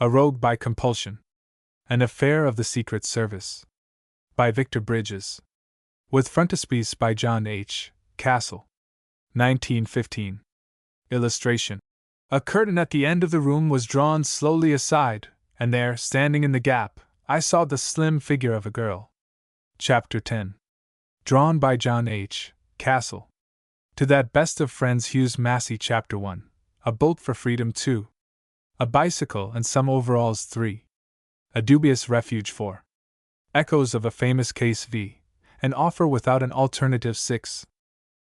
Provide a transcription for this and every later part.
A Rogue by Compulsion. An Affair of the Secret Service. By Victor Bridges. With frontispiece by John H. Castle. 1915. Illustration. A curtain at the end of the room was drawn slowly aside, and there, standing in the gap, I saw the slim figure of a girl. Chapter 10. Drawn by John H. Castle. To that best of friends Hughes Massey. Chapter 1. A Bolt for Freedom 2. A Bicycle and Some Overalls 3. A Dubious Refuge 4. Echoes of a Famous Case v. An Offer Without an Alternative 6.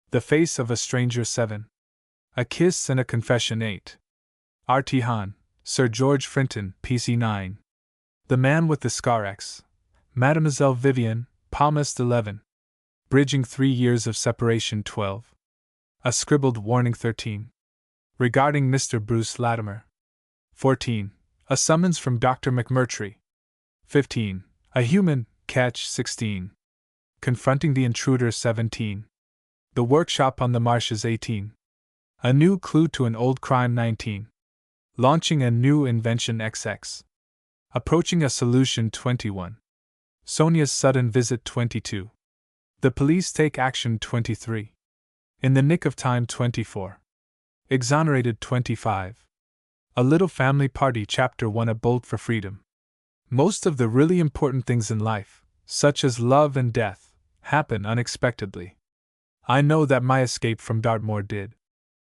The Face of a Stranger 7. A Kiss and a Confession 8. R.T. Hahn, Sir George Frinton, PC 9. The Man with the Scar X. Mademoiselle Vivian, Palmist 11. Bridging 3 Years of Separation 12. A Scribbled Warning 13. Regarding Mr. Bruce Latimer. 14. A Summons from Dr. McMurtry. 15. A Human Catch 16. Confronting the Intruder 17. The Workshop on the Marshes 18. A New Clue to an Old Crime 19. Launching a New Invention XX. Approaching a Solution 21. Sonia's Sudden Visit 22. The Police Take Action 23. In the Nick of Time 24. Exonerated 25. A Little Family Party. Chapter 1. A Bolt for Freedom. Most of the really important things in life, such as love and death, happen unexpectedly. I know that my escape from Dartmoor did.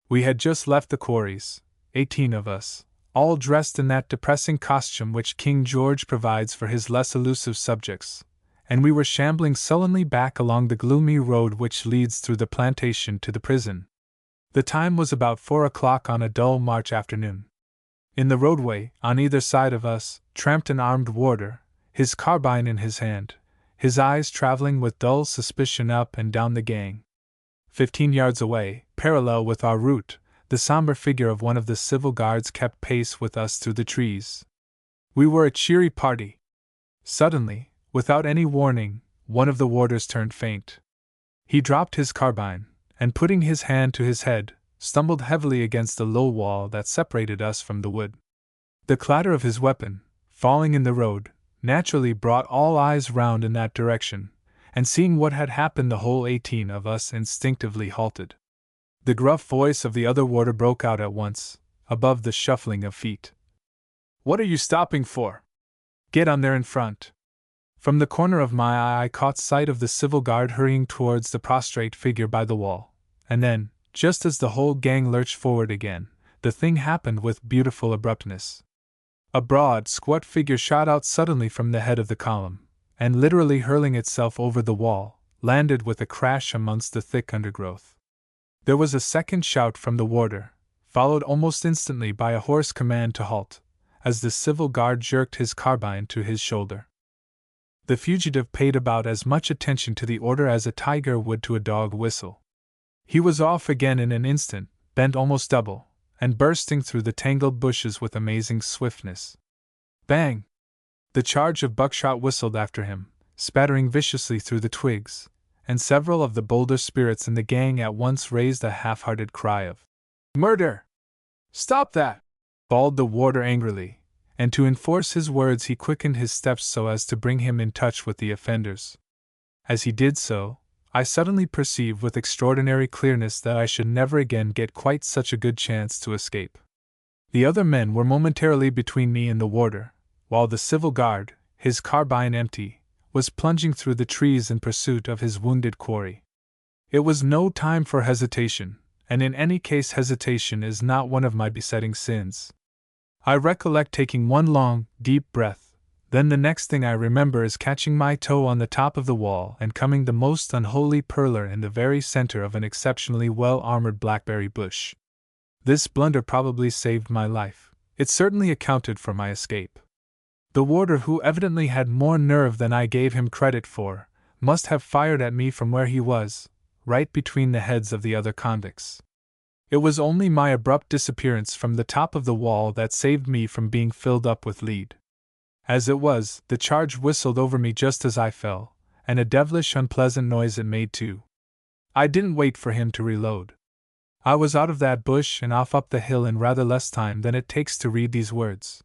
We had just left the quarries, 18 of us, all dressed in that depressing costume which King George provides for his less elusive subjects, and we were shambling sullenly back along the gloomy road which leads through the plantation to the prison. The time was about 4 o'clock on a dull March afternoon. In the roadway, on either side of us, tramped an armed warder, his carbine in his hand, his eyes traveling with dull suspicion up and down the gang. 15 yards away, parallel with our route, the somber figure of one of the civil guards kept pace with us through the trees. We were a cheery party. Suddenly, without any warning, one of the warders turned faint. He dropped his carbine, and putting his hand to his head, stumbled heavily against the low wall that separated us from the wood. The clatter of his weapon, falling in the road, naturally brought all eyes round in that direction, and seeing what had happened, the whole 18 of us instinctively halted. The gruff voice of the other warder broke out at once, above the shuffling of feet. "What are you stopping for? Get on there in front." From the corner of my eye I caught sight of the civil guard hurrying towards the prostrate figure by the wall, and then, just as the whole gang lurched forward again, the thing happened with beautiful abruptness. A broad, squat figure shot out suddenly from the head of the column, and literally hurling itself over the wall, landed with a crash amongst the thick undergrowth. There was a second shout from the warder, followed almost instantly by a hoarse command to halt, as the civil guard jerked his carbine to his shoulder. The fugitive paid about as much attention to the order as a tiger would to a dog whistle. He was off again in an instant, bent almost double, and bursting through the tangled bushes with amazing swiftness. Bang! The charge of buckshot whistled after him, spattering viciously through the twigs, and several of the bolder spirits in the gang at once raised a half-hearted cry of "Murder!" "Stop that!" bawled the warder angrily, and to enforce his words he quickened his steps so as to bring him in touch with the offenders. As he did so, I suddenly perceived with extraordinary clearness that I should never again get quite such a good chance to escape. The other men were momentarily between me and the warder, while the civil guard, his carbine empty, was plunging through the trees in pursuit of his wounded quarry. It was no time for hesitation, and in any case hesitation is not one of my besetting sins. I recollect taking one long, deep breath. Then the next thing I remember is catching my toe on the top of the wall and coming the most unholy perler in the very center of an exceptionally well-armored blackberry bush. This blunder probably saved my life. It certainly accounted for my escape. The warder, who evidently had more nerve than I gave him credit for, must have fired at me from where he was, right between the heads of the other convicts. It was only my abrupt disappearance from the top of the wall that saved me from being filled up with lead. As it was, the charge whistled over me just as I fell, and a devilish unpleasant noise it made too. I didn't wait for him to reload. I was out of that bush and off up the hill in rather less time than it takes to read these words.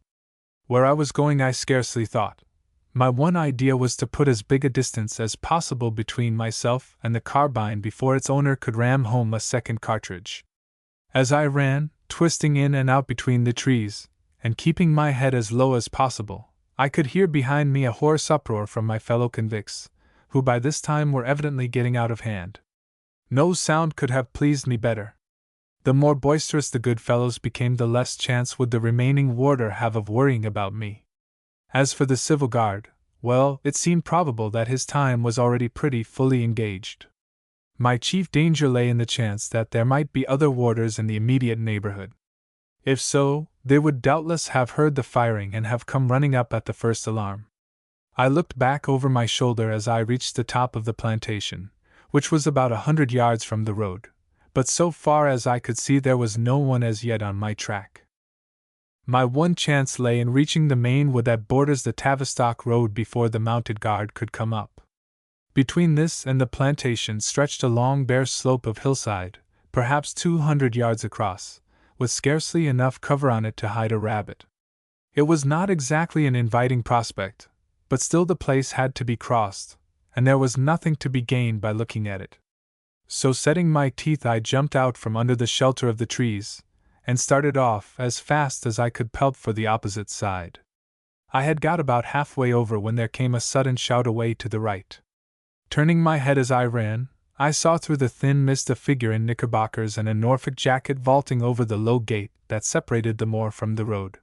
Where I was going I scarcely thought. My one idea was to put as big a distance as possible between myself and the carbine before its owner could ram home a second cartridge. As I ran, twisting in and out between the trees, and keeping my head as low as possible, I could hear behind me a hoarse uproar from my fellow convicts, who by this time were evidently getting out of hand. No sound could have pleased me better. The more boisterous the good fellows became, the less chance would the remaining warder have of worrying about me. As for the civil guard, well, it seemed probable that his time was already pretty fully engaged. My chief danger lay in the chance that there might be other warders in the immediate neighborhood. If so, they would doubtless have heard the firing and have come running up at the first alarm. I looked back over my shoulder as I reached the top of the plantation, which was about 100 yards from the road, but so far as I could see there was no one as yet on my track. My one chance lay in reaching the main wood that borders the Tavistock Road before the mounted guard could come up. Between this and the plantation stretched a long bare slope of hillside, perhaps 200 yards across, with scarcely enough cover on it to hide a rabbit. It was not exactly an inviting prospect, but still the place had to be crossed, and there was nothing to be gained by looking at it. So setting my teeth I jumped out from under the shelter of the trees, and started off as fast as I could pelt for the opposite side. I had got about halfway over when there came a sudden shout away to the right. Turning my head as I ran, I saw through the thin mist a figure in knickerbockers and a Norfolk jacket vaulting over the low gate that separated the moor from the road.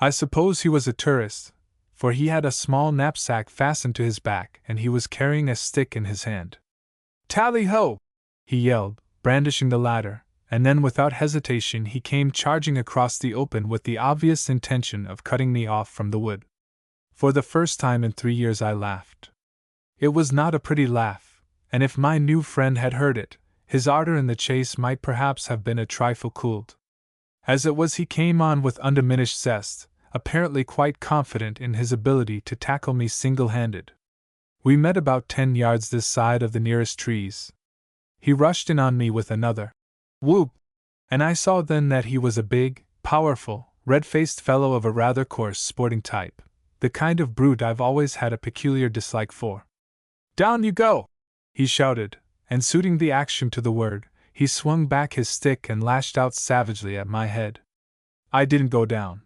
I suppose he was a tourist, for he had a small knapsack fastened to his back and he was carrying a stick in his hand. "Tally-ho!" he yelled, brandishing the ladder, and then without hesitation he came charging across the open with the obvious intention of cutting me off from the wood. For the first time in 3 years I laughed. It was not a pretty laugh, and if my new friend had heard it, his ardor in the chase might perhaps have been a trifle cooled. As it was, he came on with undiminished zest, apparently quite confident in his ability to tackle me single-handed. We met about 10 yards this side of the nearest trees. He rushed in on me with another whoop, and I saw then that he was a big, powerful, red-faced fellow of a rather coarse sporting type, the kind of brute I've always had a peculiar dislike for. "Down you go!" he shouted, and suiting the action to the word, he swung back his stick and lashed out savagely at my head. I didn't go down.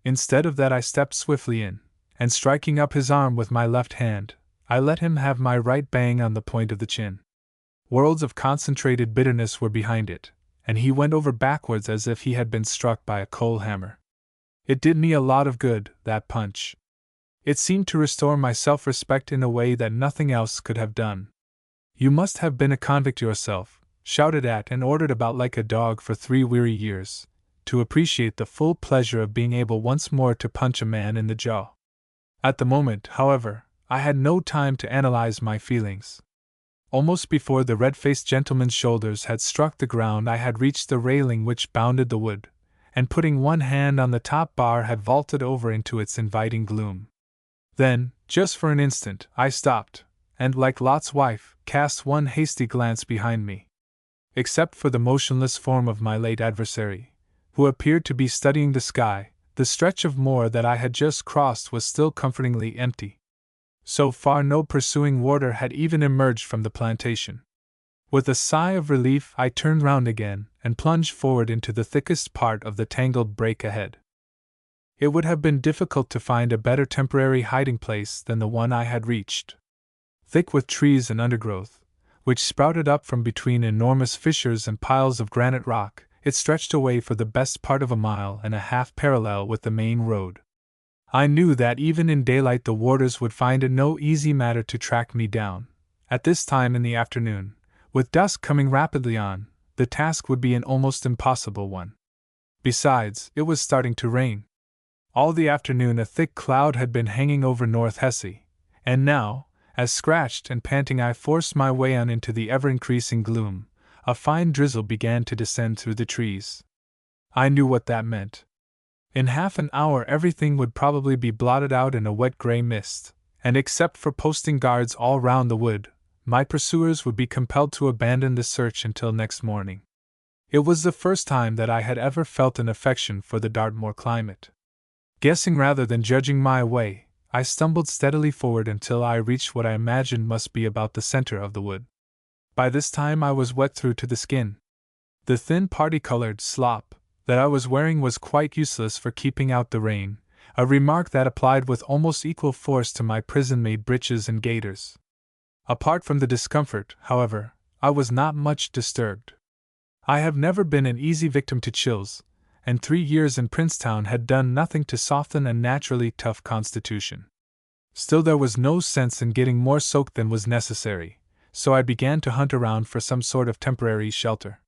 Instead of that I stepped swiftly in, and striking up his arm with my left hand, I let him have my right bang on the point of the chin. Worlds of concentrated bitterness were behind it, and he went over backwards as if he had been struck by a coal hammer. It did me a lot of good, that punch. It seemed to restore my self-respect in a way that nothing else could have done. "You must have been a convict yourself," shouted at and ordered about like a dog for 3 weary years, to appreciate the full pleasure of being able once more to punch a man in the jaw. At the moment, however, I had no time to analyze my feelings. Almost before the red-faced gentleman's shoulders had struck the ground I had reached the railing which bounded the wood, and putting one hand on the top bar had vaulted over into its inviting gloom. Then, just for an instant, I stopped, and like Lot's wife, cast one hasty glance behind me. Except for the motionless form of my late adversary, who appeared to be studying the sky, the stretch of moor that I had just crossed was still comfortingly empty. So far no pursuing warder had even emerged from the plantation. With a sigh of relief I turned round again and plunged forward into the thickest part of the tangled brake ahead. It would have been difficult to find a better temporary hiding place than the one I had reached. Thick with trees and undergrowth, which sprouted up from between enormous fissures and piles of granite rock, it stretched away for the best part of a mile and a half parallel with the main road. I knew that even in daylight the warders would find it no easy matter to track me down. At this time in the afternoon, with dusk coming rapidly on, the task would be an almost impossible one. Besides, it was starting to rain. All the afternoon a thick cloud had been hanging over North Hesse, and now, as scratched and panting I forced my way on into the ever-increasing gloom, a fine drizzle began to descend through the trees. I knew what that meant. In half an hour everything would probably be blotted out in a wet grey mist, and except for posting guards all round the wood, my pursuers would be compelled to abandon the search until next morning. It was the first time that I had ever felt an affection for the Dartmoor climate. Guessing rather than judging my way, I stumbled steadily forward until I reached what I imagined must be about the center of the wood. By this time I was wet through to the skin. The thin party-colored slop that I was wearing was quite useless for keeping out the rain, a remark that applied with almost equal force to my prison-made breeches and gaiters. Apart from the discomfort, however, I was not much disturbed. I have never been an easy victim to chills, and 3 years in Princetown had done nothing to soften a naturally tough constitution. Still, there was no sense in getting more soaked than was necessary, so I began to hunt around for some sort of temporary shelter.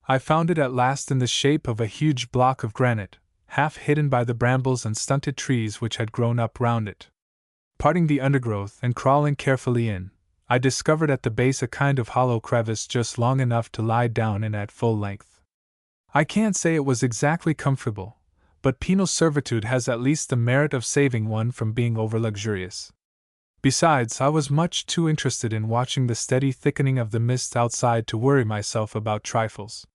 I found it at last in the shape of a huge block of granite, half hidden by the brambles and stunted trees which had grown up round it. Parting the undergrowth and crawling carefully in, I discovered at the base a kind of hollow crevice just long enough to lie down in at full length. I can't say it was exactly comfortable, but penal servitude has at least the merit of saving one from being over-luxurious. Besides, I was much too interested in watching the steady thickening of the mist outside to worry myself about trifles.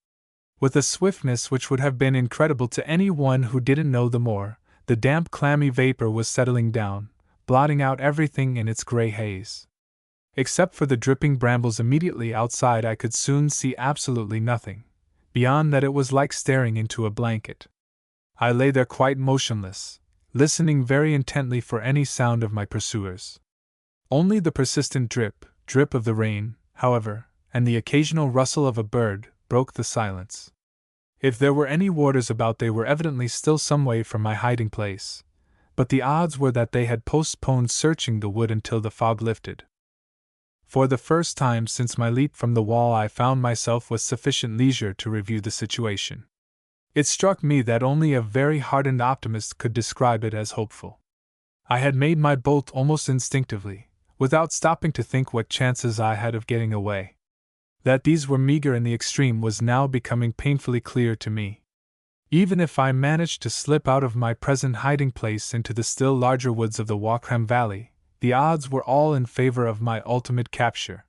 With a swiftness which would have been incredible to any one who didn't know the moor, the damp, clammy vapor was settling down, blotting out everything in its gray haze. Except for the dripping brambles immediately outside, I could soon see absolutely nothing. Beyond that, it was like staring into a blanket. I lay there quite motionless, listening very intently for any sound of my pursuers. Only the persistent drip of the rain, however, and the occasional rustle of a bird, broke the silence. If there were any warders about, they were evidently still some way from my hiding place, but the odds were that they had postponed searching the wood until the fog lifted. For the first time since my leap from the wall, I found myself with sufficient leisure to review the situation. It struck me that only a very hardened optimist could describe it as hopeful. I had made my bolt almost instinctively, without stopping to think what chances I had of getting away. That these were meager in the extreme was now becoming painfully clear to me. Even if I managed to slip out of my present hiding place into the still larger woods of the Walkham Valley, the odds were all in favor of my ultimate capture.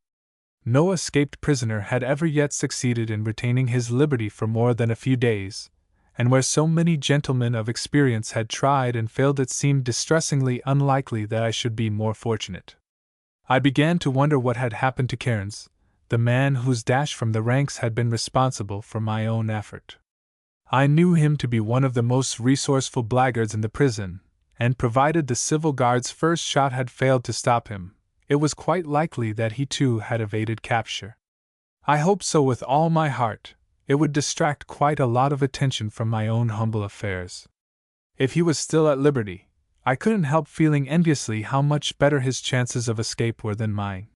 No escaped prisoner had ever yet succeeded in retaining his liberty for more than a few days, and where so many gentlemen of experience had tried and failed, it seemed distressingly unlikely that I should be more fortunate. I began to wonder what had happened to Cairns, the man whose dash from the ranks had been responsible for my own effort. I knew him to be one of the most resourceful blackguards in the prison, and provided the civil guard's first shot had failed to stop him, it was quite likely that he too had evaded capture. I hoped so with all my heart. It would distract quite a lot of attention from my own humble affairs. If he was still at liberty, I couldn't help feeling enviously how much better his chances of escape were than mine.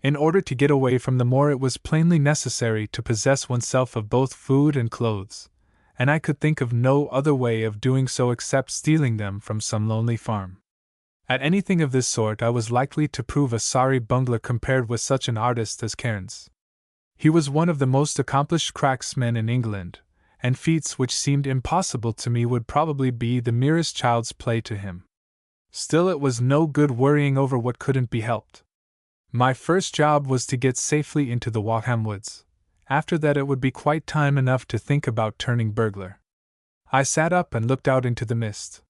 In order to get away from the moor, it was plainly necessary to possess oneself of both food and clothes, and I could think of no other way of doing so except stealing them from some lonely farm. At anything of this sort, I was likely to prove a sorry bungler compared with such an artist as Cairns. He was one of the most accomplished cracksmen in England, and feats which seemed impossible to me would probably be the merest child's play to him. Still, it was no good worrying over what couldn't be helped. My first job was to get safely into the Walkham woods. After that, it would be quite time enough to think about turning burglar. I sat up and looked out into the mist.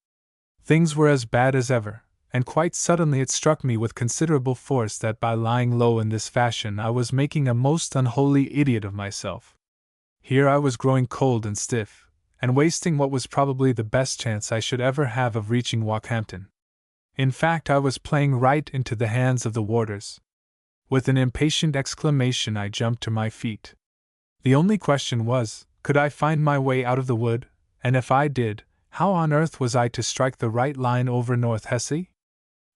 Things were as bad as ever, and quite suddenly it struck me with considerable force that by lying low in this fashion I was making a most unholy idiot of myself. Here I was growing cold and stiff, and wasting what was probably the best chance I should ever have of reaching Walkhampton. In fact, I was playing right into the hands of the warders. With an impatient exclamation, I jumped to my feet. The only question was, could I find my way out of the wood, and if I did, how on earth was I to strike the right line over North Hesse?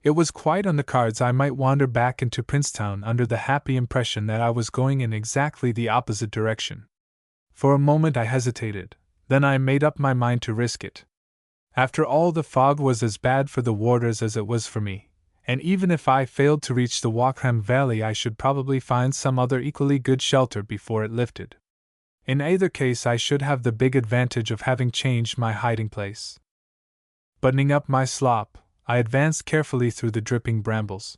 It was quite on the cards I might wander back into Princetown under the happy impression that I was going in exactly the opposite direction. For a moment I hesitated, then I made up my mind to risk it. After all, the fog was as bad for the warders as it was for me, and even if I failed to reach the Walkham Valley, I should probably find some other equally good shelter before it lifted. In either case, I should have the big advantage of having changed my hiding place. Buttoning up my slop, I advanced carefully through the dripping brambles.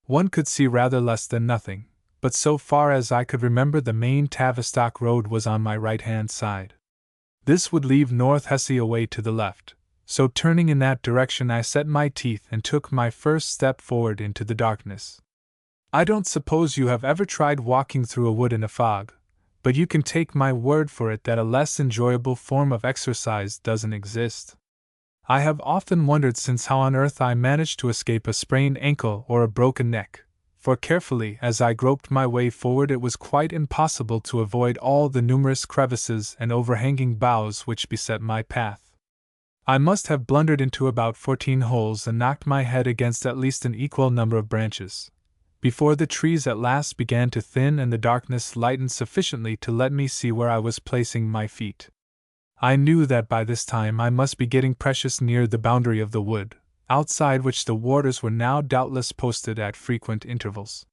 One could see rather less than nothing, but so far as I could remember, the main Tavistock road was on my right-hand side. This would leave North Hesse away to the left, so turning in that direction I set my teeth and took my first step forward into the darkness. I don't suppose you have ever tried walking through a wood in a fog, but you can take my word for it that a less enjoyable form of exercise doesn't exist. I have often wondered since how on earth I managed to escape a sprained ankle or a broken neck, for carefully as I groped my way forward it was quite impossible to avoid all the numerous crevices and overhanging boughs which beset my path. I must have blundered into about 14 holes and knocked my head against at least an equal number of branches, before the trees at last began to thin and the darkness lightened sufficiently to let me see where I was placing my feet. I knew that by this time I must be getting precious near the boundary of the wood, outside which the warders were now doubtless posted at frequent intervals.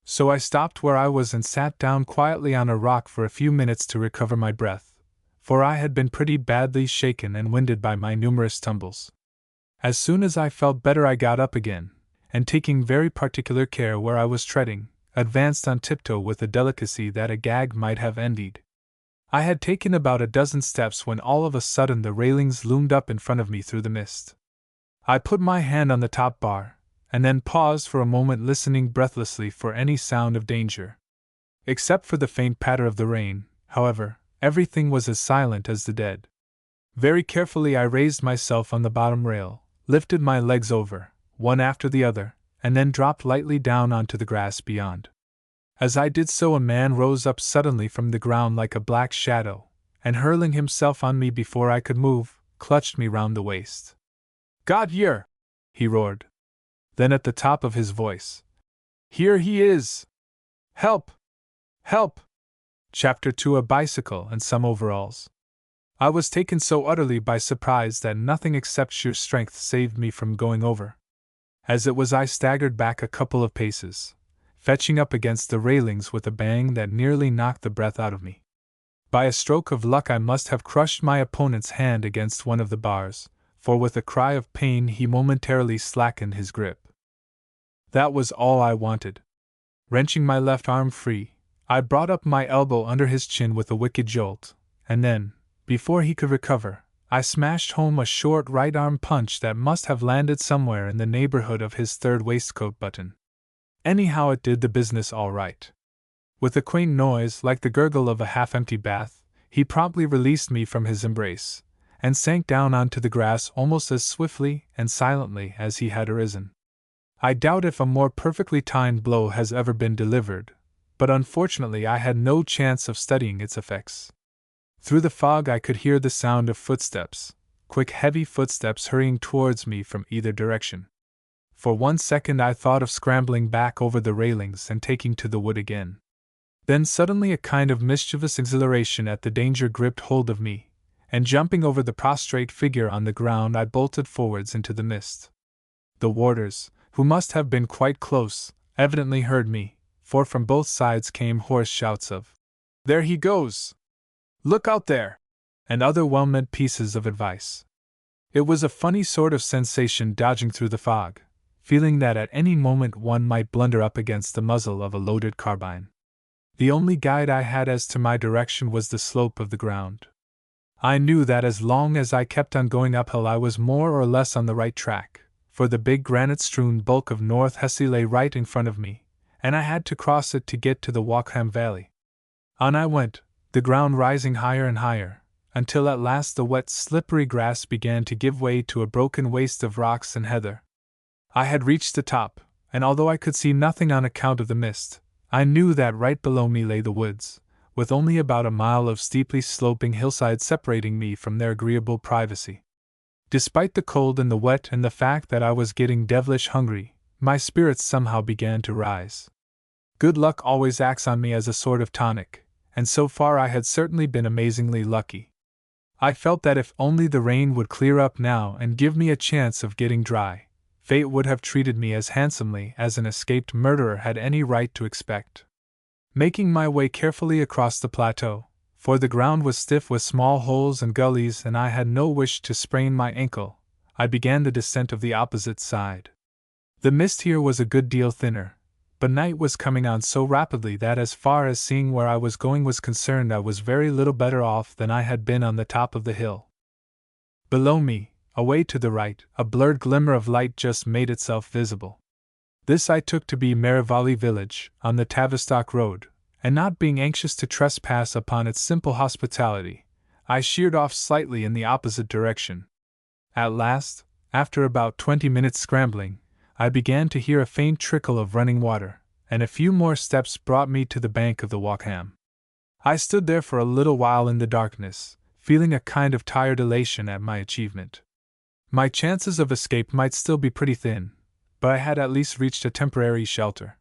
So I stopped where I was and sat down quietly on a rock for a few minutes to recover my breath, for I had been pretty badly shaken and winded by my numerous tumbles. As soon as I felt better I got up again, and taking very particular care where I was treading, advanced on tiptoe with a delicacy that a gag might have envied. I had taken about a dozen steps when all of a sudden the railings loomed up in front of me through the mist. I put my hand on the top bar, and then paused for a moment listening breathlessly for any sound of danger. Except for the faint patter of the rain, however, everything was as silent as the dead. Very carefully I raised myself on the bottom rail, lifted my legs over, one after the other, and then dropped lightly down onto the grass beyond. As I did so a man rose up suddenly from the ground like a black shadow, and hurling himself on me before I could move, clutched me round the waist. "God, yer!" he roared. Then at the top of his voice, "Here he is! Help! Help!" Chapter 2: A Bicycle and Some Overalls. I was taken so utterly by surprise that nothing except sheer strength saved me from going over. As it was I staggered back a couple of paces, fetching up against the railings with a bang that nearly knocked the breath out of me. By a stroke of luck I must have crushed my opponent's hand against one of the bars, for with a cry of pain he momentarily slackened his grip. That was all I wanted. Wrenching my left arm free, I brought up my elbow under his chin with a wicked jolt, and then, before he could recover, I smashed home a short right arm punch that must have landed somewhere in the neighborhood of his third waistcoat button. Anyhow, it did the business all right. With a quaint noise like the gurgle of a half-empty bath, he promptly released me from his embrace, and sank down onto the grass almost as swiftly and silently as he had arisen. I doubt if a more perfectly timed blow has ever been delivered, but unfortunately I had no chance of studying its effects. Through the fog I could hear the sound of footsteps, quick heavy footsteps hurrying towards me from either direction. For 1 second I thought of scrambling back over the railings and taking to the wood again. Then suddenly a kind of mischievous exhilaration at the danger gripped hold of me, and jumping over the prostrate figure on the ground I bolted forwards into the mist. The warders, who must have been quite close, evidently heard me, for from both sides came hoarse shouts of, "There he goes! Look out there!" and other well-meant pieces of advice. It was a funny sort of sensation dodging through the fog, feeling that at any moment one might blunder up against the muzzle of a loaded carbine. The only guide I had as to my direction was the slope of the ground. I knew that as long as I kept on going uphill I was more or less on the right track, for the big granite-strewn bulk of North Hesse lay right in front of me, and I had to cross it to get to the Walkham Valley. On I went, the ground rising higher and higher, until at last the wet, slippery grass began to give way to a broken waste of rocks and heather. I had reached the top, and although I could see nothing on account of the mist, I knew that right below me lay the woods, with only about a mile of steeply sloping hillside separating me from their agreeable privacy. Despite the cold and the wet and the fact that I was getting devilish hungry, my spirits somehow began to rise. Good luck always acts on me as a sort of tonic, and so far I had certainly been amazingly lucky. I felt that if only the rain would clear up now and give me a chance of getting dry, fate would have treated me as handsomely as an escaped murderer had any right to expect. Making my way carefully across the plateau, for the ground was stiff with small holes and gullies and I had no wish to sprain my ankle, I began the descent of the opposite side. The mist here was a good deal thinner, but night was coming on so rapidly that as far as seeing where I was going was concerned I was very little better off than I had been on the top of the hill. Below me, away to the right, a blurred glimmer of light just made itself visible. This I took to be Merivali village, on the Tavistock road, and not being anxious to trespass upon its simple hospitality, I sheered off slightly in the opposite direction. At last, after about 20 minutes scrambling, I began to hear a faint trickle of running water, and a few more steps brought me to the bank of the Walkham. I stood there for a little while in the darkness, feeling a kind of tired elation at my achievement. My chances of escape might still be pretty thin, but I had at least reached a temporary shelter.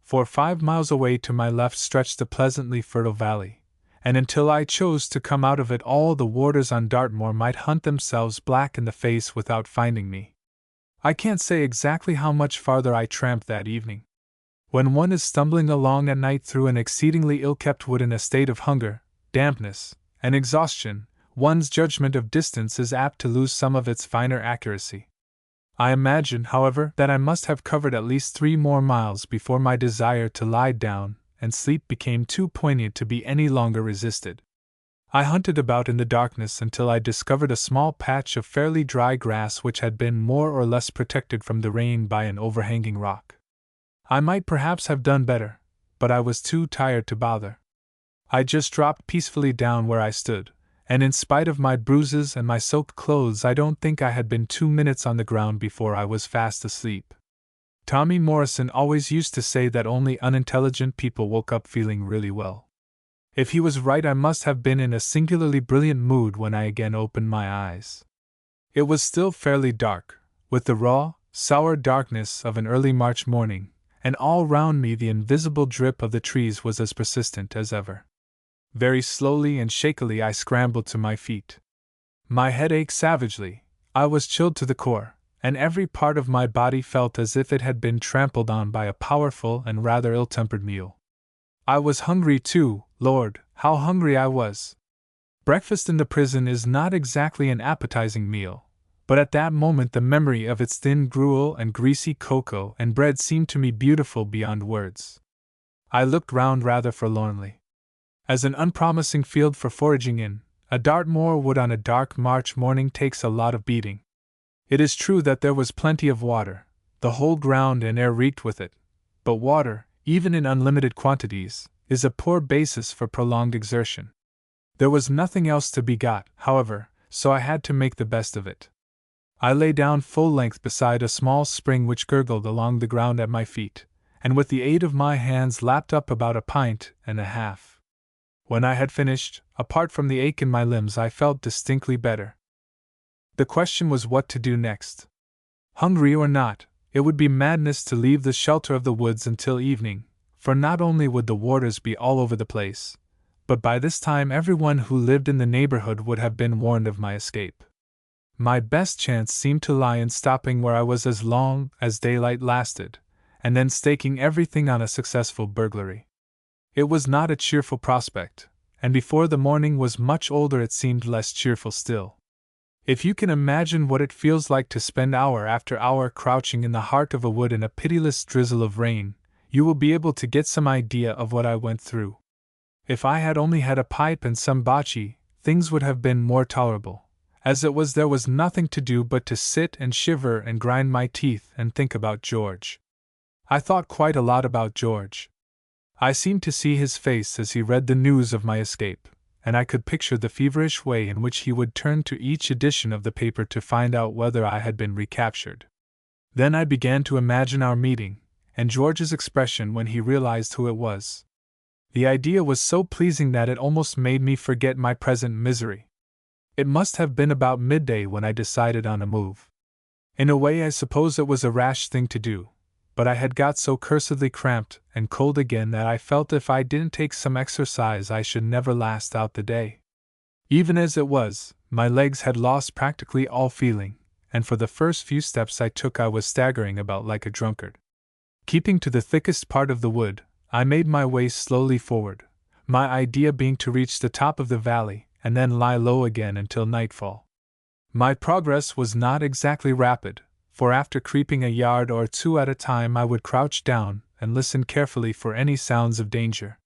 For 5 miles away to my left stretched the pleasantly fertile valley, and until I chose to come out of it all the warders on Dartmoor might hunt themselves black in the face without finding me. I can't say exactly how much farther I tramped that evening. When one is stumbling along at night through an exceedingly ill-kept wood in a state of hunger, dampness, and exhaustion, one's judgment of distance is apt to lose some of its finer accuracy. I imagine, however, that I must have covered at least 3 more miles before my desire to lie down and sleep became too poignant to be any longer resisted. I hunted about in the darkness until I discovered a small patch of fairly dry grass which had been more or less protected from the rain by an overhanging rock. I might perhaps have done better, but I was too tired to bother. I just dropped peacefully down where I stood, and in spite of my bruises and my soaked clothes I don't think I had been 2 minutes on the ground before I was fast asleep. Tommy Morrison always used to say that only unintelligent people woke up feeling really well. If he was right, I must have been in a singularly brilliant mood when I again opened my eyes. It was still fairly dark, with the raw, sour darkness of an early March morning, and all round me the invisible drip of the trees was as persistent as ever. Very slowly and shakily I scrambled to my feet. My head ached savagely, I was chilled to the core, and every part of my body felt as if it had been trampled on by a powerful and rather ill-tempered mule. I was hungry too, Lord, how hungry I was! Breakfast in the prison is not exactly an appetizing meal, but at that moment the memory of its thin gruel and greasy cocoa and bread seemed to me beautiful beyond words. I looked round rather forlornly. As an unpromising field for foraging in, a Dartmoor wood on a dark March morning takes a lot of beating. It is true that there was plenty of water, the whole ground and air reeked with it, but water, even in unlimited quantities, is a poor basis for prolonged exertion. There was nothing else to be got, however, so I had to make the best of it. I lay down full length beside a small spring which gurgled along the ground at my feet, and with the aid of my hands lapped up about 1.5 pints. When I had finished, apart from the ache in my limbs, I felt distinctly better. The question was what to do next. Hungry or not, it would be madness to leave the shelter of the woods until evening, for not only would the warders be all over the place, but by this time everyone who lived in the neighborhood would have been warned of my escape. My best chance seemed to lie in stopping where I was as long as daylight lasted, and then staking everything on a successful burglary. It was not a cheerful prospect, and before the morning was much older it seemed less cheerful still. If you can imagine what it feels like to spend hour after hour crouching in the heart of a wood in a pitiless drizzle of rain, you will be able to get some idea of what I went through. If I had only had a pipe and some bocce, things would have been more tolerable. As it was, there was nothing to do but to sit and shiver and grind my teeth and think about George. I thought quite a lot about George. I seemed to see his face as he read the news of my escape, and I could picture the feverish way in which he would turn to each edition of the paper to find out whether I had been recaptured. Then I began to imagine our meeting, and George's expression when he realized who it was. The idea was so pleasing that it almost made me forget my present misery. It must have been about midday when I decided on a move. In a way, I suppose it was a rash thing to do, but I had got so cursedly cramped and cold again that I felt if I didn't take some exercise I should never last out the day. Even as it was, my legs had lost practically all feeling, and for the first few steps I took I was staggering about like a drunkard. Keeping to the thickest part of the wood, I made my way slowly forward, my idea being to reach the top of the valley and then lie low again until nightfall. My progress was not exactly rapid, for after creeping a yard or 2 at a time I would crouch down and listen carefully for any sounds of danger.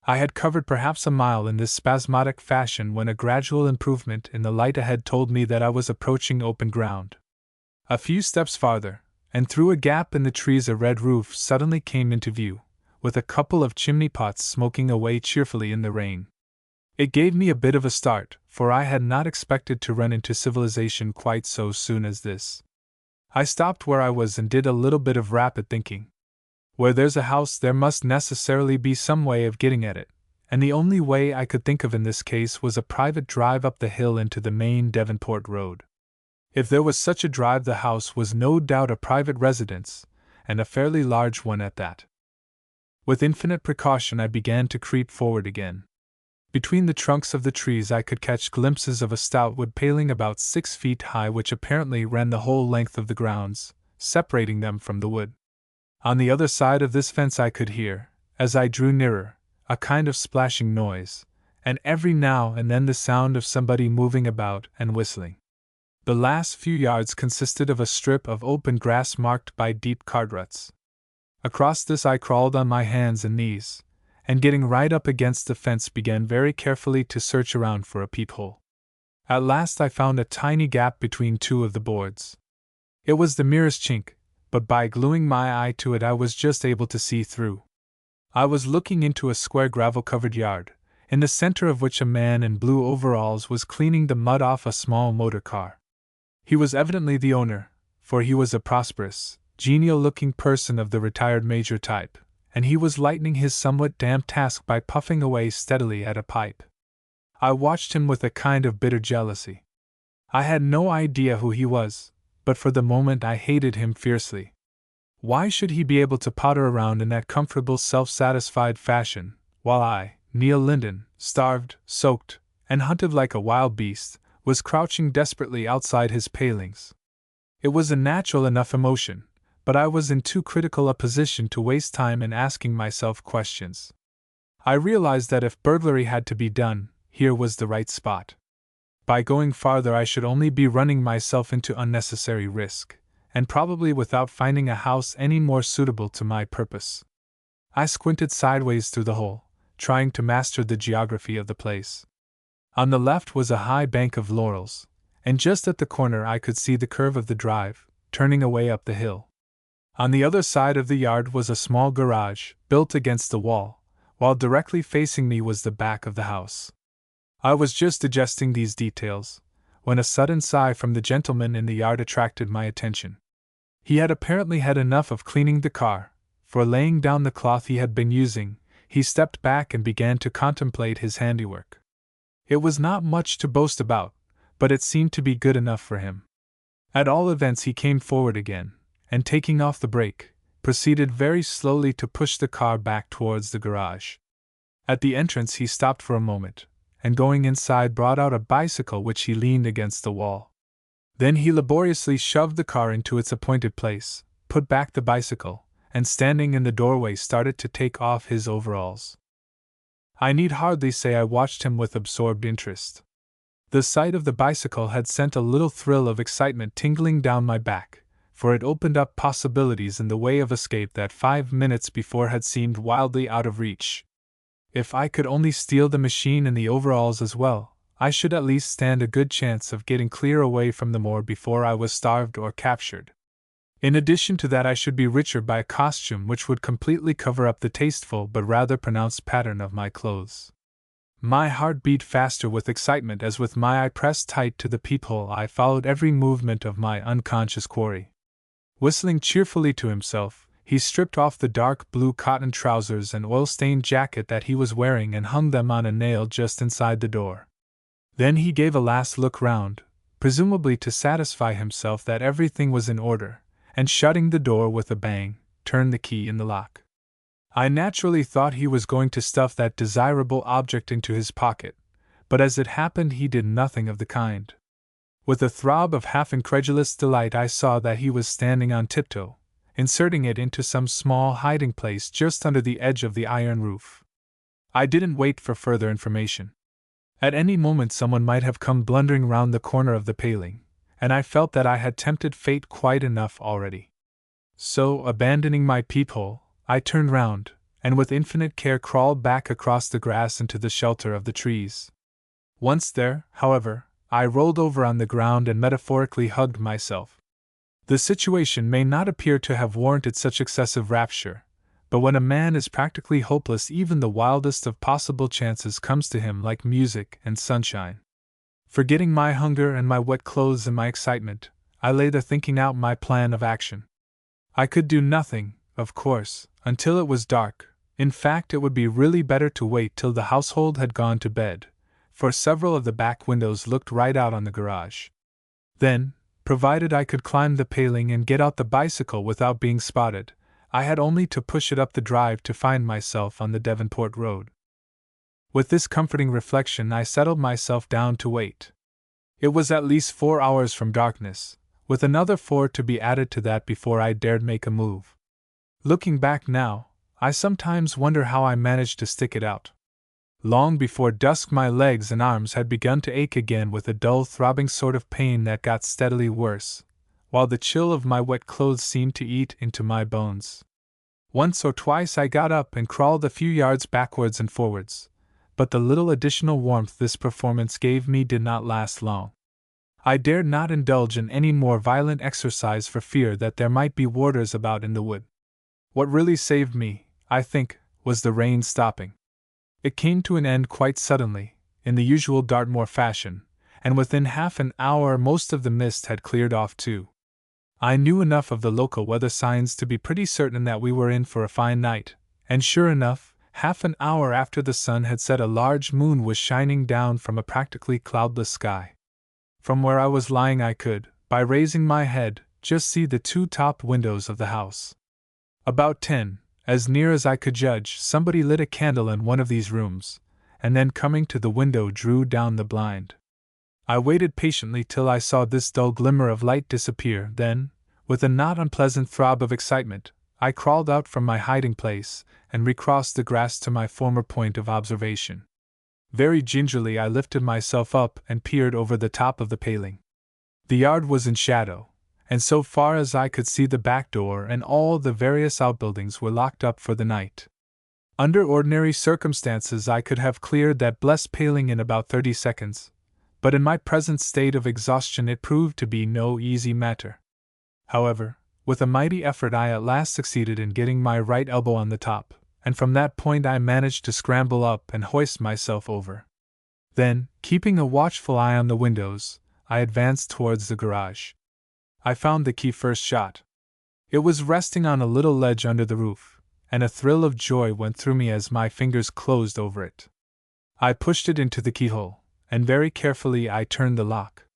I had covered perhaps a mile in this spasmodic fashion when a gradual improvement in the light ahead told me that I was approaching open ground. A few steps farther, and through a gap in the trees a red roof suddenly came into view, with a couple of chimney pots smoking away cheerfully in the rain. It gave me a bit of a start, for I had not expected to run into civilization quite so soon as this. I stopped where I was and did a little bit of rapid thinking. Where there's a house, there must necessarily be some way of getting at it, and the only way I could think of in this case was a private drive up the hill into the main Devonport road. If there was such a drive, the house was no doubt a private residence, and a fairly large one at that. With infinite precaution, I began to creep forward again. Between the trunks of the trees I could catch glimpses of a stout wood paling about 6 feet high, which apparently ran the whole length of the grounds, separating them from the wood. On the other side of this fence I could hear, as I drew nearer, a kind of splashing noise, and every now and then the sound of somebody moving about and whistling. The last few yards consisted of a strip of open grass marked by deep cart ruts. Across this I crawled on my hands and knees, and getting right up against the fence began very carefully to search around for a peephole. At last I found a tiny gap between two of the boards. It was the merest chink, but by gluing my eye to it I was just able to see through. I was looking into a square gravel-covered yard, in the center of which a man in blue overalls was cleaning the mud off a small motor car. He was evidently the owner, for he was a prosperous, genial-looking person of the retired major type, and he was lightening his somewhat damp task by puffing away steadily at a pipe. I watched him with a kind of bitter jealousy. I had no idea who he was, but for the moment I hated him fiercely. Why should he be able to potter around in that comfortable, self-satisfied fashion, while I, Neil Linden, starved, soaked, and hunted like a wild beast, was crouching desperately outside his palings? It was a natural enough emotion, but I was in too critical a position to waste time in asking myself questions. I realized that if burglary had to be done, here was the right spot. By going farther I should only be running myself into unnecessary risk, and probably without finding a house any more suitable to my purpose. I squinted sideways through the hole, trying to master the geography of the place. On the left was a high bank of laurels, and just at the corner I could see the curve of the drive, turning away up the hill. On the other side of the yard was a small garage, built against the wall, while directly facing me was the back of the house. I was just digesting these details, when a sudden sigh from the gentleman in the yard attracted my attention. He had apparently had enough of cleaning the car, for laying down the cloth he had been using, he stepped back and began to contemplate his handiwork. It was not much to boast about, but it seemed to be good enough for him. At all events he came forward again, and taking off the brake, proceeded very slowly to push the car back towards the garage. At the entrance he stopped for a moment, and going inside brought out a bicycle which he leaned against the wall. Then he laboriously shoved the car into its appointed place, put back the bicycle, and standing in the doorway started to take off his overalls. I need hardly say I watched him with absorbed interest. The sight of the bicycle had sent a little thrill of excitement tingling down my back, for it opened up possibilities in the way of escape that 5 minutes before had seemed wildly out of reach. If I could only steal the machine and the overalls as well, I should at least stand a good chance of getting clear away from the moor before I was starved or captured. In addition to that, I should be richer by a costume which would completely cover up the tasteful but rather pronounced pattern of my clothes. My heart beat faster with excitement as with my eye pressed tight to the peephole I followed every movement of my unconscious quarry. Whistling cheerfully to himself, he stripped off the dark blue cotton trousers and oil-stained jacket that he was wearing and hung them on a nail just inside the door. Then he gave a last look round, presumably to satisfy himself that everything was in order, and shutting the door with a bang, turned the key in the lock. I naturally thought he was going to stuff that desirable object into his pocket, but as it happened he did nothing of the kind. With a throb of half-incredulous delight I saw that he was standing on tiptoe, inserting it into some small hiding place just under the edge of the iron roof. I didn't wait for further information. At any moment someone might have come blundering round the corner of the paling, and I felt that I had tempted fate quite enough already. So, abandoning my peephole, I turned round, and with infinite care crawled back across the grass into the shelter of the trees. Once there, however, I rolled over on the ground and metaphorically hugged myself. The situation may not appear to have warranted such excessive rapture, but when a man is practically hopeless, even the wildest of possible chances comes to him like music and sunshine. Forgetting my hunger and my wet clothes in my excitement, I lay there thinking out my plan of action. I could do nothing, of course, until it was dark. In fact, it would be really better to wait till the household had gone to bed, for several of the back windows looked right out on the garage. Then, provided I could climb the paling and get out the bicycle without being spotted, I had only to push it up the drive to find myself on the Devonport Road. With this comforting reflection, I settled myself down to wait. It was at least 4 hours from darkness, with another 4 to be added to that before I dared make a move. Looking back now, I sometimes wonder how I managed to stick it out. Long before dusk, my legs and arms had begun to ache again with a dull, throbbing sort of pain that got steadily worse, while the chill of my wet clothes seemed to eat into my bones. Once or twice I got up and crawled a few yards backwards and forwards, but the little additional warmth this performance gave me did not last long. I dared not indulge in any more violent exercise for fear that there might be warders about in the wood. What really saved me, I think, was the rain stopping. It came to an end quite suddenly, in the usual Dartmoor fashion, and within half an hour most of the mist had cleared off too. I knew enough of the local weather signs to be pretty certain that we were in for a fine night, and sure enough, half an hour after the sun had set, a large moon was shining down from a practically cloudless sky. From where I was lying I could, by raising my head, just see the 2 top windows of the house. About 10, as near as I could judge, somebody lit a candle in one of these rooms, and then coming to the window drew down the blind. I waited patiently till I saw this dull glimmer of light disappear, then, with a not unpleasant throb of excitement, I crawled out from my hiding place and recrossed the grass to my former point of observation. Very gingerly I lifted myself up and peered over the top of the paling. The yard was in shadow, and so far as I could see the back door and all the various outbuildings were locked up for the night. Under ordinary circumstances I could have cleared that blessed paling in about 30 seconds, but in my present state of exhaustion it proved to be no easy matter. However, with a mighty effort I at last succeeded in getting my right elbow on the top, and from that point I managed to scramble up and hoist myself over. Then, keeping a watchful eye on the windows, I advanced towards the garage. I found the key first shot. It was resting on a little ledge under the roof, and a thrill of joy went through me as my fingers closed over it. I pushed it into the keyhole, and very carefully I turned the lock.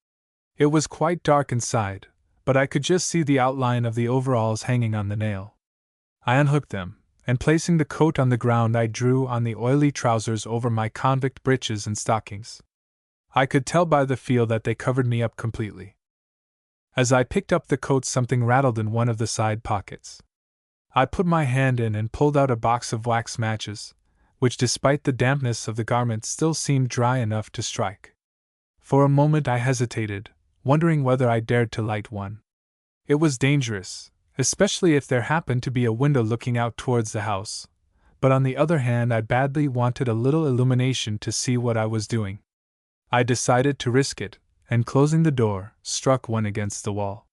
It was quite dark inside, but I could just see the outline of the overalls hanging on the nail. I unhooked them, and placing the coat on the ground I drew on the oily trousers over my convict breeches and stockings. I could tell by the feel that they covered me up completely. As I picked up the coat something rattled in one of the side pockets. I put my hand in and pulled out a box of wax matches, which despite the dampness of the garment still seemed dry enough to strike. For a moment I hesitated, wondering whether I dared to light one. It was dangerous, especially if there happened to be a window looking out towards the house, but on the other hand I badly wanted a little illumination to see what I was doing. I decided to risk it, and closing the door, struck one against the wall.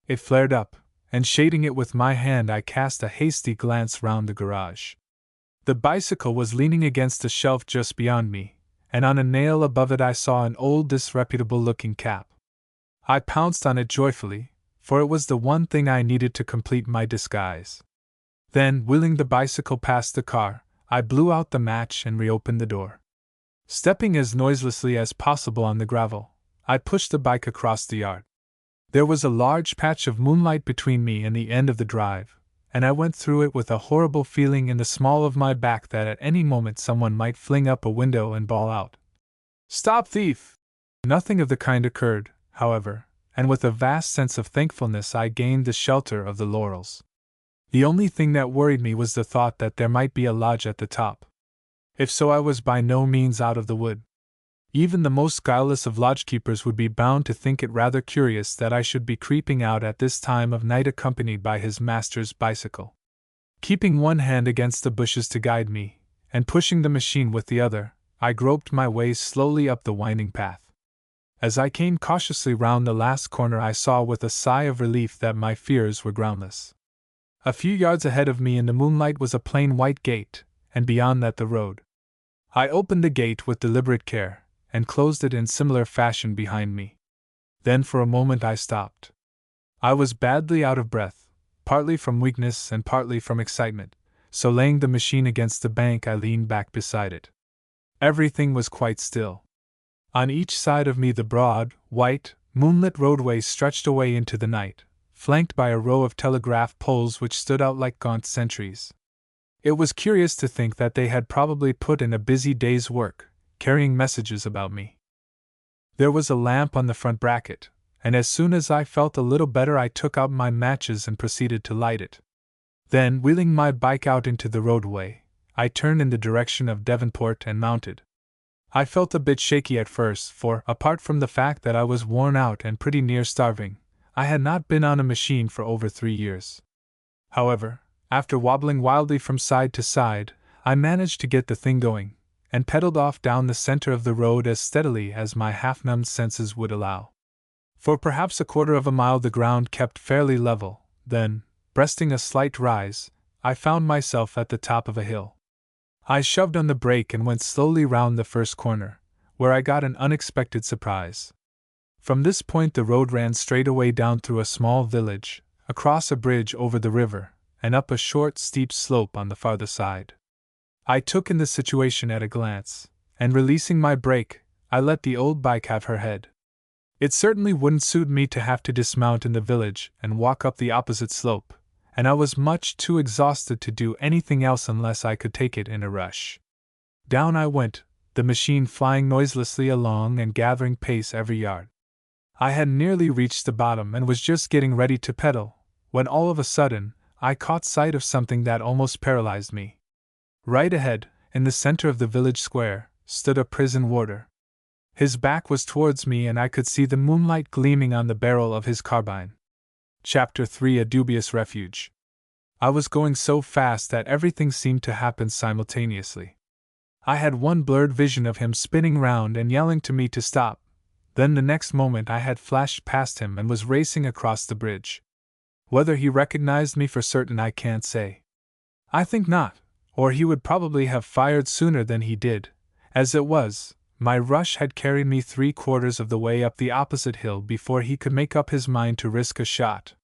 It flared up, and shading it with my hand I cast a hasty glance round the garage. The bicycle was leaning against a shelf just beyond me, and on a nail above it I saw an old disreputable-looking cap. I pounced on it joyfully, for it was the one thing I needed to complete my disguise. Then, wheeling the bicycle past the car, I blew out the match and reopened the door. Stepping as noiselessly as possible on the gravel, I pushed the bike across the yard. There was a large patch of moonlight between me and the end of the drive, and I went through it with a horrible feeling in the small of my back that at any moment someone might fling up a window and bawl out, "Stop, thief!" Nothing of the kind occurred, however, and with a vast sense of thankfulness I gained the shelter of the laurels. The only thing that worried me was the thought that there might be a lodge at the top. If so, I was by no means out of the wood. Even the most guileless of lodgekeepers would be bound to think it rather curious that I should be creeping out at this time of night accompanied by his master's bicycle. Keeping one hand against the bushes to guide me, and pushing the machine with the other, I groped my way slowly up the winding path. As I came cautiously round the last corner, I saw with a sigh of relief that my fears were groundless. A few yards ahead of me in the moonlight was a plain white gate, and beyond that the road. I opened the gate with deliberate care, and closed it in similar fashion behind me. Then for a moment I stopped. I was badly out of breath, partly from weakness and partly from excitement, so laying the machine against the bank I leaned back beside it. Everything was quite still. On each side of me the broad, white, moonlit roadway stretched away into the night, flanked by a row of telegraph poles which stood out like gaunt sentries. It was curious to think that they had probably put in a busy day's work, carrying messages about me. There was a lamp on the front bracket, and as soon as I felt a little better I took out my matches and proceeded to light it. Then, wheeling my bike out into the roadway, I turned in the direction of Devonport and mounted. I felt a bit shaky at first, for, apart from the fact that I was worn out and pretty near starving, I had not been on a machine for over 3 years. However, after wobbling wildly from side to side, I managed to get the thing going, and pedaled off down the center of the road as steadily as my half-numbed senses would allow. For perhaps a quarter of a mile the ground kept fairly level, then, breasting a slight rise, I found myself at the top of a hill. I shoved on the brake and went slowly round the first corner, where I got an unexpected surprise. From this point the road ran straight away down through a small village, across a bridge over the river, and up a short, steep slope on the farther side. I took in the situation at a glance, and releasing my brake, I let the old bike have her head. It certainly wouldn't suit me to have to dismount in the village and walk up the opposite slope, and I was much too exhausted to do anything else unless I could take it in a rush. Down I went, the machine flying noiselessly along and gathering pace every yard. I had nearly reached the bottom and was just getting ready to pedal, when all of a sudden, I caught sight of something that almost paralyzed me. Right ahead, in the center of the village square, stood a prison warder. His back was towards me and I could see the moonlight gleaming on the barrel of his carbine. Chapter 3: A Dubious Refuge. I was going so fast that everything seemed to happen simultaneously. I had one blurred vision of him spinning round and yelling to me to stop. Then the next moment I had flashed past him and was racing across the bridge. Whether he recognized me for certain I can't say. I think not, or he would probably have fired sooner than he did. As it was, my rush had carried me 3/4 of the way up the opposite hill before he could make up his mind to risk a shot.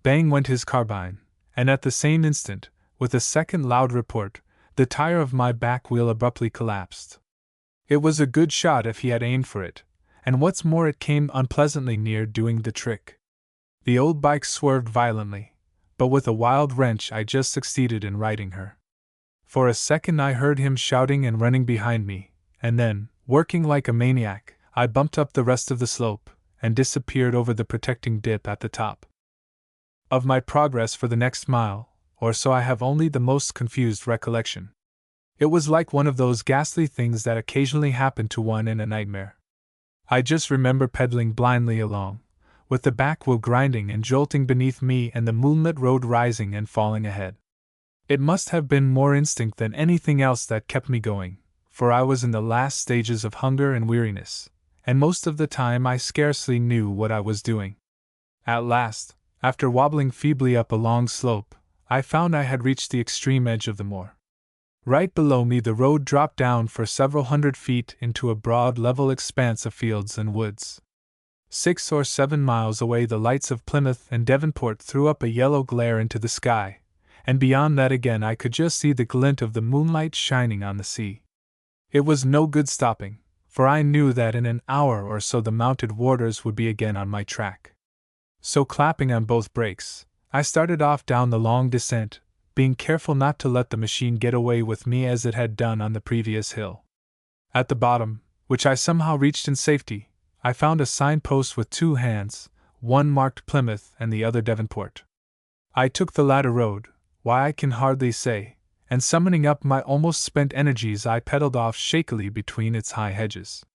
Bang went his carbine, and at the same instant, with a second loud report, the tire of my back wheel abruptly collapsed. It was a good shot if he had aimed for it, and what's more it came unpleasantly near doing the trick. The old bike swerved violently, but with a wild wrench I just succeeded in righting her. For a second I heard him shouting and running behind me, and then, working like a maniac, I bumped up the rest of the slope, and disappeared over the protecting dip at the top. Of my progress for the next mile or so I have only the most confused recollection. It was like one of those ghastly things that occasionally happen to one in a nightmare. I just remember pedaling blindly along, with the back wheel grinding and jolting beneath me and the moonlit road rising and falling ahead. It must have been more instinct than anything else that kept me going, for I was in the last stages of hunger and weariness, and most of the time I scarcely knew what I was doing. At last, after wobbling feebly up a long slope, I found I had reached the extreme edge of the moor. Right below me the road dropped down for several hundred feet into a broad level expanse of fields and woods. 6 or 7 miles away the lights of Plymouth and Devonport threw up a yellow glare into the sky, and beyond that again I could just see the glint of the moonlight shining on the sea. It was no good stopping, for I knew that in an hour or so the mounted warders would be again on my track. So clapping on both brakes, I started off down the long descent, being careful not to let the machine get away with me as it had done on the previous hill. At the bottom, which I somehow reached in safety, I found a signpost with 2 hands, one marked Plymouth and the other Devonport. I took the latter road, why I can hardly say, and summoning up my almost spent energies I pedaled off shakily between its high hedges.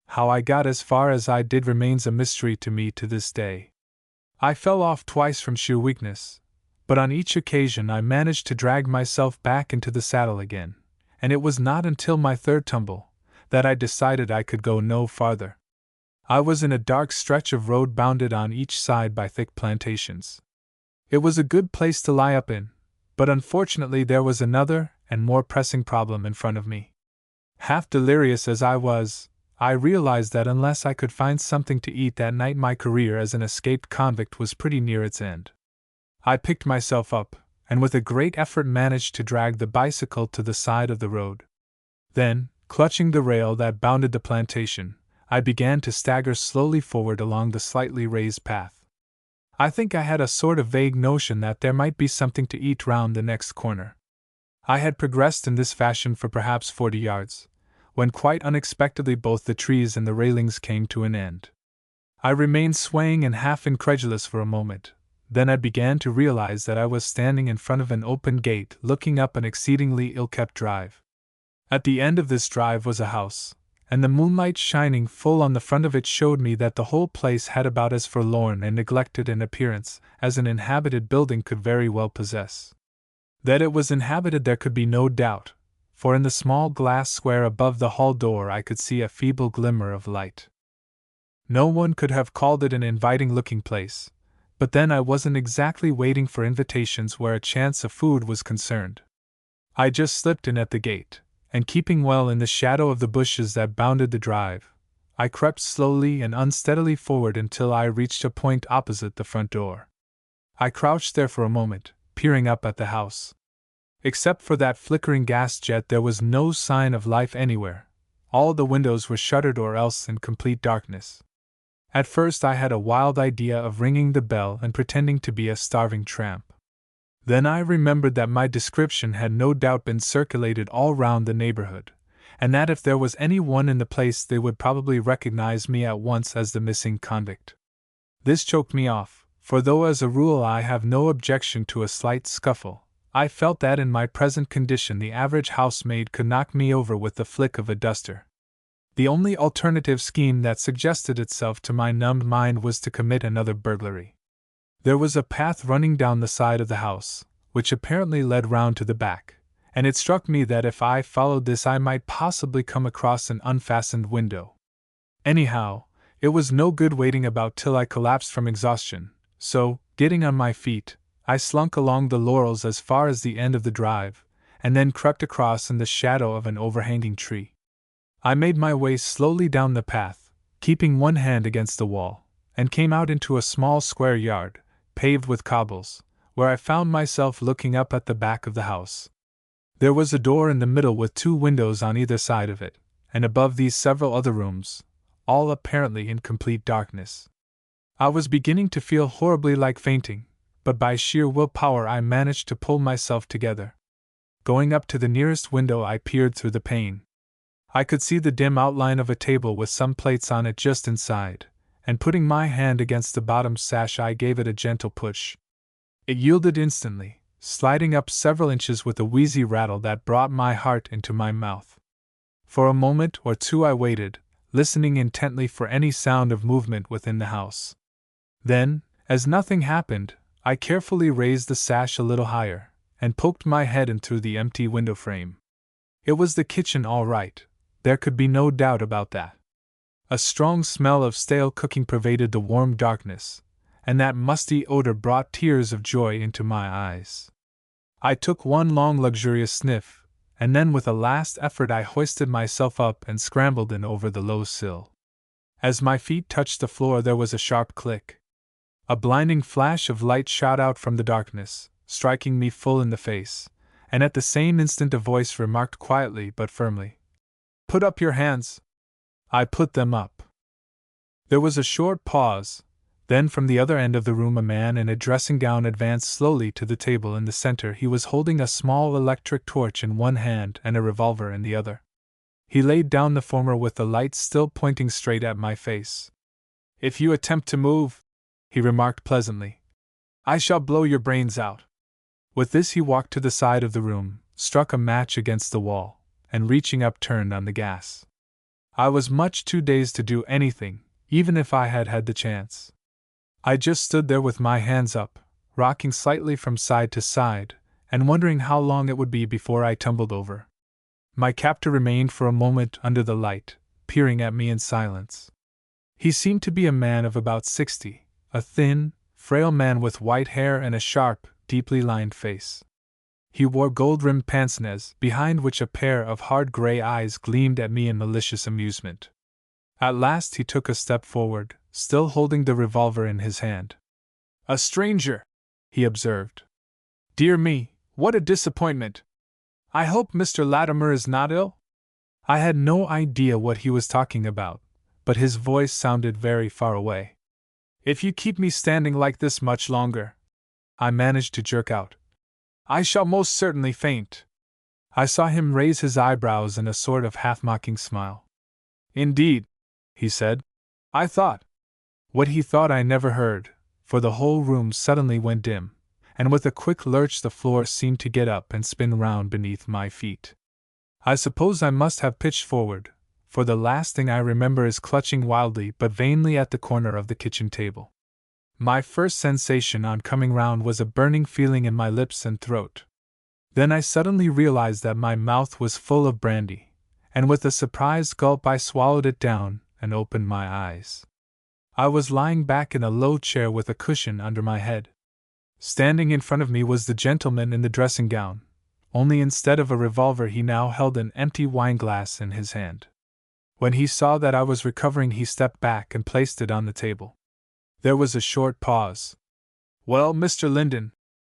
How I got as far as I did remains a mystery to me to this day. I fell off twice from sheer weakness, but on each occasion I managed to drag myself back into the saddle again, and it was not until my third tumble that I decided I could go no farther. I was in a dark stretch of road bounded on each side by thick plantations. It was a good place to lie up in, but unfortunately there was another and more pressing problem in front of me. Half delirious as I was, I realized that unless I could find something to eat that night, my career as an escaped convict was pretty near its end. I picked myself up, and with a great effort managed to drag the bicycle to the side of the road. Then, clutching the rail that bounded the plantation, I began to stagger slowly forward along the slightly raised path. I think I had a sort of vague notion that there might be something to eat round the next corner. I had progressed in this fashion for perhaps 40 yards, when quite unexpectedly both the trees and the railings came to an end. I remained swaying and half incredulous for a moment. Then I began to realize that I was standing in front of an open gate looking up an exceedingly ill-kept drive. At the end of this drive was a house, and the moonlight shining full on the front of it showed me that the whole place had about as forlorn and neglected an appearance as an inhabited building could very well possess. That it was inhabited there could be no doubt, for in the small glass square above the hall door I could see a feeble glimmer of light. No one could have called it an inviting-looking place, but then I wasn't exactly waiting for invitations where a chance of food was concerned. I just slipped in at the gate, and keeping well in the shadow of the bushes that bounded the drive, I crept slowly and unsteadily forward until I reached a point opposite the front door. I crouched there for a moment, peering up at the house. Except for that flickering gas jet, there was no sign of life anywhere. All the windows were shuttered or else in complete darkness. At first I had a wild idea of ringing the bell and pretending to be a starving tramp. Then I remembered that my description had no doubt been circulated all round the neighborhood, and that if there was any one in the place they would probably recognize me at once as the missing convict. This choked me off, for though as a rule I have no objection to a slight scuffle, I felt that in my present condition the average housemaid could knock me over with the flick of a duster. The only alternative scheme that suggested itself to my numbed mind was to commit another burglary. There was a path running down the side of the house, which apparently led round to the back, and it struck me that if I followed this I might possibly come across an unfastened window. Anyhow, it was no good waiting about till I collapsed from exhaustion, so, getting on my feet, I slunk along the laurels as far as the end of the drive, and then crept across in the shadow of an overhanging tree. I made my way slowly down the path, keeping one hand against the wall, and came out into a small square yard, paved with cobbles, where I found myself looking up at the back of the house. There was a door in the middle with 2 windows on either side of it, and above these several other rooms, all apparently in complete darkness. I was beginning to feel horribly like fainting, but by sheer willpower I managed to pull myself together. Going up to the nearest window I peered through the pane. I could see the dim outline of a table with some plates on it just inside, and putting my hand against the bottom sash I gave it a gentle push. It yielded instantly, sliding up several inches with a wheezy rattle that brought my heart into my mouth. For a moment or two I waited, listening intently for any sound of movement within the house. Then, as nothing happened, I carefully raised the sash a little higher, and poked my head in through the empty window frame. It was the kitchen all right. There could be no doubt about that. A strong smell of stale cooking pervaded the warm darkness, and that musty odor brought tears of joy into my eyes. I took one long luxurious sniff, and then with a last effort I hoisted myself up and scrambled in over the low sill. As my feet touched the floor there was a sharp click. A blinding flash of light shot out from the darkness, striking me full in the face, and at the same instant a voice remarked quietly but firmly, "Put up your hands." I put them up. There was a short pause, then from the other end of the room a man in a dressing gown advanced slowly to the table in the center. He was holding a small electric torch in one hand and a revolver in the other. He laid down the former with the light still pointing straight at my face. "If you attempt to move," he remarked pleasantly, "I shall blow your brains out." With this he walked to the side of the room, struck a match against the wall, and reaching up turned on the gas. I was much too dazed to do anything, even if I had had the chance. I just stood there with my hands up, rocking slightly from side to side, and wondering how long it would be before I tumbled over. My captor remained for a moment under the light, peering at me in silence. He seemed to be a man of about 60, a thin, frail man with white hair and a sharp, deeply lined face. He wore gold-rimmed pince-nez, behind which a pair of hard gray eyes gleamed at me in malicious amusement. At last he took a step forward, still holding the revolver in his hand. "A stranger," he observed. "Dear me, what a disappointment! I hope Mr. Latimer is not ill?" I had no idea what he was talking about, but his voice sounded very far away. "If you keep me standing like this much longer," I managed to jerk out, "I shall most certainly faint." I saw him raise his eyebrows in a sort of half-mocking smile. "Indeed," he said. I thought. What he thought I never heard, for the whole room suddenly went dim, and with a quick lurch the floor seemed to get up and spin round beneath my feet. I suppose I must have pitched forward, for the last thing I remember is clutching wildly but vainly at the corner of the kitchen table. My first sensation on coming round was a burning feeling in my lips and throat. Then I suddenly realized that my mouth was full of brandy, and with a surprised gulp I swallowed it down and opened my eyes. I was lying back in a low chair with a cushion under my head. Standing in front of me was the gentleman in the dressing gown, only instead of a revolver he now held an empty wineglass in his hand. When he saw that I was recovering, he stepped back and placed it on the table. There was a short pause. "Well, Mr. Linden,"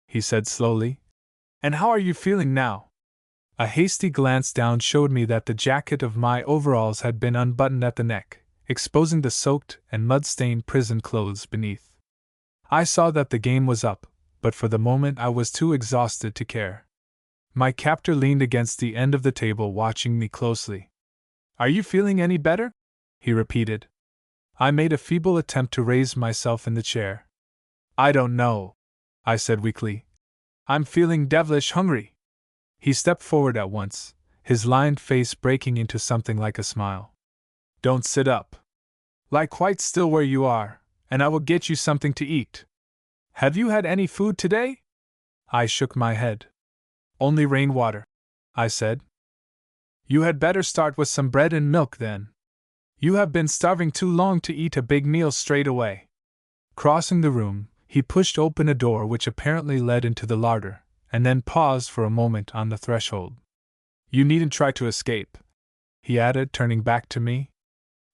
he said slowly, "and how are you feeling now?" A hasty glance down showed me that the jacket of my overalls had been unbuttoned at the neck, exposing the soaked and mud-stained prison clothes beneath. I saw that the game was up, but for the moment I was too exhausted to care. My captor leaned against the end of the table watching me closely. "Are you feeling any better?" he repeated. I made a feeble attempt to raise myself in the chair. "I don't know," I said weakly. "I'm feeling devilish hungry." He stepped forward at once, his lined face breaking into something like a smile. "Don't sit up. Lie quite still where you are, and I will get you something to eat. Have you had any food today?" I shook my head. "Only rainwater," I said. "You had better start with some bread and milk then. You have been starving too long to eat a big meal straight away." Crossing the room, he pushed open a door which apparently led into the larder, and then paused for a moment on the threshold. "You needn't try to escape," he added, turning back to me.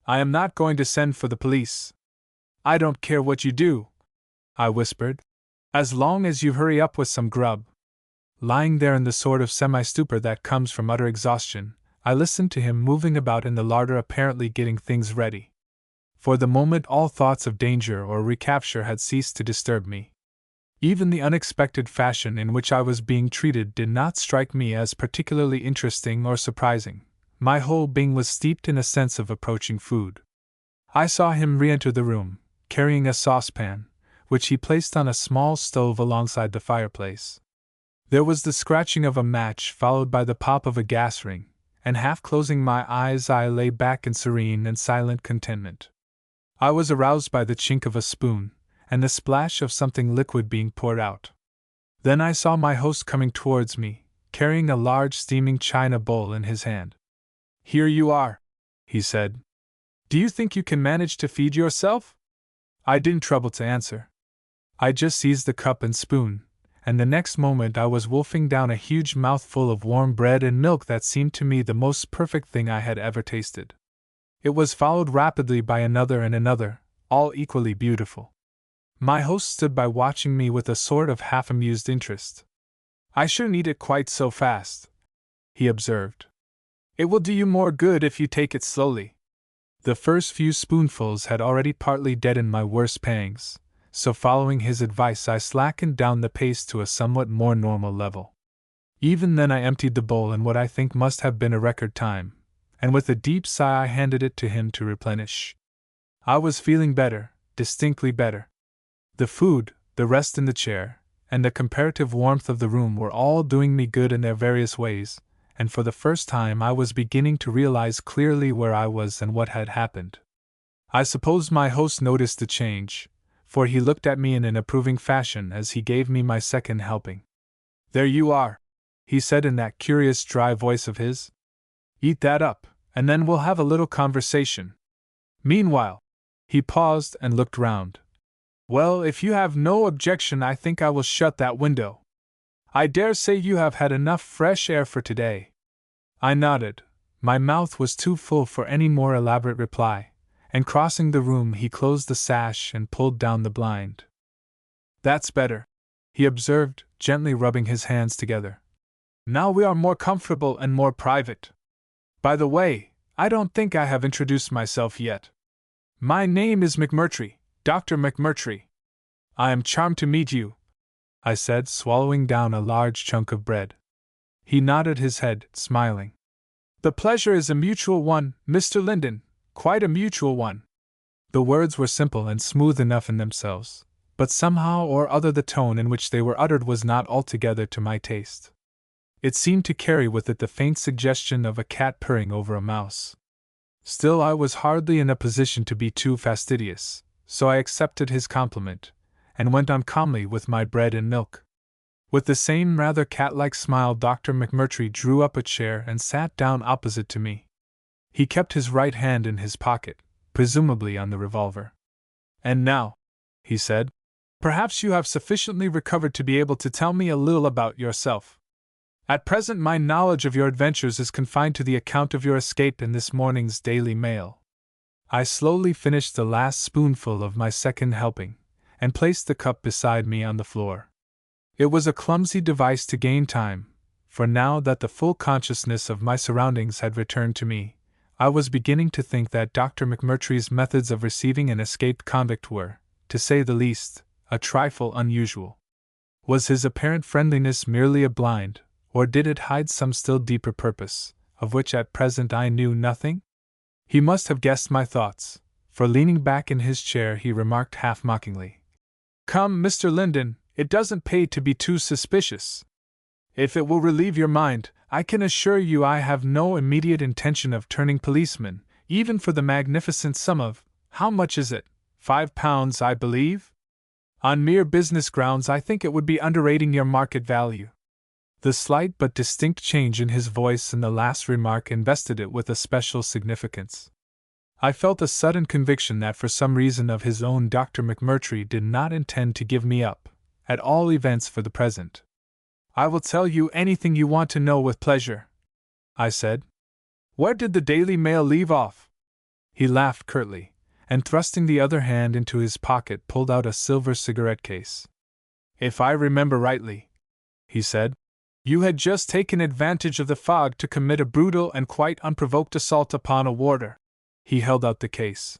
"I am not going to send for the police." "I don't care what you do," I whispered, "as long as you hurry up with some grub." Lying there in the sort of semi-stupor that comes from utter exhaustion, I listened to him moving about in the larder, apparently getting things ready. For the moment all thoughts of danger or recapture had ceased to disturb me. Even the unexpected fashion in which I was being treated did not strike me as particularly interesting or surprising. My whole being was steeped in a sense of approaching food. I saw him re-enter the room, carrying a saucepan, which he placed on a small stove alongside the fireplace. There was the scratching of a match followed by the pop of a gas ring, and half closing my eyes I lay back in serene and silent contentment. I was aroused by the chink of a spoon, and the splash of something liquid being poured out. Then I saw my host coming towards me, carrying a large steaming china bowl in his hand. "Here you are," he said. "Do you think you can manage to feed yourself?" I didn't trouble to answer. I just seized the cup and spoon, and the next moment I was wolfing down a huge mouthful of warm bread and milk that seemed to me the most perfect thing I had ever tasted. It was followed rapidly by another and another, all equally beautiful. My host stood by watching me with a sort of half-amused interest. "I shouldn't eat it quite so fast," he observed. "It will do you more good if you take it slowly." The first few spoonfuls had already partly deadened my worst pangs, so following his advice I slackened down the pace to a somewhat more normal level. Even then I emptied the bowl in what I think must have been a record time, and with a deep sigh I handed it to him to replenish. I was feeling better, distinctly better. The food, the rest in the chair, and the comparative warmth of the room were all doing me good in their various ways, and for the first time I was beginning to realize clearly where I was and what had happened. I suppose my host noticed the change, for he looked at me in an approving fashion as he gave me my second helping. "There you are," he said in that curious dry voice of his. "Eat that up, and then we'll have a little conversation. Meanwhile," he paused and looked round. "Well, if you have no objection, I think I will shut that window. I dare say you have had enough fresh air for today." I nodded. My mouth was too full for any more elaborate reply, and crossing the room he closed the sash and pulled down the blind. "That's better," he observed, gently rubbing his hands together. "Now we are more comfortable and more private. By the way, I don't think I have introduced myself yet. My name is McMurtry, Dr. McMurtry. I am charmed to meet you," I said, swallowing down a large chunk of bread. He nodded his head, smiling. "The pleasure is a mutual one, Mr. Linden, quite a mutual one." The words were simple and smooth enough in themselves, but somehow or other the tone in which they were uttered was not altogether to my taste. It seemed to carry with it the faint suggestion of a cat purring over a mouse. Still, I was hardly in a position to be too fastidious, so I accepted his compliment, and went on calmly with my bread and milk. With the same rather cat-like smile, Dr. McMurtry drew up a chair and sat down opposite to me. He kept his right hand in his pocket, presumably on the revolver. "And now," he said, "perhaps you have sufficiently recovered to be able to tell me a little about yourself. At present my knowledge of your adventures is confined to the account of your escape in this morning's Daily Mail." I slowly finished the last spoonful of my second helping, and placed the cup beside me on the floor. It was a clumsy device to gain time, for now that the full consciousness of my surroundings had returned to me, I was beginning to think that Dr. McMurtry's methods of receiving an escaped convict were, to say the least, a trifle unusual. Was his apparent friendliness merely a blind, or did it hide some still deeper purpose, of which at present I knew nothing? He must have guessed my thoughts, for leaning back in his chair he remarked half mockingly, "Come, Mr. Linden, it doesn't pay to be too suspicious. If it will relieve your mind, I can assure you I have no immediate intention of turning policeman, even for the magnificent sum of, how much is it, £5, I believe? On mere business grounds I think it would be underrating your market value." The slight but distinct change in his voice in the last remark invested it with a special significance. I felt a sudden conviction that for some reason of his own Dr. McMurtry did not intend to give me up, at all events for the present. "I will tell you anything you want to know with pleasure," I said. "Where did the Daily Mail leave off?" He laughed curtly, and thrusting the other hand into his pocket pulled out a silver cigarette case. "If I remember rightly," he said, "you had just taken advantage of the fog to commit a brutal and quite unprovoked assault upon a warder." He held out the case.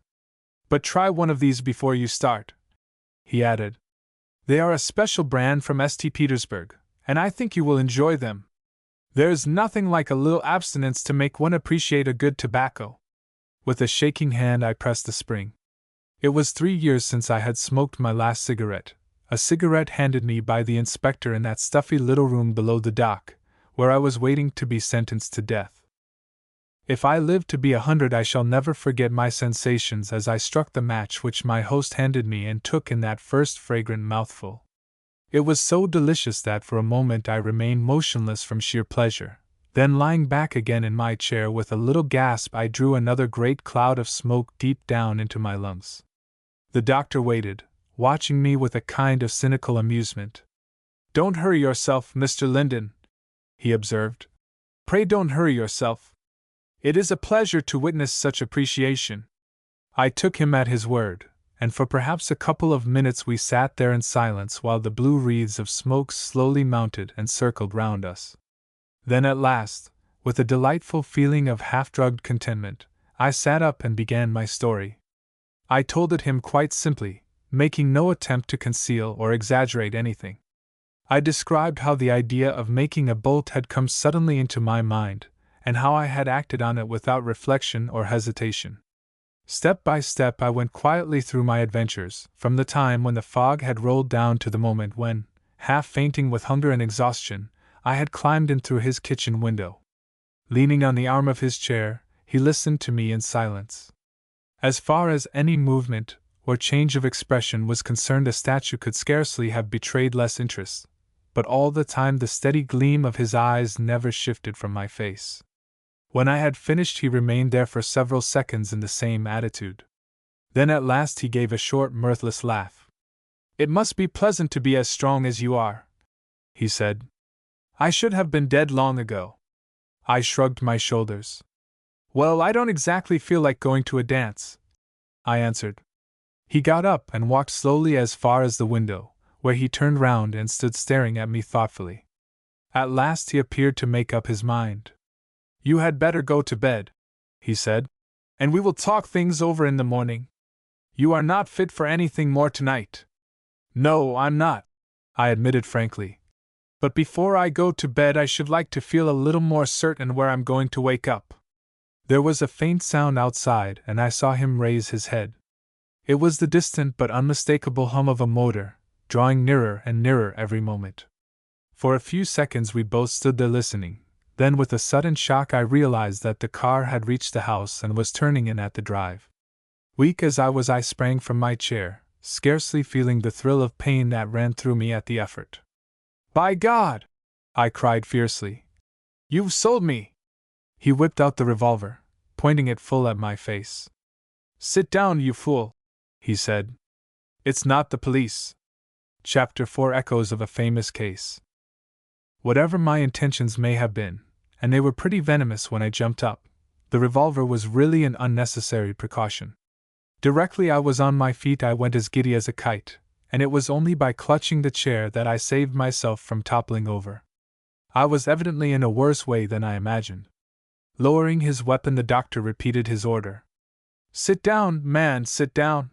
"But try one of these before you start," he added. "They are a special brand from St. Petersburg, and I think you will enjoy them. There's nothing like a little abstinence to make one appreciate a good tobacco." With a shaking hand I pressed the spring. It was 3 years since I had smoked my last cigarette, a cigarette handed me by the inspector in that stuffy little room below the dock, where I was waiting to be sentenced to death. If I live to be 100 I shall never forget my sensations as I struck the match which my host handed me and took in that first fragrant mouthful. It was so delicious that for a moment I remained motionless from sheer pleasure. Then lying back again in my chair with a little gasp I drew another great cloud of smoke deep down into my lungs. The doctor waited, watching me with a kind of cynical amusement. "Don't hurry yourself, Mr. Linden," he observed. "Pray don't hurry yourself. It is a pleasure to witness such appreciation." I took him at his word, and for perhaps a couple of minutes we sat there in silence while the blue wreaths of smoke slowly mounted and circled round us. Then at last, with a delightful feeling of half-drugged contentment, I sat up and began my story. I told it him quite simply, making no attempt to conceal or exaggerate anything. I described how the idea of making a bolt had come suddenly into my mind, and how I had acted on it without reflection or hesitation. Step by step I went quietly through my adventures, from the time when the fog had rolled down to the moment when, half fainting with hunger and exhaustion, I had climbed in through his kitchen window. Leaning on the arm of his chair, he listened to me in silence. As far as any movement, or change of expression was concerned, a statue could scarcely have betrayed less interest, but all the time the steady gleam of his eyes never shifted from my face. When I had finished, he remained there for several seconds in the same attitude. Then at last he gave a short, mirthless laugh. "It must be pleasant to be as strong as you are," he said. "I should have been dead long ago." I shrugged my shoulders. "Well, I don't exactly feel like going to a dance," I answered. He got up and walked slowly as far as the window, where he turned round and stood staring at me thoughtfully. At last he appeared to make up his mind. "You had better go to bed," he said, "and we will talk things over in the morning. You are not fit for anything more tonight." "No, I'm not," I admitted frankly. "But before I go to bed I should like to feel a little more certain where I'm going to wake up." There was a faint sound outside, and I saw him raise his head. It was the distant but unmistakable hum of a motor, drawing nearer and nearer every moment. For a few seconds we both stood there listening. Then with a sudden shock I realized that the car had reached the house and was turning in at the drive. Weak as I was, I sprang from my chair, scarcely feeling the thrill of pain that ran through me at the effort. "By God!" I cried fiercely. "You've sold me!" He whipped out the revolver, pointing it full at my face. "Sit down, you fool," he said. "It's not the police." Chapter 4: Echoes of a Famous Case. Whatever my intentions may have been, and they were pretty venomous when I jumped up, the revolver was really an unnecessary precaution. Directly I was on my feet I went as giddy as a kite, and it was only by clutching the chair that I saved myself from toppling over. I was evidently in a worse way than I imagined. Lowering his weapon, the doctor repeated his order. "Sit down, man, sit down.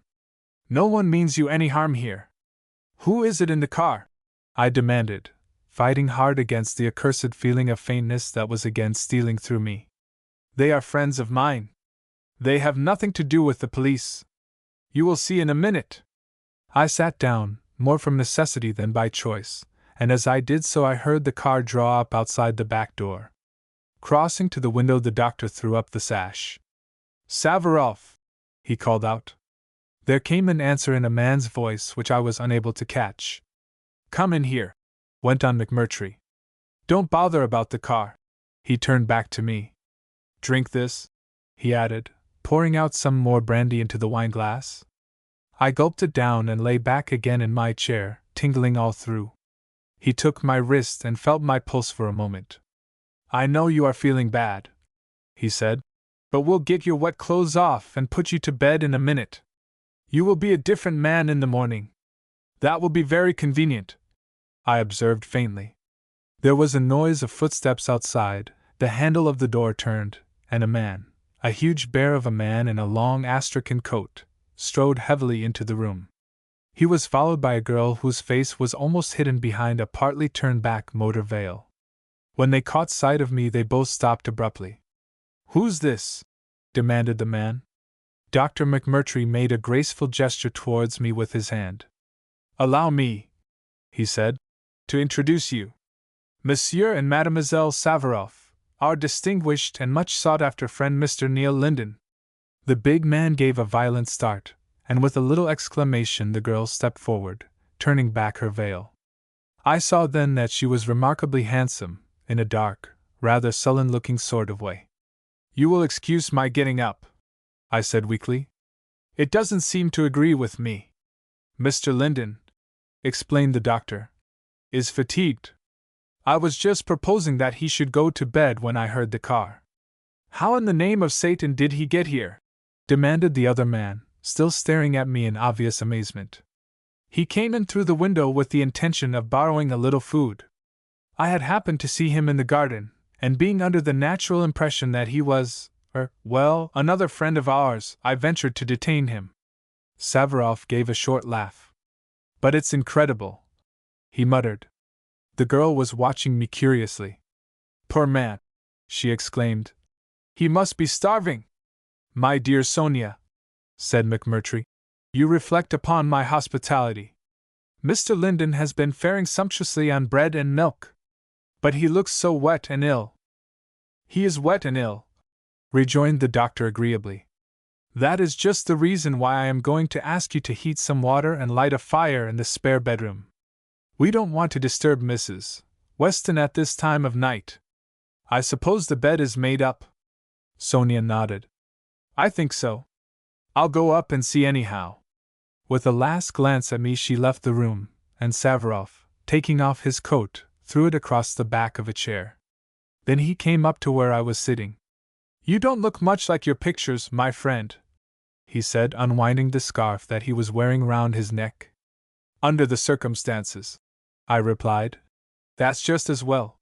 No one means you any harm here." "Who is it in the car?" I demanded, fighting hard against the accursed feeling of faintness that was again stealing through me. "They are friends of mine. They have nothing to do with the police. You will see in a minute." I sat down, more from necessity than by choice, and as I did so I heard the car draw up outside the back door. Crossing to the window, the doctor threw up the sash. "Savarov!" he called out. There came an answer in a man's voice which I was unable to catch. "Come in here," went on McMurtry. "Don't bother about the car." He turned back to me. "Drink this," he added, pouring out some more brandy into the wineglass. I gulped it down and lay back again in my chair, tingling all through. He took my wrist and felt my pulse for a moment. "I know you are feeling bad," he said, "but we'll get your wet clothes off and put you to bed in a minute. You will be a different man in the morning." "That will be very convenient," I observed faintly. There was a noise of footsteps outside, the handle of the door turned, and a man, a huge bear of a man in a long astrakhan coat, strode heavily into the room. He was followed by a girl whose face was almost hidden behind a partly turned back motor veil. When they caught sight of me, they both stopped abruptly. "Who's this?" demanded the man. Dr. McMurtry made a graceful gesture towards me with his hand. "Allow me," he said, "to introduce you. Monsieur and Mademoiselle Savarov, our distinguished and much sought-after friend Mr. Neil Linden." The big man gave a violent start, and with a little exclamation the girl stepped forward, turning back her veil. I saw then that she was remarkably handsome, in a dark, rather sullen-looking sort of way. "You will excuse my getting up," I said weakly. "It doesn't seem to agree with me. Mr. Linden," explained the doctor, "is fatigued. I was just proposing that he should go to bed when I heard the car." "How in the name of Satan did he get here?" demanded the other man, still staring at me in obvious amazement. "He came in through the window with the intention of borrowing a little food. I had happened to see him in the garden, and being under the natural impression that he was, another friend of ours, I ventured to detain him." Savarov gave a short laugh. "But it's incredible," he muttered. The girl was watching me curiously. "Poor man!" she exclaimed. "He must be starving." "My dear Sonia," said McMurtry, "you reflect upon my hospitality. Mr. Linden has been faring sumptuously on bread and milk. But he looks so wet and ill." "He is wet and ill," rejoined the doctor agreeably. That is just the reason why I am going to ask you to heat some water and light a fire in the spare bedroom. We don't want to disturb Mrs. Weston at this time of night. I suppose the bed is made up? Sonia nodded. I think so. I'll go up and see anyhow. With a last glance at me, she left the room, and Savarov, taking off his coat, threw it across the back of a chair. Then he came up to where I was sitting. You don't look much like your pictures, my friend, he said, unwinding the scarf that he was wearing round his neck. Under the circumstances, I replied. That's just as well.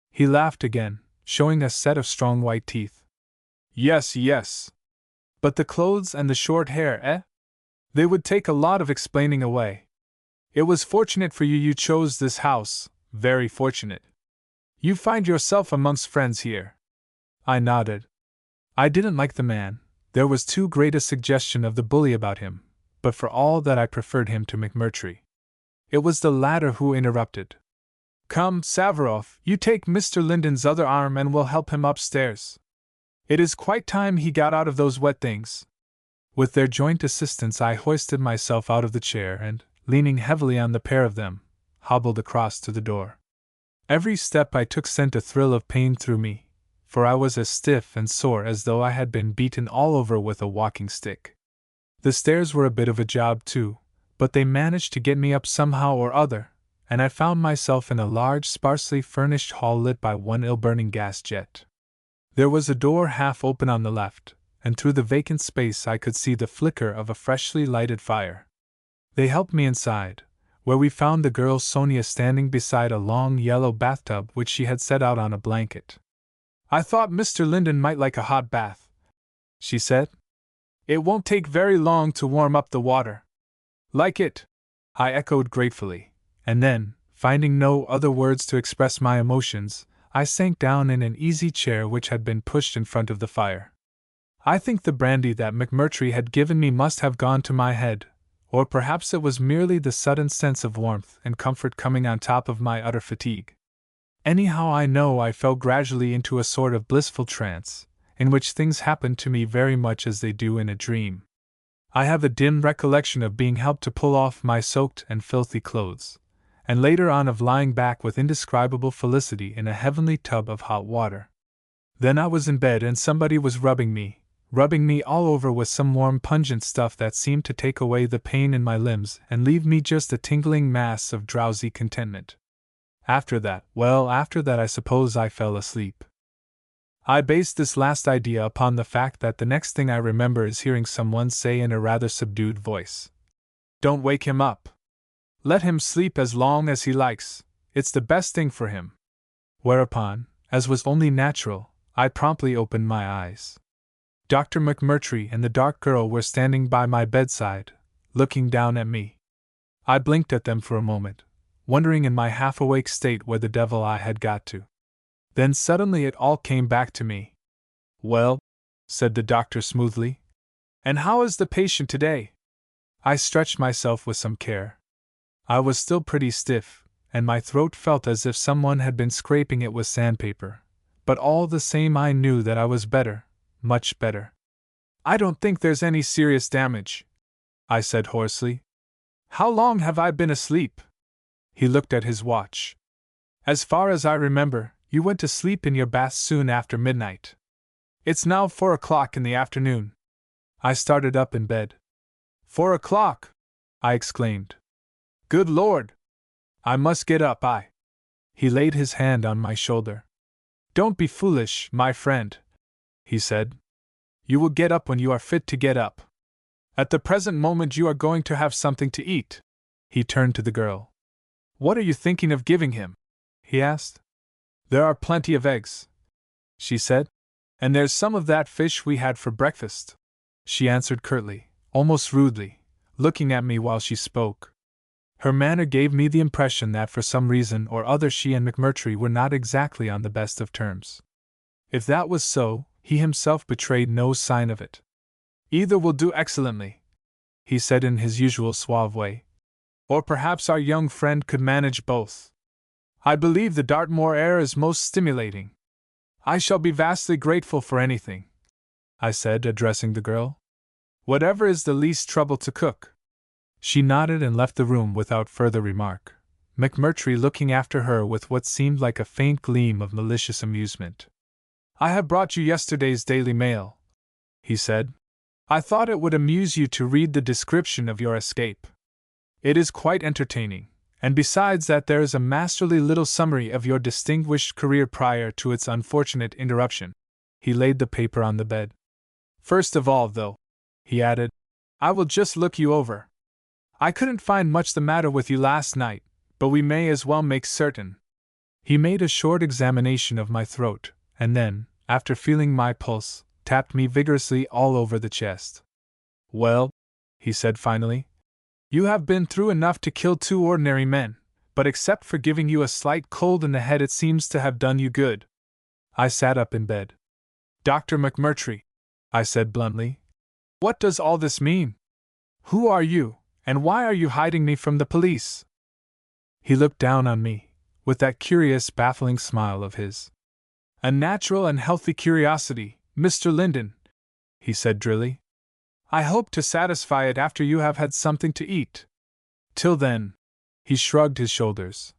He laughed again, showing a set of strong white teeth. Yes, yes. But the clothes and the short hair, eh? They would take a lot of explaining away. It was fortunate for you chose this house, very fortunate. You find yourself amongst friends here. I nodded. I didn't like the man, there was too great a suggestion of the bully about him, but for all that I preferred him to McMurtry. It was the latter who interrupted. Come, Savarov, you take Mr. Linden's other arm and we'll help him upstairs. It is quite time he got out of those wet things. With their joint assistance I hoisted myself out of the chair and, leaning heavily on the pair of them, hobbled across to the door. Every step I took sent a thrill of pain through me, for I was as stiff and sore as though I had been beaten all over with a walking stick. The stairs were a bit of a job too, but they managed to get me up somehow or other, and I found myself in a large, sparsely furnished hall lit by one ill-burning gas jet. There was a door half open on the left, and through the vacant space I could see the flicker of a freshly lighted fire. They helped me inside, where we found the girl Sonia standing beside a long yellow bathtub which she had set out on a blanket. I thought Mr. Linden might like a hot bath, she said. It won't take very long to warm up the water. Like it? I echoed gratefully, and then, finding no other words to express my emotions, I sank down in an easy chair which had been pushed in front of the fire. I think the brandy that McMurtry had given me must have gone to my head, or perhaps it was merely the sudden sense of warmth and comfort coming on top of my utter fatigue. Anyhow, I know I fell gradually into a sort of blissful trance, in which things happened to me very much as they do in a dream. I have a dim recollection of being helped to pull off my soaked and filthy clothes, and later on of lying back with indescribable felicity in a heavenly tub of hot water. Then I was in bed and somebody was rubbing me all over with some warm pungent stuff that seemed to take away the pain in my limbs and leave me just a tingling mass of drowsy contentment. After that I suppose I fell asleep. I based this last idea upon the fact that the next thing I remember is hearing someone say in a rather subdued voice, "Don't wake him up. Let him sleep as long as he likes, it's the best thing for him." Whereupon, as was only natural, I promptly opened my eyes. Dr. McMurtry and the dark girl were standing by my bedside, looking down at me. I blinked at them for a moment, wondering in my half-awake state where the devil I had got to. Then suddenly it all came back to me. "Well," said the doctor smoothly, "and how is the patient today?" I stretched myself with some care. I was still pretty stiff, and my throat felt as if someone had been scraping it with sandpaper, but all the same I knew that I was better, much better. "I don't think there's any serious damage," I said hoarsely. "How long have I been asleep?" He looked at his watch. "As far as I remember, you went to sleep in your bath soon after midnight. It's now 4 o'clock in the afternoon." I started up in bed. 4 o'clock! I exclaimed. "Good Lord! I must get up, He laid his hand on my shoulder. "Don't be foolish, my friend," he said. "You will get up when you are fit to get up. At the present moment you are going to have something to eat." He turned to the girl. "What are you thinking of giving him?" he asked. "There are plenty of eggs," she said. "And there's some of that fish we had for breakfast," she answered curtly, almost rudely, looking at me while she spoke. Her manner gave me the impression that for some reason or other she and McMurtry were not exactly on the best of terms. If that was so, he himself betrayed no sign of it. "Either will do excellently," he said in his usual suave way. "Or perhaps our young friend could manage both. I believe the Dartmoor air is most stimulating." "I shall be vastly grateful for anything," I said, addressing the girl. Whatever is the least trouble to cook. She nodded and left the room without further remark, McMurtry looking after her with what seemed like a faint gleam of malicious amusement. I have brought you yesterday's Daily Mail, he said. I thought it would amuse you to read the description of your escape. It is quite entertaining, and besides that there is a masterly little summary of your distinguished career prior to its unfortunate interruption. He laid the paper on the bed. First of all, though, he added, I will just look you over. I couldn't find much the matter with you last night, but we may as well make certain. He made a short examination of my throat, and then, after feeling my pulse, tapped me vigorously all over the chest. Well, he said finally, you have been through enough to kill 2 ordinary men, but except for giving you a slight cold in the head, it seems to have done you good. I sat up in bed. Dr. McMurtry, I said bluntly, what does all this mean? Who are you, and why are you hiding me from the police? He looked down on me, with that curious, baffling smile of his. A natural and healthy curiosity, Mr. Linden, he said drily. I hope to satisfy it after you have had something to eat. Till then, he shrugged his shoulders.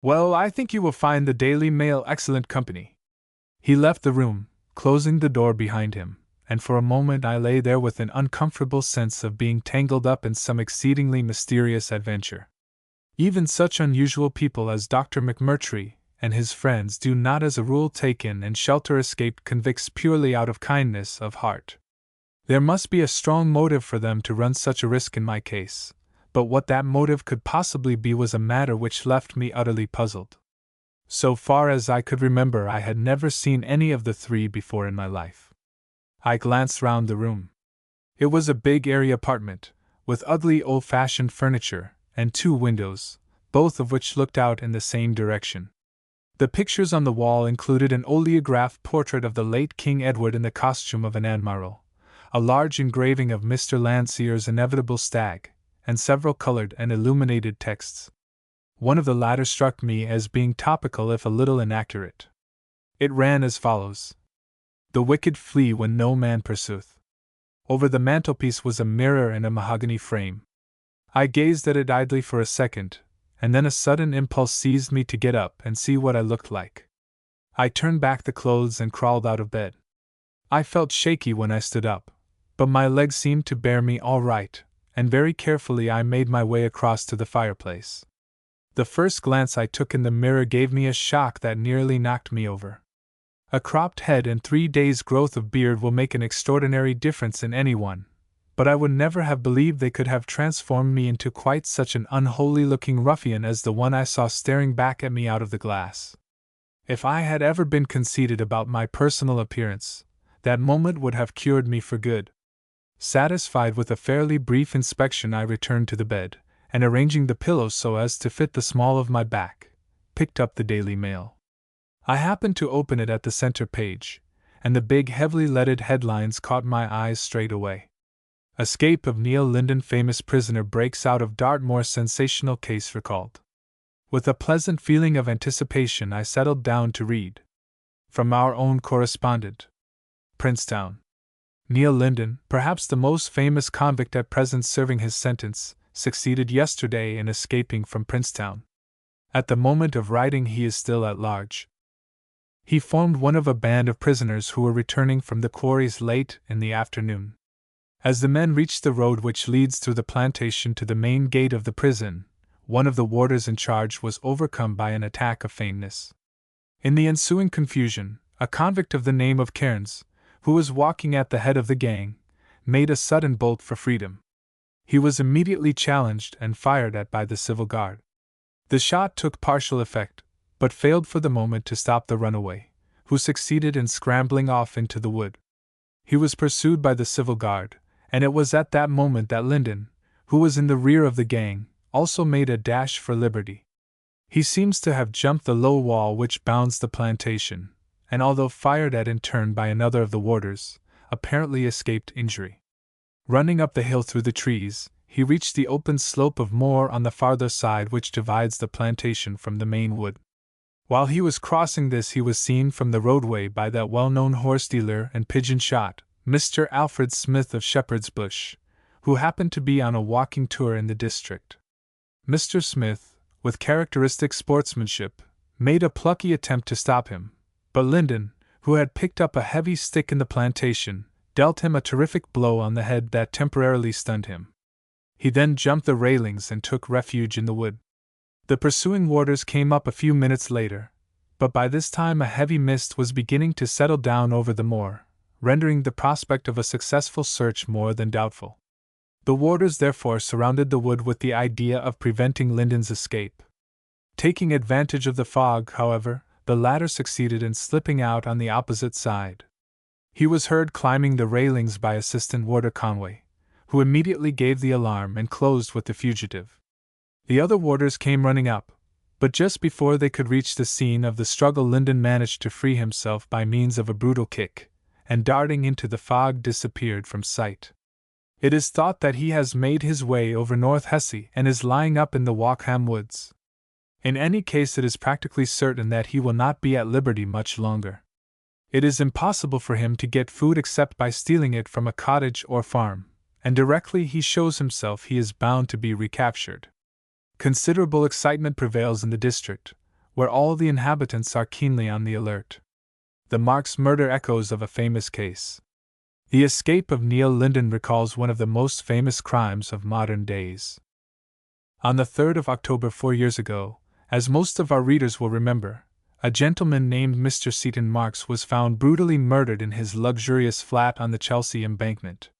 Well, I think you will find the Daily Mail excellent company. He left the room, closing the door behind him, and for a moment I lay there with an uncomfortable sense of being tangled up in some exceedingly mysterious adventure. Even such unusual people as Dr. McMurtry and his friends do not as a rule take in and shelter escaped convicts purely out of kindness of heart. There must be a strong motive for them to run such a risk in my case, but what that motive could possibly be was a matter which left me utterly puzzled. So far as I could remember, I had never seen any of the 3 before in my life. I glanced round the room. It was a big, airy apartment, with ugly, old-fashioned furniture, and 2 windows, both of which looked out in the same direction. The pictures on the wall included an oleographed portrait of the late King Edward in the costume of an admiral, a large engraving of Mr. Landseer's inevitable stag, and several colored and illuminated texts. One of the latter struck me as being topical if a little inaccurate. It ran as follows: The wicked flee when no man pursueth. Over the mantelpiece was a mirror in a mahogany frame. I gazed at it idly for a second, and then a sudden impulse seized me to get up and see what I looked like. I turned back the clothes and crawled out of bed. I felt shaky when I stood up, but my legs seemed to bear me all right, and very carefully I made my way across to the fireplace. The first glance I took in the mirror gave me a shock that nearly knocked me over. A cropped head and 3 days' growth of beard will make an extraordinary difference in anyone, but I would never have believed they could have transformed me into quite such an unholy-looking ruffian as the one I saw staring back at me out of the glass. If I had ever been conceited about my personal appearance, that moment would have cured me for good. Satisfied with a fairly brief inspection, I returned to the bed, and arranging the pillows so as to fit the small of my back, picked up the Daily Mail. I happened to open it at the center page, and the big heavily leaded headlines caught my eyes straight away. Escape of Neil Linden, famous prisoner breaks out of Dartmoor, sensational case recalled. With a pleasant feeling of anticipation I settled down to read. From our own correspondent. Princetown. Neil Linden, perhaps the most famous convict at present serving his sentence, succeeded yesterday in escaping from Princetown. At the moment of writing he is still at large. He formed one of a band of prisoners who were returning from the quarries late in the afternoon. As the men reached the road which leads through the plantation to the main gate of the prison, one of the warders in charge was overcome by an attack of faintness. In the ensuing confusion, a convict of the name of Cairns, who was walking at the head of the gang, made a sudden bolt for freedom. He was immediately challenged and fired at by the civil guard. The shot took partial effect, but failed for the moment to stop the runaway, who succeeded in scrambling off into the wood. He was pursued by the civil guard, and it was at that moment that Linden, who was in the rear of the gang, also made a dash for liberty. He seems to have jumped the low wall which bounds the plantation, and although fired at in turn by another of the warders, apparently escaped injury. Running up the hill through the trees, he reached the open slope of moor on the farther side which divides the plantation from the main wood. While he was crossing this he was seen from the roadway by that well-known horse dealer and pigeon shot, Mr. Alfred Smith of Shepherd's Bush, who happened to be on a walking tour in the district. Mr. Smith, with characteristic sportsmanship, made a plucky attempt to stop him, but Linden, who had picked up a heavy stick in the plantation, dealt him a terrific blow on the head that temporarily stunned him. He then jumped the railings and took refuge in the wood. The pursuing warders came up a few minutes later, but by this time a heavy mist was beginning to settle down over the moor, rendering the prospect of a successful search more than doubtful. The warders therefore surrounded the wood with the idea of preventing Linden's escape. Taking advantage of the fog, however, the latter succeeded in slipping out on the opposite side. He was heard climbing the railings by Assistant Warder Conway, who immediately gave the alarm and closed with the fugitive. The other warders came running up, but just before they could reach the scene of the struggle, Linden managed to free himself by means of a brutal kick, and darting into the fog disappeared from sight. It is thought that he has made his way over North Hesse and is lying up in the Walkham woods. In any case, it is practically certain that he will not be at liberty much longer. It is impossible for him to get food except by stealing it from a cottage or farm, and directly he shows himself he is bound to be recaptured. Considerable excitement prevails in the district, where all the inhabitants are keenly on the alert. The Marks murder echoes of a famous case. The escape of Neil Linden recalls one of the most famous crimes of modern days. On the 3rd of October 4 years ago, as most of our readers will remember, a gentleman named Mr. Seaton Marks was found brutally murdered in his luxurious flat on the Chelsea Embankment.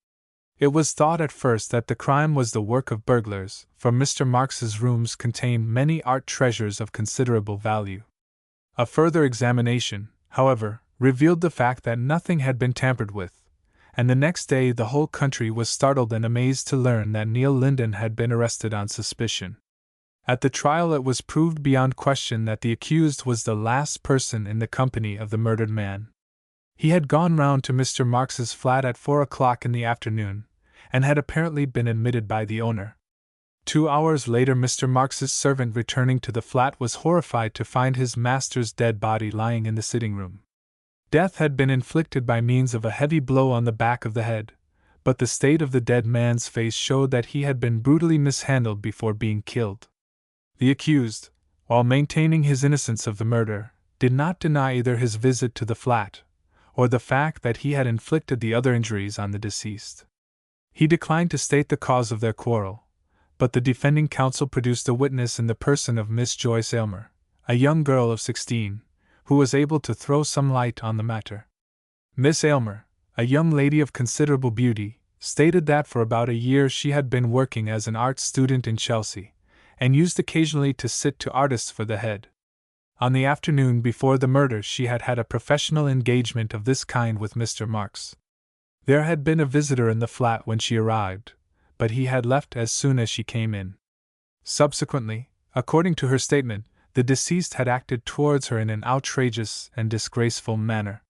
It was thought at first that the crime was the work of burglars, for Mr. Marks's rooms contained many art treasures of considerable value. A further examination, however, revealed the fact that nothing had been tampered with, and the next day the whole country was startled and amazed to learn that Neil Linden had been arrested on suspicion. At the trial it was proved beyond question that the accused was the last person in the company of the murdered man. He had gone round to Mr. Marks's flat at 4 o'clock in the afternoon, and had apparently been admitted by the owner. 2 hours later Mr. Marks's servant returning to the flat was horrified to find his master's dead body lying in the sitting room. Death had been inflicted by means of a heavy blow on the back of the head, but the state of the dead man's face showed that he had been brutally mishandled before being killed. The accused, while maintaining his innocence of the murder, did not deny either his visit to the flat, or the fact that he had inflicted the other injuries on the deceased. He declined to state the cause of their quarrel, but the defending counsel produced a witness in the person of Miss Joyce Aylmer, a young girl of 16, who was able to throw some light on the matter. Miss Aylmer, a young lady of considerable beauty, stated that for about a year she had been working as an art student in Chelsea, and used occasionally to sit to artists for the head. On the afternoon before the murder she had had a professional engagement of this kind with Mr. Marks. There had been a visitor in the flat when she arrived, but he had left as soon as she came in. Subsequently, according to her statement, the deceased had acted towards her in an outrageous and disgraceful manner.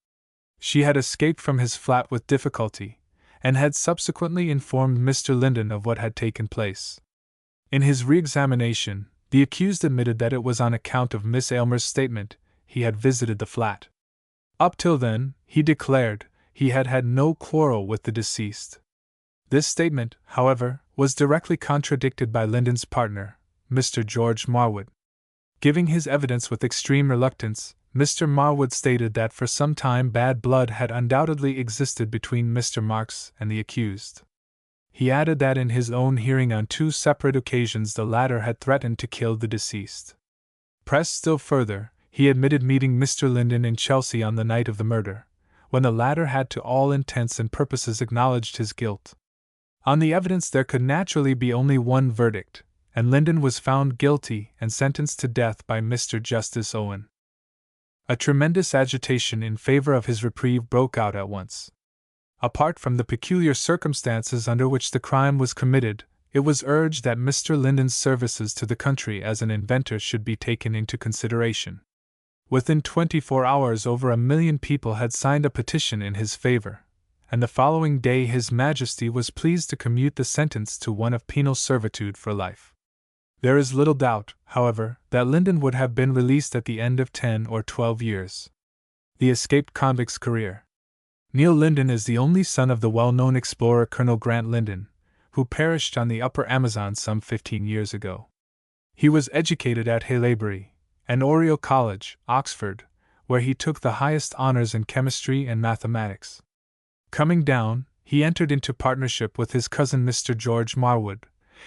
She had escaped from his flat with difficulty, and had subsequently informed Mr. Linden of what had taken place. In his re-examination, the accused admitted that it was on account of Miss Aylmer's statement he had visited the flat. Up till then, he declared, he had had no quarrel with the deceased. This statement, however, was directly contradicted by Linden's partner, Mr. George Marwood. Giving his evidence with extreme reluctance, Mr. Marwood stated that for some time bad blood had undoubtedly existed between Mr. Marks and the accused. He added that in his own hearing on 2 separate occasions the latter had threatened to kill the deceased. Pressed still further, he admitted meeting Mr. Linden in Chelsea on the night of the murder, when the latter had to all intents and purposes acknowledged his guilt. On the evidence there could naturally be only one verdict, and Linden was found guilty and sentenced to death by Mr. Justice Owen. A tremendous agitation in favor of his reprieve broke out at once. Apart from the peculiar circumstances under which the crime was committed, it was urged that Mr. Linden's services to the country as an inventor should be taken into consideration. Within 24 hours over 1 million people had signed a petition in his favor, and the following day His Majesty was pleased to commute the sentence to one of penal servitude for life. There is little doubt, however, that Linden would have been released at the end of 10 or 12 years. The escaped convict's career. Neil Linden is the only son of the well-known explorer Colonel Grant Linden, who perished on the upper Amazon some 15 years ago. He was educated at Haileybury and Oriel College, Oxford, where he took the highest honors in chemistry and mathematics. Coming down, he entered into partnership with his cousin Mr. George Marwood,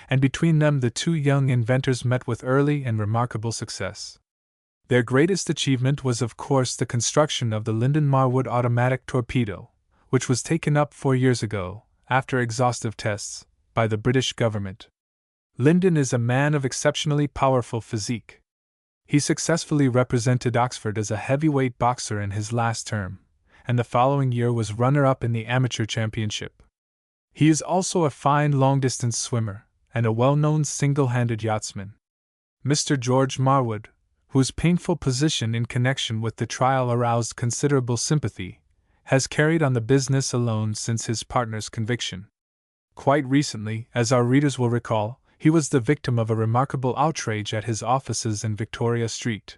and between them the two young inventors met with early and remarkable success. Their greatest achievement was of course the construction of the Linden-Marwood automatic torpedo, which was taken up 4 years ago, after exhaustive tests, by the British government. Linden is a man of exceptionally powerful physique. He successfully represented Oxford as a heavyweight boxer in his last term, and the following year was runner-up in the amateur championship. He is also a fine long-distance swimmer, and a well-known single-handed yachtsman. Mr. George Marwood, whose painful position in connection with the trial aroused considerable sympathy, has carried on the business alone since his partner's conviction. Quite recently, as our readers will recall, he was the victim of a remarkable outrage at his offices in Victoria Street.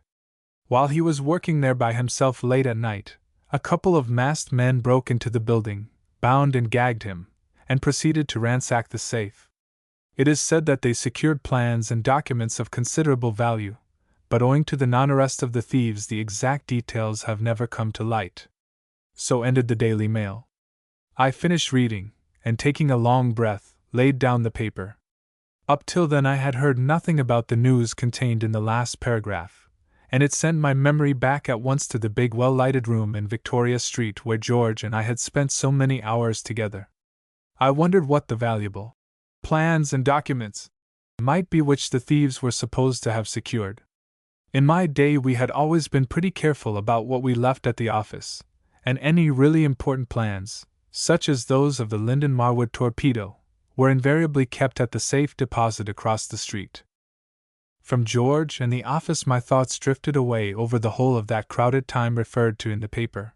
While he was working there by himself late at night, a couple of masked men broke into the building, bound and gagged him, and proceeded to ransack the safe. It is said that they secured plans and documents of considerable value, but owing to the non-arrest of the thieves the exact details have never come to light. So ended the Daily Mail. I finished reading, and taking a long breath, laid down the paper. Up till then I had heard nothing about the news contained in the last paragraph, and it sent my memory back at once to the big well-lighted room in Victoria Street where George and I had spent so many hours together. I wondered what the valuable plans and documents might be which the thieves were supposed to have secured. In my day we had always been pretty careful about what we left at the office, and any really important plans, such as those of the Linden-Marwood torpedo, were invariably kept at the safe deposit across the street. From George and the office my thoughts drifted away over the whole of that crowded time referred to in the paper.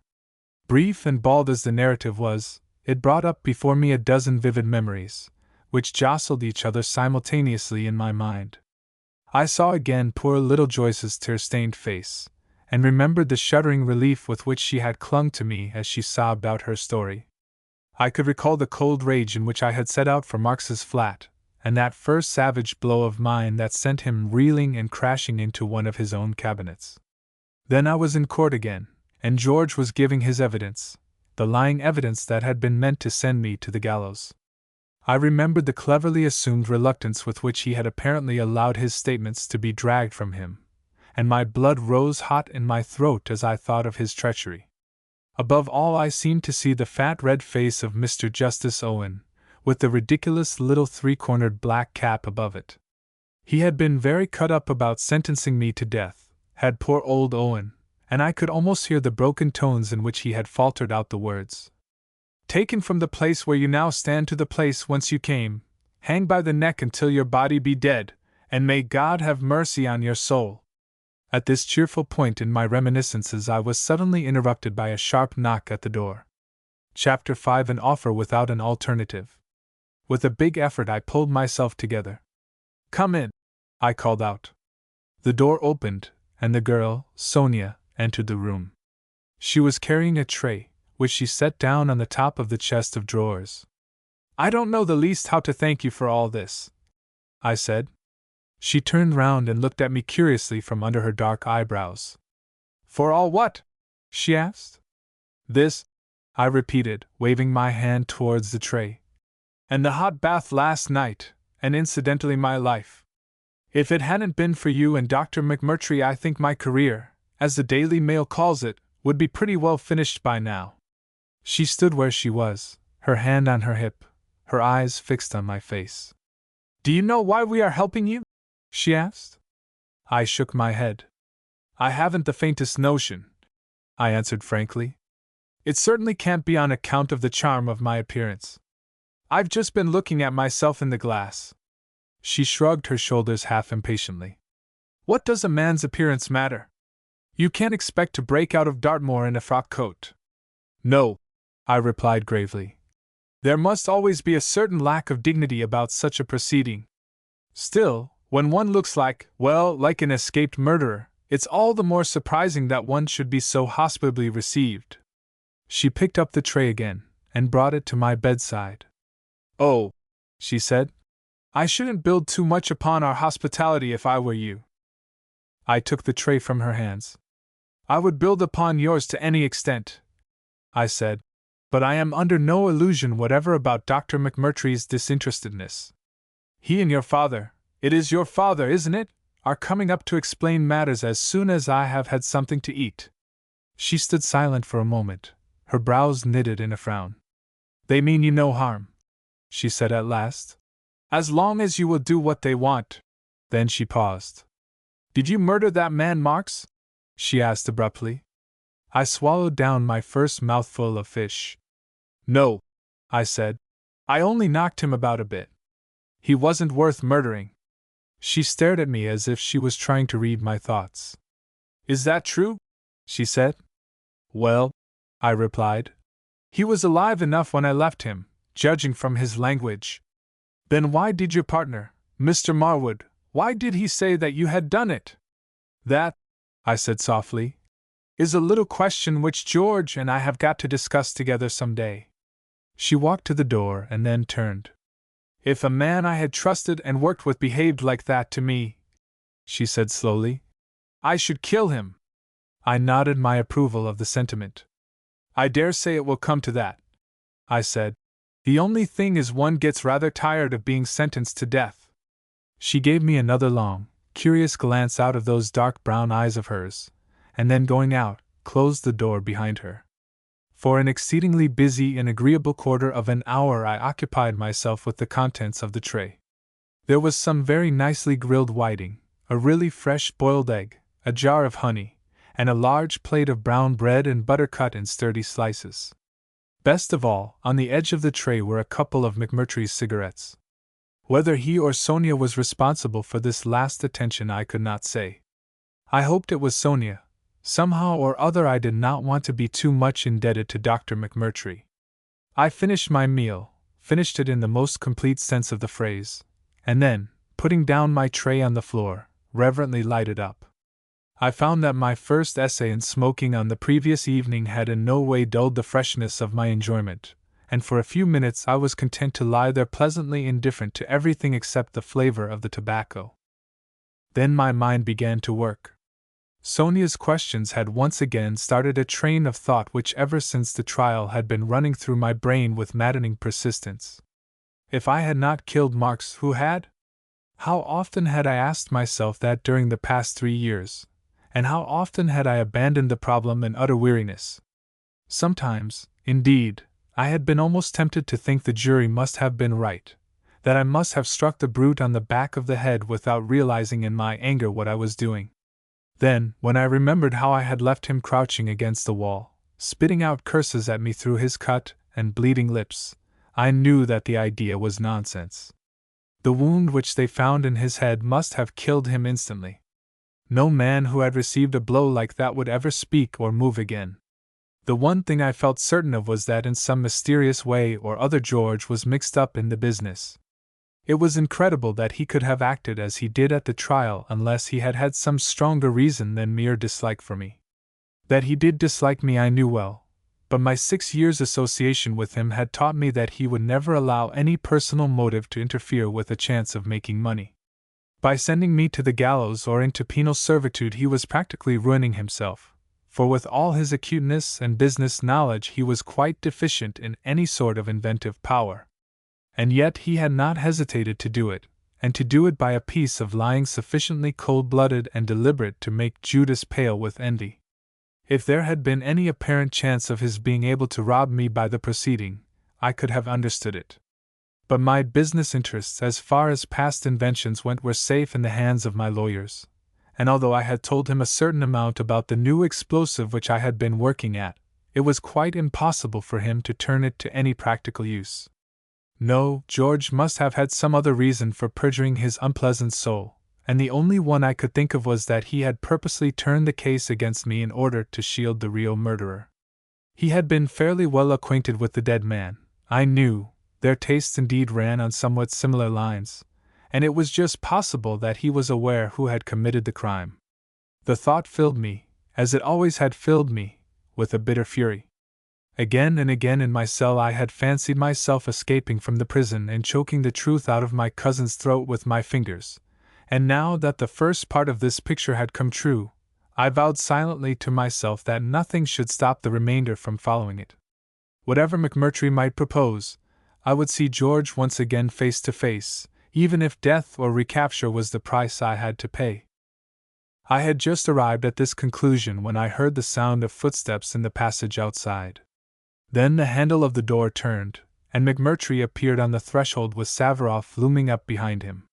Brief and bald as the narrative was, it brought up before me a dozen vivid memories, which jostled each other simultaneously in my mind. I saw again poor little Joyce's tear-stained face, and remembered the shuddering relief with which she had clung to me as she sobbed out her story. I could recall the cold rage in which I had set out for Marx's flat, and that first savage blow of mine that sent him reeling and crashing into one of his own cabinets. Then I was in court again, and George was giving his evidence, the lying evidence that had been meant to send me to the gallows. I remembered the cleverly assumed reluctance with which he had apparently allowed his statements to be dragged from him, and my blood rose hot in my throat as I thought of his treachery. Above all, I seemed to see the fat red face of Mr. Justice Owen, with the ridiculous little three-cornered black cap above it. He had been very cut up about sentencing me to death, had poor old Owen, and I could almost hear the broken tones in which he had faltered out the words. "Taken from the place where you now stand to the place whence you came, hang by the neck until your body be dead, and may God have mercy on your soul." At this cheerful point in my reminiscences I was suddenly interrupted by a sharp knock at the door. Chapter 5: An Offer Without an Alternative. With a big effort I pulled myself together. "Come in," I called out. The door opened, and the girl, Sonia, entered the room. She was carrying a tray, which she set down on the top of the chest of drawers. "I don't know the least how to thank you for all this," I said. She turned round and looked at me curiously from under her dark eyebrows. "For all what?" she asked. "This," I repeated, waving my hand towards the tray. "And the hot bath last night, and incidentally my life. If it hadn't been for you and Dr. McMurtry, I think my career, as the Daily Mail calls it, would be pretty well finished by now." She stood where she was, her hand on her hip, her eyes fixed on my face. "Do you know why we are helping you?" she asked. I shook my head. "I haven't the faintest notion," I answered frankly. "It certainly can't be on account of the charm of my appearance. I've just been looking at myself in the glass." She shrugged her shoulders half impatiently. "What does a man's appearance matter? You can't expect to break out of Dartmoor in a frock coat." "No," I replied gravely. "There must always be a certain lack of dignity about such a proceeding. Still, when one looks like an escaped murderer, it's all the more surprising that one should be so hospitably received." She picked up the tray again and brought it to my bedside. "Oh," she said, "I shouldn't build too much upon our hospitality if I were you." I took the tray from her hands. "I would build upon yours to any extent," I said, "but I am under no illusion whatever about Dr. McMurtry's disinterestedness. He and your father — it is your father, isn't it? — are coming up to explain matters as soon as I have had something to eat." She stood silent for a moment, her brows knitted in a frown. "They mean you no harm," she said at last, "as long as you will do what they want." Then she paused. "Did you murder that man Marks?" she asked abruptly. I swallowed down my first mouthful of fish. "No," I said. "I only knocked him about a bit. He wasn't worth murdering." She stared at me as if she was trying to read my thoughts. "Is that true?" she said. "Well," I replied, "he was alive enough when I left him, judging from his language." "Then why did your partner, Mr. Marwood, why did he say that you had done it?" "That," I said softly, "is a little question which George and I have got to discuss together some day." She walked to the door and then turned. "If a man I had trusted and worked with behaved like that to me," she said slowly, "I should kill him." I nodded my approval of the sentiment. "I dare say it will come to that," I said. "The only thing is one gets rather tired of being sentenced to death." She gave me another long, curious glance out of those dark brown eyes of hers, and then going out, closed the door behind her. For an exceedingly busy and agreeable quarter of an hour I occupied myself with the contents of the tray. There was some very nicely grilled whiting, a really fresh boiled egg, a jar of honey, and a large plate of brown bread and butter cut in sturdy slices. Best of all, on the edge of the tray were a couple of McMurtry's cigarettes. Whether he or Sonia was responsible for this last attention I could not say. I hoped it was Sonia. Somehow or other I did not want to be too much indebted to Dr. McMurtry. I finished my meal, finished it in the most complete sense of the phrase, and then, putting down my tray on the floor, reverently lighted up. I found that my first essay in smoking on the previous evening had in no way dulled the freshness of my enjoyment, and for a few minutes I was content to lie there pleasantly indifferent to everything except the flavor of the tobacco. Then my mind began to work. Sonia's questions had once again started a train of thought which ever since the trial had been running through my brain with maddening persistence. If I had not killed Marks, who had? How often had I asked myself that during the past 3 years? And how often had I abandoned the problem in utter weariness? Sometimes, indeed, I had been almost tempted to think the jury must have been right, that I must have struck the brute on the back of the head without realizing in my anger what I was doing. Then, when I remembered how I had left him crouching against the wall, spitting out curses at me through his cut and bleeding lips, I knew that the idea was nonsense. The wound which they found in his head must have killed him instantly. No man who had received a blow like that would ever speak or move again. The one thing I felt certain of was that in some mysterious way or other George was mixed up in the business. It was incredible that he could have acted as he did at the trial unless he had had some stronger reason than mere dislike for me. That he did dislike me I knew well, but my 6 years' association with him had taught me that he would never allow any personal motive to interfere with a chance of making money. By sending me to the gallows or into penal servitude he was practically ruining himself, for with all his acuteness and business knowledge he was quite deficient in any sort of inventive power. And yet he had not hesitated to do it, and to do it by a piece of lying sufficiently cold-blooded and deliberate to make Judas pale with envy. If there had been any apparent chance of his being able to rob me by the proceeding, I could have understood it. But my business interests as far as past inventions went were safe in the hands of my lawyers, and although I had told him a certain amount about the new explosive which I had been working at, it was quite impossible for him to turn it to any practical use. No, George must have had some other reason for perjuring his unpleasant soul, and the only one I could think of was that he had purposely turned the case against me in order to shield the real murderer. He had been fairly well acquainted with the dead man, I knew. Their tastes indeed ran on somewhat similar lines, and it was just possible that he was aware who had committed the crime. The thought filled me, as it always had filled me, with a bitter fury. Again and again in my cell I had fancied myself escaping from the prison and choking the truth out of my cousin's throat with my fingers, and now that the first part of this picture had come true, I vowed silently to myself that nothing should stop the remainder from following it. Whatever McMurtry might propose, I would see George once again face to face, even if death or recapture was the price I had to pay. I had just arrived at this conclusion when I heard the sound of footsteps in the passage outside. Then the handle of the door turned, and McMurtry appeared on the threshold with Savarov looming up behind him.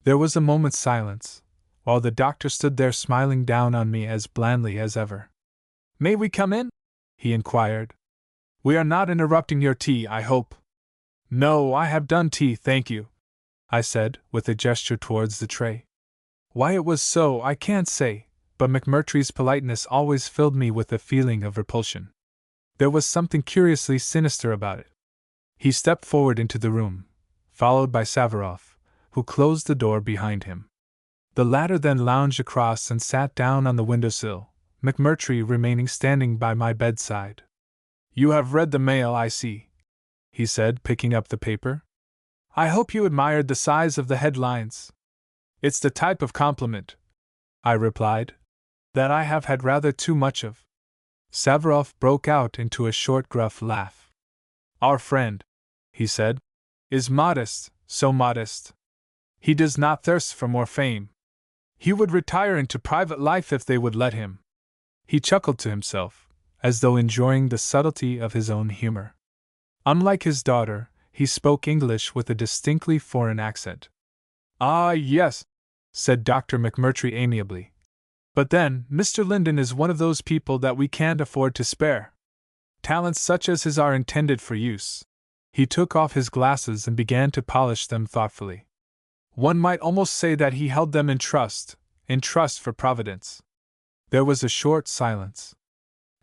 There was a moment's silence, while the doctor stood there smiling down on me as blandly as ever. "May we come in?" he inquired. "We are not interrupting your tea, I hope." "No, I have done tea, thank you," I said, with a gesture towards the tray. Why it was so I can't say, but McMurtry's politeness always filled me with a feeling of repulsion. There was something curiously sinister about it. He stepped forward into the room, followed by Savarov, who closed the door behind him. The latter then lounged across and sat down on the windowsill, McMurtry remaining standing by my bedside. "You have read the Mail, I see," he said, picking up the paper. "I hope you admired the size of the headlines." "It's the type of compliment," I replied, "that I have had rather too much of." Savarov broke out into a short, gruff laugh. "Our friend," he said, "is modest, so modest. He does not thirst for more fame. He would retire into private life if they would let him." He chuckled to himself, as though enjoying the subtlety of his own humor. Unlike his daughter, he spoke English with a distinctly foreign accent. "Ah, yes," said Dr. McMurtry amiably. "But then, Mr. Linden is one of those people that we can't afford to spare. Talents such as his are intended for use." He took off his glasses and began to polish them thoughtfully. "One might almost say that he held them in trust for Providence." There was a short silence.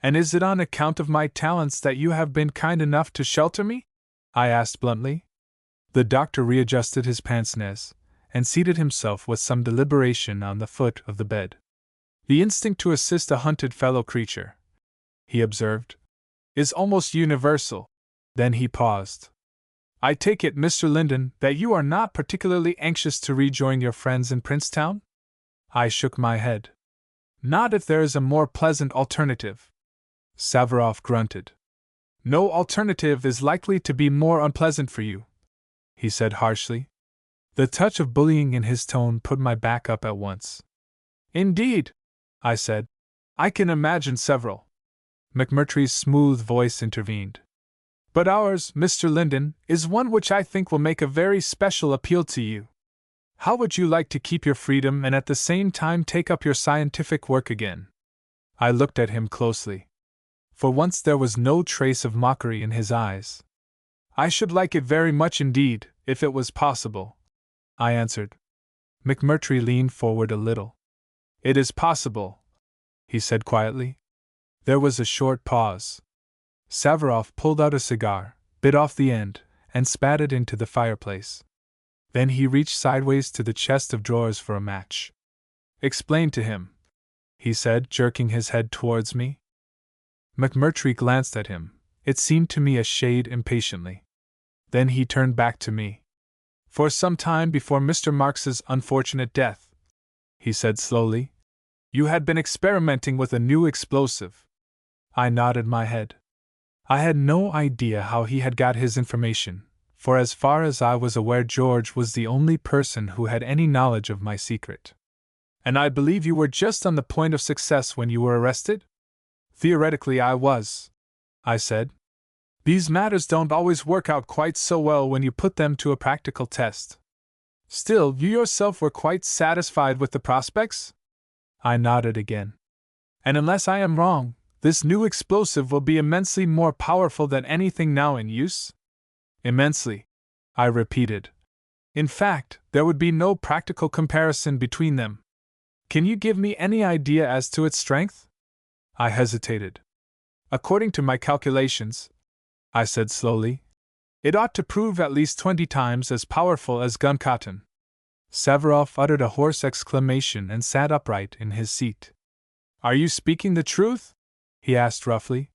"And is it on account of my talents that you have been kind enough to shelter me?" I asked bluntly. The doctor readjusted his pince-nez and seated himself with some deliberation on the foot of the bed. "The instinct to assist a hunted fellow creature," he observed, "is almost universal." Then he paused. "I take it, Mr. Linden, that you are not particularly anxious to rejoin your friends in Princetown?" I shook my head. "Not if there is a more pleasant alternative." Savarov grunted. "No alternative is likely to be more unpleasant for you," he said harshly. The touch of bullying in his tone put my back up at once. "Indeed," I said, "I can imagine several." McMurtry's smooth voice intervened. "But ours, Mr. Linden, is one which I think will make a very special appeal to you. How would you like to keep your freedom and at the same time take up your scientific work again?" I looked at him closely. For once there was no trace of mockery in his eyes. "I should like it very much indeed, if it was possible," I answered. McMurtry leaned forward a little. "It is possible," he said quietly. There was a short pause. Savarov pulled out a cigar, bit off the end, and spat it into the fireplace. Then he reached sideways to the chest of drawers for a match. "Explain to him," he said, jerking his head towards me. McMurtry glanced at him, it seemed to me a shade impatiently. Then he turned back to me. "For some time before Mr. Marx's unfortunate death," he said slowly, "you had been experimenting with a new explosive." I nodded my head. I had no idea how he had got his information, for as far as I was aware George was the only person who had any knowledge of my secret. "And I believe you were just on the point of success when you were arrested?" "Theoretically I was," I said. "These matters don't always work out quite so well when you put them to a practical test. Still, you yourself were quite satisfied with the prospects?" I nodded again. "And unless I am wrong, this new explosive will be immensely more powerful than anything now in use?" "Immensely," I repeated. "In fact, there would be no practical comparison between them. Can you give me any idea as to its strength?" I hesitated. "According to my calculations," I said slowly, "it ought to prove at least 20 times as powerful as guncotton." Savarov uttered a hoarse exclamation and sat upright in his seat. "Are you speaking the truth?" he asked roughly.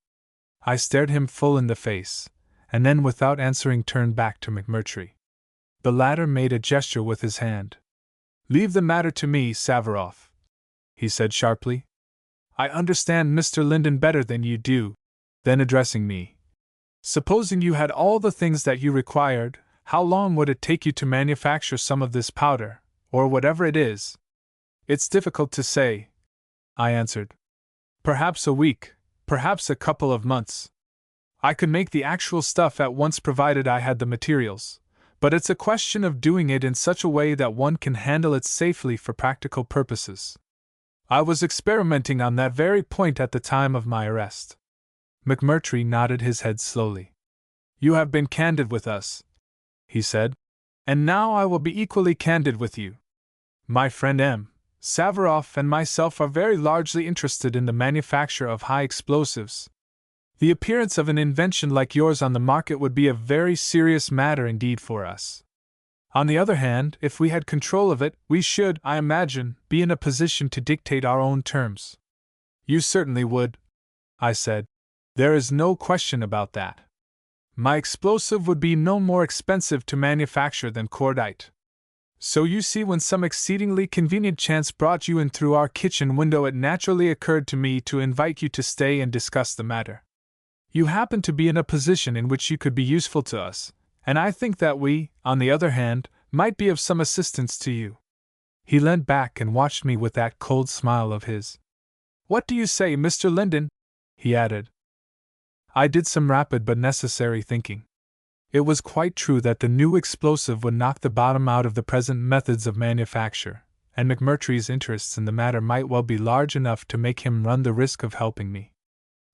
I stared him full in the face, and then without answering turned back to McMurtry. The latter made a gesture with his hand. "Leave the matter to me, Savarov," he said sharply. "I understand Mr. Linden better than you do." Then addressing me, "Supposing you had all the things that you required, how long would it take you to manufacture some of this powder, or whatever it is?" "It's difficult to say," I answered. "Perhaps a week, perhaps a couple of months. I could make the actual stuff at once provided I had the materials, but it's a question of doing it in such a way that one can handle it safely for practical purposes. I was experimenting on that very point at the time of my arrest." McMurtry nodded his head slowly. "You have been candid with us," he said, "and now I will be equally candid with you. My friend M. Savarov and myself are very largely interested in the manufacture of high explosives. The appearance of an invention like yours on the market would be a very serious matter indeed for us. On the other hand, if we had control of it, we should, I imagine, be in a position to dictate our own terms." "You certainly would," I said. "There is no question about that. My explosive would be no more expensive to manufacture than cordite. So you see, when some exceedingly convenient chance brought you in through our kitchen window, it naturally occurred to me to invite you to stay and discuss the matter. You happen to be in a position in which you could be useful to us, and I think that we, on the other hand, might be of some assistance to you." He leant back and watched me with that cold smile of his. "What do you say, Mr. Linden?" he added. I did some rapid but necessary thinking. It was quite true that the new explosive would knock the bottom out of the present methods of manufacture, and McMurtry's interests in the matter might well be large enough to make him run the risk of helping me.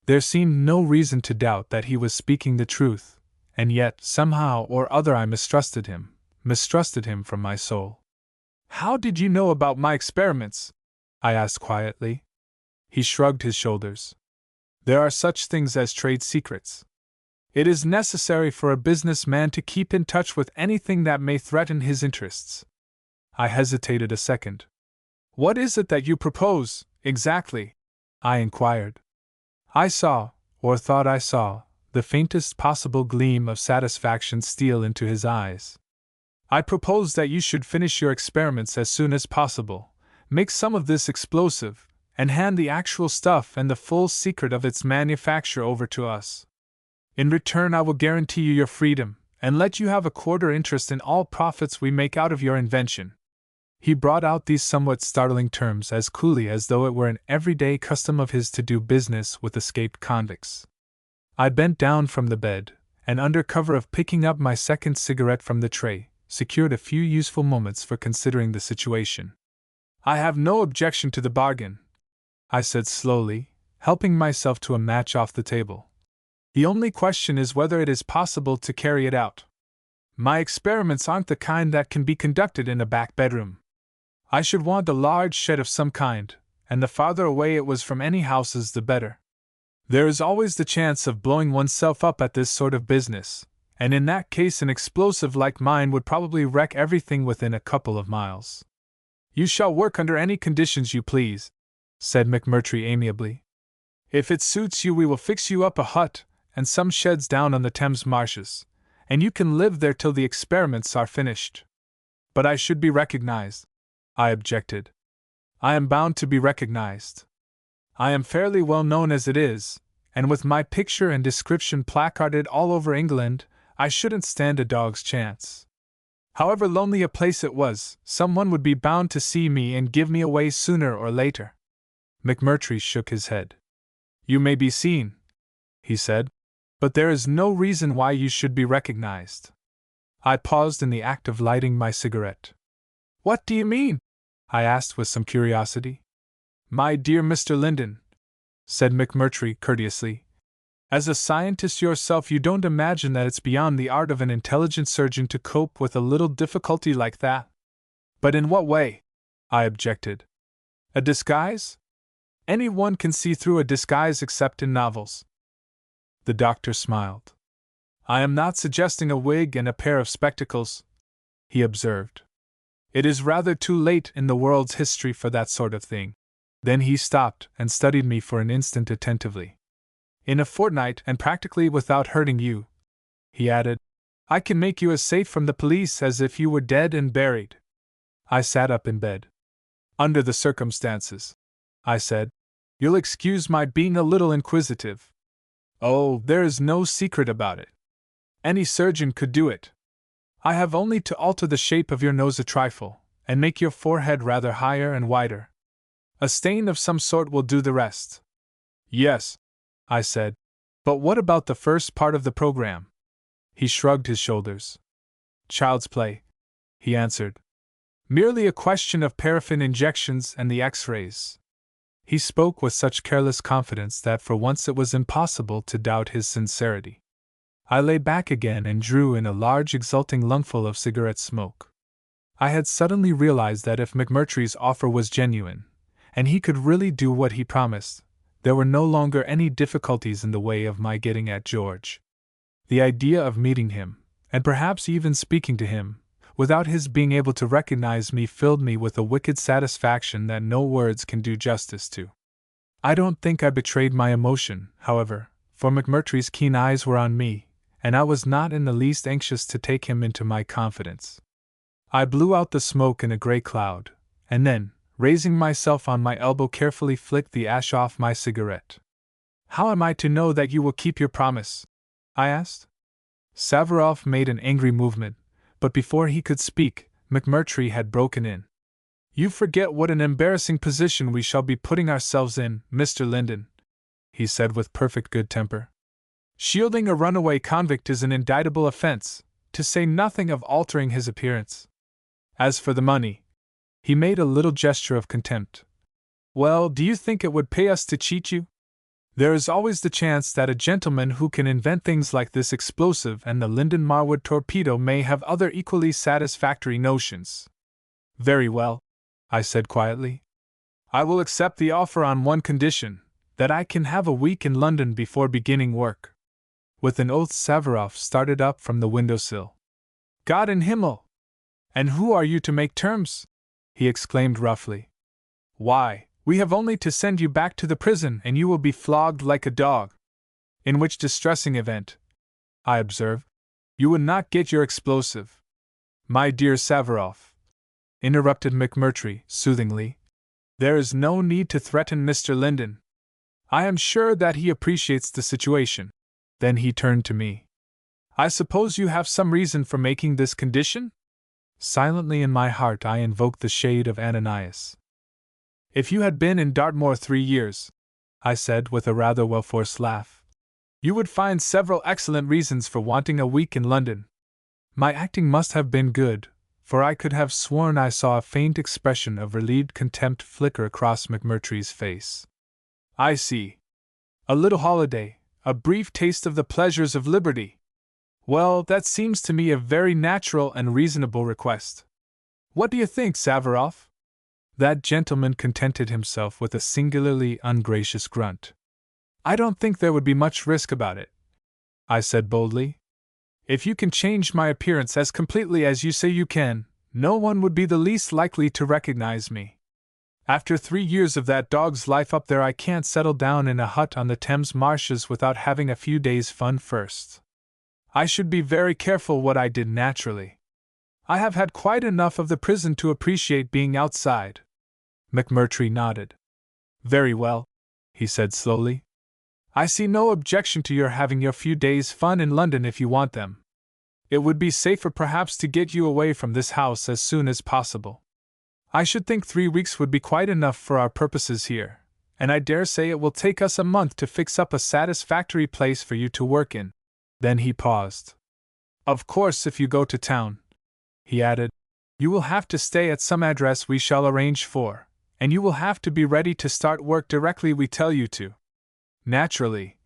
There seemed no reason to doubt that he was speaking the truth, and yet, somehow or other, I mistrusted him from my soul. "How did you know about my experiments?" I asked quietly. He shrugged his shoulders. "There are such things as trade secrets. It is necessary for a businessman to keep in touch with anything that may threaten his interests." I hesitated a second. "What is it that you propose, exactly?" I inquired. I saw, or thought I saw, the faintest possible gleam of satisfaction steal into his eyes. "I propose that you should finish your experiments as soon as possible, make some of this explosive, and hand the actual stuff and the full secret of its manufacture over to us. In return, I will guarantee you your freedom, and let you have a quarter interest in all profits we make out of your invention." He brought out these somewhat startling terms as coolly as though it were an everyday custom of his to do business with escaped convicts. I bent down from the bed, and under cover of picking up my second cigarette from the tray, secured a few useful moments for considering the situation. "I have no objection to the bargain," I said slowly, helping myself to a match off the table. "The only question is whether it is possible to carry it out. My experiments aren't the kind that can be conducted in a back bedroom. I should want a large shed of some kind, and the farther away it was from any houses the better. There is always the chance of blowing oneself up at this sort of business, and in that case an explosive like mine would probably wreck everything within a couple of miles." "You shall work under any conditions you please," said McMurtry amiably. "If it suits you, we will fix you up a hut and some sheds down on the Thames marshes, and you can live there till the experiments are finished." "But I should be recognized," I objected. "I am bound to be recognized. I am fairly well known as it is, and with my picture and description placarded all over England, I shouldn't stand a dog's chance. However lonely a place it was, someone would be bound to see me and give me away sooner or later." McMurtry shook his head. "You may be seen," he said, "but there is no reason why you should be recognized." I paused in the act of lighting my cigarette. "What do you mean?" I asked with some curiosity. "My dear Mr. Linden," said McMurtry courteously, "as a scientist yourself, you don't imagine that it's beyond the art of an intelligent surgeon to cope with a little difficulty like that?" "But in what way?" I objected. "A disguise? Anyone can see through a disguise except in novels." The doctor smiled. "I am not suggesting a wig and a pair of spectacles," he observed. "It is rather too late in the world's history for that sort of thing." Then he stopped and studied me for an instant attentively. In a fortnight, and practically without hurting you," he added, "I can make you as safe from the police as if you were dead and buried." I sat up in bed. "Under the circumstances," I said, "you'll excuse my being a little inquisitive." "Oh, there is no secret about it. Any surgeon could do it. I have only to alter the shape of your nose a trifle, and make your forehead rather higher and wider. A stain of some sort will do the rest." "Yes," I said, "but what about the first part of the program?" He shrugged his shoulders. "Child's play," he answered. "Merely a question of paraffin injections and the X-rays." He spoke with such careless confidence that for once it was impossible to doubt his sincerity. I lay back again and drew in a large exulting lungful of cigarette smoke. I had suddenly realized that if McMurtry's offer was genuine, and he could really do what he promised, there were no longer any difficulties in the way of my getting at George. The idea of meeting him, and perhaps even speaking to him, without his being able to recognize me filled me with a wicked satisfaction that no words can do justice to. I don't think I betrayed my emotion, however, for McMurtry's keen eyes were on me, and I was not in the least anxious to take him into my confidence. I blew out the smoke in a gray cloud, and then, raising myself on my elbow, carefully flicked the ash off my cigarette. "How am I to know that you will keep your promise?" I asked. Savarov made an angry movement, but before he could speak, McMurtry had broken in. "You forget what an embarrassing position we shall be putting ourselves in, Mr. Linden," he said with perfect good temper. "Shielding a runaway convict is an indictable offense, to say nothing of altering his appearance. As for the money," he made a little gesture of contempt. "Well, do you think it would pay us to cheat you? There is always the chance that a gentleman who can invent things like this explosive and the Linden Marwood torpedo may have other equally satisfactory notions." "Very well," I said quietly. "I will accept the offer on one condition, that I can have a week in London before beginning work." With an oath, Savarov started up from the windowsill. "God in Himmel! And who are you to make terms?" he exclaimed roughly. "Why, we have only to send you back to the prison and you will be flogged like a dog. In which distressing event," I observed, "you would not get your explosive." "My dear Savarov," interrupted McMurtry soothingly, "there is no need to threaten Mr. Linden. I am sure that he appreciates the situation." Then he turned to me. "I suppose you have some reason for making this condition?" Silently in my heart I invoked the shade of Ananias. "If you had been in Dartmoor 3 years," I said with a rather well-forced laugh, "you would find several excellent reasons for wanting a week in London." My acting must have been good, for I could have sworn I saw a faint expression of relieved contempt flicker across McMurtry's face. "I see. A little holiday, a brief taste of the pleasures of liberty. Well, that seems to me a very natural and reasonable request. What do you think, Savarov?" That gentleman contented himself with a singularly ungracious grunt. "I don't think there would be much risk about it," I said boldly. "If you can change my appearance as completely as you say you can, no one would be the least likely to recognize me. After 3 years of that dog's life up there, I can't settle down in a hut on the Thames marshes without having a few days' fun first. I should be very careful what I did naturally. I have had quite enough of the prison to appreciate being outside." McMurtry nodded. "Very well," he said slowly. "I see no objection to your having your few days' fun in London if you want them. It would be safer perhaps to get you away from this house as soon as possible. I should think 3 weeks would be quite enough for our purposes here, and I dare say it will take us a month to fix up a satisfactory place for you to work in." Then he paused. "Of course, if you go to town," he added, "you will have to stay at some address we shall arrange for, and you will have to be ready to start work directly we tell you to." "Naturally,"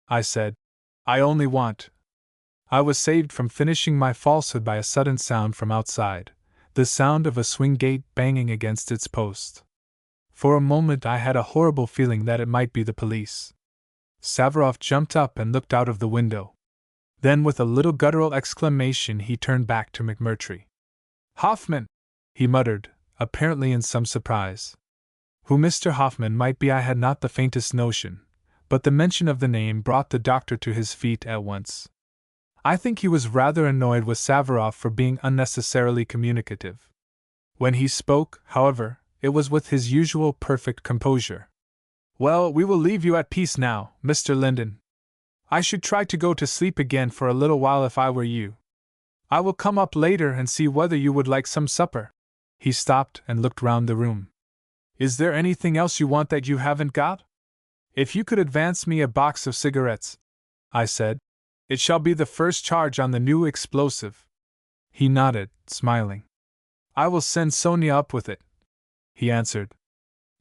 I said. "I only want—" I was saved from finishing my falsehood by a sudden sound from outside, the sound of a swing gate banging against its post. For a moment I had a horrible feeling that it might be the police. Savarov jumped up and looked out of the window. Then with a little guttural exclamation he turned back to McMurtry. "Hoffman!" he muttered, apparently in some surprise. Who Mr. Hoffman might be I had not the faintest notion, but the mention of the name brought the doctor to his feet at once. I think he was rather annoyed with Savarov for being unnecessarily communicative. When he spoke, however, it was with his usual perfect composure. "Well, we will leave you at peace now, Mr. Linden. I should try to go to sleep again for a little while if I were you. I will come up later and see whether you would like some supper." He stopped and looked round the room. "Is there anything else you want that you haven't got? If you could advance me a box of cigarettes," I said. "It shall be the first charge on the new explosive." He nodded, smiling. "I will send Sonia up with it," he answered.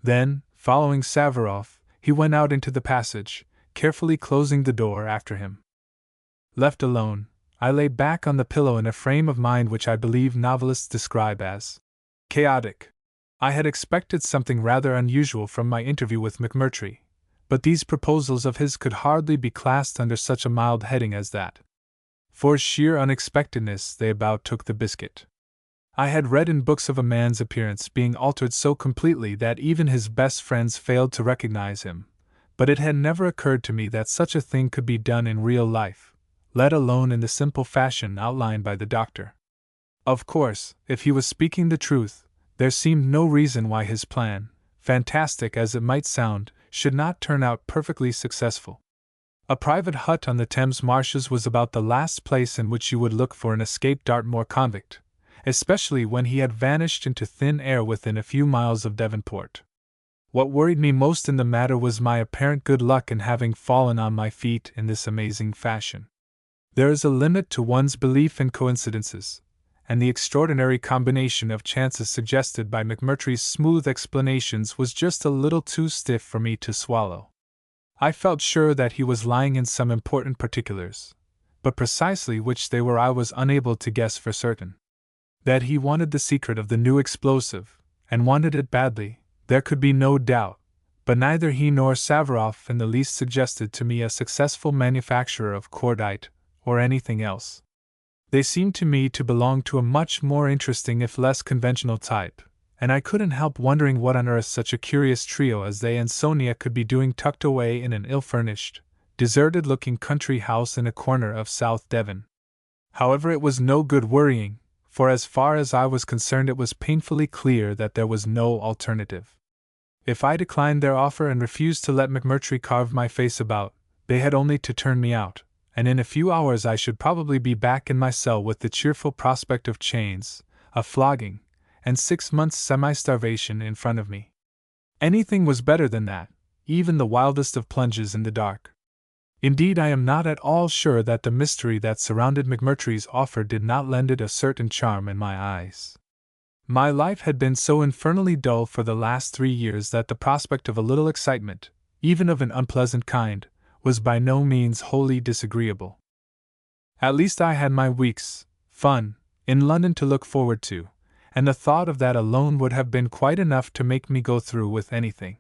Then, following Savarov, he went out into the passage, carefully closing the door after him. Left alone, I lay back on the pillow in a frame of mind which I believe novelists describe as chaotic. I had expected something rather unusual from my interview with McMurtry, but these proposals of his could hardly be classed under such a mild heading as that. For sheer unexpectedness, they about took the biscuit. I had read in books of a man's appearance being altered so completely that even his best friends failed to recognize him, but it had never occurred to me that such a thing could be done in real life, let alone in the simple fashion outlined by the doctor. Of course, if he was speaking the truth, there seemed no reason why his plan, fantastic as it might sound, should not turn out perfectly successful. A private hut on the Thames marshes was about the last place in which you would look for an escaped Dartmoor convict, especially when he had vanished into thin air within a few miles of Devonport. What worried me most in the matter was my apparent good luck in having fallen on my feet in this amazing fashion. There is a limit to one's belief in coincidences, and the extraordinary combination of chances suggested by McMurtry's smooth explanations was just a little too stiff for me to swallow. I felt sure that he was lying in some important particulars, but precisely which they were I was unable to guess for certain. That he wanted the secret of the new explosive, and wanted it badly, there could be no doubt, but neither he nor Savarov in the least suggested to me a successful manufacturer of cordite, or anything else. They seemed to me to belong to a much more interesting if less conventional type, and I couldn't help wondering what on earth such a curious trio as they and Sonia could be doing tucked away in an ill-furnished, deserted-looking country house in a corner of South Devon. However, it was no good worrying, for as far as I was concerned it was painfully clear that there was no alternative. If I declined their offer and refused to let McMurtry carve my face about, they had only to turn me out, and in a few hours I should probably be back in my cell with the cheerful prospect of chains, a flogging, and 6 months' semi-starvation in front of me. Anything was better than that, even the wildest of plunges in the dark. Indeed, I am not at all sure that the mystery that surrounded McMurtry's offer did not lend it a certain charm in my eyes. My life had been so infernally dull for the last 3 years that the prospect of a little excitement, even of an unpleasant kind, was by no means wholly disagreeable. At least I had my week's fun in London to look forward to, and the thought of that alone would have been quite enough to make me go through with anything.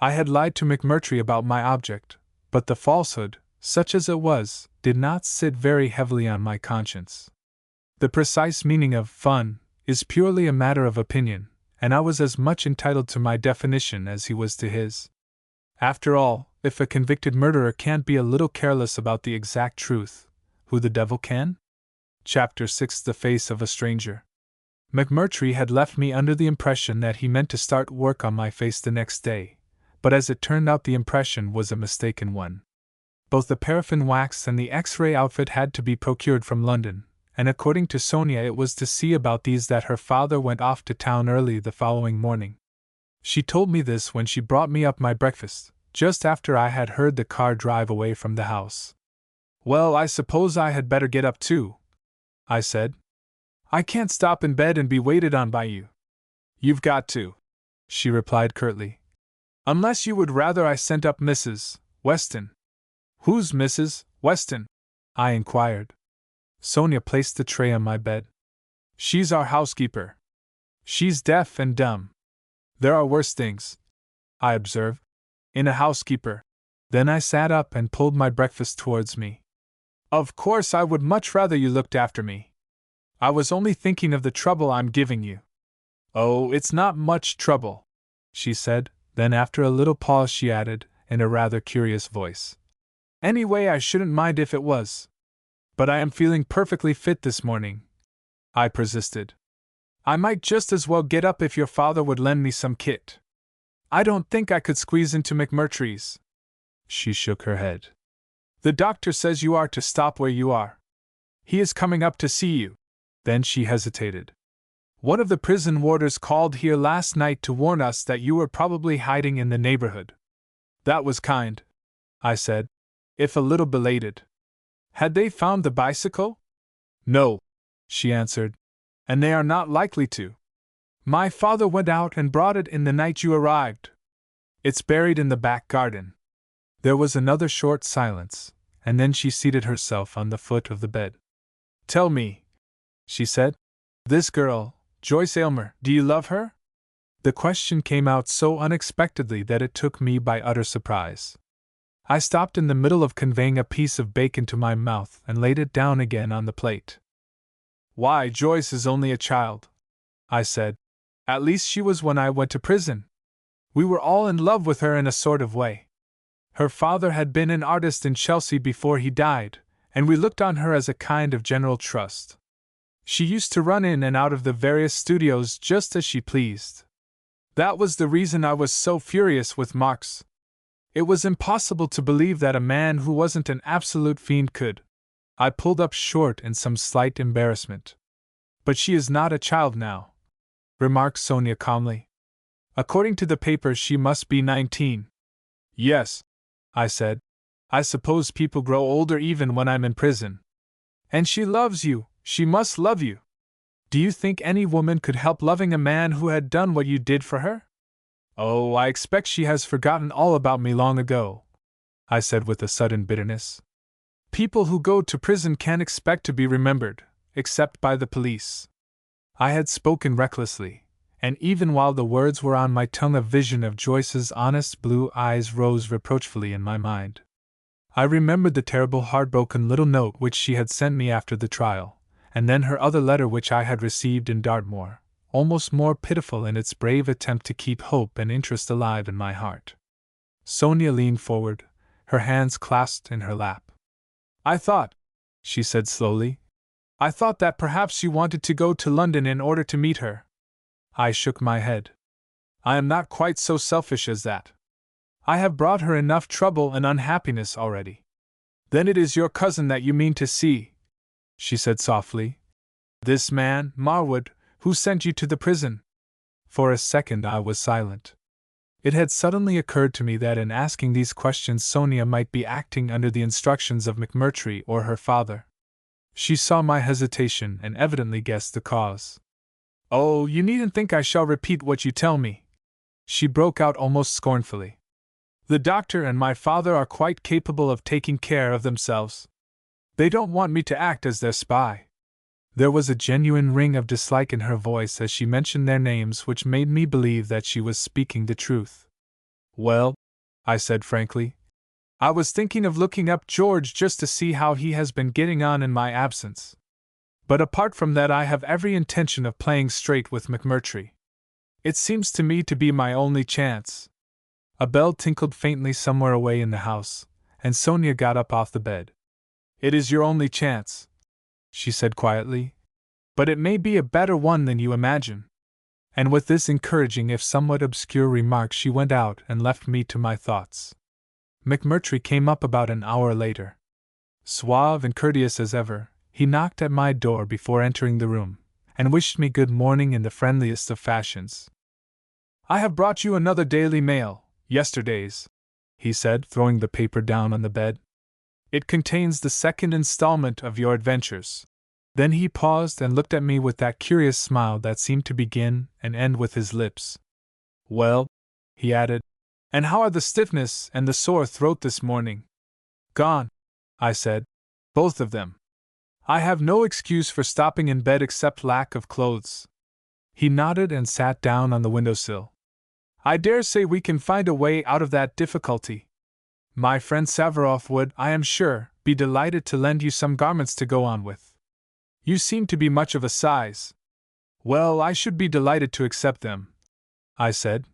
I had lied to McMurtry about my object, but the falsehood, such as it was, did not sit very heavily on my conscience. The precise meaning of fun is purely a matter of opinion, and I was as much entitled to my definition as he was to his. After all, if a convicted murderer can't be a little careless about the exact truth, who the devil can? Chapter 6: The Face of a Stranger. McMurtry had left me under the impression that he meant to start work on my face the next day, but as it turned out the impression was a mistaken one. Both the paraffin wax and the X-ray outfit had to be procured from London, and according to Sonia it was to see about these that her father went off to town early the following morning. She told me this when she brought me up my breakfast, just after I had heard the car drive away from the house. "Well, I suppose I had better get up too," I said. "I can't stop in bed and be waited on by you." "You've got to," she replied curtly. "Unless you would rather I sent up Mrs. Weston." "Who's Mrs. Weston?" I inquired. Sonia placed the tray on my bed. "She's our housekeeper. She's deaf and dumb." "There are worse things," I observed, "in a housekeeper." Then I sat up and pulled my breakfast towards me. "Of course I would much rather you looked after me. I was only thinking of the trouble I'm giving you." "Oh, it's not much trouble," she said, then after a little pause she added, in a rather curious voice. Anyway, I shouldn't mind if it was. But I am feeling perfectly fit this morning, I persisted. I might just as well get up if your father would lend me some kit. I don't think I could squeeze into McMurtry's. She shook her head. The doctor says you are to stop where you are. He is coming up to see you. Then she hesitated. One of the prison warders called here last night to warn us that you were probably hiding in the neighborhood. That was kind, I said, if a little belated. Had they found the bicycle? No, she answered, and they are not likely to. My father went out and brought it in the night you arrived. It's buried in the back garden. There was another short silence, and then she seated herself on the foot of the bed. Tell me, she said, this girl, Joyce Aylmer, do you love her? The question came out so unexpectedly that it took me by utter surprise. I stopped in the middle of conveying a piece of bacon to my mouth and laid it down again on the plate. Why, Joyce is only a child, I said. At least she was when I went to prison. We were all in love with her in a sort of way. Her father had been an artist in Chelsea before he died, and we looked on her as a kind of general trust. She used to run in and out of the various studios just as she pleased. That was the reason I was so furious with Marx. It was impossible to believe that a man who wasn't an absolute fiend could. I pulled up short in some slight embarrassment. But she is not a child now, remarked Sonia calmly. According to the papers, she must be 19. Yes, I said. I suppose people grow older even when I'm in prison. And she loves you, she must love you. Do you think any woman could help loving a man who had done what you did for her? Oh, I expect she has forgotten all about me long ago, I said with a sudden bitterness. People who go to prison can't expect to be remembered, except by the police. I had spoken recklessly, and even while the words were on my tongue a vision of Joyce's honest blue eyes rose reproachfully in my mind. I remembered the terrible heartbroken little note which she had sent me after the trial, and then her other letter which I had received in Dartmoor, almost more pitiful in its brave attempt to keep hope and interest alive in my heart. Sonia leaned forward, her hands clasped in her lap. I thought, she said slowly, I thought that perhaps you wanted to go to London in order to meet her. I shook my head. I am not quite so selfish as that. I have brought her enough trouble and unhappiness already. Then it is your cousin that you mean to see, she said softly. This man, Marwood, who sent you to the prison. For a second I was silent. It had suddenly occurred to me that in asking these questions Sonia might be acting under the instructions of McMurtry or her father. She saw my hesitation and evidently guessed the cause. Oh, you needn't think I shall repeat what you tell me, she broke out almost scornfully. The doctor and my father are quite capable of taking care of themselves. They don't want me to act as their spy. There was a genuine ring of dislike in her voice as she mentioned their names which made me believe that she was speaking the truth. Well, I said frankly, I was thinking of looking up George just to see how he has been getting on in my absence. But apart from that I have every intention of playing straight with McMurtry. It seems to me to be my only chance. A bell tinkled faintly somewhere away in the house, and Sonia got up off the bed. It is your only chance, she said quietly, but it may be a better one than you imagine. And with this encouraging if somewhat obscure remark she went out and left me to my thoughts. McMurtry came up about an hour later. Suave and courteous as ever, he knocked at my door before entering the room, and wished me good morning in the friendliest of fashions. I have brought you another Daily Mail, yesterday's, he said, throwing the paper down on the bed. It contains the second installment of your adventures. Then he paused and looked at me with that curious smile that seemed to begin and end with his lips. Well, he added, and how are the stiffness and the sore throat this morning? Gone, I said. Both of them. I have no excuse for stopping in bed except lack of clothes. He nodded and sat down on the windowsill. I dare say we can find a way out of that difficulty. My friend Savarov would, I am sure, be delighted to lend you some garments to go on with. You seem to be much of a size. Well, I should be delighted to accept them, I said.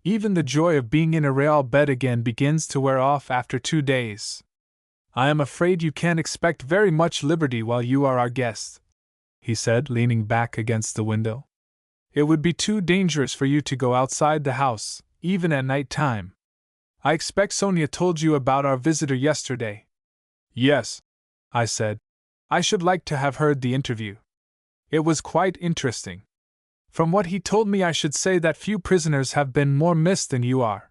Even the joy of being in a real bed again begins to wear off after 2 days. I am afraid you can't expect very much liberty while you are our guest," he said, leaning back against the window. "It would be too dangerous for you to go outside the house, even at night time. I expect Sonia told you about our visitor yesterday." "Yes," I said. "I should like to have heard the interview. It was quite interesting. From what he told me, I should say that few prisoners have been more missed than you are.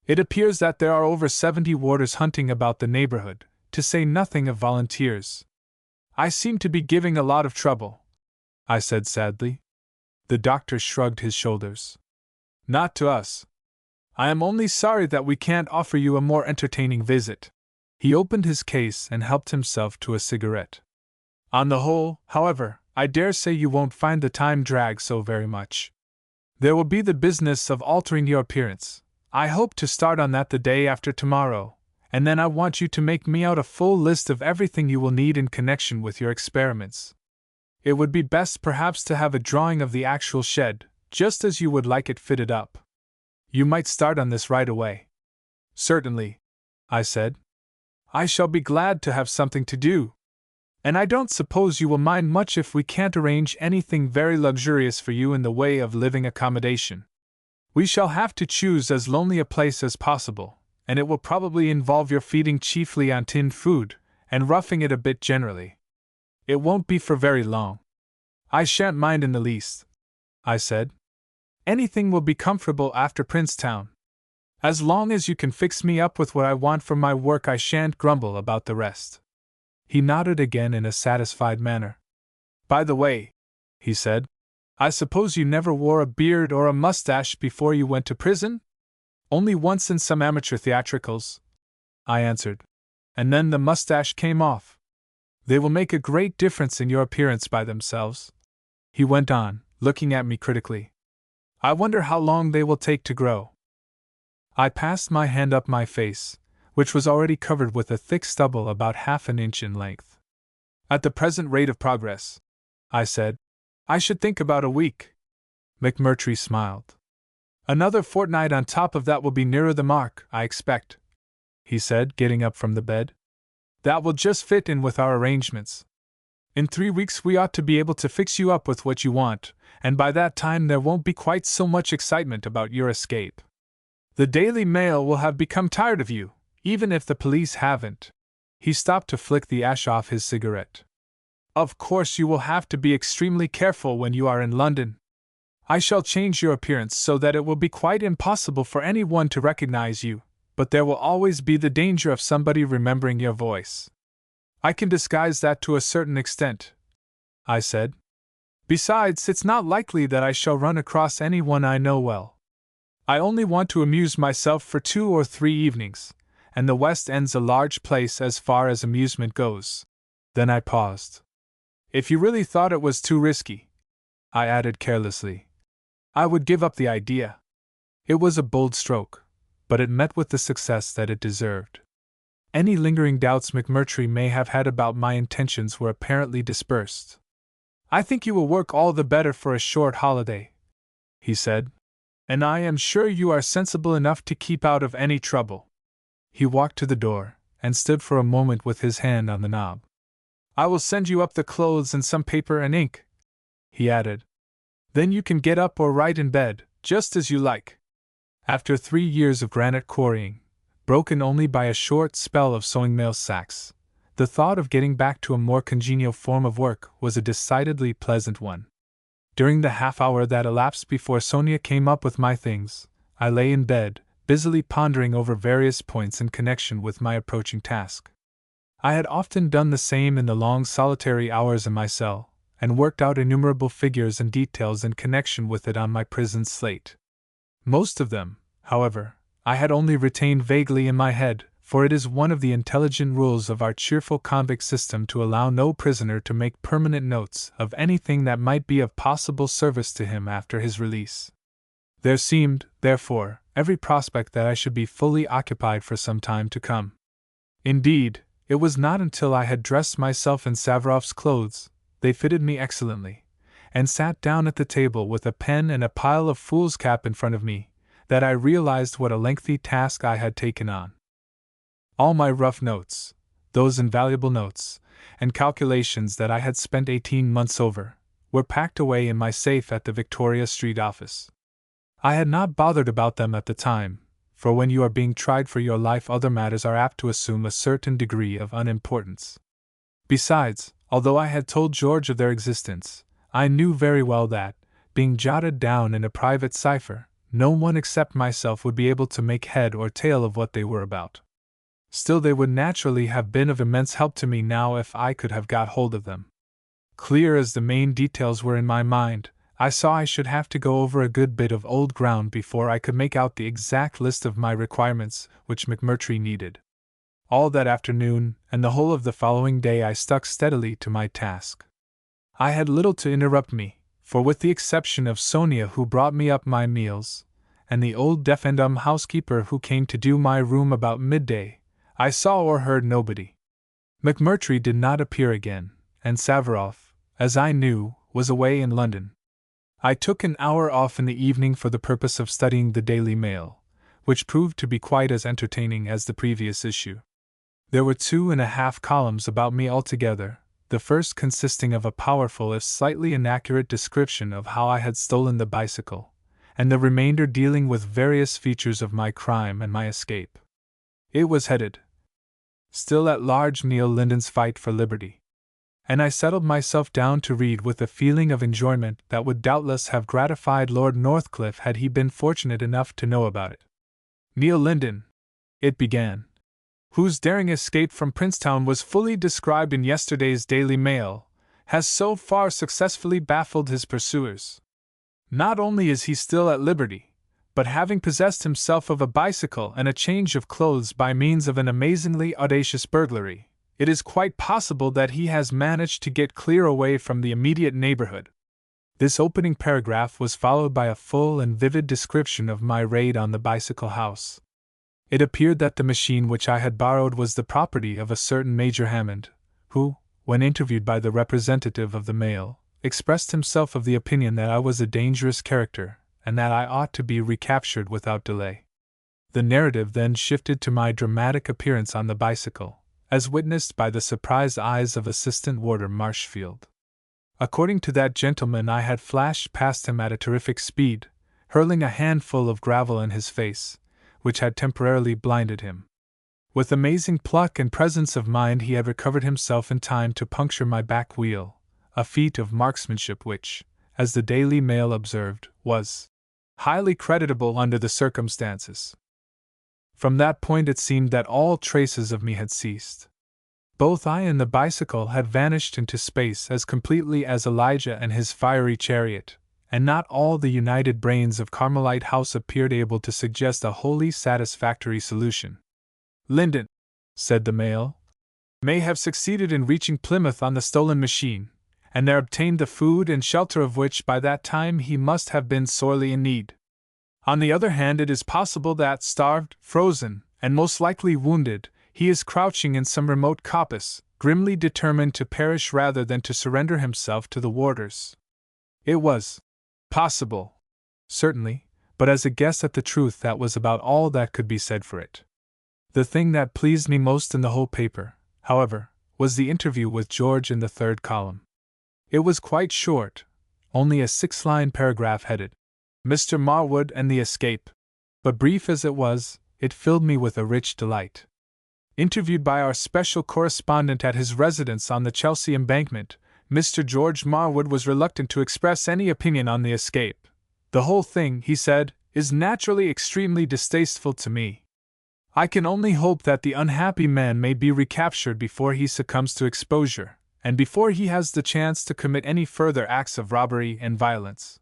It appears that there are over 70 warders hunting about the neighborhood, to say nothing of volunteers. I seem to be giving a lot of trouble," I said sadly. The doctor shrugged his shoulders. "Not to us. I am only sorry that we can't offer you a more entertaining visit." He opened his case and helped himself to a cigarette. "On the whole, however, I dare say you won't find the time drag so very much. There will be the business of altering your appearance. I hope to start on that the day after tomorrow, and then I want you to make me out a full list of everything you will need in connection with your experiments. It would be best perhaps to have a drawing of the actual shed, just as you would like it fitted up. You might start on this right away." "Certainly," I said. "I shall be glad to have something to do. And I don't suppose you will mind much if we can't arrange anything very luxurious for you in the way of living accommodation. We shall have to choose as lonely a place as possible, and it will probably involve your feeding chiefly on tinned food, and roughing it a bit generally. It won't be for very long." "I shan't mind in the least," I said. "Anything will be comfortable after Princetown. As long as you can fix me up with what I want for my work, I shan't grumble about the rest." He nodded again in a satisfied manner. "By the way," he said, "I suppose you never wore a beard or a mustache before you went to prison?" "Only once in some amateur theatricals," I answered. "And then the mustache came off. They will make a great difference in your appearance by themselves," he went on, looking at me critically. "I wonder how long they will take to grow." I passed my hand up my face, which was already covered with a thick stubble about half an inch in length. "At the present rate of progress," I said, "I should think about a week." McMurtry smiled. "Another fortnight on top of that will be nearer the mark, I expect," he said, getting up from the bed. "That will just fit in with our arrangements. In 3 weeks we ought to be able to fix you up with what you want, and by that time there won't be quite so much excitement about your escape. The Daily Mail will have become tired of you, even if the police haven't." He stopped to flick the ash off his cigarette. "Of course you will have to be extremely careful when you are in London. I shall change your appearance so that it will be quite impossible for anyone to recognize you, but there will always be the danger of somebody remembering your voice. I can disguise that to a certain extent," I said. "Besides, it's not likely that I shall run across anyone I know well. I only want to amuse myself for 2 or 3 evenings, and the West End's a large place as far as amusement goes." Then I paused. "If you really thought it was too risky," I added carelessly, "I would give up the idea." It was a bold stroke, but it met with the success that it deserved. Any lingering doubts McMurtry may have had about my intentions were apparently dispersed. "I think you will work all the better for a short holiday," he said, "and I am sure you are sensible enough to keep out of any trouble." He walked to the door, and stood for a moment with his hand on the knob. "I will send you up the clothes and some paper and ink," he added. "Then you can get up or write in bed, just as you like." After 3 years of granite quarrying, broken only by a short spell of sewing mail sacks, the thought of getting back to a more congenial form of work was a decidedly pleasant one. During the half-hour that elapsed before Sonia came up with my things, I lay in bed, busily pondering over various points in connection with my approaching task. I had often done the same in the long solitary hours in my cell, and worked out innumerable figures and details in connection with it on my prison slate. Most of them, however, I had only retained vaguely in my head, for it is one of the intelligent rules of our cheerful convict system to allow no prisoner to make permanent notes of anything that might be of possible service to him after his release. There seemed, therefore, every prospect that I should be fully occupied for some time to come. Indeed, it was not until I had dressed myself in Savaroff's clothes — they fitted me excellently — and sat down at the table with a pen and a pile of foolscap in front of me, that I realized what a lengthy task I had taken on. All my rough notes, those invaluable notes, and calculations that I had spent 18 months over, were packed away in my safe at the Victoria Street office. I had not bothered about them at the time, for when you are being tried for your life other matters are apt to assume a certain degree of unimportance. Besides, although I had told George of their existence, I knew very well that, being jotted down in a private cipher, no one except myself would be able to make head or tail of what they were about. Still, they would naturally have been of immense help to me now if I could have got hold of them. Clear as the main details were in my mind, I saw I should have to go over a good bit of old ground before I could make out the exact list of my requirements which McMurtry needed. All that afternoon and the whole of the following day I stuck steadily to my task. I had little to interrupt me, for with the exception of Sonia who brought me up my meals, and the old deaf and dumb housekeeper who came to do my room about midday, I saw or heard nobody. McMurtry did not appear again, and Savarov, as I knew, was away in London. I took an hour off in the evening for the purpose of studying the Daily Mail, which proved to be quite as entertaining as the previous issue. There were 2.5 columns about me altogether, the first consisting of a powerful if slightly inaccurate description of how I had stolen the bicycle, and the remainder dealing with various features of my crime and my escape. It was headed, "Still at large Neil Linden's fight for liberty," and I settled myself down to read with a feeling of enjoyment that would doubtless have gratified Lord Northcliffe had he been fortunate enough to know about it. "Neil Linden," it began, "whose daring escape from Princetown was fully described in yesterday's Daily Mail, has so far successfully baffled his pursuers. Not only is he still at liberty, but having possessed himself of a bicycle and a change of clothes by means of an amazingly audacious burglary, it is quite possible that he has managed to get clear away from the immediate neighborhood." This opening paragraph was followed by a full and vivid description of my raid on the bicycle house. It appeared that the machine which I had borrowed was the property of a certain Major Hammond, who, when interviewed by the representative of the Mail, expressed himself of the opinion that I was a dangerous character, and that I ought to be recaptured without delay. The narrative then shifted to my dramatic appearance on the bicycle, as witnessed by the surprised eyes of Assistant Warder Marshfield. According to that gentleman, I had flashed past him at a terrific speed, hurling a handful of gravel in his face, which had temporarily blinded him. With amazing pluck and presence of mind he had recovered himself in time to puncture my back wheel, a feat of marksmanship which, as the Daily Mail observed, was highly creditable under the circumstances. From that point it seemed that all traces of me had ceased. Both I and the bicycle had vanished into space as completely as Elijah and his fiery chariot, and not all the united brains of Carmelite House appeared able to suggest a wholly satisfactory solution. "Linden," said the Mail, "may have succeeded in reaching Plymouth on the stolen machine, and there obtained the food and shelter of which by that time he must have been sorely in need. On the other hand, it is possible that, starved, frozen, and most likely wounded, he is crouching in some remote coppice, grimly determined to perish rather than to surrender himself to the warders." It was possible, certainly, but as a guess at the truth that was about all that could be said for it. The thing that pleased me most in the whole paper, however, was the interview with George in the 3rd column. It was quite short, only a 6-line paragraph headed, "Mr. Marwood and the Escape," but brief as it was, it filled me with a rich delight. Interviewed by our special correspondent at his residence on the Chelsea Embankment, Mr. George Marwood was reluctant to express any opinion on the escape. "The whole thing," he said, "is naturally extremely distasteful to me. I can only hope that the unhappy man may be recaptured before he succumbs to exposure, and before he has the chance to commit any further acts of robbery and violence."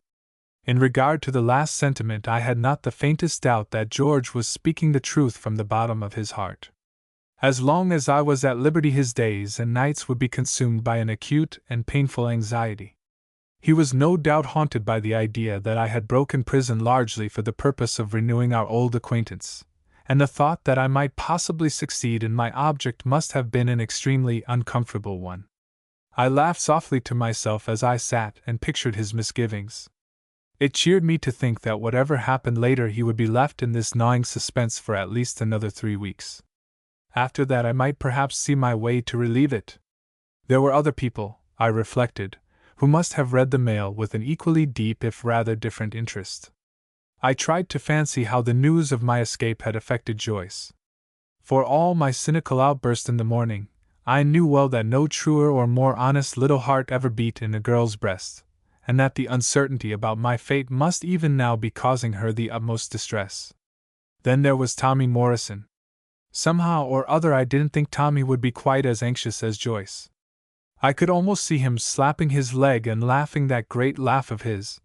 In regard to the last sentiment, I had not the faintest doubt that George was speaking the truth from the bottom of his heart. As long as I was at liberty, his days and nights would be consumed by an acute and painful anxiety. He was no doubt haunted by the idea that I had broken prison largely for the purpose of renewing our old acquaintance, and the thought that I might possibly succeed in my object must have been an extremely uncomfortable one. I laughed softly to myself as I sat and pictured his misgivings. It cheered me to think that whatever happened later he would be left in this gnawing suspense for at least another 3 weeks. After that I might perhaps see my way to relieve it. There were other people, I reflected, who must have read the mail with an equally deep if rather different interest. I tried to fancy how the news of my escape had affected Joyce. For all my cynical outburst in the morning, I knew well that no truer or more honest little heart ever beat in a girl's breast, and that the uncertainty about my fate must even now be causing her the utmost distress. Then there was Tommy Morrison. Somehow or other I didn't think Tommy would be quite as anxious as Joyce. I could almost see him slapping his leg and laughing that great laugh of his,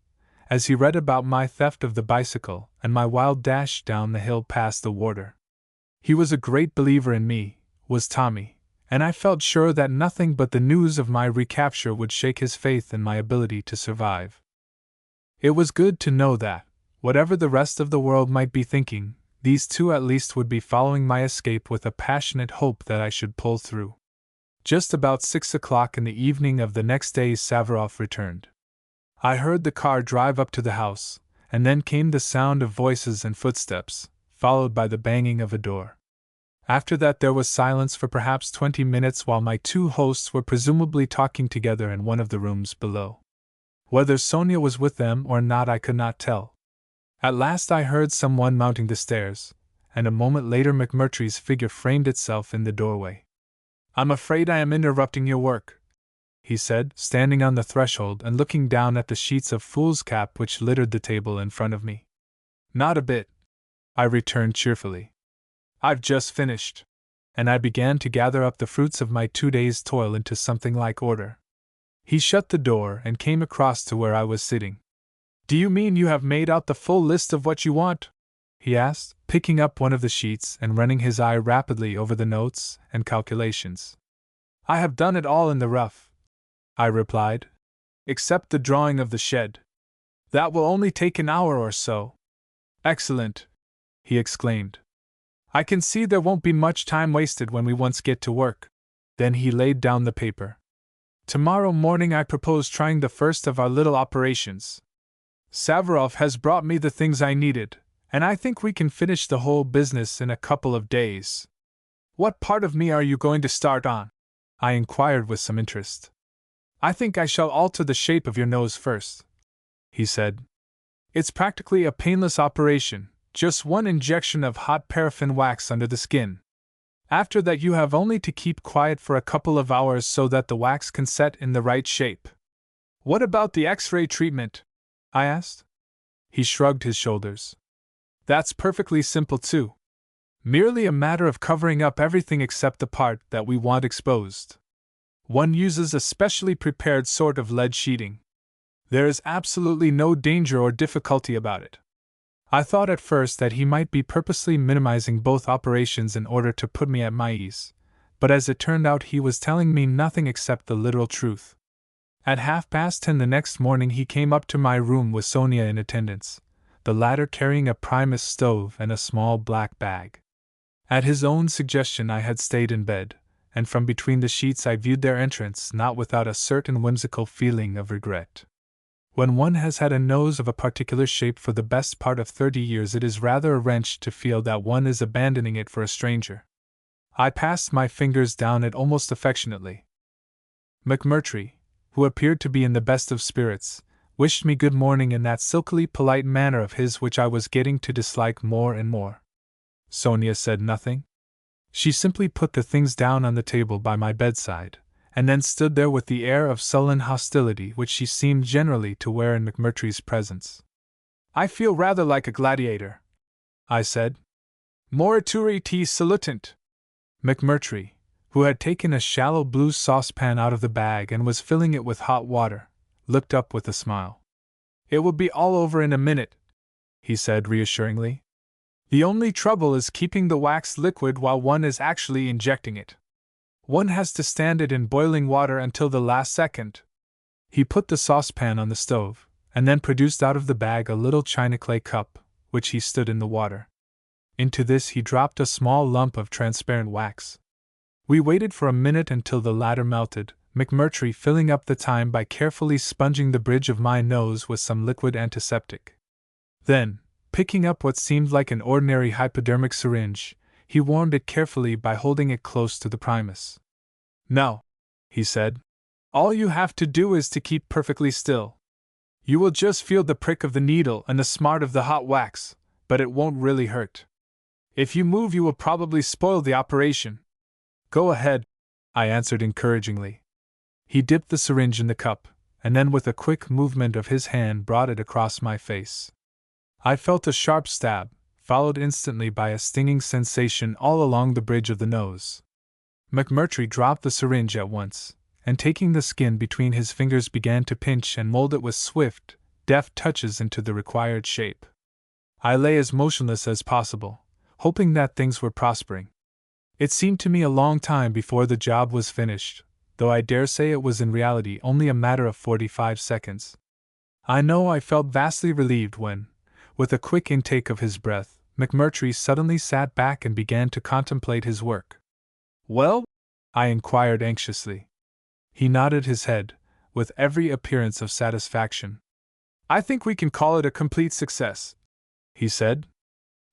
as he read about my theft of the bicycle and my wild dash down the hill past the warder. He was a great believer in me, was Tommy, and I felt sure that nothing but the news of my recapture would shake his faith in my ability to survive. It was good to know that, whatever the rest of the world might be thinking, these two at least would be following my escape with a passionate hope that I should pull through. Just about 6 o'clock in the evening of the next day Savarov returned. I heard the car drive up to the house, and then came the sound of voices and footsteps, followed by the banging of a door. After that there was silence for perhaps 20 minutes while my two hosts were presumably talking together in one of the rooms below. Whether Sonia was with them or not I could not tell. At last I heard someone mounting the stairs, and a moment later McMurtry's figure framed itself in the doorway. "I'm afraid I am interrupting your work," he said, standing on the threshold and looking down at the sheets of foolscap which littered the table in front of me. "Not a bit," I returned cheerfully. "I've just finished." And I began to gather up the fruits of my 2 days' toil into something like order. He shut the door and came across to where I was sitting. "Do you mean you have made out the full list of what you want?" he asked, picking up one of the sheets and running his eye rapidly over the notes and calculations. "I have done it all in the rough," I replied, "except the drawing of the shed. That will only take an hour or so." "Excellent!" he exclaimed. "I can see there won't be much time wasted when we once get to work." Then he laid down the paper. "Tomorrow morning I propose trying the first of our little operations. Savarov has brought me the things I needed, and I think we can finish the whole business in a couple of days." "What part of me are you going to start on?" I inquired with some interest. "I think I shall alter the shape of your nose first," he said. "It's practically a painless operation, just one injection of hot paraffin wax under the skin. After that you have only to keep quiet for a couple of hours so that the wax can set in the right shape." "What about the X-ray treatment?" I asked. He shrugged his shoulders. "That's perfectly simple too. Merely a matter of covering up everything except the part that we want exposed. One uses a specially prepared sort of lead sheeting. There is absolutely no danger or difficulty about it." I thought at first that he might be purposely minimizing both operations in order to put me at my ease, but as it turned out he was telling me nothing except the literal truth. At 10:30 the next morning he came up to my room with Sonia in attendance, the latter carrying a Primus stove and a small black bag. At his own suggestion I had stayed in bed, and from between the sheets I viewed their entrance not without a certain whimsical feeling of regret. When one has had a nose of a particular shape for the best part of 30 years it is rather a wrench to feel that one is abandoning it for a stranger. I passed my fingers down it almost affectionately. McMurtry, who appeared to be in the best of spirits, wished me good morning in that silkily polite manner of his which I was getting to dislike more and more. Sonia said nothing. She simply put the things down on the table by my bedside, and then stood there with the air of sullen hostility which she seemed generally to wear in McMurtry's presence. "I feel rather like a gladiator," I said. "Morituri te salutant." McMurtry, who had taken a shallow blue saucepan out of the bag and was filling it with hot water, looked up with a smile. "It will be all over in a minute," he said reassuringly. "The only trouble is keeping the wax liquid while one is actually injecting it. One has to stand it in boiling water until the last second." He put the saucepan on the stove, and then produced out of the bag a little china clay cup, which he stood in the water. Into this he dropped a small lump of transparent wax. We waited for a minute until the latter melted, McMurtry filling up the time by carefully sponging the bridge of my nose with some liquid antiseptic. Then, picking up what seemed like an ordinary hypodermic syringe, he warmed it carefully by holding it close to the primus. "Now," he said, "all you have to do is to keep perfectly still. You will just feel the prick of the needle and the smart of the hot wax, but it won't really hurt. If you move, you will probably spoil the operation." "Go ahead," I answered encouragingly. He dipped the syringe in the cup, and then with a quick movement of his hand brought it across my face. I felt a sharp stab, followed instantly by a stinging sensation all along the bridge of the nose. McMurtry dropped the syringe at once, and taking the skin between his fingers began to pinch and mold it with swift, deft touches into the required shape. I lay as motionless as possible, hoping that things were prospering. It seemed to me a long time before the job was finished, though I dare say it was in reality only a matter of 45 seconds. I know I felt vastly relieved when, with a quick intake of his breath, McMurtry suddenly sat back and began to contemplate his work. "Well?" I inquired anxiously. He nodded his head, with every appearance of satisfaction. "I think we can call it a complete success," he said.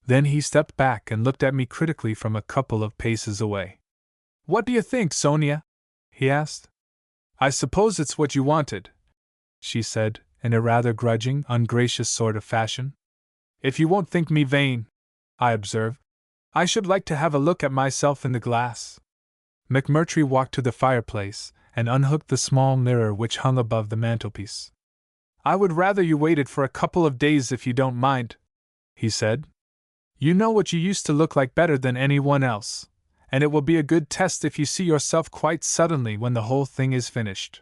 Then he stepped back and looked at me critically from a couple of paces away. "What do you think, Sonia?" he asked. "I suppose it's what you wanted," she said, in a rather grudging, ungracious sort of fashion. "If you won't think me vain," I observed, "I should like to have a look at myself in the glass." McMurtry walked to the fireplace and unhooked the small mirror which hung above the mantelpiece. "I would rather you waited for a couple of days if you don't mind," he said. "You know what you used to look like better than anyone else, and it will be a good test if you see yourself quite suddenly when the whole thing is finished.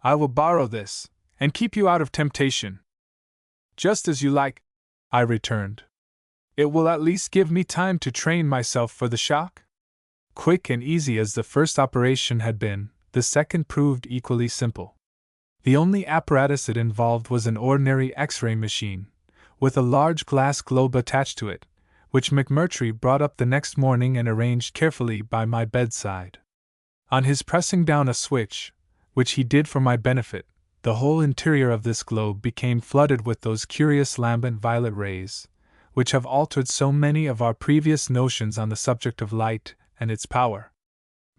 I will borrow this, and keep you out of temptation." "Just as you like," I returned. "It will at least give me time to train myself for the shock." Quick and easy as the first operation had been, the second proved equally simple. The only apparatus it involved was an ordinary X-ray machine, with a large glass globe attached to it, which McMurtry brought up the next morning and arranged carefully by my bedside. On his pressing down a switch, which he did for my benefit, the whole interior of this globe became flooded with those curious lambent violet rays, which have altered so many of our previous notions on the subject of light and its power.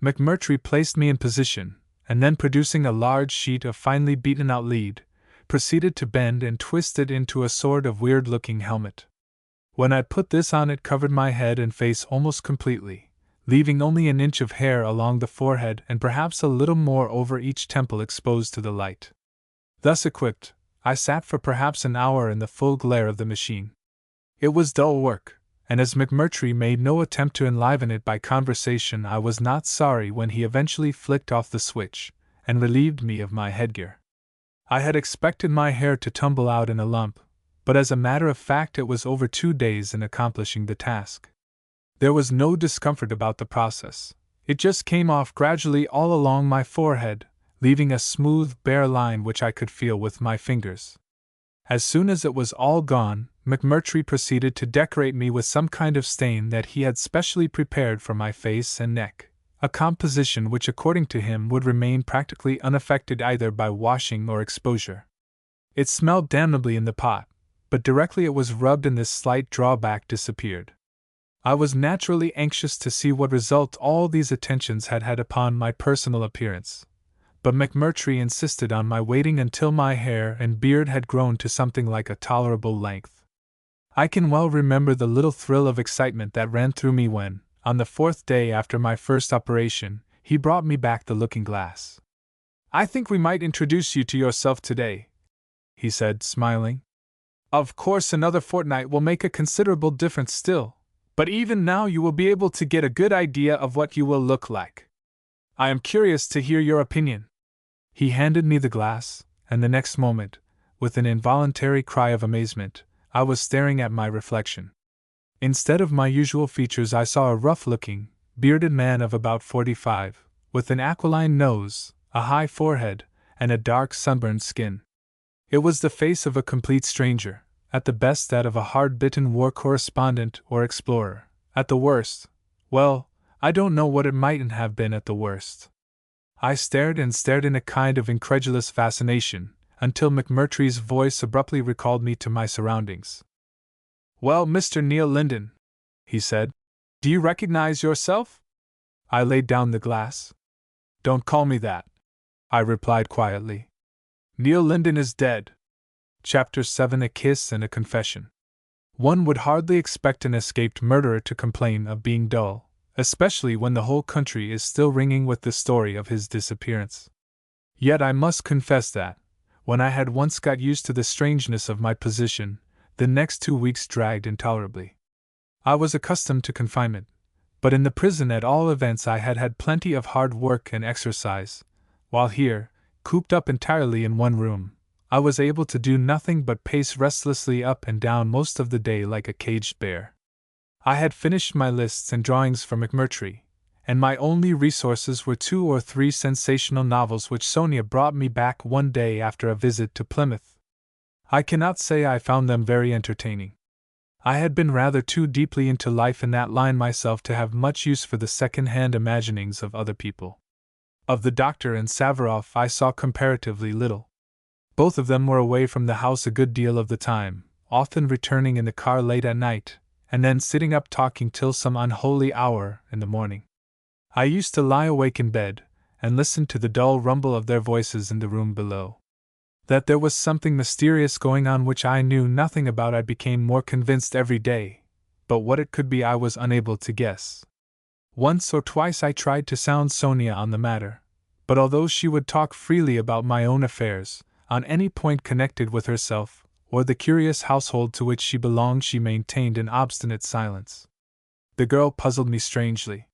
McMurtry placed me in position, and then producing a large sheet of finely beaten-out lead, proceeded to bend and twist it into a sort of weird-looking helmet. When I put this on, it covered my head and face almost completely, leaving only an inch of hair along the forehead and perhaps a little more over each temple exposed to the light. Thus equipped, I sat for perhaps an hour in the full glare of the machine. It was dull work, and as McMurtry made no attempt to enliven it by conversation, I was not sorry when he eventually flicked off the switch and relieved me of my headgear. I had expected my hair to tumble out in a lump, but as a matter of fact it was over 2 days in accomplishing the task. There was no discomfort about the process. It just came off gradually all along my forehead, leaving a smooth, bare line which I could feel with my fingers. As soon as it was all gone, McMurtry proceeded to decorate me with some kind of stain that he had specially prepared for my face and neck, a composition which according to him would remain practically unaffected either by washing or exposure. It smelled damnably in the pot, but directly it was rubbed and this slight drawback disappeared. I was naturally anxious to see what result all these attentions had had upon my personal appearance, but McMurtry insisted on my waiting until my hair and beard had grown to something like a tolerable length. I can well remember the little thrill of excitement that ran through me when, on the 4th day after my first operation, he brought me back the looking-glass. "I think we might introduce you to yourself today," he said, smiling. "Of course another fortnight will make a considerable difference still, but even now you will be able to get a good idea of what you will look like. I am curious to hear your opinion." He handed me the glass, and the next moment, with an involuntary cry of amazement, I was staring at my reflection. Instead of my usual features, I saw a rough-looking, bearded man of about 45, with an aquiline nose, a high forehead, and a dark sunburned skin. It was the face of a complete stranger, at the best that of a hard-bitten war correspondent or explorer, at the worst, well, I don't know what it mightn't have been at the worst. I stared and stared in a kind of incredulous fascination, until McMurtry's voice abruptly recalled me to my surroundings. "Well, Mr. Neil Linden," he said, "do you recognize yourself?" I laid down the glass. "Don't call me that," I replied quietly. "Neil Linden is dead." Chapter 7: A Kiss and a Confession. One would hardly expect an escaped murderer to complain of being dull, especially when the whole country is still ringing with the story of his disappearance. Yet I must confess that, when I had once got used to the strangeness of my position, the next 2 weeks dragged intolerably. I was accustomed to confinement, but in the prison at all events I had had plenty of hard work and exercise, while here, cooped up entirely in one room, I was able to do nothing but pace restlessly up and down most of the day like a caged bear. I had finished my lists and drawings for McMurtry, and my only resources were 2 or 3 sensational novels which Sonia brought me back one day after a visit to Plymouth. I cannot say I found them very entertaining. I had been rather too deeply into life in that line myself to have much use for the second-hand imaginings of other people. Of the doctor and Savarov I saw comparatively little. Both of them were away from the house a good deal of the time, often returning in the car late at night, and then sitting up talking till some unholy hour in the morning. I used to lie awake in bed, and listen to the dull rumble of their voices in the room below. That there was something mysterious going on which I knew nothing about I became more convinced every day, but what it could be I was unable to guess. Once or twice I tried to sound Sonia on the matter, but although she would talk freely about my own affairs, on any point connected with herself, or the curious household to which she belonged, she maintained an obstinate silence. The girl puzzled me strangely.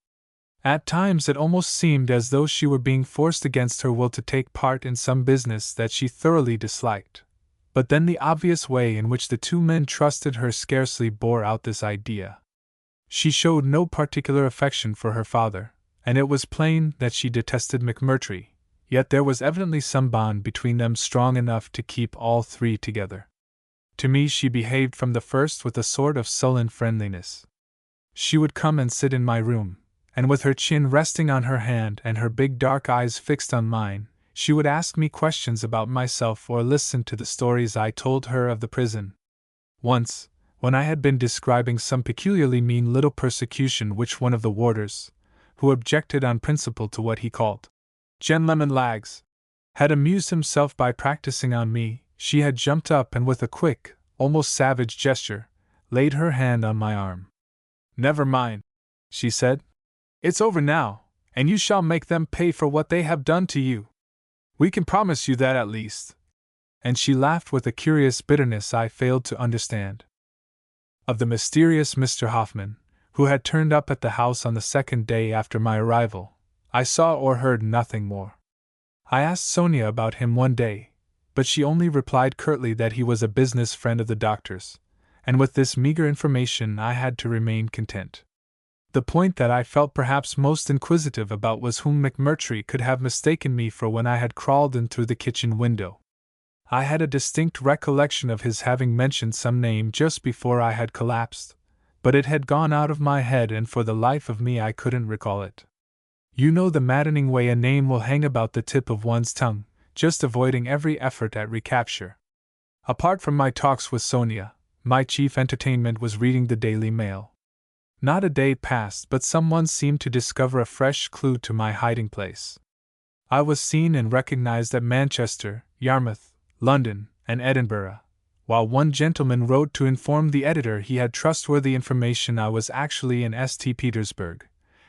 At times it almost seemed as though she were being forced against her will to take part in some business that she thoroughly disliked, but then the obvious way in which the 2 men trusted her scarcely bore out this idea. She showed no particular affection for her father, and it was plain that she detested McMurtry, yet there was evidently some bond between them strong enough to keep all 3 together. To me she behaved from the first with a sort of sullen friendliness. She would come and sit in my room, and with her chin resting on her hand and her big dark eyes fixed on mine, she would ask me questions about myself or listen to the stories I told her of the prison. Once, when I had been describing some peculiarly mean little persecution which one of the warders, who objected on principle to what he called "gentlemen lags," had amused himself by practicing on me, she had jumped up and with a quick, almost savage gesture, laid her hand on my arm. "Never mind," she said. "It's over now, and you shall make them pay for what they have done to you. We can promise you that at least." And she laughed with a curious bitterness I failed to understand. Of the mysterious Mr. Hoffman, who had turned up at the house on the 2nd day after my arrival, I saw or heard nothing more. I asked Sonia about him one day, but she only replied curtly that he was a business friend of the doctor's, and with this meager information I had to remain content. The point that I felt perhaps most inquisitive about was whom McMurtry could have mistaken me for when I had crawled in through the kitchen window. I had a distinct recollection of his having mentioned some name just before I had collapsed, but it had gone out of my head and for the life of me I couldn't recall it. You know the maddening way a name will hang about the tip of one's tongue, just avoiding every effort at recapture. Apart from my talks with Sonia, my chief entertainment was reading the Daily Mail. Not a day passed but someone seemed to discover a fresh clue to my hiding place. I was seen and recognized at Manchester, Yarmouth, London, and Edinburgh, while one gentleman wrote to inform the editor he had trustworthy information I was actually in St. Petersburg,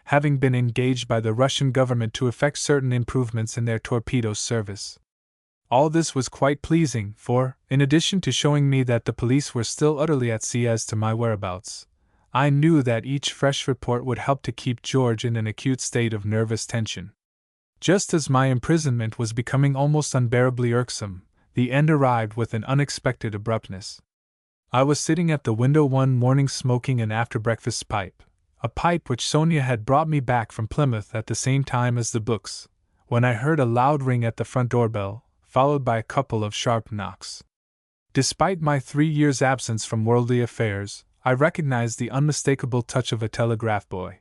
having been engaged by the Russian government to effect certain improvements in their torpedo service. All this was quite pleasing, for, in addition to showing me that the police were still utterly at sea as to my whereabouts, I knew that each fresh report would help to keep George in an acute state of nervous tension. Just as my imprisonment was becoming almost unbearably irksome, the end arrived with an unexpected abruptness. I was sitting at the window one morning smoking an after-breakfast pipe, a pipe which Sonia had brought me back from Plymouth at the same time as the books, when I heard a loud ring at the front doorbell, followed by a couple of sharp knocks. Despite my 3 years' absence from worldly affairs, I recognized the unmistakable touch of a telegraph boy.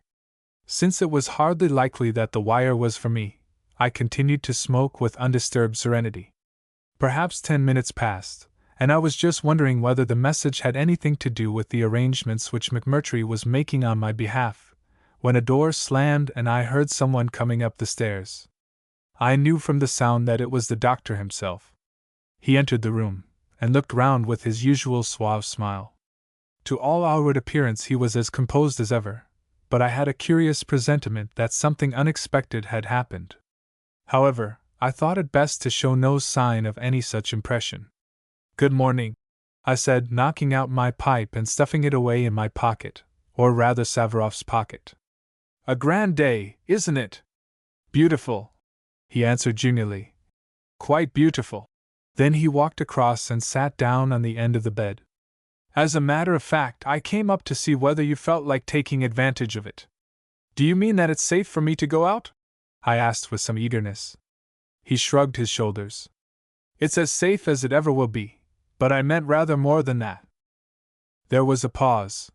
Since it was hardly likely that the wire was for me, I continued to smoke with undisturbed serenity. Perhaps 10 minutes passed, and I was just wondering whether the message had anything to do with the arrangements which McMurtry was making on my behalf, when a door slammed and I heard someone coming up the stairs. I knew from the sound that it was the doctor himself. He entered the room, and looked round with his usual suave smile. To all outward appearance he was as composed as ever, but I had a curious presentiment that something unexpected had happened. However, I thought it best to show no sign of any such impression. "Good morning," I said, knocking out my pipe and stuffing it away in my pocket, or rather Savaroff's pocket. "A grand day, isn't it?" "Beautiful," he answered genially. "Quite beautiful." Then he walked across and sat down on the end of the bed. "As a matter of fact, I came up to see whether you felt like taking advantage of it." "Do you mean that it's safe for me to go out?" I asked with some eagerness. He shrugged his shoulders. "It's as safe as it ever will be, but I meant rather more than that." There was a pause.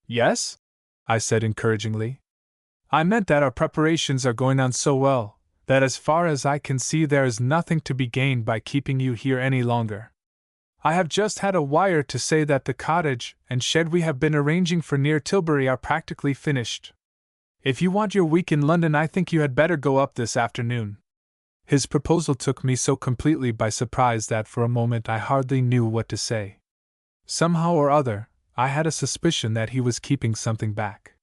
"Yes?" I said encouragingly. "I meant that our preparations are going on so well, that as far as I can see there is nothing to be gained by keeping you here any longer. I have just had a wire to say that the cottage and shed we have been arranging for near Tilbury are practically finished. If you want your week in London, I think you had better go up this afternoon." His proposal took me so completely by surprise that for a moment I hardly knew what to say. Somehow or other, I had a suspicion that he was keeping something back.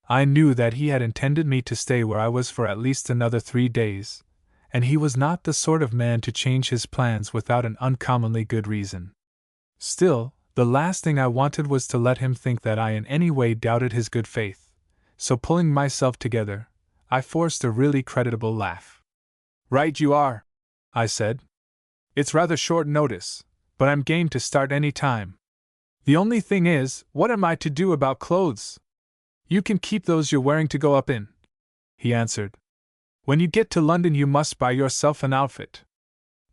I knew that he had intended me to stay where I was for at least another 3 days, and he was not the sort of man to change his plans without an uncommonly good reason. Still, the last thing I wanted was to let him think that I in any way doubted his good faith, so pulling myself together, I forced a really creditable laugh. "Right you are," I said. "It's rather short notice, but I'm game to start any time. The only thing is, what am I to do about clothes?" "You can keep those you're wearing to go up in," he answered. "When you get to London you must buy yourself an outfit.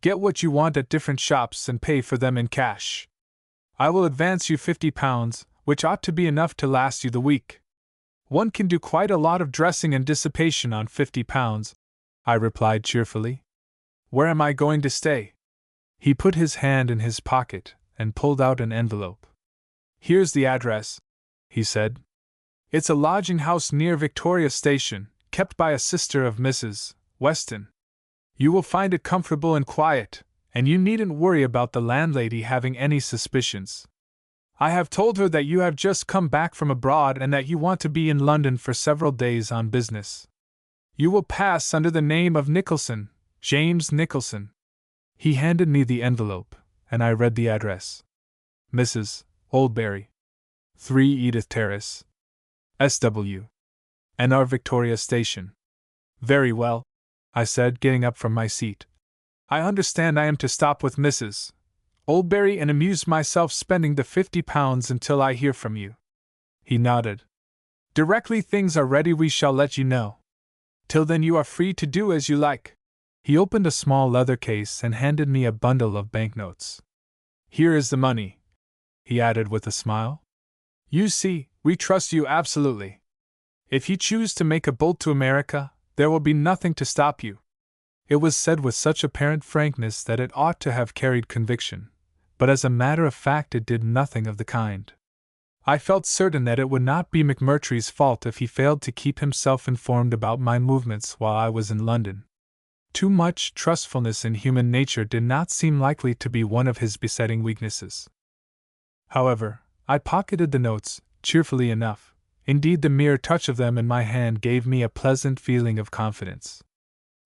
Get what you want at different shops and pay for them in cash. I will advance you £50, which ought to be enough to last you the week. One can do quite a lot of dressing and dissipation on £50, I replied cheerfully. "Where am I going to stay?" He put his hand in his pocket and pulled out an envelope. "Here's the address," he said. "It's a lodging house near Victoria Station, kept by a sister of Mrs. Weston. You will find it comfortable and quiet, and you needn't worry about the landlady having any suspicions. I have told her that you have just come back from abroad and that you want to be in London for several days on business. You will pass under the name of Nicholson, James Nicholson." He handed me the envelope, and I read the address. Mrs. Oldbury, 3 Edith Terrace, SW, NR Victoria Station. "Very well," I said, getting up from my seat. "I understand I am to stop with Mrs. Oldbury and amuse myself spending the £50 until I hear from you." He nodded. "Directly things are ready we shall let you know. Till then you are free to do as you like." He opened a small leather case and handed me a bundle of banknotes. "Here is the money," he added with a smile. "You see, we trust you absolutely. If you choose to make a bolt to America, there will be nothing to stop you." It was said with such apparent frankness that it ought to have carried conviction, but as a matter of fact it did nothing of the kind. I felt certain that it would not be McMurtry's fault if he failed to keep himself informed about my movements while I was in London. Too much trustfulness in human nature did not seem likely to be one of his besetting weaknesses. However, I pocketed the notes, cheerfully enough. Indeed, the mere touch of them in my hand gave me a pleasant feeling of confidence.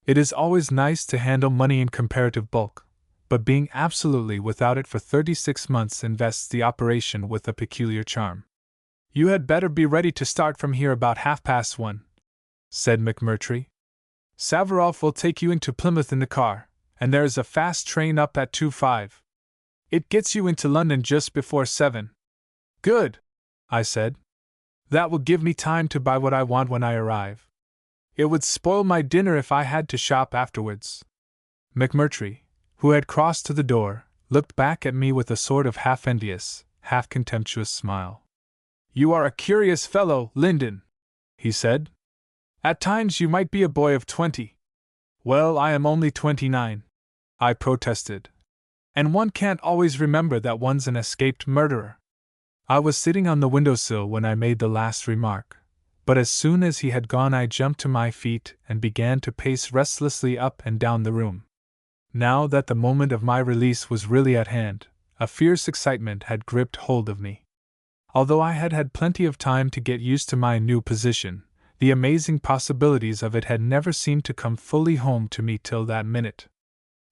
It is always nice to handle money in comparative bulk, but being absolutely without it for 36 months invests the operation with a peculiar charm. "You had better be ready to start from here about 1:30, said McMurtry. "Savaroff will take you into Plymouth in the car, and there is a fast train up at 2:05. It gets you into London just before 7. "Good," I said. "That will give me time to buy what I want when I arrive. It would spoil my dinner if I had to shop afterwards." McMurtry, who had crossed to the door, looked back at me with a sort of half-envious, half-contemptuous smile. "You are a curious fellow, Lyndon," he said. "At times you might be a boy of 20. Well, I am only 29, I protested. And one can't always remember that one's an escaped murderer. I was sitting on the windowsill when I made the last remark, but as soon as he had gone I jumped to my feet and began to pace restlessly up and down the room. Now that the moment of my release was really at hand, a fierce excitement had gripped hold of me. Although I had had plenty of time to get used to my new position, the amazing possibilities of it had never seemed to come fully home to me till that minute.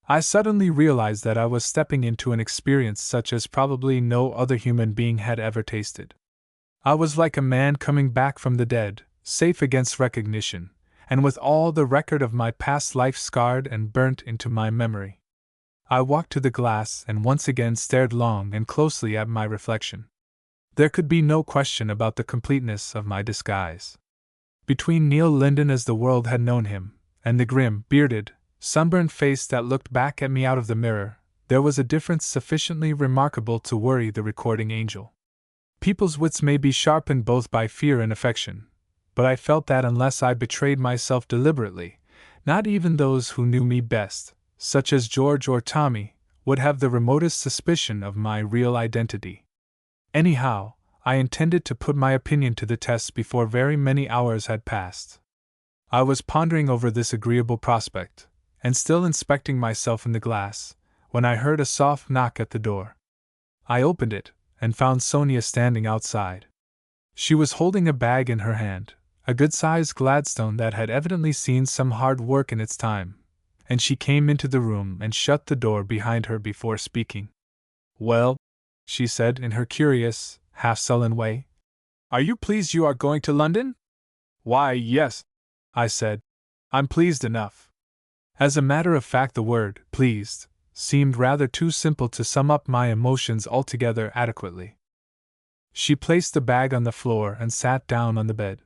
I suddenly realized that I was stepping into an experience such as probably no other human being had ever tasted. I was like a man coming back from the dead, safe against recognition, and with all the record of my past life scarred and burnt into my memory. I walked to the glass and once again stared long and closely at my reflection. There could be no question about the completeness of my disguise. Between Neil Linden as the world had known him, and the grim, bearded, sunburned face that looked back at me out of the mirror, there was a difference sufficiently remarkable to worry the recording angel. People's wits may be sharpened both by fear and affection, but I felt that unless I betrayed myself deliberately, not even those who knew me best, such as George or Tommy, would have the remotest suspicion of my real identity. Anyhow, I intended to put my opinion to the test before very many hours had passed. I was pondering over this agreeable prospect, and still inspecting myself in the glass, when I heard a soft knock at the door. I opened it, and found Sonia standing outside. She was holding a bag in her hand, a good-sized Gladstone that had evidently seen some hard work in its time, and she came into the room and shut the door behind her before speaking. "Well," she said in her curious, half-sullen way, "are you pleased you are going to London?" "Why, yes," I said. "I'm pleased enough." As a matter of fact, the word pleased seemed rather too simple to sum up my emotions altogether adequately. She placed the bag on the floor and sat down on the bed.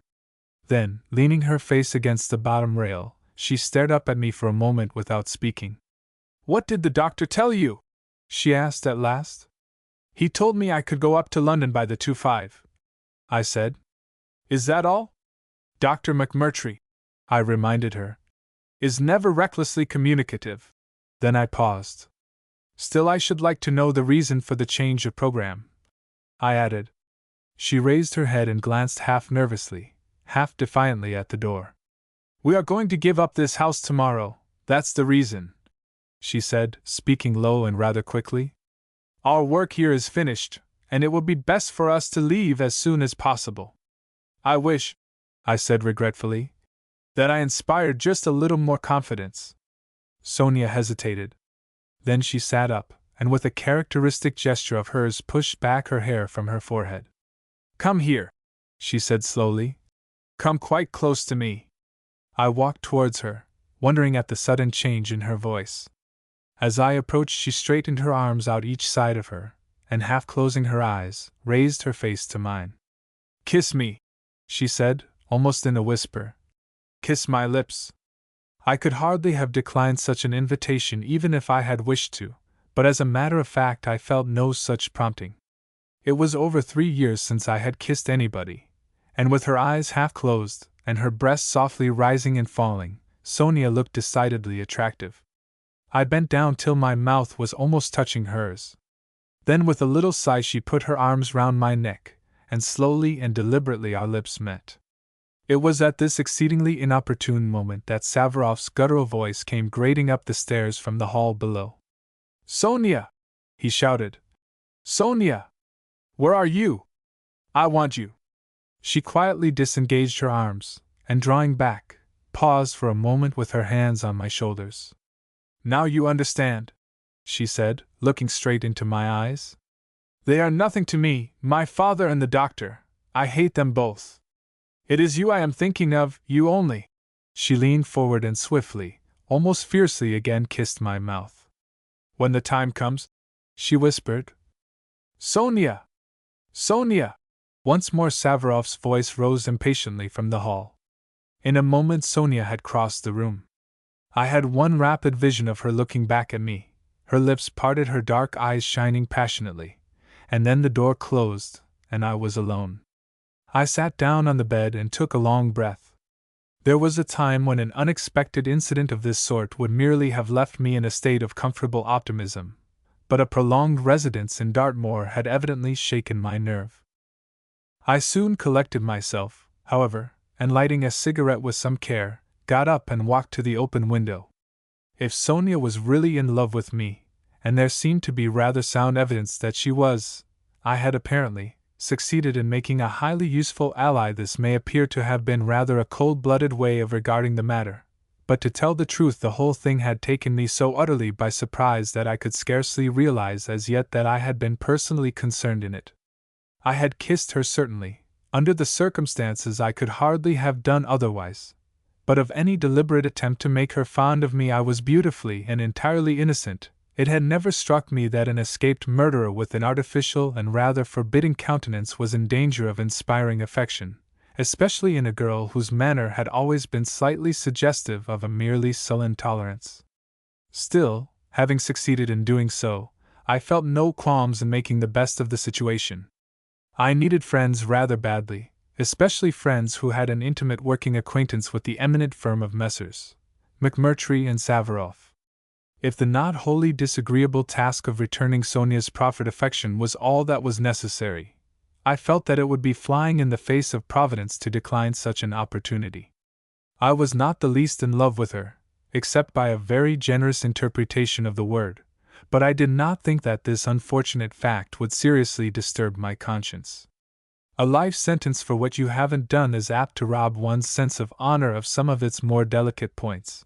Then, leaning her face against the bottom rail, she stared up at me for a moment without speaking. "What did the doctor tell you?" she asked at last. "He told me I could go up to London by the 2:05, I said. "Is that all?" "Dr. McMurtry," I reminded her, "is never recklessly communicative." Then I paused. "Still, I should like to know the reason for the change of program," I added. She raised her head and glanced half nervously, half defiantly at the door. "We are going to give up this house tomorrow, that's the reason," she said, speaking low and rather quickly. "Our work here is finished, and it will be best for us to leave as soon as possible." "I wish," I said regretfully, "that I inspired just a little more confidence." Sonia hesitated. Then she sat up, and with a characteristic gesture of hers pushed back her hair from her forehead. "Come here," she said slowly. "Come quite close to me." I walked towards her, wondering at the sudden change in her voice. As I approached, she straightened her arms out each side of her, and half closing her eyes, raised her face to mine. "Kiss me," she said, almost in a whisper. "Kiss my lips." I could hardly have declined such an invitation even if I had wished to, but as a matter of fact I felt no such prompting. It was over 3 years since I had kissed anybody, and with her eyes half closed, and her breast softly rising and falling, Sonia looked decidedly attractive. I bent down till my mouth was almost touching hers. Then with a little sigh she put her arms round my neck, and slowly and deliberately our lips met. It was at this exceedingly inopportune moment that Savarov's guttural voice came grating up the stairs from the hall below. "Sonia!" he shouted. "Sonia! Where are you? I want you." She quietly disengaged her arms, and drawing back, paused for a moment with her hands on my shoulders. "Now you understand," she said, looking straight into my eyes. "They are nothing to me, my father and the doctor. I hate them both. It is you I am thinking of, you only." She leaned forward and swiftly, almost fiercely again kissed my mouth. "When the time comes," she whispered. "Sonia! Sonia!" Once more Savarov's voice rose impatiently from the hall. In a moment Sonia had crossed the room. I had one rapid vision of her looking back at me, her lips parted, her dark eyes shining passionately, and then the door closed, and I was alone. I sat down on the bed and took a long breath. There was a time when an unexpected incident of this sort would merely have left me in a state of comfortable optimism, but a prolonged residence in Dartmoor had evidently shaken my nerve. I soon collected myself, however, and lighting a cigarette with some care, got up and walked to the open window. If Sonia was really in love with me, and there seemed to be rather sound evidence that she was, I had apparently succeeded in making a highly useful ally. This may appear to have been rather a cold-blooded way of regarding the matter, but to tell the truth, the whole thing had taken me so utterly by surprise that I could scarcely realize as yet that I had been personally concerned in it. I had kissed her certainly; under the circumstances I could hardly have done otherwise. But of any deliberate attempt to make her fond of me I was beautifully and entirely innocent. It had never struck me that an escaped murderer with an artificial and rather forbidding countenance was in danger of inspiring affection, especially in a girl whose manner had always been slightly suggestive of a merely sullen tolerance. Still, having succeeded in doing so, I felt no qualms in making the best of the situation. I needed friends rather badly, especially friends who had an intimate working acquaintance with the eminent firm of Messrs. McMurtry and Saveroff. If the not wholly disagreeable task of returning Sonia's proffered affection was all that was necessary, I felt that it would be flying in the face of Providence to decline such an opportunity. I was not the least in love with her, except by a very generous interpretation of the word, but I did not think that this unfortunate fact would seriously disturb my conscience. A life sentence for what you haven't done is apt to rob one's sense of honor of some of its more delicate points.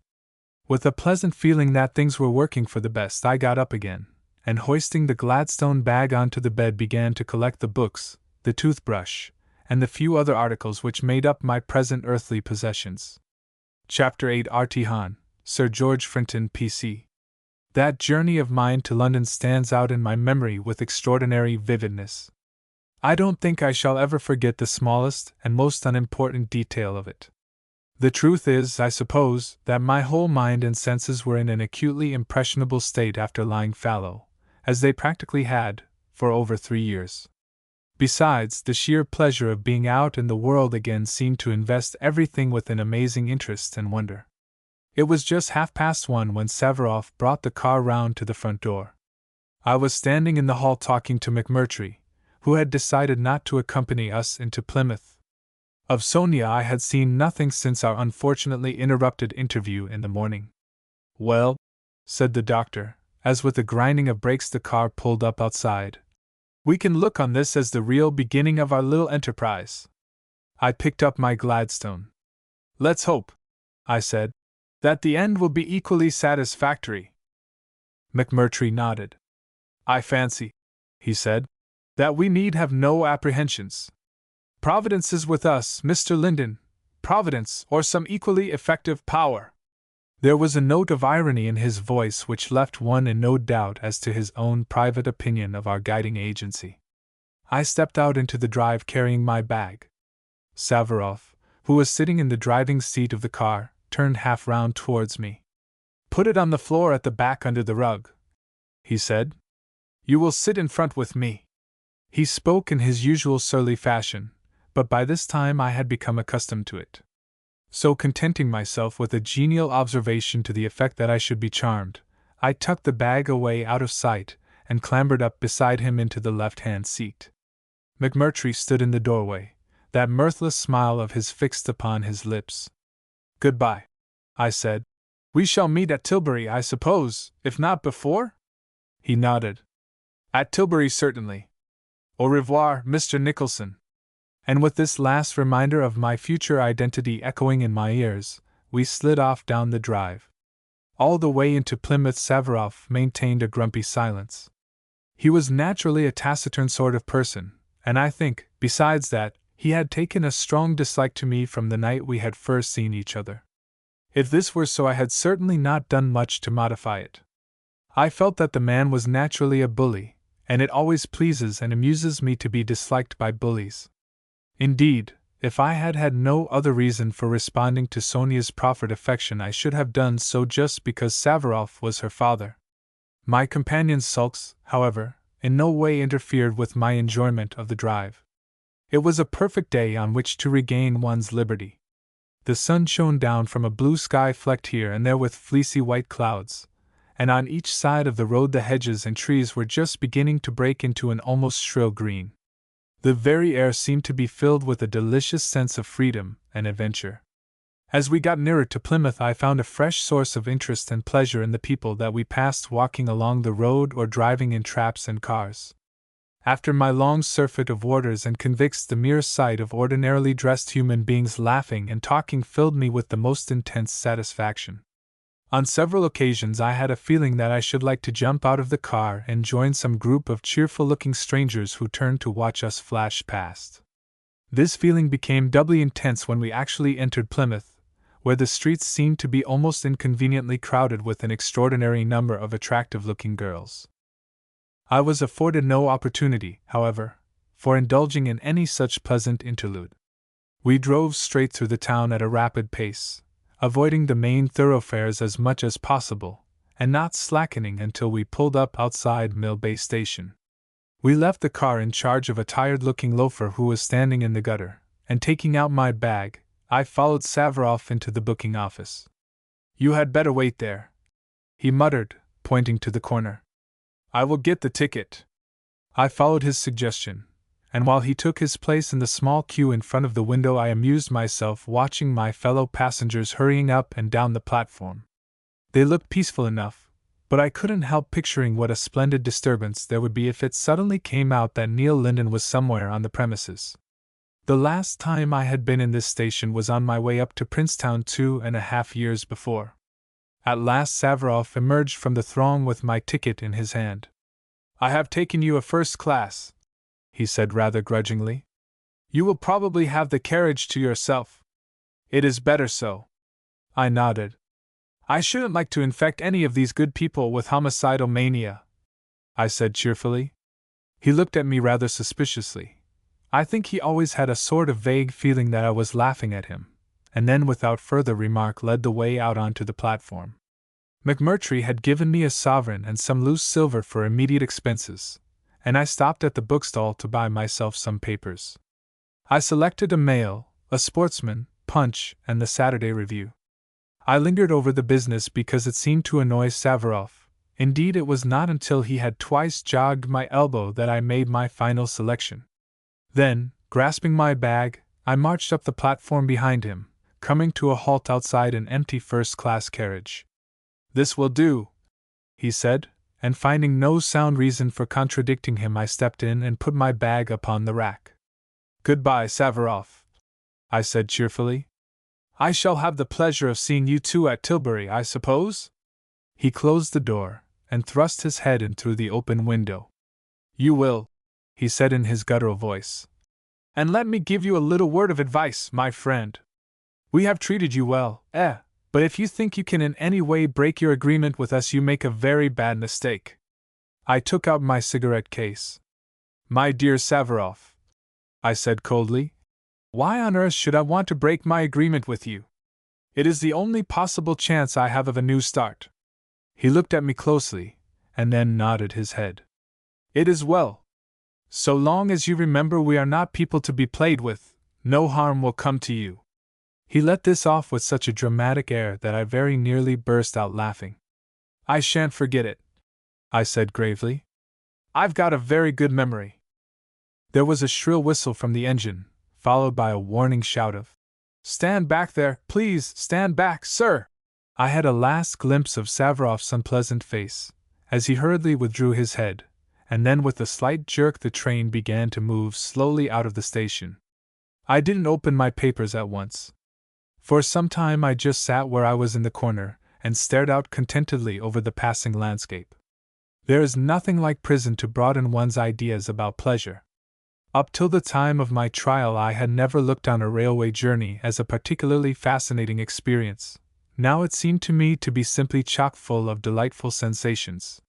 With a pleasant feeling that things were working for the best, I got up again, and hoisting the Gladstone bag onto the bed began to collect the books, the toothbrush, and the few other articles which made up my present earthly possessions. Chapter 8. Artihan, Sir George Frinton, P.C. That journey of mine to London stands out in my memory with extraordinary vividness. I don't think I shall ever forget the smallest and most unimportant detail of it. The truth is, I suppose, that my whole mind and senses were in an acutely impressionable state after lying fallow, as they practically had, for over 3 years. Besides, the sheer pleasure of being out in the world again seemed to invest everything with an amazing interest and wonder. It was just 1:30 when Saveroff brought the car round to the front door. I was standing in the hall talking to McMurtry, who had decided not to accompany us into Plymouth. Of Sonia I had seen nothing since our unfortunately interrupted interview in the morning. "Well," said the doctor, as with the grinding of brakes the car pulled up outside, "we can look on this as the real beginning of our little enterprise." I picked up my Gladstone. "Let's hope," I said, "that the end will be equally satisfactory." McMurtry nodded. "I fancy," he said, "that we need have no apprehensions. Providence is with us, Mr. Linden, Providence or some equally effective power." There was a note of irony in his voice which left one in no doubt as to his own private opinion of our guiding agency. I stepped out into the drive carrying my bag. Saveroff, who was sitting in the driving seat of the car, turned half round towards me. "Put it on the floor at the back under the rug," he said. "You will sit in front with me." He spoke in his usual surly fashion, but by this time I had become accustomed to it. So, contenting myself with a genial observation to the effect that I should be charmed, I tucked the bag away out of sight and clambered up beside him into the left-hand seat. McMurtry stood in the doorway, that mirthless smile of his fixed upon his lips. "Goodbye," I said. "We shall meet at Tilbury, I suppose, if not before?" He nodded. "At Tilbury, certainly. Au revoir, Mr. Nicholson." And with this last reminder of my future identity echoing in my ears, we slid off down the drive. All the way into Plymouth Saveroff maintained a grumpy silence. He was naturally a taciturn sort of person, and I think, besides that, he had taken a strong dislike to me from the night we had first seen each other. If this were so, I had certainly not done much to modify it. I felt that the man was naturally a bully, and it always pleases and amuses me to be disliked by bullies. Indeed, if I had had no other reason for responding to Sonia's proffered affection, I should have done so just because Saveroff was her father. My companion's sulks, however, in no way interfered with my enjoyment of the drive. It was a perfect day on which to regain one's liberty. The sun shone down from a blue sky flecked here and there with fleecy white clouds, and on each side of the road the hedges and trees were just beginning to break into an almost shrill green. The very air seemed to be filled with a delicious sense of freedom and adventure. As we got nearer to Plymouth, I found a fresh source of interest and pleasure in the people that we passed walking along the road or driving in traps and cars. After my long surfeit of warders and convicts, the mere sight of ordinarily dressed human beings laughing and talking filled me with the most intense satisfaction. On several occasions I had a feeling that I should like to jump out of the car and join some group of cheerful-looking strangers who turned to watch us flash past. This feeling became doubly intense when we actually entered Plymouth, where the streets seemed to be almost inconveniently crowded with an extraordinary number of attractive-looking girls. I was afforded no opportunity, however, for indulging in any such pleasant interlude. We drove straight through the town at a rapid pace, avoiding the main thoroughfares as much as possible, and not slackening until we pulled up outside Mill Bay Station. We left the car in charge of a tired-looking loafer who was standing in the gutter, and taking out my bag, I followed Savarov into the booking office. "You had better wait there," he muttered, pointing to the corner. "I will get the ticket." I followed his suggestion, and while he took his place in the small queue in front of the window, I amused myself watching my fellow passengers hurrying up and down the platform. They looked peaceful enough, but I couldn't help picturing what a splendid disturbance there would be if it suddenly came out that Neil Linden was somewhere on the premises. The last time I had been in this station was on my way up to Princetown 2.5 years before. At last Savarov emerged from the throng with my ticket in his hand. "I have taken you a first class," he said rather grudgingly. "You will probably have the carriage to yourself. It is better so." I nodded. "I shouldn't like to infect any of these good people with homicidal mania," I said cheerfully. He looked at me rather suspiciously. I think he always had a sort of vague feeling that I was laughing at him, and then without further remark led the way out onto the platform. McMurtry had given me a sovereign and some loose silver for immediate expenses, and I stopped at the bookstall to buy myself some papers. I selected a Mail, a Sportsman, Punch, and the Saturday Review. I lingered over the business because it seemed to annoy Savarov. Indeed, it was not until he had twice jogged my elbow that I made my final selection. Then, grasping my bag, I marched up the platform behind him, coming to a halt outside an empty first-class carriage. "This will do," he said, and finding no sound reason for contradicting him, I stepped in and put my bag upon the rack. "Goodbye, Savarov," I said cheerfully. "I shall have the pleasure of seeing you two at Tilbury, I suppose?" He closed the door and thrust his head in through the open window. "You will," he said in his guttural voice. "And let me give you a little word of advice, my friend. We have treated you well, but if you think you can in any way break your agreement with us, you make a very bad mistake." I took out my cigarette case. "My dear Savarov," I said coldly, "why on earth should I want to break my agreement with you? It is the only possible chance I have of a new start." He looked at me closely, and then nodded his head. "It is well. So long as you remember we are not people to be played with, no harm will come to you." He let this off with such a dramatic air that I very nearly burst out laughing. "I shan't forget it," I said gravely. "I've got a very good memory." There was a shrill whistle from the engine, followed by a warning shout of, "Stand back there, please, stand back, sir!" I had a last glimpse of Savarov's unpleasant face, as he hurriedly withdrew his head, and then with a slight jerk the train began to move slowly out of the station. I didn't open my papers at once. For some time I just sat where I was in the corner, and stared out contentedly over the passing landscape. There is nothing like prison to broaden one's ideas about pleasure. Up till the time of my trial I had never looked on a railway journey as a particularly fascinating experience. Now it seemed to me to be simply chock full of delightful sensations.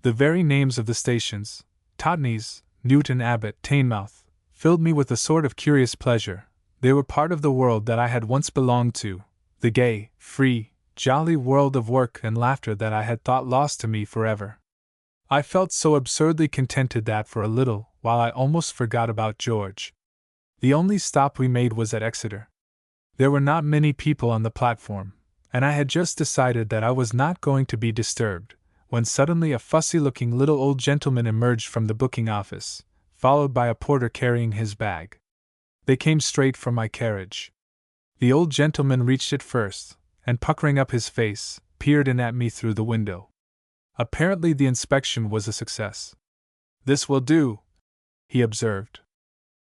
The very names of the stations, Totnes, Newton Abbot, Teignmouth, filled me with a sort of curious pleasure. They were part of the world that I had once belonged to, the gay, free, jolly world of work and laughter that I had thought lost to me forever. I felt so absurdly contented that for a little while I almost forgot about George. The only stop we made was at Exeter. There were not many people on the platform, and I had just decided that I was not going to be disturbed, when suddenly a fussy-looking little old gentleman emerged from the booking office, followed by a porter carrying his bag. They came straight for my carriage. The old gentleman reached it first, and puckering up his face, peered in at me through the window. Apparently the inspection was a success. "This will do," he observed.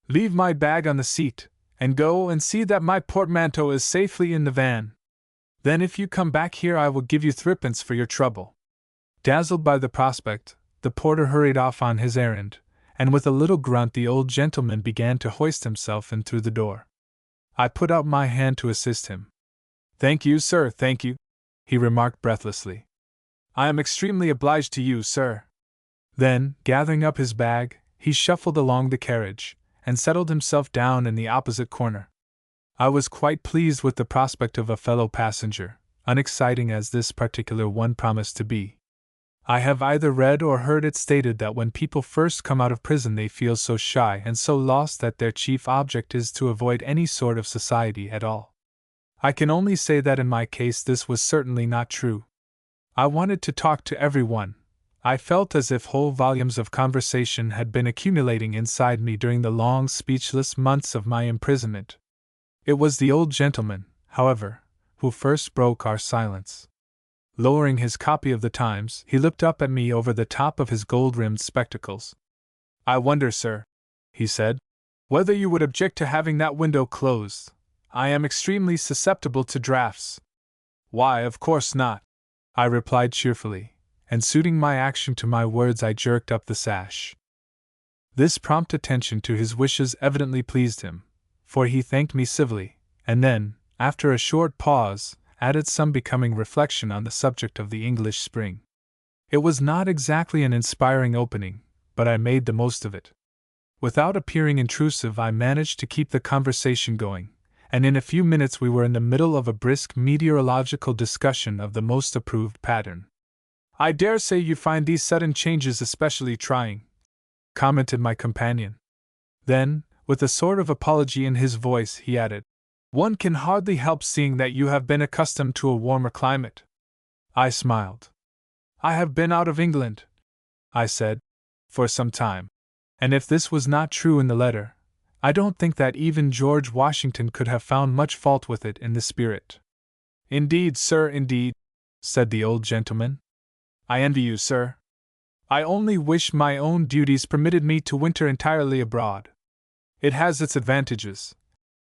"Leave my bag on the seat, and go and see that my portmanteau is safely in the van. Then if you come back here I will give you threepence for your trouble." Dazzled by the prospect, the porter hurried off on his errand, and with a little grunt the old gentleman began to hoist himself in through the door. I put out my hand to assist him. "Thank you, sir, thank you," he remarked breathlessly. "I am extremely obliged to you, sir." Then, gathering up his bag, he shuffled along the carriage, and settled himself down in the opposite corner. I was quite pleased with the prospect of a fellow passenger, unexciting as this particular one promised to be. I have either read or heard it stated that when people first come out of prison they feel so shy and so lost that their chief object is to avoid any sort of society at all. I can only say that in my case this was certainly not true. I wanted to talk to everyone. I felt as if whole volumes of conversation had been accumulating inside me during the long speechless months of my imprisonment. It was the old gentleman, however, who first broke our silence. Lowering his copy of the Times, he looked up at me over the top of his gold-rimmed spectacles. "I wonder, sir," he said, "whether you would object to having that window closed. I am extremely susceptible to draughts." "Why, of course not," I replied cheerfully, and suiting my action to my words I jerked up the sash. This prompt attention to his wishes evidently pleased him, for he thanked me civilly, and then, after a short pause, added some becoming reflection on the subject of the English spring. It was not exactly an inspiring opening, but I made the most of it. Without appearing intrusive, I managed to keep the conversation going, and in a few minutes we were in the middle of a brisk meteorological discussion of the most approved pattern. "I dare say you find these sudden changes especially trying," commented my companion. Then, with a sort of apology in his voice, he added, "One can hardly help seeing that you have been accustomed to a warmer climate." I smiled. "I have been out of England," I said, "for some time. And if this was not true in the letter, I don't think that even George Washington could have found much fault with it in the spirit." "Indeed, sir, indeed," said the old gentleman. "I envy you, sir. I only wish my own duties permitted me to winter entirely abroad. It has its advantages,"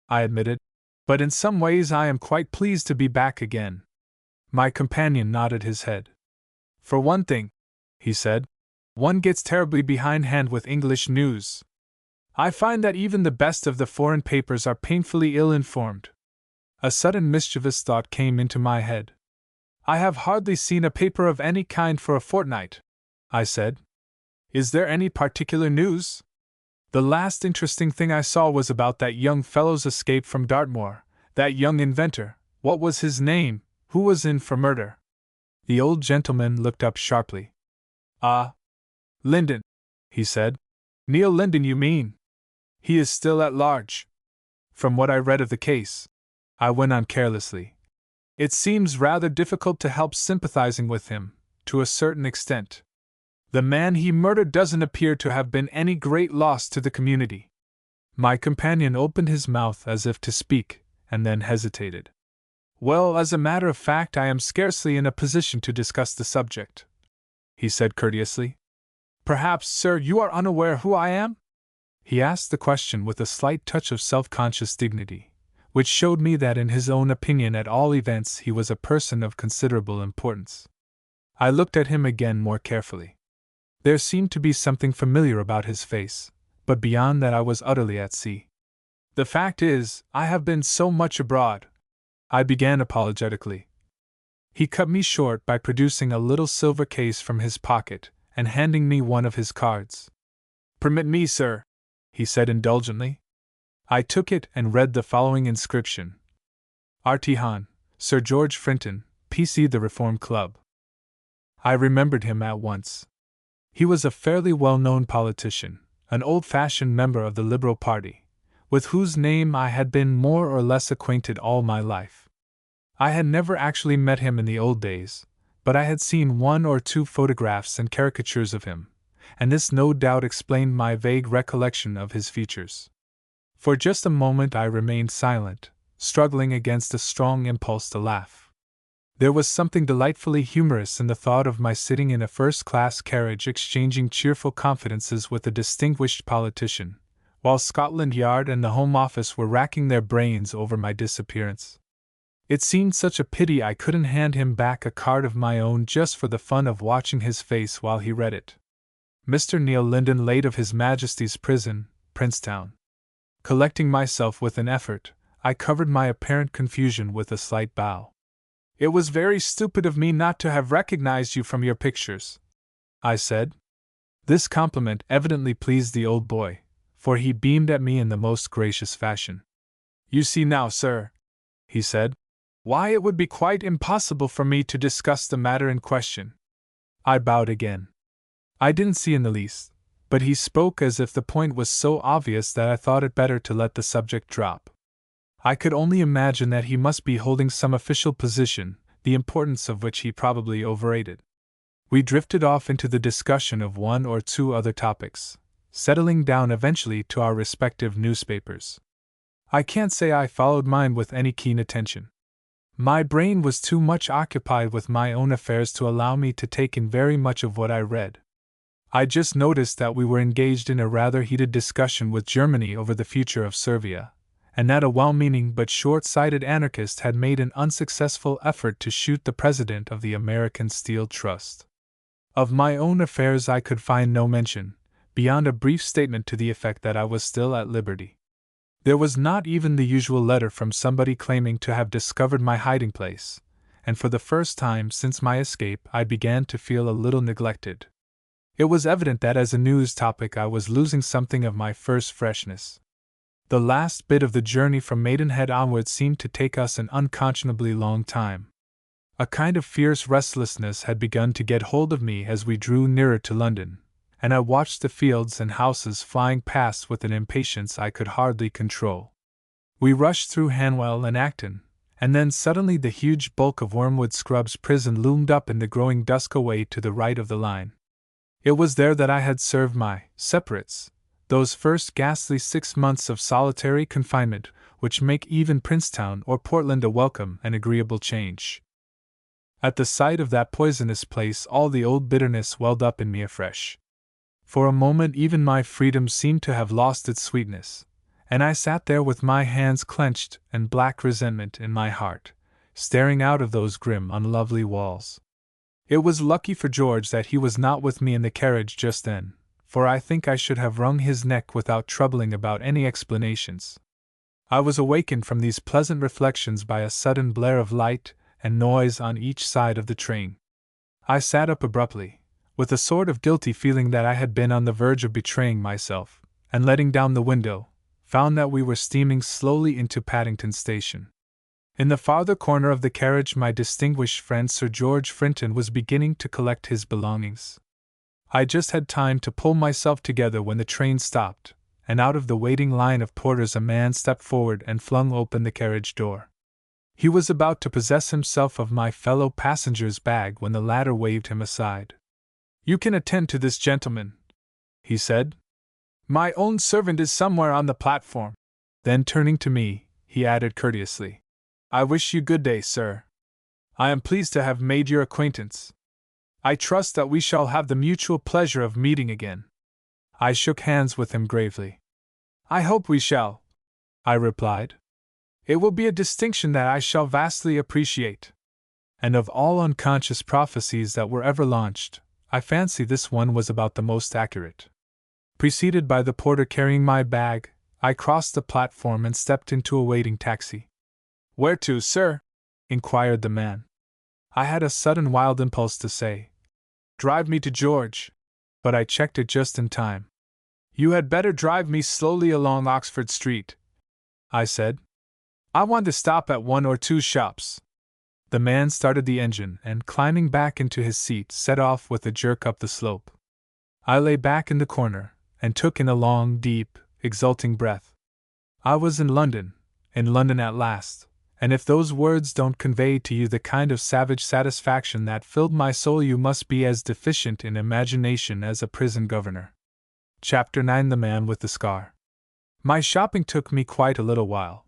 I admitted, "but in some ways I am quite pleased to be back again." My companion nodded his head. "For one thing," he said, "one gets terribly behindhand with English news. I find that even the best of the foreign papers are painfully ill-informed." A sudden mischievous thought came into my head. "I have hardly seen a paper of any kind for a fortnight," I said. "Is there any particular news?" "The last interesting thing I saw was about that young fellow's escape from Dartmoor, that young inventor, what was his name, who was in for murder." The old gentleman looked up sharply. "Ah, Linden," he said. "Neil Linden, you mean? He is still at large." "From what I read of the case," I went on carelessly, "it seems rather difficult to help sympathizing with him, to a certain extent. The man he murdered doesn't appear to have been any great loss to the community." My companion opened his mouth as if to speak, and then hesitated. "Well, as a matter of fact, I am scarcely in a position to discuss the subject," he said courteously. "Perhaps, sir, you are unaware who I am?" He asked the question with a slight touch of self-conscious dignity, which showed me that in his own opinion at all events he was a person of considerable importance. I looked at him again more carefully. There seemed to be something familiar about his face, but beyond that I was utterly at sea. "The fact is, I have been so much abroad," I began apologetically. He cut me short by producing a little silver case from his pocket and handing me one of his cards. "Permit me, sir," he said indulgently. I took it and read the following inscription: R.T. Hahn, Sir George Frinton, P.C. The Reform Club. I remembered him at once. He was a fairly well-known politician, an old-fashioned member of the Liberal Party, with whose name I had been more or less acquainted all my life. I had never actually met him in the old days, but I had seen one or two photographs and caricatures of him, and this no doubt explained my vague recollection of his features. For just a moment I remained silent, struggling against a strong impulse to laugh. There was something delightfully humorous in the thought of my sitting in a first-class carriage exchanging cheerful confidences with a distinguished politician, while Scotland Yard and the Home Office were racking their brains over my disappearance. It seemed such a pity I couldn't hand him back a card of my own just for the fun of watching his face while he read it. Mr. Neil Linden, late of His Majesty's Prison, Princetown. Collecting myself with an effort, I covered my apparent confusion with a slight bow. "It was very stupid of me not to have recognized you from your pictures," I said. This compliment evidently pleased the old boy, for he beamed at me in the most gracious fashion. "You see now, sir," he said, "why it would be quite impossible for me to discuss the matter in question." I bowed again. I didn't see in the least, but he spoke as if the point was so obvious that I thought it better to let the subject drop. I could only imagine that he must be holding some official position, the importance of which he probably overrated. We drifted off into the discussion of one or two other topics, settling down eventually to our respective newspapers. I can't say I followed mine with any keen attention. My brain was too much occupied with my own affairs to allow me to take in very much of what I read. I just noticed that we were engaged in a rather heated discussion with Germany over the future of Servia, and that a well-meaning but short-sighted anarchist had made an unsuccessful effort to shoot the president of the American Steel Trust. Of my own affairs I could find no mention, beyond a brief statement to the effect that I was still at liberty. There was not even the usual letter from somebody claiming to have discovered my hiding place, and for the first time since my escape I began to feel a little neglected. It was evident that as a news topic I was losing something of my first freshness. The last bit of the journey from Maidenhead onward seemed to take us an unconscionably long time. A kind of fierce restlessness had begun to get hold of me as we drew nearer to London, and I watched the fields and houses flying past with an impatience I could hardly control. We rushed through Hanwell and Acton, and then suddenly the huge bulk of Wormwood Scrubbs prison loomed up in the growing dusk away to the right of the line. It was there that I had served my separates, those first ghastly 6 months of solitary confinement which make even Princetown or Portland a welcome and agreeable change. At the sight of that poisonous place all the old bitterness welled up in me afresh. For a moment even my freedom seemed to have lost its sweetness, and I sat there with my hands clenched and black resentment in my heart, staring out of those grim, unlovely walls. It was lucky for George that he was not with me in the carriage just then, for I think I should have wrung his neck without troubling about any explanations. I was awakened from these pleasant reflections by a sudden blare of light and noise on each side of the train. I sat up abruptly, with a sort of guilty feeling that I had been on the verge of betraying myself, and letting down the window, found that we were steaming slowly into Paddington Station. In the farther corner of the carriage my distinguished friend Sir George Frinton was beginning to collect his belongings. I just had time to pull myself together when the train stopped, and out of the waiting line of porters a man stepped forward and flung open the carriage door. He was about to possess himself of my fellow passenger's bag when the latter waved him aside. "You can attend to this gentleman," he said. "My own servant is somewhere on the platform." Then turning to me, he added courteously, "I wish you good day, sir. I am pleased to have made your acquaintance. I trust that we shall have the mutual pleasure of meeting again." I shook hands with him gravely. "I hope we shall," I replied. "It will be a distinction that I shall vastly appreciate." And of all unconscious prophecies that were ever launched, I fancy this one was about the most accurate. Preceded by the porter carrying my bag, I crossed the platform and stepped into a waiting taxi. "Where to, sir?" inquired the man. I had a sudden wild impulse to say, "Drive me to George," but I checked it just in time. "You had better drive me slowly along Oxford Street," I said. "I want to stop at 1 or 2 shops." The man started the engine and, climbing back into his seat, set off with a jerk up the slope. I lay back in the corner and took in a long, deep, exulting breath. I was in London at last, and if those words don't convey to you the kind of savage satisfaction that filled my soul, you must be as deficient in imagination as a prison governor. Chapter 9: The Man with the Scar. My shopping took me quite a little while.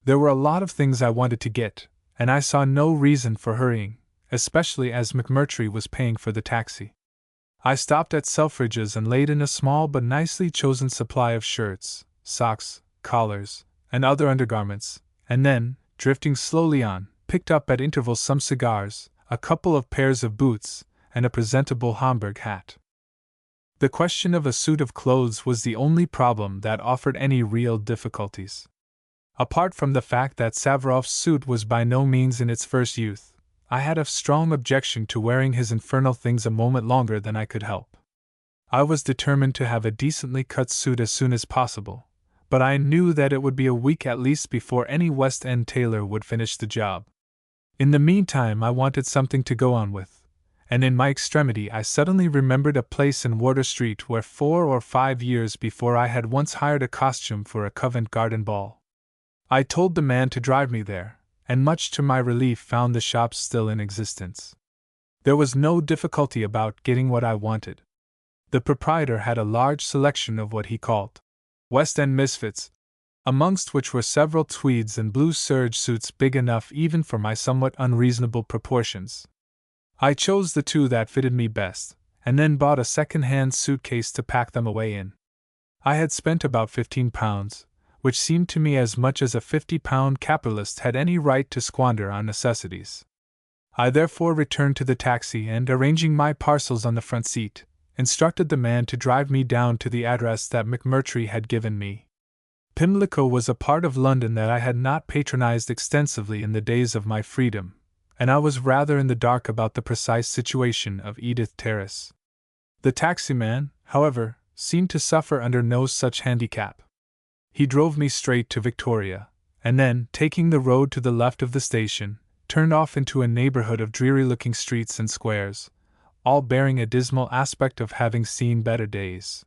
There were a lot of things I wanted to get, and I saw no reason for hurrying, especially as McMurtry was paying for the taxi. I stopped at Selfridge's and laid in a small but nicely chosen supply of shirts, socks, collars, and other undergarments, and then, drifting slowly on, picked up at intervals some cigars, a couple of pairs of boots, and a presentable Homburg hat. The question of a suit of clothes was the only problem that offered any real difficulties. Apart from the fact that Savaroff's suit was by no means in its first youth, I had a strong objection to wearing his infernal things a moment longer than I could help. I was determined to have a decently cut suit as soon as possible, but I knew that it would be a week at least before any West End tailor would finish the job. In the meantime, I wanted something to go on with, and in my extremity I suddenly remembered a place in Wardour Street where 4 or 5 years before I had once hired a costume for a Covent Garden ball. I told the man to drive me there, and much to my relief found the shop still in existence. There was no difficulty about getting what I wanted. The proprietor had a large selection of what he called West End misfits, amongst which were several tweeds and blue serge suits big enough even for my somewhat unreasonable proportions. I chose the 2 that fitted me best, and then bought a second-hand suitcase to pack them away in. I had spent about £15, which seemed to me as much as a £50 capitalist had any right to squander on necessities. I therefore returned to the taxi and, arranging my parcels on the front seat, instructed the man to drive me down to the address that McMurtry had given me. Pimlico was a part of London that I had not patronized extensively in the days of my freedom, and I was rather in the dark about the precise situation of Edith Terrace. The taximan, however, seemed to suffer under no such handicap. He drove me straight to Victoria, and then, taking the road to the left of the station, turned off into a neighborhood of dreary-looking streets and squares, all bearing a dismal aspect of having seen better days.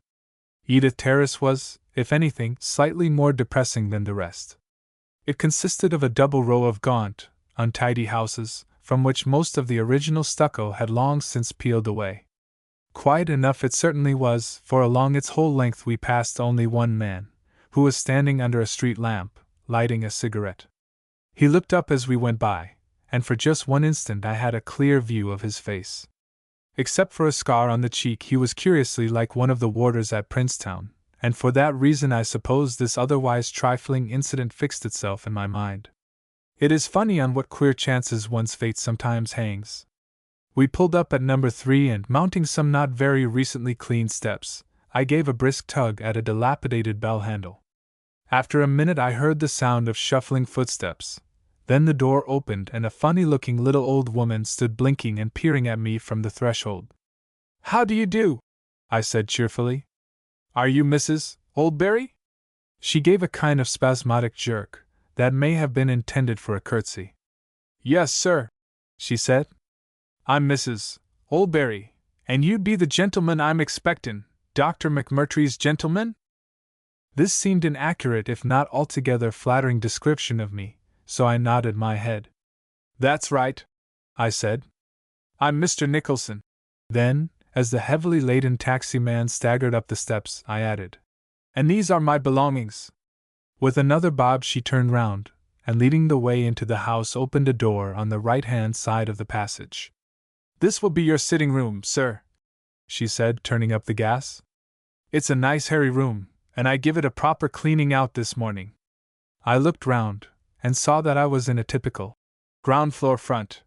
Edith Terrace was, if anything, slightly more depressing than the rest. It consisted of a double row of gaunt, untidy houses, from which most of the original stucco had long since peeled away. Quiet enough it certainly was, for along its whole length we passed only one man, who was standing under a street lamp, lighting a cigarette. He looked up as we went by, and for just one instant I had a clear view of his face. Except for a scar on the cheek, he was curiously like one of the warders at Princetown, and for that reason I suppose this otherwise trifling incident fixed itself in my mind. It is funny on what queer chances one's fate sometimes hangs. We pulled up at number 3 and, mounting some not very recently cleaned steps, I gave a brisk tug at a dilapidated bell handle. After a minute I heard the sound of shuffling footsteps. Then the door opened and a funny-looking little old woman stood blinking and peering at me from the threshold. "How do you do?" I said cheerfully. "Are you Mrs. Oldbury?" She gave a kind of spasmodic jerk, that may have been intended for a curtsy. "Yes, sir," she said. "I'm Mrs. Oldbury, and you'd be the gentleman I'm expectin', Dr. McMurtry's gentleman?" This seemed an accurate if not altogether flattering description of me, so I nodded my head. "That's right," I said. "I'm Mr. Nicholson." Then, as the heavily laden taxi-man staggered up the steps, I added, "And these are my belongings." With another bob she turned round, and leading the way into the house opened a door on the right-hand side of the passage. "This will be your sitting room, sir," she said, turning up the gas. "It's a nice hairy room, and I give it a proper cleaning out this morning." I looked round, and saw that I was in a typical ground-floor front,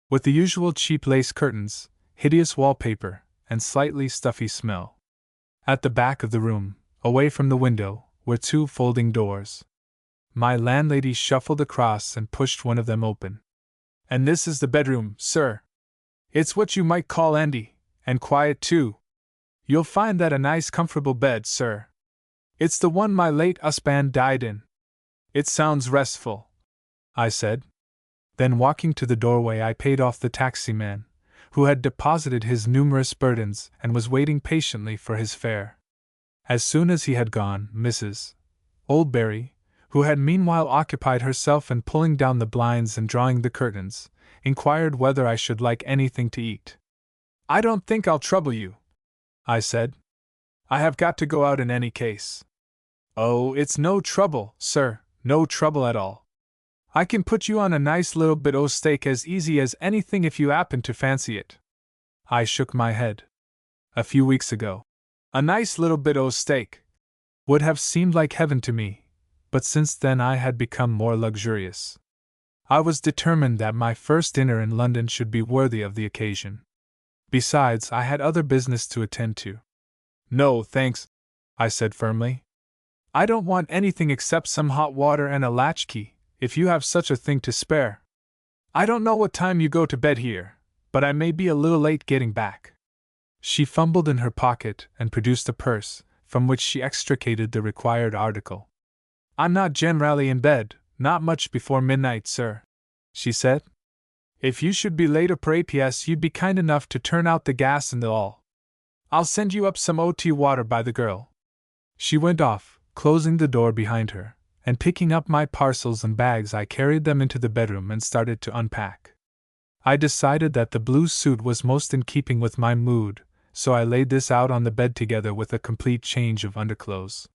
with the usual cheap lace curtains, hideous wallpaper, and slightly stuffy smell. At the back of the room, away from the window, were 2 folding doors. My landlady shuffled across and pushed one of them open. "And this is the bedroom, sir. It's what you might call 'andy, and quiet too. You'll find that a nice comfortable bed, sir. It's the one my late 'usband died in." "It sounds restful," I said. Then walking to the doorway I paid off the taxi-man, who had deposited his numerous burdens and was waiting patiently for his fare. As soon as he had gone, Mrs. Oldbury, who had meanwhile occupied herself in pulling down the blinds and drawing the curtains, inquired whether I should like anything to eat. "I don't think I'll trouble you," I said. "I have got to go out in any case." "Oh, it's no trouble, sir, no trouble at all. I can put you on a nice little bit o' steak as easy as anything if you happen to fancy it." I shook my head. A few weeks ago, a nice little bit o' steak would have seemed like heaven to me, but since then I had become more luxurious. I was determined that my first dinner in London should be worthy of the occasion. Besides, I had other business to attend to. "No, thanks," I said firmly. "I don't want anything except some hot water and a latchkey, if you have such a thing to spare. I don't know what time you go to bed here, but I may be a little late getting back." She fumbled in her pocket and produced a purse, from which she extricated the required article. "I'm not generally in bed, not much before midnight, sir," she said. "If you should be late or perhaps you'd be kind enough to turn out the gas in the hall. I'll send you up some tea water by the girl." She went off, closing the door behind her, and picking up my parcels and bags I carried them into the bedroom and started to unpack. I decided that the blue suit was most in keeping with my mood, so I laid this out on the bed together with a complete change of underclothes.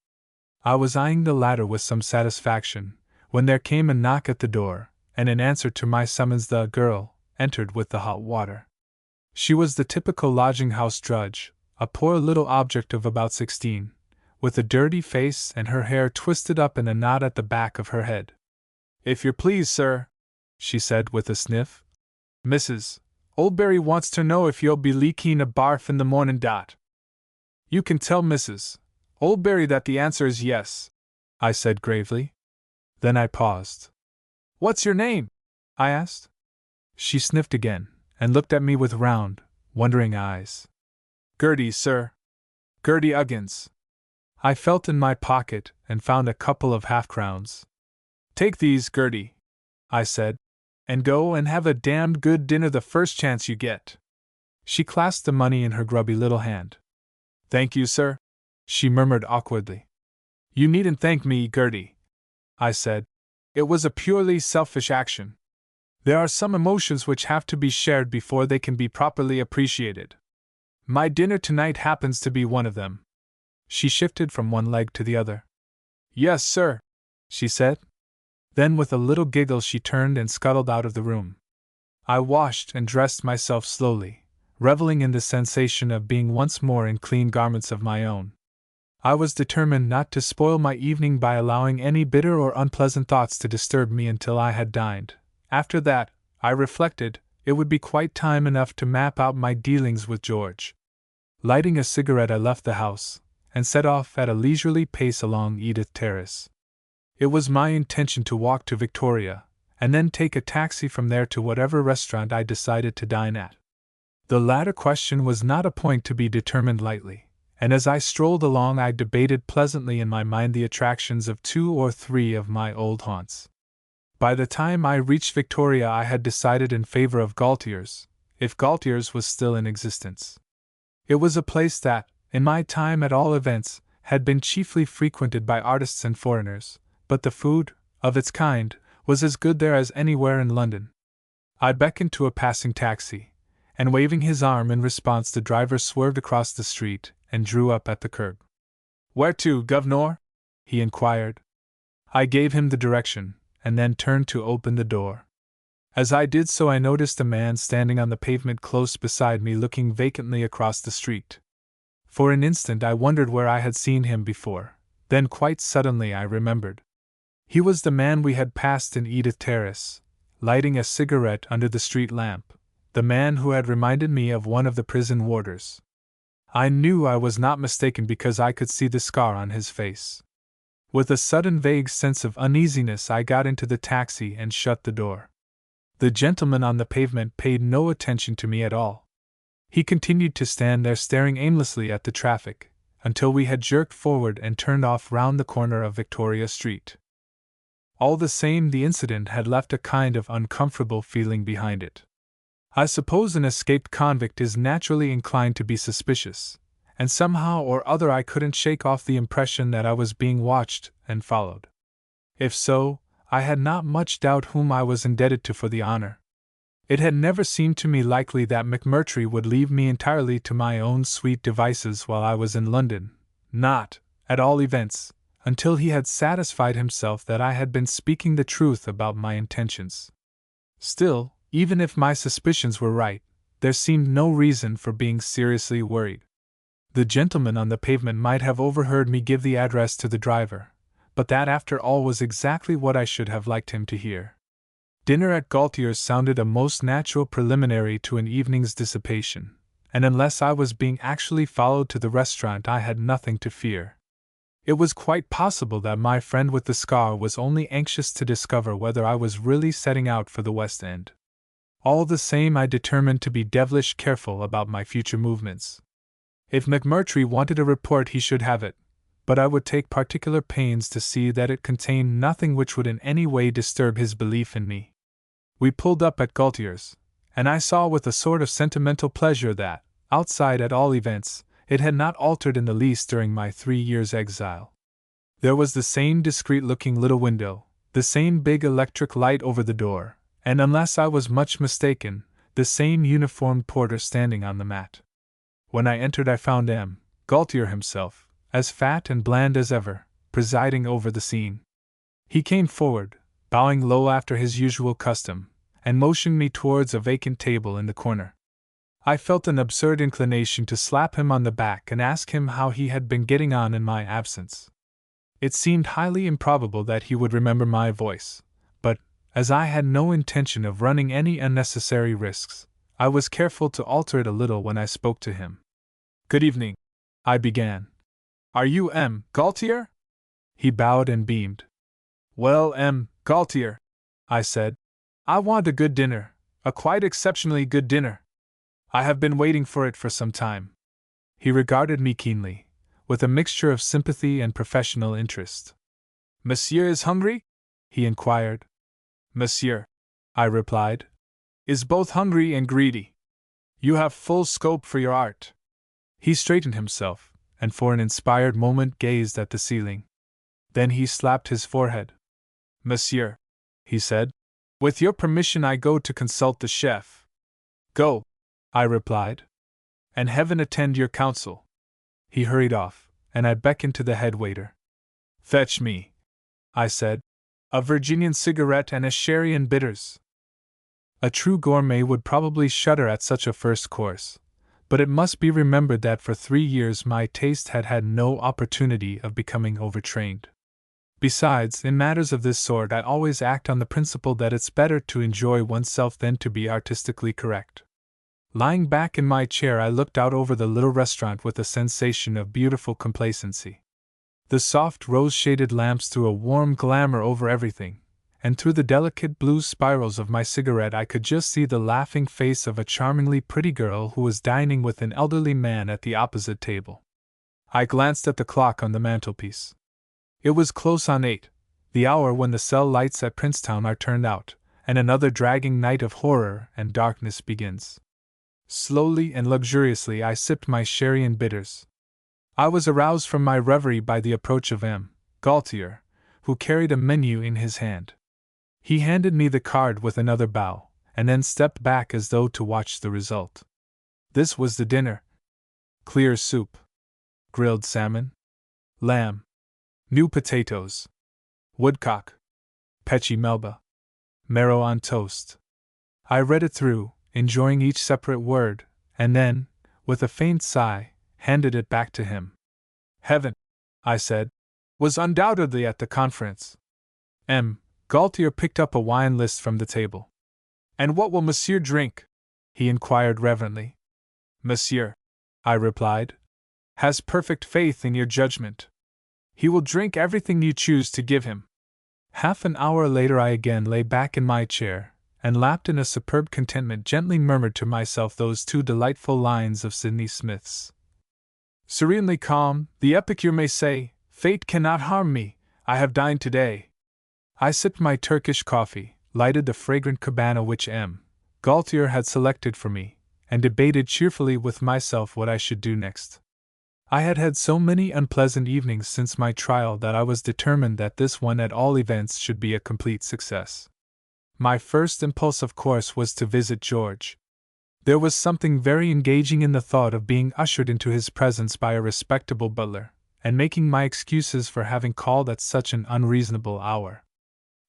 I was eyeing the latter with some satisfaction, when there came a knock at the door, and in answer to my summons the girl entered with the hot water. She was the typical lodging-house drudge, a poor little object of about 16, with a dirty face and her hair twisted up in a knot at the back of her head. "If you're pleased, sir," she said with a sniff, "Mrs. Oldbury wants to know if you'll be leaking a barf in the morning dot." "You can tell Mrs. Oldbury that the answer is yes," I said gravely. Then I paused. "What's your name?" I asked. She sniffed again, and looked at me with round, wondering eyes. "Gertie, sir. Gertie Uggins." I felt in my pocket and found a couple of half-crowns. "Take these, Gertie," I said, "and go and have a damned good dinner the first chance you get." She clasped the money in her grubby little hand. "Thank you, sir," she murmured awkwardly. "You needn't thank me, Gertie," I said. "It was a purely selfish action. There are some emotions which have to be shared before they can be properly appreciated. My dinner tonight happens to be one of them." She shifted from one leg to the other. "Yes, sir," she said. Then with a little giggle she turned and scuttled out of the room. I washed and dressed myself slowly, reveling in the sensation of being once more in clean garments of my own. I was determined not to spoil my evening by allowing any bitter or unpleasant thoughts to disturb me until I had dined. After that, I reflected, it would be quite time enough to map out my dealings with George. Lighting a cigarette, I left the house, and set off at a leisurely pace along Edith Terrace. It was my intention to walk to Victoria, and then take a taxi from there to whatever restaurant I decided to dine at. The latter question was not a point to be determined lightly, and as I strolled along I debated pleasantly in my mind the attractions of 2 or 3 of my old haunts. By the time I reached Victoria I had decided in favor of Galtier's, if Galtier's was still in existence. It was a place that, in my time at all events, had been chiefly frequented by artists and foreigners, but the food, of its kind, was as good there as anywhere in London. I beckoned to a passing taxi, and waving his arm in response the driver swerved across the street and drew up at the curb. "Where to, governor?" he inquired. I gave him the direction, and then turned to open the door. As I did so I noticed a man standing on the pavement close beside me looking vacantly across the street. For an instant I wondered where I had seen him before, then quite suddenly I remembered. He was the man we had passed in Edith Terrace, lighting a cigarette under the street lamp, the man who had reminded me of one of the prison warders. I knew I was not mistaken because I could see the scar on his face. With a sudden vague sense of uneasiness I got into the taxi and shut the door. The gentleman on the pavement paid no attention to me at all. He continued to stand there staring aimlessly at the traffic, until we had jerked forward and turned off round the corner of Victoria Street. All the same, the incident had left a kind of uncomfortable feeling behind it. I suppose an escaped convict is naturally inclined to be suspicious, and somehow or other I couldn't shake off the impression that I was being watched and followed. If so, I had not much doubt whom I was indebted to for the honor. It had never seemed to me likely that McMurtry would leave me entirely to my own sweet devices while I was in London, not, at all events, until he had satisfied himself that I had been speaking the truth about my intentions. Still, even if my suspicions were right, there seemed no reason for being seriously worried. The gentleman on the pavement might have overheard me give the address to the driver, but that after all was exactly what I should have liked him to hear. Dinner at Gaultier's sounded a most natural preliminary to an evening's dissipation, and unless I was being actually followed to the restaurant I had nothing to fear. It was quite possible that my friend with the scar was only anxious to discover whether I was really setting out for the West End. All the same, I determined to be devilish careful about my future movements. If McMurtry wanted a report he should have it, but I would take particular pains to see that it contained nothing which would in any way disturb his belief in me. We pulled up at Gaultier's, and I saw with a sort of sentimental pleasure that, outside at all events, it had not altered in the least during my 3 years' exile. There was the same discreet-looking little window, the same big electric light over the door, and unless I was much mistaken, the same uniformed porter standing on the mat. When I entered I found M. Gaultier himself, as fat and bland as ever, presiding over the scene. He came forward, bowing low after his usual custom, and motioned me towards a vacant table in the corner. I felt an absurd inclination to slap him on the back and ask him how he had been getting on in my absence. It seemed highly improbable that he would remember my voice, but, as I had no intention of running any unnecessary risks, I was careful to alter it a little when I spoke to him. "Good evening," I began. "Are you M. Gaultier?" He bowed and beamed. "Well, M. Gaultier," I said, "I want a good dinner, a quite exceptionally good dinner. I have been waiting for it for some time." He regarded me keenly, with a mixture of sympathy and professional interest. "Monsieur is hungry?" he inquired. "Monsieur," I replied, "is both hungry and greedy. You have full scope for your art." He straightened himself, and for an inspired moment gazed at the ceiling. Then he slapped his forehead. "Monsieur," he said, "with your permission I go to consult the chef." "Go," I replied, "and heaven attend your counsel." He hurried off, and I beckoned to the head waiter. "Fetch me," I said, "a Virginian cigarette and a sherry and bitters." A true gourmet would probably shudder at such a first course, but it must be remembered that for 3 years my taste had had no opportunity of becoming overtrained. Besides, in matters of this sort I always act on the principle that it's better to enjoy oneself than to be artistically correct. Lying back in my chair I looked out over the little restaurant with a sensation of beautiful complacency. The soft rose-shaded lamps threw a warm glamour over everything, and through the delicate blue spirals of my cigarette I could just see the laughing face of a charmingly pretty girl who was dining with an elderly man at the opposite table. I glanced at the clock on the mantelpiece. It was close on 8, the hour when the cell lights at Princetown are turned out, and another dragging night of horror and darkness begins. Slowly and luxuriously I sipped my sherry and bitters. I was aroused from my reverie by the approach of M. Gaultier, who carried a menu in his hand. He handed me the card with another bow, and then stepped back as though to watch the result. This was the dinner: clear soup, grilled salmon, lamb, new potatoes, woodcock, pechi melba, marrow on toast. I read it through, enjoying each separate word, and then, with a faint sigh, handed it back to him. "Heaven," I said, "was undoubtedly at the conference." M. Gaultier picked up a wine list from the table. "And what will monsieur drink?" he inquired reverently. "Monsieur," I replied, "has perfect faith in your judgment. He will drink everything you choose to give him." Half an hour later I again lay back in my chair, and lapped in a superb contentment gently murmured to myself those 2 delightful lines of Sidney Smith's. "Serenely calm, the epicure may say, fate cannot harm me, I have dined today." I sipped my Turkish coffee, lighted the fragrant cabana which M. Gaultier had selected for me, and debated cheerfully with myself what I should do next. I had had so many unpleasant evenings since my trial that I was determined that this one at all events should be a complete success. My first impulse, of course, was to visit George. There was something very engaging in the thought of being ushered into his presence by a respectable butler, and making my excuses for having called at such an unreasonable hour.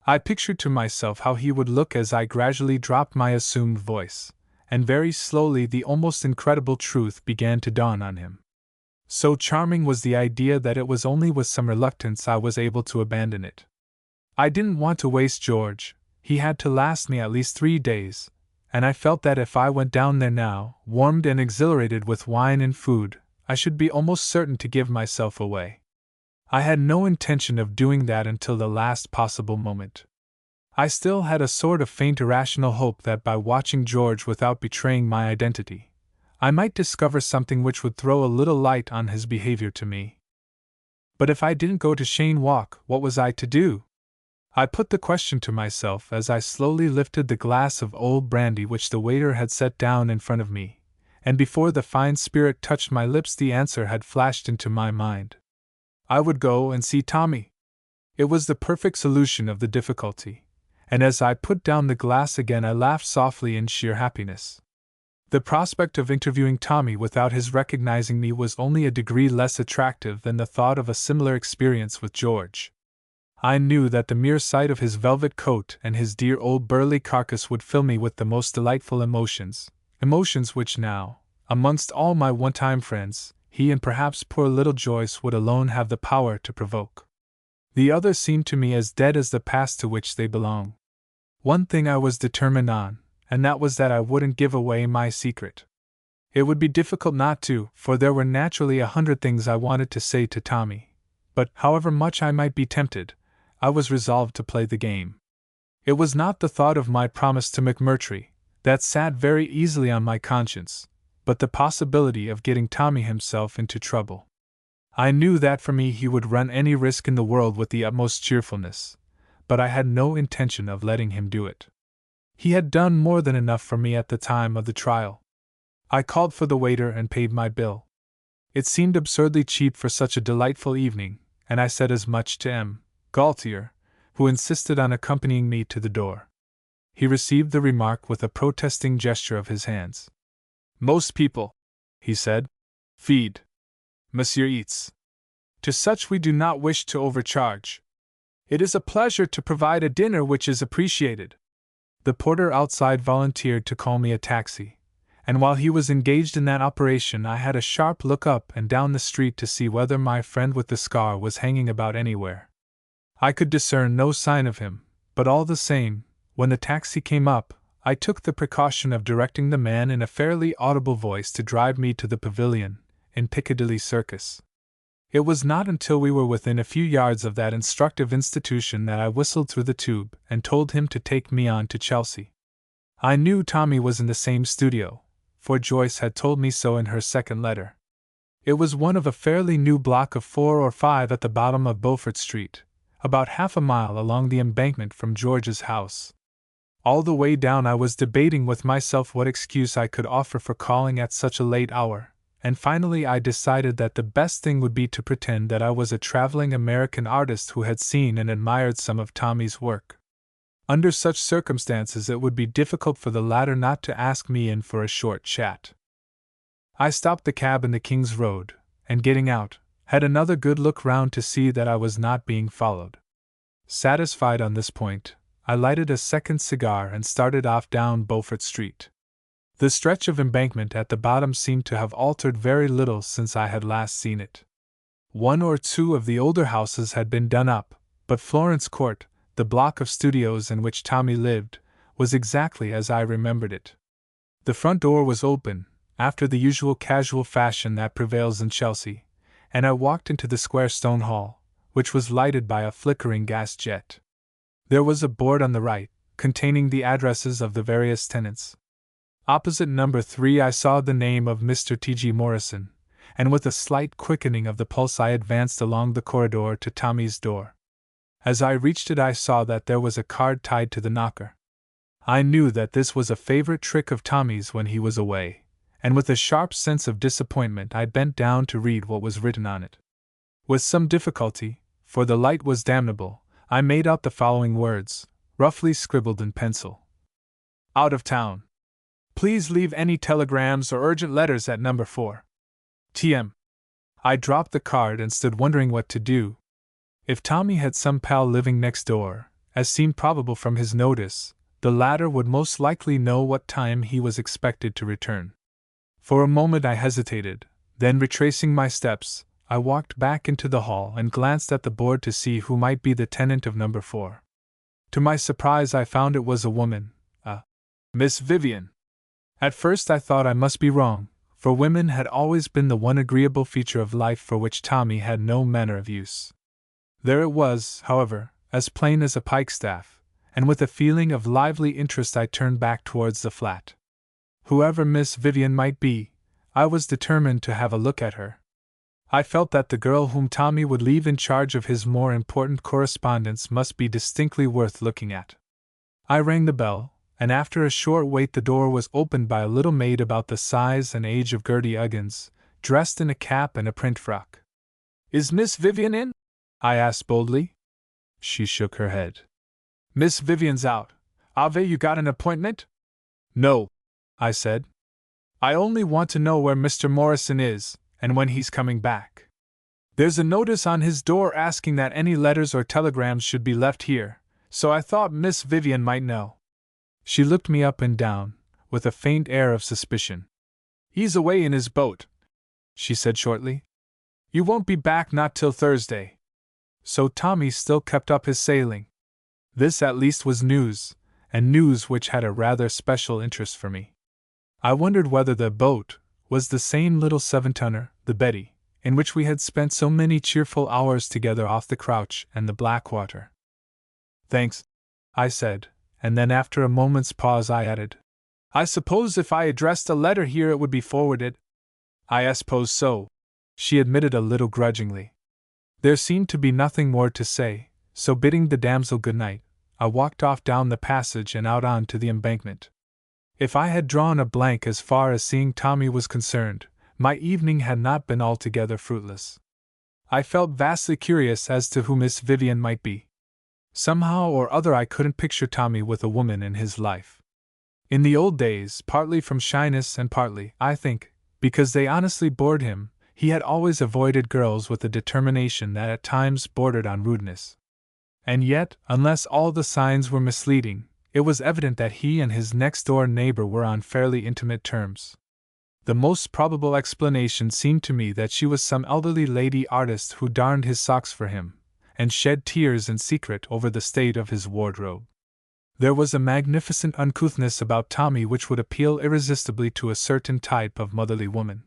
I pictured to myself how he would look as I gradually dropped my assumed voice, and very slowly the almost incredible truth began to dawn on him. So charming was the idea that it was only with some reluctance I was able to abandon it. I didn't want to waste George. He had to last me at least 3 days, and I felt that if I went down there now, warmed and exhilarated with wine and food, I should be almost certain to give myself away. I had no intention of doing that until the last possible moment. I still had a sort of faint irrational hope that by watching George without betraying my identity, I might discover something which would throw a little light on his behavior to me. But if I didn't go to Cheyne Walk, what was I to do? I put the question to myself as I slowly lifted the glass of old brandy which the waiter had set down in front of me, and before the fine spirit touched my lips the answer had flashed into my mind. I would go and see Tommy. It was the perfect solution of the difficulty, and as I put down the glass again I laughed softly in sheer happiness. The prospect of interviewing Tommy without his recognizing me was only a degree less attractive than the thought of a similar experience with George. I knew that the mere sight of his velvet coat and his dear old burly carcass would fill me with the most delightful emotions which now, amongst all my one-time friends, he and perhaps poor little Joyce would alone have the power to provoke. The others seemed to me as dead as the past to which they belong. One thing I was determined on, and that was that I wouldn't give away my secret. It would be difficult not to, for there were naturally 100 things I wanted to say to Tommy, but, however much I might be tempted, I was resolved to play the game. It was not the thought of my promise to McMurtry that sat very easily on my conscience, but the possibility of getting Tommy himself into trouble. I knew that for me he would run any risk in the world with the utmost cheerfulness, but I had no intention of letting him do it. He had done more than enough for me at the time of the trial. I called for the waiter and paid my bill. It seemed absurdly cheap for such a delightful evening, and I said as much to M. Gaultier, who insisted on accompanying me to the door. He received the remark with a protesting gesture of his hands. "Most people," he said, "feed. Monsieur eats. To such we do not wish to overcharge. It is a pleasure to provide a dinner which is appreciated." The porter outside volunteered to call me a taxi, and while he was engaged in that operation I had a sharp look up and down the street to see whether my friend with the scar was hanging about anywhere. I could discern no sign of him, but all the same, when the taxi came up, I took the precaution of directing the man in a fairly audible voice to drive me to the pavilion in Piccadilly Circus. It was not until we were within a few yards of that instructive institution that I whistled through the tube and told him to take me on to Chelsea. I knew Tommy was in the same studio, for Joyce had told me so in her second letter. It was one of a fairly new block of 4 or 5 at the bottom of Beaufort Street, about half a mile along the embankment from George's house. All the way down I was debating with myself what excuse I could offer for calling at such a late hour, and finally I decided that the best thing would be to pretend that I was a traveling American artist who had seen and admired some of Tommy's work. Under such circumstances it would be difficult for the latter not to ask me in for a short chat. I stopped the cab in the King's Road, and getting out, had another good look round to see that I was not being followed. Satisfied on this point, I lighted a second cigar and started off down Beaufort Street. The stretch of embankment at the bottom seemed to have altered very little since I had last seen it. 1 or 2 of the older houses had been done up, but Florence Court, the block of studios in which Tommy lived, was exactly as I remembered it. The front door was open, after the usual casual fashion that prevails in Chelsea, and I walked into the square stone hall, which was lighted by a flickering gas jet. There was a board on the right, containing the addresses of the various tenants. Opposite number 3 I saw the name of Mr. T.G. Morrison, and with a slight quickening of the pulse I advanced along the corridor to Tommy's door. As I reached it I saw that there was a card tied to the knocker. I knew that this was a favorite trick of Tommy's when he was away, and with a sharp sense of disappointment I bent down to read what was written on it. With some difficulty, for the light was damnable, I made out the following words, roughly scribbled in pencil. Out of town. Please leave any telegrams or urgent letters at number 4. TM. I dropped the card and stood wondering what to do. If Tommy had some pal living next door, as seemed probable from his notice, the latter would most likely know what time he was expected to return. For a moment I hesitated, then retracing my steps, I walked back into the hall and glanced at the board to see who might be the tenant of number 4. To my surprise I found it was a woman, Miss Vivian. At first I thought I must be wrong, for women had always been the one agreeable feature of life for which Tommy had no manner of use. There it was, however, as plain as a pikestaff, and with a feeling of lively interest I turned back towards the flat. Whoever Miss Vivian might be, I was determined to have a look at her. I felt that the girl whom Tommy would leave in charge of his more important correspondence must be distinctly worth looking at. I rang the bell, and after a short wait the door was opened by a little maid about the size and age of Gertie Uggins, dressed in a cap and a print frock. "Is Miss Vivian in?" I asked boldly. She shook her head. "Miss Vivian's out. Ave, you got an appointment?" "No," I said. "I only want to know where Mr. Morrison is, and when he's coming back. There's a notice on his door asking that any letters or telegrams should be left here, so I thought Miss Vivian might know." She looked me up and down, with a faint air of suspicion. "He's away in his boat," she said shortly. "You won't be back not till Thursday." So Tommy still kept up his sailing. This at least was news, and news which had a rather special interest for me. I wondered whether the boat was the same little 7-tonner, the Betty, in which we had spent so many cheerful hours together off the Crouch and the Blackwater. "Thanks," I said, and then after a moment's pause I added, "I suppose if I addressed a letter here it would be forwarded?" "I suppose so," she admitted a little grudgingly. There seemed to be nothing more to say, so bidding the damsel good night, I walked off down the passage and out on to the embankment. If I had drawn a blank as far as seeing Tommy was concerned, my evening had not been altogether fruitless. I felt vastly curious as to who Miss Vivian might be. Somehow or other I couldn't picture Tommy with a woman in his life. In the old days, partly from shyness and partly, I think, because they honestly bored him, he had always avoided girls with a determination that at times bordered on rudeness. And yet, unless all the signs were misleading, it was evident that he and his next-door neighbor were on fairly intimate terms. The most probable explanation seemed to me that she was some elderly lady artist who darned his socks for him, and shed tears in secret over the state of his wardrobe. There was a magnificent uncouthness about Tommy which would appeal irresistibly to a certain type of motherly woman.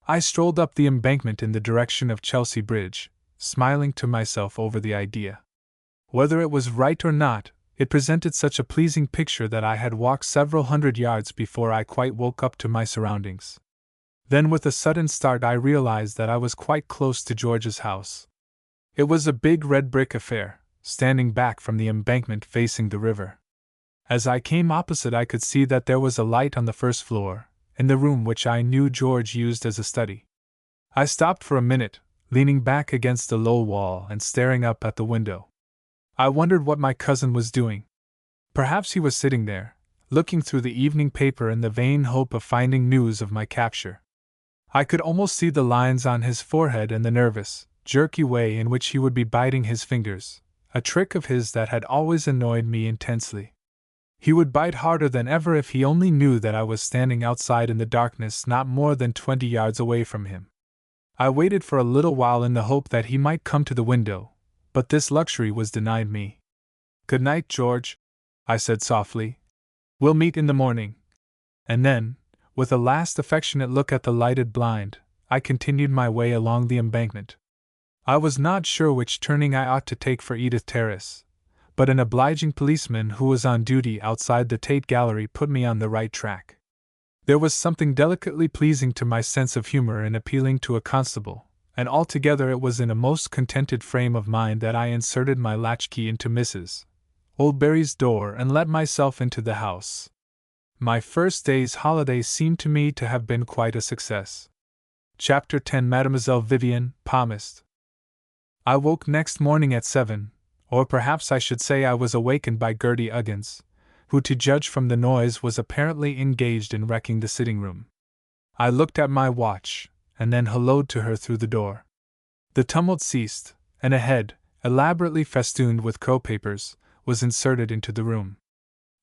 I strolled up the embankment in the direction of Chelsea Bridge, smiling to myself over the idea. Whether it was right or not, it presented such a pleasing picture that I had walked several hundred yards before I quite woke up to my surroundings. Then with a sudden start I realized that I was quite close to George's house. It was a big red brick affair, standing back from the embankment facing the river. As I came opposite I could see that there was a light on the first floor, in the room which I knew George used as a study. I stopped for a minute, leaning back against the low wall and staring up at the window. I wondered what my cousin was doing. Perhaps he was sitting there, looking through the evening paper in the vain hope of finding news of my capture. I could almost see the lines on his forehead and the nervous, jerky way in which he would be biting his fingers, a trick of his that had always annoyed me intensely. He would bite harder than ever if he only knew that I was standing outside in the darkness not more than 20 yards away from him. I waited for a little while in the hope that he might come to the window, but this luxury was denied me. "Good night, George," I said softly. "We'll meet in the morning." And then, with a last affectionate look at the lighted blind, I continued my way along the embankment. I was not sure which turning I ought to take for Edith Terrace, but an obliging policeman who was on duty outside the Tate Gallery put me on the right track. There was something delicately pleasing to my sense of humor in appealing to a constable, and altogether it was in a most contented frame of mind that I inserted my latchkey into Mrs. Oldbury's door and let myself into the house. My first day's holiday seemed to me to have been quite a success. Chapter 10 Mademoiselle Vivienne, Palmist. I woke next morning at 7, or perhaps I should say I was awakened by Gertie Uggins, who, to judge from the noise, was apparently engaged in wrecking the sitting room. I looked at my watch, and then helloed to her through the door. The tumult ceased, and a head, elaborately festooned with crow papers, was inserted into the room.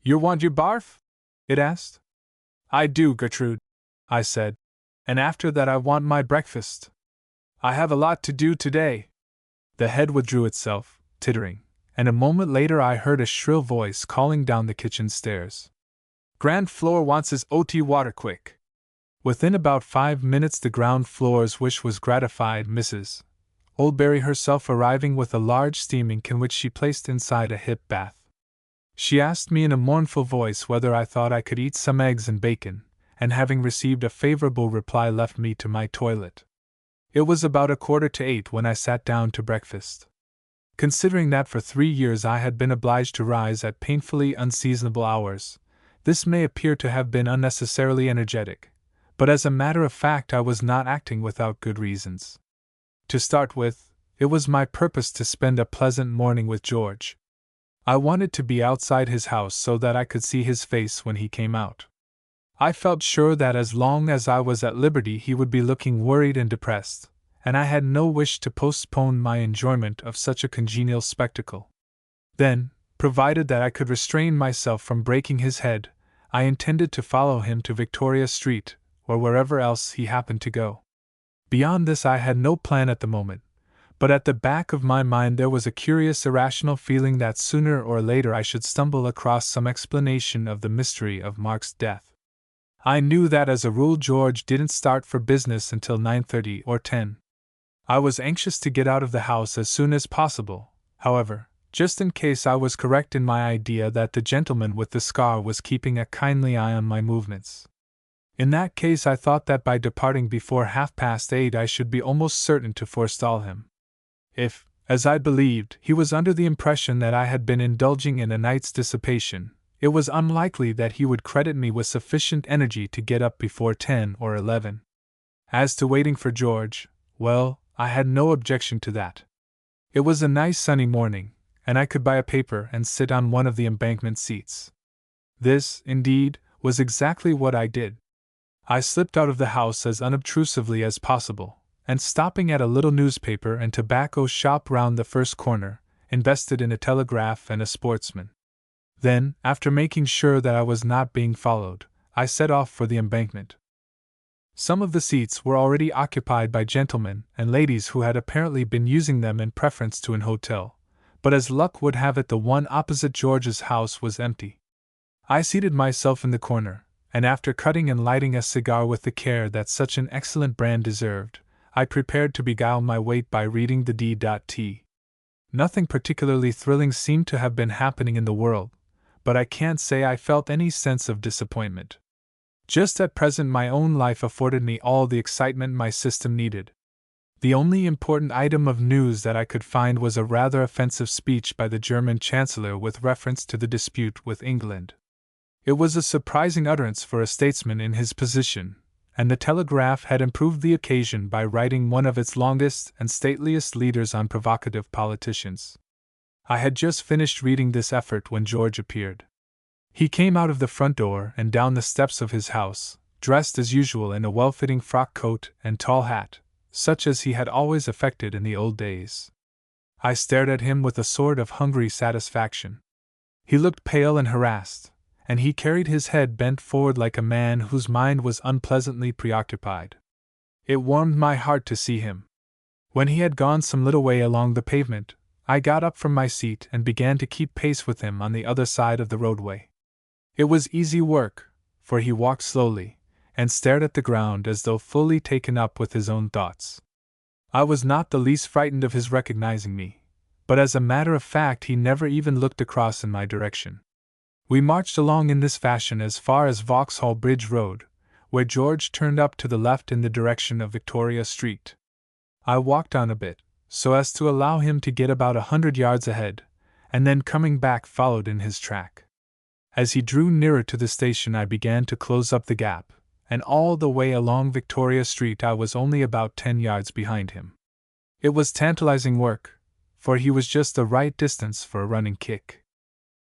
"You want your barf?" it asked. "I do, Gertrude," I said. "And after that I want my breakfast. I have a lot to do today." The head withdrew itself, tittering, and a moment later I heard a shrill voice calling down the kitchen stairs. "Ground floor wants his OT water quick." Within about 5 minutes the ground floor's wish was gratified, Mrs. Oldbury herself arriving with a large steaming can which she placed inside a hip bath. She asked me in a mournful voice whether I thought I could eat some eggs and bacon, and having received a favorable reply left me to my toilet. It was about 7:15 when I sat down to breakfast. Considering that for 3 years I had been obliged to rise at painfully unseasonable hours, this may appear to have been unnecessarily energetic, but as a matter of fact I was not acting without good reasons. To start with, it was my purpose to spend a pleasant morning with George. I wanted to be outside his house so that I could see his face when he came out. I felt sure that as long as I was at liberty he would be looking worried and depressed, and I had no wish to postpone my enjoyment of such a congenial spectacle. Then, provided that I could restrain myself from breaking his head, I intended to follow him to Victoria Street, or wherever else he happened to go. Beyond this I had no plan at the moment, but at the back of my mind there was a curious irrational feeling that sooner or later I should stumble across some explanation of the mystery of Mark's death. I knew that as a rule George didn't start for business until 9:30 or 10. I was anxious to get out of the house as soon as possible, however, just in case I was correct in my idea that the gentleman with the scar was keeping a kindly eye on my movements. In that case I thought that by departing before 8:30 I should be almost certain to forestall him. If, as I believed, he was under the impression that I had been indulging in a night's dissipation, it was unlikely that he would credit me with sufficient energy to get up before 10 or 11. As to waiting for George, well, I had no objection to that. It was a nice sunny morning, and I could buy a paper and sit on one of the embankment seats. This, indeed, was exactly what I did. I slipped out of the house as unobtrusively as possible, and stopping at a little newspaper and tobacco shop round the first corner, invested in a Telegraph and a Sportsman. Then, after making sure that I was not being followed, I set off for the embankment. Some of the seats were already occupied by gentlemen and ladies who had apparently been using them in preference to an hotel, but as luck would have it the one opposite George's house was empty. I seated myself in the corner, and after cutting and lighting a cigar with the care that such an excellent brand deserved, I prepared to beguile my wait by reading the D.T. Nothing particularly thrilling seemed to have been happening in the world, but I can't say I felt any sense of disappointment. Just at present my own life afforded me all the excitement my system needed. The only important item of news that I could find was a rather offensive speech by the German Chancellor with reference to the dispute with England. It was a surprising utterance for a statesman in his position, and the Telegraph had improved the occasion by writing one of its longest and stateliest leaders on provocative politicians. I had just finished reading this effort when George appeared. He came out of the front door and down the steps of his house, dressed as usual in a well-fitting frock coat and tall hat, such as he had always affected in the old days. I stared at him with a sort of hungry satisfaction. He looked pale and harassed, and he carried his head bent forward like a man whose mind was unpleasantly preoccupied. It warmed my heart to see him. When he had gone some little way along the pavement, I got up from my seat and began to keep pace with him on the other side of the roadway. It was easy work, for he walked slowly, and stared at the ground as though fully taken up with his own thoughts. I was not the least frightened of his recognizing me, but as a matter of fact he never even looked across in my direction. We marched along in this fashion as far as Vauxhall Bridge Road, where George turned up to the left in the direction of Victoria Street. I walked on a bit, so as to allow him to get about 100 yards ahead, and then coming back followed in his track. As he drew nearer to the station, I began to close up the gap, and all the way along Victoria Street I was only about 10 yards behind him. It was tantalizing work, for he was just the right distance for a running kick.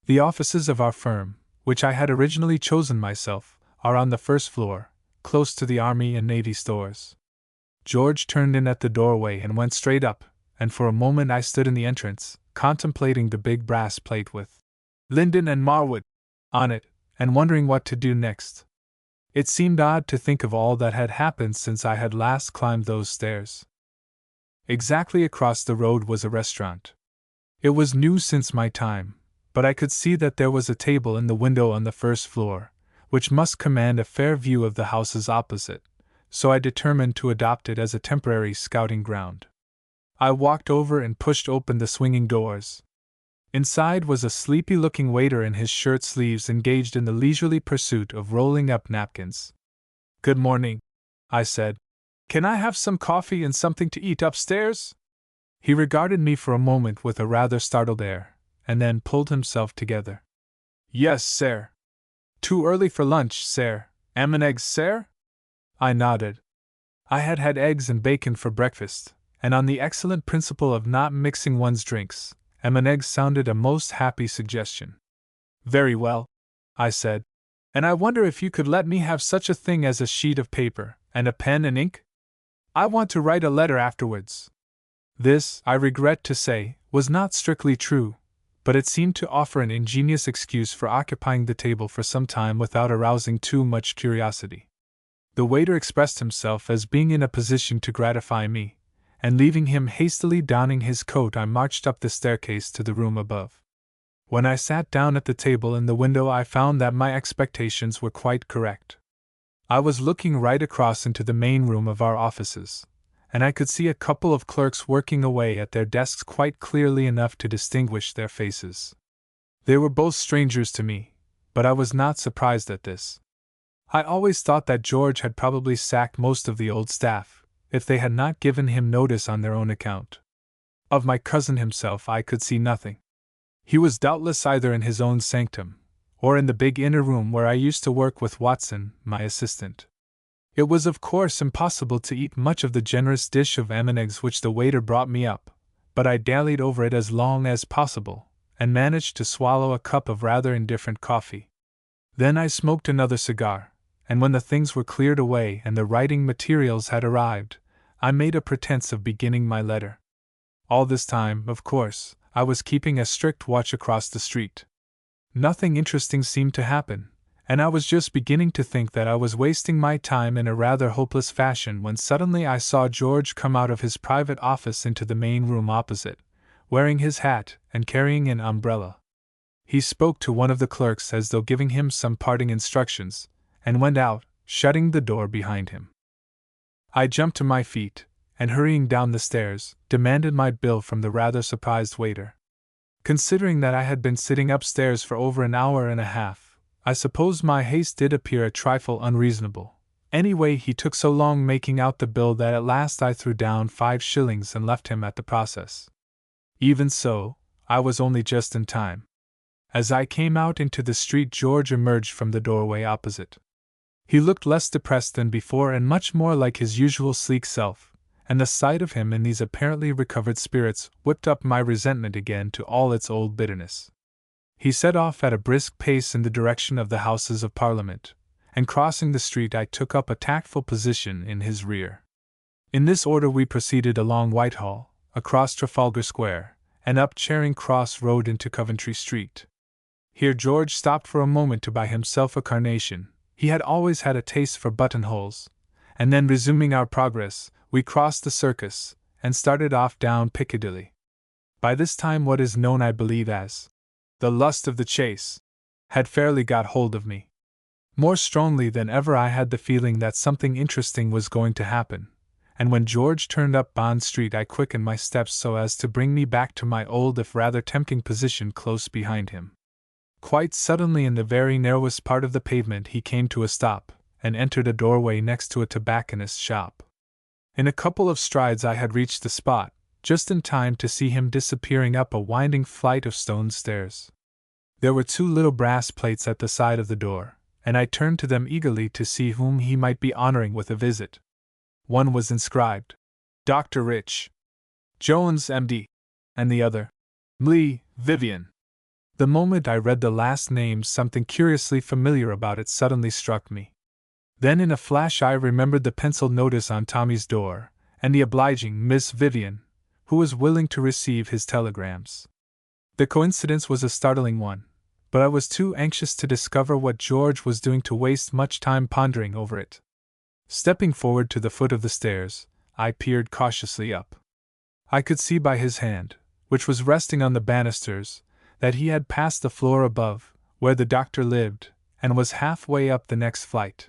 The offices of our firm, which I had originally chosen myself, are on the first floor, close to the Army and Navy stores. George turned in at the doorway and went straight up, and for a moment I stood in the entrance, contemplating the big brass plate with Linden and Marwood on it, and wondering what to do next. It seemed odd to think of all that had happened since I had last climbed those stairs. Exactly across the road was a restaurant. It was new since my time, but I could see that there was a table in the window on the first floor, which must command a fair view of the houses opposite, so I determined to adopt it as a temporary scouting ground. I walked over and pushed open the swinging doors. Inside was a sleepy-looking waiter in his shirt sleeves engaged in the leisurely pursuit of rolling up napkins. "Good morning," I said. "Can I have some coffee and something to eat upstairs?" He regarded me for a moment with a rather startled air, and then pulled himself together. "Yes, sir." "Too early for lunch, sir. 'Am and eggs, sir?" I nodded. I had had eggs and bacon for breakfast, and on the excellent principle of not mixing one's drinks, 'am and eggs sounded a most happy suggestion. "Very well," I said. "And I wonder if you could let me have such a thing as a sheet of paper, and a pen and ink? I want to write a letter afterwards." This, I regret to say, was not strictly true, but it seemed to offer an ingenious excuse for occupying the table for some time without arousing too much curiosity. The waiter expressed himself as being in a position to gratify me, and leaving him hastily donning his coat, I marched up the staircase to the room above. When I sat down at the table in the window, I found that my expectations were quite correct. I was looking right across into the main room of our offices, and I could see a couple of clerks working away at their desks quite clearly enough to distinguish their faces. They were both strangers to me, but I was not surprised at this. I always thought that George had probably sacked most of the old staff, if they had not given him notice on their own account. Of my cousin himself I could see nothing. He was doubtless either in his own sanctum, or in the big inner room where I used to work with Watson, my assistant. It was of course impossible to eat much of the generous dish of 'am and eggs which the waiter brought me up, but I dallied over it as long as possible, and managed to swallow a cup of rather indifferent coffee. Then I smoked another cigar, and when the things were cleared away and the writing materials had arrived, I made a pretense of beginning my letter. All this time, of course, I was keeping a strict watch across the street. Nothing interesting seemed to happen, and I was just beginning to think that I was wasting my time in a rather hopeless fashion when suddenly I saw George come out of his private office into the main room opposite, wearing his hat and carrying an umbrella. He spoke to one of the clerks as though giving him some parting instructions, and went out, shutting the door behind him. I jumped to my feet, and hurrying down the stairs, demanded my bill from the rather surprised waiter. Considering that I had been sitting upstairs for over an hour and a half, I suppose my haste did appear a trifle unreasonable. Anyway, he took so long making out the bill that at last I threw down 5 shillings and left him at the process. Even so, I was only just in time. As I came out into the street, George emerged from the doorway opposite. He looked less depressed than before and much more like his usual sleek self, and the sight of him in these apparently recovered spirits whipped up my resentment again to all its old bitterness. He set off at a brisk pace in the direction of the Houses of Parliament, and crossing the street I took up a tactful position in his rear. In this order we proceeded along Whitehall, across Trafalgar Square, and up Charing Cross Road into Coventry Street. Here George stopped for a moment to buy himself a carnation. He had always had a taste for buttonholes, and then resuming our progress, we crossed the Circus, and started off down Piccadilly. By this time what is known, I believe, as the lust of the chase had fairly got hold of me. More strongly than ever I had the feeling that something interesting was going to happen, and when George turned up Bond Street I quickened my steps so as to bring me back to my old if rather tempting position close behind him. Quite suddenly, in the very narrowest part of the pavement, he came to a stop, and entered a doorway next to a tobacconist's shop. In a couple of strides I had reached the spot, just in time to see him disappearing up a winding flight of stone stairs. There were 2 little brass plates at the side of the door, and I turned to them eagerly to see whom he might be honoring with a visit. One was inscribed, Dr. Rich Jones, M.D., and the other, Lee Vivian. The moment I read the last name, something curiously familiar about it suddenly struck me. Then in a flash I remembered the penciled notice on Tommy's door, and the obliging Miss Vivian, who was willing to receive his telegrams. The coincidence was a startling one, but I was too anxious to discover what George was doing to waste much time pondering over it. Stepping forward to the foot of the stairs, I peered cautiously up. I could see by his hand, which was resting on the banisters, that he had passed the floor above, where the doctor lived, and was halfway up the next flight.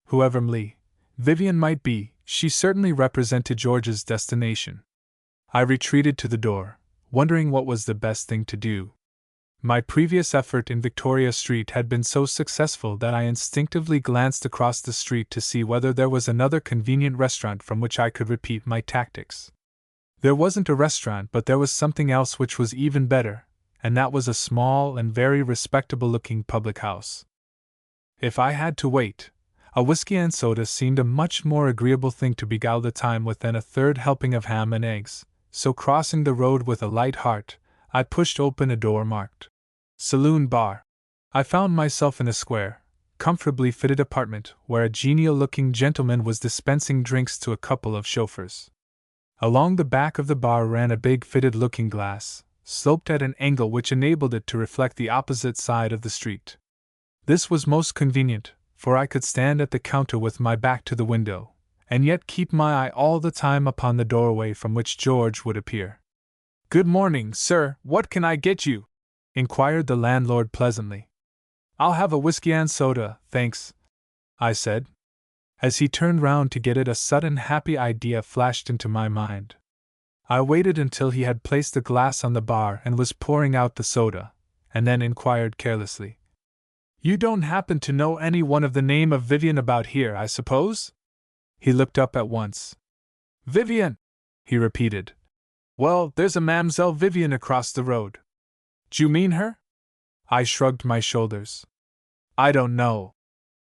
Whoever Lee Vivian might be, she certainly represented George's destination. I retreated to the door, wondering what was the best thing to do. My previous effort in Victoria Street had been so successful that I instinctively glanced across the street to see whether there was another convenient restaurant from which I could repeat my tactics. There wasn't a restaurant, but there was something else which was even better, and that was a small and very respectable-looking public house. If I had to wait, a whiskey and soda seemed a much more agreeable thing to beguile the time with than a third helping of ham and eggs, so crossing the road with a light heart, I pushed open a door marked Saloon Bar. I found myself in a square, comfortably fitted apartment where a genial-looking gentleman was dispensing drinks to a couple of chauffeurs. Along the back of the bar ran a big fitted looking-glass, sloped at an angle which enabled it to reflect the opposite side of the street. This was most convenient, for I could stand at the counter with my back to the window, and yet keep my eye all the time upon the doorway from which George would appear. "Good morning, sir, what can I get you?" inquired the landlord pleasantly. "I'll have a whiskey and soda, thanks," I said. As he turned round to get it, a sudden happy idea flashed into my mind. I waited until he had placed the glass on the bar and was pouring out the soda, and then inquired carelessly, "You don't happen to know anyone of the name of Vivian about here, I suppose?" He looked up at once. "Vivian?" he repeated. "Well, there's a Mamselle Vivian across the road. D'you mean her?" I shrugged my shoulders. "I don't know,"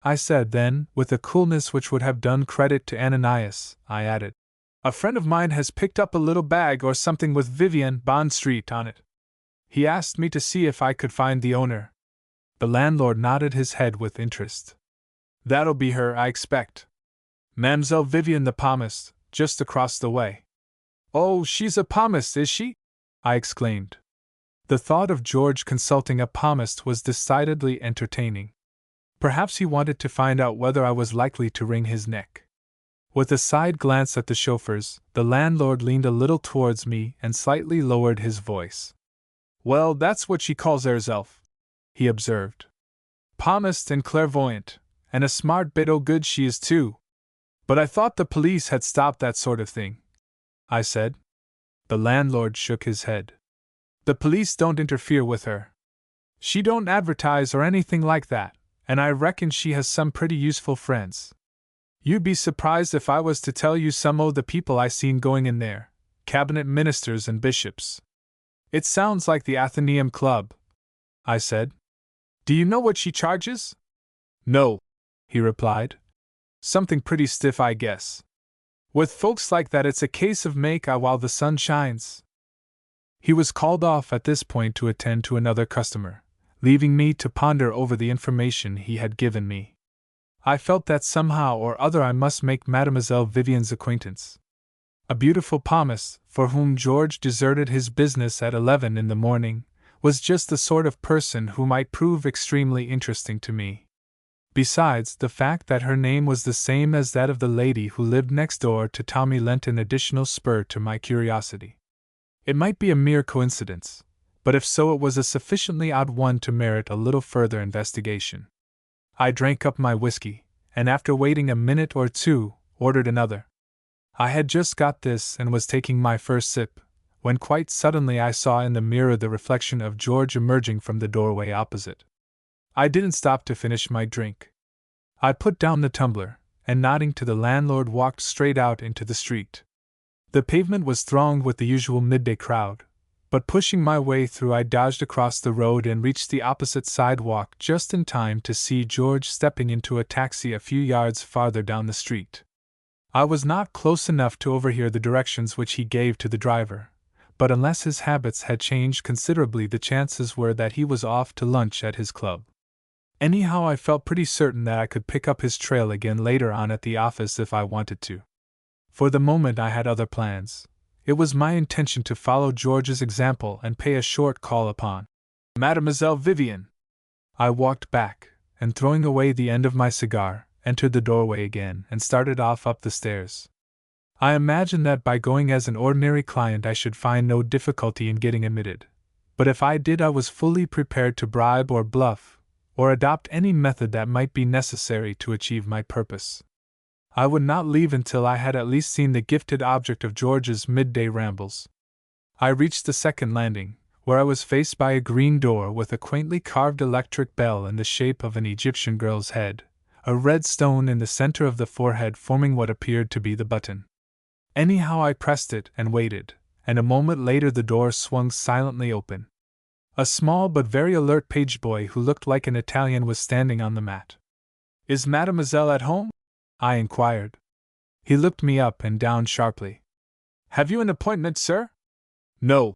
I said. Then, with a coolness which would have done credit to Ananias, I added, "A friend of mine has picked up a little bag or something with Vivian Bond Street on it. He asked me to see if I could find the owner." The landlord nodded his head with interest. "That'll be her, I expect. Mamselle Vivian the palmist, just across the way." "Oh, she's a palmist, is she?" I exclaimed. The thought of George consulting a palmist was decidedly entertaining. Perhaps he wanted to find out whether I was likely to wring his neck. With a side glance at the chauffeurs, the landlord leaned a little towards me and slightly lowered his voice. "Well, that's what she calls herself," he observed. "Palmist and clairvoyant, and a smart bit o' good she is too. But I thought the police had stopped that sort of thing," I said. The landlord shook his head. "The police don't interfere with her. She don't advertise or anything like that, and I reckon she has some pretty useful friends. You'd be surprised if I was to tell you some o' the people I seen going in there, cabinet ministers and bishops." "It sounds like the Athenaeum Club," I said. "Do you know what she charges?" "No," he replied. "Something pretty stiff, I guess. With folks like that it's a case of make while the sun shines." He was called off at this point to attend to another customer, leaving me to ponder over the information he had given me. I felt that somehow or other I must make Mademoiselle Vivian's acquaintance. A beautiful palmist, for whom George deserted his business at 11 in the morning, was just the sort of person who might prove extremely interesting to me. Besides, the fact that her name was the same as that of the lady who lived next door to Tommy lent an additional spur to my curiosity. It might be a mere coincidence, but if so, it was a sufficiently odd one to merit a little further investigation. I drank up my whiskey, and after waiting a minute or two, ordered another. I had just got this and was taking my first sip, when quite suddenly I saw in the mirror the reflection of George emerging from the doorway opposite. I didn't stop to finish my drink. I put down the tumbler, and nodding to the landlord walked straight out into the street. The pavement was thronged with the usual midday crowd, But pushing my way through, I dodged across the road and reached the opposite sidewalk just in time to see George stepping into a taxi a few yards farther down the street. I was not close enough to overhear the directions which he gave to the driver, but unless his habits had changed considerably, the chances were that he was off to lunch at his club. Anyhow, I felt pretty certain that I could pick up his trail again later on at the office if I wanted to. For the moment, I had other plans. It was my intention to follow George's example and pay a short call upon Mademoiselle Vivian. I walked back, and throwing away the end of my cigar, entered the doorway again and started off up the stairs. I imagined that by going as an ordinary client I should find no difficulty in getting admitted, but if I did, I was fully prepared to bribe or bluff, or adopt any method that might be necessary to achieve my purpose. I would not leave until I had at least seen the gifted object of George's midday rambles. I reached the second landing, where I was faced by a green door with a quaintly carved electric bell in the shape of an Egyptian girl's head, a red stone in the center of the forehead forming what appeared to be the button. Anyhow, I pressed it and waited, and a moment later the door swung silently open. A small but very alert page boy who looked like an Italian was standing on the mat. "Is Mademoiselle at home?" I inquired. He looked me up and down sharply. "Have you an appointment, sir?" "No,"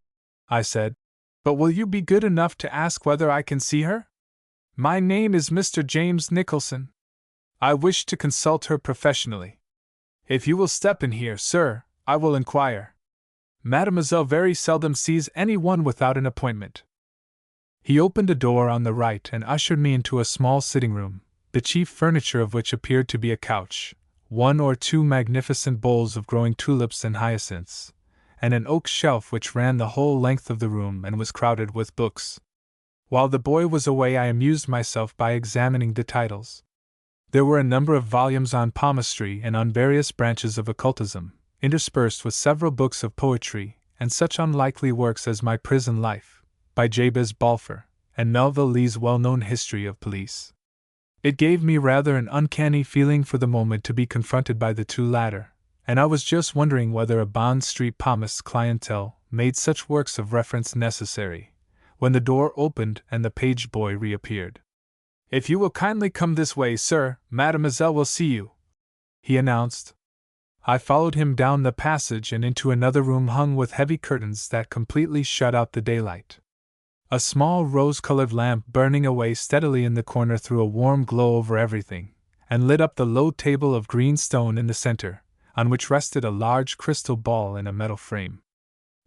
I said. "But will you be good enough to ask whether I can see her?" "My name is Mr. James Nicholson. I wish to consult her professionally. If you will step in here, sir, I will inquire. Mademoiselle very seldom sees anyone without an appointment." He opened a door on the right and ushered me into a small sitting room, the chief furniture of which appeared to be a couch, one or two magnificent bowls of growing tulips and hyacinths, and an oak shelf which ran the whole length of the room and was crowded with books. While the boy was away, I amused myself by examining the titles. There were a number of volumes on palmistry and on various branches of occultism, interspersed with several books of poetry, and such unlikely works as My Prison Life, by Jabez Balfour, and Melville Lee's well-known History of Police. It gave me rather an uncanny feeling for the moment to be confronted by the two latter, and I was just wondering whether a Bond Street palmist's clientele made such works of reference necessary, when the door opened and the page boy reappeared. "If you will kindly come this way, sir, Mademoiselle will see you," he announced. I followed him down the passage and into another room hung with heavy curtains that completely shut out the daylight. A small rose-colored lamp burning away steadily in the corner threw a warm glow over everything, and lit up the low table of green stone in the center, on which rested a large crystal ball in a metal frame.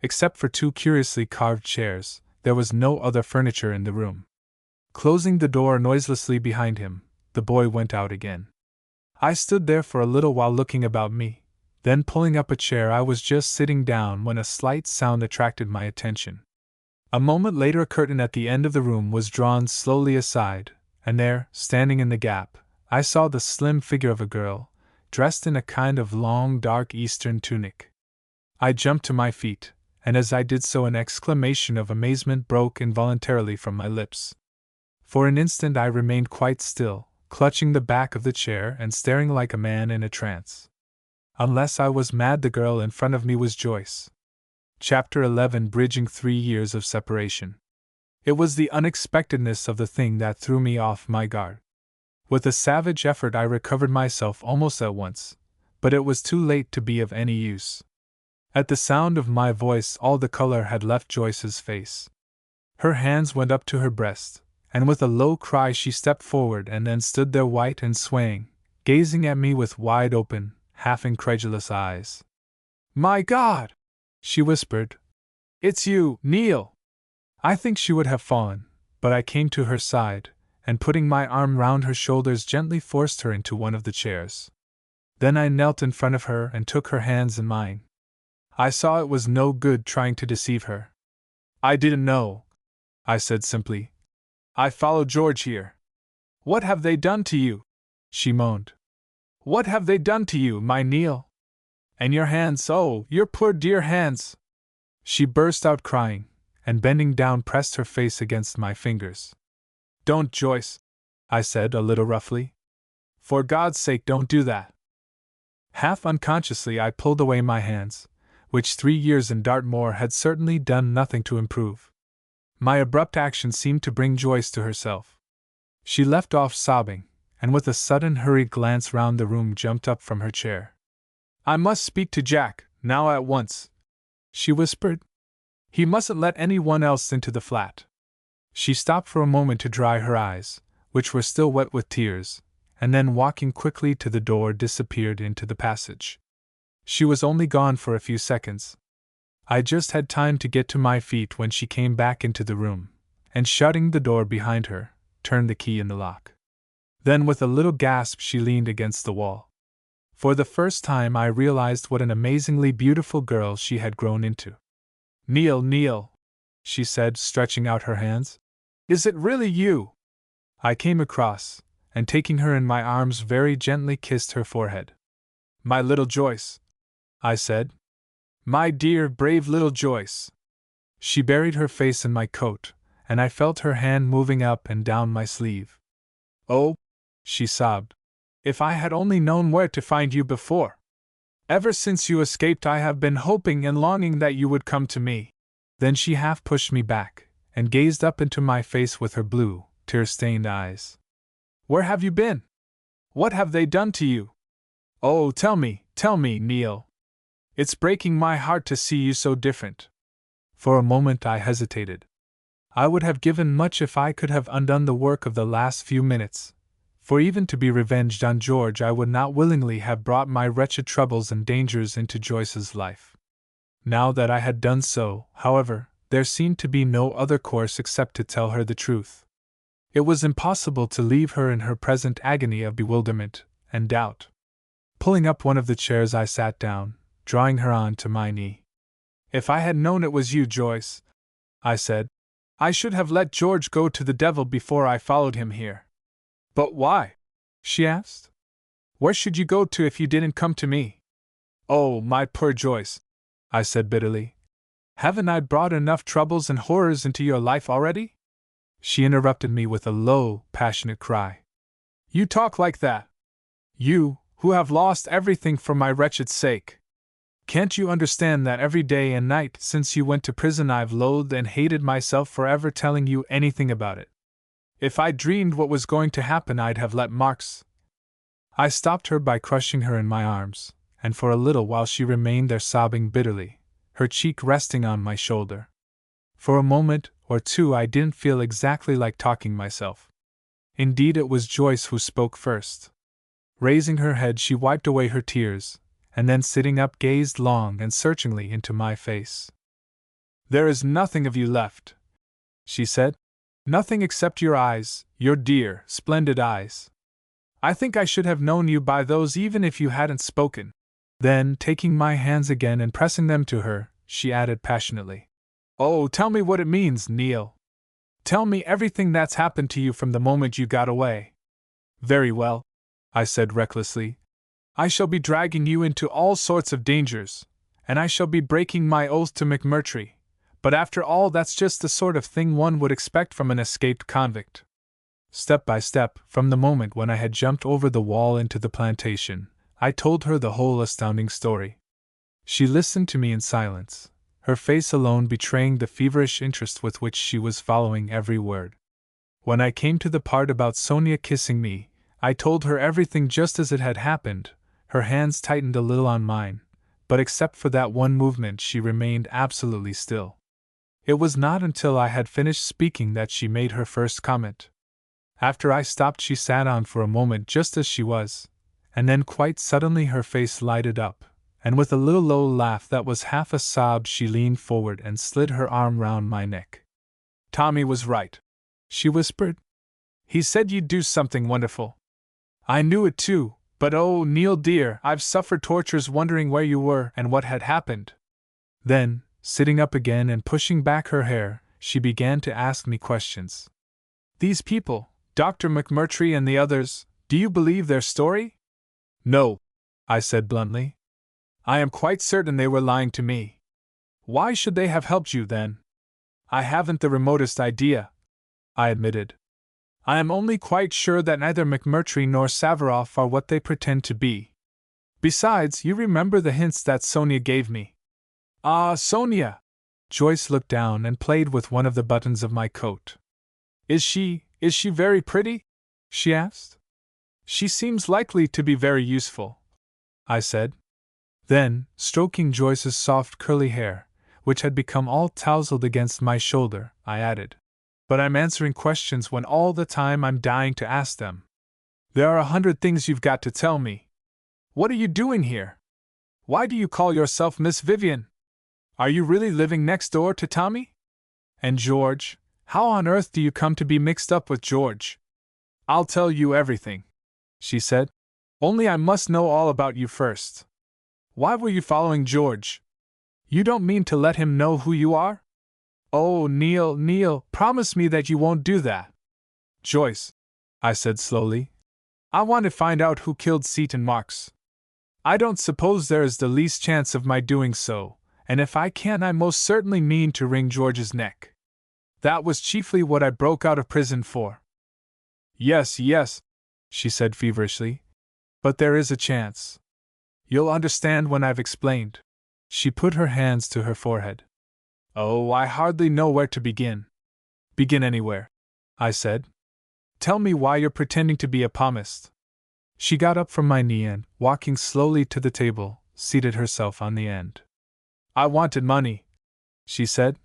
Except for two curiously carved chairs, there was no other furniture in the room. Closing the door noiselessly behind him, the boy went out again. I stood there for a little while looking about me, then pulling up a chair I was just sitting down when a slight sound attracted my attention. A moment later a curtain at the end of the room was drawn slowly aside, and there, standing in the gap, I saw the slim figure of a girl, dressed in a kind of long dark Eastern tunic. I jumped to my feet, and as I did so an exclamation of amazement broke involuntarily from my lips. For an instant I remained quite still, clutching the back of the chair and staring like a man in a trance. Unless I was mad, the girl in front of me was Joyce. Chapter 11: Bridging 3 Years of Separation. It was the unexpectedness of the thing that threw me off my guard. With a savage effort I recovered myself almost at once, but it was too late to be of any use. At the sound of my voice all the color had left Joyce's face. Her hands went up to her breast, and with a low cry she stepped forward and then stood there white and swaying, gazing at me with wide-open, half-incredulous eyes. "My God!" she whispered. "It's you, Neil!" I think she would have fallen, but I came to her side, and putting my arm round her shoulders gently forced her into one of the chairs. Then I knelt in front of her and took her hands in mine. I saw it was no good trying to deceive her. "I didn't know," I said simply. "I followed George here." "What have they done to you?" she moaned. "What have they done to you, my Neil? And your hands, oh, your poor dear hands!" She burst out crying, and bending down pressed her face against my fingers. "Don't, Joyce," I said a little roughly. "For God's sake, don't do that." Half unconsciously I pulled away my hands, which 3 years in Dartmoor had certainly done nothing to improve. My abrupt action seemed to bring Joyce to herself. She left off sobbing, and with a sudden hurried glance round the room jumped up from her chair. "I must speak to Jack, now at once," she whispered. "He mustn't let anyone else into the flat." She stopped for a moment to dry her eyes, which were still wet with tears, and then walking quickly to the door disappeared into the passage. She was only gone for a few seconds. I just had time to get to my feet when she came back into the room, and shutting the door behind her, turned the key in the lock. Then with a little gasp she leaned against the wall. For the first time I realized what an amazingly beautiful girl she had grown into. "Neil," she said, stretching out her hands. "Is it really you?" I came across, and taking her in my arms very gently kissed her forehead. "My little Joyce," I said. "My dear, brave little Joyce." She buried her face in my coat, and I felt her hand moving up and down my sleeve. "Oh," she sobbed, "if I had only known where to find you before! Ever since you escaped I have been hoping and longing that you would come to me." Then she half pushed me back, and gazed up into my face with her blue, tear-stained eyes. "Where have you been? What have they done to you? Oh, tell me, Neil. It's breaking my heart to see you so different." For a moment I hesitated. I would have given much if I could have undone the work of the last few minutes, for even to be revenged on George I would not willingly have brought my wretched troubles and dangers into Joyce's life. Now that I had done so, however, there seemed to be no other course except to tell her the truth. It was impossible to leave her in her present agony of bewilderment and doubt. Pulling up one of the chairs I sat down, drawing her on to my knee. "If I had known it was you, Joyce," I said, "I should have let George go to the devil before I followed him here." "But why?" she asked. "Where should you go to if you didn't come to me?" "Oh, my poor Joyce," I said bitterly. "Haven't I brought enough troubles and horrors into your life already?" She interrupted me with a low, passionate cry. "You talk like that! You, who have lost everything for my wretched sake! Can't you understand that every day and night since you went to prison I've loathed and hated myself for ever telling you anything about it? If I dreamed what was going to happen I'd have let marks." I stopped her by crushing her in my arms, and for a little while she remained there sobbing bitterly, her cheek resting on my shoulder. For a moment or two I didn't feel exactly like talking myself. Indeed, it was Joyce who spoke first. Raising her head she wiped away her tears, and then sitting up gazed long and searchingly into my face. "There is nothing of you left," she said. "Nothing except your eyes, your dear, splendid eyes. I think I should have known you by those even if you hadn't spoken." Then, taking my hands again and pressing them to her, she added passionately, "Oh, tell me what it means, Neil. Tell me everything that's happened to you from the moment you got away." "Very well," I said recklessly. "I shall be dragging you into all sorts of dangers, and I shall be breaking my oath to McMurtry, but after all that's just the sort of thing one would expect from an escaped convict." Step by step, from the moment when I had jumped over the wall into the plantation, I told her the whole astounding story. She listened to me in silence, her face alone betraying the feverish interest with which she was following every word. When I came to the part about Sonia kissing me, I told her everything just as it had happened. Her hands tightened a little on mine, but except for that one movement she remained absolutely still. It was not until I had finished speaking that she made her first comment. After I stopped she sat on for a moment just as she was, and then quite suddenly her face lighted up, and with a little low laugh that was half a sob she leaned forward and slid her arm round my neck. "Tommy was right," she whispered. "He said you'd do something wonderful. I knew it too, but oh, Neil dear, I've suffered tortures wondering where you were and what had happened." Then, sitting up again and pushing back her hair, she began to ask me questions. "These people, Dr. McMurtry and the others, do you believe their story?" "No," I said bluntly. "I am quite certain they were lying to me." "Why should they have helped you, then?" "I haven't the remotest idea," I admitted. "I am only quite sure that neither McMurtry nor Savarov are what they pretend to be. Besides, you remember the hints that Sonia gave me." Ah, Sonia! Joyce looked down and played with one of the buttons of my coat. Is she very pretty? She asked. She seems likely to be very useful, I said. Then, stroking Joyce's soft curly hair, which had become all tousled against my shoulder, I added, but I'm answering questions when all the time I'm dying to ask them. There are 100 things you've got to tell me. What are you doing here? Why do you call yourself Miss Vivian? Are you really living next door to Tommy? And George, how on earth do you come to be mixed up with George? I'll tell you everything, she said. Only I must know all about you first. Why were you following George? You don't mean to let him know who you are? Oh, Neil, promise me that you won't do that. Joyce, I said slowly, I want to find out who killed Seton Marks. I don't suppose there is the least chance of my doing so, and if I can, I most certainly mean to wring George's neck. That was chiefly what I broke out of prison for. Yes, she said feverishly, but there is a chance. You'll understand when I've explained. She put her hands to her forehead. Oh, I hardly know where to begin. Begin anywhere, I said. Tell me why you're pretending to be a palmist. She got up from my knee and, walking slowly to the table, seated herself on the end. I wanted money, she said,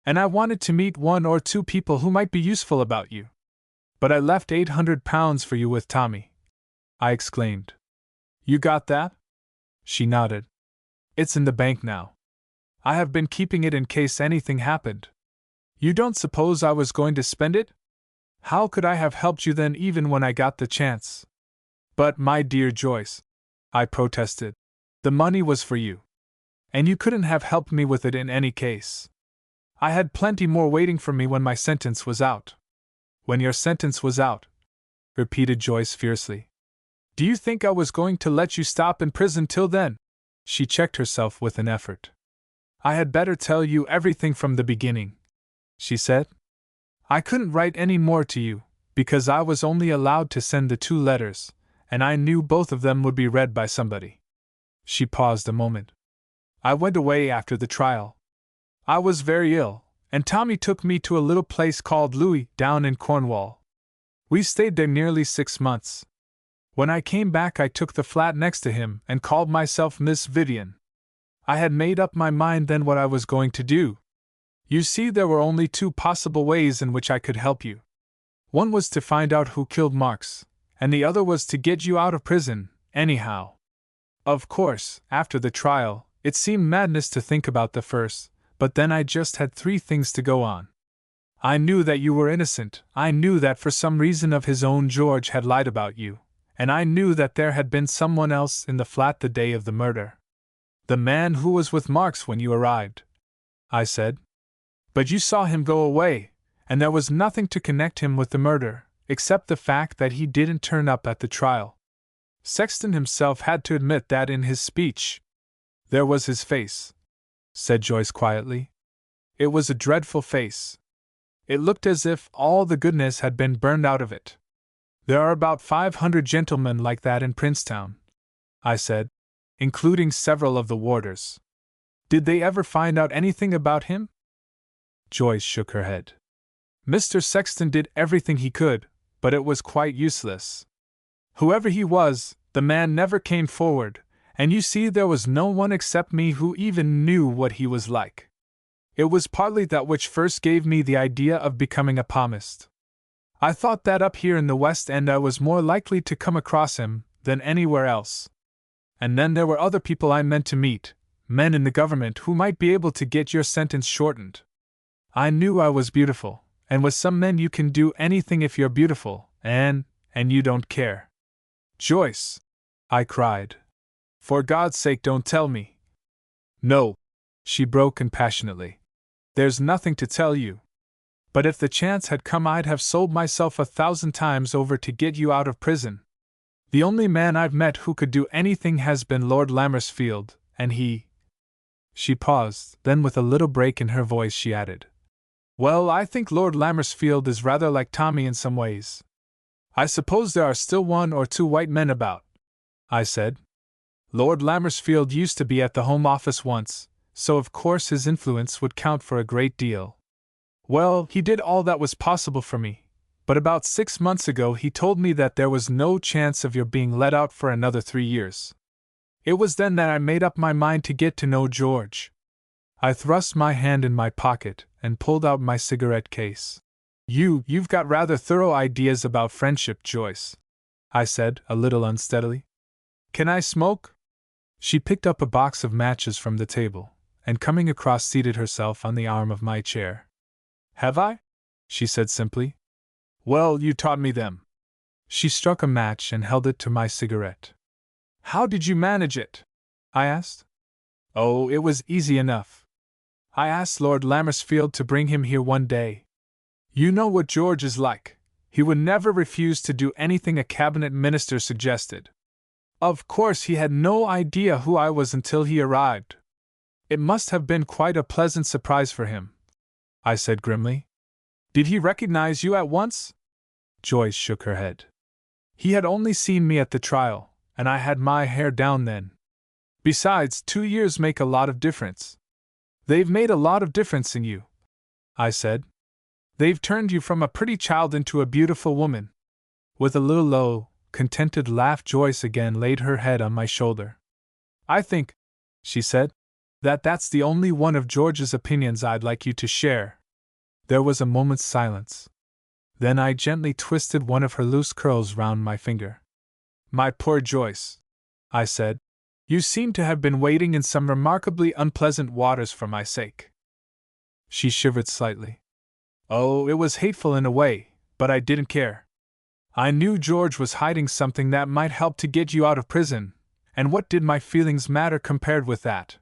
and I wanted to meet 1 or 2 people who might be useful about you. But I left £800 for you with Tommy, I exclaimed. You got that? She nodded. It's in the bank now. I have been keeping it in case anything happened. You don't suppose I was going to spend it? How could I have helped you then even when I got the chance? But, my dear Joyce, I protested, the money was for you. And you couldn't have helped me with it in any case. I had plenty more waiting for me when my sentence was out. When your sentence was out, repeated Joyce fiercely. Do you think I was going to let you stop in prison till then? She checked herself with an effort. I had better tell you everything from the beginning, she said. I couldn't write any more to you, because I was only allowed to send the 2 letters, and I knew both of them would be read by somebody. She paused a moment. I went away after the trial. I was very ill, and Tommy took me to a little place called Louis down in Cornwall. We stayed there nearly 6 months. When I came back, I took the flat next to him and called myself Miss Vivian. I had made up my mind then what I was going to do. You see, there were only 2 possible ways in which I could help you. One was to find out who killed Marks, and the other was to get you out of prison, anyhow. Of course, after the trial, it seemed madness to think about the first, but then I just had 3 things to go on. I knew that you were innocent, I knew that for some reason of his own George had lied about you, and I knew that there had been someone else in the flat the day of the murder. The man who was with Marks when you arrived, I said. But you saw him go away, and there was nothing to connect him with the murder, except the fact that he didn't turn up at the trial. Sexton himself had to admit that in his speech. There was his face, said Joyce quietly. It was a dreadful face. It looked as if all the goodness had been burned out of it. There are about 500 gentlemen like that in Princetown, I said, including several of the warders. Did they ever find out anything about him? Joyce shook her head. Mr. Sexton did everything he could, but it was quite useless. Whoever he was, the man never came forward, and you see there was no one except me who even knew what he was like. It was partly that which first gave me the idea of becoming a palmist. I thought that up here in the West End I was more likely to come across him than anywhere else. And then there were other people I meant to meet, men in the government who might be able to get your sentence shortened. I knew I was beautiful, and with some men you can do anything if you're beautiful, and you don't care. Joyce, I cried. For God's sake, don't tell me. No, she broke in passionately. There's nothing to tell you. But if the chance had come, I'd have sold myself 1,000 times over to get you out of prison. The only man I've met who could do anything has been Lord Lammersfield, and he... She paused, then with a little break in her voice she added, well, I think Lord Lammersfield is rather like Tommy in some ways. I suppose there are still 1 or 2 white men about, I said. Lord Lammersfield used to be at the Home Office once, so of course his influence would count for a great deal. Well, he did all that was possible for me, but about 6 months ago he told me that there was no chance of your being let out for another 3 years. It was then that I made up my mind to get to know George. I thrust my hand in my pocket and pulled out my cigarette case. You've got rather thorough ideas about friendship, Joyce, I said, a little unsteadily. Can I smoke? She picked up a box of matches from the table, and coming across seated herself on the arm of my chair. Have I? She said simply. Well, you taught me them. She struck a match and held it to my cigarette. How did you manage it? I asked. Oh, it was easy enough. I asked Lord Lammersfield to bring him here one day. You know what George is like. He would never refuse to do anything a cabinet minister suggested. Of course, he had no idea who I was until he arrived. It must have been quite a pleasant surprise for him, I said grimly. Did he recognize you at once? Joyce shook her head. He had only seen me at the trial, and I had my hair down then. Besides, 2 years make a lot of difference. They've made a lot of difference in you, I said. They've turned you from a pretty child into a beautiful woman. With a little low, contented laugh, Joyce again laid her head on my shoulder. I think, she said, that that's the only one of George's opinions I'd like you to share. There was a moment's silence. Then I gently twisted one of her loose curls round my finger. My poor Joyce, I said, you seem to have been wading in some remarkably unpleasant waters for my sake. She shivered slightly. Oh, it was hateful in a way, but I didn't care. I knew George was hiding something that might help to get you out of prison, and what did my feelings matter compared with that?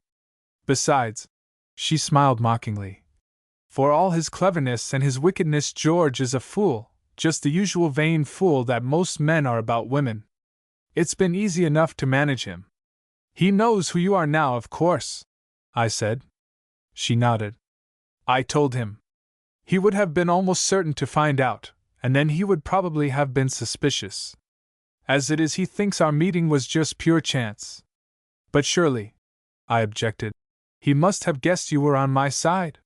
Besides, she smiled mockingly, for all his cleverness and his wickedness, George is a fool, just the usual vain fool that most men are about women. It's been easy enough to manage him. He knows who you are now, of course, I said. She nodded. I told him. He would have been almost certain to find out, and then he would probably have been suspicious. As it is, he thinks our meeting was just pure chance. But surely, I objected, he must have guessed you were on my side.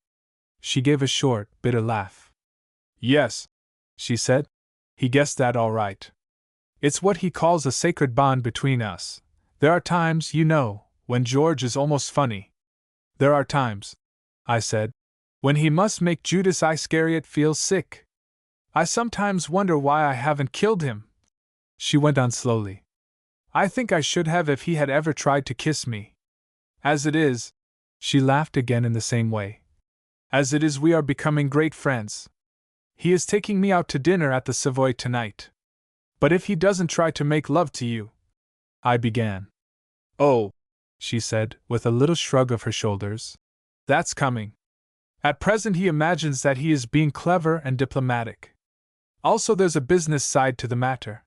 She gave a short, bitter laugh. Yes, she said, he guessed that all right. It's what he calls a sacred bond between us. There are times, you know, when George is almost funny. There are times, I said, when he must make Judas Iscariot feel sick. I sometimes wonder why I haven't killed him. She went on slowly. I think I should have if he had ever tried to kiss me. As it is, she laughed again in the same way. As it is, we are becoming great friends. He is taking me out to dinner at the Savoy tonight. But if he doesn't try to make love to you, I began. Oh, she said, with a little shrug of her shoulders. That's coming. At present he imagines that he is being clever and diplomatic. Also there's a business side to the matter.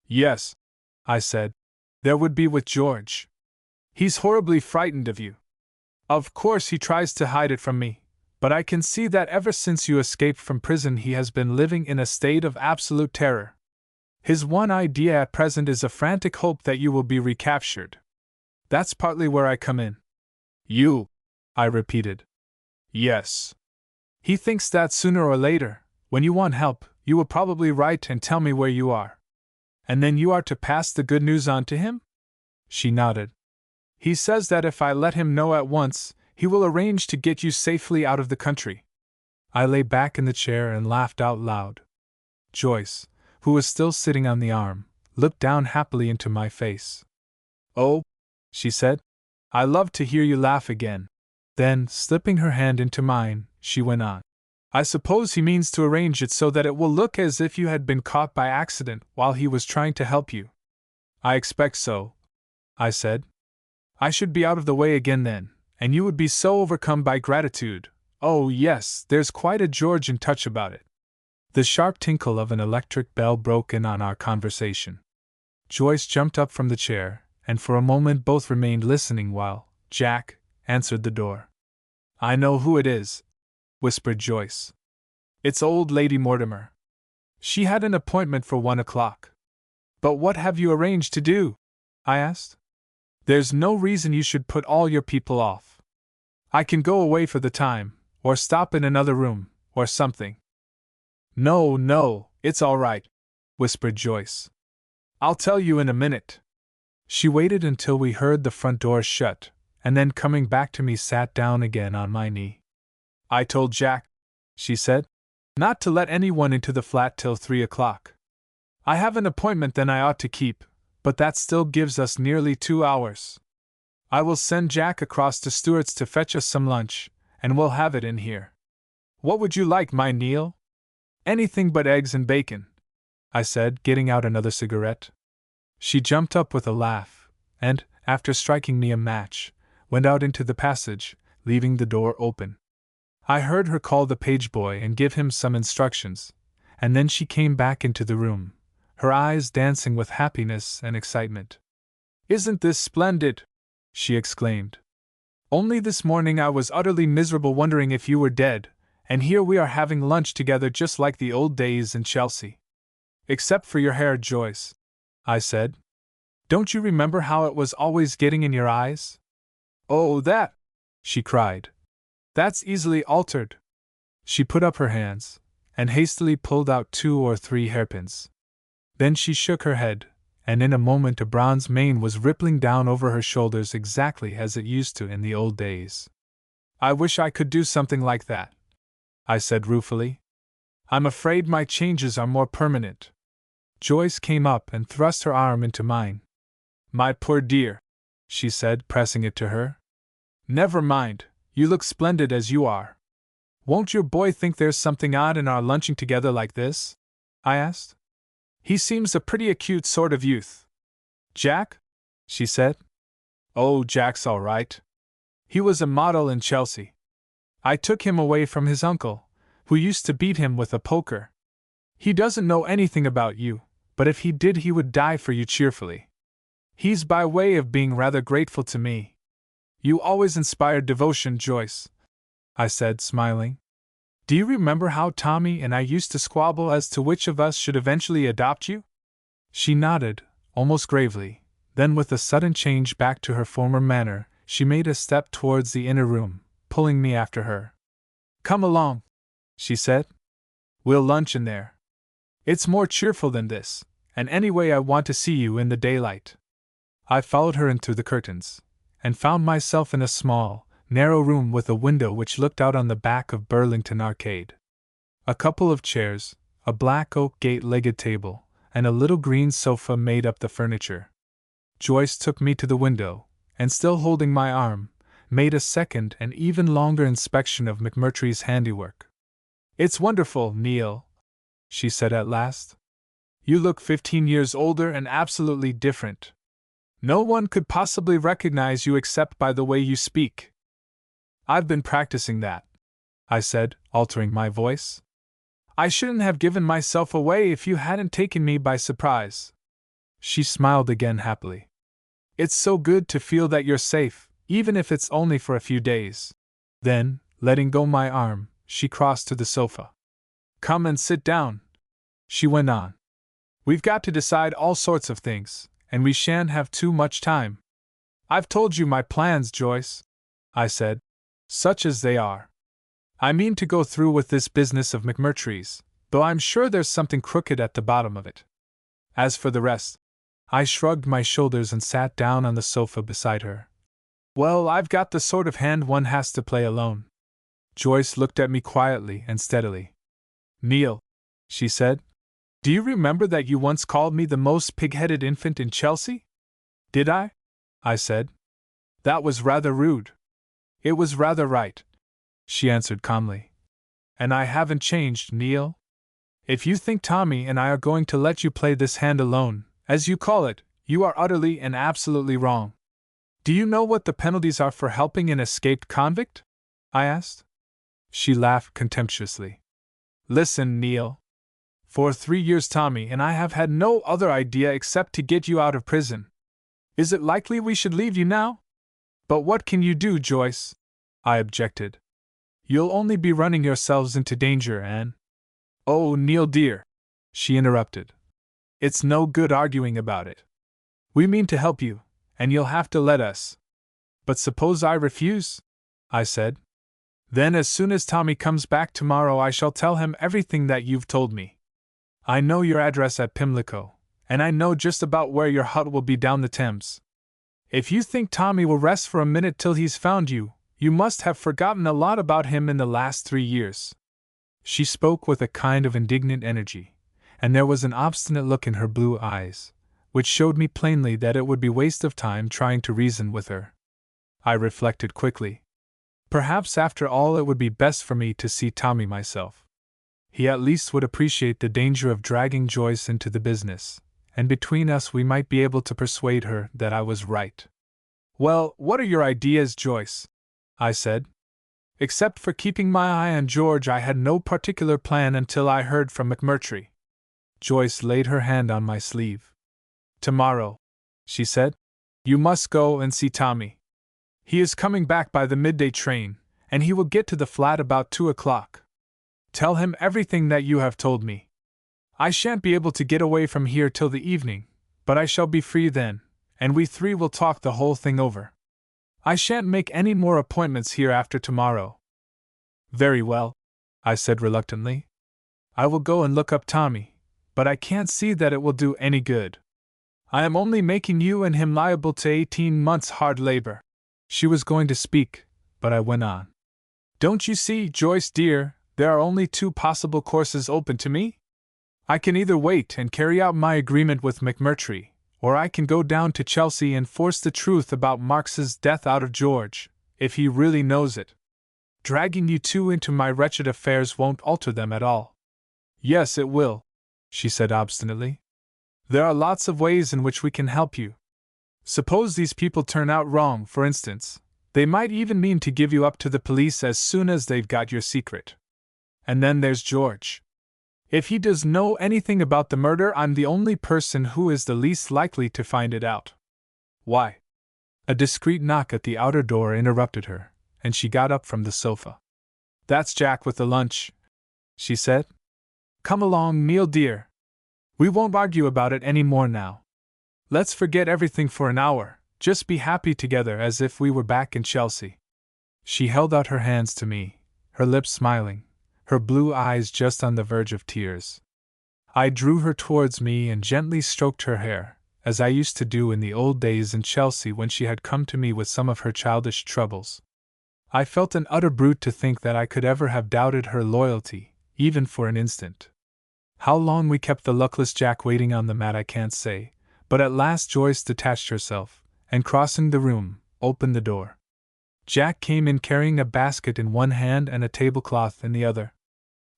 Yes, I said, there would be with George. He's horribly frightened of you. Of course he tries to hide it from me, but I can see that ever since you escaped from prison he has been living in a state of absolute terror. His one idea at present is a frantic hope that you will be recaptured. That's partly where I come in. You, I repeated. Yes. He thinks that sooner or later, when you want help, you will probably write and tell me where you are. And then you are to pass the good news on to him? She nodded. He says that if I let him know at once, he will arrange to get you safely out of the country. I lay back in the chair and laughed out loud. Joyce, who was still sitting on the arm, looked down happily into my face. Oh, she said, I love to hear you laugh again. Then, slipping her hand into mine, she went on. I suppose he means to arrange it so that it will look as if you had been caught by accident while he was trying to help you. I expect so, I said. I should be out of the way again then, and you would be so overcome by gratitude. Oh yes, there's quite a Georgian touch about it. The sharp tinkle of an electric bell broke in on our conversation. Joyce jumped up from the chair, and for a moment both remained listening while Jack answered the door. I know who it is, whispered Joyce. It's old Lady Mortimer. She had an appointment for 1 o'clock. But what have you arranged to do? I asked. There's no reason you should put all your people off. I can go away for the time, or stop in another room, or something. No, no, it's all right, whispered Joyce. I'll tell you in a minute. She waited until we heard the front door shut, and then coming back to me sat down again on my knee. I told Jack, she said, not to let anyone into the flat till 3 o'clock. I have an appointment then I ought to keep, but that still gives us nearly 2 hours. I will send Jack across to Stewart's to fetch us some lunch, and we'll have it in here. What would you like, my Neil? Anything but eggs and bacon, I said, getting out another cigarette. She jumped up with a laugh, and, after striking me a match, went out into the passage, leaving the door open. I heard her call the page boy and give him some instructions, and then she came back into the room, her eyes dancing with happiness and excitement. Isn't this splendid? She exclaimed. Only this morning I was utterly miserable wondering if you were dead, and here we are having lunch together just like the old days in Chelsea. Except for your hair, Joyce, I said. Don't you remember how it was always getting in your eyes? Oh, that! She cried. That's easily altered. She put up her hands, and hastily pulled out 2 or 3 hairpins. Then she shook her head, and in a moment a bronze mane was rippling down over her shoulders exactly as it used to in the old days. I wish I could do something like that, I said ruefully. I'm afraid my changes are more permanent. Joyce came up and thrust her arm into mine. My poor dear, she said, pressing it to her. Never mind, you look splendid as you are. Won't your boy think there's something odd in our lunching together like this? I asked. He seems a pretty acute sort of youth. Jack? She said. Oh, Jack's all right. He was a model in Chelsea. I took him away from his uncle, who used to beat him with a poker. He doesn't know anything about you, but if he did he would die for you cheerfully. He's by way of being rather grateful to me. You always inspired devotion, Joyce, I said, smiling. Do you remember how Tommy and I used to squabble as to which of us should eventually adopt you? She nodded, almost gravely, then with a sudden change back to her former manner, she made a step towards the inner room, pulling me after her. Come along, she said. We'll lunch in there. It's more cheerful than this, and anyway I want to see you in the daylight. I followed her in through the curtains, and found myself in a small, narrow room with a window which looked out on the back of Burlington Arcade. A couple of chairs, a black oak gate-legged table, and a little green sofa made up the furniture. Joyce took me to the window, and still holding my arm, made a second and even longer inspection of McMurtry's handiwork. It's wonderful, Neil, she said at last. You look 15 years older and absolutely different. No one could possibly recognize you except by the way you speak. I've been practicing that, I said, altering my voice. I shouldn't have given myself away if you hadn't taken me by surprise. She smiled again happily. It's so good to feel that you're safe, even if it's only for a few days. Then, letting go my arm, she crossed to the sofa. Come and sit down, she went on. We've got to decide all sorts of things, and we shan't have too much time. I've told you my plans, Joyce, I said, such as they are. I mean to go through with this business of McMurtry's, though I'm sure there's something crooked at the bottom of it. As for the rest, I shrugged my shoulders and sat down on the sofa beside her. Well, I've got the sort of hand one has to play alone. Joyce looked at me quietly and steadily. Neil, she said, do you remember that you once called me the most pig-headed infant in Chelsea? Did I? I said. That was rather rude. It was rather right, she answered calmly. And I haven't changed, Neil. If you think Tommy and I are going to let you play this hand alone, as you call it, you are utterly and absolutely wrong. Do you know what the penalties are for helping an escaped convict? I asked. She laughed contemptuously. Listen, Neil. For 3 years Tommy and I have had no other idea except to get you out of prison. Is it likely we should leave you now? But what can you do, Joyce? I objected. You'll only be running yourselves into danger, and… Oh, Neil dear, she interrupted. It's no good arguing about it. We mean to help you, and you'll have to let us. But suppose I refuse? I said. Then as soon as Tommy comes back tomorrow I shall tell him everything that you've told me. I know your address at Pimlico, and I know just about where your hut will be down the Thames. If you think Tommy will rest for a minute till he's found you, you must have forgotten a lot about him in the last 3 years. She spoke with a kind of indignant energy, and there was an obstinate look in her blue eyes, which showed me plainly that it would be waste of time trying to reason with her. I reflected quickly. Perhaps after all it would be best for me to see Tommy myself. He at least would appreciate the danger of dragging Joyce into the business, and between us we might be able to persuade her that I was right. Well, what are your ideas, Joyce? I said. Except for keeping my eye on George, I had no particular plan until I heard from McMurtry. Joyce laid her hand on my sleeve. Tomorrow, she said, you must go and see Tommy. He is coming back by the midday train, and he will get to the flat about 2 o'clock. Tell him everything that you have told me. I shan't be able to get away from here till the evening, but I shall be free then, and we 3 will talk the whole thing over. I shan't make any more appointments here after tomorrow. Very well, I said reluctantly. I will go and look up Tommy, but I can't see that it will do any good. I am only making you and him liable to 18 months' hard labor. She was going to speak, but I went on. Don't you see, Joyce dear, there are only 2 possible courses open to me? I can either wait and carry out my agreement with McMurtry, or I can go down to Chelsea and force the truth about Marx's death out of George, if he really knows it. Dragging you 2 into my wretched affairs won't alter them at all. Yes, it will, she said obstinately. There are lots of ways in which we can help you. Suppose these people turn out wrong, for instance. They might even mean to give you up to the police as soon as they've got your secret. And then there's George. If he does know anything about the murder, I'm the only person who is the least likely to find it out. Why? A discreet knock at the outer door interrupted her, and she got up from the sofa. That's Jack with the lunch, she said. Come along, Neil dear. We won't argue about it any more now. Let's forget everything for an hour, just be happy together as if we were back in Chelsea. She held out her hands to me, her lips smiling, her blue eyes just on the verge of tears. I drew her towards me and gently stroked her hair, as I used to do in the old days in Chelsea when she had come to me with some of her childish troubles. I felt an utter brute to think that I could ever have doubted her loyalty, even for an instant. How long we kept the luckless Jack waiting on the mat I can't say, but at last Joyce detached herself, and crossing the room, opened the door. Jack came in carrying a basket in one hand and a tablecloth in the other.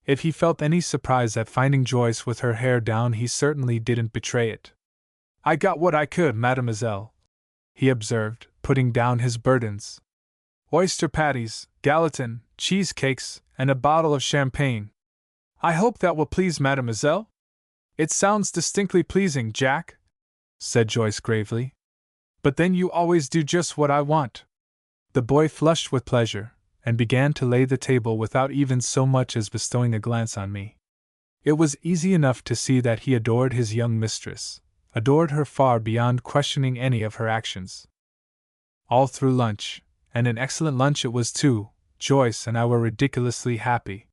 If he felt any surprise at finding Joyce with her hair down, he certainly didn't betray it. I got what I could, mademoiselle, he observed, putting down his burdens. Oyster patties, Gallatin, cheesecakes, and a bottle of champagne. I hope that will please mademoiselle? It sounds distinctly pleasing, Jack, said Joyce gravely. But then you always do just what I want. The boy flushed with pleasure, and began to lay the table without even so much as bestowing a glance on me. It was easy enough to see that he adored his young mistress, adored her far beyond questioning any of her actions. All through lunch, and an excellent lunch it was too, Joyce and I were ridiculously happy.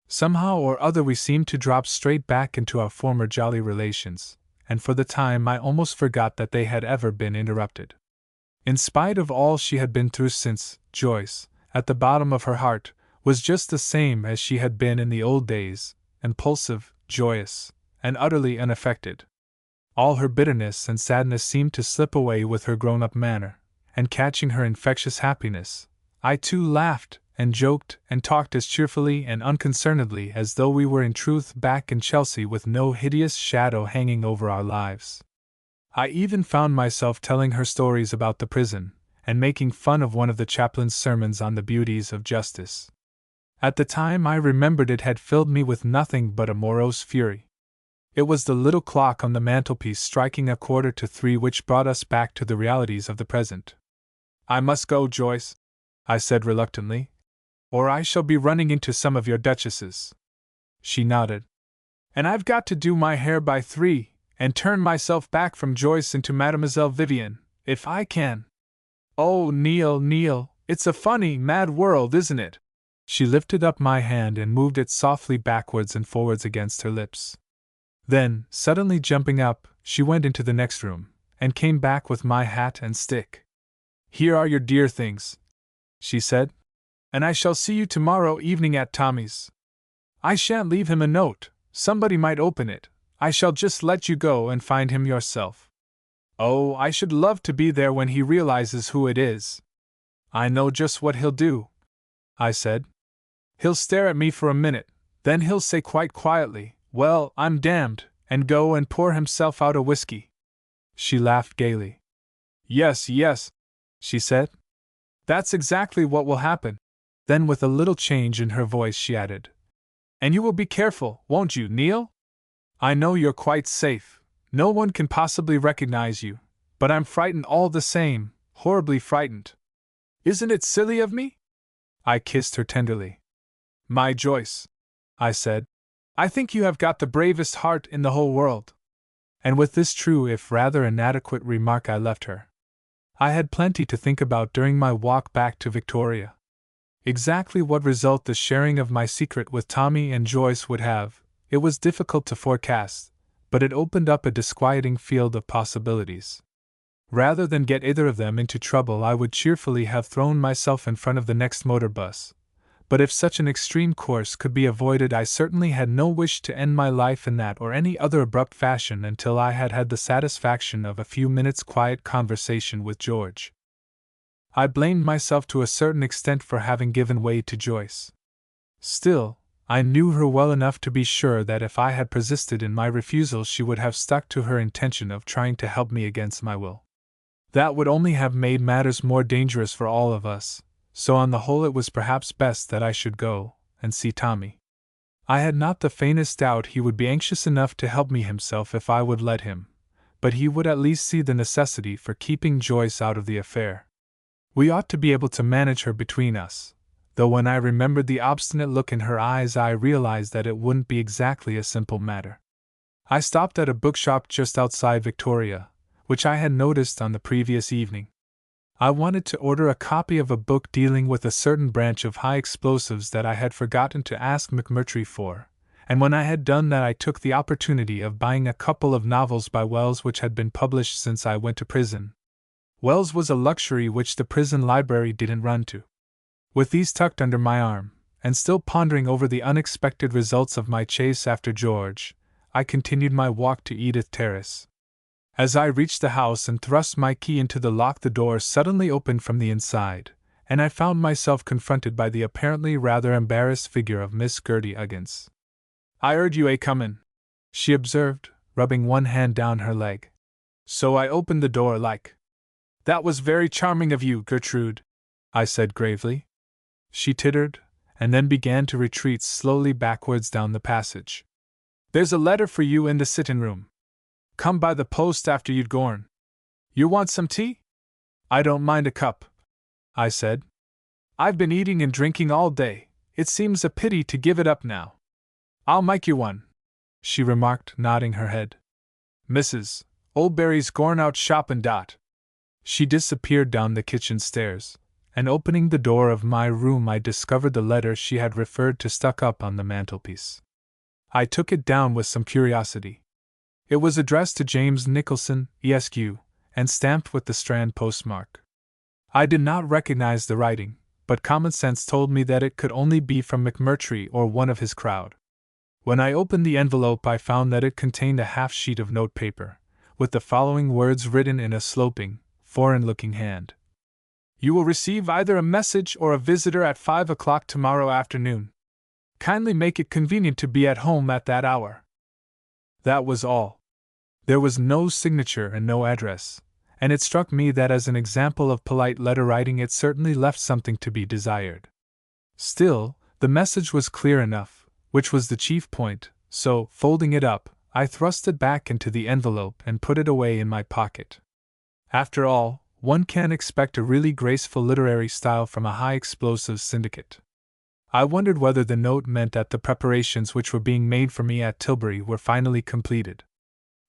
Somehow or other we seemed to drop straight back into our former jolly relations, and for the time I almost forgot that they had ever been interrupted. In spite of all she had been through since, Joyce, at the bottom of her heart, was just the same as she had been in the old days, impulsive, joyous, and utterly unaffected. All her bitterness and sadness seemed to slip away with her grown-up manner, and catching her infectious happiness, I too laughed and joked and talked as cheerfully and unconcernedly as though we were in truth back in Chelsea with no hideous shadow hanging over our lives. I even found myself telling her stories about the prison, and making fun of one of the chaplain's sermons on the beauties of justice. At the time I remembered it had filled me with nothing but a morose fury. It was the little clock on the mantelpiece striking 2:45 which brought us back to the realities of the present. I must go, Joyce, I said reluctantly, or I shall be running into some of your duchesses. She nodded. And I've got to do my hair by 3, and turn myself back from Joyce into Mademoiselle Vivian, if I can. Oh, Neil, It's a funny, mad world, isn't it? She lifted up my hand and moved it softly backwards and forwards against her lips. Then, suddenly jumping up, she went into the next room, and came back with my hat and stick. Here are your dear things, she said, and I shall see you tomorrow evening at Tommy's. I shan't leave him a note, somebody might open it, I shall just let you go and find him yourself. Oh, I should love to be there when he realizes who it is. I know just what he'll do, I said. He'll stare at me for a minute, then he'll say quite quietly, well, I'm damned, and go and pour himself out a whiskey. She laughed gaily. Yes, yes, she said. That's exactly what will happen. Then with a little change in her voice she added, and you will be careful, won't you, Neil? I know you're quite safe. No one can possibly recognize you, but I'm frightened all the same, horribly frightened. Isn't it silly of me? I kissed her tenderly. My Joyce, I said, I think you have got the bravest heart in the whole world. And with this true if rather inadequate remark I left her. I had plenty to think about during my walk back to Victoria. Exactly what result the sharing of my secret with Tommy and Joyce would have, it was difficult to forecast, but it opened up a disquieting field of possibilities. Rather than get either of them into trouble, I would cheerfully have thrown myself in front of the next motor bus. But if such an extreme course could be avoided, I certainly had no wish to end my life in that or any other abrupt fashion until I had had the satisfaction of a few minutes' quiet conversation with George. I blamed myself to a certain extent for having given way to Joyce. Still, I knew her well enough to be sure that if I had persisted in my refusal she would have stuck to her intention of trying to help me against my will. That would only have made matters more dangerous for all of us, so on the whole it was perhaps best that I should go and see Tommy. I had not the faintest doubt he would be anxious enough to help me himself if I would let him, but he would at least see the necessity for keeping Joyce out of the affair. We ought to be able to manage her between us, though when I remembered the obstinate look in her eyes I realized that it wouldn't be exactly a simple matter. I stopped at a bookshop just outside Victoria, which I had noticed on the previous evening. I wanted to order a copy of a book dealing with a certain branch of high explosives that I had forgotten to ask McMurtry for, and when I had done that I took the opportunity of buying a couple of novels by Wells which had been published since I went to prison. Wells was a luxury which the prison library didn't run to. With these tucked under my arm, and still pondering over the unexpected results of my chase after George, I continued my walk to Edith Terrace. As I reached the house and thrust my key into the lock, the door suddenly opened from the inside, and I found myself confronted by the apparently rather embarrassed figure of Miss Gertie Uggins. I heard you comin', she observed, rubbing one hand down her leg. So I opened the door like. That was very charming of you, Gertrude, I said gravely. She tittered, and then began to retreat slowly backwards down the passage. There's a letter for you in the sittin' room. Come by the post after you'd gorn. You want some tea? I don't mind a cup, I said. I've been eating and drinking all day, it seems a pity to give it up now. I'll make you one, she remarked, nodding her head. Mrs. Oldberry's gorn out shoppin' dot. She disappeared down the kitchen stairs, and opening the door of my room I discovered the letter she had referred to stuck up on the mantelpiece. I took it down with some curiosity. It was addressed to James Nicholson, Esq., and stamped with the Strand postmark. I did not recognize the writing, but common sense told me that it could only be from McMurtry or one of his crowd. When I opened the envelope I found that it contained a half-sheet of notepaper, with the following words written in a sloping, foreign-looking hand. You will receive either a message or a visitor at 5 o'clock tomorrow afternoon. Kindly make it convenient to be at home at that hour. That was all. There was no signature and no address, and it struck me that as an example of polite letter writing it certainly left something to be desired. Still, the message was clear enough, which was the chief point, so, folding it up, I thrust it back into the envelope and put it away in my pocket. After all, one can't expect a really graceful literary style from a high-explosives syndicate. I wondered whether the note meant that the preparations which were being made for me at Tilbury were finally completed.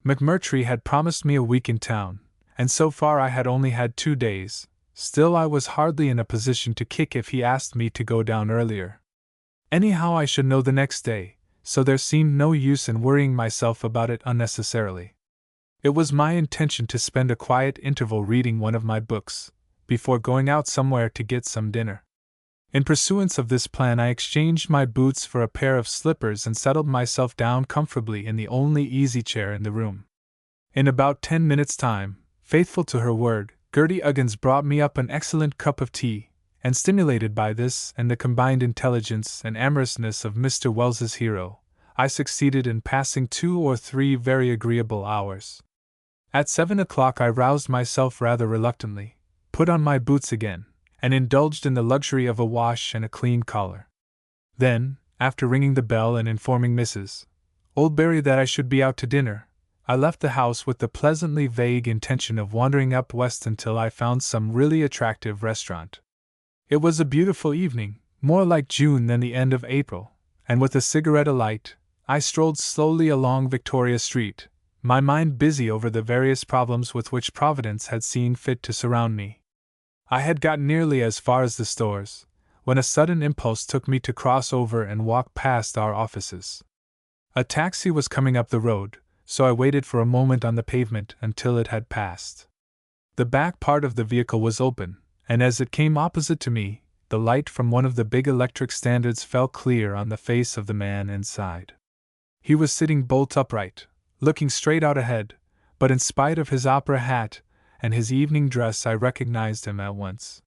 McMurtry had promised me a week in town, and so far I had only had 2 days, Still, I was hardly in a position to kick if he asked me to go down earlier. Anyhow, I should know the next day, so there seemed no use in worrying myself about it unnecessarily. It was my intention to spend a quiet interval reading one of my books, before going out somewhere to get some dinner. In pursuance of this plan, I exchanged my boots for a pair of slippers and settled myself down comfortably in the only easy chair in the room. In about 10 minutes' time, faithful to her word, Gertie Uggins brought me up an excellent cup of tea, and stimulated by this and the combined intelligence and amorousness of Mr. Wells's hero, I succeeded in passing 2 or 3 very agreeable hours. At 7 o'clock I roused myself rather reluctantly, put on my boots again, and indulged in the luxury of a wash and a clean collar. Then, after ringing the bell and informing Mrs. Oldbury that I should be out to dinner, I left the house with the pleasantly vague intention of wandering up west until I found some really attractive restaurant. It was a beautiful evening, more like June than the end of April, and with a cigarette alight, I strolled slowly along Victoria Street, my mind busy over the various problems with which Providence had seen fit to surround me. I had got nearly as far as the stores, when a sudden impulse took me to cross over and walk past our offices. A taxi was coming up the road, so I waited for a moment on the pavement until it had passed. The back part of the vehicle was open, and as it came opposite to me, the light from one of the big electric standards fell clear on the face of the man inside. He was sitting bolt upright, looking straight out ahead, but in spite of his opera hat and his evening dress I recognized him at once.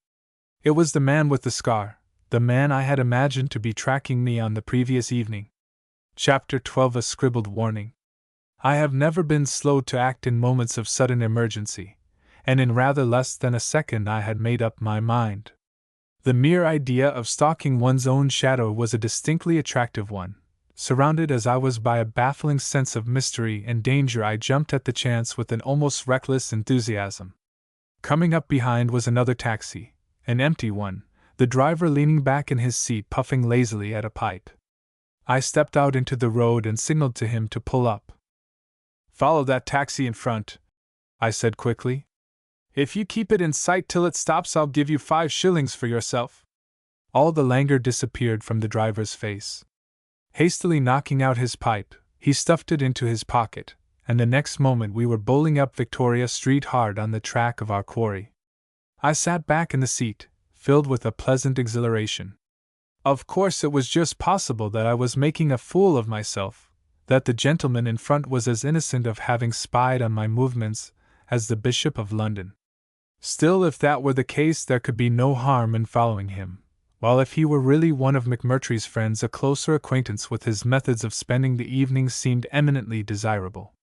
It was the man with the scar, the man I had imagined to be tracking me on the previous evening. Chapter 12. A scribbled warning. I have never been slow to act in moments of sudden emergency, and in rather less than a second I had made up my mind. The mere idea of stalking one's own shadow was a distinctly attractive one. Surrounded as I was by a baffling sense of mystery and danger, I jumped at the chance with an almost reckless enthusiasm. Coming up behind was another taxi, an empty one, the driver leaning back in his seat puffing lazily at a pipe. I stepped out into the road and signaled to him to pull up. "Follow that taxi in front," I said quickly. "If you keep it in sight till it stops, I'll give you 5 shillings for yourself." All the languor disappeared from the driver's face. Hastily knocking out his pipe, he stuffed it into his pocket, and the next moment we were bowling up Victoria Street hard on the track of our quarry. I sat back in the seat, filled with a pleasant exhilaration. Of course, it was just possible that I was making a fool of myself, that the gentleman in front was as innocent of having spied on my movements as the Bishop of London. Still, if that were the case, there could be no harm in following him, while if he were really one of McMurtry's friends, a closer acquaintance with his methods of spending the evening seemed eminently desirable.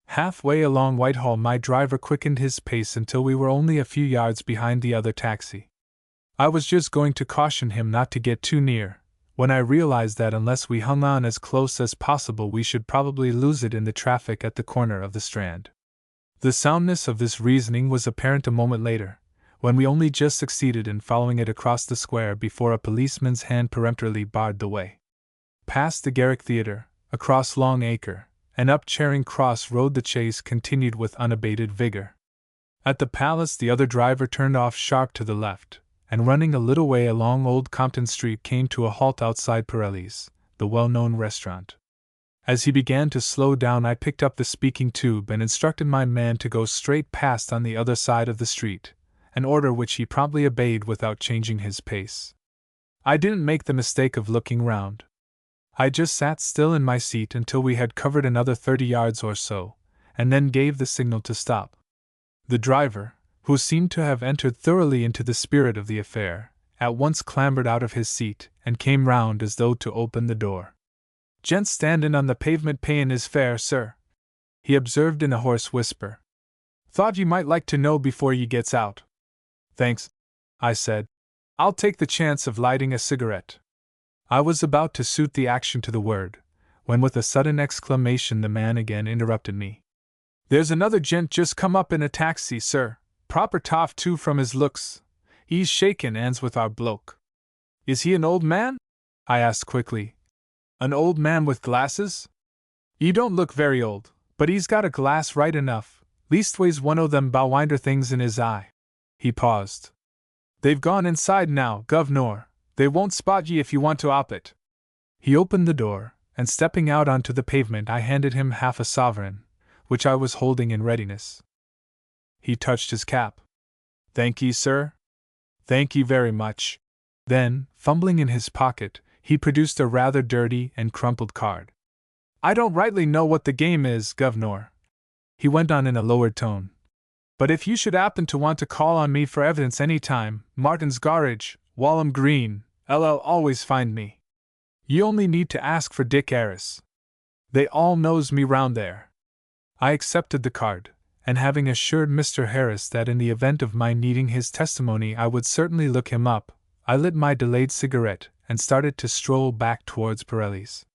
Halfway along Whitehall, my driver quickened his pace until we were only a few yards behind the other taxi. I was just going to caution him not to get too near, when I realized that unless we hung on as close as possible we should probably lose it in the traffic at the corner of the Strand. The soundness of this reasoning was apparent a moment later, when we only just succeeded in following it across the square before a policeman's hand peremptorily barred the way. Past the Garrick Theatre, across Long Acre, and up Charing Cross Road the chase continued with unabated vigor. At the Palace the other driver turned off sharp to the left, and running a little way along Old Compton Street came to a halt outside Pirelli's, the well-known restaurant. As he began to slow down I picked up the speaking tube and instructed my man to go straight past on the other side of the street, an order which he promptly obeyed without changing his pace. I didn't make the mistake of looking round. I just sat still in my seat until we had covered another 30 yards or so, and then gave the signal to stop. The driver, who seemed to have entered thoroughly into the spirit of the affair, at once clambered out of his seat and came round as though to open the door. "Gent standin' on the pavement payin' his fare, sir," he observed in a hoarse whisper. "Thought you might like to know before you gets out." "Thanks," I said. "I'll take the chance of lighting a cigarette." I was about to suit the action to the word, when with a sudden exclamation the man again interrupted me. "There's another gent just come up in a taxi, sir, proper toff too from his looks. He's shakin' hands with our bloke." "Is he an old man?" I asked quickly. "An old man with glasses?" "You don't look very old, but he's got a glass right enough, leastways one o' them bowwinder things in his eye." He paused. They've gone inside now, governor. They won't spot ye if you want to op it. He opened the door, and stepping out onto the pavement, I handed him half a sovereign, which I was holding in readiness. He touched his cap. Thank ye, sir. Thank ye very much. Then, fumbling in his pocket, he produced a rather dirty and crumpled card. I don't rightly know what the game is, governor, he went on in a lowered tone. But if you should happen to want to call on me for evidence any time, Martin's Garage, Walham Green, LL always find me. You only need to ask for Dick Harris. They all knows me round there. I accepted the card, and having assured Mr. Harris that in the event of my needing his testimony I would certainly look him up, I lit my delayed cigarette and started to stroll back towards Pirelli's.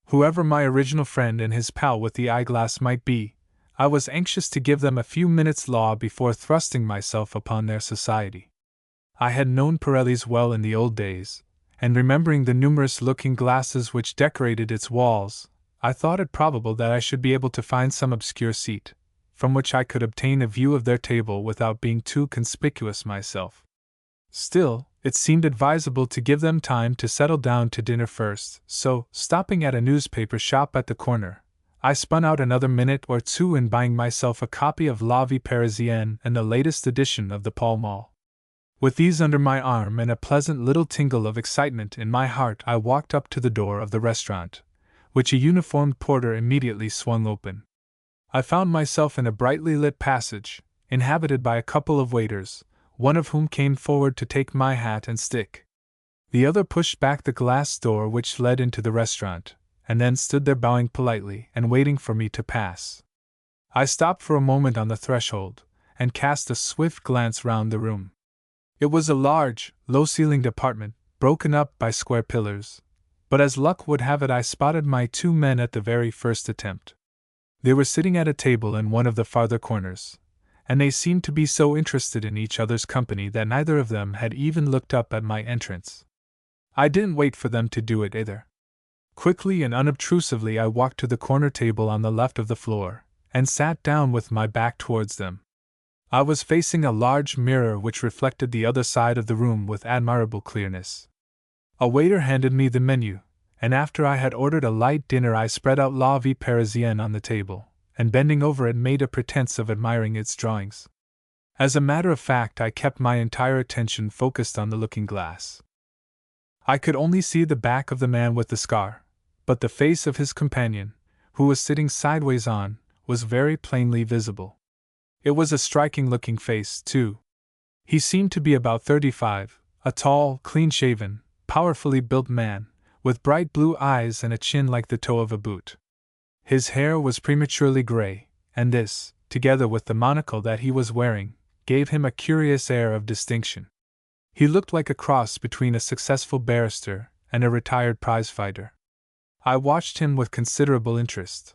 Whoever my original friend and his pal with the eyeglass might be, I was anxious to give them a few minutes' law before thrusting myself upon their society. I had known Pirelli's well in the old days, and remembering the numerous looking-glasses which decorated its walls, I thought it probable that I should be able to find some obscure seat, from which I could obtain a view of their table without being too conspicuous myself. Still, it seemed advisable to give them time to settle down to dinner first, so, stopping at a newspaper shop at the corner, I spun out another minute or two in buying myself a copy of La Vie Parisienne and the latest edition of the Pall Mall. With these under my arm and a pleasant little tingle of excitement in my heart, I walked up to the door of the restaurant, which a uniformed porter immediately swung open. I found myself in a brightly lit passage, inhabited by a couple of waiters, one of whom came forward to take my hat and stick. The other pushed back the glass door which led into the restaurant, and then stood there bowing politely and waiting for me to pass. I stopped for a moment on the threshold, and cast a swift glance round the room. It was a large, low-ceilinged apartment, broken up by square pillars, but as luck would have it I spotted my two men at the very first attempt. They were sitting at a table in one of the farther corners, and they seemed to be so interested in each other's company that neither of them had even looked up at my entrance. I didn't wait for them to do it either. Quickly and unobtrusively I walked to the corner table on the left of the floor, and sat down with my back towards them. I was facing a large mirror which reflected the other side of the room with admirable clearness. A waiter handed me the menu, and after I had ordered a light dinner I spread out La Vie Parisienne on the table, and bending over it made a pretense of admiring its drawings. As a matter of fact, I kept my entire attention focused on the looking-glass. I could only see the back of the man with the scar, but the face of his companion, who was sitting sideways on, was very plainly visible. It was a striking-looking face, too. He seemed to be about 35, a tall, clean-shaven, powerfully built man, with bright blue eyes and a chin like the toe of a boot. His hair was prematurely gray, and this, together with the monocle that he was wearing, gave him a curious air of distinction. He looked like a cross between a successful barrister and a retired prizefighter. I watched him with considerable interest.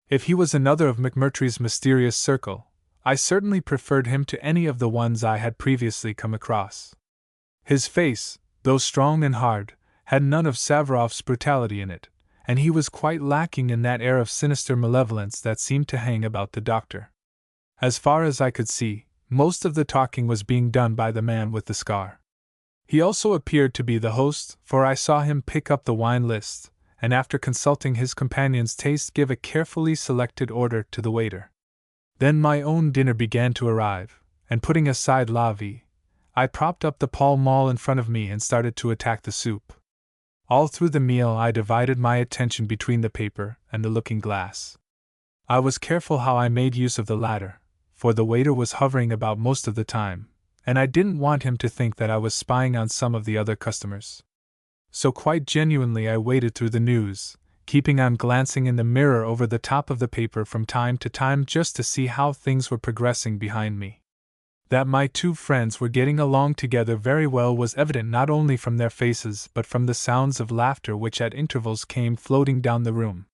If he was another of McMurtry's mysterious circle, I certainly preferred him to any of the ones I had previously come across. His face, though strong and hard, had none of Savaroff's brutality in it, and he was quite lacking in that air of sinister malevolence that seemed to hang about the doctor. As far as I could see, most of the talking was being done by the man with the scar. He also appeared to be the host, for I saw him pick up the wine list, and after consulting his companion's taste give a carefully selected order to the waiter. Then my own dinner began to arrive, and putting aside La Vie, I propped up the Pall Mall in front of me and started to attack the soup. All through the meal I divided my attention between the paper and the looking-glass. I was careful how I made use of the latter, for the waiter was hovering about most of the time, and I didn't want him to think that I was spying on some of the other customers. So quite genuinely I waded through the news, keeping on glancing in the mirror over the top of the paper from time to time just to see how things were progressing behind me. That my two friends were getting along together very well was evident not only from their faces but from the sounds of laughter which at intervals came floating down the room.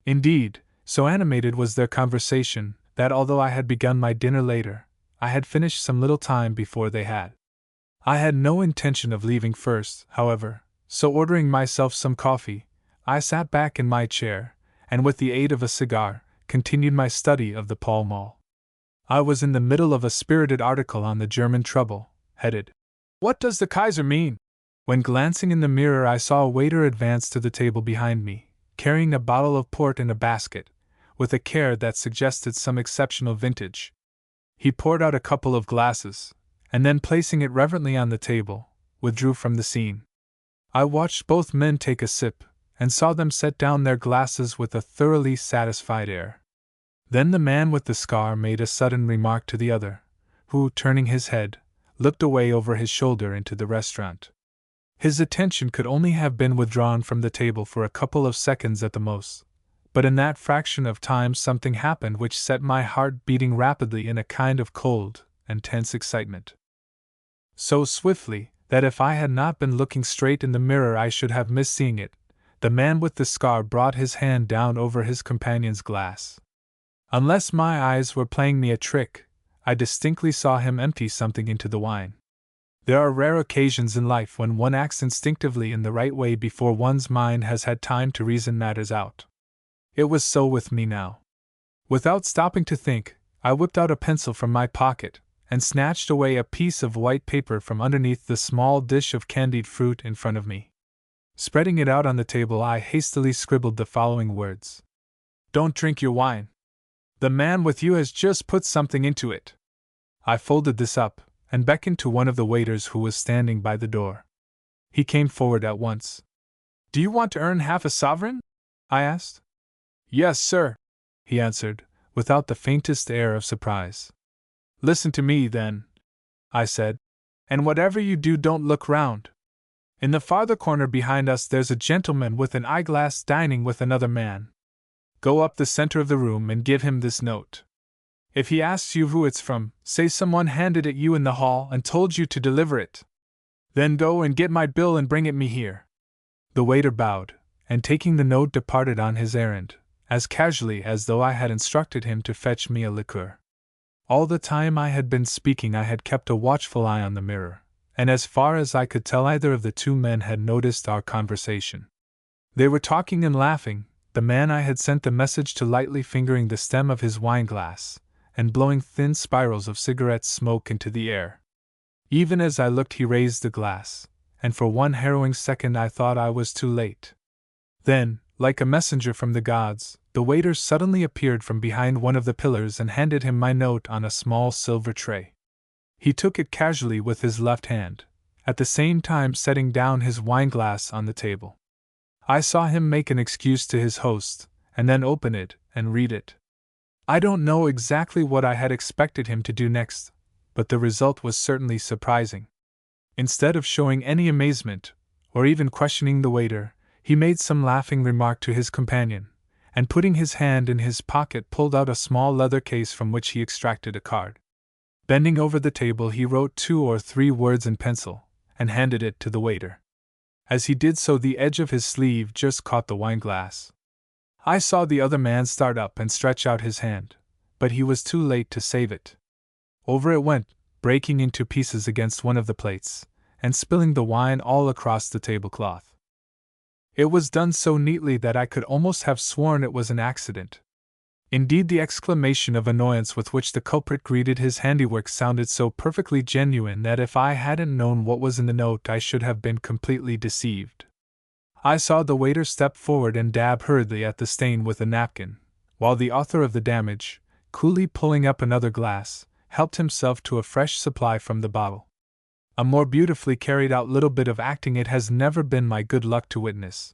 Indeed, so animated was their conversation that although I had begun my dinner later, I had finished some little time before they had. I had no intention of leaving first, however, so ordering myself some coffee, I sat back in my chair, and with the aid of a cigar, continued my study of the Pall Mall. I was in the middle of a spirited article on the German trouble, headed, What does the Kaiser mean? When glancing in the mirror, I saw a waiter advance to the table behind me, carrying a bottle of port in a basket, with a care that suggested some exceptional vintage. He poured out a couple of glasses, and then placing it reverently on the table, withdrew from the scene. I watched both men take a sip, and saw them set down their glasses with a thoroughly satisfied air. Then the man with the scar made a sudden remark to the other, who, turning his head, looked away over his shoulder into the restaurant. His attention could only have been withdrawn from the table for a couple of seconds at the most, but in that fraction of time something happened which set my heart beating rapidly in a kind of cold and tense excitement. So swiftly that if I had not been looking straight in the mirror I should have missed seeing it, the man with the scar brought his hand down over his companion's glass. Unless my eyes were playing me a trick, I distinctly saw him empty something into the wine. There are rare occasions in life when one acts instinctively in the right way before one's mind has had time to reason matters out. It was so with me now. Without stopping to think, I whipped out a pencil from my pocket and snatched away a piece of white paper from underneath the small dish of candied fruit in front of me. Spreading it out on the table, I hastily scribbled the following words: "Don't drink your wine. The man with you has just put something into it." I folded this up and beckoned to one of the waiters who was standing by the door. He came forward at once. "Do you want to earn half a sovereign?" I asked. "Yes, sir," he answered, without the faintest air of surprise. "Listen to me, then," I said, "and whatever you do, don't look round. In the farther corner behind us there's a gentleman with an eyeglass dining with another man. Go up the center of the room and give him this note. If he asks you who it's from, say someone handed it you in the hall and told you to deliver it. Then go and get my bill and bring it me here." The waiter bowed, and taking the note departed on his errand, as casually as though I had instructed him to fetch me a liqueur. All the time I had been speaking I had kept a watchful eye on the mirror, and as far as I could tell either of the two men had noticed our conversation. They were talking and laughing, the man I had sent the message to lightly fingering the stem of his wineglass, and blowing thin spirals of cigarette smoke into the air. Even as I looked he raised the glass, and for one harrowing second I thought I was too late. Then, like a messenger from the gods, the waiter suddenly appeared from behind one of the pillars and handed him my note on a small silver tray. He took it casually with his left hand, at the same time setting down his wineglass on the table. I saw him make an excuse to his host, and then open it and read it. I don't know exactly what I had expected him to do next, but the result was certainly surprising. Instead of showing any amazement, or even questioning the waiter, he made some laughing remark to his companion, and putting his hand in his pocket pulled out a small leather case from which he extracted a card. Bending over the table he wrote 2 or 3 words in pencil, and handed it to the waiter. As he did so the edge of his sleeve just caught the wineglass. I saw the other man start up and stretch out his hand, but he was too late to save it. Over it went, breaking into pieces against one of the plates, and spilling the wine all across the tablecloth. It was done so neatly that I could almost have sworn it was an accident. Indeed, the exclamation of annoyance with which the culprit greeted his handiwork sounded so perfectly genuine that if I hadn't known what was in the note I should have been completely deceived. I saw the waiter step forward and dab hurriedly at the stain with a napkin, while the author of the damage, coolly pulling up another glass, helped himself to a fresh supply from the bottle. A more beautifully carried out little bit of acting it has never been my good luck to witness.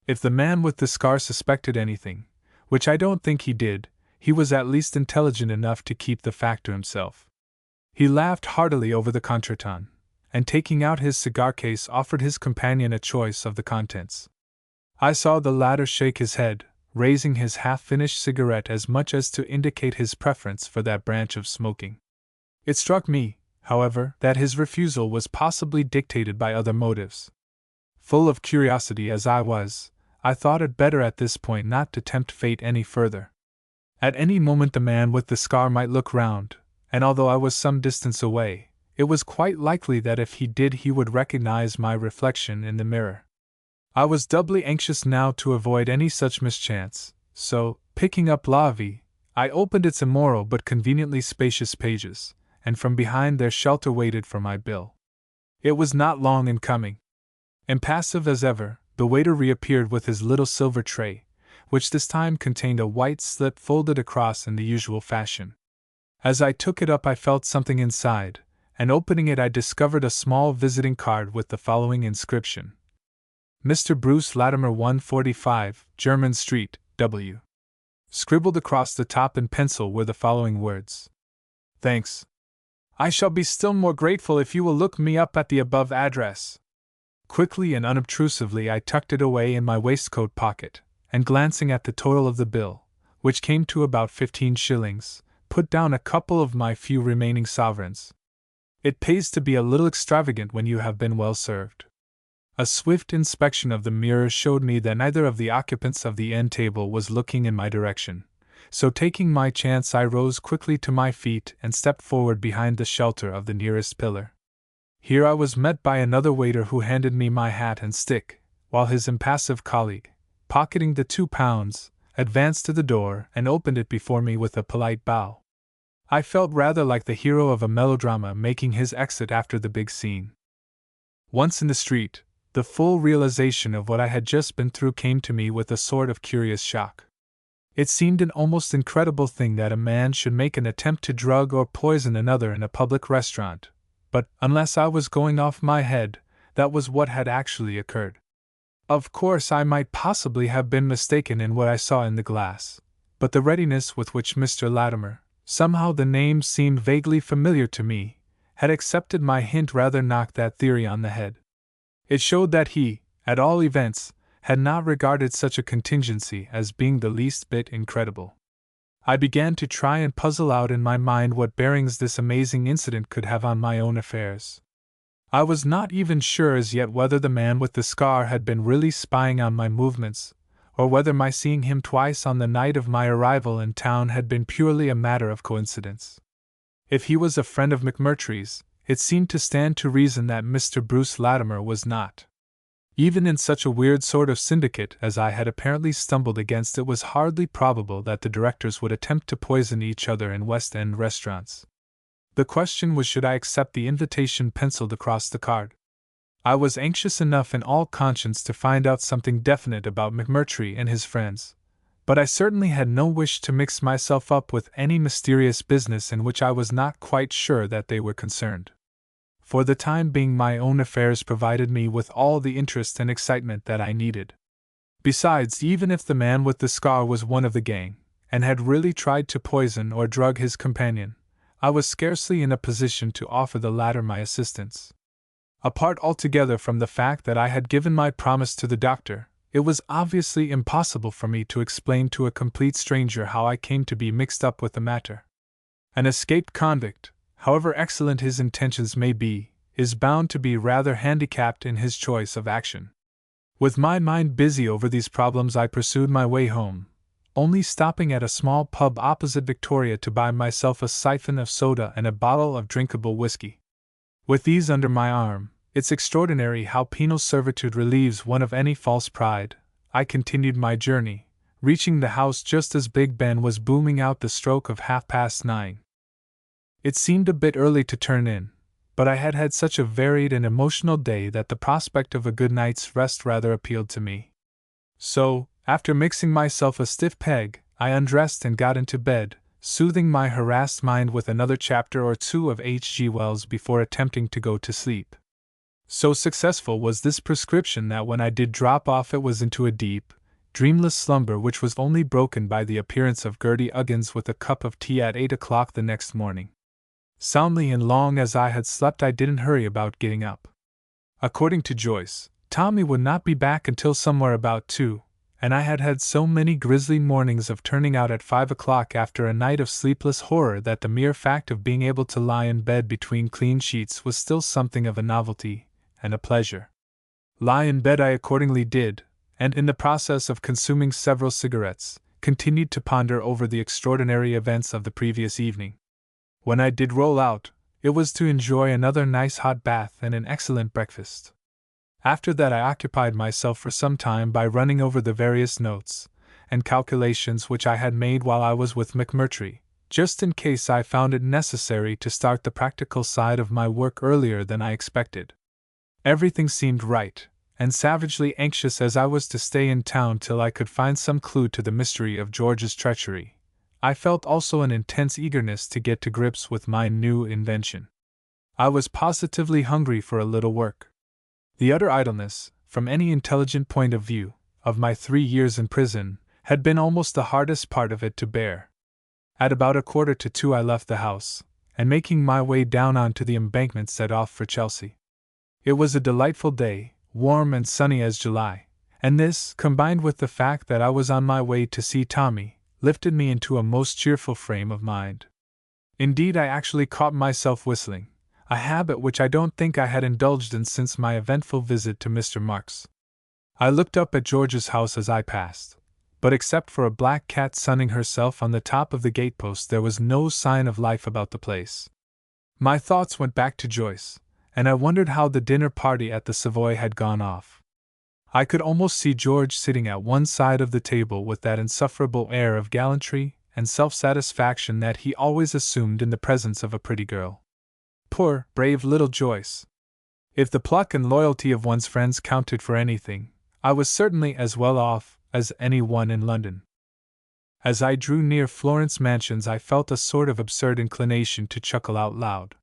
If the man with the scar suspected anything, which I don't think he did, he was at least intelligent enough to keep the fact to himself. He laughed heartily over the contretemps, and taking out his cigar case offered his companion a choice of the contents. I saw the latter shake his head, raising his half-finished cigarette as much as to indicate his preference for that branch of smoking. It struck me, however, that his refusal was possibly dictated by other motives. Full of curiosity as I was, I thought it better at this point not to tempt fate any further. At any moment the man with the scar might look round, and although I was some distance away, it was quite likely that if he did he would recognize my reflection in the mirror. I was doubly anxious now to avoid any such mischance, so, picking up La Vie, I opened its immoral but conveniently spacious pages, and from behind their shelter waited for my bill. It was not long in coming. Impassive as ever, the waiter reappeared with his little silver tray, which this time contained a white slip folded across in the usual fashion. As I took it up, I felt something inside, and opening it, I discovered a small visiting card with the following inscription: Mr. Bruce Latimer, 145, Jermyn Street, W. Scribbled across the top in pencil were the following words: Thanks. I shall be still more grateful if you will look me up at the above address. Quickly and unobtrusively I tucked it away in my waistcoat pocket, and glancing at the total of the bill, which came to about 15 shillings, put down a couple of my few remaining sovereigns. It pays to be a little extravagant when you have been well served. A swift inspection of the mirror showed me that neither of the occupants of the end table was looking in my direction, so taking my chance I rose quickly to my feet and stepped forward behind the shelter of the nearest pillar. Here I was met by another waiter who handed me my hat and stick, while his impassive colleague, pocketing the £2, advanced to the door and opened it before me with a polite bow. I felt rather like the hero of a melodrama making his exit after the big scene. Once in the street, the full realization of what I had just been through came to me with a sort of curious shock. It seemed an almost incredible thing that a man should make an attempt to drug or poison another in a public restaurant, but, unless I was going off my head, that was what had actually occurred. Of course, I might possibly have been mistaken in what I saw in the glass, but the readiness with which Mr. Latimer, somehow the name seemed vaguely familiar to me, had accepted my hint rather knocked that theory on the head. It showed that he, at all events, had not regarded such a contingency as being the least bit incredible. I began to try and puzzle out in my mind what bearings this amazing incident could have on my own affairs. I was not even sure as yet whether the man with the scar had been really spying on my movements, or whether my seeing him twice on the night of my arrival in town had been purely a matter of coincidence. If he was a friend of McMurtry's, it seemed to stand to reason that Mr. Bruce Latimer was not. Even in such a weird sort of syndicate as I had apparently stumbled against, it was hardly probable that the directors would attempt to poison each other in West End restaurants. The question was, should I accept the invitation penciled across the card? I was anxious enough in all conscience to find out something definite about McMurtry and his friends, but I certainly had no wish to mix myself up with any mysterious business in which I was not quite sure that they were concerned. For the time being, my own affairs provided me with all the interest and excitement that I needed. Besides, even if the man with the scar was one of the gang, and had really tried to poison or drug his companion, I was scarcely in a position to offer the latter my assistance. Apart altogether from the fact that I had given my promise to the doctor, it was obviously impossible for me to explain to a complete stranger how I came to be mixed up with the matter. An escaped convict, however excellent his intentions may be, is bound to be rather handicapped in his choice of action. With my mind busy over these problems, I pursued my way home, only stopping at a small pub opposite Victoria to buy myself a siphon of soda and a bottle of drinkable whiskey. With these under my arm, it's extraordinary how penal servitude relieves one of any false pride, I continued my journey, reaching the house just as Big Ben was booming out the stroke of 9:30. It seemed a bit early to turn in, but I had had such a varied and emotional day that the prospect of a good night's rest rather appealed to me. So, after mixing myself a stiff peg, I undressed and got into bed, soothing my harassed mind with another chapter or two of H.G. Wells before attempting to go to sleep. So successful was this prescription that when I did drop off, it was into a deep, dreamless slumber which was only broken by the appearance of Gertie Uggins with a cup of tea at 8 o'clock the next morning. Soundly and long as I had slept, I didn't hurry about getting up. According to Joyce, Tommy would not be back until somewhere about 2, and I had had so many grisly mornings of turning out at 5 o'clock after a night of sleepless horror that the mere fact of being able to lie in bed between clean sheets was still something of a novelty and a pleasure. Lie in bed I accordingly did, and in the process of consuming several cigarettes, continued to ponder over the extraordinary events of the previous evening. When I did roll out, it was to enjoy another nice hot bath and an excellent breakfast. After that I occupied myself for some time by running over the various notes and calculations which I had made while I was with McMurtry, just in case I found it necessary to start the practical side of my work earlier than I expected. Everything seemed right, and savagely anxious as I was to stay in town till I could find some clue to the mystery of George's treachery, I felt also an intense eagerness to get to grips with my new invention. I was positively hungry for a little work. The utter idleness, from any intelligent point of view, of my 3 years in prison, had been almost the hardest part of it to bear. At about 1:45 I left the house, and making my way down onto the embankment set off for Chelsea. It was a delightful day, warm and sunny as July, and this, combined with the fact that I was on my way to see Tommy, lifted me into a most cheerful frame of mind. Indeed, I actually caught myself whistling, a habit which I don't think I had indulged in since my eventful visit to Mr. Marks. I looked up at George's house as I passed, but except for a black cat sunning herself on the top of the gatepost, there was no sign of life about the place. My thoughts went back to Joyce, and I wondered how the dinner party at the Savoy had gone off. I could almost see George sitting at one side of the table with that insufferable air of gallantry and self-satisfaction that he always assumed in the presence of a pretty girl. Poor, brave little Joyce! If the pluck and loyalty of one's friends counted for anything, I was certainly as well off as any one in London. As I drew near Florence Mansions, I felt a sort of absurd inclination to chuckle out loud.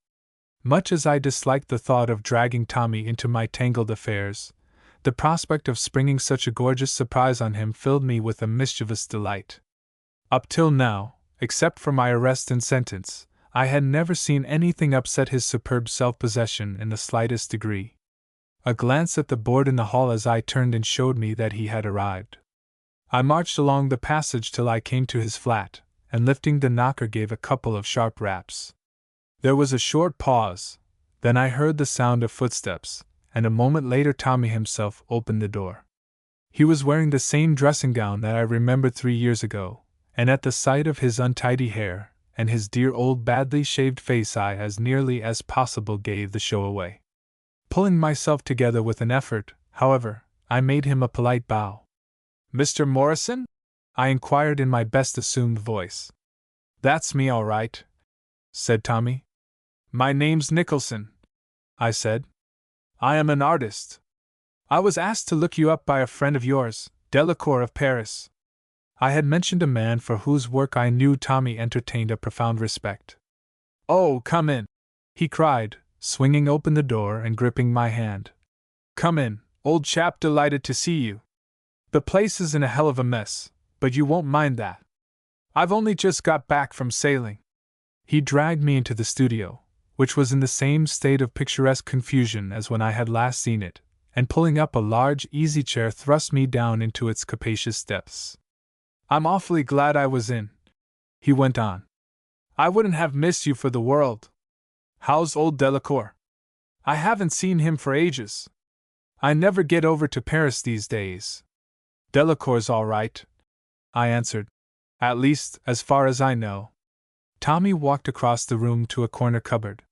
Much as I disliked the thought of dragging Tommy into my tangled affairs, the prospect of springing such a gorgeous surprise on him filled me with a mischievous delight. Up till now, except for my arrest and sentence, I had never seen anything upset his superb self-possession in the slightest degree. A glance at the board in the hall as I turned in showed me that he had arrived. I marched along the passage till I came to his flat, and lifting the knocker gave a couple of sharp raps. There was a short pause, then I heard the sound of footsteps, and a moment later Tommy himself opened the door. He was wearing the same dressing gown that I remembered 3 years ago, and at the sight of his untidy hair and his dear old badly shaved face I as nearly as possible gave the show away. Pulling myself together with an effort, however, I made him a polite bow. "Mr. Morrison?" I inquired in my best assumed voice. "That's me, all right," said Tommy. "My name's Nicholson," I said. "I am an artist. I was asked to look you up by a friend of yours, Delacour of Paris." I had mentioned a man for whose work I knew Tommy entertained a profound respect. "Oh, come in," he cried, swinging open the door and gripping my hand. "Come in, old chap, delighted to see you. The place is in a hell of a mess, but you won't mind that. I've only just got back from sailing." He dragged me into the studio, which was in the same state of picturesque confusion as when I had last seen it, and pulling up a large easy-chair thrust me down into its capacious depths. "I'm awfully glad I was in," he went on. "I wouldn't have missed you for the world. How's old Delacour? I haven't seen him for ages. I never get over to Paris these days." "Delacour's all right," I answered. "At least, as far as I know." Tommy walked across the room to a corner cupboard.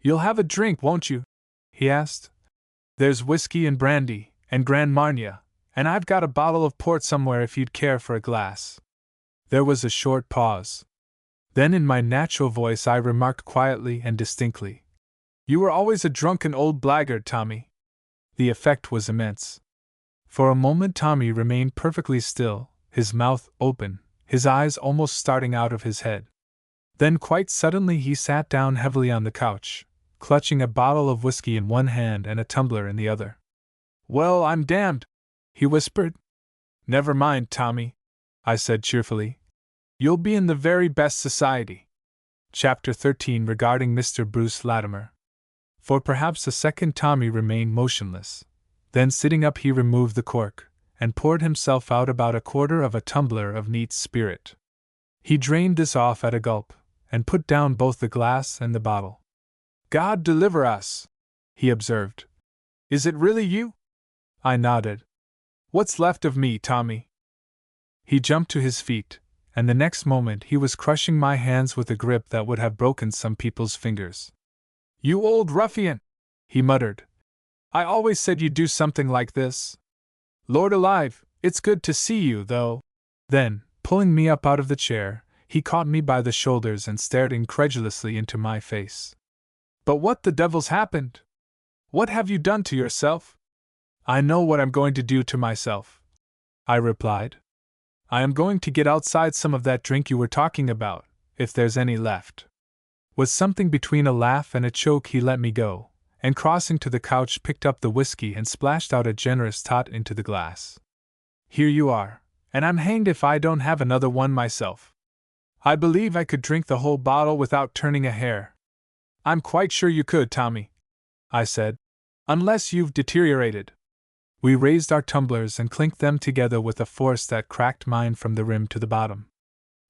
"You'll have a drink, won't you?" he asked. "There's whiskey and brandy, and Grand Marnier, and I've got a bottle of port somewhere if you'd care for a glass." There was a short pause. Then in my natural voice I remarked quietly and distinctly, "You were always a drunken old blackguard, Tommy." The effect was immense. For a moment Tommy remained perfectly still, his mouth open, his eyes almost starting out of his head. Then quite suddenly he sat down heavily on the couch, clutching a bottle of whiskey in one hand and a tumbler in the other. "Well, I'm damned," he whispered. "Never mind, Tommy," I said cheerfully. "You'll be in the very best society." Chapter 13 Regarding Mr. Bruce Latimer. For perhaps a second Tommy remained motionless. Then sitting up he removed the cork, and poured himself out about a quarter of a tumbler of neat spirit. He drained this off at a gulp, and put down both the glass and the bottle. "God deliver us," he observed. "Is it really you?" I nodded. "What's left of me, Tommy?" He jumped to his feet, and the next moment he was crushing my hands with a grip that would have broken some people's fingers. "You old ruffian!" he muttered. "I always said you'd do something like this. Lord alive, it's good to see you, though." Then, pulling me up out of the chair, he caught me by the shoulders and stared incredulously into my face. "But what the devil's happened?" What have you done to yourself? I know what I'm going to do to myself, I replied. I am going to get outside some of that drink you were talking about, if there's any left. With something between a laugh and a choke, he let me go, and crossing to the couch picked up the whiskey and splashed out a generous tot into the glass. Here you are, and I'm hanged if I don't have another one myself. I believe I could drink the whole bottle without turning a hair. I'm quite sure you could, Tommy, I said, unless you've deteriorated. We raised our tumblers and clinked them together with a force that cracked mine from the rim to the bottom.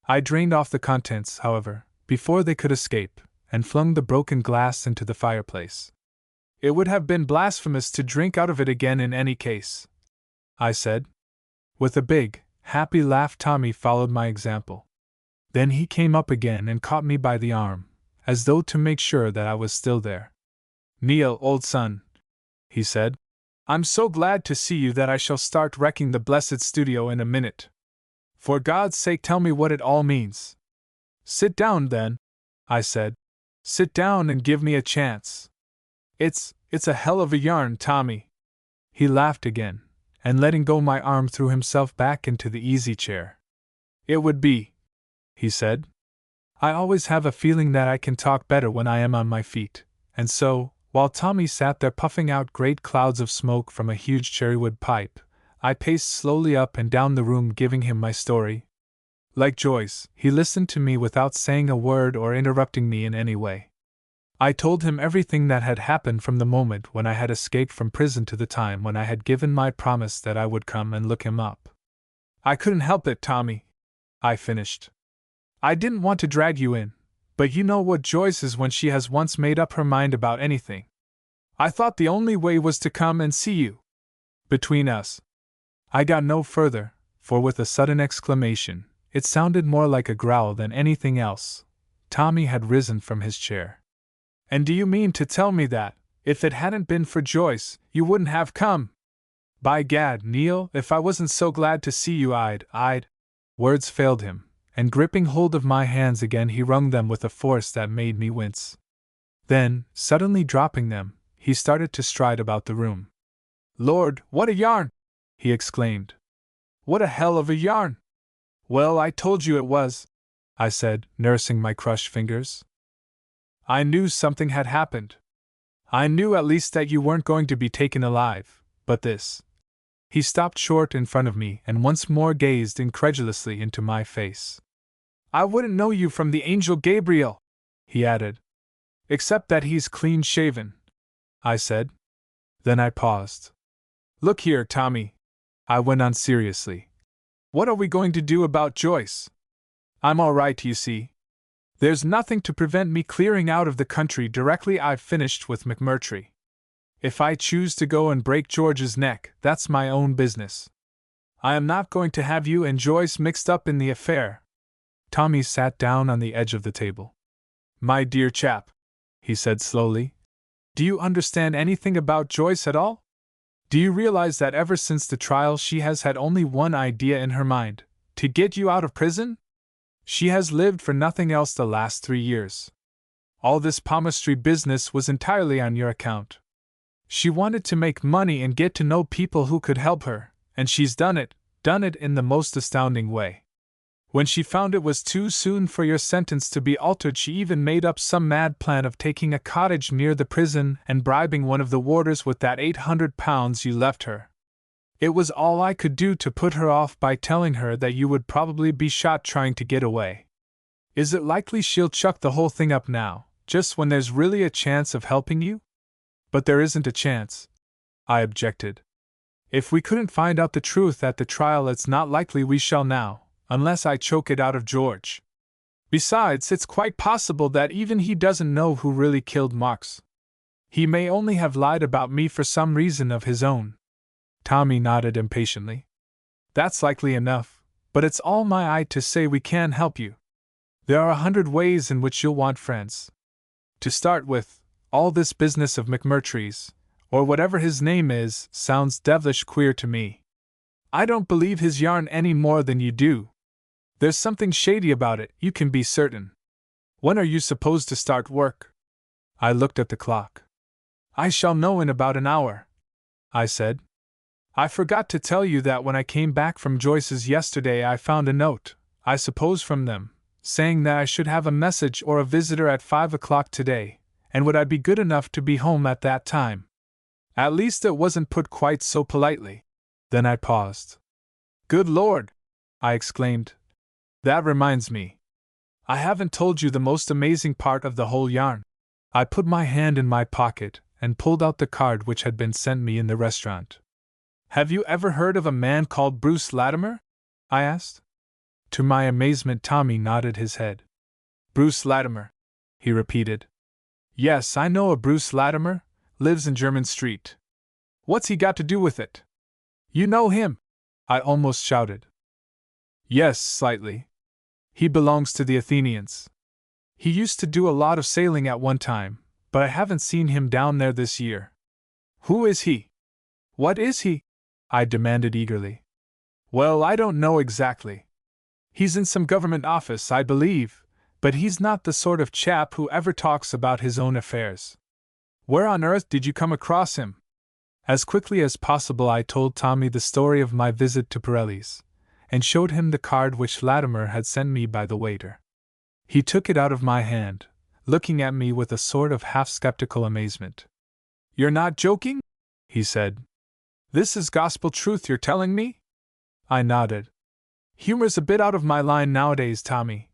I drained off the contents, however, before they could escape, and flung the broken glass into the fireplace. It would have been blasphemous to drink out of it again in any case, I said. With a big, happy laugh, Tommy followed my example. Then he came up again and caught me by the arm, as though to make sure that I was still there. Neil, old son, he said, I'm so glad to see you that I shall start wrecking the blessed studio in a minute. For God's sake, tell me what it all means. Sit down, then, I said. Sit down and give me a chance. It's a hell of a yarn, Tommy. He laughed again, and letting go my arm threw himself back into the easy chair. It would be, he said. I always have a feeling that I can talk better when I am on my feet, and so, while Tommy sat there puffing out great clouds of smoke from a huge cherrywood pipe, I paced slowly up and down the room giving him my story. Like Joyce, he listened to me without saying a word or interrupting me in any way. I told him everything that had happened from the moment when I had escaped from prison to the time when I had given my promise that I would come and look him up. I couldn't help it, Tommy, I finished. I didn't want to drag you in, but you know what Joyce is when she has once made up her mind about anything. I thought the only way was to come and see you. Between us. I got no further, for with a sudden exclamation, it sounded more like a growl than anything else, Tommy had risen from his chair. And do you mean to tell me that, if it hadn't been for Joyce, you wouldn't have come? By gad, Neil, if I wasn't so glad to see you, I'd. Words failed him, and gripping hold of my hands again he wrung them with a force that made me wince. Then, suddenly dropping them, he started to stride about the room. Lord, what a yarn! He exclaimed. What a hell of a yarn! Well, I told you it was, I said, nursing my crushed fingers. I knew something had happened. I knew at least that you weren't going to be taken alive, but this. He stopped short in front of me and once more gazed incredulously into my face. I wouldn't know you from the angel Gabriel, he added. Except that he's clean-shaven, I said. Then I paused. Look here, Tommy, I went on seriously. What are we going to do about Joyce? I'm all right, you see. There's nothing to prevent me clearing out of the country directly I've finished with McMurtry. If I choose to go and break George's neck, that's my own business. I am not going to have you and Joyce mixed up in the affair. Tommy sat down on the edge of the table. My dear chap, he said slowly, do you understand anything about Joyce at all? Do you realize that ever since the trial she has had only one idea in her mind, to get you out of prison? She has lived for nothing else the last 3 years. All this palmistry business was entirely on your account. She wanted to make money and get to know people who could help her, and she's done it in the most astounding way. When she found it was too soon for your sentence to be altered, she even made up some mad plan of taking a cottage near the prison and bribing one of the warders with that £800 you left her. It was all I could do to put her off by telling her that you would probably be shot trying to get away. Is it likely she'll chuck the whole thing up now, just when there's really a chance of helping you? But there isn't a chance, I objected. If we couldn't find out the truth at the trial, it's not likely we shall now, unless I choke it out of George. Besides, it's quite possible that even he doesn't know who really killed Marks. He may only have lied about me for some reason of his own. Tommy nodded impatiently. That's likely enough, but it's all my eye to say we can help you. There are 100 ways in which you'll want friends. To start with, all this business of McMurtry's, or whatever his name is, sounds devilish queer to me. I don't believe his yarn any more than you do. There's something shady about it, you can be certain. When are you supposed to start work? I looked at the clock. I shall know in about an hour, I said. I forgot to tell you that when I came back from Joyce's yesterday I found a note, I suppose from them, saying that I should have a message or a visitor at 5 o'clock today, and would I be good enough to be home at that time. At least it wasn't put quite so politely. Then I paused. Good Lord! I exclaimed. That reminds me. I haven't told you the most amazing part of the whole yarn. I put my hand in my pocket and pulled out the card which had been sent me in the restaurant. Have you ever heard of a man called Bruce Latimer? I asked. To my amazement, Tommy nodded his head. Bruce Latimer, he repeated. Yes, I know a Bruce Latimer, lives in Jermyn Street. What's he got to do with it? You know him? I almost shouted. Yes, slightly. He belongs to the Athenians. He used to do a lot of sailing at one time, but I haven't seen him down there this year. Who is he? What is he? I demanded eagerly. Well, I don't know exactly. He's in some government office, I believe, but he's not the sort of chap who ever talks about his own affairs. Where on earth did you come across him? As quickly as possible I told Tommy the story of my visit to Pirelli's, and showed him the card which Latimer had sent me by the waiter. He took it out of my hand, looking at me with a sort of half-skeptical amazement. You're not joking? He said. This is gospel truth you're telling me? I nodded. Humor's a bit out of my line nowadays, Tommy,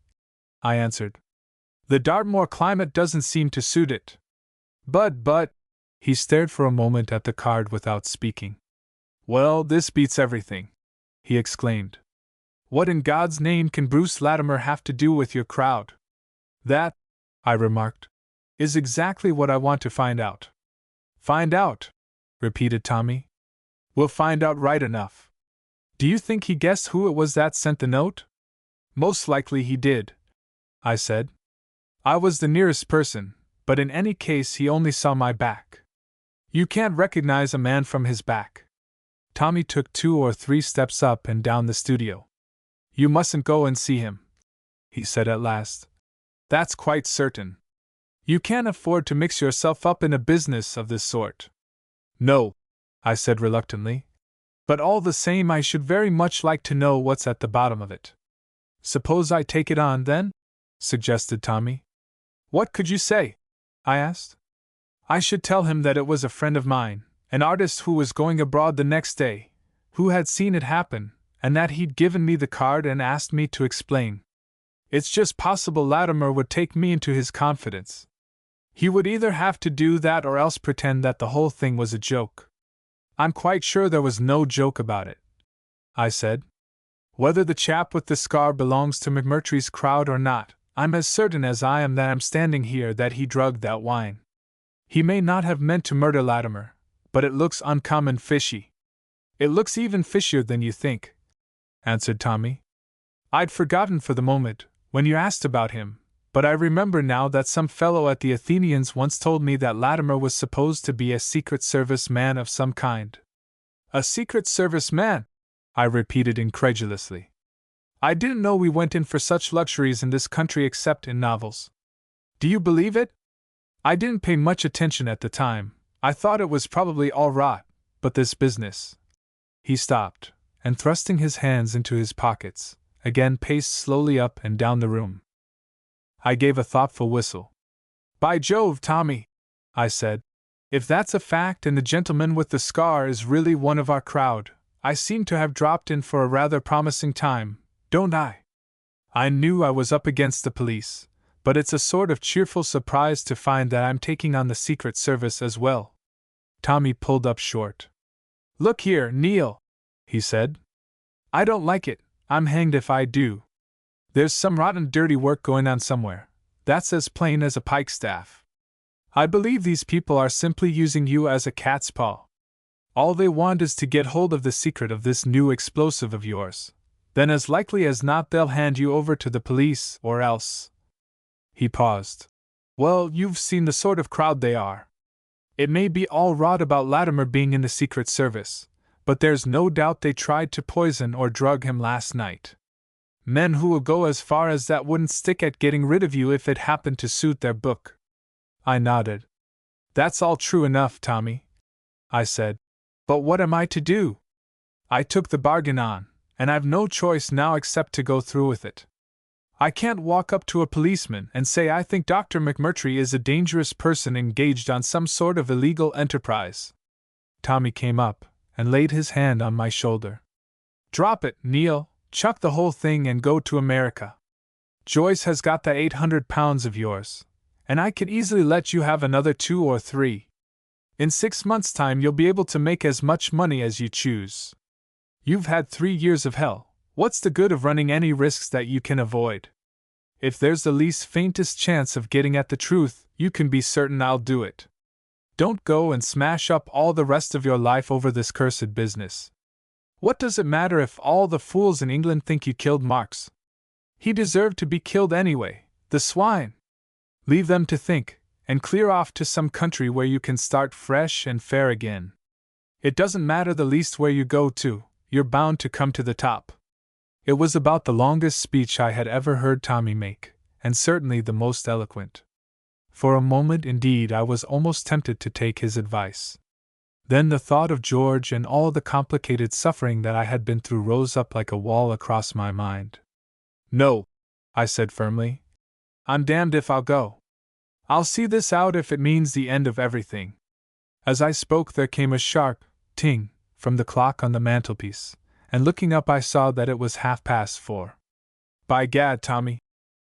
I answered. The Dartmoor climate doesn't seem to suit it. But, he stared for a moment at the card without speaking. Well, this beats everything, he exclaimed. What in God's name can Bruce Latimer have to do with your crowd? That, I remarked, is exactly what I want to find out. Find out, repeated Tommy. We'll find out right enough. Do you think he guessed who it was that sent the note? Most likely he did, I said. I was the nearest person, but in any case he only saw my back. You can't recognize a man from his back. Tommy took 2 or 3 steps up and down the studio. You mustn't go and see him, he said at last. That's quite certain. You can't afford to mix yourself up in a business of this sort. No, I said reluctantly. But all the same I should very much like to know what's at the bottom of it. Suppose I take it on, then? Suggested Tommy. What could you say? I asked. I should tell him that it was a friend of mine, an artist who was going abroad the next day, who had seen it happen, and that he'd given me the card and asked me to explain. It's just possible Latimer would take me into his confidence. He would either have to do that or else pretend that the whole thing was a joke. I'm quite sure there was no joke about it, I said. Whether the chap with the scar belongs to McMurtry's crowd or not, I'm as certain as I am that I'm standing here that he drugged that wine. He may not have meant to murder Latimer, but it looks uncommon fishy. It looks even fishier than you think, answered Tommy. I'd forgotten for the moment, when you asked about him, but I remember now that some fellow at the Athenians once told me that Latimer was supposed to be a Secret Service man of some kind. A Secret Service man? I repeated incredulously. I didn't know we went in for such luxuries in this country except in novels. Do you believe it? I didn't pay much attention at the time. I thought it was probably all rot, but this business. He stopped, and thrusting his hands into his pockets, again paced slowly up and down the room. I gave a thoughtful whistle. By Jove, Tommy, I said, if that's a fact and the gentleman with the scar is really one of our crowd, I seem to have dropped in for a rather promising time, don't I? I knew I was up against the police, but it's a sort of cheerful surprise to find that I'm taking on the Secret Service as well. Tommy pulled up short. Look here, Neil, he said. I don't like it, I'm hanged if I do. There's some rotten dirty work going on somewhere, that's as plain as a pikestaff. I believe these people are simply using you as a cat's paw. All they want is to get hold of the secret of this new explosive of yours. Then as likely as not they'll hand you over to the police, or else. He paused. Well, you've seen the sort of crowd they are. It may be all rot about Latimer being in the Secret Service, but there's no doubt they tried to poison or drug him last night. Men who will go as far as that wouldn't stick at getting rid of you if it happened to suit their book. I nodded. That's all true enough, Tommy, I said. But what am I to do? I took the bargain on, and I've no choice now except to go through with it. I can't walk up to a policeman and say I think Dr. McMurtry is a dangerous person engaged on some sort of illegal enterprise. Tommy came up and laid his hand on my shoulder. Drop it, Neil, chuck the whole thing and go to America. Joyce has got the 800 pounds of yours, and I could easily let you have another 2 or 3. In 6 months' time you'll be able to make as much money as you choose. You've had 3 years of hell, what's the good of running any risks that you can avoid? If there's the least faintest chance of getting at the truth, you can be certain I'll do it. Don't go and smash up all the rest of your life over this cursed business. What does it matter if all the fools in England think you killed Marx? He deserved to be killed anyway, the swine. Leave them to think, and clear off to some country where you can start fresh and fair again. It doesn't matter the least where you go to, you're bound to come to the top. It was about the longest speech I had ever heard Tommy make, and certainly the most eloquent. For a moment, indeed, I was almost tempted to take his advice. Then the thought of George and all the complicated suffering that I had been through rose up like a wall across my mind. No, I said firmly. I'm damned if I'll go. I'll see this out if it means the end of everything. As I spoke, there came a sharp ting from the clock on the mantelpiece, and looking up I saw that it was 4:30. By gad, Tommy,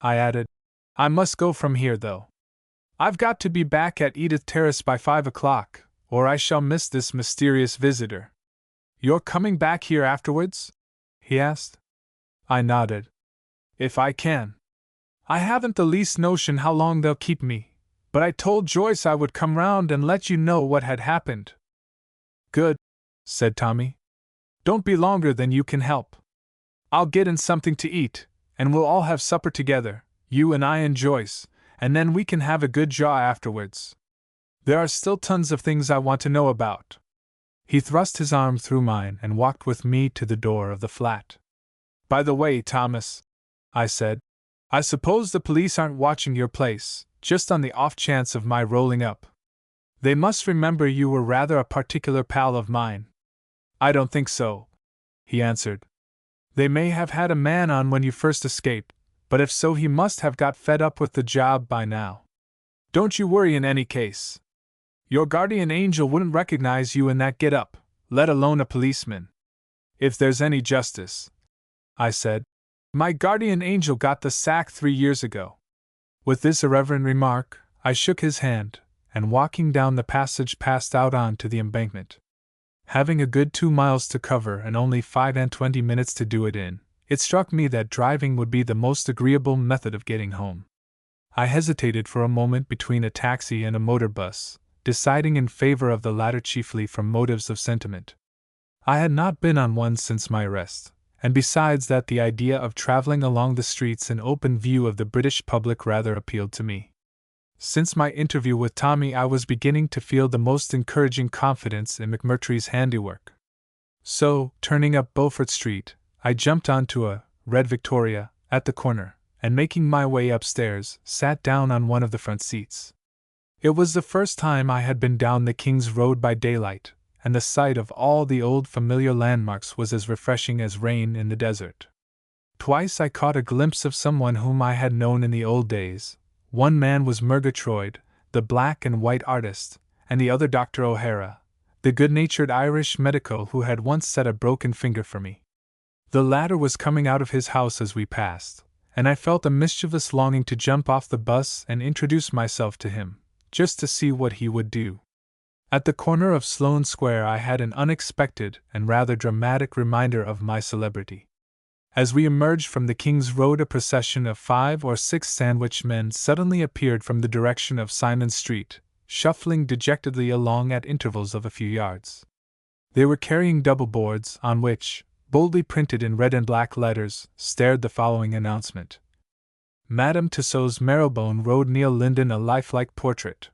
I added, I must go from here though. I've got to be back at Edith Terrace by 5 o'clock, or I shall miss this mysterious visitor. You're coming back here afterwards? He asked. I nodded. If I can. I haven't the least notion how long they'll keep me, but I told Joyce I would come round and let you know what had happened. Good, said Tommy. Don't be longer than you can help. I'll get in something to eat, and we'll all have supper together, you and I and Joyce, and then we can have a good jaw afterwards. There are still tons of things I want to know about. He thrust his arm through mine and walked with me to the door of the flat. By the way, Thomas, I said, I suppose the police aren't watching your place, just on the off chance of my rolling up. They must remember you were rather a particular pal of mine. I don't think so, he answered. They may have had a man on when you first escaped, but if so, he must have got fed up with the job by now. Don't you worry in any case. Your guardian angel wouldn't recognize you in that get-up, let alone a policeman. If there's any justice, I said. My guardian angel got the sack 3 years ago. With this irreverent remark, I shook his hand, and walking down the passage passed out on to the embankment. Having a good 2 miles to cover and only 25 minutes to do it in, it struck me that driving would be the most agreeable method of getting home. I hesitated for a moment between a taxi and a motor bus, deciding in favor of the latter chiefly from motives of sentiment. I had not been on one since my arrest, and besides that the idea of traveling along the streets in open view of the British public rather appealed to me. Since my interview with Tommy, I was beginning to feel the most encouraging confidence in McMurtry's handiwork. So, turning up Beaufort Street, I jumped onto a red Victoria at the corner, and making my way upstairs, sat down on one of the front seats. It was the first time I had been down the King's Road by daylight, and the sight of all the old familiar landmarks was as refreshing as rain in the desert. Twice I caught a glimpse of someone whom I had known in the old days. One man was Murgatroyd, the black and white artist, and the other Dr. O'Hara, the good-natured Irish medico who had once set a broken finger for me. The latter was coming out of his house as we passed, and I felt a mischievous longing to jump off the bus and introduce myself to him, just to see what he would do. At the corner of Sloane Square I had an unexpected and rather dramatic reminder of my celebrity. As we emerged from the King's Road, a procession of 5 or 6 sandwich men suddenly appeared from the direction of Simon Street, shuffling dejectedly along at intervals of a few yards. They were carrying double boards, on which, boldly printed in red and black letters, stared the following announcement: Madame Tussauds Marrowbone Road, Neil Linden, a lifelike portrait.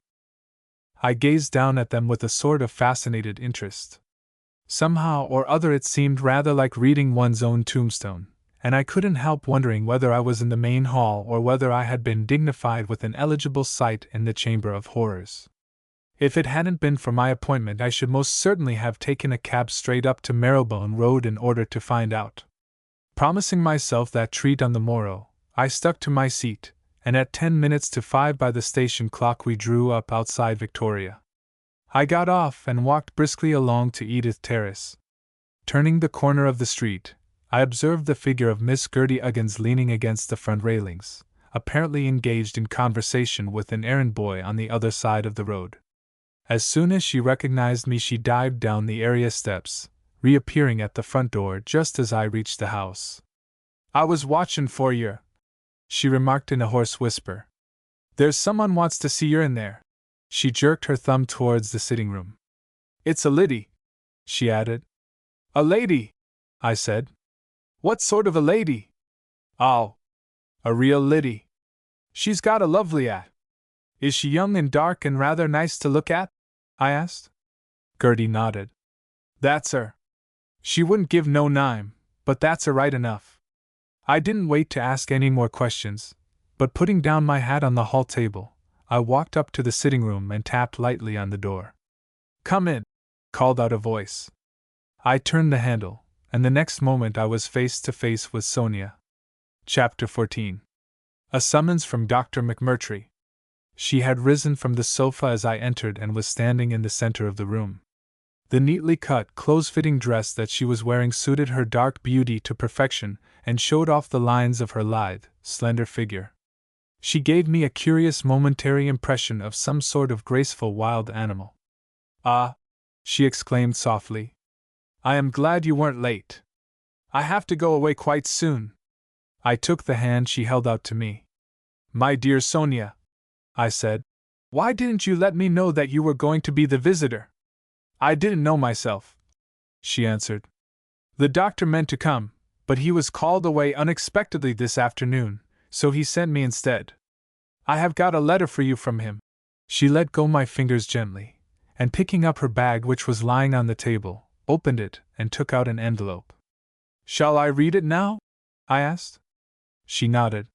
I gazed down at them with a sort of fascinated interest. Somehow or other it seemed rather like reading one's own tombstone, and I couldn't help wondering whether I was in the main hall or whether I had been dignified with an eligible sight in the Chamber of Horrors. If it hadn't been for my appointment, I should most certainly have taken a cab straight up to Marylebone Road in order to find out. Promising myself that treat on the morrow, I stuck to my seat, and at 10 minutes to 5 by the station clock we drew up outside Victoria. I got off and walked briskly along to Edith Terrace. Turning the corner of the street, I observed the figure of Miss Gertie Uggins leaning against the front railings, apparently engaged in conversation with an errand boy on the other side of the road. As soon as she recognized me, she dived down the area steps, reappearing at the front door just as I reached the house. "I was watchin' for yer," she remarked in a hoarse whisper. "There's someone wants to see yer in there." She jerked her thumb towards the sitting room. "It's a liddy," she added. "A lady," I said. "What sort of a lady?" "Oh, a real liddy. She's got a lovely at." "Is she young and dark and rather nice to look at?" I asked. Gertie nodded. "That's her. She wouldn't give no nime, but that's her right enough." I didn't wait to ask any more questions, but putting down my hat on the hall table, I walked up to the sitting room and tapped lightly on the door. "Come in," called out a voice. I turned the handle, and the next moment I was face to face with Sonia. Chapter 14. A summons from Dr. McMurtry. She had risen from the sofa as I entered and was standing in the center of the room. The neatly cut, close-fitting dress that she was wearing suited her dark beauty to perfection and showed off the lines of her lithe, slender figure. She gave me a curious momentary impression of some sort of graceful wild animal. "Ah," she exclaimed softly. "I am glad you weren't late. I have to go away quite soon." I took the hand she held out to me. "My dear Sonia," I said, "why didn't you let me know that you were going to be the visitor?" "I didn't know myself," she answered. "The doctor meant to come, but he was called away unexpectedly this afternoon, so he sent me instead. I have got a letter for you from him." She let go my fingers gently, and picking up her bag which was lying on the table, opened it and took out an envelope. "Shall I read it now?" I asked. She nodded.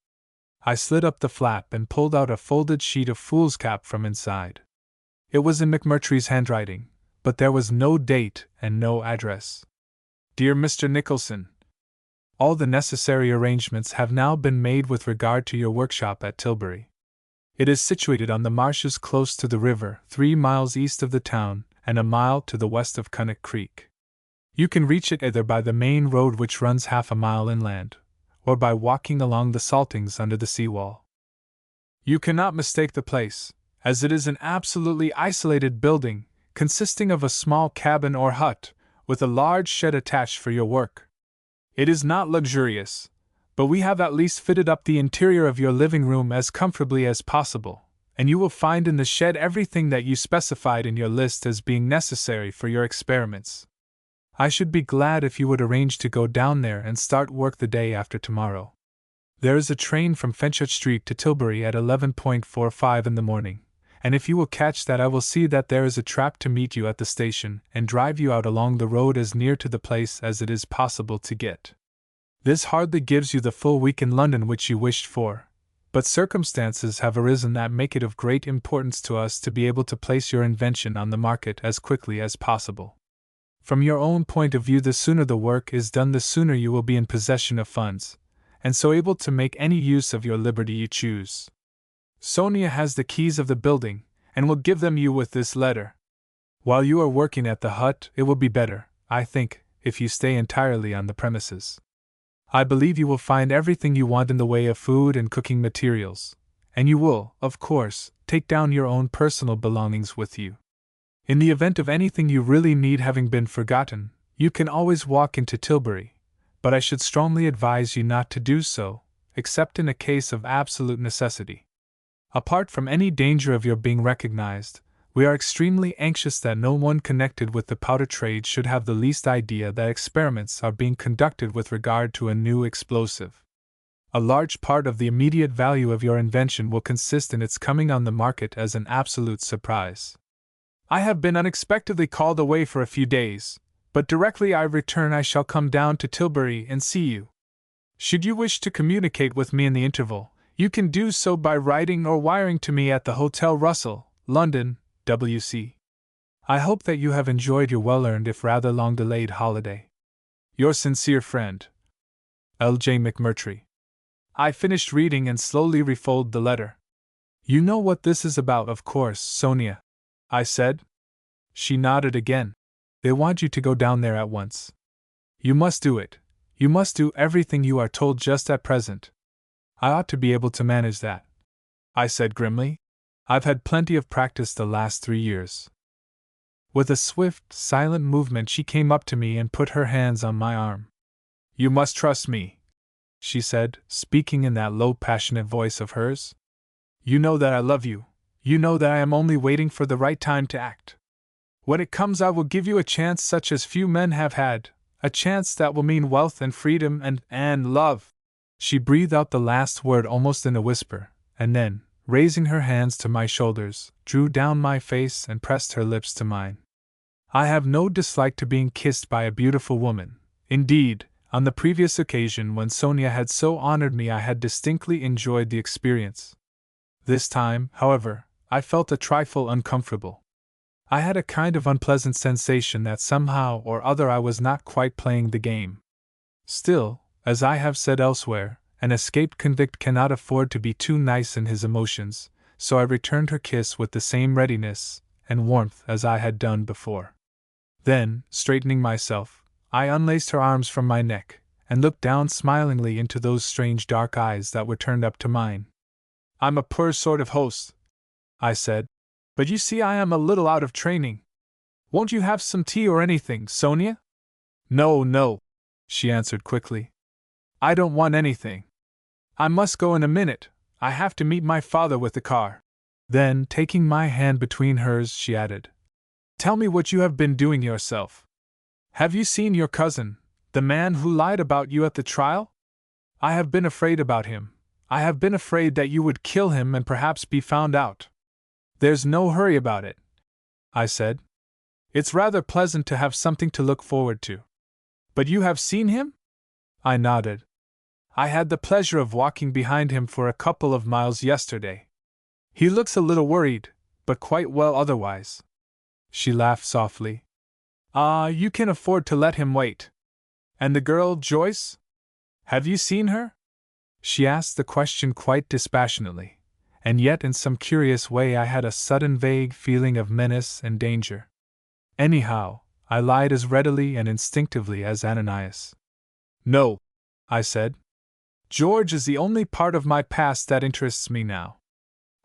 I slid up the flap and pulled out a folded sheet of foolscap from inside. It was in McMurtry's handwriting, but there was no date and no address. "Dear Mr. Nicholson, all the necessary arrangements have now been made with regard to your workshop at Tilbury. It is situated on the marshes close to the river, 3 miles east of the town and a mile to the west of Cunnock Creek. You can reach it either by the main road which runs half a mile inland, or by walking along the saltings under the seawall. You cannot mistake the place, as it is an absolutely isolated building, consisting of a small cabin or hut, with a large shed attached for your work. It is not luxurious, but we have at least fitted up the interior of your living room as comfortably as possible, and you will find in the shed everything that you specified in your list as being necessary for your experiments. I should be glad if you would arrange to go down there and start work the day after tomorrow. There is a train from Fenchurch Street to Tilbury at 11:45 in the morning, and if you will catch that, I will see that there is a trap to meet you at the station and drive you out along the road as near to the place as it is possible to get. This hardly gives you the full week in London which you wished for, but circumstances have arisen that make it of great importance to us to be able to place your invention on the market as quickly as possible. From your own point of view, the sooner the work is done, the sooner you will be in possession of funds, and so able to make any use of your liberty you choose. Sonia has the keys of the building, and will give them you with this letter. While you are working at the hut, it will be better, I think, if you stay entirely on the premises. I believe you will find everything you want in the way of food and cooking materials, and you will, of course, take down your own personal belongings with you. In the event of anything you really need having been forgotten, you can always walk into Tilbury, but I should strongly advise you not to do so, except in a case of absolute necessity. Apart from any danger of your being recognized, we are extremely anxious that no one connected with the powder trade should have the least idea that experiments are being conducted with regard to a new explosive. A large part of the immediate value of your invention will consist in its coming on the market as an absolute surprise. I have been unexpectedly called away for a few days, but directly I return I shall come down to Tilbury and see you. Should you wish to communicate with me in the interval, you can do so by writing or wiring to me at the Hotel Russell, London, W.C. I hope that you have enjoyed your well-earned if rather long-delayed holiday. Your sincere friend, L.J. McMurtry. I finished reading and slowly refolded the letter. You know what this is about, of course, Sonia, I said. She nodded again. They want you to go down there at once. You must do it. You must do everything you are told just at present. I ought to be able to manage that, I said grimly. I've had plenty of practice the last 3 years. With a swift, silent movement she came up to me and put her hands on my arm. You must trust me, she said, speaking in that low, passionate voice of hers. You know that I love you. You know that I am only waiting for the right time to act. When it comes, I will give you a chance such as few men have had, a chance that will mean wealth and freedom and love. She breathed out the last word almost in a whisper, and then, raising her hands to my shoulders, drew down my face and pressed her lips to mine. I have no dislike to being kissed by a beautiful woman. Indeed, on the previous occasion when Sonia had so honored me, I had distinctly enjoyed the experience. This time, however, I felt a trifle uncomfortable. I had a kind of unpleasant sensation that somehow or other I was not quite playing the game. Still, as I have said elsewhere, an escaped convict cannot afford to be too nice in his emotions, so I returned her kiss with the same readiness and warmth as I had done before. Then, straightening myself, I unlaced her arms from my neck, and looked down smilingly into those strange dark eyes that were turned up to mine. I'm a poor sort of host, I said, but you see I am a little out of training. Won't you have some tea or anything, Sonia? No, she answered quickly. I don't want anything. I must go in a minute. I have to meet my father with the car. Then, taking my hand between hers, she added, Tell me what you have been doing yourself. Have you seen your cousin, the man who lied about you at the trial? I have been afraid about him. I have been afraid that you would kill him and perhaps be found out. There's no hurry about it, I said. It's rather pleasant to have something to look forward to. But you have seen him? I nodded. I had the pleasure of walking behind him for a couple of miles yesterday. He looks a little worried, but quite well otherwise. She laughed softly. You can afford to let him wait. And the girl, Joyce? Have you seen her? She asked the question quite dispassionately, and yet in some curious way I had a sudden vague feeling of menace and danger. Anyhow, I lied as readily and instinctively as Ananias. No, I said. George is the only part of my past that interests me now.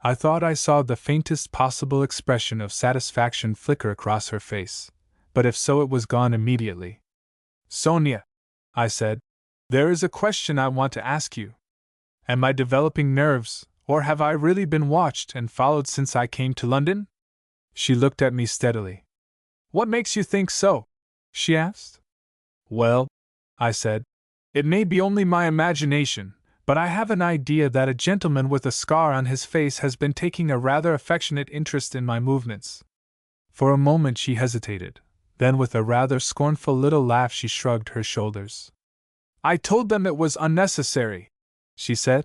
I thought I saw the faintest possible expression of satisfaction flicker across her face, but if so it was gone immediately. Sonia, I said, there is a question I want to ask you. Am I developing nerves, or have I really been watched and followed since I came to London? She looked at me steadily. What makes you think so? She asked. Well, I said, it may be only my imagination, but I have an idea that a gentleman with a scar on his face has been taking a rather affectionate interest in my movements. For a moment she hesitated, then with a rather scornful little laugh she shrugged her shoulders. I told them it was unnecessary, she said.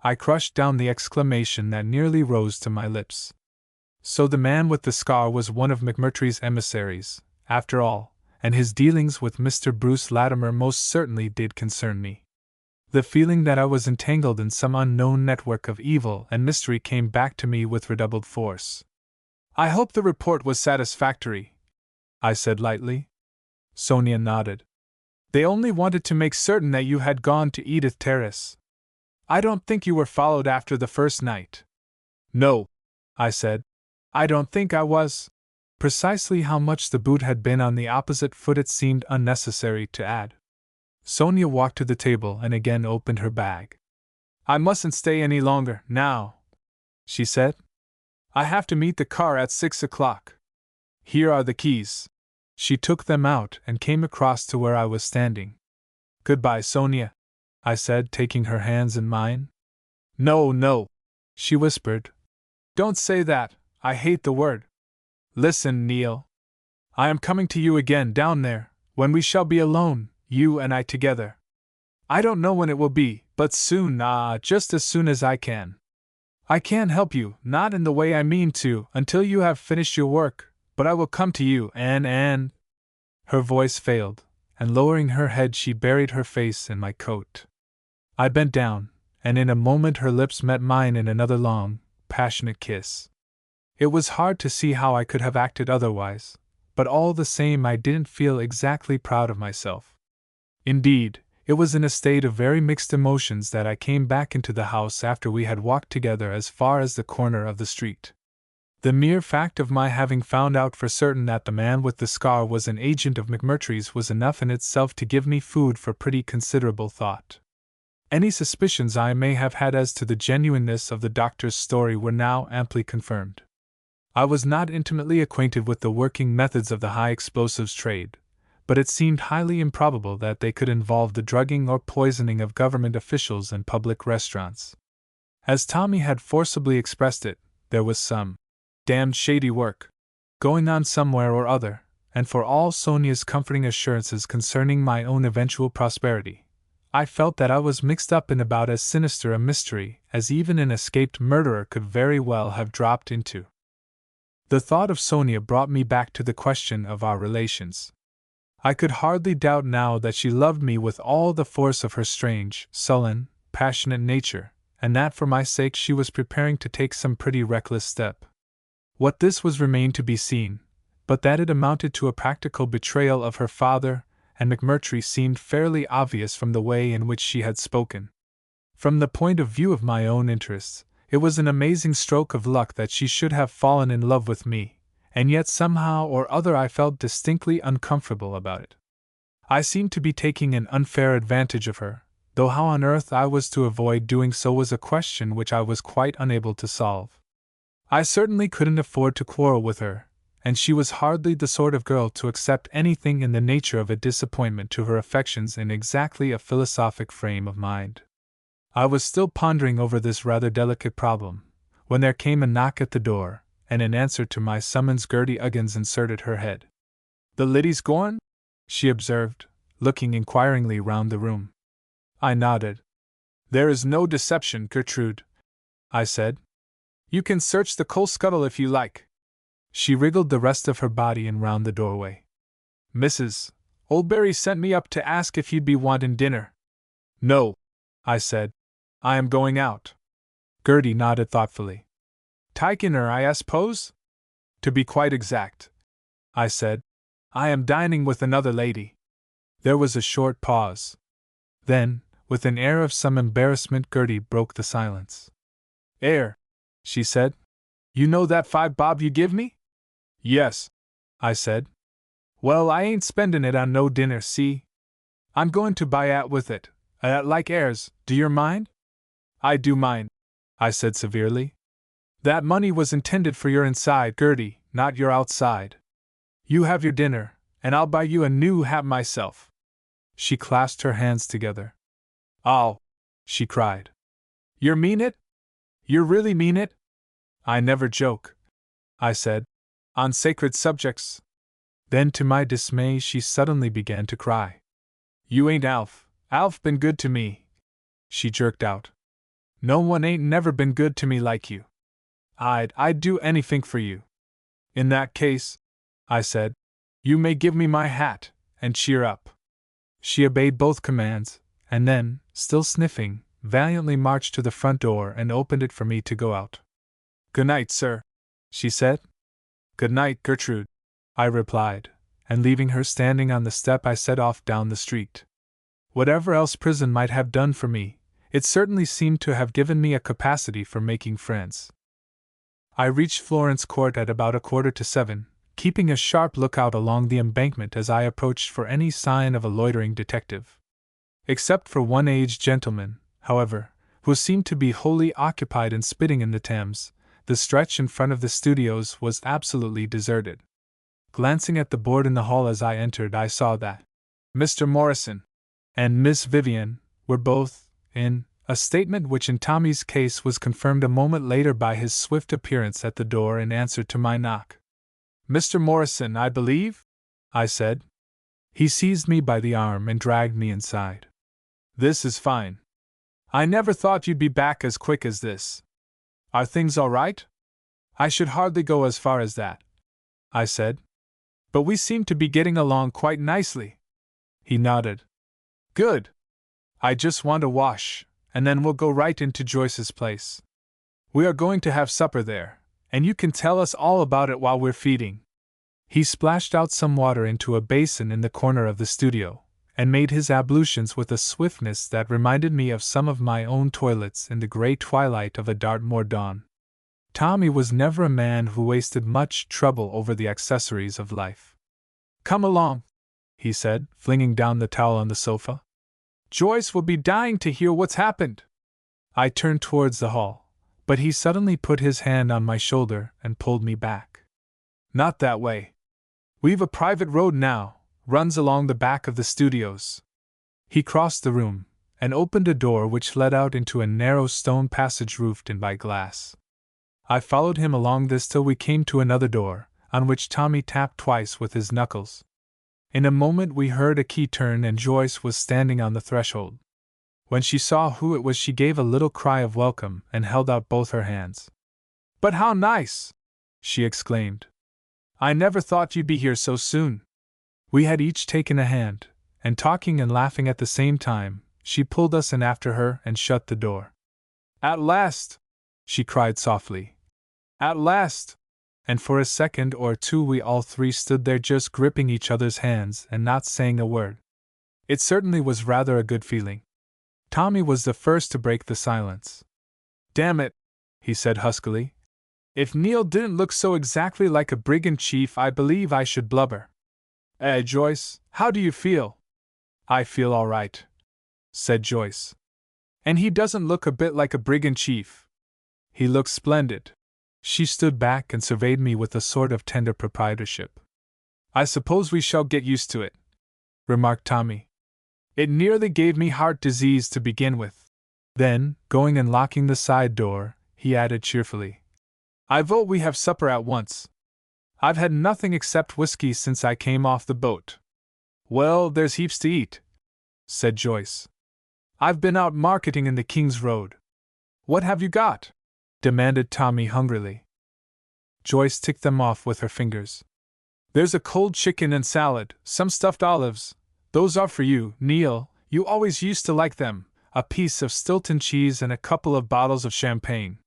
I crushed down the exclamation that nearly rose to my lips. So the man with the scar was one of McMurtry's emissaries, after all, and his dealings with Mr. Bruce Latimer most certainly did concern me. The feeling that I was entangled in some unknown network of evil and mystery came back to me with redoubled force. I hope the report was satisfactory, I said lightly. Sonia nodded. They only wanted to make certain that you had gone to Edith Terrace. I don't think you were followed after the first night. No, I said. I don't think I was. Precisely how much the boot had been on the opposite foot it seemed unnecessary to add. Sonia walked to the table and again opened her bag. I mustn't stay any longer, now, she said. I have to meet the car at 6 o'clock. Here are the keys. She took them out and came across to where I was standing. Goodbye, Sonia, I said, taking her hands in mine. No, she whispered. Don't say that, I hate the word. Listen, Neil. I am coming to you again down there, when we shall be alone, you and I together. I don't know when it will be, but soon, just as soon as I can. I can't help you, not in the way I mean to, until you have finished your work, but I will come to you, and. Her voice failed, and lowering her head, she buried her face in my coat. I bent down, and in a moment her lips met mine in another long, passionate kiss. It was hard to see how I could have acted otherwise, but all the same I didn't feel exactly proud of myself. Indeed, it was in a state of very mixed emotions that I came back into the house after we had walked together as far as the corner of the street. The mere fact of my having found out for certain that the man with the scar was an agent of McMurtry's was enough in itself to give me food for pretty considerable thought. Any suspicions I may have had as to the genuineness of the doctor's story were now amply confirmed. I was not intimately acquainted with the working methods of the high explosives trade, but it seemed highly improbable that they could involve the drugging or poisoning of government officials and public restaurants. As Tommy had forcibly expressed it, there was some damned shady work going on somewhere or other, and for all Sonia's comforting assurances concerning my own eventual prosperity, I felt that I was mixed up in about as sinister a mystery as even an escaped murderer could very well have dropped into. The thought of Sonia brought me back to the question of our relations. I could hardly doubt now that she loved me with all the force of her strange, sullen, passionate nature, and that for my sake she was preparing to take some pretty reckless step. What this was remained to be seen, but that it amounted to a practical betrayal of her father and McMurtry seemed fairly obvious from the way in which she had spoken. From the point of view of my own interests, it was an amazing stroke of luck that she should have fallen in love with me, and yet somehow or other I felt distinctly uncomfortable about it. I seemed to be taking an unfair advantage of her, though how on earth I was to avoid doing so was a question which I was quite unable to solve. I certainly couldn't afford to quarrel with her, and she was hardly the sort of girl to accept anything in the nature of a disappointment to her affections in exactly a philosophic frame of mind. I was still pondering over this rather delicate problem, when there came a knock at the door, and in answer to my summons Gertie Uggins inserted her head. "The liddy's gone?" she observed, looking inquiringly round the room. I nodded. "There is no deception, Gertrude," I said. "You can search the coal scuttle if you like." She wriggled the rest of her body in round the doorway. "Mrs. Oldbury sent me up to ask if you'd be wantin' dinner." "No," I said. "I am going out." Gertie nodded thoughtfully. "Takin' her, I suppose?" "To be quite exact," I said. "I am dining with another lady." There was a short pause. Then, with an air of some embarrassment, Gertie broke the silence. She said. "You know that $5 you give me?" "Yes," I said. "Well, I ain't spendin' it on no dinner, see? I'm goin' to buy at with it, like airs, do yer mind?" "I do mind," I said severely. "That money was intended for your inside, Gertie, not your outside. You have your dinner, and I'll buy you a new hat myself." She clasped her hands together. "Oh!" she cried. "Yer mean it? Yer really mean it?" "I never joke," I said, "on sacred subjects." Then to my dismay she suddenly began to cry. "You ain't Alf. Alf been good to me," she jerked out. "No one ain't never been good to me like you. I'd do anything for you." "In that case," I said, "you may give me my hat, and cheer up." She obeyed both commands, and then, still sniffing, valiantly marched to the front door and opened it for me to go out. "Good night, sir," she said. "Good night, Gertrude," I replied, and leaving her standing on the step I set off down the street. Whatever else prison might have done for me, it certainly seemed to have given me a capacity for making friends. I reached Florence Court at about 6:45, keeping a sharp lookout along the embankment as I approached for any sign of a loitering detective. Except for one aged gentleman, however, who seemed to be wholly occupied in spitting in the Thames, the stretch in front of the studios was absolutely deserted. Glancing at the board in the hall as I entered, I saw that Mr. Morrison and Miss Vivian were both in, a statement which in Tommy's case was confirmed a moment later by his swift appearance at the door in answer to my knock. "Mr. Morrison, I believe?" I said. He seized me by the arm and dragged me inside. "This is fine. I never thought you'd be back as quick as this." Are things all right? I should hardly go as far as that, I said. But we seem to be getting along quite nicely. He nodded. Good. I just want a wash, and then we'll go right into Joyce's place. We are going to have supper there, and you can tell us all about it while we're feeding. He splashed out some water into a basin in the corner of the studio, and made his ablutions with a swiftness that reminded me of some of my own toilets in the gray twilight of a Dartmoor dawn. Tommy was never a man who wasted much trouble over the accessories of life. Come along, he said, flinging down the towel on the sofa. Joyce will be dying to hear what's happened. I turned towards the hall, but he suddenly put his hand on my shoulder and pulled me back. Not that way. We've a private road now, runs along the back of the studios. He crossed the room and opened a door which led out into a narrow stone passage roofed in by glass. I followed him along this till we came to another door, on which Tommy tapped twice with his knuckles. In a moment we heard a key turn and Joyce was standing on the threshold. When she saw who it was, she gave a little cry of welcome and held out both her hands. But how nice! She exclaimed. I never thought you'd be here so soon. We had each taken a hand, and talking and laughing at the same time, she pulled us in after her and shut the door. At last! She cried softly. At last! And for a second or two we all three stood there just gripping each other's hands and not saying a word. It certainly was rather a good feeling. Tommy was the first to break the silence. Damn it, he said huskily. If Neil didn't look so exactly like a brigand chief, I believe I should blubber. Joyce, how do you feel? I feel all right, said Joyce. And he doesn't look a bit like a brigand chief. He looks splendid. She stood back and surveyed me with a sort of tender proprietorship. I suppose we shall get used to it, remarked Tommy. It nearly gave me heart disease to begin with. Then, going and locking the side door, he added cheerfully, I vote we have supper at once. I've had nothing except whiskey since I came off the boat. Well, there's heaps to eat, said Joyce. I've been out marketing in the King's Road. What have you got? Demanded Tommy hungrily. Joyce ticked them off with her fingers. There's a cold chicken and salad, some stuffed olives. Those are for you, Neil, you always used to like them, a piece of Stilton cheese and a couple of bottles of champagne.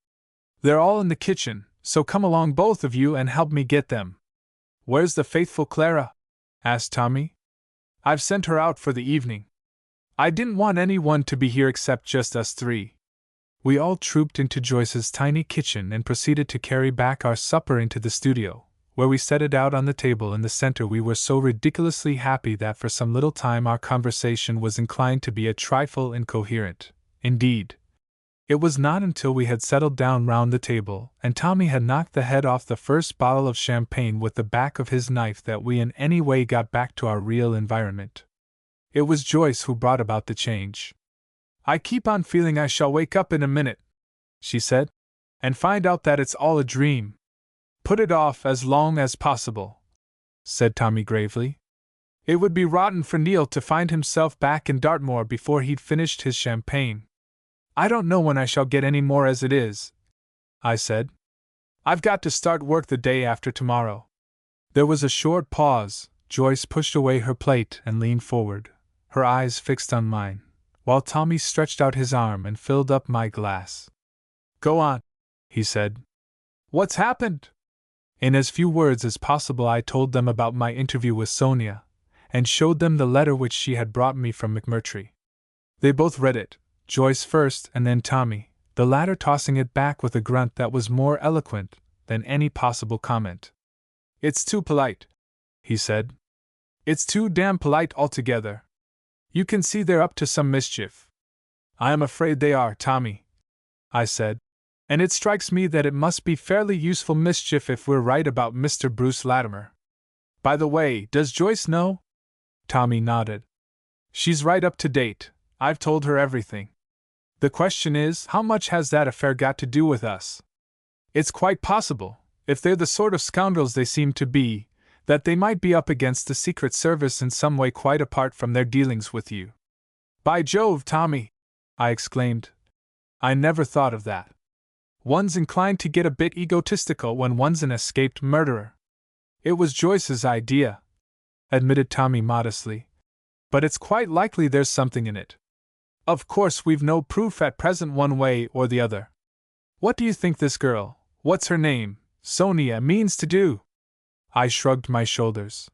They're all in the kitchen, so come along both of you and help me get them. Where's the faithful Clara? Asked Tommy. I've sent her out for the evening. I didn't want anyone to be here except just us three. We all trooped into Joyce's tiny kitchen and proceeded to carry back our supper into the studio, where we set it out on the table in the center. We were so ridiculously happy that for some little time our conversation was inclined to be a trifle incoherent. Indeed, it was not until we had settled down round the table and Tommy had knocked the head off the first bottle of champagne with the back of his knife that we in any way got back to our real environment. It was Joyce who brought about the change. I keep on feeling I shall wake up in a minute, she said, and find out that it's all a dream. Put it off as long as possible, said Tommy gravely. It would be rotten for Neil to find himself back in Dartmoor before he'd finished his champagne. I don't know when I shall get any more as it is, I said. I've got to start work the day after tomorrow. There was a short pause. Joyce pushed away her plate and leaned forward, her eyes fixed on mine, while Tommy stretched out his arm and filled up my glass. Go on, he said. What's happened? In as few words as possible I told them about my interview with Sonia, and showed them the letter which she had brought me from McMurtry. They both read it, Joyce first and then Tommy, the latter tossing it back with a grunt that was more eloquent than any possible comment. It's too polite, he said. It's too damn polite altogether. You can see they're up to some mischief. I am afraid they are, Tommy, I said, and it strikes me that it must be fairly useful mischief if we're right about Mr. Bruce Latimer. By the way, does Joyce know? Tommy nodded. She's right up to date. I've told her everything. The question is, how much has that affair got to do with us? It's quite possible, if they're the sort of scoundrels they seem to be, that they might be up against the Secret Service in some way quite apart from their dealings with you. By Jove, Tommy! I exclaimed. I never thought of that. One's inclined to get a bit egotistical when one's an escaped murderer. It was Joyce's idea, admitted Tommy modestly, but it's quite likely there's something in it. Of course, we've no proof at present one way or the other. What do you think this girl, what's her name, Sonia, means to do? I shrugged my shoulders.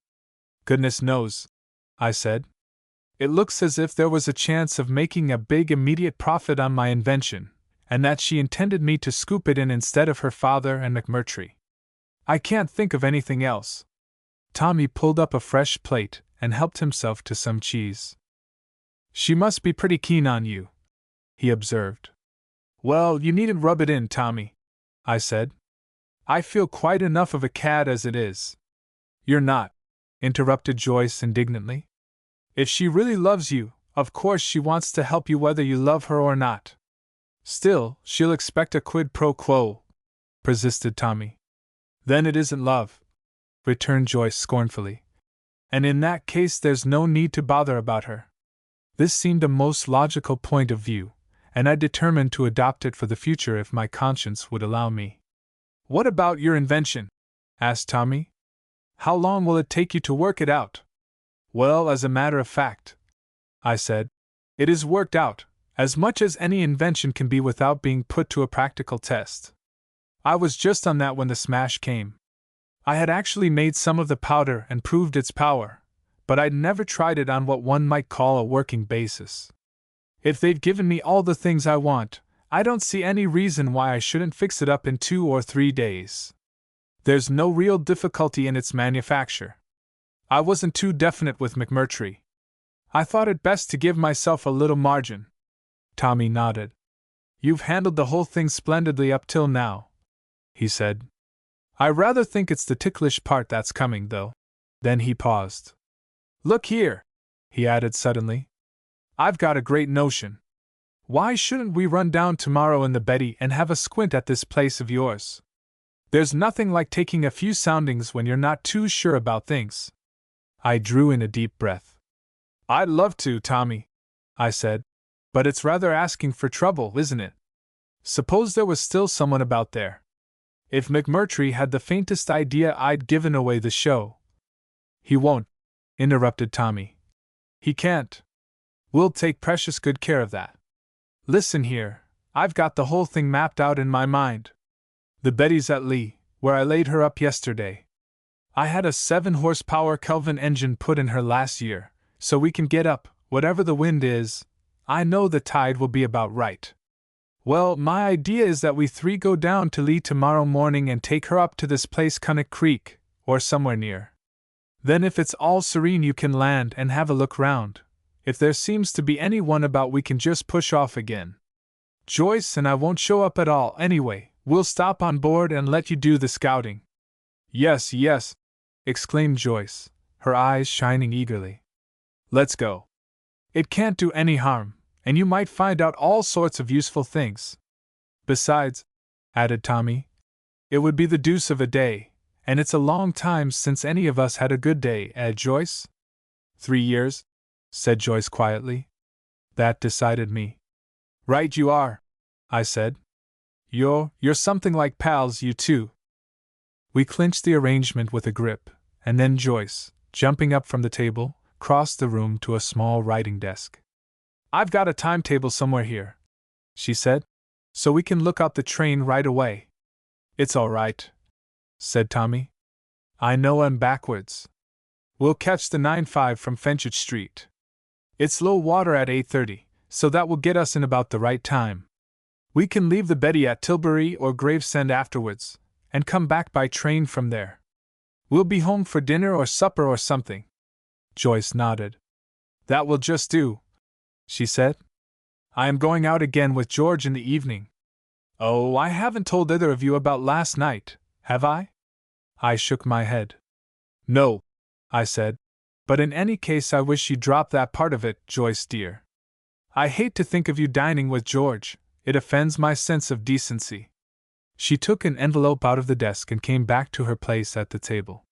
Goodness knows, I said. It looks as if there was a chance of making a big immediate profit on my invention, and that she intended me to scoop it in instead of her father and McMurtry. I can't think of anything else. Tommy pulled up a fresh plate and helped himself to some cheese. She must be pretty keen on you, he observed. Well, you needn't rub it in, Tommy, I said. I feel quite enough of a cad as it is. You're not, interrupted Joyce indignantly. If she really loves you, of course she wants to help you whether you love her or not. Still, she'll expect a quid pro quo, persisted Tommy. Then it isn't love, returned Joyce scornfully. And in that case there's no need to bother about her. This seemed a most logical point of view, and I determined to adopt it for the future if my conscience would allow me. What about your invention? Asked Tommy. How long will it take you to work it out? Well, as a matter of fact, I said, it is worked out, as much as any invention can be without being put to a practical test. I was just on that when the smash came. I had actually made some of the powder and proved its power, but I'd never tried it on what one might call a working basis. If they've given me all the things I want, I don't see any reason why I shouldn't fix it up in 2 or 3 days. There's no real difficulty in its manufacture. I wasn't too definite with McMurtry. I thought it best to give myself a little margin. Tommy nodded. You've handled the whole thing splendidly up till now, he said. I rather think it's the ticklish part that's coming, though. Then he paused. Look here, he added suddenly. I've got a great notion. Why shouldn't we run down tomorrow in the Betty and have a squint at this place of yours? There's nothing like taking a few soundings when you're not too sure about things. I drew in a deep breath. I'd love to, Tommy, I said, but it's rather asking for trouble, isn't it? Suppose there was still someone about there. If McMurtry had the faintest idea I'd given away the show. He won't, interrupted Tommy. He can't. We'll take precious good care of that. Listen here, I've got the whole thing mapped out in my mind. The Betty's at Lee, where I laid her up yesterday. I had a 7-horsepower Kelvin engine put in her last year, so we can get up, whatever the wind is. I know the tide will be about right. Well, my idea is that we 3 go down to Lee tomorrow morning and take her up to this place Cunnock Creek, or somewhere near. Then if it's all serene you can land and have a look round. If there seems to be anyone about we can just push off again. Joyce and I won't show up at all anyway, we'll stop on board and let you do the scouting. Yes, yes, exclaimed Joyce, her eyes shining eagerly. Let's go. It can't do any harm, and you might find out all sorts of useful things. Besides, added Tommy, it would be the deuce of a day, and it's a long time since any of us had a good day, Joyce? 3 years, said Joyce quietly. That decided me. Right you are, I said. You're something like pals, you two. We clinched the arrangement with a grip, and then Joyce, jumping up from the table, crossed the room to a small writing desk. I've got a timetable somewhere here, she said, so we can look out the train right away. It's all right, said Tommy. I know 'em backwards. We'll catch the 9:05 from Fenchurch Street. It's low water at 8:30, so that will get us in about the right time. We can leave the Betty at Tilbury or Gravesend afterwards, and come back by train from there. We'll be home for dinner or supper or something. Joyce nodded. That will just do, she said. I am going out again with George in the evening. Oh, I haven't told either of you about last night, have I? I shook my head. No, I said, but in any case I wish you'd drop that part of it, Joyce dear. I hate to think of you dining with George, it offends my sense of decency. She took an envelope out of the desk and came back to her place at the table.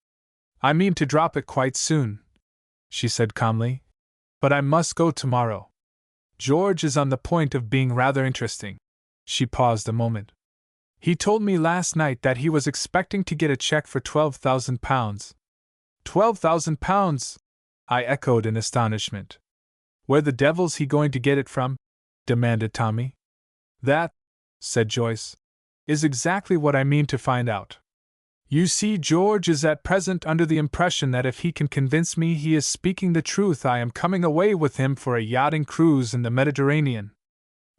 I mean to drop it quite soon, she said calmly, but I must go tomorrow. George is on the point of being rather interesting. She paused a moment. He told me last night that he was expecting to get a check for £12,000. £12,000? I echoed in astonishment. Where the devil's he going to get it from? Demanded Tommy. That, said Joyce, is exactly what I mean to find out. You see, George is at present under the impression that if he can convince me he is speaking the truth, I am coming away with him for a yachting cruise in the Mediterranean.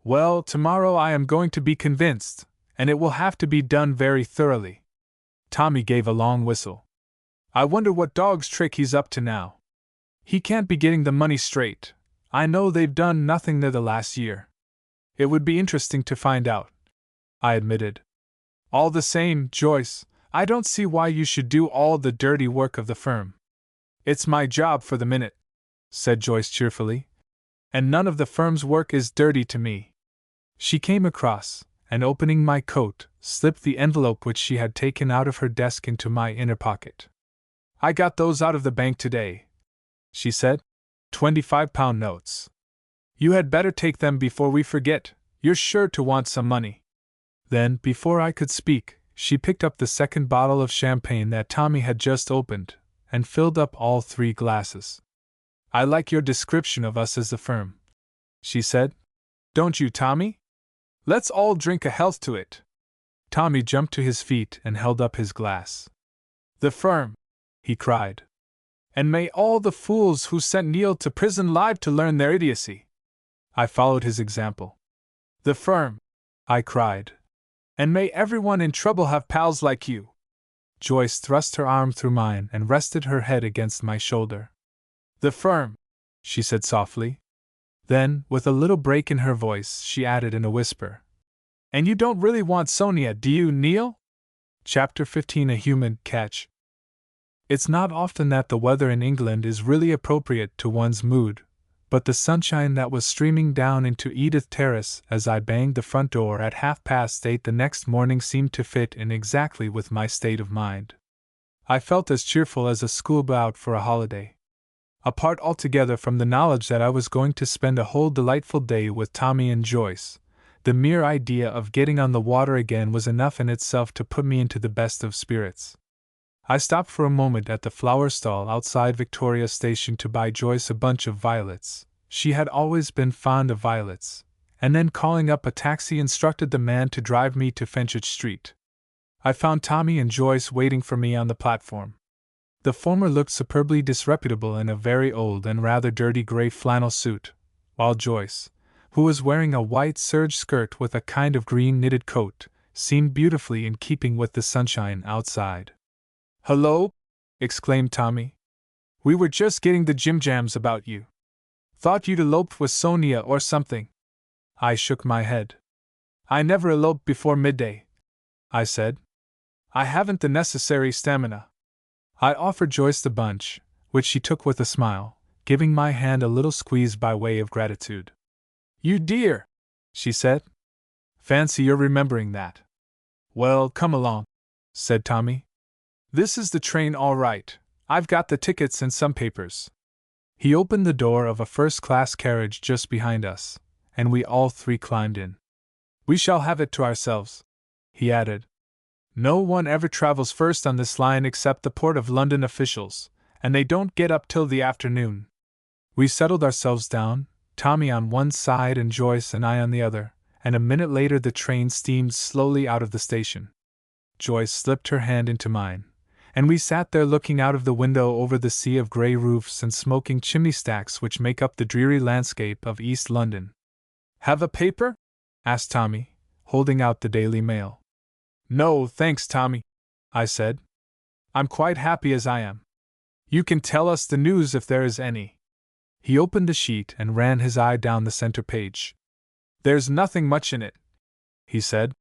Well, tomorrow I am going to be convinced, and it will have to be done very thoroughly. Tommy gave a long whistle. I wonder what dog's trick he's up to now. He can't be getting the money straight. I know they've done nothing there the last year. It would be interesting to find out, I admitted. All the same, Joyce, I don't see why you should do all the dirty work of the firm. It's my job for the minute, said Joyce cheerfully, and none of the firm's work is dirty to me. She came across, and opening my coat, slipped the envelope which she had taken out of her desk into my inner pocket. I got those out of the bank today, she said. £25 notes. You had better take them before we forget. You're sure to want some money. Then, before I could speak, she picked up the second bottle of champagne that Tommy had just opened, and filled up all 3 glasses. I like your description of us as the firm, she said. Don't you, Tommy? Let's all drink a health to it. Tommy jumped to his feet and held up his glass. The firm, he cried. And may all the fools who sent Neil to prison live to learn their idiocy. I followed his example. The firm, I cried. And may everyone in trouble have pals like you. Joyce thrust her arm through mine and rested her head against my shoulder. The firm, she said softly. Then, with a little break in her voice, she added in a whisper. And you don't really want Sonia, do you, Neil? Chapter 15. A Human Catch. It's not often that the weather in England is really appropriate to one's mood, but the sunshine that was streaming down into Edith Terrace as I banged the front door at 8:30 the next morning seemed to fit in exactly with my state of mind. I felt as cheerful as a schoolboy out for a holiday. Apart altogether from the knowledge that I was going to spend a whole delightful day with Tommy and Joyce, the mere idea of getting on the water again was enough in itself to put me into the best of spirits. I stopped for a moment at the flower stall outside Victoria Station to buy Joyce a bunch of violets. She had always been fond of violets, and then calling up a taxi instructed the man to drive me to Fenchurch Street. I found Tommy and Joyce waiting for me on the platform. The former looked superbly disreputable in a very old and rather dirty grey flannel suit, while Joyce, who was wearing a white serge skirt with a kind of green knitted coat, seemed beautifully in keeping with the sunshine outside. "Hello!" exclaimed Tommy. "We were just getting the jim-jams about you. Thought you'd eloped with Sonia or something." I shook my head. "I never elope before midday," I said. "I haven't the necessary stamina." I offered Joyce the bunch, which she took with a smile, giving my hand a little squeeze by way of gratitude. "You dear!" she said. "Fancy your remembering that." "Well, come along," said Tommy. "This is the train all right. I've got the tickets and some papers." He opened the door of a first-class carriage just behind us, and we all 3 climbed in. "We shall have it to ourselves," he added. "No one ever travels first on this line except the Port of London officials, and they don't get up till the afternoon." We settled ourselves down, Tommy on one side and Joyce and I on the other, and a minute later the train steamed slowly out of the station. Joyce slipped her hand into mine, and we sat there looking out of the window over the sea of grey roofs and smoking chimney stacks which make up the dreary landscape of East London. "Have a paper?" asked Tommy, holding out the Daily Mail. "No, thanks, Tommy," I said. "I'm quite happy as I am. You can tell us the news if there is any." He opened the sheet and ran his eye down the center page. "There's nothing much in it," he said,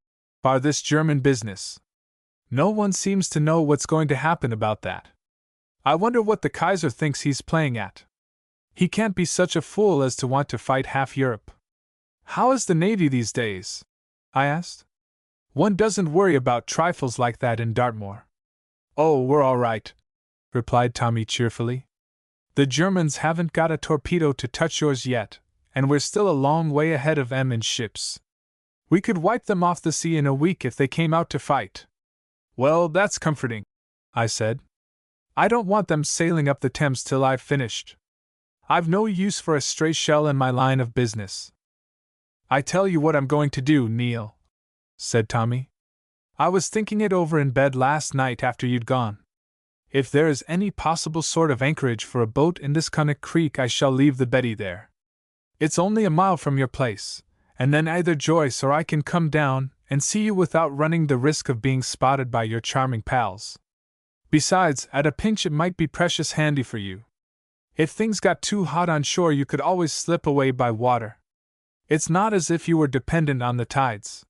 "bar this German business. No one seems to know what's going to happen about that. I wonder what the Kaiser thinks he's playing at. He can't be such a fool as to want to fight half Europe." "How is the Navy these days?" I asked. "One doesn't worry about trifles like that in Dartmoor." "Oh, we're all right," replied Tommy cheerfully. "The Germans haven't got a torpedo to touch yours yet, and we're still a long way ahead of 'em in ships. We could wipe them off the sea in a week if they came out to fight. Well, that's comforting, I said. I don't want them sailing up the Thames till I've finished. I've no use for a stray shell in my line of business. I tell you what I'm going to do, Neil, said Tommy. I was thinking it over in bed last night after you'd gone. If there is any possible sort of anchorage for a boat in this Cunnock Creek, I shall leave the Betty there. It's only a mile from your place, and then either Joyce or I can come down and see you without running the risk of being spotted by your charming pals. Besides, at a pinch it might be precious handy for you. If things got too hot on shore, you could always slip away by water. It's not as if you were dependent on the tides.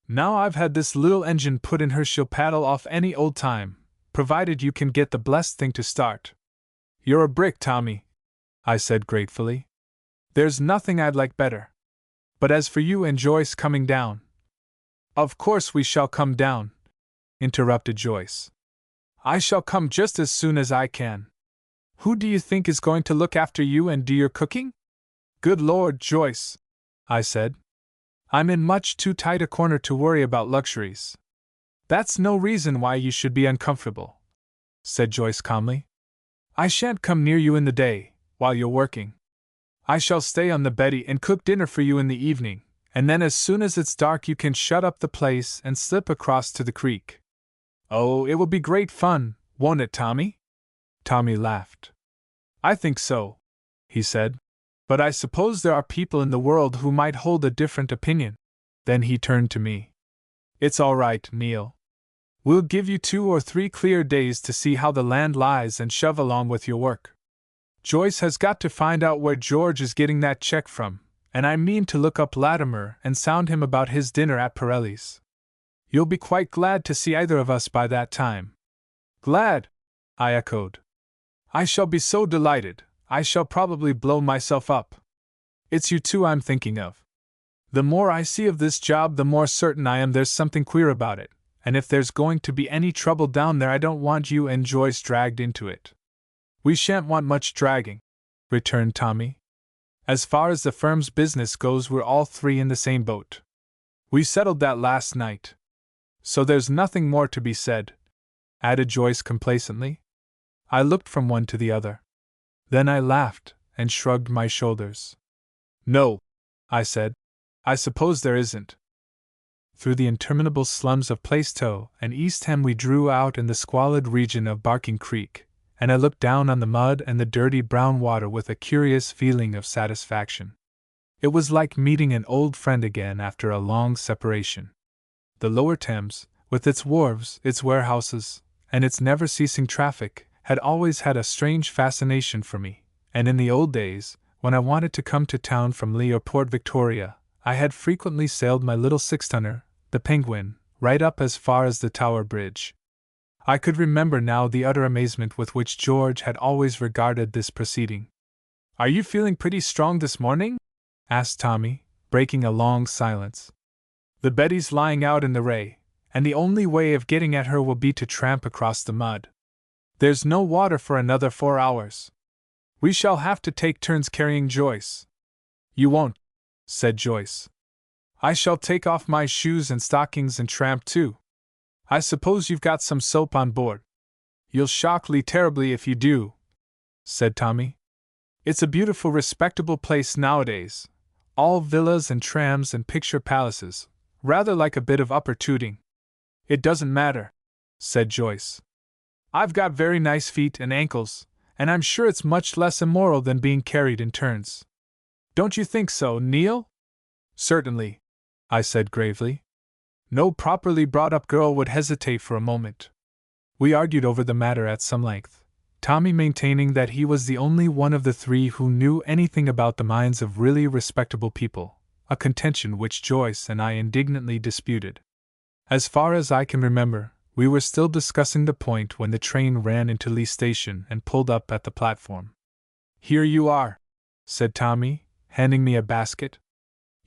Now I've had this little engine put in her, she'll paddle off any old time, provided you can get the blessed thing to start. You're a brick, Tommy, I said gratefully. There's nothing I'd like better. But as for you and Joyce coming down— Of course we shall come down, interrupted Joyce. I shall come just as soon as I can. Who do you think is going to look after you and do your cooking? Good Lord, Joyce, I said. I'm in much too tight a corner to worry about luxuries. That's no reason why you should be uncomfortable, said Joyce calmly. I shan't come near you in the day, while you're working. I shall stay on the Betty and cook dinner for you in the evening, and then as soon as it's dark you can shut up the place and slip across to the creek. Oh, it will be great fun, won't it, Tommy? Tommy laughed. I think so, he said. But I suppose there are people in the world who might hold a different opinion. Then he turned to me. It's all right, Neil. We'll give you 2 or 3 clear days to see how the land lies and shove along with your work. Joyce has got to find out where George is getting that check from, and I mean to look up Latimer and sound him about his dinner at Pirelli's. You'll be quite glad to see either of us by that time. Glad? I echoed. I shall be so delighted, I shall probably blow myself up. It's you two I'm thinking of. The more I see of this job, the more certain I am there's something queer about it, and if there's going to be any trouble down there, I don't want you and Joyce dragged into it. We shan't want much dragging, returned Tommy. As far as the firm's business goes, we're all 3 in the same boat. We settled that last night. So there's nothing more to be said, added Joyce complacently. I looked from one to the other. Then I laughed and shrugged my shoulders. No, I said. I suppose there isn't. Through the interminable slums of Plaistow and East Ham we drew out in the squalid region of Barking Creek, and I looked down on the mud and the dirty brown water with a curious feeling of satisfaction. It was like meeting an old friend again after a long separation. The lower Thames, with its wharves, its warehouses, and its never-ceasing traffic, had always had a strange fascination for me, and in the old days, when I wanted to come to town from Lee or Port Victoria, I had frequently sailed my little 6-tonner, the Penguin, right up as far as the Tower Bridge. I could remember now the utter amazement with which George had always regarded this proceeding. Are you feeling pretty strong this morning? Asked Tommy, breaking a long silence. The Betty's lying out in the Ray, and the only way of getting at her will be to tramp across the mud. There's no water for another 4 hours. We shall have to take turns carrying Joyce. You won't, said Joyce. I shall take off my shoes and stockings and tramp too. I suppose you've got some soap on board. You'll shock Lee terribly if you do, said Tommy. It's a beautiful, respectable place nowadays, all villas and trams and picture palaces, rather like a bit of Upper Tooting. It doesn't matter, said Joyce. I've got very nice feet and ankles, and I'm sure it's much less immoral than being carried in turns. Don't you think so, Neil? Certainly, I said gravely. No properly brought-up girl would hesitate for a moment. We argued over the matter at some length, Tommy maintaining that he was the only one of the 3 who knew anything about the minds of really respectable people, a contention which Joyce and I indignantly disputed. As far as I can remember, we were still discussing the point when the train ran into Lee Station and pulled up at the platform. Here you are, said Tommy, handing me a basket.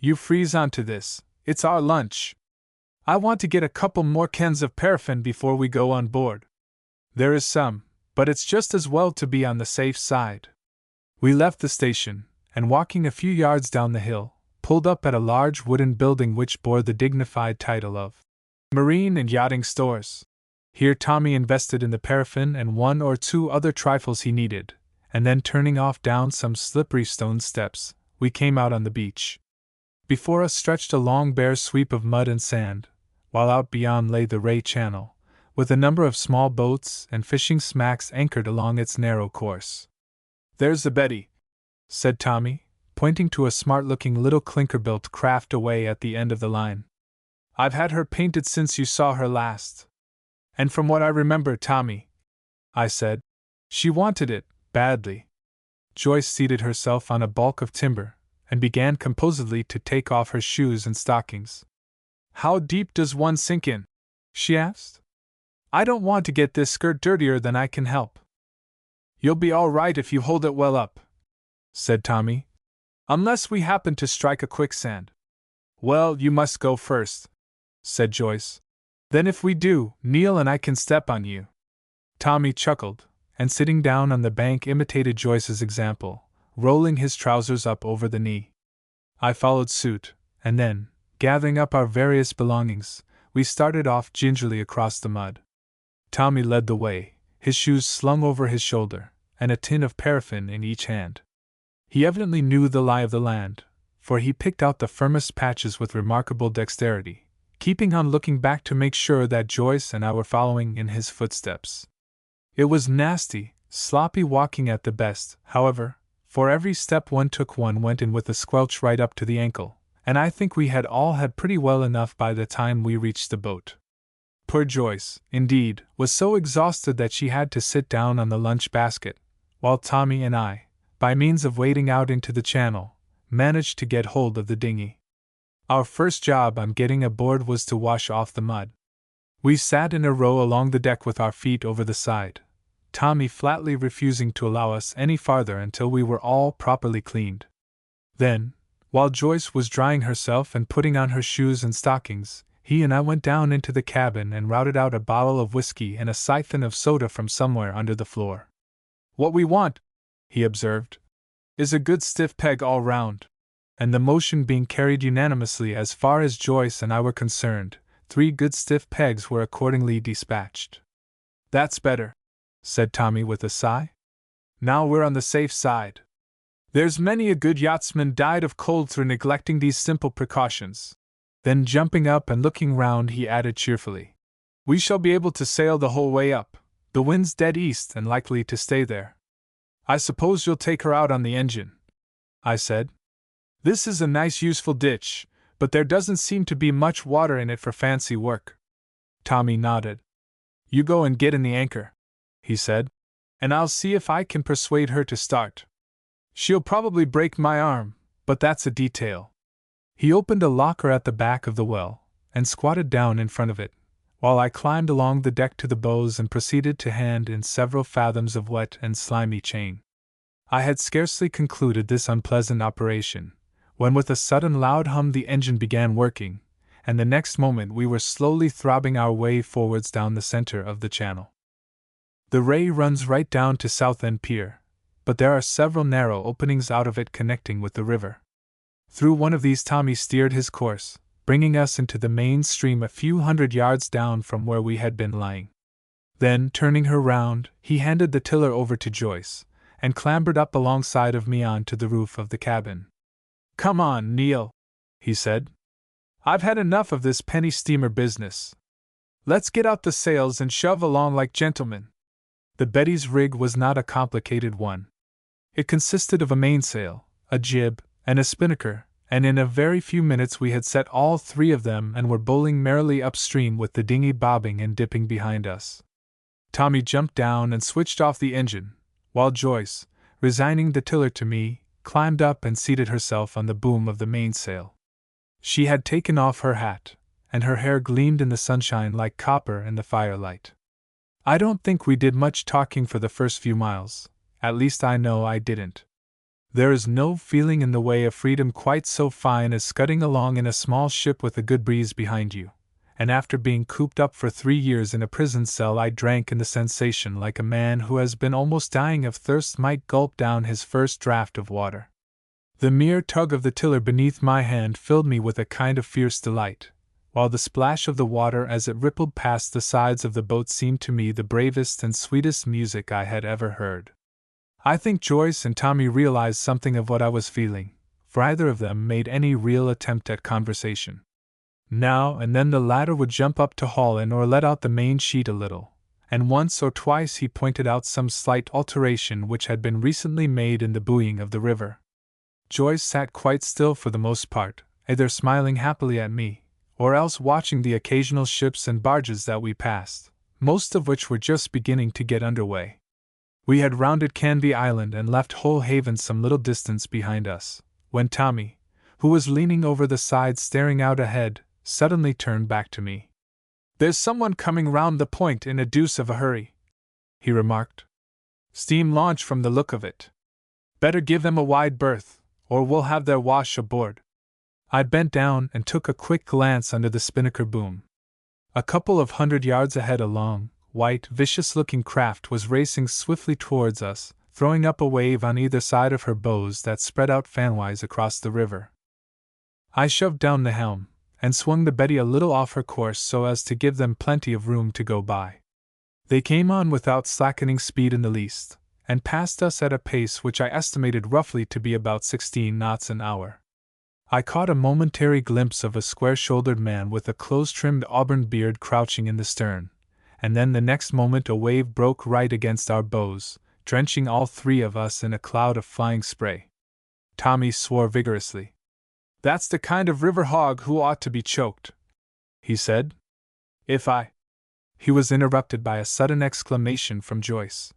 You freeze onto this, it's our lunch. I want to get a couple more cans of paraffin before we go on board. There is some, but it's just as well to be on the safe side. We left the station, and walking a few yards down the hill, pulled up at a large wooden building which bore the dignified title of Marine and Yachting Stores. Here Tommy invested in the paraffin and one or two other trifles he needed, and then turning off down some slippery stone steps, we came out on the beach. Before us stretched a long bare sweep of mud and sand, while out beyond lay the Ray Channel, with a number of small boats and fishing smacks anchored along its narrow course. "There's the Betty," said Tommy, pointing to a smart-looking little clinker-built craft away at the end of the line. "I've had her painted since you saw her last." "And from what I remember, Tommy," I said, "she wanted it, badly." Joyce seated herself on a bulk of timber, and began composedly to take off her shoes and stockings. "How deep does one sink in?" she asked. "I don't want to get this skirt dirtier than I can help." "You'll be all right if you hold it well up," said Tommy. "Unless we happen to strike a quicksand." "Well, you must go first," said Joyce. "Then if we do, Neil and I can step on you." Tommy chuckled, and sitting down on the bank imitated Joyce's example, rolling his trousers up over the knee. I followed suit, and then, gathering up our various belongings, we started off gingerly across the mud. Tommy led the way, his shoes slung over his shoulder, and a tin of paraffin in each hand. He evidently knew the lie of the land, for he picked out the firmest patches with remarkable dexterity, keeping on looking back to make sure that Joyce and I were following in his footsteps. It was nasty, sloppy walking at the best, however, for every step one took one went in with a squelch right up to the ankle, and I think we had all had pretty well enough by the time we reached the boat. Poor Joyce, indeed, was so exhausted that she had to sit down on the lunch basket, while Tommy and I, by means of wading out into the channel, managed to get hold of the dinghy. Our first job on getting aboard was to wash off the mud. We sat in a row along the deck with our feet over the side, Tommy flatly refusing to allow us any farther until we were all properly cleaned. Then, while Joyce was drying herself and putting on her shoes and stockings, he and I went down into the cabin and routed out a bottle of whiskey and a siphon of soda from somewhere under the floor. "What we want," he observed, "is a good stiff peg all round." And the motion being carried unanimously as far as Joyce and I were concerned, 3 good stiff pegs were accordingly dispatched. "That's better," said Tommy with a sigh. "Now we're on the safe side. There's many a good yachtsman died of cold through neglecting these simple precautions." Then jumping up and looking round he added cheerfully, "We shall be able to sail the whole way up, the wind's dead east and likely to stay there." "I suppose you'll take her out on the engine," I said. "This is a nice useful ditch, but there doesn't seem to be much water in it for fancy work." Tommy nodded. "You go and get in the anchor," he said, "and I'll see if I can persuade her to start. She'll probably break my arm, but that's a detail." He opened a locker at the back of the well, and squatted down in front of it, while I climbed along the deck to the bows and proceeded to hand in several fathoms of wet and slimy chain. I had scarcely concluded this unpleasant operation, when with a sudden loud hum the engine began working, and the next moment we were slowly throbbing our way forwards down the center of the channel. The Ray runs right down to Southend Pier, but there are several narrow openings out of it connecting with the river. Through one of these Tommy steered his course, bringing us into the main stream a few hundred yards down from where we had been lying. Then, turning her round, he handed the tiller over to Joyce, and clambered up alongside of me on to the roof of the cabin. "Come on, Neil," he said. "I've had enough of this penny steamer business. Let's get out the sails and shove along like gentlemen." The Betty's rig was not a complicated one. It consisted of a mainsail, a jib, and a spinnaker, and in a very few minutes we had set all 3 of them and were bowling merrily upstream with the dinghy bobbing and dipping behind us. Tommy jumped down and switched off the engine, while Joyce, resigning the tiller to me, climbed up and seated herself on the boom of the mainsail. She had taken off her hat, and her hair gleamed in the sunshine like copper in the firelight. I don't think we did much talking for the first few miles, at least I know I didn't. There is no feeling in the way of freedom quite so fine as scudding along in a small ship with a good breeze behind you, and after being cooped up for 3 years in a prison cell I drank in the sensation like a man who has been almost dying of thirst might gulp down his first draught of water. The mere tug of the tiller beneath my hand filled me with a kind of fierce delight, while the splash of the water as it rippled past the sides of the boat seemed to me the bravest and sweetest music I had ever heard. I think Joyce and Tommy realized something of what I was feeling, for either of them made any real attempt at conversation. Now and then the latter would jump up to haul in or let out the main sheet a little, and once or twice he pointed out some slight alteration which had been recently made in the buoying of the river. Joyce sat quite still for the most part, either smiling happily at me, or else watching the occasional ships and barges that we passed, most of which were just beginning to get under way. We had rounded Canby Island and left Whole Haven some little distance behind us, when Tommy, who was leaning over the side staring out ahead, suddenly turned back to me. "There's someone coming round the point in a deuce of a hurry," he remarked. "Steam launch from the look of it. Better give them a wide berth, or we'll have their wash aboard." I bent down and took a quick glance under the spinnaker boom. A couple of 100 yards ahead a long, white, vicious-looking craft was racing swiftly towards us, throwing up a wave on either side of her bows that spread out fanwise across the river. I shoved down the helm, and swung the Betty a little off her course so as to give them plenty of room to go by. They came on without slackening speed in the least, and passed us at a pace which I estimated roughly to be about 16 knots an hour. I caught a momentary glimpse of a square-shouldered man with a close-trimmed auburn beard crouching in the stern, and then the next moment a wave broke right against our bows, drenching all three of us in a cloud of flying spray. Tommy swore vigorously. "That's the kind of river hog who ought to be choked," he said. "If I—" He was interrupted by a sudden exclamation from Joyce.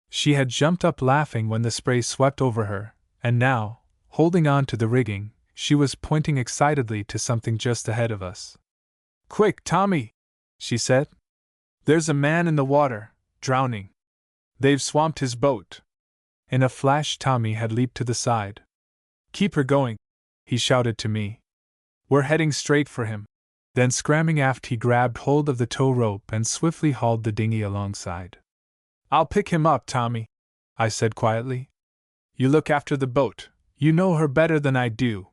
She had jumped up laughing when the spray swept over her, and now, holding on to the rigging, she was pointing excitedly to something just ahead of us. "Quick, Tommy!" she said. "There's a man in the water, drowning. They've swamped his boat." In a flash Tommy had leaped to the side. "Keep her going," he shouted to me. "We're heading straight for him." Then scrambling aft he grabbed hold of the tow rope and swiftly hauled the dinghy alongside. "I'll pick him up, Tommy," I said quietly. "You look after the boat, you know her better than I do."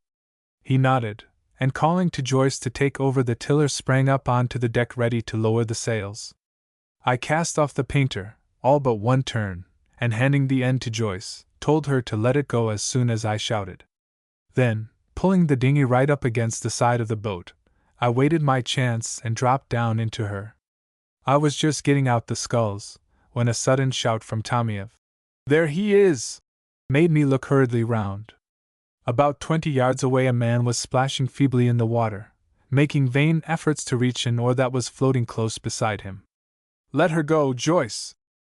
He nodded, and calling to Joyce to take over the tiller sprang up onto the deck ready to lower the sails. I cast off the painter, all but one turn, and handing the end to Joyce, told her to let it go as soon as I shouted. Then, pulling the dinghy right up against the side of the boat, I waited my chance and dropped down into her. I was just getting out the sculls, when a sudden shout from Tommy of, "There he is!" made me look hurriedly round. About 20 yards away a man was splashing feebly in the water, making vain efforts to reach an oar that was floating close beside him. "Let her go, Joyce!"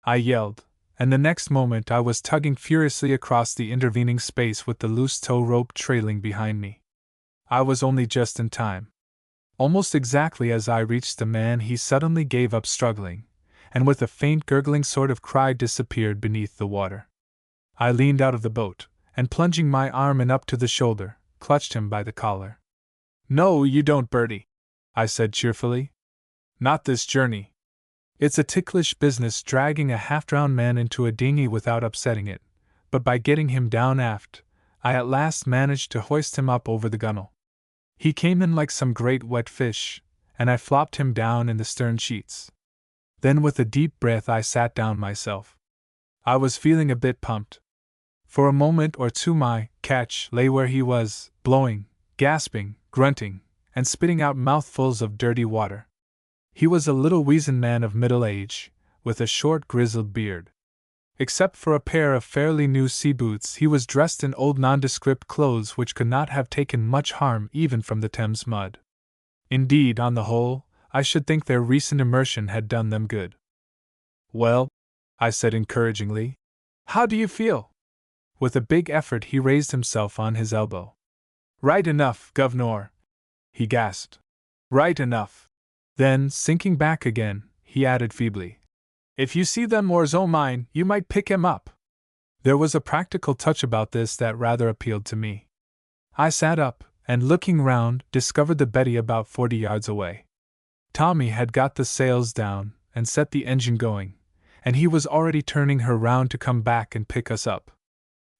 I yelled, and the next moment I was tugging furiously across the intervening space with the loose tow rope trailing behind me. I was only just in time. Almost exactly as I reached the man he suddenly gave up struggling, and with a faint gurgling sort of cry disappeared beneath the water. I leaned out of the boat, and plunging my arm in up to the shoulder, clutched him by the collar. "No, you don't, Bertie," I said cheerfully. "Not this journey. It's a ticklish business dragging a half-drowned man into a dinghy without upsetting it, but by getting him down aft, I at last managed to hoist him up over the gunwale. He came in like some great wet fish, and I flopped him down in the stern sheets. Then with a deep breath I sat down myself. I was feeling a bit pumped. For a moment or two my catch lay where he was, blowing, gasping, grunting, and spitting out mouthfuls of dirty water. He was a little weazened man of middle age, with a short grizzled beard. Except for a pair of fairly new sea boots, he was dressed in old nondescript clothes which could not have taken much harm even from the Thames mud. Indeed, on the whole, I should think their recent immersion had done them good. "Well," I said encouragingly, "how do you feel?" With a big effort he raised himself on his elbow. "Right enough, governor," he gasped. "Right enough." Then, sinking back again, he added feebly, "If you see them oars o' mine, you might pick him up." There was a practical touch about this that rather appealed to me. I sat up, and looking round, discovered the Betty about 40 yards away. Tommy had got the sails down and set the engine going, and he was already turning her round to come back and pick us up.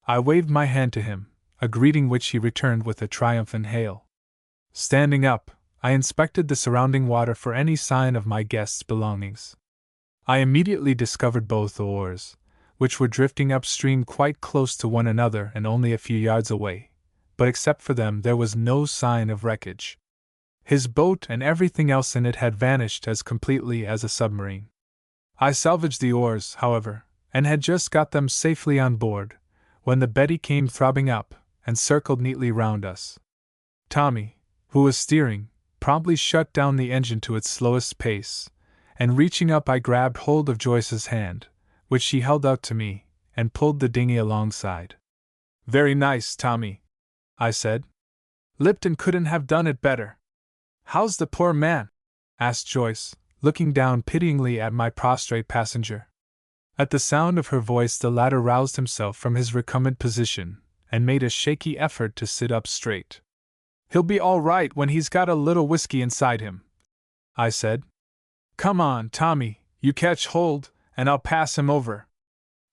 I waved my hand to him, a greeting which he returned with a triumphant hail. Standing up, I inspected the surrounding water for any sign of my guest's belongings. I immediately discovered both oars, which were drifting upstream quite close to one another and only a few yards away, but except for them there was no sign of wreckage. His boat and everything else in it had vanished as completely as a submarine. I salvaged the oars, however, and had just got them safely on board, when the Betty came throbbing up and circled neatly round us. Tommy, who was steering, promptly shut down the engine to its slowest pace, and reaching up I grabbed hold of Joyce's hand, which she held out to me, and pulled the dinghy alongside. "Very nice, Tommy," I said. "Lipton couldn't have done it better." "How's the poor man?" asked Joyce, looking down pityingly at my prostrate passenger. At the sound of her voice the latter roused himself from his recumbent position, and made a shaky effort to sit up straight. "He'll be all right when he's got a little whiskey inside him," I said. "Come on, Tommy, you catch hold, and I'll pass him over."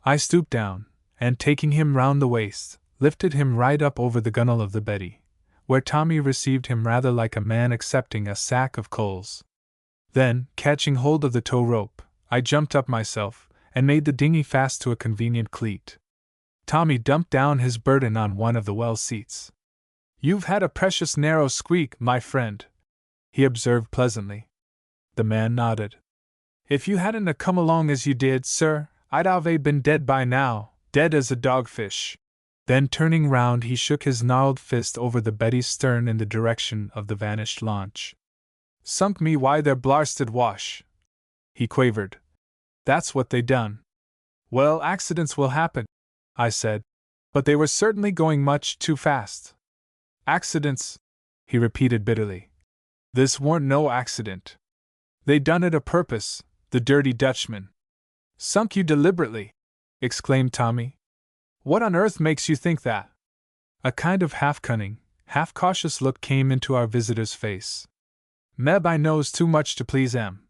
I stooped down, and taking him round the waist, lifted him right up over the gunwale of the Betty, where Tommy received him rather like a man accepting a sack of coals. Then, catching hold of the tow rope, I jumped up myself, and made the dinghy fast to a convenient cleat. Tommy dumped down his burden on one of the well seats. "You've had a precious narrow squeak, my friend," he observed pleasantly. The man nodded. "If you hadn't a come along as you did, sir, I'd have been dead by now, dead as a dogfish." Then turning round he shook his gnarled fist over the Betty's stern in the direction of the vanished launch. "Sunk me why they're blarsted wash," he quavered. "That's what they done." "Well, accidents will happen," I said, "but they were certainly going much too fast." "Accidents," he repeated bitterly. "This warn't no accident. They done it a purpose, the dirty Dutchman." "Sunk you deliberately!" exclaimed Tommy. "What on earth makes you think that?" A kind of half-cunning, half-cautious look came into our visitor's face. "Meb I knows too much to please 'em,"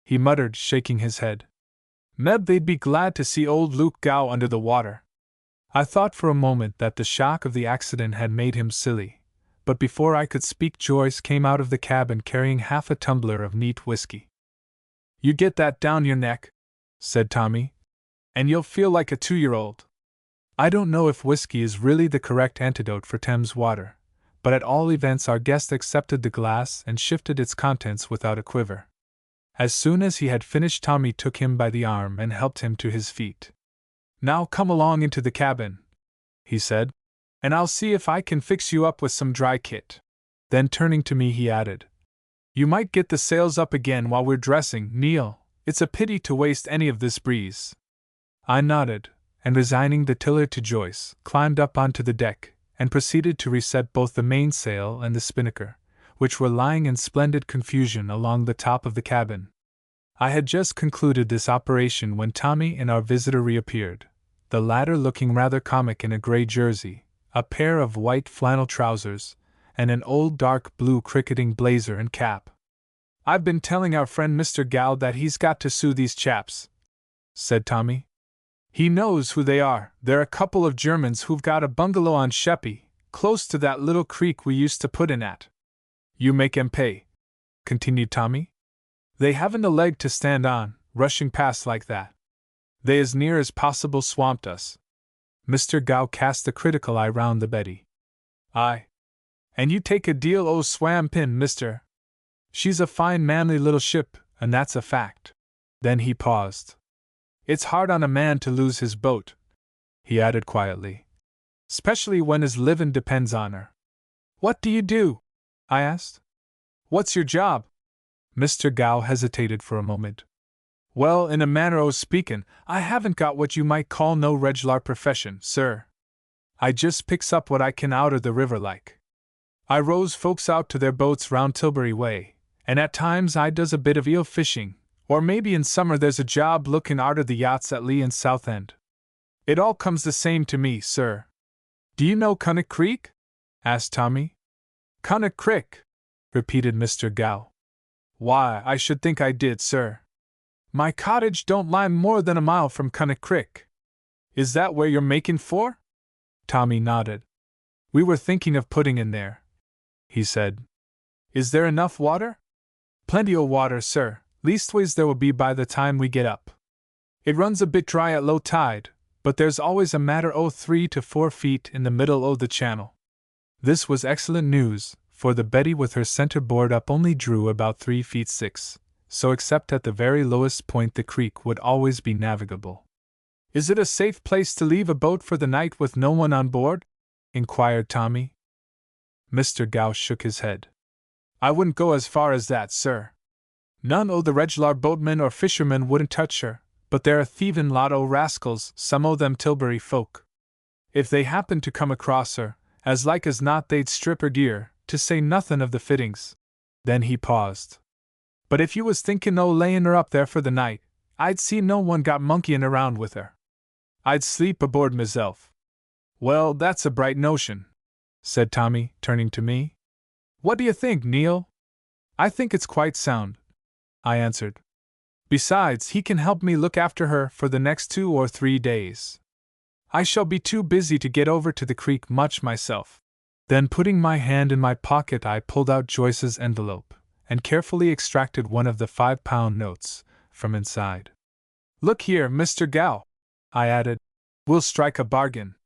he muttered, shaking his head. "Meb they'd be glad to see old Luke Gow under the water." I thought for a moment that the shock of the accident had made him silly, but before I could speak Joyce came out of the cabin carrying half a tumbler of neat whiskey. "You get that down your neck," said Tommy, "and you'll feel like a 2-year-old. I don't know if whiskey is really the correct antidote for Thames water, but at all events our guest accepted the glass and shifted its contents without a quiver. As soon as he had finished Tommy took him by the arm and helped him to his feet. "Now come along into the cabin," he said, "and I'll see if I can fix you up with some dry kit." Then turning to me he added, "You might get the sails up again while we're dressing, Neil. It's a pity to waste any of this breeze." I nodded, and resigning the tiller to Joyce, climbed up onto the deck, and proceeded to reset both the mainsail and the spinnaker, which were lying in splendid confusion along the top of the cabin. I had just concluded this operation when Tommy and our visitor reappeared, the latter looking rather comic in a grey jersey, a pair of white flannel trousers, and an old dark blue cricketing blazer and cap. "I've been telling our friend Mr. Gow that he's got to sue these chaps," said Tommy. "He knows who they are. They're a couple of Germans who've got a bungalow on Sheppey, close to that little creek we used to put in at. You make 'em pay," continued Tommy. "They haven't a leg to stand on, rushing past like that. They as near as possible swamped us." Mr. Gow cast a critical eye round the Betty. "Aye. And you take a deal o' swam pin, mister. She's a fine manly little ship, and that's a fact." Then he paused. "It's hard on a man to lose his boat," he added quietly, "'specially when his livin' depends on her." "What do you do?" I asked. "What's your job?" Mr. Gow hesitated for a moment. "Well, in a manner o' speakin', I haven't got what you might call no reg'lar profession, sir. I just picks up what I can outer the river like. I rows folks out to their boats round Tilbury way, and at times I does a bit of eel fishing, or maybe in summer there's a job lookin' arter the yachts at Lee and Southend. It all comes the same to me, sir." "Do you know Cunnock Creek?" asked Tommy. "Cunnock Creek," repeated Mr. Gow. "Why, I should think I did, sir. My cottage don't lie more than a mile from Cunnock Creek. Is that where you're making for?" Tommy nodded. "We were thinking of putting in there," he said. "Is there enough water?" "Plenty o' water, sir, leastways there will be by the time we get up. It runs a bit dry at low tide, but there's always a matter o' 3 to 4 feet in the middle o' the channel." This was excellent news, for the Betty with her center board up only drew about 3 feet 6, so except at the very lowest point the creek would always be navigable. "Is it a safe place to leave a boat for the night with no one on board?" inquired Tommy. Mr. Gow shook his head. "I wouldn't go as far as that, sir. None o' the reg'lar boatmen or fishermen wouldn't touch her, but they're a thievin' lot o' rascals, some o' them Tilbury folk. If they happened to come across her, as like as not they'd strip her gear, to say nothin' of the fittings." Then he paused. "But if you was thinkin' o' layin' her up there for the night, I'd see no one got monkeyin' around with her. I'd sleep aboard myself." "Well, that's a bright notion," said Tommy, turning to me. "What do you think, Neil?" "I think it's quite sound," I answered. "Besides, he can help me look after her for the next 2 or 3 days. I shall be too busy to get over to the creek much myself." Then, putting my hand in my pocket, I pulled out Joyce's envelope and carefully extracted one of the 5-pound notes from inside. "Look here, Mr. Gow," I added, "we'll strike a bargain.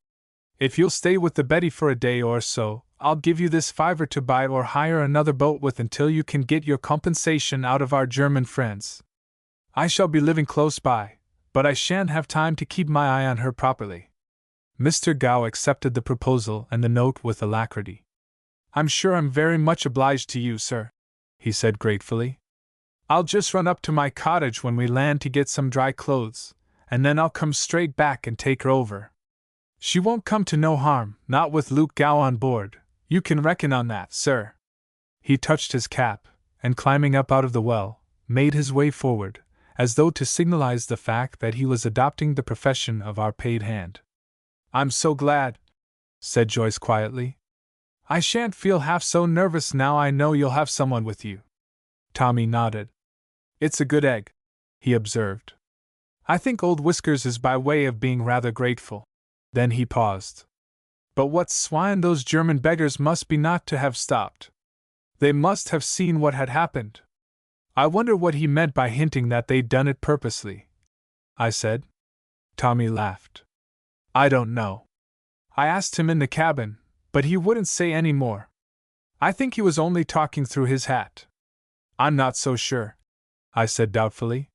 If you'll stay with the Betty for a day or so, I'll give you this $5 to buy or hire another boat with until you can get your compensation out of our German friends. I shall be living close by, but I shan't have time to keep my eye on her properly." Mr. Gow accepted the proposal and the note with alacrity. "I'm sure I'm very much obliged to you, sir," he said gratefully. "I'll just run up to my cottage when we land to get some dry clothes, and then I'll come straight back and take her over. She won't come to no harm, not with Luke Gow on board, you can reckon on that, sir." He touched his cap, and climbing up out of the well, made his way forward, as though to signalize the fact that he was adopting the profession of our paid hand. "I'm so glad," said Joyce quietly. "I shan't feel half so nervous now I know you'll have someone with you." Tommy nodded. "It's a good egg," he observed. "I think old Whiskers is by way of being rather grateful." Then he paused. "But what swine those German beggars must be not to have stopped. They must have seen what had happened. I wonder what he meant by hinting that they'd done it purposely," I said. Tommy laughed. "I don't know. I asked him in the cabin, but he wouldn't say any more. I think he was only talking through his hat." "I'm not so sure," I said doubtfully.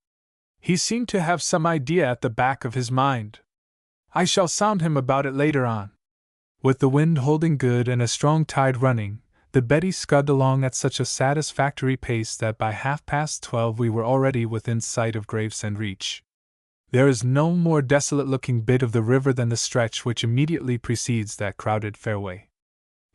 "He seemed to have some idea at the back of his mind. I shall sound him about it later on." With the wind holding good and a strong tide running, the Betty scudded along at such a satisfactory pace that by 12:30 we were already within sight of Gravesend Reach. There is no more desolate-looking bit of the river than the stretch which immediately precedes that crowded fairway.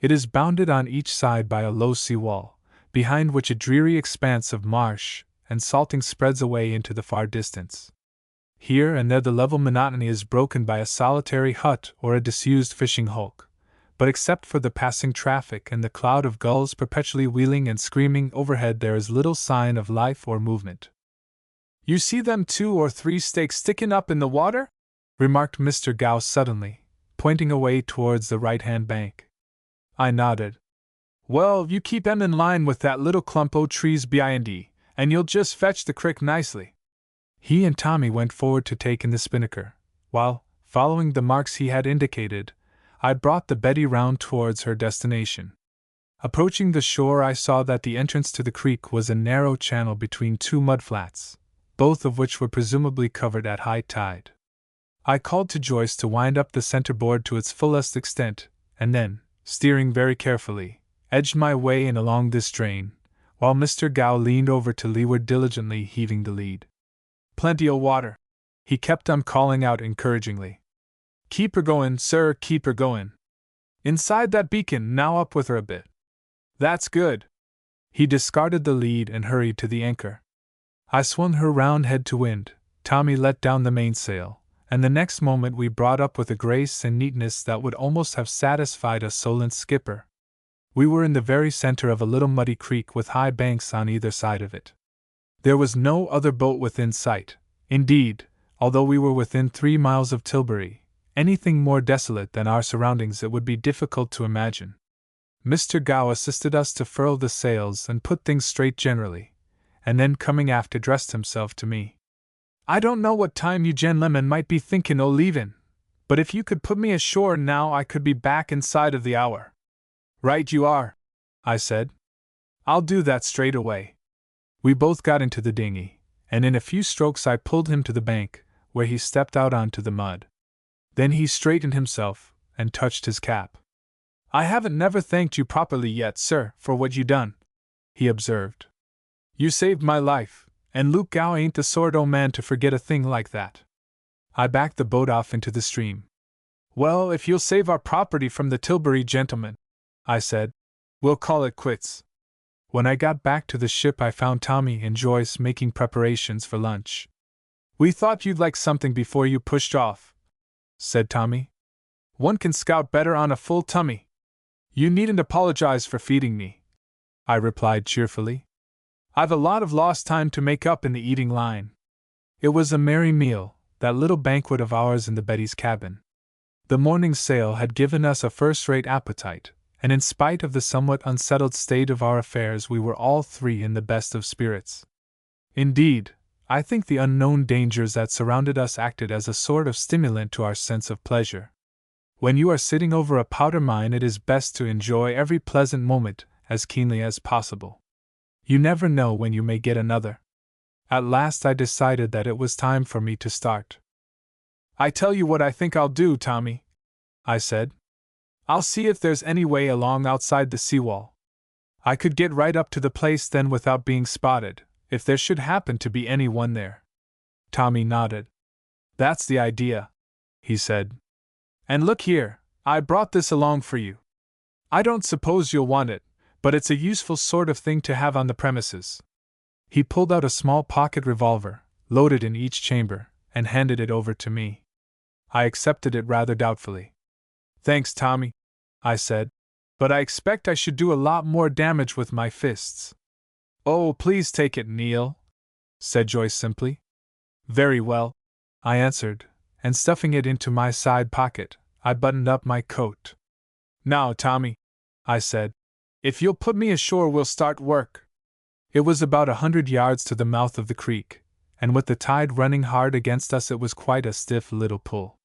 It is bounded on each side by a low sea-wall, behind which a dreary expanse of marsh and salting spreads away into the far distance. Here and there the level monotony is broken by a solitary hut or a disused fishing hulk, but except for the passing traffic and the cloud of gulls perpetually wheeling and screaming overhead there is little sign of life or movement. "You see them 2 or 3 stakes sticking up in the water?" remarked Mr. Gow suddenly, pointing away towards the right-hand bank. I nodded. "Well, you keep 'em in line with that little clump o' trees be'ind, and you'll just fetch the crick nicely." He and Tommy went forward to take in the spinnaker, while, following the marks he had indicated, I brought the Betty round towards her destination. Approaching the shore I saw that the entrance to the creek was a narrow channel between 2 mudflats, both of which were presumably covered at high tide. I called to Joyce to wind up the centerboard to its fullest extent, and then, steering very carefully, edged my way in along this drain, while Mr. Gow leaned over to leeward diligently heaving the lead. "Plenty o' water," he kept on calling out encouragingly. "Keep her goin', sir, keep her goin'. Inside that beacon, now up with her a bit. That's good." He discarded the lead and hurried to the anchor. I swung her round head to wind, Tommy let down the mainsail, and the next moment we brought up with a grace and neatness that would almost have satisfied a Solent skipper. We were in the very center of a little muddy creek with high banks on either side of it. There was no other boat within sight. Indeed, although we were within 3 miles of Tilbury, Anything more desolate than our surroundings it would be difficult to imagine. Mr. Gow assisted us to furl the sails and put things straight generally, and then coming aft addressed himself to me. "I don't know what time you gentlemen might be thinking o' leaving, but if you could put me ashore now I could be back inside of the hour." "Right you are," I said. "I'll do that straight away." We both got into the dinghy, and in a few strokes I pulled him to the bank, where he stepped out onto the mud. Then he straightened himself and touched his cap. "I haven't never thanked you properly yet, sir, for what you done," he observed. "You saved my life, and Luke Gow ain't the sort o' man to forget a thing like that." I backed the boat off into the stream. "Well, if you'll save our property from the Tilbury gentlemen," I said, "we'll call it quits." When I got back to the ship I found Tommy and Joyce making preparations for lunch. "We thought you'd like something before you pushed off," said Tommy. "One can scout better on a full tummy." "You needn't apologize for feeding me," I replied cheerfully. "I've a lot of lost time to make up in the eating line." It was a merry meal, that little banquet of ours in the Betty's cabin. The morning's sail had given us a first-rate appetite, and in spite of the somewhat unsettled state of our affairs we were all three in the best of spirits. Indeed, I think the unknown dangers that surrounded us acted as a sort of stimulant to our sense of pleasure. When you are sitting over a powder mine it is best to enjoy every pleasant moment as keenly as possible. You never know when you may get another. At last I decided that it was time for me to start. "I tell you what I think I'll do, Tommy," I said. "I'll see if there's any way along outside the seawall. I could get right up to the place then without being spotted, if there should happen to be anyone there." Tommy nodded. "That's the idea," he said. "And look here, I brought this along for you. I don't suppose you'll want it, but it's a useful sort of thing to have on the premises." He pulled out a small pocket revolver, loaded in each chamber, and handed it over to me. I accepted it rather doubtfully. "Thanks, Tommy," I said, "but I expect I should do a lot more damage with my fists." "Oh, please take it, Neil," said Joyce simply. "Very well," I answered, and stuffing it into my side pocket, I buttoned up my coat. "Now, Tommy," I said, "if you'll put me ashore we'll start work." It was about 100 yards to the mouth of the creek, and with the tide running hard against us it was quite a stiff little pull.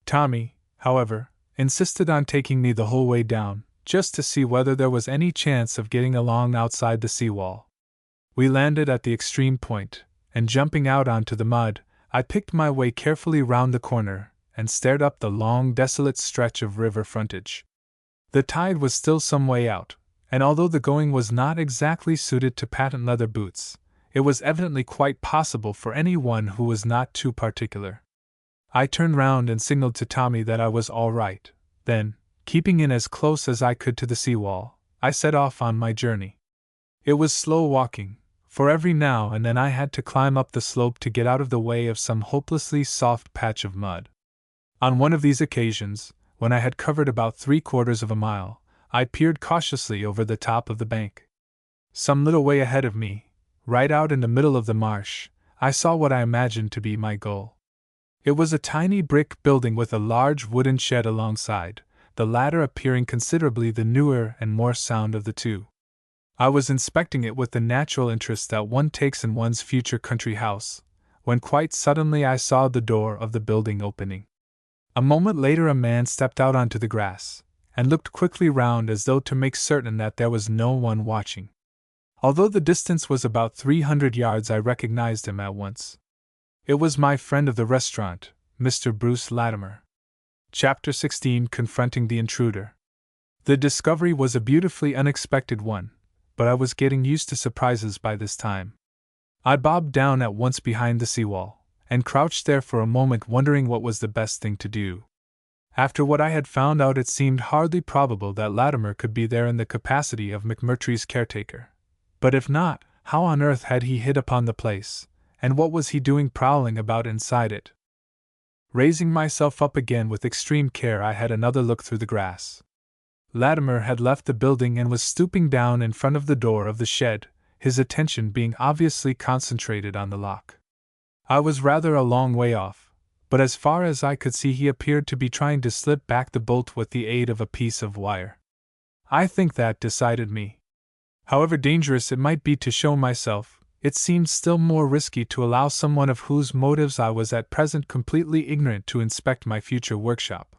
Tommy, however, insisted on taking me the whole way down, just to see whether there was any chance of getting along outside the seawall. We landed at the extreme point, and jumping out onto the mud, I picked my way carefully round the corner and stared up the long, desolate stretch of river frontage. The tide was still some way out, and although the going was not exactly suited to patent leather boots, it was evidently quite possible for any one who was not too particular. I turned round and signaled to Tommy that I was all right. Then, keeping in as close as I could to the seawall, I set off on my journey. It was slow walking, for every now and then I had to climb up the slope to get out of the way of some hopelessly soft patch of mud. On one of these occasions, when I had covered about 3/4 of a mile, I peered cautiously over the top of the bank. Some little way ahead of me, right out in the middle of the marsh, I saw what I imagined to be my goal. It was a tiny brick building with a large wooden shed alongside, the latter appearing considerably the newer and more sound of the two. I was inspecting it with the natural interest that one takes in one's future country house, when quite suddenly I saw the door of the building opening. A moment later a man stepped out onto the grass, and looked quickly round as though to make certain that there was no one watching. Although the distance was about 300 yards I recognized him at once. It was my friend of the restaurant, Mr. Bruce Latimer. Chapter 16: Confronting the Intruder. The discovery was a beautifully unexpected one, but I was getting used to surprises by this time. I bobbed down at once behind the seawall, and crouched there for a moment wondering what was the best thing to do. After what I had found out it seemed hardly probable that Latimer could be there in the capacity of McMurtry's caretaker. But if not, how on earth had he hit upon the place, and what was he doing prowling about inside it? Raising myself up again with extreme care I had another look through the grass. Latimer had left the building and was stooping down in front of the door of the shed, his attention being obviously concentrated on the lock. I was rather a long way off, but as far as I could see he appeared to be trying to slip back the bolt with the aid of a piece of wire. I think that decided me. However dangerous it might be to show myself, it seemed still more risky to allow someone of whose motives I was at present completely ignorant to inspect my future workshop.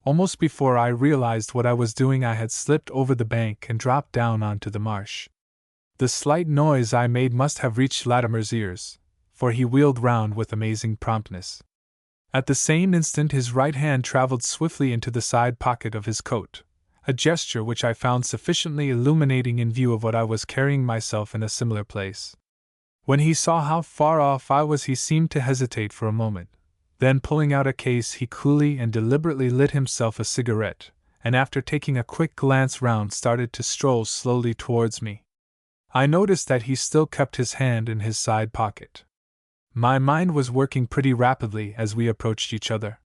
Almost before I realized what I was doing, I had slipped over the bank and dropped down onto the marsh. The slight noise I made must have reached Latimer's ears, for he wheeled round with amazing promptness. At the same instant his right hand traveled swiftly into the side pocket of his coat, a gesture which I found sufficiently illuminating in view of what I was carrying myself in a similar place. When he saw how far off I was, he seemed to hesitate for a moment. Then, pulling out a case, he coolly and deliberately lit himself a cigarette, and after taking a quick glance round, started to stroll slowly towards me. I noticed that he still kept his hand in his side pocket. My mind was working pretty rapidly as we approached each other.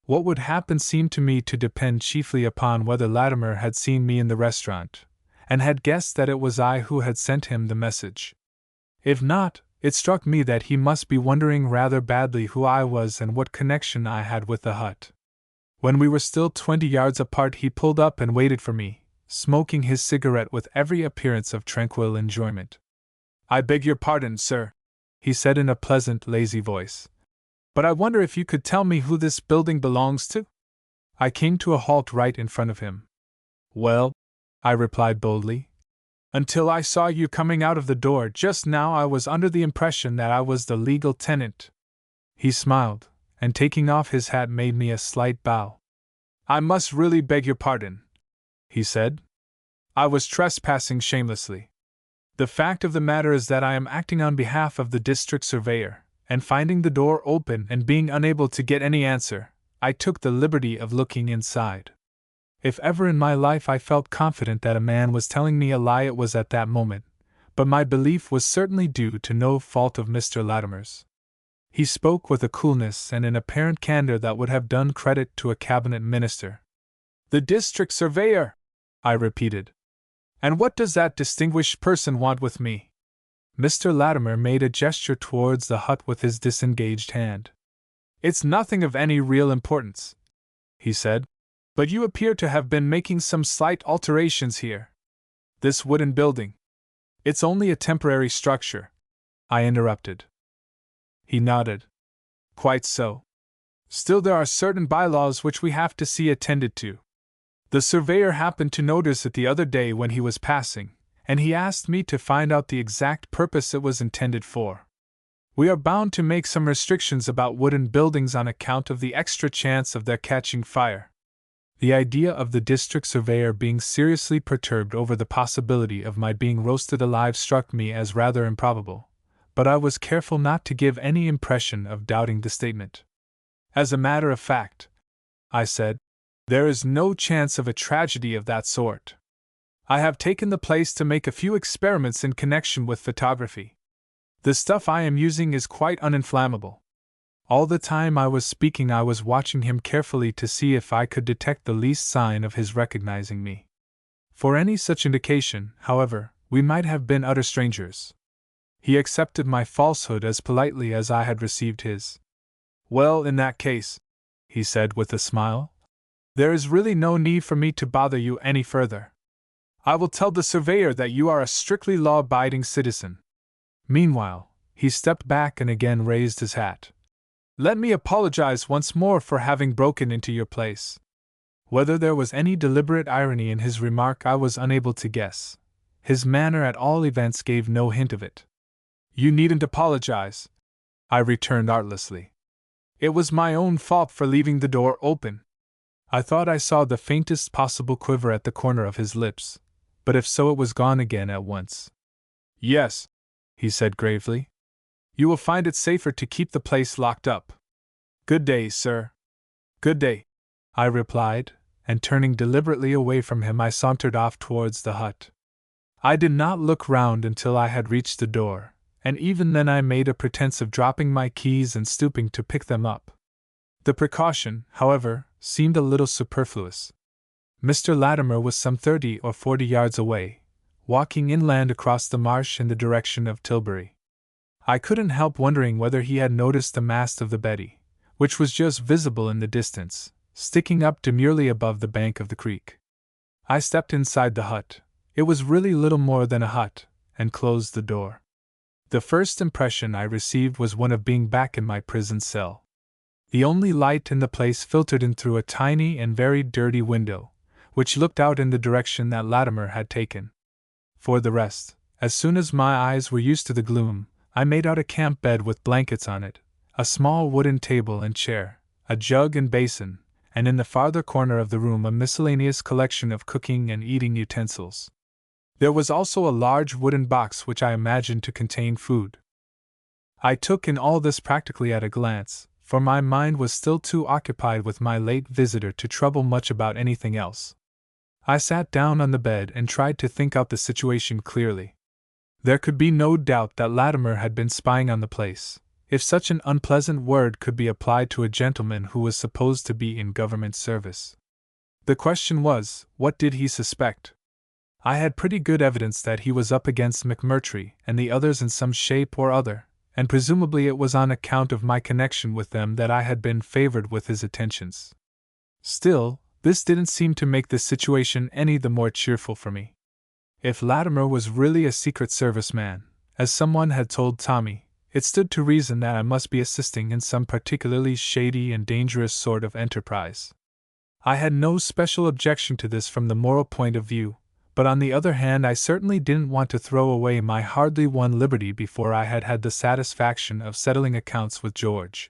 What would happen seemed to me to depend chiefly upon whether Latimer had seen me in the restaurant, and had guessed that it was I who had sent him the message. If not, it struck me that he must be wondering rather badly who I was and what connection I had with the hut. When we were still 20 yards apart, he pulled up and waited for me, smoking his cigarette with every appearance of tranquil enjoyment. "I beg your pardon, sir," he said in a pleasant, lazy voice, "but I wonder if you could tell me who this building belongs to?" I came to a halt right in front of him. "Well," I replied boldly, "until I saw you coming out of the door just now, I was under the impression that I was the legal tenant." He smiled, and taking off his hat made me a slight bow. "I must really beg your pardon," he said. "I was trespassing shamelessly. The fact of the matter is that I am acting on behalf of the district surveyor, and finding the door open and being unable to get any answer, I took the liberty of looking inside. If ever in my life I felt confident that a man was telling me a lie, it was at that moment, but my belief was certainly due to no fault of Mr. Latimer's. He spoke with a coolness and an apparent candor that would have done credit to a cabinet minister. "The district surveyor!" I repeated. "And what does that distinguished person want with me?" Mr. Latimer made a gesture towards the hut with his disengaged hand. "It's nothing of any real importance," he said, "but you appear to have been making some slight alterations here. This wooden building—" "It's only a temporary structure," I interrupted. He nodded. "Quite so. Still, there are certain bylaws which we have to see attended to. The surveyor happened to notice it the other day when he was passing, and he asked me to find out the exact purpose it was intended for. We are bound to make some restrictions about wooden buildings on account of the extra chance of their catching fire." The idea of the district surveyor being seriously perturbed over the possibility of my being roasted alive struck me as rather improbable, but I was careful not to give any impression of doubting the statement. "As a matter of fact," I said, "there is no chance of a tragedy of that sort. I have taken the place to make a few experiments in connection with photography. The stuff I am using is quite uninflammable." All the time I was speaking, I was watching him carefully to see if I could detect the least sign of his recognizing me. For any such indication, however, we might have been utter strangers. He accepted my falsehood as politely as I had received his. "Well, in that case," he said with a smile, "there is really no need for me to bother you any further. I will tell the surveyor that you are a strictly law-abiding citizen." Meanwhile, he stepped back and again raised his hat. "Let me apologize once more for having broken into your place." Whether there was any deliberate irony in his remark I was unable to guess. His manner at all events gave no hint of it. "You needn't apologize," I returned artlessly. "It was my own fault for leaving the door open." I thought I saw the faintest possible quiver at the corner of his lips, but if so, it was gone again at once. "Yes," he said gravely. "You will find it safer to keep the place locked up. Good day, sir." "Good day," I replied, and turning deliberately away from him, I sauntered off towards the hut. I did not look round until I had reached the door, and even then I made a pretense of dropping my keys and stooping to pick them up. The precaution, however, seemed a little superfluous. Mr. Latimer was some 30 or 40 yards away, walking inland across the marsh in the direction of Tilbury. I couldn't help wondering whether he had noticed the mast of the Betty, which was just visible in the distance, sticking up demurely above the bank of the creek. I stepped inside the hut. It was really little more than a hut, and closed the door. The first impression I received was one of being back in my prison cell. The only light in the place filtered in through a tiny and very dirty window, which looked out in the direction that Latimer had taken. For the rest, as soon as my eyes were used to the gloom, I made out a camp bed with blankets on it, a small wooden table and chair, a jug and basin, and in the farther corner of the room a miscellaneous collection of cooking and eating utensils. There was also a large wooden box which I imagined to contain food. I took in all this practically at a glance, for my mind was still too occupied with my late visitor to trouble much about anything else. I sat down on the bed and tried to think out the situation clearly. There could be no doubt that Latimer had been spying on the place, if such an unpleasant word could be applied to a gentleman who was supposed to be in government service. The question was, what did he suspect? I had pretty good evidence that he was up against McMurtry and the others in some shape or other, and presumably it was on account of my connection with them that I had been favored with his attentions. Still, this didn't seem to make the situation any the more cheerful for me. If Latimer was really a Secret Service man, as someone had told Tommy, it stood to reason that I must be assisting in some particularly shady and dangerous sort of enterprise. I had no special objection to this from the moral point of view, but on the other hand I certainly didn't want to throw away my hardly won liberty before I had had the satisfaction of settling accounts with George.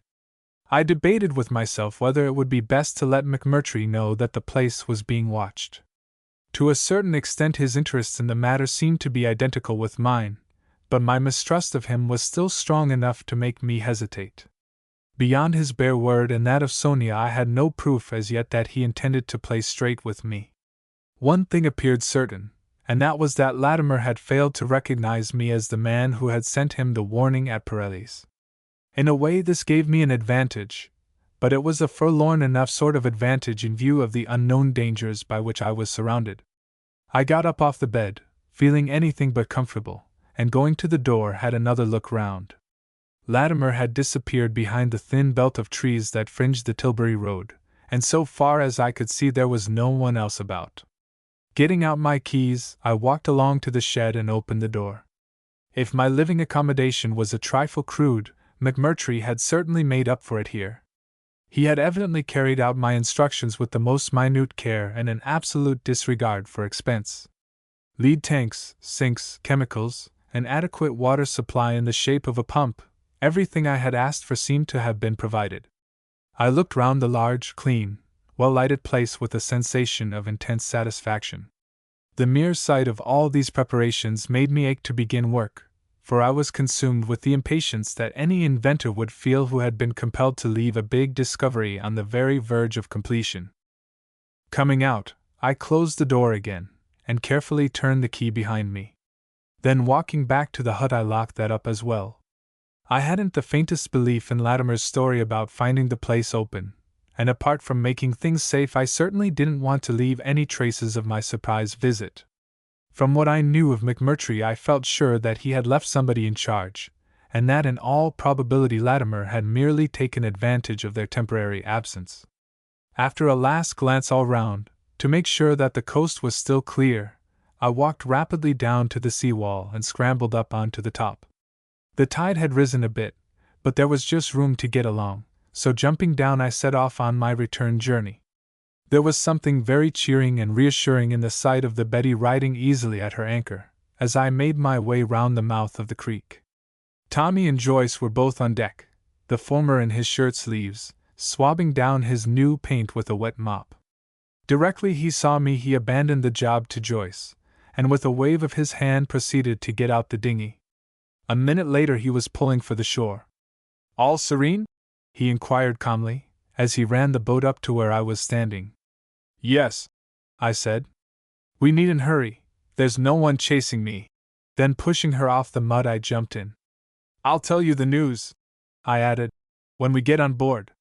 I debated with myself whether it would be best to let McMurtry know that the place was being watched. To a certain extent his interests in the matter seemed to be identical with mine, but my mistrust of him was still strong enough to make me hesitate. Beyond his bare word and that of Sonia I had no proof as yet that he intended to play straight with me. One thing appeared certain, and that was that Latimer had failed to recognize me as the man who had sent him the warning at Pirelli's. In a way this gave me an advantage, but it was a forlorn enough sort of advantage in view of the unknown dangers by which I was surrounded. I got up off the bed, feeling anything but comfortable, and going to the door had another look round. Latimer had disappeared behind the thin belt of trees that fringed the Tilbury Road, and so far as I could see there was no one else about. Getting out my keys, I walked along to the shed and opened the door. If my living accommodation was a trifle crude, McMurtry had certainly made up for it here. He had evidently carried out my instructions with the most minute care and an absolute disregard for expense. Lead tanks, sinks, chemicals, an adequate water supply in the shape of a pump, everything I had asked for seemed to have been provided. I looked round the large, clean, well-lighted place with a sensation of intense satisfaction. The mere sight of all these preparations made me ache to begin work, for I was consumed with the impatience that any inventor would feel who had been compelled to leave a big discovery on the very verge of completion. Coming out, I closed the door again, and carefully turned the key behind me. Then walking back to the hut I locked that up as well. I hadn't the faintest belief in Latimer's story about finding the place open, and apart from making things safe I certainly didn't want to leave any traces of my surprise visit. From what I knew of McMurtry I felt sure that he had left somebody in charge, and that in all probability Latimer had merely taken advantage of their temporary absence. After a last glance all round, to make sure that the coast was still clear, I walked rapidly down to the seawall and scrambled up onto the top. The tide had risen a bit, but there was just room to get along, so jumping down I set off on my return journey. There was something very cheering and reassuring in the sight of the Betty riding easily at her anchor, as I made my way round the mouth of the creek. Tommy and Joyce were both on deck, the former in his shirt sleeves, swabbing down his new paint with a wet mop. Directly he saw me he abandoned the job to Joyce, and with a wave of his hand proceeded to get out the dinghy. A minute later he was pulling for the shore. "All serene?" he inquired calmly, as he ran the boat up to where I was standing. "Yes," I said. "We needn't hurry, there's no one chasing me." Then pushing her off the mud I jumped in. "I'll tell you the news," I added, "when we get on board."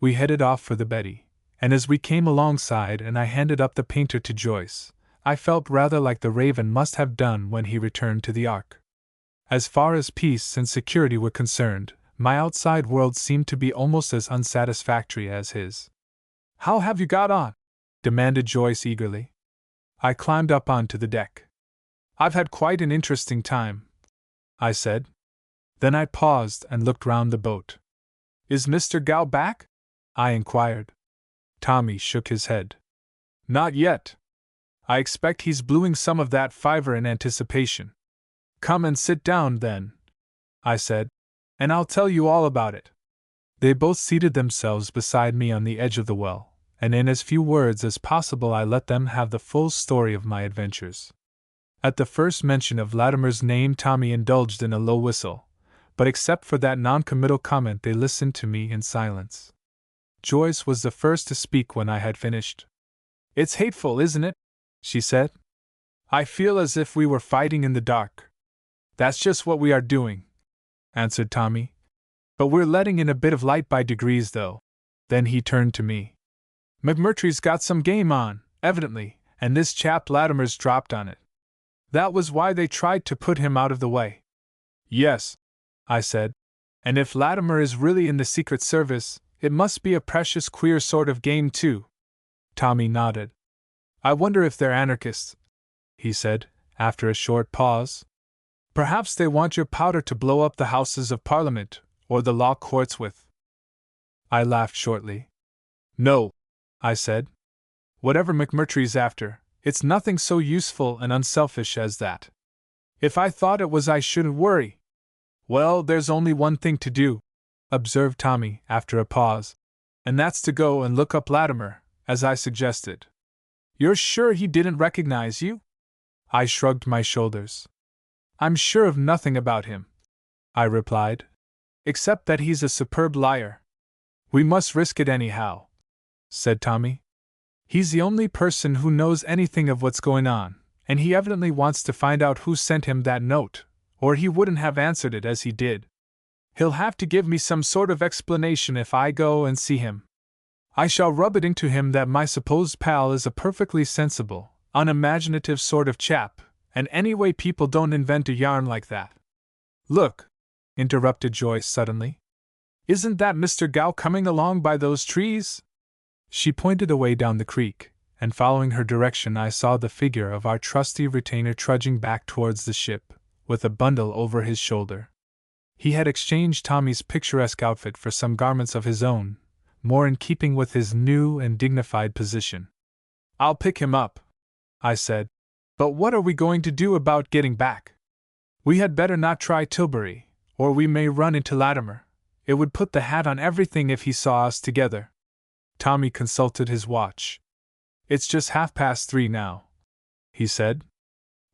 We headed off for the Betty, and as we came alongside and I handed up the painter to Joyce, I felt rather like the Raven must have done when he returned to the Ark. As far as peace and security were concerned, My outside world seemed to be almost as unsatisfactory as his. "How have you got on?" demanded Joyce eagerly. I climbed up onto the deck. "I've had quite an interesting time," I said. Then I paused and looked round the boat. "Is Mr. Gow back?" I inquired. Tommy shook his head. "Not yet. I expect he's bluing some of that fiver in anticipation." "Come and sit down, then," I said, "and I'll tell you all about it." They both seated themselves beside me on the edge of the well, and in as few words as possible I let them have the full story of my adventures. At the first mention of Latimer's name, Tommy indulged in a low whistle, but except for that non-committal comment they listened to me in silence. Joyce was the first to speak when I had finished. "It's hateful, isn't it?" she said. "I feel as if we were fighting in the dark." "That's just what we are doing," answered Tommy. "But we're letting in a bit of light by degrees, though." Then he turned to me. "McMurtry's got some game on, evidently, and this chap Latimer's dropped on it. That was why they tried to put him out of the way." "Yes," I said, "and if Latimer is really in the Secret Service, it must be a precious queer sort of game, too." Tommy nodded. "I wonder if they're anarchists," he said, after a short pause. "Perhaps they want your powder to blow up the Houses of Parliament, or the law courts with." I laughed shortly. "No," I said. "Whatever McMurtry's after, it's nothing so useful and unselfish as that. If I thought it was, I shouldn't worry." "Well, there's only one thing to do," observed Tommy after a pause, "and that's to go and look up Latimer, as I suggested." "You're sure he didn't recognize you?" I shrugged my shoulders. "I'm sure of nothing about him," I replied, "except that he's a superb liar." "We must risk it anyhow," said Tommy. "He's the only person who knows anything of what's going on, and he evidently wants to find out who sent him that note, or he wouldn't have answered it as he did. He'll have to give me some sort of explanation if I go and see him. I shall rub it into him that my supposed pal is a perfectly sensible, unimaginative sort of chap, and anyway people don't invent a yarn like that." "Look," interrupted Joyce suddenly. "Isn't that Mr. Gow coming along by those trees?" She pointed away down the creek, and following her direction I saw the figure of our trusty retainer trudging back towards the ship, with a bundle over his shoulder. He had exchanged Tommy's picturesque outfit for some garments of his own, more in keeping with his new and dignified position. "I'll pick him up," I said. "But what are we going to do about getting back? We had better not try Tilbury, or we may run into Latimer. It would put the hat on everything if he saw us together." Tommy consulted his watch. "It's just 3:30 now," he said.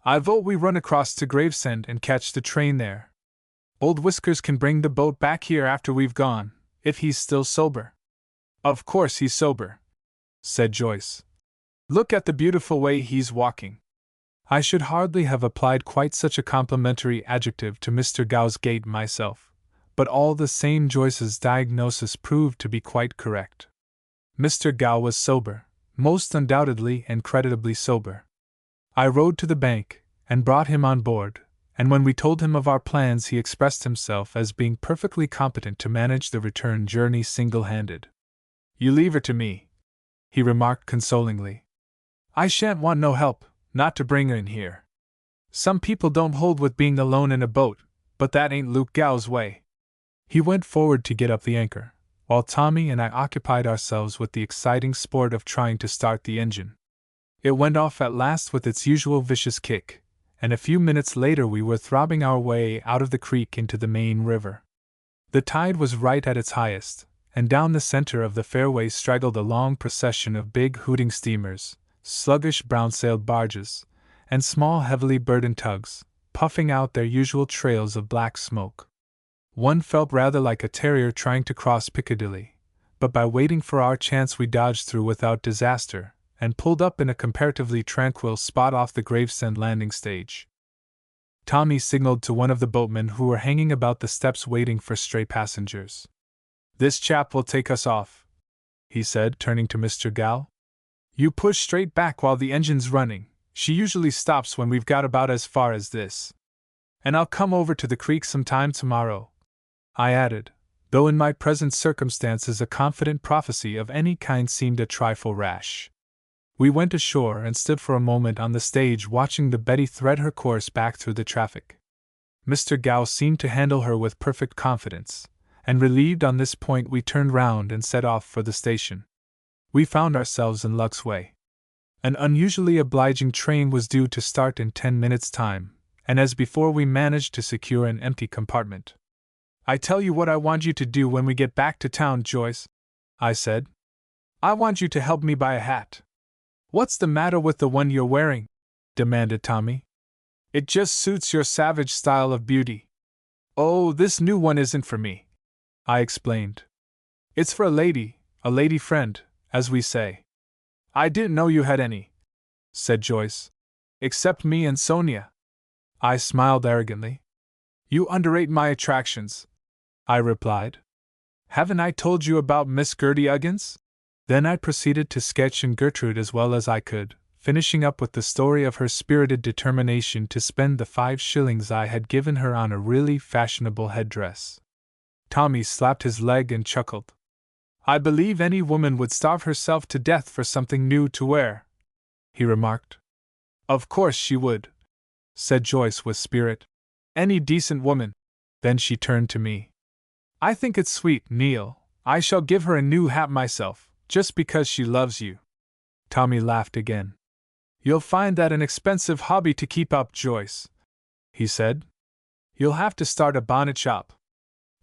"I vote we run across to Gravesend and catch the train there. Old Whiskers can bring the boat back here after we've gone, if he's still sober." "Of course he's sober," said Joyce. "Look at the beautiful way he's walking." I should hardly have applied quite such a complimentary adjective to Mr. Gow's gait myself, but all the same Joyce's diagnosis proved to be quite correct. Mr. Gow was sober, most undoubtedly and creditably sober. I rowed to the bank, and brought him on board, and when we told him of our plans he expressed himself as being perfectly competent to manage the return journey single-handed. "You leave her to me," he remarked consolingly. "I shan't want no help, not to bring her in here. Some people don't hold with being alone in a boat, but that ain't Luke Gow's way." He went forward to get up the anchor, while Tommy and I occupied ourselves with the exciting sport of trying to start the engine. It went off at last with its usual vicious kick, and a few minutes later we were throbbing our way out of the creek into the main river. The tide was right at its highest, and down the center of the fairway straggled a long procession of big hooting steamers, sluggish brown-sailed barges, and small heavily burdened tugs, puffing out their usual trails of black smoke. One felt rather like a terrier trying to cross Piccadilly, but by waiting for our chance we dodged through without disaster, and pulled up in a comparatively tranquil spot off the Gravesend landing stage. Tommy signaled to one of the boatmen who were hanging about the steps waiting for stray passengers. "This chap will take us off," he said, turning to Mr. Gow. "You push straight back while the engine's running. She usually stops when we've got about as far as this. And I'll come over to the creek sometime tomorrow. I added, though in my present circumstances a confident prophecy of any kind seemed a trifle rash. We went ashore and stood for a moment on the stage watching the Betty thread her course back through the traffic. Mr. Gow seemed to handle her with perfect confidence, and relieved on this point we turned round and set off for the station. We found ourselves in Luck's Way. An unusually obliging train was due to start in 10 minutes' time, and as before we managed to secure an empty compartment. "I tell you what I want you to do when we get back to town, Joyce," I said. "I want you to help me buy a hat." "What's the matter with the one you're wearing?" demanded Tommy. "It just suits your savage style of beauty." "Oh, this new one isn't for me," I explained. "It's for a lady friend, as we say." "I didn't know you had any," said Joyce. "Except me and Sonia." I smiled arrogantly. "You underrate my attractions," I replied. "Haven't I told you about Miss Gertie Uggins?" Then I proceeded to sketch in Gertrude as well as I could, finishing up with the story of her spirited determination to spend the 5 shillings I had given her on a really fashionable headdress. Tommy slapped his leg and chuckled. "I believe any woman would starve herself to death for something new to wear," he remarked. "Of course she would," said Joyce with spirit. "Any decent woman." Then she turned to me. "I think it's sweet, Neil. I shall give her a new hat myself, just because she loves you." Tommy laughed again. "You'll find that an expensive hobby to keep up, Joyce," he said. "You'll have to start a bonnet shop."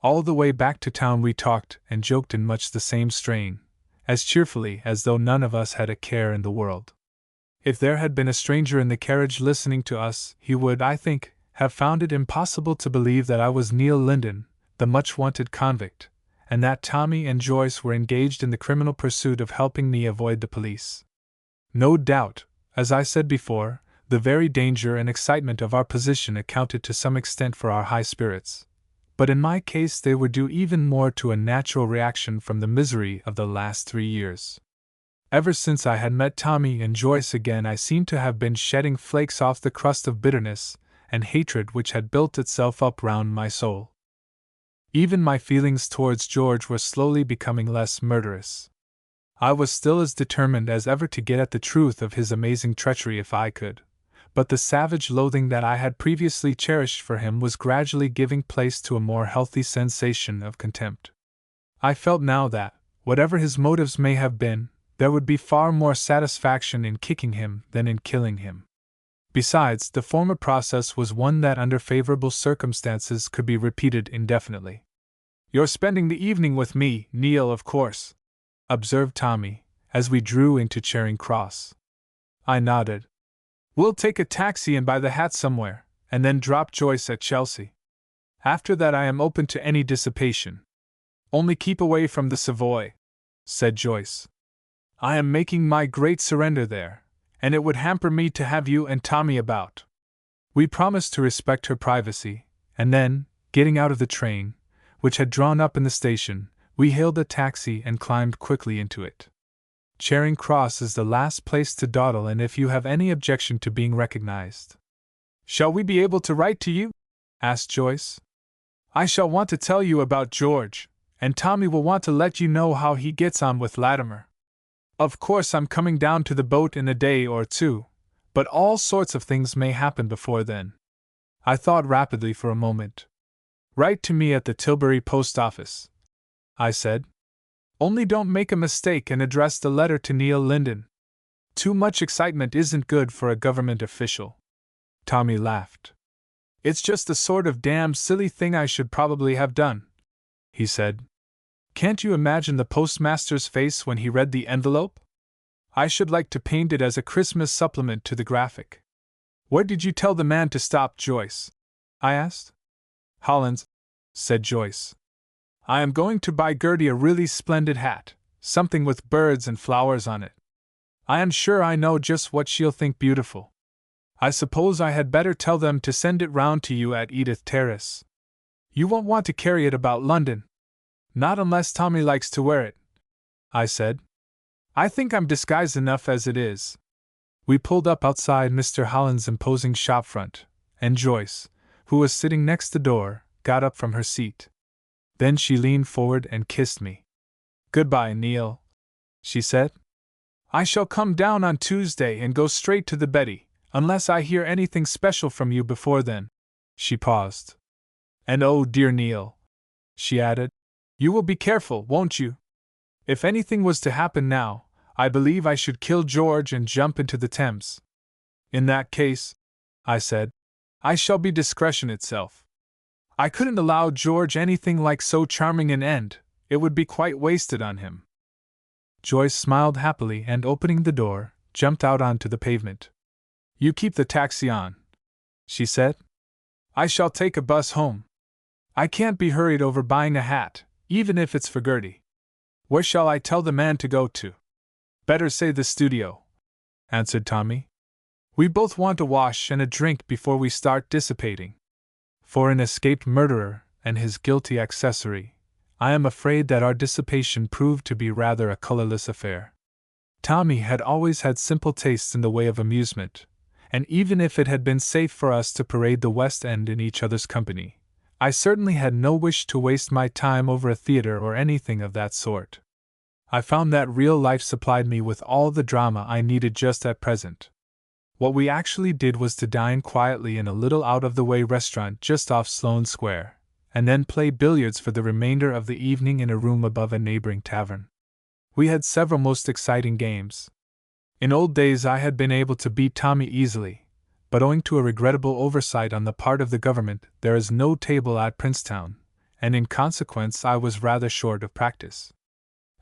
All the way back to town we talked and joked in much the same strain, as cheerfully as though none of us had a care in the world. If there had been a stranger in the carriage listening to us, he would, I think, have found it impossible to believe that I was Neil Linden, the much-wanted convict, and that Tommy and Joyce were engaged in the criminal pursuit of helping me avoid the police. No doubt, as I said before, the very danger and excitement of our position accounted to some extent for our high spirits, but in my case they were due even more to a natural reaction from the misery of the last 3 years. Ever since I had met Tommy and Joyce again, I seemed to have been shedding flakes off the crust of bitterness and hatred which had built itself up round my soul. Even my feelings towards George were slowly becoming less murderous. I was still as determined as ever to get at the truth of his amazing treachery if I could, but the savage loathing that I had previously cherished for him was gradually giving place to a more healthy sensation of contempt. I felt now that, whatever his motives may have been, there would be far more satisfaction in kicking him than in killing him. Besides, the former process was one that under favorable circumstances could be repeated indefinitely. "You're spending the evening with me, Neil, of course," observed Tommy, as we drew into Charing Cross. I nodded. "We'll take a taxi and buy the hat somewhere, and then drop Joyce at Chelsea. After that I am open to any dissipation. Only keep away from the Savoy," said Joyce. "I am making my great surrender there, and it would hamper me to have you and Tommy about." We promised to respect her privacy, and then, getting out of the train, which had drawn up in the station, we hailed a taxi and climbed quickly into it. Charing Cross is the last place to dawdle, and if you have any objection to being recognized. "Shall we be able to write to you?" asked Joyce. "I shall want to tell you about George, and Tommy will want to let you know how he gets on with Latimer. Of course I'm coming down to the boat in a day or 2, but all sorts of things may happen before then." I thought rapidly for a moment. "Write to me at the Tilbury Post Office," I said. "Only don't make a mistake and address the letter to Neil Linden. Too much excitement isn't good for a government official." Tommy laughed. "It's just the sort of damned silly thing I should probably have done," he said. "Can't you imagine the postmaster's face when he read the envelope? I should like to paint it as a Christmas supplement to the graphic." "Where did you tell the man to stop, Joyce?" I asked. "Holland's," said Joyce. "I am going to buy Gertie a really splendid hat, something with birds and flowers on it. I am sure I know just what she'll think beautiful. I suppose I had better tell them to send it round to you at Edith Terrace. You won't want to carry it about London." "Not unless Tommy likes to wear it," I said. "I think I'm disguised enough as it is." We pulled up outside Mr. Holland's imposing shop front, and Joyce, who was sitting next the door, got up from her seat. Then she leaned forward and kissed me. "Goodbye, Neil," she said. "I shall come down on Tuesday and go straight to the Betty, unless I hear anything special from you before then." She paused. "And oh, dear Neil," she added, "you will be careful, won't you? If anything was to happen now, I believe I should kill George and jump into the Thames." "In that case," I said, "I shall be discretion itself. I couldn't allow George anything like so charming an end, it would be quite wasted on him." Joyce smiled happily and, opening the door, jumped out onto the pavement. "You keep the taxi on," she said. "I shall take a bus home. I can't be hurried over buying a hat, even if it's for Gertie. Where shall I tell the man to go to?" "Better say the studio," answered Tommy. "We both want a wash and a drink before we start dissipating." For an escaped murderer and his guilty accessory, I am afraid that our dissipation proved to be rather a colorless affair. Tommy had always had simple tastes in the way of amusement, and even if it had been safe for us to parade the West End in each other's company, I certainly had no wish to waste my time over a theater or anything of that sort. I found that real life supplied me with all the drama I needed just at present. What we actually did was to dine quietly in a little out-of-the-way restaurant just off Sloane Square, and then play billiards for the remainder of the evening in a room above a neighboring tavern. We had several most exciting games. In old days I had been able to beat Tommy easily, but owing to a regrettable oversight on the part of the government, there is no table at Princetown, and in consequence I was rather short of practice.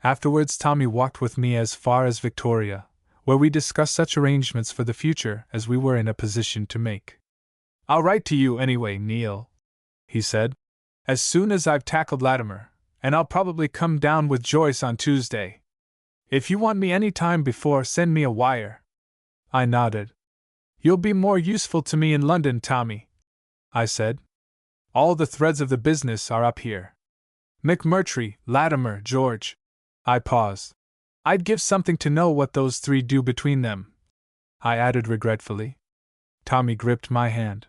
Afterwards Tommy walked with me as far as Victoria, where we discussed such arrangements for the future as we were in a position to make. "I'll write to you anyway, Neil," he said, "as soon as I've tackled Latimer, and I'll probably come down with Joyce on Tuesday. If you want me any time before, send me a wire." I nodded. "You'll be more useful to me in London, Tommy," I said. "All the threads of the business are up here. McMurtry, Latimer, George." I paused. "I'd give something to know what those three do between them," I added regretfully. Tommy gripped my hand.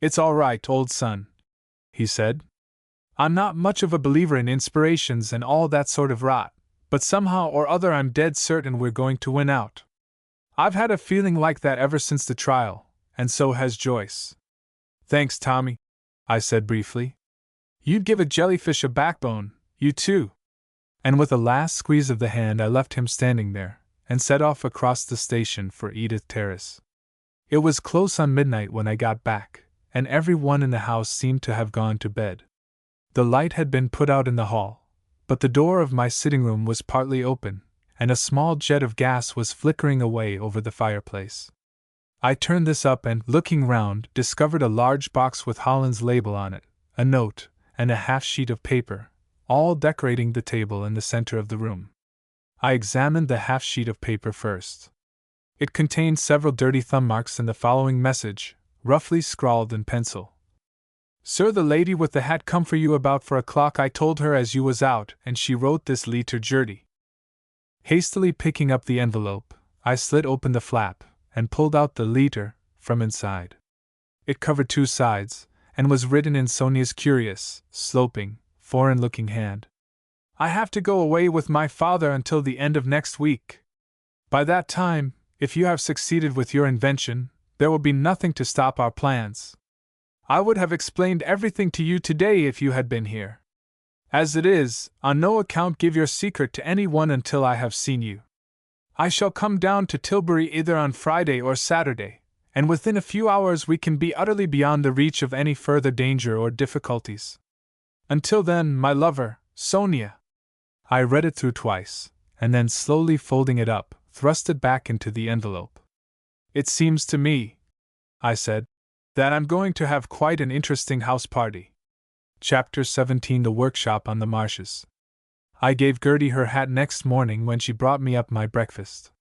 "It's all right, old son," he said. "I'm not much of a believer in inspirations and all that sort of rot, but somehow or other I'm dead certain we're going to win out. I've had a feeling like that ever since the trial, and so has Joyce." "Thanks, Tommy," I said briefly. "You'd give a jellyfish a backbone, you too." And with a last squeeze of the hand I left him standing there, and set off across the station for Edith Terrace. It was close on midnight when I got back, and every one in the house seemed to have gone to bed. The light had been put out in the hall, but the door of my sitting room was partly open, and a small jet of gas was flickering away over the fireplace. I turned this up and, looking round, discovered a large box with Holland's label on it, a note, and a half-sheet of paper, all decorating the table in the center of the room. I examined the half-sheet of paper first. It contained several dirty thumb marks and the following message, roughly scrawled in pencil. "Sir, the lady with the hat come for you about 4 o'clock. I told her as you was out, and she wrote this letter Gertie." Hastily picking up the envelope, I slit open the flap, and pulled out the letter from inside. It covered 2 sides, and was written in Sonia's curious, sloping, foreign-looking hand. "I have to go away with my father until the end of next week. By that time, if you have succeeded with your invention, there will be nothing to stop our plans. I would have explained everything to you today if you had been here. As it is, on no account give your secret to anyone until I have seen you. I shall come down to Tilbury either on Friday or Saturday, and within a few hours we can be utterly beyond the reach of any further danger or difficulties. Until then, my lover, Sonia." I read it through twice, and then slowly folding it up, thrust it back into the envelope. "It seems to me," I said, "that I'm going to have quite an interesting house party." Chapter 17: The Workshop on the Marshes. I gave Gertie her hat next morning when she brought me up my breakfast.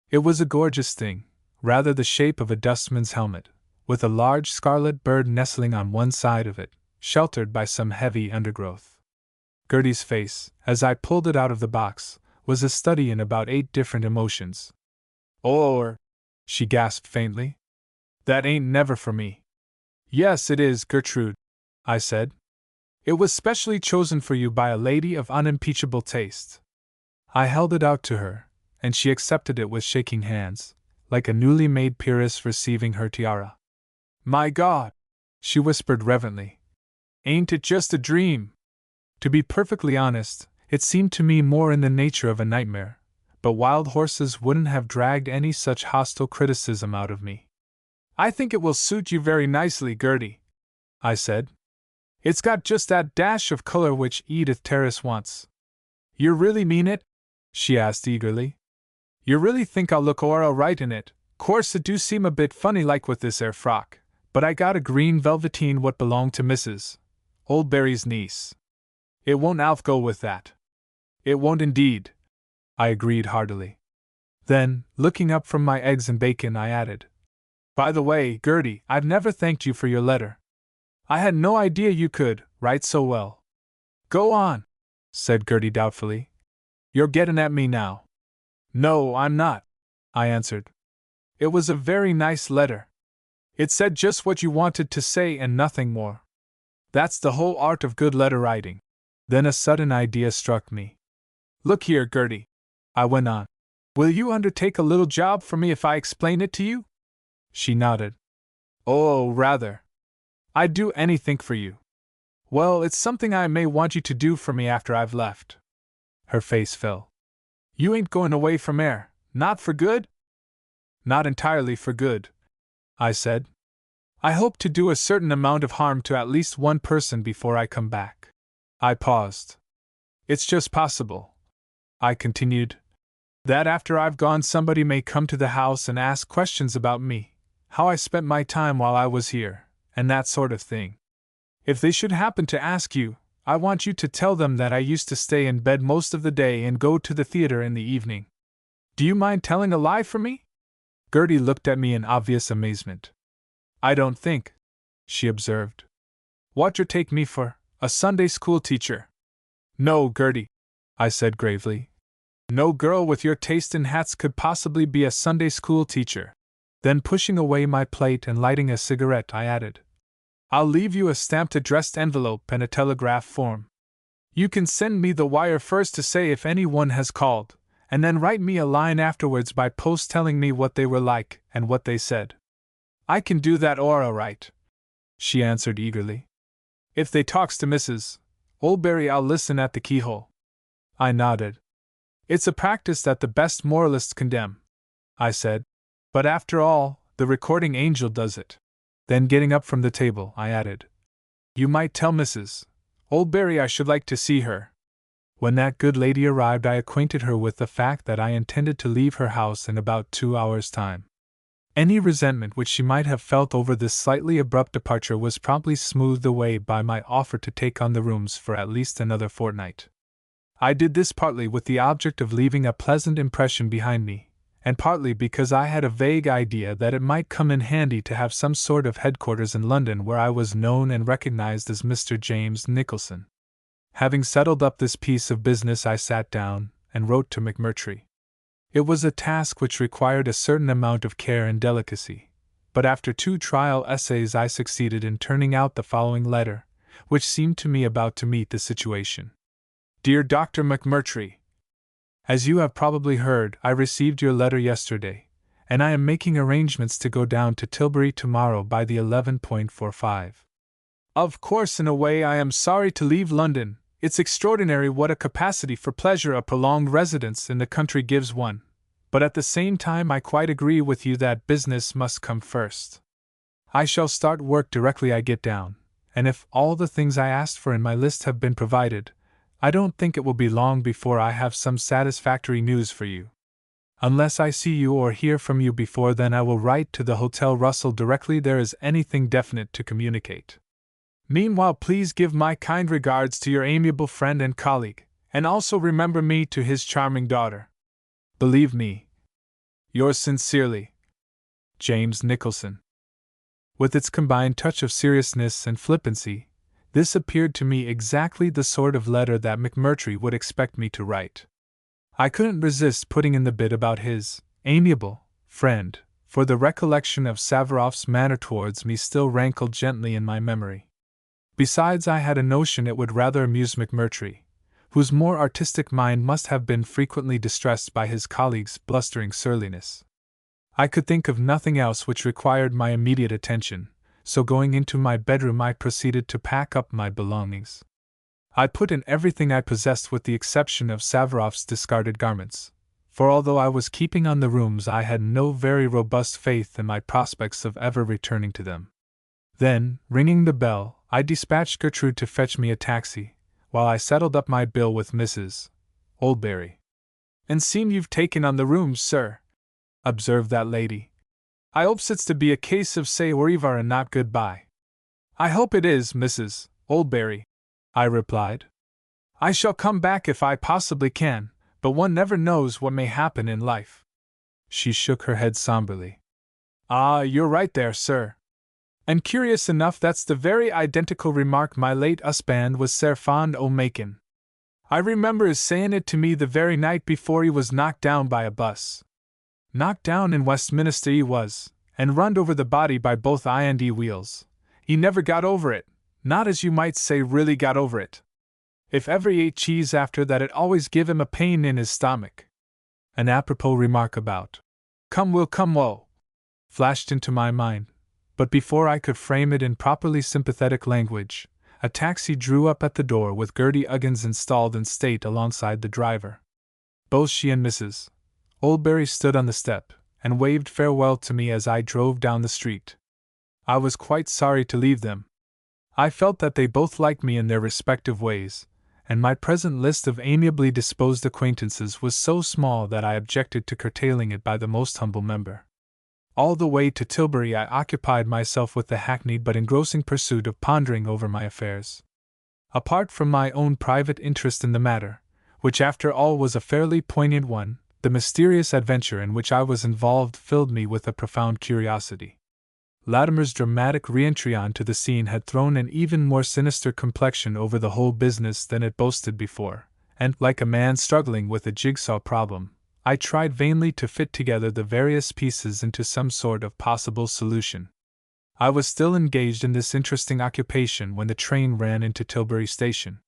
It was a gorgeous thing, rather the shape of a dustman's helmet, with a large scarlet bird nestling on one side of it, sheltered by some heavy undergrowth. Gertie's face, as I pulled it out of the box, was a study in about 8 different emotions. "Or," she gasped faintly, "that ain't never for me." "Yes, it is, Gertrude," I said. It was specially chosen for you by a lady of unimpeachable taste. I held it out to her, and she accepted it with shaking hands, like a newly made peeress receiving her tiara. My God! She whispered reverently. Ain't it just a dream? To be perfectly honest, it seemed to me more in the nature of a nightmare, but wild horses wouldn't have dragged any such hostile criticism out of me. I think it will suit you very nicely, Gertie, I said. It's got just that dash of color which Edith Terrace wants. You really mean it? She asked eagerly. You really think I'll look all right in it? Course it do seem a bit funny like with this 'ere frock, but I got a green velveteen what belonged to Mrs. Oldbury's niece. It won't outgo with that. It won't indeed, I agreed heartily. Then, looking up from my eggs and bacon, I added, By the way, Gertie, I've never thanked you for your letter. I had no idea you could write so well. Go on, said Gertie doubtfully. You're getting at me now. No, I'm not, I answered. It was a very nice letter. It said just what you wanted to say and nothing more. That's the whole art of good letter writing. Then a sudden idea struck me. Look here, Gertie, I went on. Will you undertake a little job for me if I explain it to you? She nodded. Oh, rather. I'd do anything for you. Well, it's something I may want you to do for me after I've left. Her face fell. You ain't going away from air, not for good? Not entirely for good, I said. I hope to do a certain amount of harm to at least one person before I come back. I paused. It's just possible, I continued, that after I've gone somebody may come to the house and ask questions about me, how I spent my time while I was here, and that sort of thing. If they should happen to ask you, I want you to tell them that I used to stay in bed most of the day and go to the theater in the evening. Do you mind telling a lie for me? Gertie looked at me in obvious amazement. I don't think, she observed. What you take me for, a Sunday school teacher? No, Gertie, I said gravely. No girl with your taste in hats could possibly be a Sunday school teacher. Then pushing away my plate and lighting a cigarette, I added, I'll leave you a stamped addressed envelope and a telegraph form. You can send me the wire first to say if anyone has called, and then write me a line afterwards by post telling me what they were like and what they said. I can do that all right, she answered eagerly. If they talks to Mrs. Oldbury, I'll listen at the keyhole. I nodded. It's a practice that the best moralists condemn, I said. But after all, the recording angel does it. Then getting up from the table, I added, You might tell Mrs. Oldbury I should like to see her. When that good lady arrived, I acquainted her with the fact that I intended to leave her house in about 2 hours' time. Any resentment which she might have felt over this slightly abrupt departure was promptly smoothed away by my offer to take on the rooms for at least another fortnight. I did this partly with the object of leaving a pleasant impression behind me, and partly because I had a vague idea that it might come in handy to have some sort of headquarters in London where I was known and recognized as Mr. James Nicholson. Having settled up this piece of business, I sat down and wrote to McMurtry. It was a task which required a certain amount of care and delicacy, but after 2 trial essays I succeeded in turning out the following letter, which seemed to me about to meet the situation. Dear Dr. McMurtry, As you have probably heard, I received your letter yesterday, and I am making arrangements to go down to Tilbury tomorrow by the 11.45. Of course, in a way, I am sorry to leave London. It's extraordinary what a capacity for pleasure a prolonged residence in the country gives one, but at the same time I quite agree with you that business must come first. I shall start work directly I get down, and if all the things I asked for in my list have been provided, I don't think it will be long before I have some satisfactory news for you. Unless I see you or hear from you before then, I will write to the Hotel Russell directly there is anything definite to communicate. Meanwhile, please give my kind regards to your amiable friend and colleague, and also remember me to his charming daughter. Believe me, yours sincerely, James Nicholson. With its combined touch of seriousness and flippancy, this appeared to me exactly the sort of letter that McMurtry would expect me to write. I couldn't resist putting in the bit about his amiable friend, for the recollection of Savaroff's manner towards me still rankled gently in my memory. Besides, I had a notion it would rather amuse McMurtry, whose more artistic mind must have been frequently distressed by his colleagues' blustering surliness. I could think of nothing else which required my immediate attention, so going into my bedroom I proceeded to pack up my belongings. I put in everything I possessed with the exception of Savaroff's discarded garments, for although I was keeping on the rooms I had no very robust faith in my prospects of ever returning to them. Then, ringing the bell, I dispatched Gertrude to fetch me a taxi, while I settled up my bill with Mrs. Oldbury. "And seem you've taken on the rooms, sir," observed that lady. "I hopes it's to be a case of say au revoir and not goodbye." "I hope it is, Mrs. Oldbury," I replied. "I shall come back if I possibly can, but one never knows what may happen in life." She shook her head somberly. "Ah, you're right there, sir. And curious enough, that's the very identical remark my late husband was sair fond o' makin'. I remember his sayin' it to me the very night before he was knocked down by a bus. Knocked down in Westminster he was, and runned over the body by both eye and wheels. He never got over it, not as you might say really got over it. If ever he ate cheese after that it always give him a pain in his stomach." An apropos remark about "come will come wo" flashed into my mind, but before I could frame it in properly sympathetic language, a taxi drew up at the door with Gertie Uggins installed in state alongside the driver. Both she and Mrs. Oldbury stood on the step, and waved farewell to me as I drove down the street. I was quite sorry to leave them. I felt that they both liked me in their respective ways, and my present list of amiably disposed acquaintances was so small that I objected to curtailing it by the most humble member. All the way to Tilbury I occupied myself with the hackneyed but engrossing pursuit of pondering over my affairs. Apart from my own private interest in the matter, which after all was a fairly poignant one, the mysterious adventure in which I was involved filled me with a profound curiosity. Latimer's dramatic re-entry onto the scene had thrown an even more sinister complexion over the whole business than it boasted before, and, like a man struggling with a jigsaw problem, I tried vainly to fit together the various pieces into some sort of possible solution. I was still engaged in this interesting occupation when the train ran into Tilbury Station.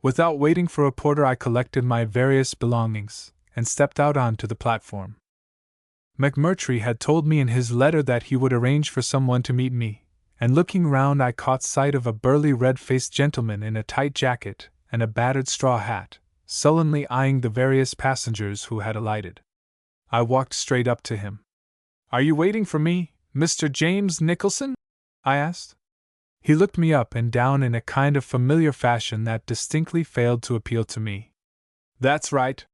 Without waiting for a porter I collected my various belongings, and stepped out onto the platform. McMurtry had told me in his letter that he would arrange for someone to meet me, and looking round I caught sight of a burly red-faced gentleman in a tight jacket and a battered straw hat, sullenly eyeing the various passengers who had alighted. I walked straight up to him. "Are you waiting for me, Mr. James Nicholson?" I asked. He looked me up and down in a kind of familiar fashion that distinctly failed to appeal to me. "That's right,"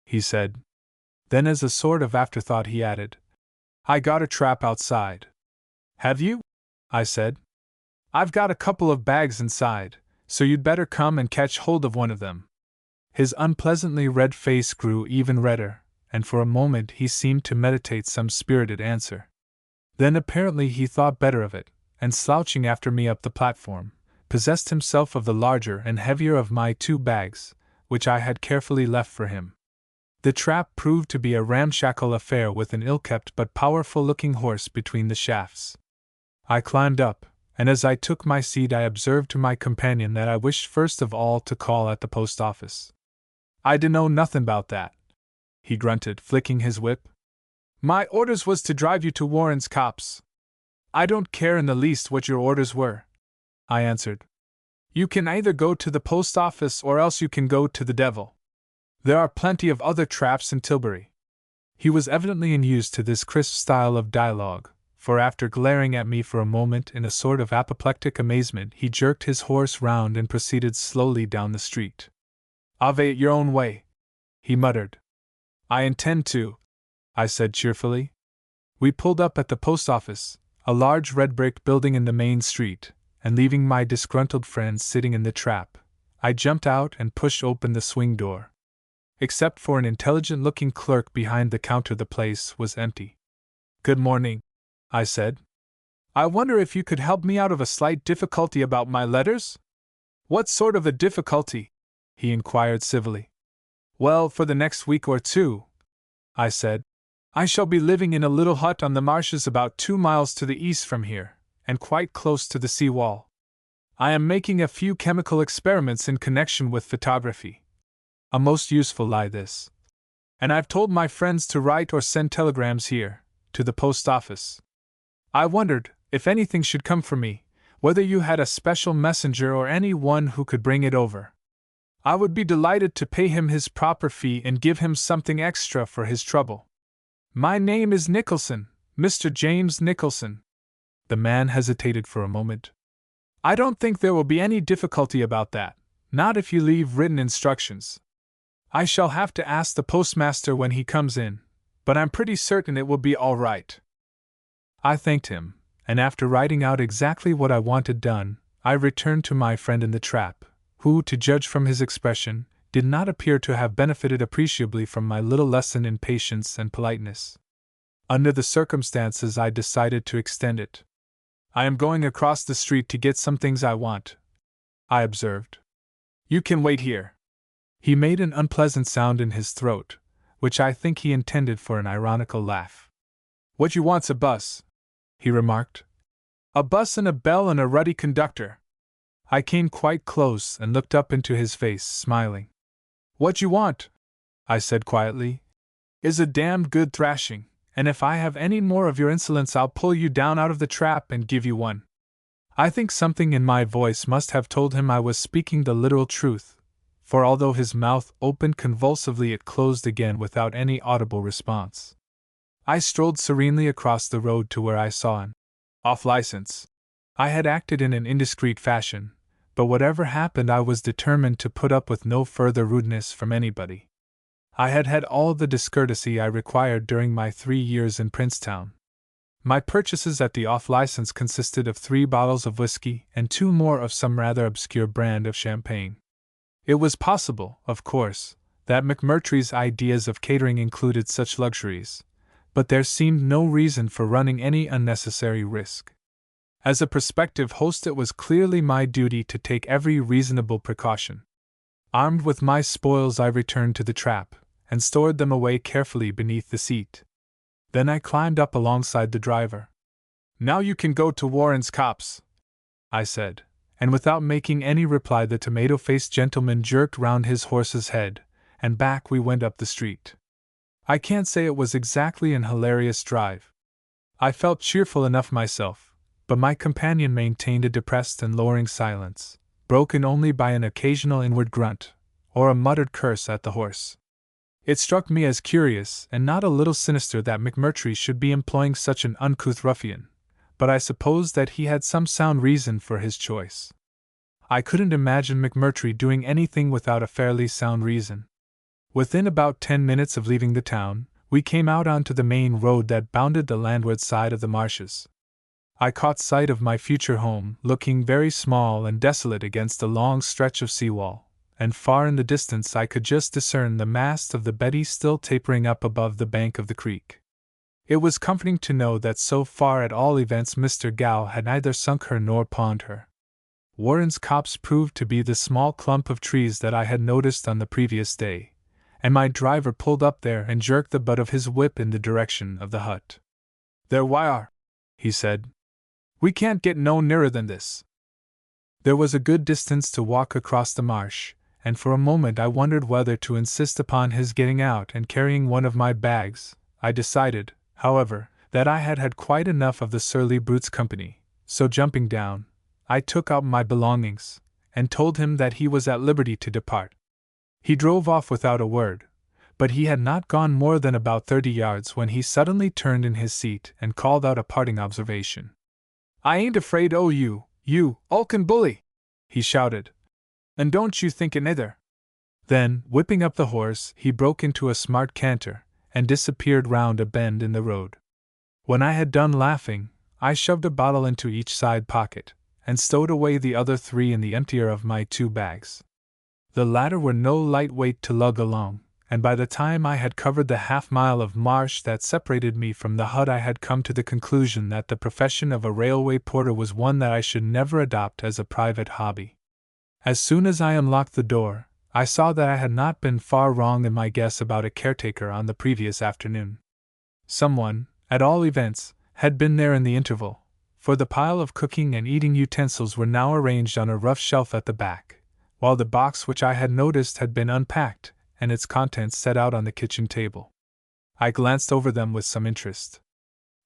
he said. Then, as a sort of afterthought, he added, "I got a trap outside." "Have you?" I said. "I've got a couple of bags inside, so you'd better come and catch hold of one of them." His unpleasantly red face grew even redder, and for a moment he seemed to meditate some spirited answer. Then apparently he thought better of it, and slouching after me up the platform, possessed himself of the larger and heavier of my two bags, which I had carefully left for him. The trap proved to be a ramshackle affair with an ill-kept but powerful-looking horse between the shafts. I climbed up, and as I took my seat I observed to my companion that I wished first of all to call at the post office. "I dunno nothing about that," he grunted, flicking his whip. "My orders was to drive you to Warren's Copse." "I don't care in the least what your orders were," I answered. "You can either go to the post office or else you can go to the devil. There are plenty of other traps in Tilbury." He was evidently unused to this crisp style of dialogue, for after glaring at me for a moment in a sort of apoplectic amazement he jerked his horse round and proceeded slowly down the street. "Have it your own way," he muttered. "I intend to," I said cheerfully. We pulled up at the post office, a large red-brick building in the main street, and leaving my disgruntled friend sitting in the trap, I jumped out and pushed open the swing door. Except for an intelligent-looking clerk behind the counter the place was empty. "Good morning," I said. "I wonder if you could help me out of a slight difficulty about my letters?" "What sort of a difficulty?" he inquired civilly. "Well, for the next week or two," I said, "I shall be living in a little hut on the marshes about 2 miles to the east from here, and quite close to the sea wall. I am making a few chemical experiments in connection with photography. A most useful lie, this. And I've told my friends to write or send telegrams here, to the post office. I wondered, if anything should come for me, whether you had a special messenger or any one who could bring it over. I would be delighted to pay him his proper fee and give him something extra for his trouble. My name is Nicholson, Mr. James Nicholson. The man hesitated for a moment. I don't think there will be any difficulty about that, not if you leave written instructions. I shall have to ask the postmaster when he comes in, but I'm pretty certain it will be all right. I thanked him, and after writing out exactly what I wanted done, I returned to my friend in the trap, who, to judge from his expression, did not appear to have benefited appreciably from my little lesson in patience and politeness. Under the circumstances, I decided to extend it. I am going across the street to get some things I want, I observed. You can wait here. He made an unpleasant sound in his throat, which I think he intended for an ironical laugh. What you want's a bus, he remarked. A bus and a bell and a ruddy conductor. I came quite close and looked up into his face, smiling. What you want, I said quietly, is a damned good thrashing, and if I have any more of your insolence I'll pull you down out of the trap and give you one. I think something in my voice must have told him I was speaking the literal truth, for although his mouth opened convulsively it closed again without any audible response. I strolled serenely across the road to where I saw an off-license. I had acted in an indiscreet fashion, but whatever happened I was determined to put up with no further rudeness from anybody. I had had all the discourtesy I required during my 3 years in Princetown. My purchases at the off-license consisted of 3 bottles of whiskey and 2 more of some rather obscure brand of champagne. It was possible, of course, that McMurtry's ideas of catering included such luxuries, but there seemed no reason for running any unnecessary risk. As a prospective host, it was clearly my duty to take every reasonable precaution. Armed with my spoils, I returned to the trap, and stored them away carefully beneath the seat. Then I climbed up alongside the driver. Now you can go to Warren's Copse, I said, and without making any reply the tomato-faced gentleman jerked round his horse's head, and back we went up the street. I can't say it was exactly an hilarious drive. I felt cheerful enough myself, but my companion maintained a depressed and lowering silence, broken only by an occasional inward grunt, or a muttered curse at the horse. It struck me as curious and not a little sinister that McMurtry should be employing such an uncouth ruffian, but I supposed that he had some sound reason for his choice. I couldn't imagine McMurtry doing anything without a fairly sound reason. Within about 10 minutes of leaving the town, we came out onto the main road that bounded the landward side of the marshes. I caught sight of my future home, looking very small and desolate against a long stretch of seawall, and far in the distance I could just discern the mast of the Betty still tapering up above the bank of the creek. It was comforting to know that so far at all events Mr. Gow had neither sunk her nor pawned her. Warren's Copse proved to be the small clump of trees that I had noticed on the previous day, and my driver pulled up there and jerked the butt of his whip in the direction of the hut. "There we are," he said. "We can't get no nearer than this." There was a good distance to walk across the marsh, and for a moment I wondered whether to insist upon his getting out and carrying one of my bags. I decided, however, that I had had quite enough of the surly brute's company, so jumping down, I took out my belongings, and told him that he was at liberty to depart. He drove off without a word, but he had not gone more than about 30 yards when he suddenly turned in his seat and called out a parting observation. "I ain't afraid o' you, you ulkin bully!" he shouted. "And don't you think it neither." Then, whipping up the horse, he broke into a smart canter, and disappeared round a bend in the road. When I had done laughing, I shoved a bottle into each side pocket, and stowed away the other 3 in the emptier of my 2 bags. The latter were no light weight to lug along, and by the time I had covered the half-mile of marsh that separated me from the hut I had come to the conclusion that the profession of a railway porter was one that I should never adopt as a private hobby. As soon as I unlocked the door, I saw that I had not been far wrong in my guess about a caretaker on the previous afternoon. Someone, at all events, had been there in the interval, for the pile of cooking and eating utensils were now arranged on a rough shelf at the back, while the box which I had noticed had been unpacked and its contents set out on the kitchen table. I glanced over them with some interest.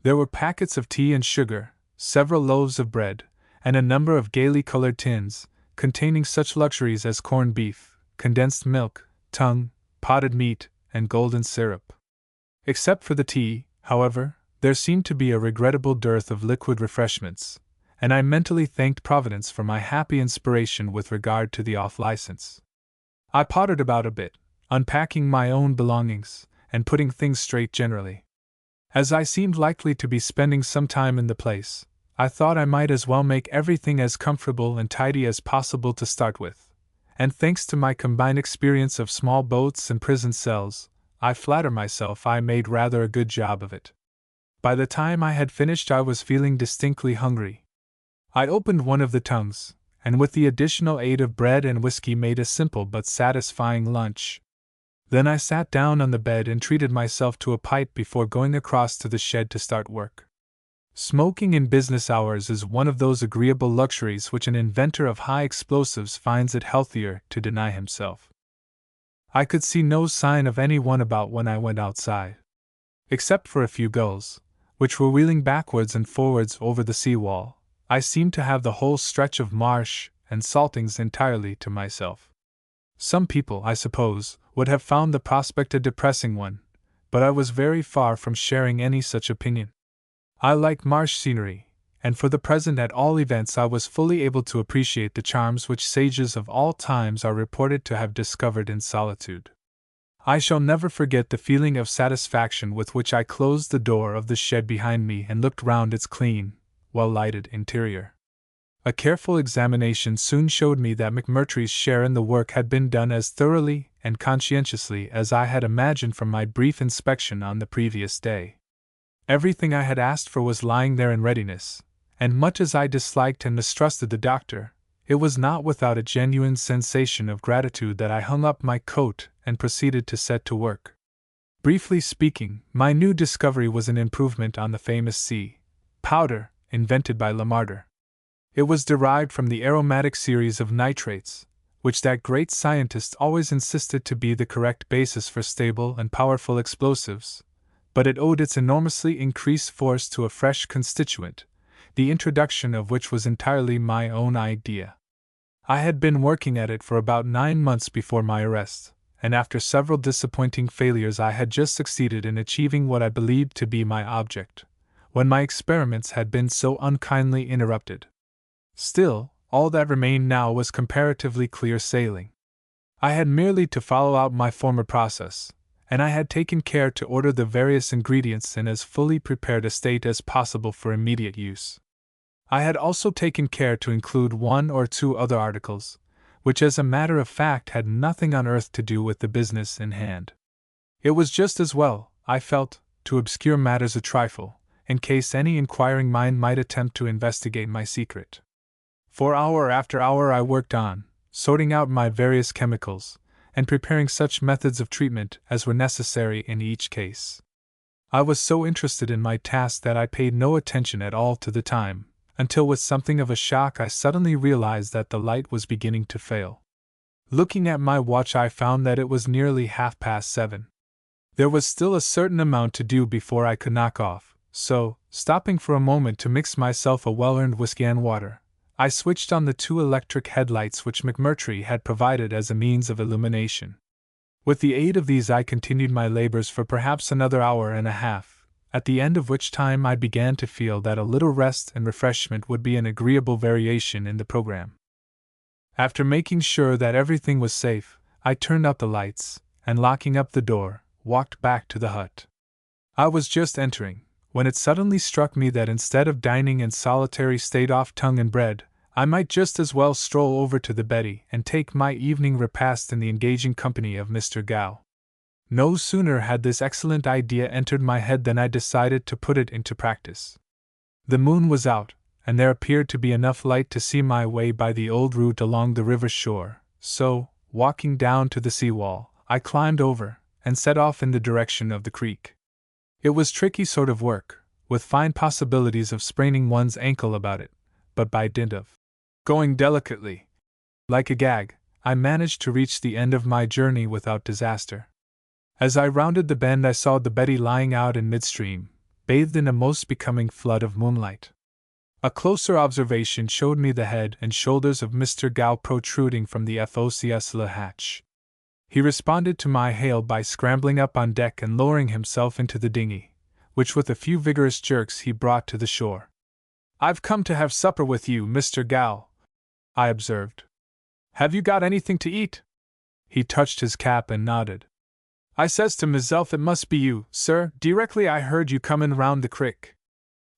There were packets of tea and sugar, several loaves of bread, and a number of gaily colored tins, containing such luxuries as corned beef, condensed milk, tongue, potted meat, and golden syrup. Except for the tea, however, there seemed to be a regrettable dearth of liquid refreshments, and I mentally thanked Providence for my happy inspiration with regard to the off-license. I pottered about a bit, unpacking my own belongings, and putting things straight generally. As I seemed likely to be spending some time in the place, I thought I might as well make everything as comfortable and tidy as possible to start with, and thanks to my combined experience of small boats and prison cells, I flatter myself I made rather a good job of it. By the time I had finished, I was feeling distinctly hungry. I opened one of the tongues, and with the additional aid of bread and whiskey made a simple but satisfying lunch. Then I sat down on the bed and treated myself to a pipe before going across to the shed to start work. Smoking in business hours is one of those agreeable luxuries which an inventor of high explosives finds it healthier to deny himself. I could see no sign of anyone about when I went outside. Except for a few gulls, which were wheeling backwards and forwards over the seawall, I seemed to have the whole stretch of marsh and saltings entirely to myself. Some people, I suppose, would have found the prospect a depressing one, but I was very far from sharing any such opinion. I like marsh scenery, and for the present at all events I was fully able to appreciate the charms which sages of all times are reported to have discovered in solitude. I shall never forget the feeling of satisfaction with which I closed the door of the shed behind me and looked round its clean, well-lighted interior. A careful examination soon showed me that McMurtry's share in the work had been done as thoroughly and conscientiously as I had imagined from my brief inspection on the previous day. Everything I had asked for was lying there in readiness, and much as I disliked and mistrusted the doctor, it was not without a genuine sensation of gratitude that I hung up my coat and proceeded to set to work. Briefly speaking, my new discovery was an improvement on the famous sea powder invented by Lamarder. It was derived from the aromatic series of nitrates, which that great scientist always insisted to be the correct basis for stable and powerful explosives, but it owed its enormously increased force to a fresh constituent, the introduction of which was entirely my own idea. I had been working at it for about 9 months before my arrest, and after several disappointing failures I had just succeeded in achieving what I believed to be my object, when my experiments had been so unkindly interrupted. Still, all that remained now was comparatively clear sailing. I had merely to follow out my former process, and I had taken care to order the various ingredients in as fully prepared a state as possible for immediate use. I had also taken care to include 1 or 2 other articles, which as a matter of fact had nothing on earth to do with the business in hand. It was just as well, I felt, to obscure matters a trifle, in case any inquiring mind might attempt to investigate my secret. For hour after hour I worked on, sorting out my various chemicals, and preparing such methods of treatment as were necessary in each case. I was so interested in my task that I paid no attention at all to the time, until with something of a shock I suddenly realized that the light was beginning to fail. Looking at my watch I found that it was nearly 7:30. There was still a certain amount to do before I could knock off, so, stopping for a moment to mix myself a well-earned whiskey and water, I switched on the 2 electric headlights which McMurtry had provided as a means of illumination. With the aid of these I continued my labors for perhaps another hour and a half, at the end of which time I began to feel that a little rest and refreshment would be an agreeable variation in the program. After making sure that everything was safe, I turned out the lights, and locking up the door, walked back to the hut. I was just entering, when it suddenly struck me that instead of dining in solitary state off tongue and bread, I might just as well stroll over to the Betty and take my evening repast in the engaging company of Mr. Gow. No sooner had this excellent idea entered my head than I decided to put it into practice. The moon was out, and there appeared to be enough light to see my way by the old route along the river shore, so, walking down to the seawall, I climbed over, and set off in the direction of the creek. It was tricky sort of work, with fine possibilities of spraining one's ankle about it, but by dint of going delicately, like a gag, I managed to reach the end of my journey without disaster. As I rounded the bend, I saw the Betty lying out in midstream, bathed in a most becoming flood of moonlight. A closer observation showed me the head and shoulders of Mr. Gao protruding from the FOCS hatch. He responded to my hail by scrambling up on deck and lowering himself into the dinghy, which with a few vigorous jerks he brought to the shore. "I've come to have supper with you, Mr. Gao," I observed. "Have you got anything to eat?" He touched his cap and nodded. "I says to myself it must be you, sir, directly I heard you comin' round the crick.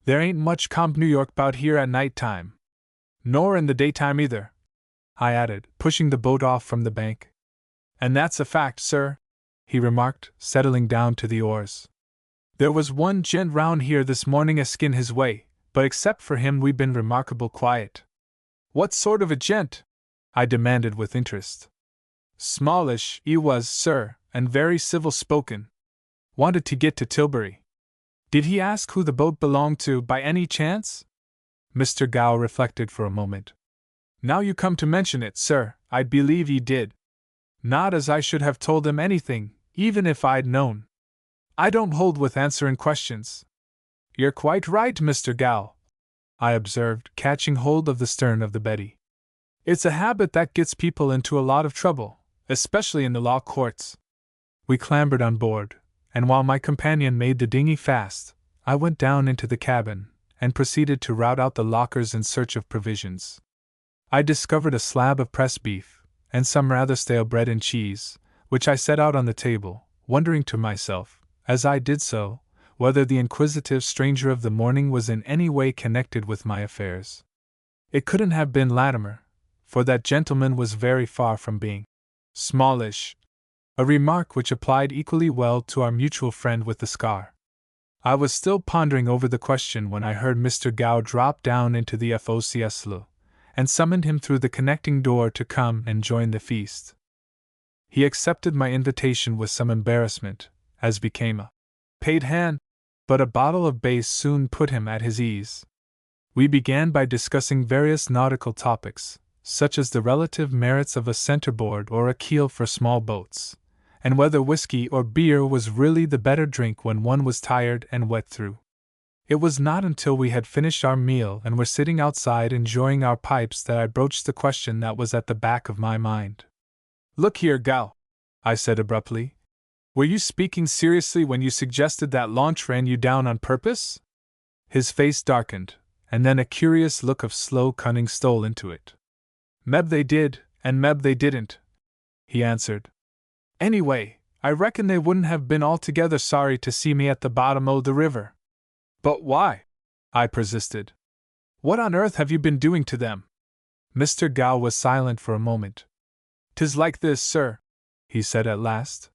There ain't much comp New York 'bout here at night time. Nor in the daytime either," I added, pushing the boat off from the bank. "And that's a fact, sir," he remarked, settling down to the oars. "There was one gent round here this morning askin his way, but except for him we been remarkable quiet." "What sort of a gent?" I demanded with interest. "Smallish, 'e was, sir, and very civil spoken. Wanted to get to Tilbury." "Did he ask who the boat belonged to, by any chance?" Mr. Gao reflected for a moment. "Now you come to mention it, sir, I believe he did. Not as I should have told him anything, even if I'd known. I don't hold with answering questions." "You're quite right, Mr. Gao," I observed, catching hold of the stern of the Betty. "It's a habit that gets people into a lot of trouble, especially in the law courts." We clambered on board, and while my companion made the dinghy fast, I went down into the cabin and proceeded to rout out the lockers in search of provisions. I discovered a slab of pressed beef and some rather stale bread and cheese, which I set out on the table, wondering to myself, as I did so, whether the inquisitive stranger of the morning was in any way connected with my affairs. It couldn't have been Latimer, for that gentleman was very far from being smallish, a remark which applied equally well to our mutual friend with the scar. I was still pondering over the question when I heard Mr. Gao drop down into the FOCS and summoned him through the connecting door to come and join the feast. He accepted my invitation with some embarrassment, as became a paid hand, but a bottle of base soon put him at his ease. We began by discussing various nautical topics, such as the relative merits of a centerboard or a keel for small boats, and whether whiskey or beer was really the better drink when one was tired and wet through. It was not until we had finished our meal and were sitting outside enjoying our pipes that I broached the question that was at the back of my mind. "Look here, Gao," I said abruptly. "Were you speaking seriously when you suggested that launch ran you down on purpose?" His face darkened, and then a curious look of slow cunning stole into it. "Meb they did, and meb they didn't," he answered. "Anyway, I reckon they wouldn't have been altogether sorry to see me at the bottom o' the river." "But why?" I persisted. "What on earth have you been doing to them?" Mr. Gao was silent for a moment. "'Tis like this, sir," he said at last.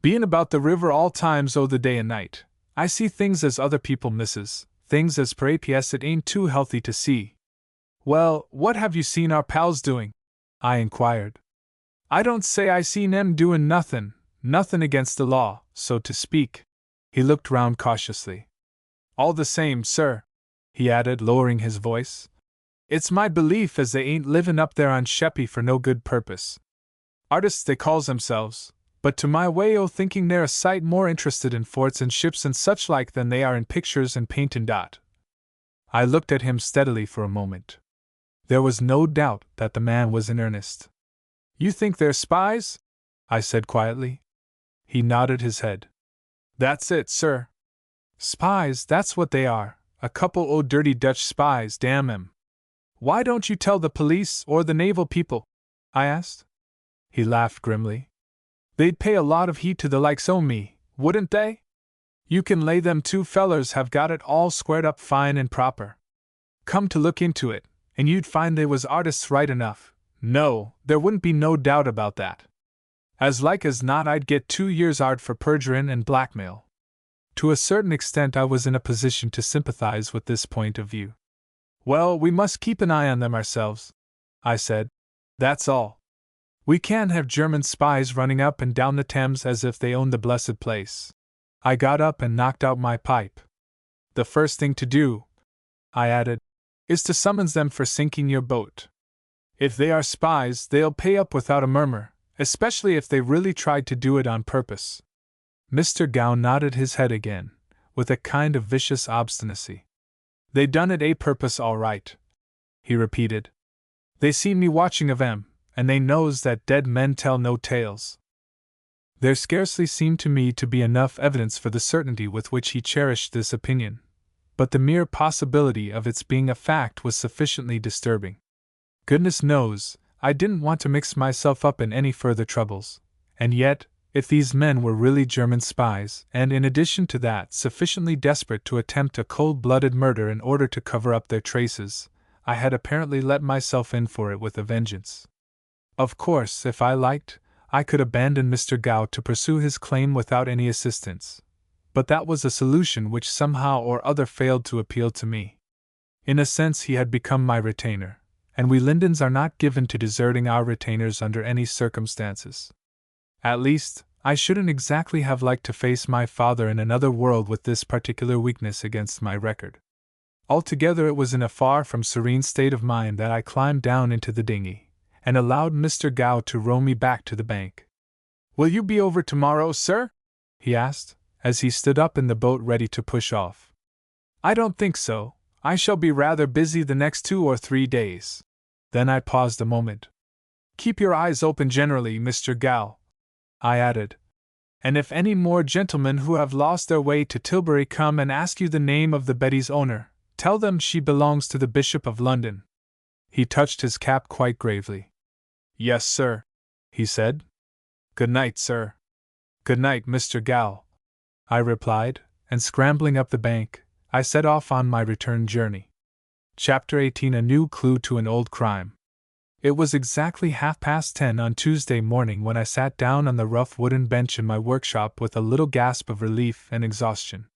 "Bein' about the river all times o' the day and night, I see things as other people misses, things as p'raps it ain't too healthy to see." "Well, what have you seen our pals doing?" I inquired. "I don't say I seen 'em doin' nothin' against the law, so to speak." He looked round cautiously. "All the same, sir," he added, lowering his voice, "it's my belief as they ain't livin' up there on Sheppey for no good purpose. Artists they calls themselves, but to my way o' thinking they're a sight more interested in forts and ships and such like than they are in pictures and paintin' dot." I looked at him steadily for a moment. There was no doubt that the man was in earnest. "You think they're spies?" I said quietly. He nodded his head. "That's it, sir. Spies, that's what they are, a couple o' dirty Dutch spies, damn 'em." "Why don't you tell the police or the naval people?" I asked. He laughed grimly. "They'd pay a lot of heed to the likes o' me, wouldn't they? You can lay them two fellers have got it all squared up fine and proper. Come to look into it, and you'd find they was artists right enough. No, there wouldn't be no doubt about that. As like as not I'd get 2 years' art for perjurin' and blackmail." To a certain extent I was in a position to sympathize with this point of view. "Well, we must keep an eye on them ourselves," I said. "That's all. We can't have German spies running up and down the Thames as if they owned the blessed place." I got up and knocked out my pipe. The first thing to do, I added, is to summons them for sinking your boat. If they are spies, they'll pay up without a murmur, especially if they really tried to do it on purpose. Mr. Gow nodded his head again, with a kind of vicious obstinacy. They done it a purpose all right, he repeated. They seen me watching of 'em, and they knows that dead men tell no tales. There scarcely seemed to me to be enough evidence for the certainty with which he cherished this opinion, but the mere possibility of its being a fact was sufficiently disturbing. Goodness knows, I didn't want to mix myself up in any further troubles, and yet, if these men were really German spies, and in addition to that sufficiently desperate to attempt a cold-blooded murder in order to cover up their traces, I had apparently let myself in for it with a vengeance. Of course, if I liked, I could abandon Mr. Gow to pursue his claim without any assistance, but that was a solution which somehow or other failed to appeal to me. In a sense he had become my retainer, and we Lindens are not given to deserting our retainers under any circumstances. At least, I shouldn't exactly have liked to face my father in another world with this particular weakness against my record. Altogether it was in a far from serene state of mind that I climbed down into the dinghy, and allowed Mr. Gow to row me back to the bank. "Will you be over tomorrow, sir?" he asked, as he stood up in the boat ready to push off. "I don't think so. I shall be rather busy the next 2 or 3 days. Then I paused a moment. "Keep your eyes open generally, Mr. Gow," I added. "And if any more gentlemen who have lost their way to Tilbury come and ask you the name of the Betty's owner, tell them she belongs to the Bishop of London." He touched his cap quite gravely. "Yes, sir," he said. "Good night, sir." "Good night, Mr. Gow," I replied, and scrambling up the bank, I set off on my return journey. Chapter 18: A New Clue to an Old Crime. It was exactly 10:30 on Tuesday morning when I sat down on the rough wooden bench in my workshop with a little gasp of relief and exhaustion.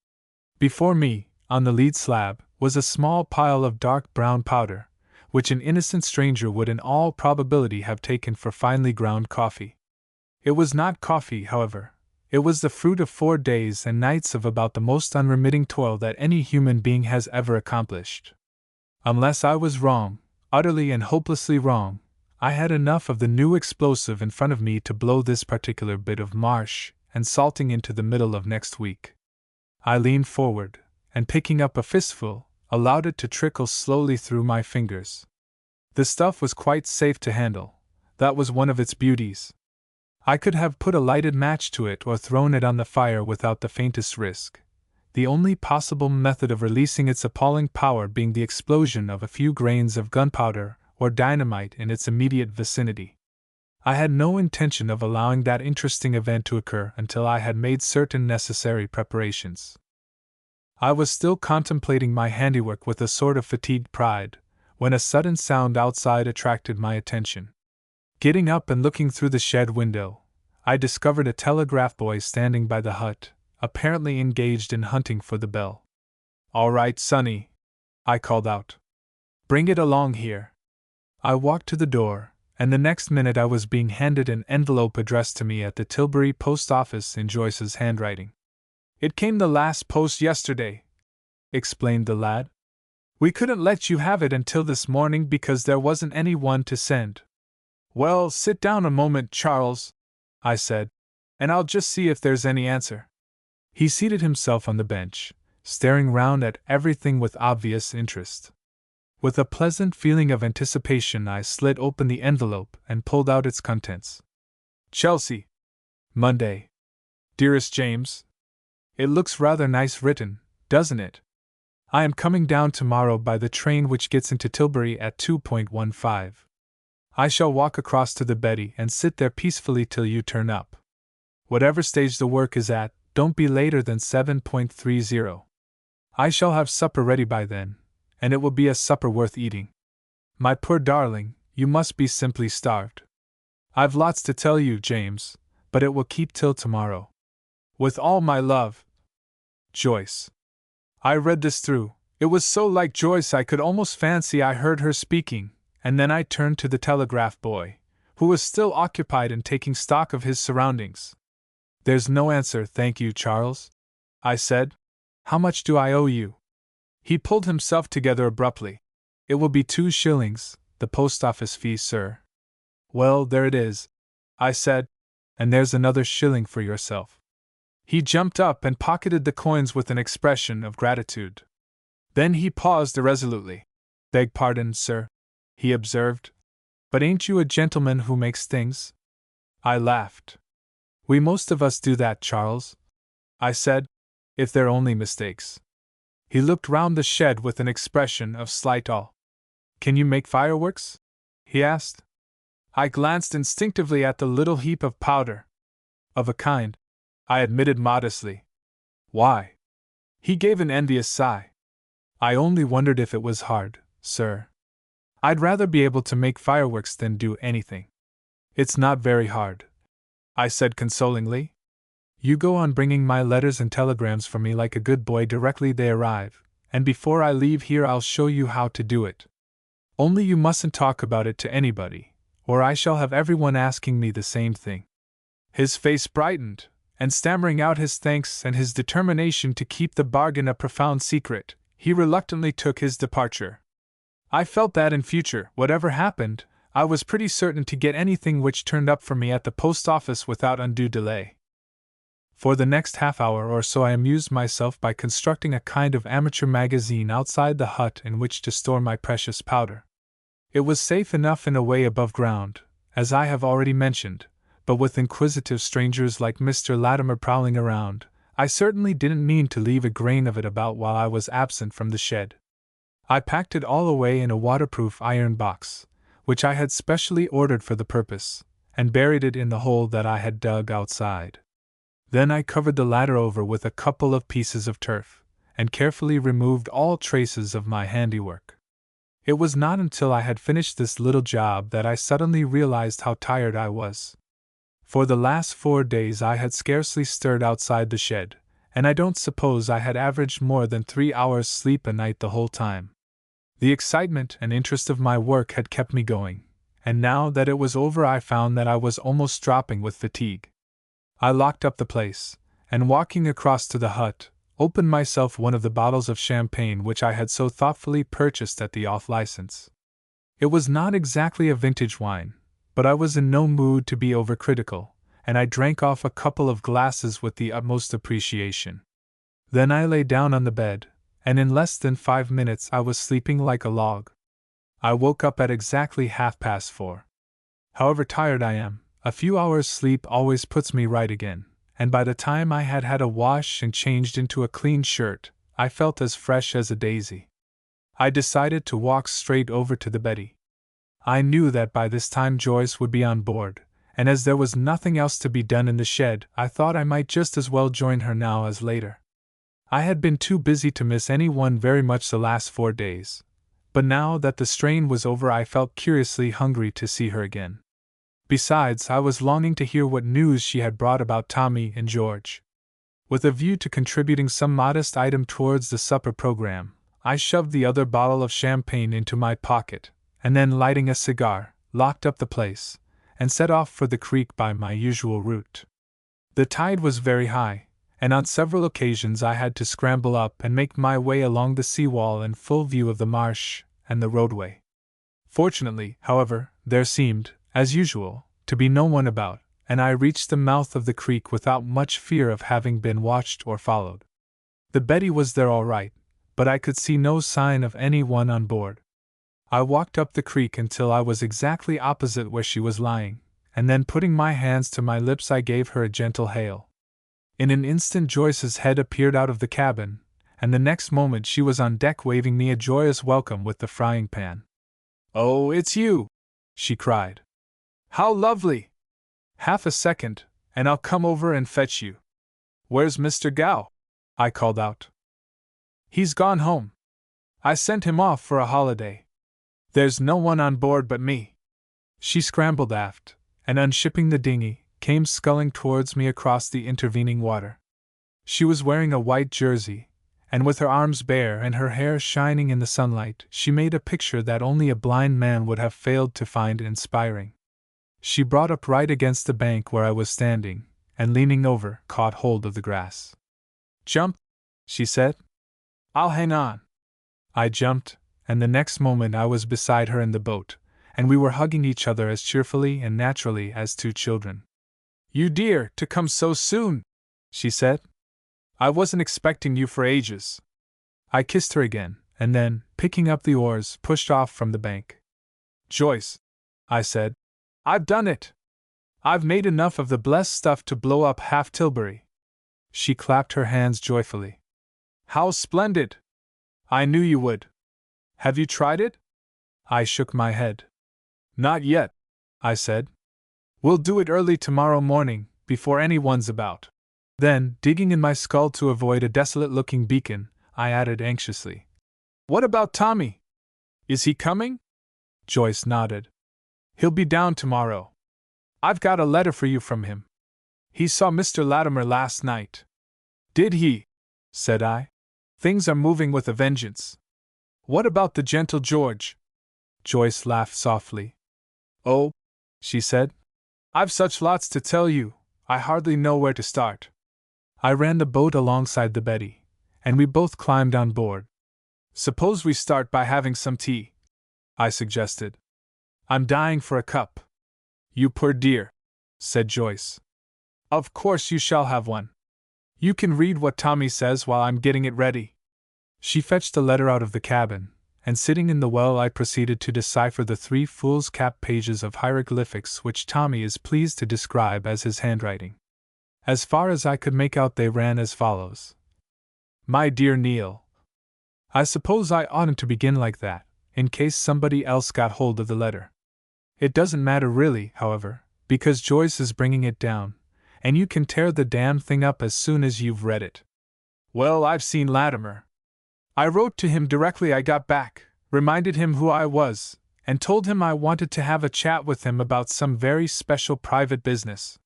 Before me, on the lead slab, was a small pile of dark brown powder, which an innocent stranger would in all probability have taken for finely ground coffee. It was not coffee, however. It was the fruit of 4 days and nights of about the most unremitting toil that any human being has ever accomplished. Unless I was wrong, utterly and hopelessly wrong, I had enough of the new explosive in front of me to blow this particular bit of marsh and salting into the middle of next week. I leaned forward, and picking up a fistful, allowed it to trickle slowly through my fingers. The stuff was quite safe to handle. That was one of its beauties. I could have put a lighted match to it or thrown it on the fire without the faintest risk, the only possible method of releasing its appalling power being the explosion of a few grains of gunpowder or dynamite in its immediate vicinity. I had no intention of allowing that interesting event to occur until I had made certain necessary preparations. I was still contemplating my handiwork with a sort of fatigued pride, when a sudden sound outside attracted my attention. Getting up and looking through the shed window, I discovered a telegraph boy standing by the hut, apparently engaged in hunting for the bell. "All right, Sonny," I called out. "Bring it along here." I walked to the door, and the next minute I was being handed an envelope addressed to me at the Tilbury post office in Joyce's handwriting. "It came the last post yesterday," explained the lad. "We couldn't let you have it until this morning because there wasn't any one to send." "Well, sit down a moment, Charles," I said, "and I'll just see if there's any answer." He seated himself on the bench, staring round at everything with obvious interest. With a pleasant feeling of anticipation, I slit open the envelope and pulled out its contents. "Chelsea, Monday. Dearest James, it looks rather nice written, doesn't it? I am coming down tomorrow by the train which gets into Tilbury at 2:15. I shall walk across to the Betty and sit there peacefully till you turn up. Whatever stage the work is at, don't be later than 7:30. I shall have supper ready by then, and it will be a supper worth eating. My poor darling, you must be simply starved. I've lots to tell you, James, but it will keep till tomorrow. With all my love, Joyce." I read this through. It was so like Joyce I could almost fancy I heard her speaking, and then I turned to the telegraph boy, who was still occupied in taking stock of his surroundings. "There's no answer, thank you, Charles," I said. "How much do I owe you?" He pulled himself together abruptly. "It will be 2 shillings, the post office fee, sir." "Well, there it is," I said, "and there's another shilling for yourself." He jumped up and pocketed the coins with an expression of gratitude. Then he paused irresolutely. "Beg pardon, sir," he observed, "but ain't you a gentleman who makes things?" I laughed. "We most of us do that, Charles," I said, "if they're only mistakes." He looked round the shed with an expression of slight awe. "Can you make fireworks?" he asked. I glanced instinctively at the little heap of powder. "Of a kind," I admitted modestly. "Why?" He gave an envious sigh. "I only wondered if it was hard, sir. I'd rather be able to make fireworks than do anything." "It's not very hard," I said consolingly. "You go on bringing my letters and telegrams for me like a good boy directly they arrive, and before I leave here I'll show you how to do it. Only you mustn't talk about it to anybody, or I shall have everyone asking me the same thing." His face brightened, and stammering out his thanks and his determination to keep the bargain a profound secret, he reluctantly took his departure. I felt that in future, whatever happened, I was pretty certain to get anything which turned up for me at the post office without undue delay. For the next half hour or so I amused myself by constructing a kind of amateur magazine outside the hut in which to store my precious powder. It was safe enough in a way above ground, as I have already mentioned, but with inquisitive strangers like Mr. Latimer prowling around, I certainly didn't mean to leave a grain of it about while I was absent from the shed. I packed it all away in a waterproof iron box, which I had specially ordered for the purpose, and buried it in the hole that I had dug outside. Then I covered the latter over with a couple of pieces of turf, and carefully removed all traces of my handiwork. It was not until I had finished this little job that I suddenly realized how tired I was. For the last 4 days I had scarcely stirred outside the shed, and I don't suppose I had averaged more than 3 hours sleep a night the whole time. The excitement and interest of my work had kept me going, and now that it was over I found that I was almost dropping with fatigue. I locked up the place, and walking across to the hut, opened myself one of the bottles of champagne which I had so thoughtfully purchased at the off-license. It was not exactly a vintage wine, but I was in no mood to be overcritical, and I drank off a couple of glasses with the utmost appreciation. Then I lay down on the bed, and in less than 5 minutes I was sleeping like a log. I woke up at exactly 4:30. However tired I am, a few hours' sleep always puts me right again, and by the time I had had a wash and changed into a clean shirt, I felt as fresh as a daisy. I decided to walk straight over to the Betty. I knew that by this time Joyce would be on board, and as there was nothing else to be done in the shed, I thought I might just as well join her now as later. I had been too busy to miss anyone very much the last 4 days, but now that the strain was over I felt curiously hungry to see her again. Besides, I was longing to hear what news she had brought about Tommy and George. With a view to contributing some modest item towards the supper program, I shoved the other bottle of champagne into my pocket, and then lighting a cigar, locked up the place, and set off for the creek by my usual route. The tide was very high, and on several occasions I had to scramble up and make my way along the seawall in full view of the marsh and the roadway. Fortunately, however, there seemed, as usual, to be no one about, and I reached the mouth of the creek without much fear of having been watched or followed. The Betty was there all right, but I could see no sign of any one on board. I walked up the creek until I was exactly opposite where she was lying, and then putting my hands to my lips I gave her a gentle hail. In an instant Joyce's head appeared out of the cabin, and the next moment she was on deck waving me a joyous welcome with the frying pan. "Oh, it's you!" she cried. "How lovely! Half a second, and I'll come over and fetch you." "Where's Mr. Gow?" I called out. "He's gone home. I sent him off for a holiday. There's no one on board but me." She scrambled aft, and unshipping the dinghy, came sculling towards me across the intervening water. She was wearing a white jersey, and with her arms bare and her hair shining in the sunlight, she made a picture that only a blind man would have failed to find inspiring. She brought up right against the bank where I was standing, and leaning over, caught hold of the grass. "Jump," she said. "I'll hang on." I jumped, and the next moment I was beside her in the boat, and we were hugging each other as cheerfully and naturally as two children. "You dear, to come so soon," she said. "I wasn't expecting you for ages." I kissed her again, and then, picking up the oars, pushed off from the bank. "Joyce," I said, "I've done it! I've made enough of the blessed stuff to blow up half Tilbury." She clapped her hands joyfully. "How splendid! I knew you would. Have you tried it?" I shook my head. "Not yet," I said. "We'll do it early tomorrow morning, before anyone's about." Then, digging in my skull to avoid a desolate-looking beacon, I added anxiously, "What about Tommy? Is he coming?" Joyce nodded. "He'll be down tomorrow. I've got a letter for you from him. He saw Mr. Latimer last night." "Did he?" said I. "Things are moving with a vengeance. What about the gentle George?" Joyce laughed softly. "Oh," she said, "I've such lots to tell you, I hardly know where to start." I ran the boat alongside the Betty, and we both climbed on board. "Suppose we start by having some tea," I suggested. "I'm dying for a cup." "You poor dear," said Joyce. "Of course you shall have one. You can read what Tommy says while I'm getting it ready." She fetched a letter out of the cabin, and sitting in the well I proceeded to decipher the 3 foolscap pages of hieroglyphics which Tommy is pleased to describe as his handwriting. As far as I could make out they ran as follows. "My dear Neil." I suppose I oughtn't to begin like that, in case somebody else got hold of the letter. It doesn't matter really, however, because Joyce is bringing it down, and you can tear the damn thing up as soon as you've read it. "Well, I've seen Latimer. I wrote to him directly I got back, reminded him who I was, and told him I wanted to have a chat with him about some very special private business.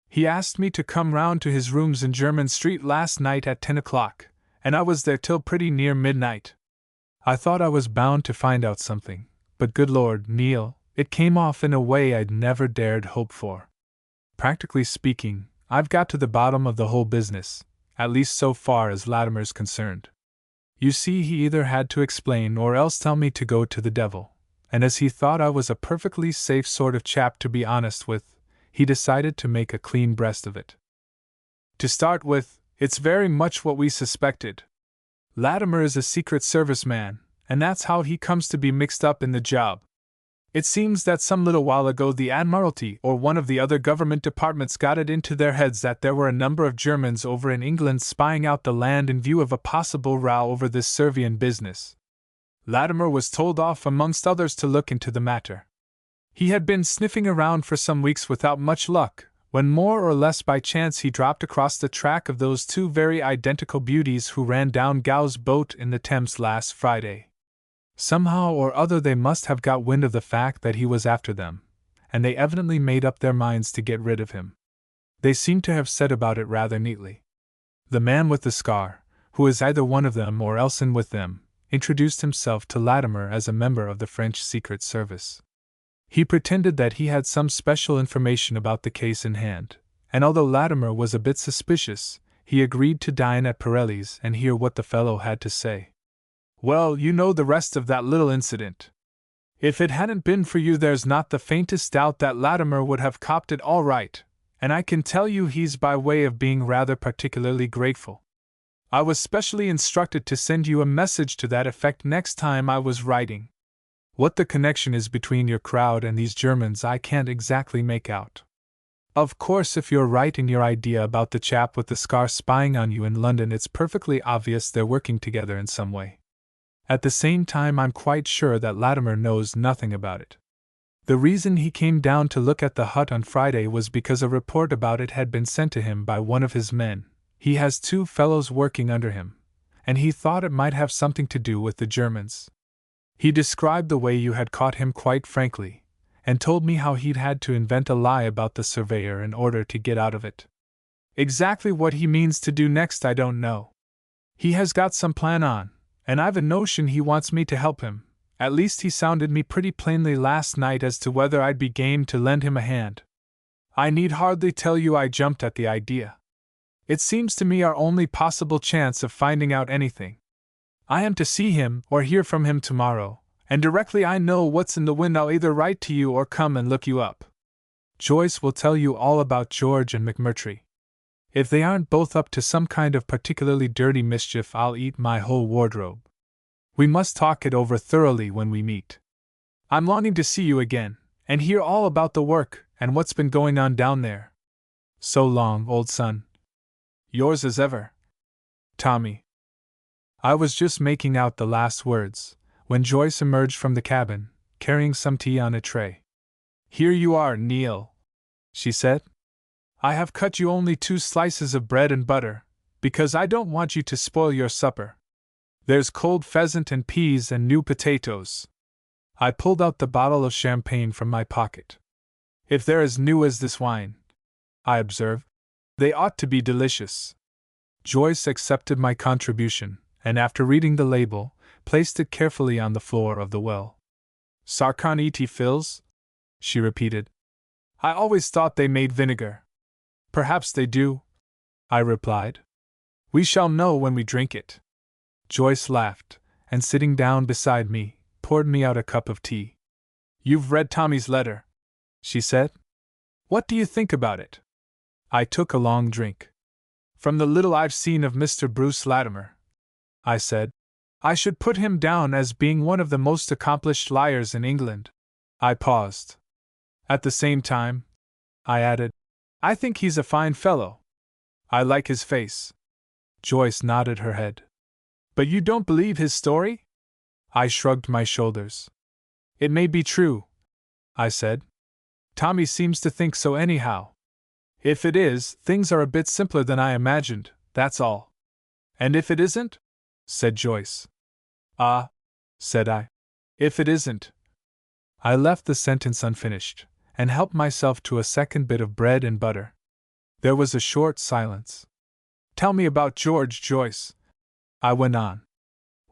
He asked me to come round to his rooms in Jermyn Street last night at 10 o'clock, and I was there till pretty near midnight. I thought I was bound to find out something, but good Lord, Neil, it came off in a way I'd never dared hope for. Practically speaking, I've got to the bottom of the whole business, at least so far as Latimer's concerned. You see, he either had to explain or else tell me to go to the devil, and as he thought I was a perfectly safe sort of chap to be honest with, he decided to make a clean breast of it. To start with, it's very much what we suspected. Latimer is a Secret Service man, and that's how he comes to be mixed up in the job. It seems that some little while ago the Admiralty or one of the other government departments got it into their heads that there were a number of Germans over in England spying out the land in view of a possible row over this Servian business. Latimer was told off amongst others to look into the matter. He had been sniffing around for some weeks without much luck, when more or less by chance he dropped across the track of those 2 very identical beauties who ran down Gow's boat in the Thames last Friday. Somehow or other they must have got wind of the fact that he was after them, and they evidently made up their minds to get rid of him. They seem to have set about it rather neatly. The man with the scar, who is either one of them or else in with them, introduced himself to Latimer as a member of the French Secret Service. He pretended that he had some special information about the case in hand, and although Latimer was a bit suspicious, he agreed to dine at Pirelli's and hear what the fellow had to say. Well, you know the rest of that little incident. If it hadn't been for you, there's not the faintest doubt that Latimer would have copped it all right, and I can tell you he's by way of being rather particularly grateful. I was specially instructed to send you a message to that effect next time I was writing. What the connection is between your crowd and these Germans I can't exactly make out. Of course, if you're right in your idea about the chap with the scar spying on you in London, it's perfectly obvious they're working together in some way. At the same time, I'm quite sure that Latimer knows nothing about it. The reason he came down to look at the hut on Friday was because a report about it had been sent to him by one of his men. He has 2 fellows working under him, and he thought it might have something to do with the Germans. He described the way you had caught him quite frankly, and told me how he'd had to invent a lie about the surveyor in order to get out of it. Exactly what he means to do next I don't know. He has got some plan on, and I've a notion he wants me to help him. At least he sounded me pretty plainly last night as to whether I'd be game to lend him a hand. I need hardly tell you I jumped at the idea. It seems to me our only possible chance of finding out anything. I am to see him or hear from him tomorrow, and directly I know what's in the wind I'll either write to you or come and look you up. Joyce will tell you all about George and McMurtry. If they aren't both up to some kind of particularly dirty mischief, I'll eat my whole wardrobe. We must talk it over thoroughly when we meet. I'm longing to see you again, and hear all about the work and what's been going on down there. So long, old son. Yours as ever, Tommy. I was just making out the last words when Joyce emerged from the cabin, carrying some tea on a tray. Here you are, Neil, she said. I have cut you only 2 slices of bread and butter, because I don't want you to spoil your supper. There's cold pheasant and peas and new potatoes. I pulled out the bottle of champagne from my pocket. If they're as new as this wine, I observed, they ought to be delicious. Joyce accepted my contribution, and after reading the label, placed it carefully on the floor of the well. Sarconiti fills? She repeated. I always thought they made vinegar. Perhaps they do, I replied. We shall know when we drink it. Joyce laughed, and sitting down beside me, poured me out a cup of tea. You've read Tommy's letter, she said. What do you think about it? I took a long drink. From the little I've seen of Mr. Bruce Latimer, I said, I should put him down as being one of the most accomplished liars in England. I paused. At the same time, I added, I think he's a fine fellow. I like his face. Joyce nodded her head. But you don't believe his story? I shrugged my shoulders. It may be true, I said. Tommy seems to think so anyhow. If it is, things are a bit simpler than I imagined, that's all. And if it isn't? Said Joyce. Ah, said I. If it isn't. I left the sentence unfinished, and helped myself to a second bit of bread and butter. There was a short silence. Tell me about George, Joyce, I went on.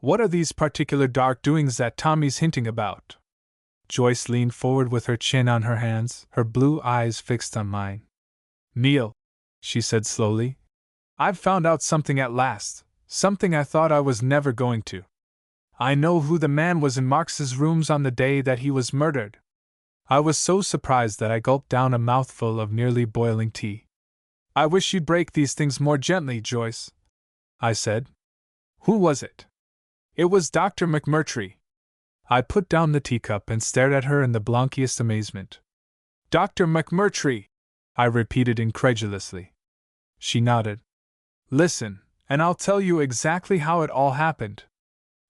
What are these particular dark doings that Tommy's hinting about? Joyce leaned forward with her chin on her hands, her blue eyes fixed on mine. Neil, she said slowly, I've found out something at last, something I thought I was never going to. I know who the man was in Marx's rooms on the day that he was murdered. I was so surprised that I gulped down a mouthful of nearly boiling tea. I wish you'd break these things more gently, Joyce, I said. Who was it? It was Dr. McMurtry. I put down the teacup and stared at her in the blankiest amazement. Dr. McMurtry, I repeated incredulously. She nodded. Listen, and I'll tell you exactly how it all happened.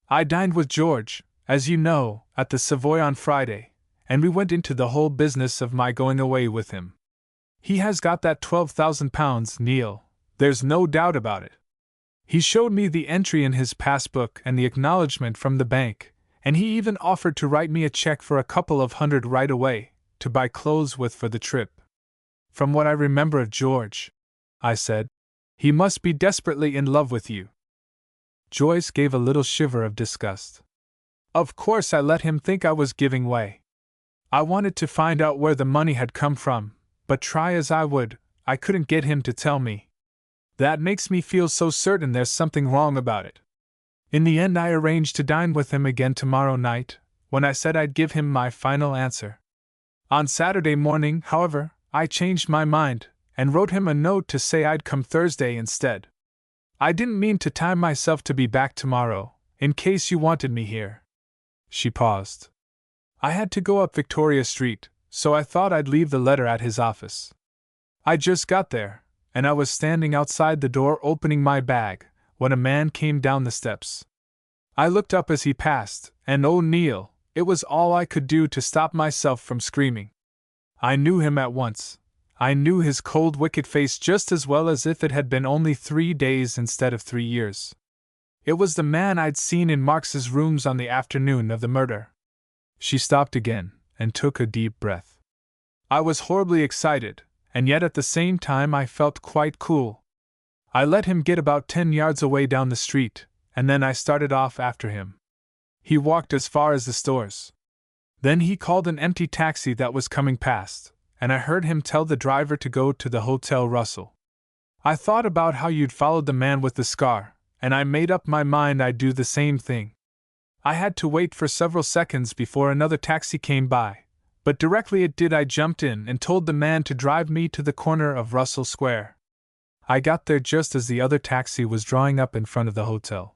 I dined with George, as you know, at the Savoy on Friday, and we went into the whole business of my going away with him. He has got that £12,000, Neil, there's no doubt about it. He showed me the entry in his passbook and the acknowledgement from the bank, and he even offered to write me a check for a couple of hundred right away, to buy clothes with for the trip. From what I remember of George, I said, he must be desperately in love with you. Joyce gave a little shiver of disgust. Of course I let him think I was giving way. I wanted to find out where the money had come from, but try as I would, I couldn't get him to tell me. That makes me feel so certain there's something wrong about it. In the end, I arranged to dine with him again tomorrow night, when I said I'd give him my final answer. On Saturday morning, however, I changed my mind, and wrote him a note to say I'd come Thursday instead. I didn't mean to time myself to be back tomorrow, in case you wanted me here. She paused. I had to go up Victoria Street, so I thought I'd leave the letter at his office. I just got there, and I was standing outside the door opening my bag, when a man came down the steps. I looked up as he passed, and oh Neil, it was all I could do to stop myself from screaming. I knew him at once. I knew his cold, wicked face just as well as if it had been only 3 days instead of 3 years. It was the man I'd seen in Marx's rooms on the afternoon of the murder. She stopped again, and took a deep breath. I was horribly excited, and yet at the same time I felt quite cool. I let him get about 10 yards away down the street, and then I started off after him. He walked as far as the stores. Then he called an empty taxi that was coming past, and I heard him tell the driver to go to the Hotel Russell. I thought about how you'd followed the man with the scar, and I made up my mind I'd do the same thing. I had to wait for several seconds before another taxi came by, but directly it did I jumped in and told the man to drive me to the corner of Russell Square. I got there just as the other taxi was drawing up in front of the hotel.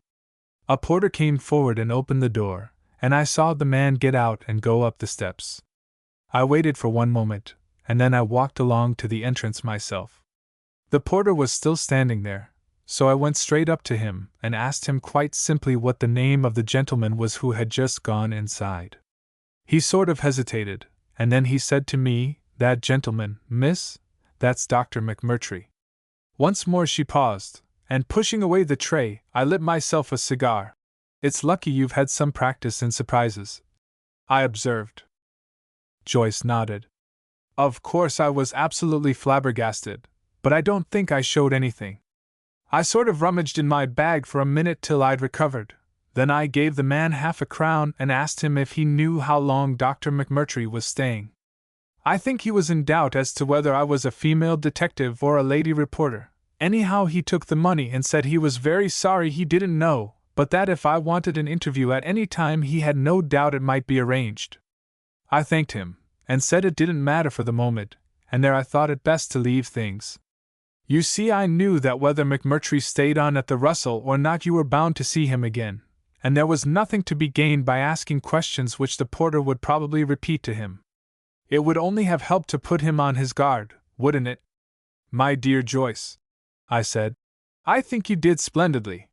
A porter came forward and opened the door, and I saw the man get out and go up the steps. I waited for one moment, and then I walked along to the entrance myself. The porter was still standing there, so I went straight up to him and asked him quite simply what the name of the gentleman was who had just gone inside. He sort of hesitated, and then he said to me, "That gentleman, miss? That's Dr. McMurtry." Once more she paused, and pushing away the tray, I lit myself a cigar. "It's lucky you've had some practice in surprises," I observed. Joyce nodded. Of course I was absolutely flabbergasted, but I don't think I showed anything. I sort of rummaged in my bag for a minute till I'd recovered. Then I gave the man half-a-crown and asked him if he knew how long Dr. McMurtry was staying. I think he was in doubt as to whether I was a female detective or a lady reporter. Anyhow, he took the money and said he was very sorry he didn't know, but that if I wanted an interview at any time he had no doubt it might be arranged. I thanked him, and said it didn't matter for the moment, and there I thought it best to leave things. You see, I knew that whether McMurtry stayed on at the Russell or not you were bound to see him again, and there was nothing to be gained by asking questions which the porter would probably repeat to him. It would only have helped to put him on his guard, wouldn't it? "My dear Joyce," I said, "I think you did splendidly.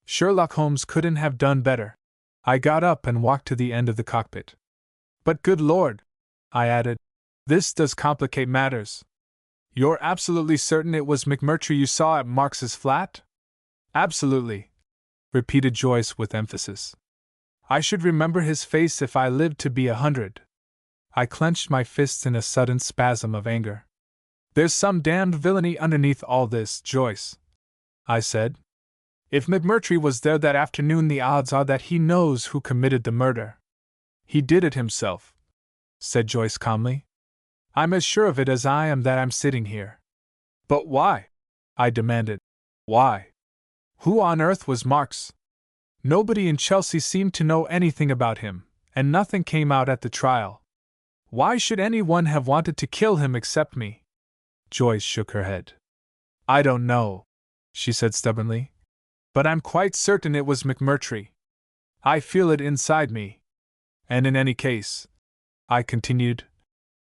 Sherlock Holmes couldn't have done better." I got up and walked to the end of the cockpit. "But good Lord," I added, "this does complicate matters. You're absolutely certain it was McMurtry you saw at Marks's flat?" "Absolutely," repeated Joyce with emphasis. "I should remember his face if I lived to be 100. I clenched my fists in a sudden spasm of anger. "There's some damned villainy underneath all this, Joyce," I said. "If McMurtry was there that afternoon, the odds are that he knows who committed the murder." "He did it himself," said Joyce calmly. "I'm as sure of it as I am that I'm sitting here." "But why?" I demanded. "Why? Who on earth was Marks? Nobody in Chelsea seemed to know anything about him, and nothing came out at the trial. Why should anyone have wanted to kill him except me?" Joyce shook her head. "I don't know," she said stubbornly, "but I'm quite certain it was McMurtry. I feel it inside me. And in any case," I continued,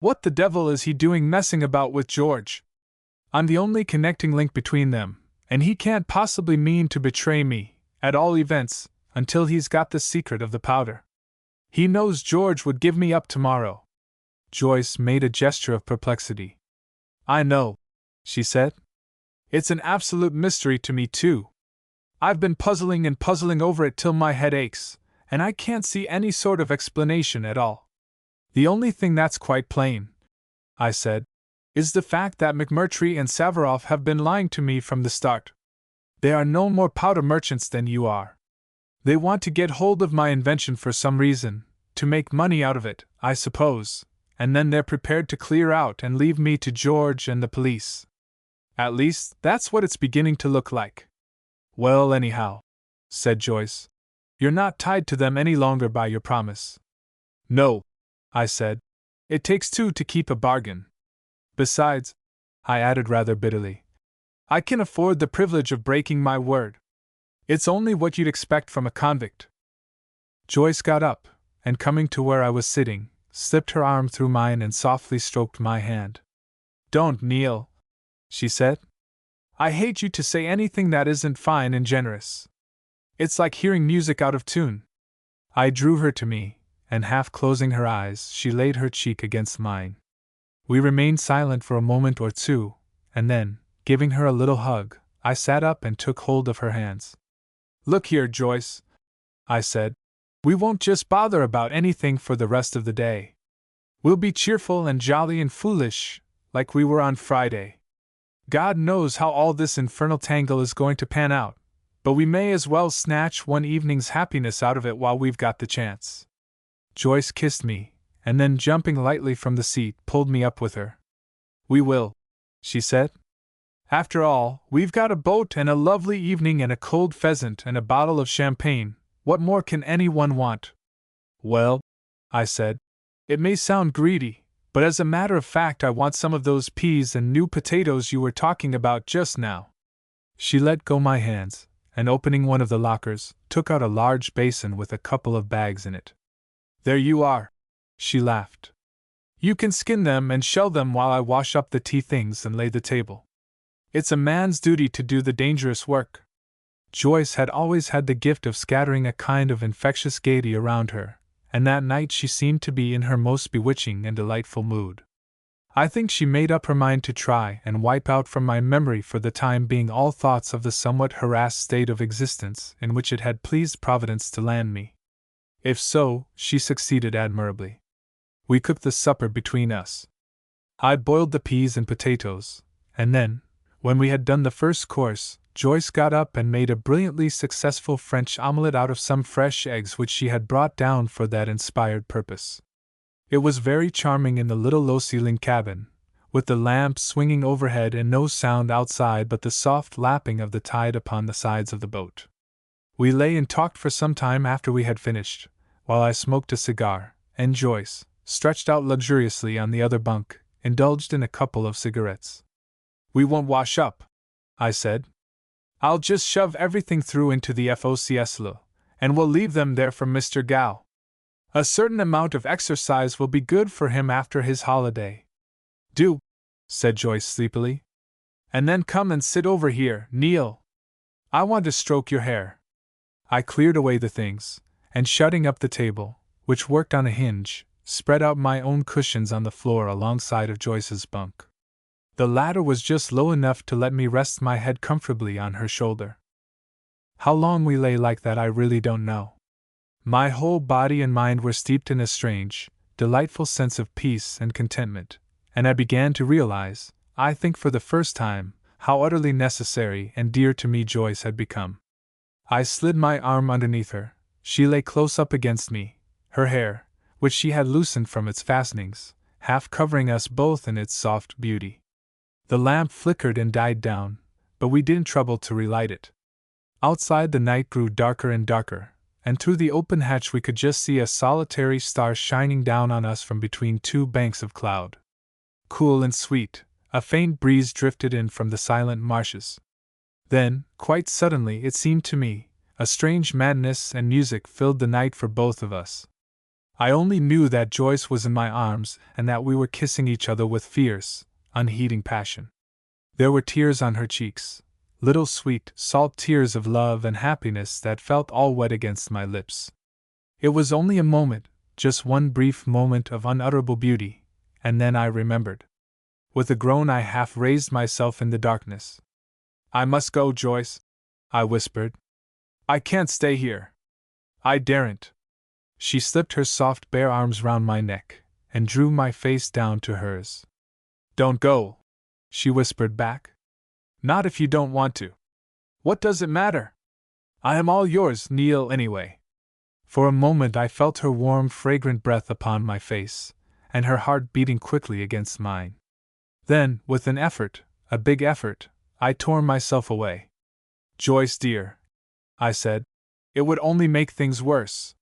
"what the devil is he doing messing about with George? I'm the only connecting link between them, and he can't possibly mean to betray me, at all events, until he's got the secret of the powder. He knows George would give me up tomorrow." Joyce made a gesture of perplexity. "I know," she said. "It's an absolute mystery to me, too. I've been puzzling and puzzling over it till my head aches, and I can't see any sort of explanation at all. The only thing that's quite plain," I said, "is the fact that McMurtry and Savarov have been lying to me from the start. They are no more powder merchants than you are. They want to get hold of my invention for some reason, to make money out of it, I suppose, and then they're prepared to clear out and leave me to George and the police. At least, that's what it's beginning to look like." "Well, anyhow," said Joyce, "you're not tied to them any longer by your promise." "No," I said. "It takes two to keep a bargain. Besides," I added rather bitterly, "I can afford the privilege of breaking my word. It's only what you'd expect from a convict." Joyce got up, and coming to where I was sitting, slipped her arm through mine and softly stroked my hand. "Don't kneel," she said. "I hate you to say anything that isn't fine and generous. It's like hearing music out of tune." I drew her to me, and half closing her eyes, she laid her cheek against mine. We remained silent for a moment or two, and then, giving her a little hug, I sat up and took hold of her hands. "Look here, Joyce," I said. "We won't just bother about anything for the rest of the day. We'll be cheerful and jolly and foolish, like we were on Friday. God knows how all this infernal tangle is going to pan out, but we may as well snatch one evening's happiness out of it while we've got the chance." Joyce kissed me, and then jumping lightly from the seat, pulled me up with her. "We will," she said. After all, we've got a boat and a lovely evening and a cold pheasant and a bottle of champagne. What more can anyone want? Well, I said, it may sound greedy, but as a matter of fact I want some of those peas and new potatoes you were talking about just now. She let go my hands, and opening one of the lockers, took out a large basin with a couple of bags in it. There you are, she laughed. You can skin them and shell them while I wash up the tea things and lay the table. It's a man's duty to do the dangerous work. Joyce had always had the gift of scattering a kind of infectious gaiety around her, and that night she seemed to be in her most bewitching and delightful mood. I think she made up her mind to try and wipe out from my memory for the time being all thoughts of the somewhat harassed state of existence in which it had pleased Providence to land me. If so, she succeeded admirably. We cooked the supper between us. I boiled the peas and potatoes, and then, when we had done the first course, Joyce got up and made a brilliantly successful French omelette out of some fresh eggs which she had brought down for that inspired purpose. It was very charming in the little low-ceilinged cabin, with the lamp swinging overhead and no sound outside but the soft lapping of the tide upon the sides of the boat. We lay and talked for some time after we had finished, while I smoked a cigar, and Joyce, stretched out luxuriously on the other bunk, indulged in a couple of cigarettes. We won't wash up, I said. I'll just shove everything through into the FOCSLO, and we'll leave them there for Mr. Gao. A certain amount of exercise will be good for him after his holiday. Do, said Joyce sleepily. And then come and sit over here, Neil. I want to stroke your hair. I cleared away the things, and shutting up the table, which worked on a hinge, spread out my own cushions on the floor alongside of Joyce's bunk. The latter was just low enough to let me rest my head comfortably on her shoulder. How long we lay like that I really don't know. My whole body and mind were steeped in a strange, delightful sense of peace and contentment, and I began to realize, I think for the first time, how utterly necessary and dear to me Joyce had become. I slid my arm underneath her. She lay close up against me, her hair, which she had loosened from its fastenings, half covering us both in its soft beauty. The lamp flickered and died down, but we didn't trouble to relight it. Outside the night grew darker and darker, and through the open hatch we could just see a solitary star shining down on us from between two banks of cloud. Cool and sweet, a faint breeze drifted in from the silent marshes. Then, quite suddenly it seemed to me, a strange madness and music filled the night for both of us. I only knew that Joyce was in my arms and that we were kissing each other with fierce, unheeding passion. There were tears on her cheeks, little sweet, salt tears of love and happiness that felt all wet against my lips. It was only a moment, just one brief moment of unutterable beauty, and then I remembered. With a groan I half raised myself in the darkness. I must go, Joyce, I whispered. I can't stay here. I daren't. She slipped her soft bare arms round my neck, and drew my face down to hers. Don't go, she whispered back. Not if you don't want to. What does it matter? I am all yours, Neil, anyway. For a moment I felt her warm, fragrant breath upon my face, and her heart beating quickly against mine. Then, with an effort, a big effort, I tore myself away. Joyce, dear, I said, it would only make things worse.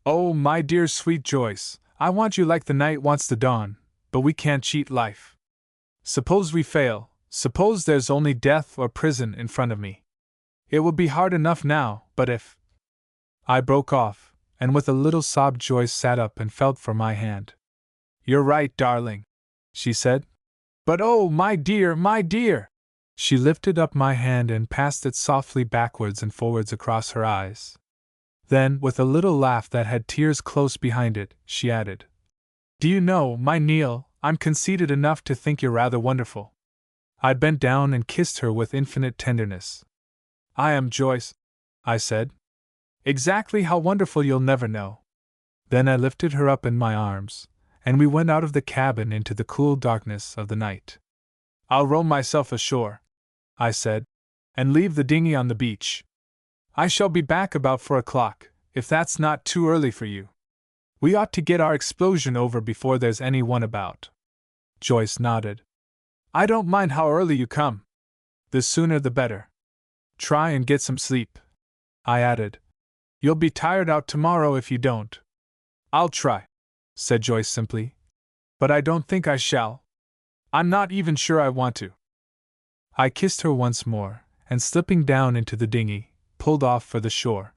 Oh, my dear sweet Joyce, I want you like the night wants the dawn, but we can't cheat life. Suppose we fail, suppose there's only death or prison in front of me. It will be hard enough now, but if… I broke off, and with a little sob Joyce sat up and felt for my hand. You're right, darling, she said. But oh, my dear, my dear! She lifted up my hand and passed it softly backwards and forwards across her eyes. Then, with a little laugh that had tears close behind it, she added, Do you know, my Neil, I'm conceited enough to think you're rather wonderful. I bent down and kissed her with infinite tenderness. I am, Joyce, I said. Exactly how wonderful you'll never know. Then I lifted her up in my arms, and we went out of the cabin into the cool darkness of the night. I'll row myself ashore, I said, and leave the dinghy on the beach. I shall be back about 4 o'clock, if that's not too early for you. We ought to get our explosion over before there's anyone about. Joyce nodded. I don't mind how early you come. The sooner the better. Try and get some sleep, I added. You'll be tired out tomorrow if you don't. I'll try, said Joyce simply. But I don't think I shall. I'm not even sure I want to. I kissed her once more, and slipping down into the dinghy, pulled off for the shore.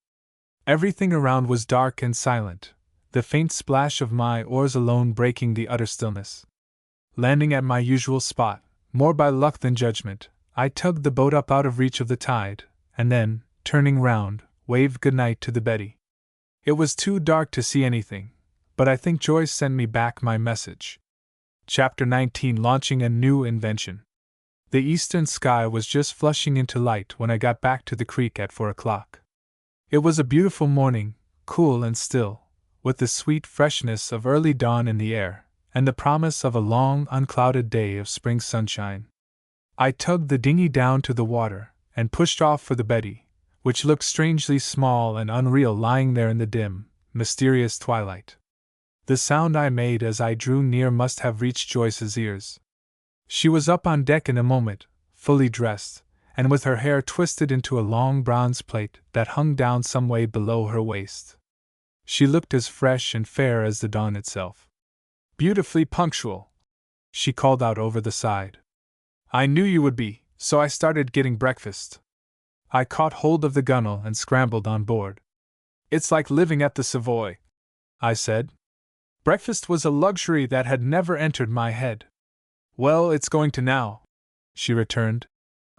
Everything around was dark and silent, the faint splash of my oars alone breaking the utter stillness. Landing at my usual spot, more by luck than judgment, I tugged the boat up out of reach of the tide, and then, turning round, waved goodnight to the Betty. It was too dark to see anything, but I think Joyce sent me back my message. Chapter 19: Launching a New Invention. The eastern sky was just flushing into light when I got back to the creek at 4 o'clock. It was a beautiful morning, cool and still, with the sweet freshness of early dawn in the air, and the promise of a long, unclouded day of spring sunshine. I tugged the dinghy down to the water, and pushed off for the Betty, which looked strangely small and unreal lying there in the dim, mysterious twilight. The sound I made as I drew near must have reached Joyce's ears. She was up on deck in a moment, fully dressed, and with her hair twisted into a long bronze plait that hung down some way below her waist. She looked as fresh and fair as the dawn itself. Beautifully punctual, she called out over the side. I knew you would be, so I started getting breakfast. I caught hold of the gunwale and scrambled on board. It's like living at the Savoy, I said. Breakfast was a luxury that had never entered my head. Well, it's going to now, she returned.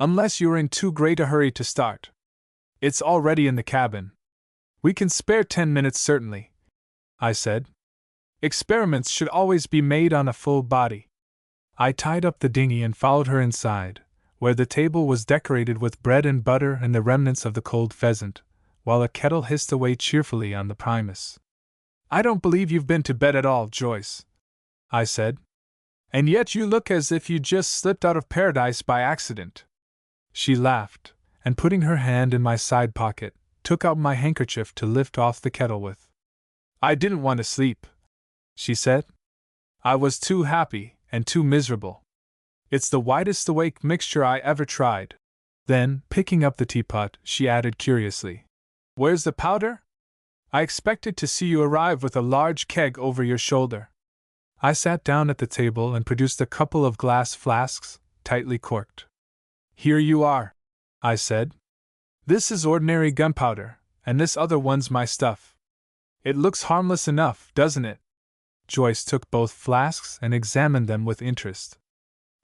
Unless you're in too great a hurry to start. It's already in the cabin. We can spare 10 minutes certainly, I said. Experiments should always be made on a full body. I tied up the dinghy and followed her inside, where the table was decorated with bread and butter and the remnants of the cold pheasant, while a kettle hissed away cheerfully on the primus. I don't believe you've been to bed at all, Joyce, I said. And yet you look as if you just slipped out of paradise by accident. She laughed, and putting her hand in my side pocket, took out my handkerchief to lift off the kettle with. I didn't want to sleep, she said. I was too happy and too miserable. It's the widest awake mixture I ever tried. Then, picking up the teapot, she added curiously, Where's the powder? I expected to see you arrive with a large keg over your shoulder. I sat down at the table and produced a couple of glass flasks, tightly corked. Here you are, I said. This is ordinary gunpowder, and this other one's my stuff. It looks harmless enough, doesn't it? Joyce took both flasks and examined them with interest.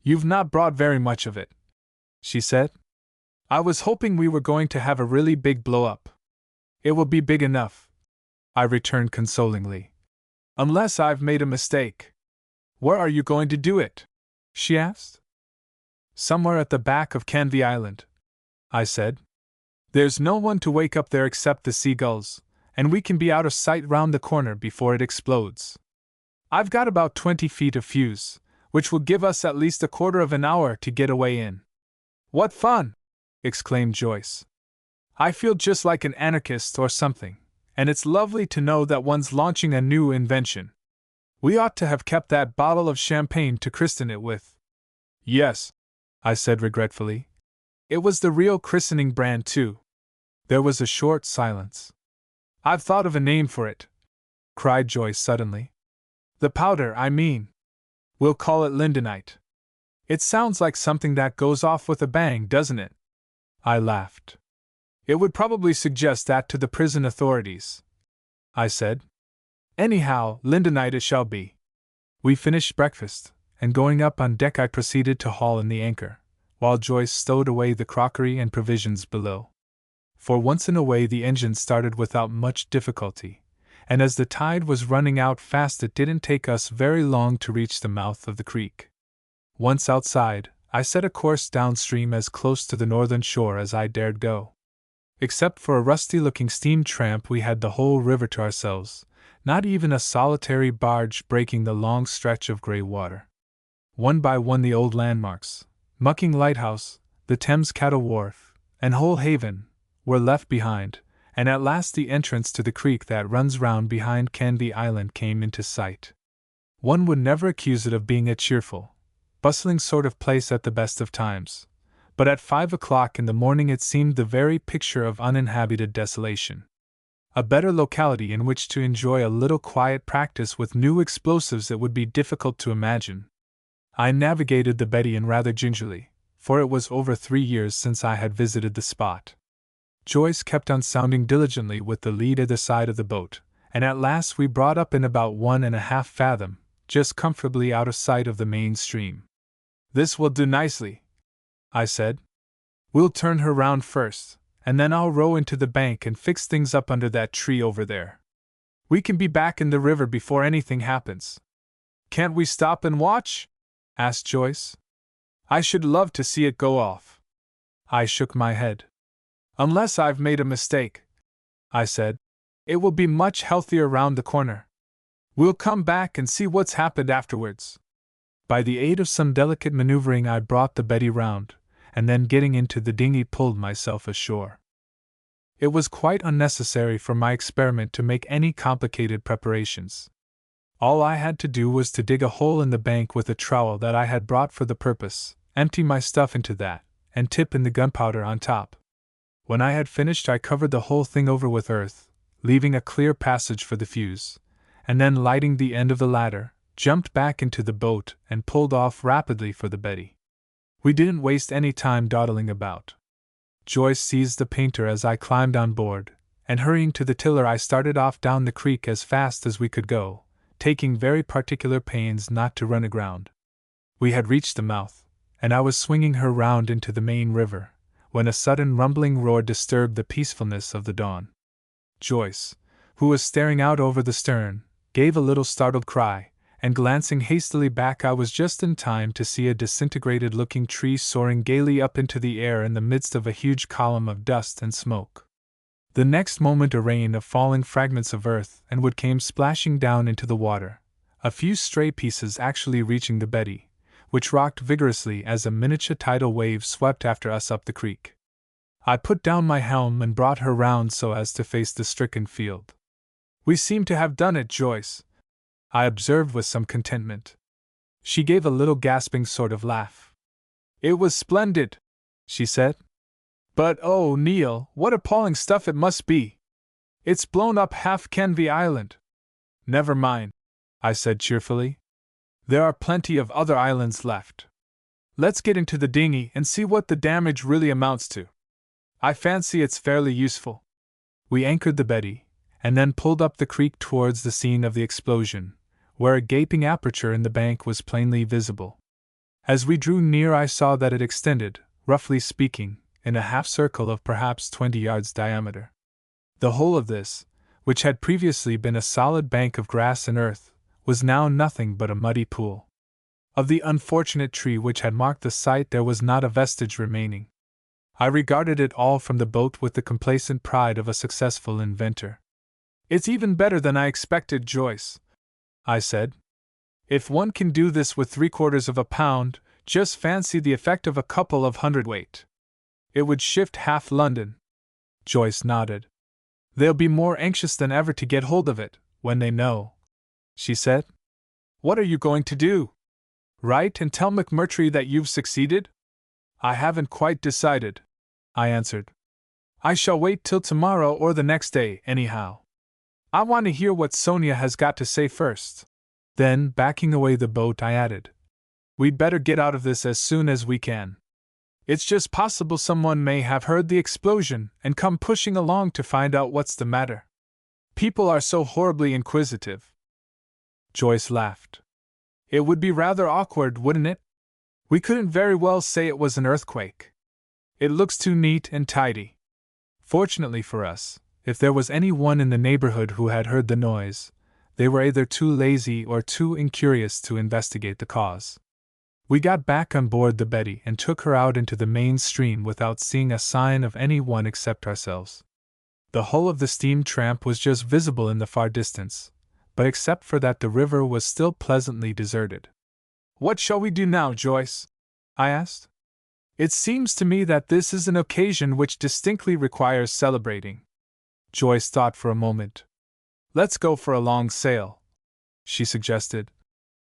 You've not brought very much of it, she said. I was hoping we were going to have a really big blow-up. It will be big enough, I returned consolingly. Unless I've made a mistake. Where are you going to do it? She asked. Somewhere at the back of Canvey Island, I said. There's no one to wake up there except the seagulls, and we can be out of sight round the corner before it explodes. I've got about 20 feet of fuse, which will give us at least a quarter of an hour to get away in. What fun! Exclaimed Joyce. I feel just like an anarchist or something, and it's lovely to know that one's launching a new invention. We ought to have kept that bottle of champagne to christen it with. Yes, I said regretfully. It was the real christening brand, too. There was a short silence. I've thought of a name for it, cried Joyce suddenly. The powder, I mean. We'll call it lindenite. It sounds like something that goes off with a bang, doesn't it? I laughed. It would probably suggest that to the prison authorities, I said. Anyhow, lindenite it shall be. We finished breakfast, and going up on deck I proceeded to haul in the anchor, while Joyce stowed away the crockery and provisions below. For once in a way the engine started without much difficulty, and as the tide was running out fast it didn't take us very long to reach the mouth of the creek. Once outside, I set a course downstream as close to the northern shore as I dared go. Except for a rusty-looking steam tramp we had the whole river to ourselves, not even a solitary barge breaking the long stretch of grey water. One by one the old landmarks, Mucking Lighthouse, the Thames Cattle Wharf, and Hole Haven, were left behind, and at last the entrance to the creek that runs round behind Canvey Island came into sight. One would never accuse it of being a cheerful, bustling sort of place at the best of times, but at 5 o'clock in the morning it seemed the very picture of uninhabited desolation. A better locality in which to enjoy a little quiet practice with new explosives it would be difficult to imagine. I navigated the Betty rather gingerly, for it was over 3 years since I had visited the spot. Joyce kept on sounding diligently with the lead either side of the boat, and at last we brought up in about 1½ fathom, just comfortably out of sight of the main stream. "This will do nicely," I said. "We'll turn her round first, and then I'll row into the bank and fix things up under that tree over there. We can be back in the river before anything happens." "Can't we stop and watch?" asked Joyce. "I should love to see it go off." I shook my head. "Unless I've made a mistake," I said, "it will be much healthier round the corner. We'll come back and see what's happened afterwards." By the aid of some delicate maneuvering I brought the Betty round, and then getting into the dinghy pulled myself ashore. It was quite unnecessary for my experiment to make any complicated preparations. All I had to do was to dig a hole in the bank with a trowel that I had brought for the purpose, empty my stuff into that, and tip in the gunpowder on top. When I had finished I covered the whole thing over with earth, leaving a clear passage for the fuse, and then lighting the end of the ladder, jumped back into the boat and pulled off rapidly for the Betty. We didn't waste any time dawdling about. Joyce seized the painter as I climbed on board, and hurrying to the tiller I started off down the creek as fast as we could go, taking very particular pains not to run aground. We had reached the mouth, and I was swinging her round into the main river, when a sudden rumbling roar disturbed the peacefulness of the dawn. Joyce, who was staring out over the stern, gave a little startled cry, and glancing hastily back I was just in time to see a disintegrated-looking tree soaring gaily up into the air in the midst of a huge column of dust and smoke. The next moment a rain of falling fragments of earth and wood came splashing down into the water, a few stray pieces actually reaching the Betty, which rocked vigorously as a miniature tidal wave swept after us up the creek. I put down my helm and brought her round so as to face the stricken field. "We seem to have done it, Joyce," I observed with some contentment. She gave a little gasping sort of laugh. "It was splendid," she said. "But oh, Neil, what appalling stuff it must be! It's blown up half Canvey Island." "Never mind," I said cheerfully. "There are plenty of other islands left. Let's get into the dinghy and see what the damage really amounts to. I fancy it's fairly useful." We anchored the Betty, and then pulled up the creek towards the scene of the explosion, where a gaping aperture in the bank was plainly visible. As we drew near I saw that it extended, roughly speaking, in a half-circle of perhaps 20 yards diameter. The whole of this, which had previously been a solid bank of grass and earth, was now nothing but a muddy pool. Of the unfortunate tree which had marked the site there was not a vestige remaining. I regarded it all from the boat with the complacent pride of a successful inventor. "It's even better than I expected, Joyce," I said. "If one can do this with 3/4 pound, just fancy the effect of a couple of hundredweight. It would shift half London." Joyce nodded. "They'll be more anxious than ever to get hold of it, when they know," she said. "What are you going to do? Write and tell McMurtry that you've succeeded?" "I haven't quite decided," I answered. "I shall wait till tomorrow or the next day, anyhow. I want to hear what Sonia has got to say first." Then, backing away the boat, I added, "We'd better get out of this as soon as we can. It's just possible someone may have heard the explosion and come pushing along to find out what's the matter. People are so horribly inquisitive." Joyce laughed. "It would be rather awkward, wouldn't it? We couldn't very well say it was an earthquake. It looks too neat and tidy." Fortunately for us, if there was any one in the neighborhood who had heard the noise, they were either too lazy or too incurious to investigate the cause. We got back on board the Betty and took her out into the main stream without seeing a sign of any one except ourselves. The hull of the steam tramp was just visible in the far distance, but except for that the river was still pleasantly deserted. "What shall we do now, Joyce?" I asked. "It seems to me that this is an occasion which distinctly requires celebrating." Joyce thought for a moment. "Let's go for a long sail," she suggested,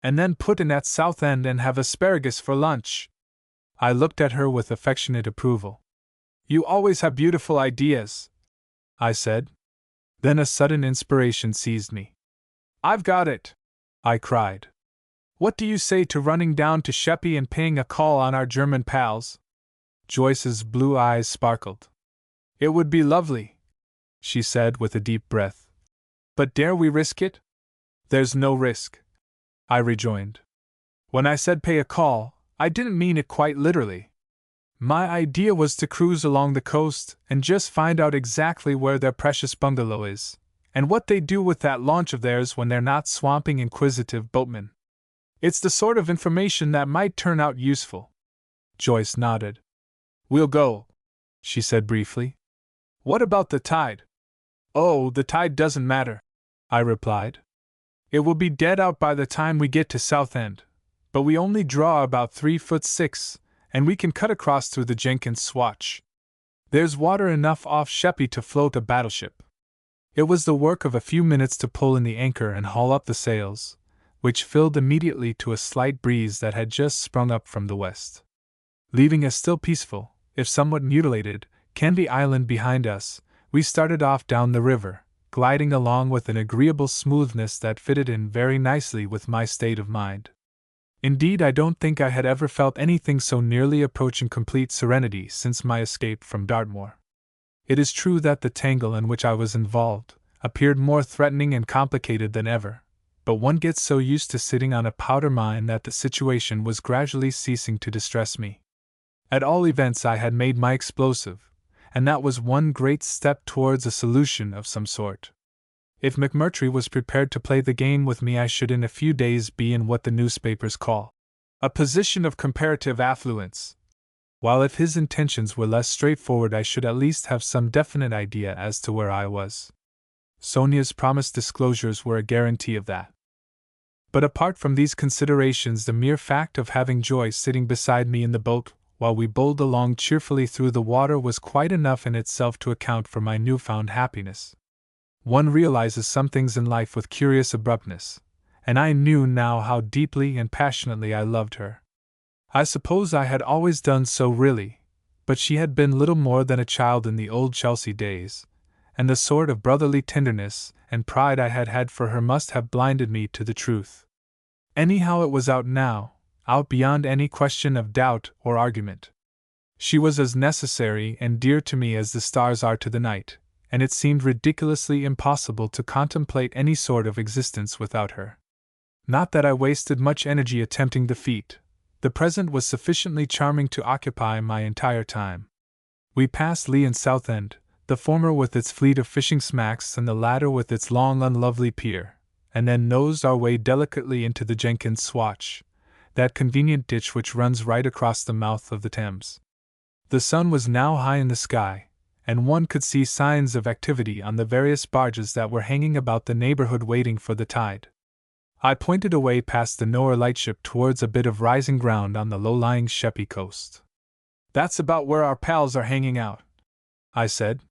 "and then put in at Southend and have asparagus for lunch." I looked at her with affectionate approval. You always have beautiful ideas, I said. Then a sudden inspiration seized me. I've got it, I cried. What do you say to running down to Sheppey and paying a call on our German pals? Joyce's blue eyes sparkled. It would be lovely, she said with a deep breath. But dare we risk it? There's no risk, I rejoined. When I said pay a call, I didn't mean it quite literally. My idea was to cruise along the coast and just find out exactly where their precious bungalow is, and what they do with that launch of theirs when they're not swamping inquisitive boatmen. It's the sort of information that might turn out useful. Joyce nodded. We'll go, she said briefly. What about the tide? Oh, the tide doesn't matter, I replied. It will be dead out by the time we get to Southend, but we only draw about 3'6", and we can cut across through the Jenkins Swatch. There's water enough off Sheppey to float a battleship. It was the work of a few minutes to pull in the anchor and haul up the sails, which filled immediately to a slight breeze that had just sprung up from the west. Leaving a still peaceful, if somewhat mutilated, Canby Island behind us, we started off down the river, gliding along with an agreeable smoothness that fitted in very nicely with my state of mind. Indeed, I don't think I had ever felt anything so nearly approaching complete serenity since my escape from Dartmoor. It is true that the tangle in which I was involved appeared more threatening and complicated than ever, but one gets so used to sitting on a powder mine that the situation was gradually ceasing to distress me. At all events, I had made my explosive, and that was one great step towards a solution of some sort. If McMurtry was prepared to play the game with me, I should in a few days be in what the newspapers call a position of comparative affluence, while if his intentions were less straightforward, I should at least have some definite idea as to where I was. Sonia's promised disclosures were a guarantee of that. But apart from these considerations, the mere fact of having Joyce sitting beside me in the boat while we bowled along cheerfully through the water was quite enough in itself to account for my newfound happiness. One realizes some things in life with curious abruptness, and I knew now how deeply and passionately I loved her. I suppose I had always done so really, but she had been little more than a child in the old Chelsea days, and the sort of brotherly tenderness and pride I had had for her must have blinded me to the truth. Anyhow, it was out now, out beyond any question of doubt or argument. She was as necessary and dear to me as the stars are to the night, and it seemed ridiculously impossible to contemplate any sort of existence without her. Not that I wasted much energy attempting the feat. The present was sufficiently charming to occupy my entire time. We passed Lee and Southend, the former with its fleet of fishing smacks and the latter with its long unlovely pier, and then nosed our way delicately into the Jenkins Swatch, that convenient ditch which runs right across the mouth of the Thames. The sun was now high in the sky, and one could see signs of activity on the various barges that were hanging about the neighborhood waiting for the tide. I pointed away past the Nore lightship towards a bit of rising ground on the low-lying Sheppey coast. That's about where our pals are hanging out, I said.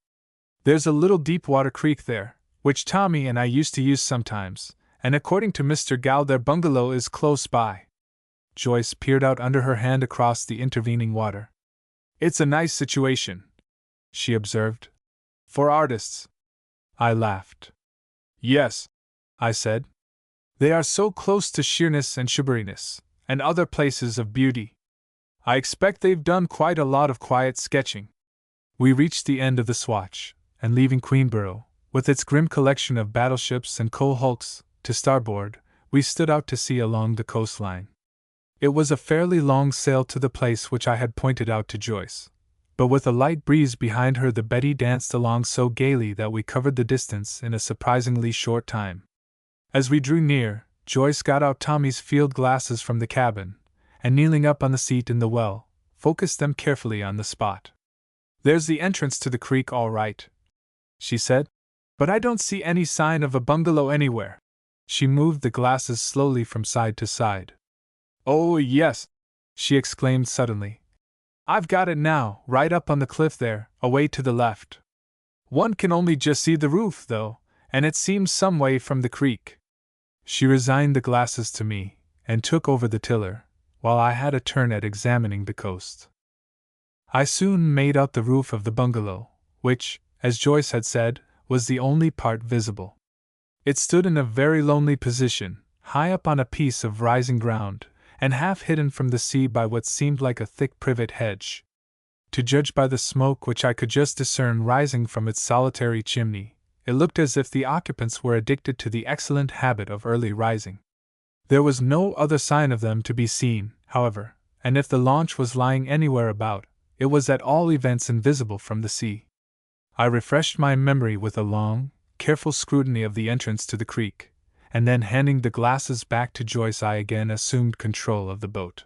There's a little deep-water creek there, which Tommy and I used to use sometimes, and according to Mr. Gow their bungalow is close by. Joyce peered out under her hand across the intervening water. It's a nice situation, she observed. For artists. I laughed. Yes, I said. They are so close to Sheerness and Shoeburyness, and other places of beauty. I expect they've done quite a lot of quiet sketching. We reached the end of the Swatch, and leaving Queenborough, with its grim collection of battleships and coal hulks, to starboard, we stood out to sea along the coastline. It was a fairly long sail to the place which I had pointed out to Joyce, but with a light breeze behind her the Betty danced along so gaily that we covered the distance in a surprisingly short time. As we drew near, Joyce got out Tommy's field glasses from the cabin, and kneeling up on the seat in the well, focused them carefully on the spot. There's the entrance to the creek all right, she said, but I don't see any sign of a bungalow anywhere. She moved the glasses slowly from side to side. Oh, yes, she exclaimed suddenly. I've got it now, right up on the cliff there, away to the left. One can only just see the roof, though, and it seems some way from the creek. She resigned the glasses to me, and took over the tiller, while I had a turn at examining the coast. I soon made out the roof of the bungalow, which, as Joyce had said, was the only part visible. It stood in a very lonely position, high up on a piece of rising ground, and half hidden from the sea by what seemed like a thick privet hedge. To judge by the smoke which I could just discern rising from its solitary chimney, it looked as if the occupants were addicted to the excellent habit of early rising. There was no other sign of them to be seen, however, and if the launch was lying anywhere about, it was at all events invisible from the sea. I refreshed my memory with a long, careful scrutiny of the entrance to the creek, and then handing the glasses back to Joyce, I again assumed control of the boat.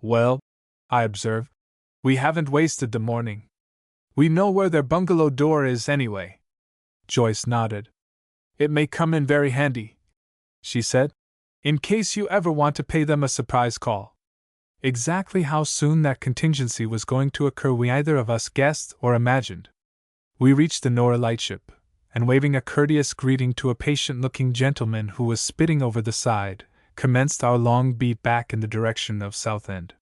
"Well," I observed, "we haven't wasted the morning. We know where their bungalow door is anyway." Joyce nodded. "It may come in very handy," she said, "in case you ever want to pay them a surprise call." Exactly how soon that contingency was going to occur we either of us guessed or imagined. We reached the Nora lightship, and waving a courteous greeting to a patient-looking gentleman who was spitting over the side, commenced our long beat back in the direction of Southend.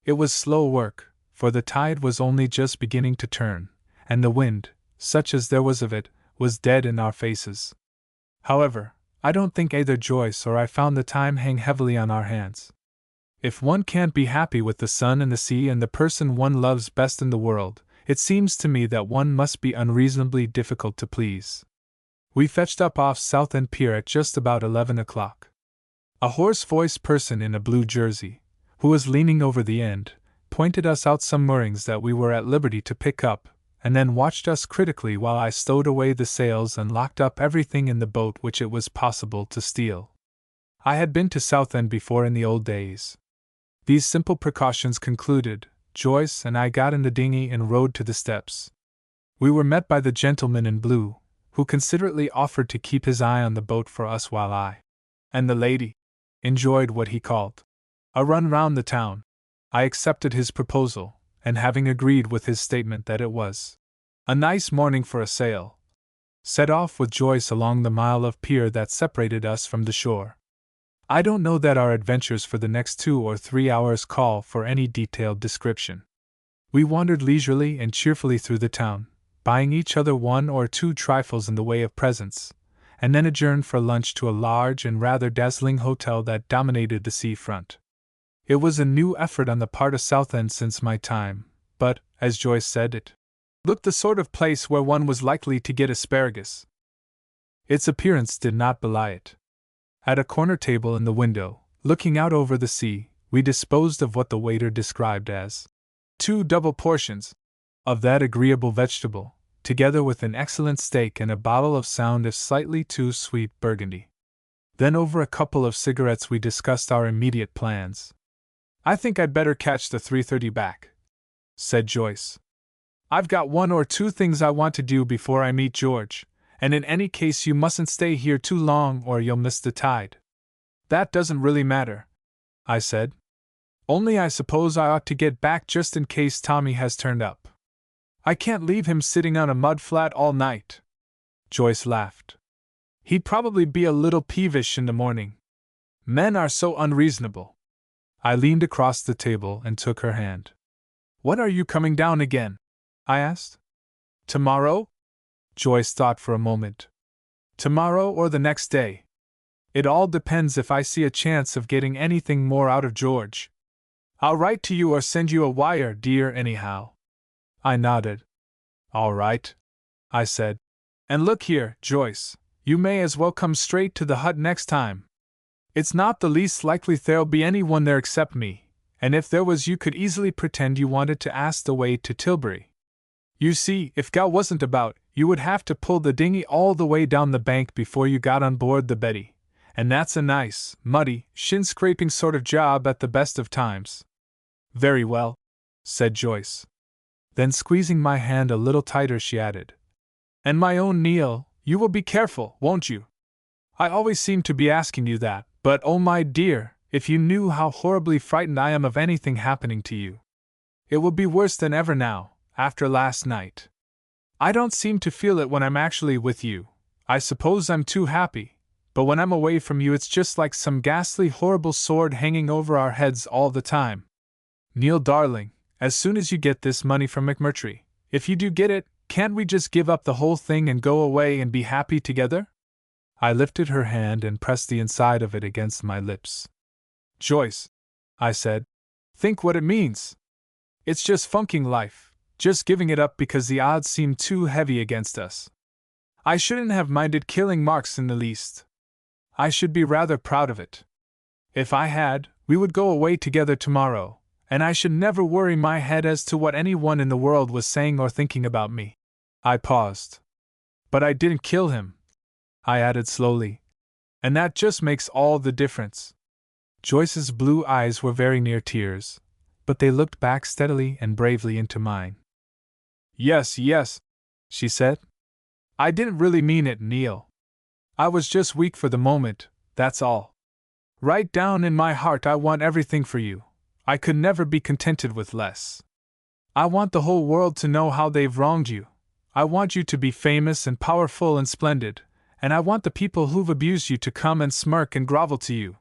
It was slow work, for the tide was only just beginning to turn, and the wind, such as there was of it, was dead in our faces. However, I don't think either Joyce or I found the time hang heavily on our hands. If one can't be happy with the sun and the sea and the person one loves best in the world, it seems to me that one must be unreasonably difficult to please. We fetched up off Southend Pier at just about 11 o'clock. A hoarse-voiced person in a blue jersey, who was leaning over the end, pointed us out some moorings that we were at liberty to pick up, and then watched us critically while I stowed away the sails and locked up everything in the boat which it was possible to steal. I had been to Southend before in the old days. These simple precautions concluded, Joyce and I got in the dinghy and rowed to the steps. We were met by the gentleman in blue, who considerately offered to keep his eye on the boat for us while I and the lady enjoyed what he called a run round the town. I accepted his proposal, and having agreed with his statement that it was a nice morning for a sail, set off with Joyce along the mile of pier that separated us from the shore. I don't know that our adventures for the next 2 or 3 hours call for any detailed description. We wandered leisurely and cheerfully through the town, buying each other 1 or 2 trifles in the way of presents, and then adjourned for lunch to a large and rather dazzling hotel that dominated the sea front. It was a new effort on the part of Southend since my time, but, as Joyce said, it looked the sort of place where one was likely to get asparagus. Its appearance did not belie it. At a corner table in the window, looking out over the sea, we disposed of what the waiter described as 2 double portions of that agreeable vegetable, together with an excellent steak and a bottle of sound if slightly too sweet Burgundy. Then over a couple of cigarettes we discussed our immediate plans. "I think I'd better catch the 3:30 back," said Joyce. "I've got 1 or 2 things I want to do before I meet George, and in any case you mustn't stay here too long or you'll miss the tide." "That doesn't really matter," I said. "Only I suppose I ought to get back just in case Tommy has turned up. I can't leave him sitting on a mud flat all night." Joyce laughed. "He'd probably be a little peevish in the morning. Men are so unreasonable." I leaned across the table and took her hand. "When are you coming down again?" I asked. "Tomorrow?" Joyce thought for a moment. "Tomorrow or the next day. It all depends if I see a chance of getting anything more out of George. I'll write to you or send you a wire, dear, anyhow." I nodded. "All right," I said. "And look here, Joyce, you may as well come straight to the hut next time. It's not the least likely there'll be anyone there except me, and if there was you could easily pretend you wanted to ask the way to Tilbury. You see, if Gal wasn't about, you would have to pull the dinghy all the way down the bank before you got on board the Betty, and that's a nice, muddy, shin-scraping sort of job at the best of times." "Very well," said Joyce. Then squeezing my hand a little tighter she added, "And my own Neil, you will be careful, won't you? I always seem to be asking you that, but oh my dear, if you knew how horribly frightened I am of anything happening to you. It will be worse than ever now, after last night. I don't seem to feel it when I'm actually with you. I suppose I'm too happy, But when I'm away from you, it's just like some ghastly, horrible sword hanging over our heads all the time. Neil, darling, as soon as you get this money from McMurtry, if you do get it, can't we just give up the whole thing and go away and be happy together? I lifted her hand and pressed the inside of it against my lips. Joyce, I said, think what it means. It's just funking life, just giving it up because the odds seem too heavy against us. I shouldn't have minded killing Marx in the least. I should be rather proud of it. If I had, we would go away together tomorrow, and I should never worry my head as to what anyone in the world was saying or thinking about me. I paused. But I didn't kill him, I added slowly. And that just makes all the difference. Joyce's blue eyes were very near tears, but they looked back steadily and bravely into mine. Yes, she said. I didn't really mean it, Neil. I was just weak for the moment, that's all. Right down in my heart I want everything for you. I could never be contented with less. I want the whole world to know how they've wronged you. I want you to be famous and powerful and splendid, and I want the people who've abused you to come and smirk and grovel to you,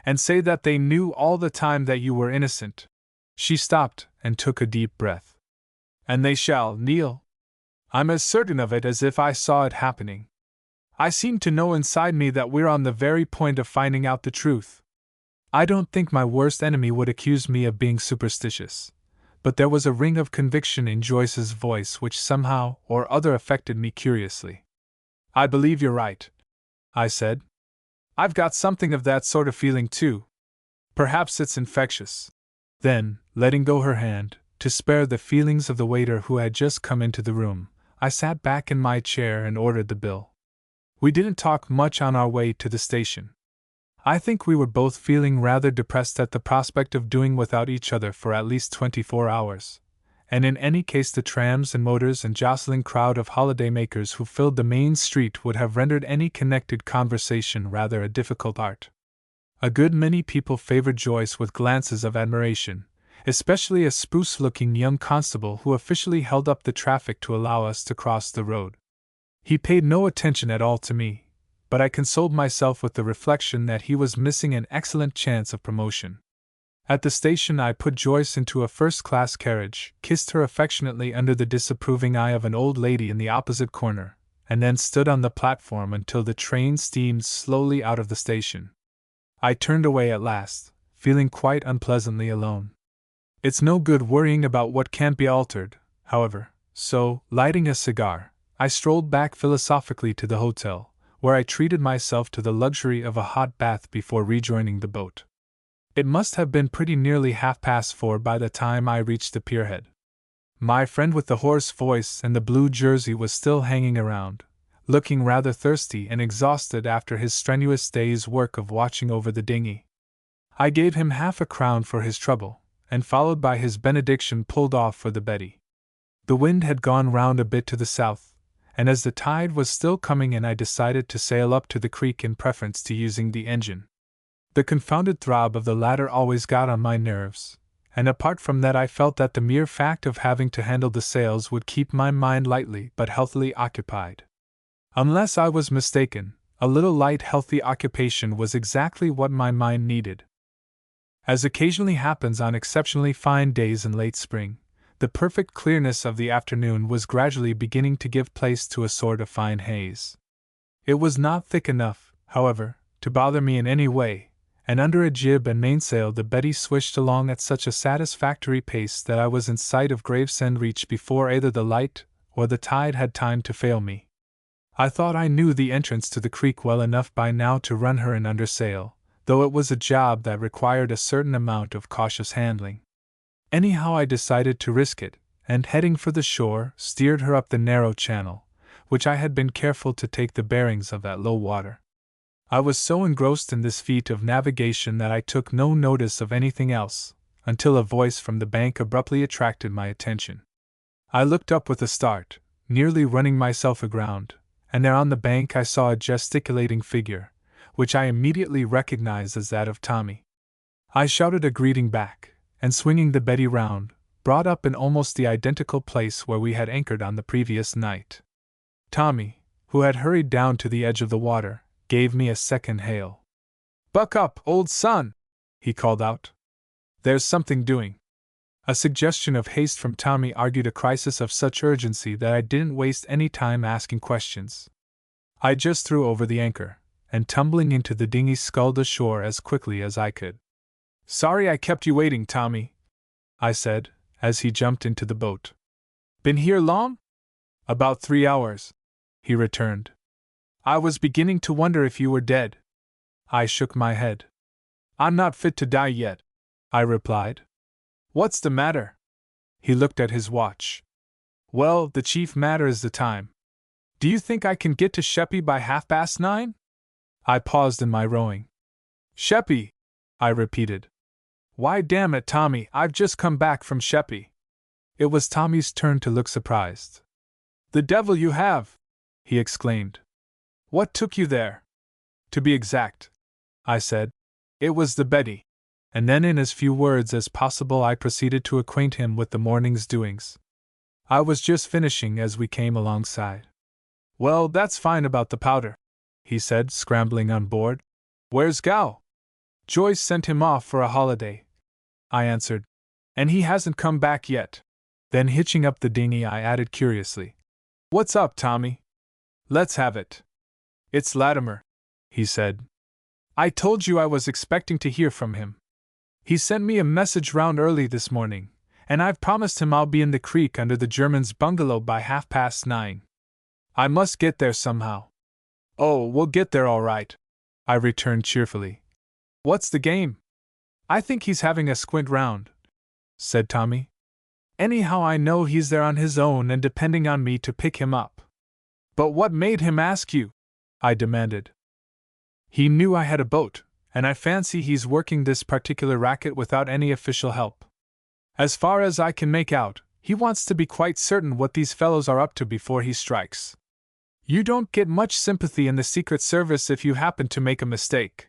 and say that they knew all the time that you were innocent. She stopped and took a deep breath. And they shall, Neil. I'm as certain of it as if I saw it happening. I seem to know inside me that we're on the very point of finding out the truth. I don't think my worst enemy would accuse me of being superstitious, but there was a ring of conviction in Joyce's voice which somehow or other affected me curiously. I believe you're right, I said. I've got something of that sort of feeling too. Perhaps it's infectious. Then, letting go her hand, to spare the feelings of the waiter who had just come into the room, I sat back in my chair and ordered the bill. We didn't talk much on our way to the station. I think we were both feeling rather depressed at the prospect of doing without each other for at least 24 hours, and in any case the trams and motors and jostling crowd of holiday-makers who filled the main street would have rendered any connected conversation rather a difficult art. A good many people favored Joyce with glances of admiration, especially a spruce-looking young constable who officially held up the traffic to allow us to cross the road. He paid no attention at all to me, but I consoled myself with the reflection that he was missing an excellent chance of promotion. At the station I put Joyce into a first-class carriage, kissed her affectionately under the disapproving eye of an old lady in the opposite corner, and then stood on the platform until the train steamed slowly out of the station. I turned away at last, feeling quite unpleasantly alone. It's no good worrying about what can't be altered, however, so, lighting a cigar, I strolled back philosophically to the hotel, where I treated myself to the luxury of a hot bath before rejoining the boat. It must have been pretty nearly 4:30 by the time I reached the pierhead. My friend with the hoarse voice and the blue jersey was still hanging around, looking rather thirsty and exhausted after his strenuous day's work of watching over the dinghy. I gave him £0.50 for his trouble, and followed by his benediction pulled off for the Betty. The wind had gone round a bit to the south, and as the tide was still coming in I decided to sail up to the creek in preference to using the engine. The confounded throb of the latter always got on my nerves, and apart from that I felt that the mere fact of having to handle the sails would keep my mind lightly but healthily occupied. Unless I was mistaken, a little light healthy occupation was exactly what my mind needed. As occasionally happens on exceptionally fine days in late spring, the perfect clearness of the afternoon was gradually beginning to give place to a sort of fine haze. It was not thick enough, however, to bother me in any way, and under a jib and mainsail the Betty swished along at such a satisfactory pace that I was in sight of Gravesend Reach before either the light or the tide had time to fail me. I thought I knew the entrance to the creek well enough by now to run her in under sail, though it was a job that required a certain amount of cautious handling. Anyhow I decided to risk it, and heading for the shore, steered her up the narrow channel, which I had been careful to take the bearings of at low water. I was so engrossed in this feat of navigation that I took no notice of anything else, until a voice from the bank abruptly attracted my attention. I looked up with a start, nearly running myself aground, and there on the bank I saw a gesticulating figure, which I immediately recognized as that of Tommy. I shouted a greeting back, and swinging the Betty round, brought up in almost the identical place where we had anchored on the previous night. Tommy, who had hurried down to the edge of the water, gave me a second hail. "Buck up, old son!" he called out. "There's something doing." A suggestion of haste from Tommy argued a crisis of such urgency that I didn't waste any time asking questions. I just threw over the anchor, and tumbling into the dinghy sculled ashore as quickly as I could. "Sorry I kept you waiting, Tommy," I said, as he jumped into the boat. "Been here long?" "About 3 hours," he returned. "I was beginning to wonder if you were dead." I shook my head. "I'm not fit to die yet," I replied. "What's the matter?" He looked at his watch. "Well, the chief matter is the time. Do you think I can get to Sheppey by 9:30?" I paused in my rowing. "Sheppey," I repeated. "Why, damn it, Tommy, I've just come back from Sheppey." It was Tommy's turn to look surprised. "The devil you have!" he exclaimed. "What took you there?" "To be exact," I said, "it was the Betty." And then in as few words as possible I proceeded to acquaint him with the morning's doings. I was just finishing as we came alongside. "Well, that's fine about the powder," he said, scrambling on board. "Where's Gow?" "Joyce sent him off for a holiday," I answered, "and he hasn't come back yet." Then hitching up the dinghy I added curiously, "What's up, Tommy? Let's have it." "It's Latimer," he said. "I told you I was expecting to hear from him. He sent me a message round early this morning, and I've promised him I'll be in the creek under the German's bungalow by 9:30. I must get there somehow." "Oh, we'll get there all right," I returned cheerfully. "What's the game?" "I think he's having a squint round," said Tommy. "Anyhow, I know he's there on his own and depending on me to pick him up." "But what made him ask you?" I demanded. "He knew I had a boat, and I fancy he's working this particular racket without any official help. As far as I can make out, he wants to be quite certain what these fellows are up to before he strikes. You don't get much sympathy in the Secret Service if you happen to make a mistake."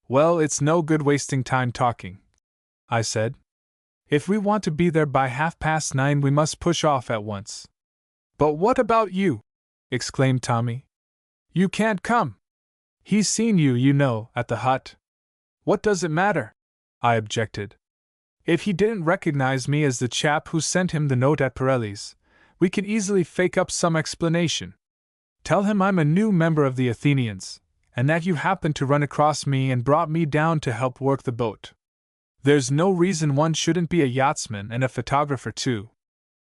"Well, it's no good wasting time talking," I said. "If we want to be there by 9:30, we must push off at once." "But what about you?" exclaimed Tommy. "You can't come. He's seen you, you know, at the hut." "What does it matter?" I objected. "If he didn't recognize me as the chap who sent him the note at Pirelli's, we can easily fake up some explanation. Tell him I'm a new member of the Athenians, and that you happened to run across me and brought me down to help work the boat. There's no reason one shouldn't be a yachtsman and a photographer too."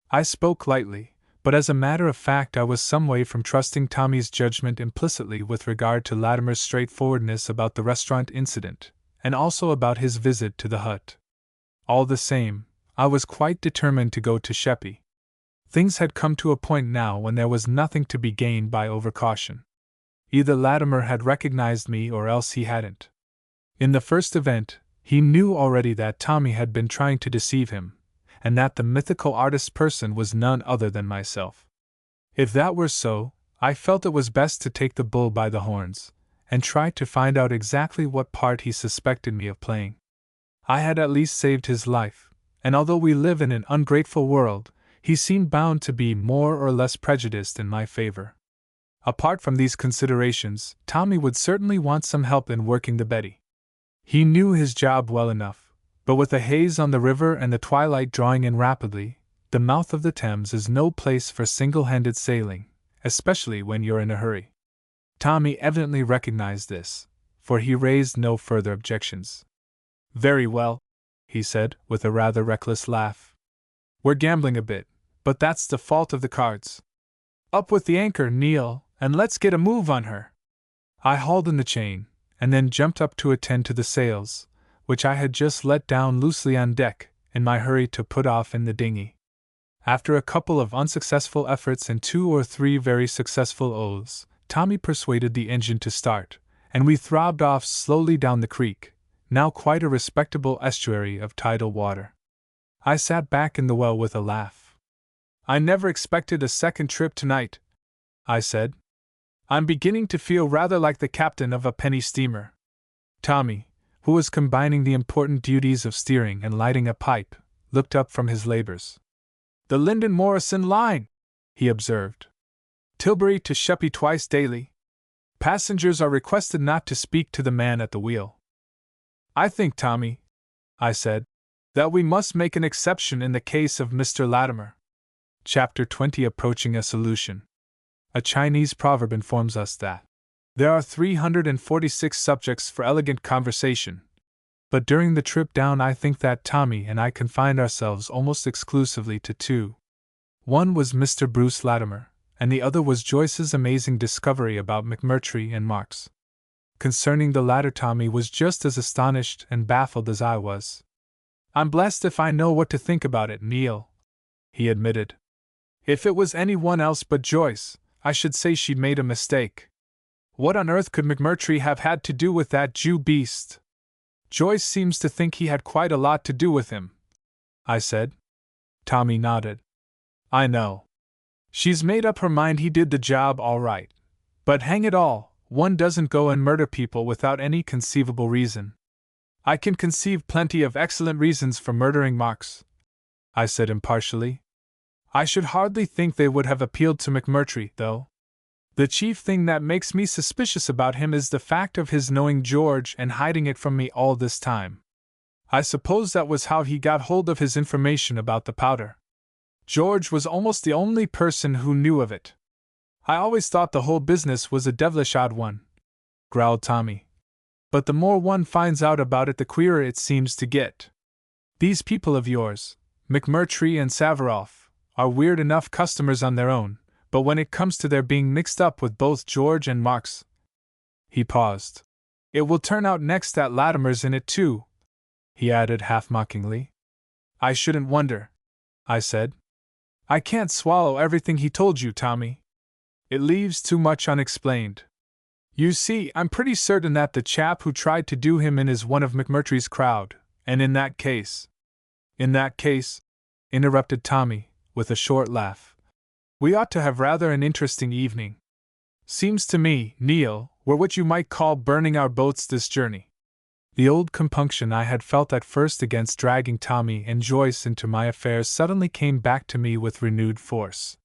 I spoke lightly, but as a matter of fact I was some way from trusting Tommy's judgment implicitly with regard to Latimer's straightforwardness about the restaurant incident, and also about his visit to the hut. All the same, I was quite determined to go to Sheppey. Things had come to a point now when there was nothing to be gained by overcaution. Either Latimer had recognized me or else he hadn't. In the first event, he knew already that Tommy had been trying to deceive him, and that the mythical artist person was none other than myself. If that were so, I felt it was best to take the bull by the horns, and try to find out exactly what part he suspected me of playing. I had at least saved his life, and although we live in an ungrateful world, he seemed bound to be more or less prejudiced in my favor. Apart from these considerations, Tommy would certainly want some help in working the Betty. He knew his job well enough, but with the haze on the river and the twilight drawing in rapidly, the mouth of the Thames is no place for single-handed sailing, especially when you're in a hurry. Tommy evidently recognized this, for he raised no further objections. "Very well," he said, with a rather reckless laugh. "We're gambling a bit, but that's the fault of the cards. Up with the anchor, Neil, and let's get a move on her." I hauled in the chain, and then jumped up to attend to the sails, which I had just let down loosely on deck, in my hurry to put off in the dinghy. After a couple of unsuccessful efforts and 2 or 3 very successful oaths, Tommy persuaded the engine to start, and we throbbed off slowly down the creek, now quite a respectable estuary of tidal water. I sat back in the well with a laugh. "I never expected a second trip tonight," I said. "I'm beginning to feel rather like the captain of a penny steamer." Tommy, who was combining the important duties of steering and lighting a pipe, looked up from his labors. "The Lyndon Morrison line," he observed. "Tilbury to Sheppey twice daily. Passengers are requested not to speak to the man at the wheel. I think, Tommy, I said, that we must make an exception in the case of Mr. Latimer. Chapter 20 Approaching a Solution. A Chinese proverb informs us that there are 346 subjects for elegant conversation, but during the trip down I think that Tommy and I confined ourselves almost exclusively to two. One was Mr. Bruce Latimer, and the other was Joyce's amazing discovery about McMurtry and Marx. Concerning the latter, Tommy was just as astonished and baffled as I was. I'm blessed if I know what to think about it, Neil, he admitted. If it was anyone else but Joyce, I should say she'd made a mistake. What on earth could McMurtry have had to do with that Jew beast? Joyce seems to think he had quite a lot to do with him, I said. Tommy nodded. I know. She's made up her mind he did the job all right. But hang it all, one doesn't go and murder people without any conceivable reason. I can conceive plenty of excellent reasons for murdering Marx, I said impartially. I should hardly think they would have appealed to McMurtry, though. The chief thing that makes me suspicious about him is the fact of his knowing George and hiding it from me all this time. I suppose that was how he got hold of his information about the powder. George was almost the only person who knew of it. I always thought the whole business was a devilish odd one, growled Tommy. But the more one finds out about it, the queerer it seems to get. These people of yours, McMurtry and Savarov, are weird enough customers on their own, but when it comes to their being mixed up with both George and Marx. He paused. It will turn out next that Latimer's in it too, he added half-mockingly. I shouldn't wonder, I said. I can't swallow everything he told you, Tommy. It leaves too much unexplained. You see, I'm pretty certain that the chap who tried to do him in is one of McMurtry's crowd, and in that case, interrupted Tommy, with a short laugh, we ought to have rather an interesting evening. Seems to me, Neil, we're what you might call burning our boats this journey. The old compunction I had felt at first against dragging Tommy and Joyce into my affairs suddenly came back to me with renewed force.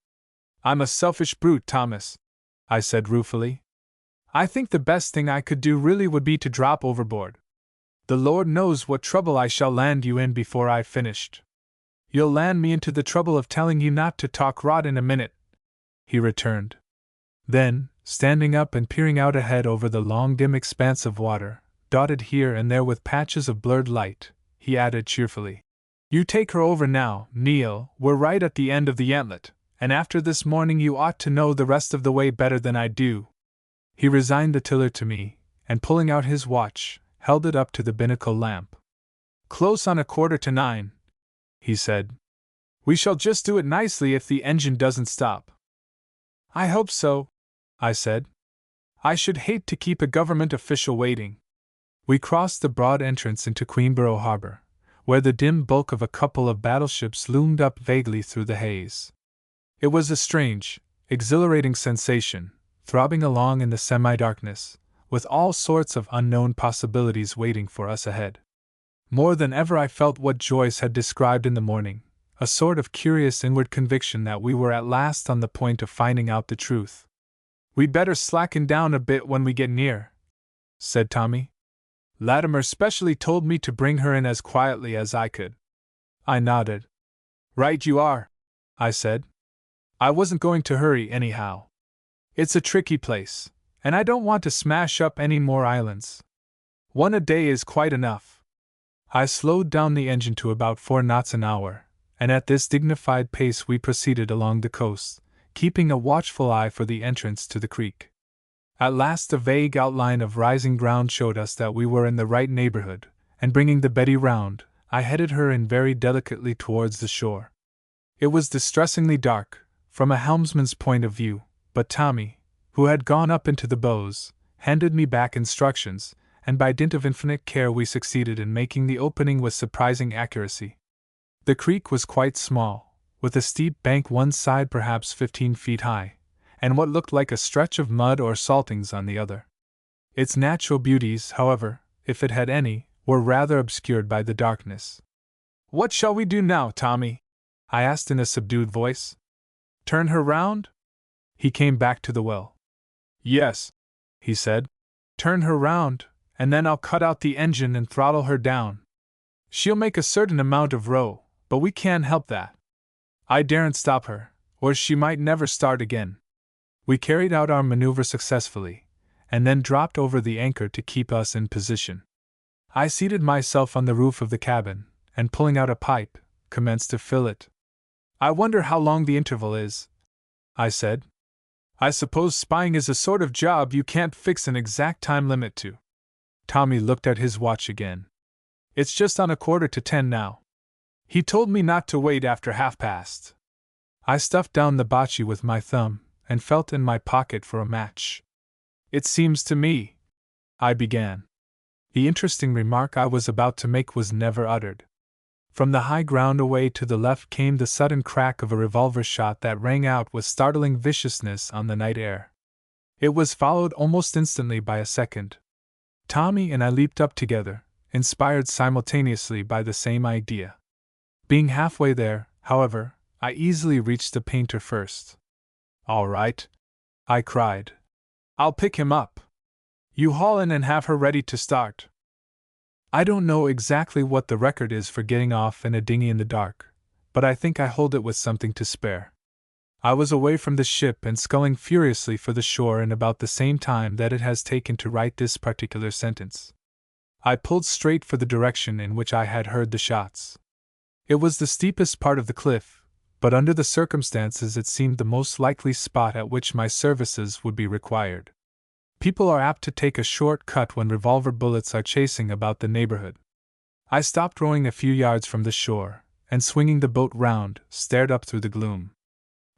I'm a selfish brute, Thomas, I said ruefully. I think the best thing I could do really would be to drop overboard. The Lord knows what trouble I shall land you in before I've finished. You'll land me into the trouble of telling you not to talk rot in a minute, he returned. Then, standing up and peering out ahead over the long dim expanse of water, dotted here and there with patches of blurred light, he added cheerfully, You take her over now, Neil, we're right at the end of the Antlet, and after this morning you ought to know the rest of the way better than I do. He resigned the tiller to me, and pulling out his watch, held it up to the binnacle lamp. Close on 9:15, he said. We shall just do it nicely if the engine doesn't stop. I hope so, I said. I should hate to keep a government official waiting. We crossed the broad entrance into Queenborough Harbor, where the dim bulk of a couple of battleships loomed up vaguely through the haze. It was a strange, exhilarating sensation, throbbing along in the semi-darkness, with all sorts of unknown possibilities waiting for us ahead. More than ever I felt what Joyce had described in the morning, a sort of curious inward conviction that we were at last on the point of finding out the truth. We'd better slacken down a bit when we get near, said Tommy. Latimer specially told me to bring her in as quietly as I could. I nodded. Right you are, I said. I wasn't going to hurry anyhow. It's a tricky place, and I don't want to smash up any more islands. One a day is quite enough. I slowed down the engine to about 4 knots an hour, and at this dignified pace we proceeded along the coast, keeping a watchful eye for the entrance to the creek. At last a vague outline of rising ground showed us that we were in the right neighborhood, and bringing the Betty round, I headed her in very delicately towards the shore. It was distressingly dark, from a helmsman's point of view, but Tommy, who had gone up into the bows, handed me back instructions, and by dint of infinite care we succeeded in making the opening with surprising accuracy. The creek was quite small, with a steep bank one side perhaps 15 feet high, and what looked like a stretch of mud or saltings on the other. Its natural beauties, however, if it had any, were rather obscured by the darkness. What shall we do now, Tommy? I asked in a subdued voice. Turn her round? He came back to the well. Yes, he said. Turn her round, and then I'll cut out the engine and throttle her down. She'll make a certain amount of row, but we can't help that. I daren't stop her, or she might never start again. We carried out our maneuver successfully, and then dropped over the anchor to keep us in position. I seated myself on the roof of the cabin, and pulling out a pipe, commenced to fill it. I wonder how long the interval is, I said. I suppose spying is a sort of job you can't fix an exact time limit to. Tommy looked at his watch again. It's just on 9:45 now. He told me not to wait after past. I stuffed down the bocce with my thumb, and felt in my pocket for a match. It seems to me, I began. The interesting remark I was about to make was never uttered. From the high ground away to the left came the sudden crack of a revolver shot that rang out with startling viciousness on the night air. It was followed almost instantly by a second. Tommy and I leaped up together, inspired simultaneously by the same idea. Being halfway there, however, I easily reached the painter first. All right, I cried. I'll pick him up. You haul in and have her ready to start. I don't know exactly what the record is for getting off in a dinghy in the dark, but I think I hold it with something to spare. I was away from the ship and sculling furiously for the shore in about the same time that it has taken to write this particular sentence. I pulled straight for the direction in which I had heard the shots. It was the steepest part of the cliff, but under the circumstances it seemed the most likely spot at which my services would be required. People are apt to take a short cut when revolver bullets are chasing about the neighborhood. I stopped rowing a few yards from the shore, and swinging the boat round, stared up through the gloom.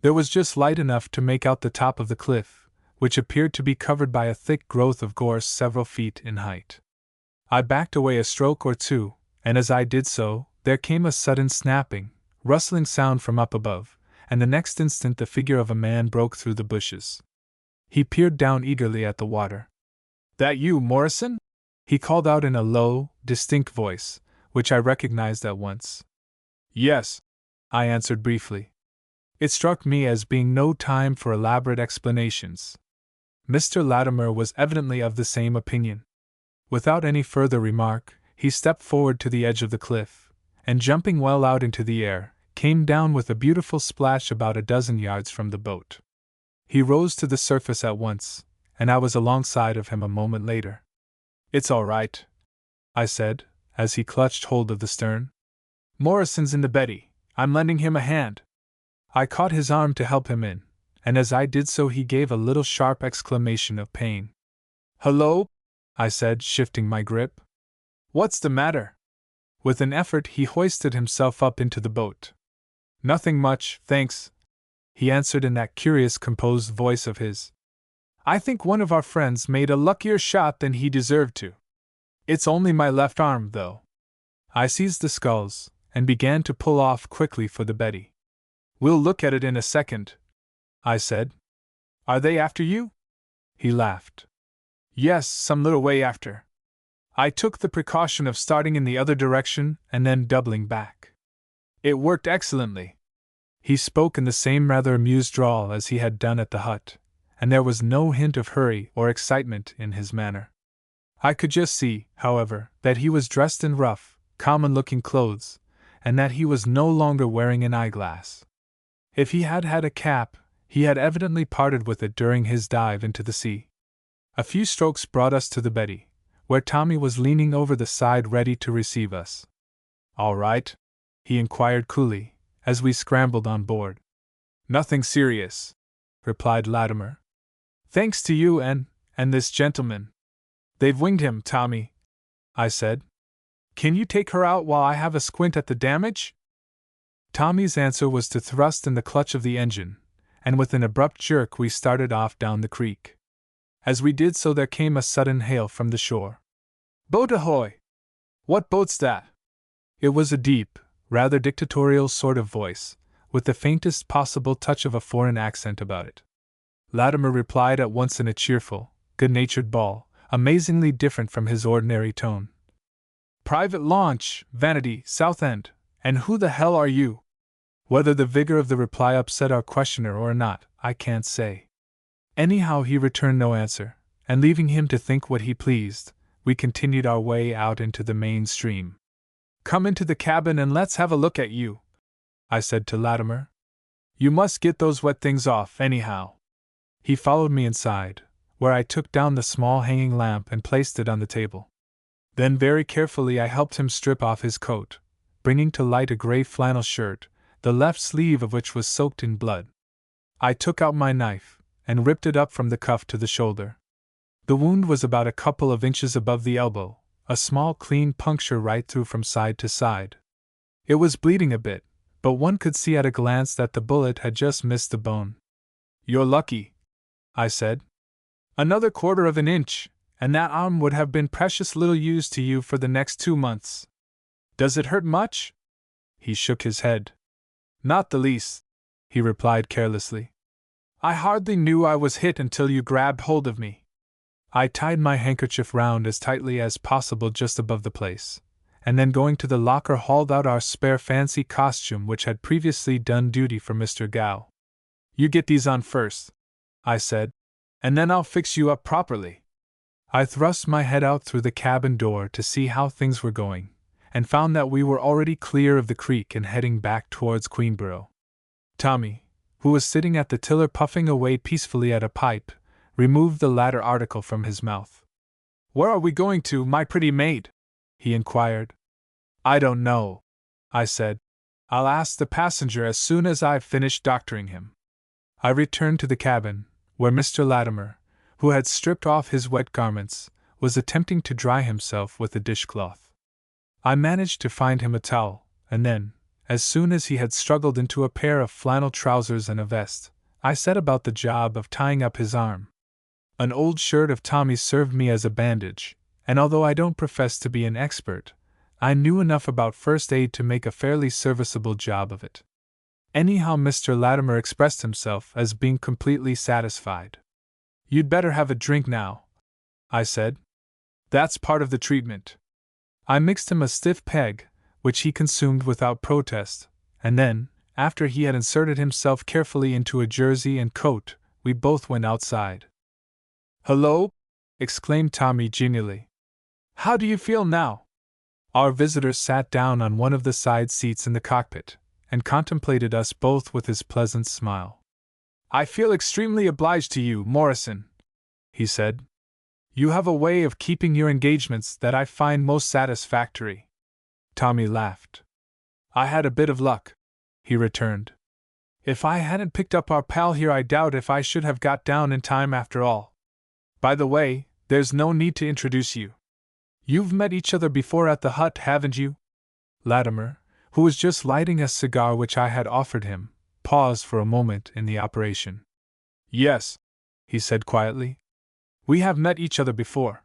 There was just light enough to make out the top of the cliff, which appeared to be covered by a thick growth of gorse several feet in height. I backed away a stroke or two, and as I did so, there came a sudden snapping, rustling sound from up above, and the next instant the figure of a man broke through the bushes. He peered down eagerly at the water. That you, Morrison? He called out in a low, distinct voice, which I recognized at once. Yes, I answered briefly. It struck me as being no time for elaborate explanations. Mr. Latimer was evidently of the same opinion. Without any further remark, he stepped forward to the edge of the cliff, and jumping well out into the air, came down with a beautiful splash about a dozen yards from the boat. He rose to the surface at once, and I was alongside of him a moment later. It's all right, I said, as he clutched hold of the stern. Morrison's in the Betty. I'm lending him a hand. I caught his arm to help him in, and as I did so he gave a little sharp exclamation of pain. Hello? I said, shifting my grip. What's the matter? With an effort he hoisted himself up into the boat. Nothing much, thanks, he answered in that curious composed voice of his. I think one of our friends made a luckier shot than he deserved to. It's only my left arm, though. I seized the sculls, and began to pull off quickly for the Betty. We'll look at it in a second, I said. Are they after you? He laughed. Yes, some little way after. I took the precaution of starting in the other direction and then doubling back. It worked excellently. He spoke in the same rather amused drawl as he had done at the hut, and there was no hint of hurry or excitement in his manner. I could just see, however, that he was dressed in rough, common-looking clothes, and that he was no longer wearing an eyeglass. If he had had a cap, he had evidently parted with it during his dive into the sea. A few strokes brought us to the Betty, where Tommy was leaning over the side ready to receive us. All right? He inquired coolly, as we scrambled on board. Nothing serious, replied Latimer. Thanks to you and this gentleman. They've winged him, Tommy, I said. Can you take her out while I have a squint at the damage? Tommy's answer was to thrust in the clutch of the engine, and with an abrupt jerk we started off down the creek. As we did so there came a sudden hail from the shore. Boat ahoy! What boat's that? It was a deep, rather dictatorial sort of voice, with the faintest possible touch of a foreign accent about it. Latimer replied at once in a cheerful, good-natured bawl, amazingly different from his ordinary tone. Private launch, Vanity, Southend, and who the hell are you? Whether the vigor of the reply upset our questioner or not, I can't say. Anyhow, he returned no answer, and leaving him to think what he pleased, we continued our way out into the main stream. "Come into the cabin and let's have a look at you," I said to Latimer. "You must get those wet things off, anyhow." He followed me inside, where I took down the small hanging lamp and placed it on the table. Then very carefully I helped him strip off his coat, bringing to light a gray flannel shirt, the left sleeve of which was soaked in blood. I took out my knife, and ripped it up from the cuff to the shoulder. The wound was about a couple of inches above the elbow, a small clean puncture right through from side to side. It was bleeding a bit, but one could see at a glance that the bullet had just missed the bone. "You're lucky," I said. "Another quarter of an inch, and that arm would have been precious little use to you for the next 2 months. Does it hurt much?" He shook his head. "Not the least," he replied carelessly. "I hardly knew I was hit until you grabbed hold of me." I tied my handkerchief round as tightly as possible just above the place, and then going to the locker hauled out our spare fancy costume which had previously done duty for Mr. Gow. "You get these on first," I said, "and then I'll fix you up properly." I thrust my head out through the cabin door to see how things were going, and found that we were already clear of the creek and heading back towards Queenborough. Tommy, who was sitting at the tiller puffing away peacefully at a pipe, removed the latter article from his mouth. "Where are we going to, my pretty maid?" he inquired. "I don't know," I said. "I'll ask the passenger as soon as I've finished doctoring him." I returned to the cabin, where Mr. Latimer, who had stripped off his wet garments, was attempting to dry himself with a dishcloth. I managed to find him a towel, and then, as soon as he had struggled into a pair of flannel trousers and a vest, I set about the job of tying up his arm. An old shirt of Tommy's served me as a bandage, and although I don't profess to be an expert, I knew enough about first aid to make a fairly serviceable job of it. Anyhow, Mr. Latimer expressed himself as being completely satisfied. "You'd better have a drink now," I said. "That's part of the treatment." I mixed him a stiff peg, which he consumed without protest, and then, after he had inserted himself carefully into a jersey and coat, we both went outside. "Hello!" exclaimed Tommy genially. "How do you feel now?" Our visitor sat down on one of the side seats in the cockpit, and contemplated us both with his pleasant smile. "I feel extremely obliged to you, Morrison," he said. "You have a way of keeping your engagements that I find most satisfactory." Tommy laughed. "I had a bit of luck," he returned. "If I hadn't picked up our pal here, I doubt if I should have got down in time after all. By the way, there's no need to introduce you. You've met each other before at the hut, haven't you?" Latimer, who was just lighting a cigar which I had offered him, paused for a moment in the operation. "Yes," he said quietly. "We have met each other before.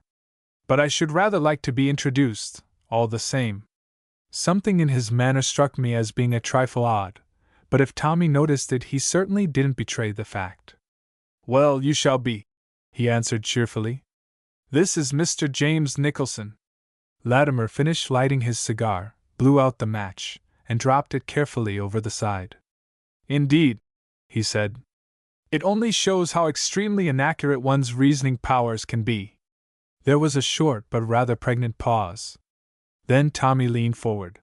But I should rather like to be introduced, all the same." Something in his manner struck me as being a trifle odd, but if Tommy noticed it, he certainly didn't betray the fact. "Well, you shall be," he answered cheerfully. "This is Mr. James Nicholson." Latimer finished lighting his cigar, blew out the match, and dropped it carefully over the side. "Indeed," he said. "It only shows how extremely inaccurate one's reasoning powers can be." There was a short but rather pregnant pause. Then Tommy leaned forward.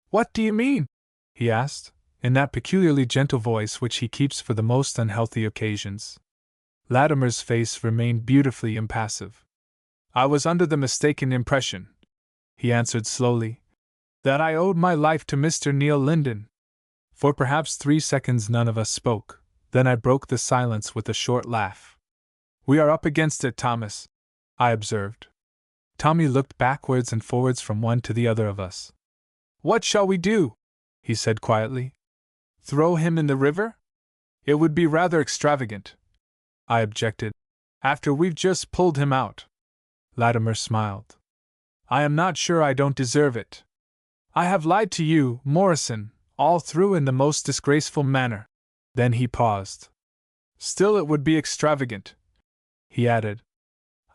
"What do you mean?" he asked, in that peculiarly gentle voice which he keeps for the most unhealthy occasions. Latimer's face remained beautifully impassive. "I was under the mistaken impression," he answered slowly, "that I owed my life to Mr. Neil Linden." For perhaps 3 seconds none of us spoke, then I broke the silence with a short laugh. "We are up against it, Thomas," I observed. Tommy looked backwards and forwards from one to the other of us. "What shall we do?" he said quietly. "Throw him in the river? It would be rather extravagant," I objected, "after we've just pulled him out." Latimer smiled. "I am not sure I don't deserve it. I have lied to you, Morrison, all through in the most disgraceful manner." Then he paused. "Still, it would be extravagant," he added.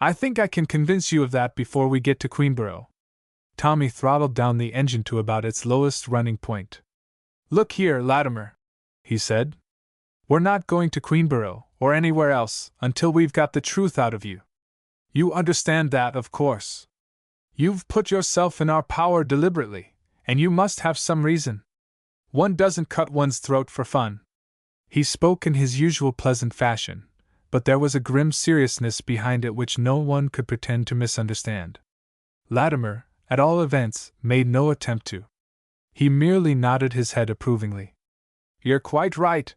"I think I can convince you of that before we get to Queenborough." Tommy throttled down the engine to about its lowest running point. "Look here, Latimer," he said. "We're not going to Queenborough, or anywhere else, until we've got the truth out of you. You understand that, of course. You've put yourself in our power deliberately, and you must have some reason. One doesn't cut one's throat for fun. He spoke in his usual pleasant fashion, but there was a grim seriousness behind it which no one could pretend to misunderstand. Latimer, at all events, made no attempt to. He merely nodded his head approvingly. You're quite right,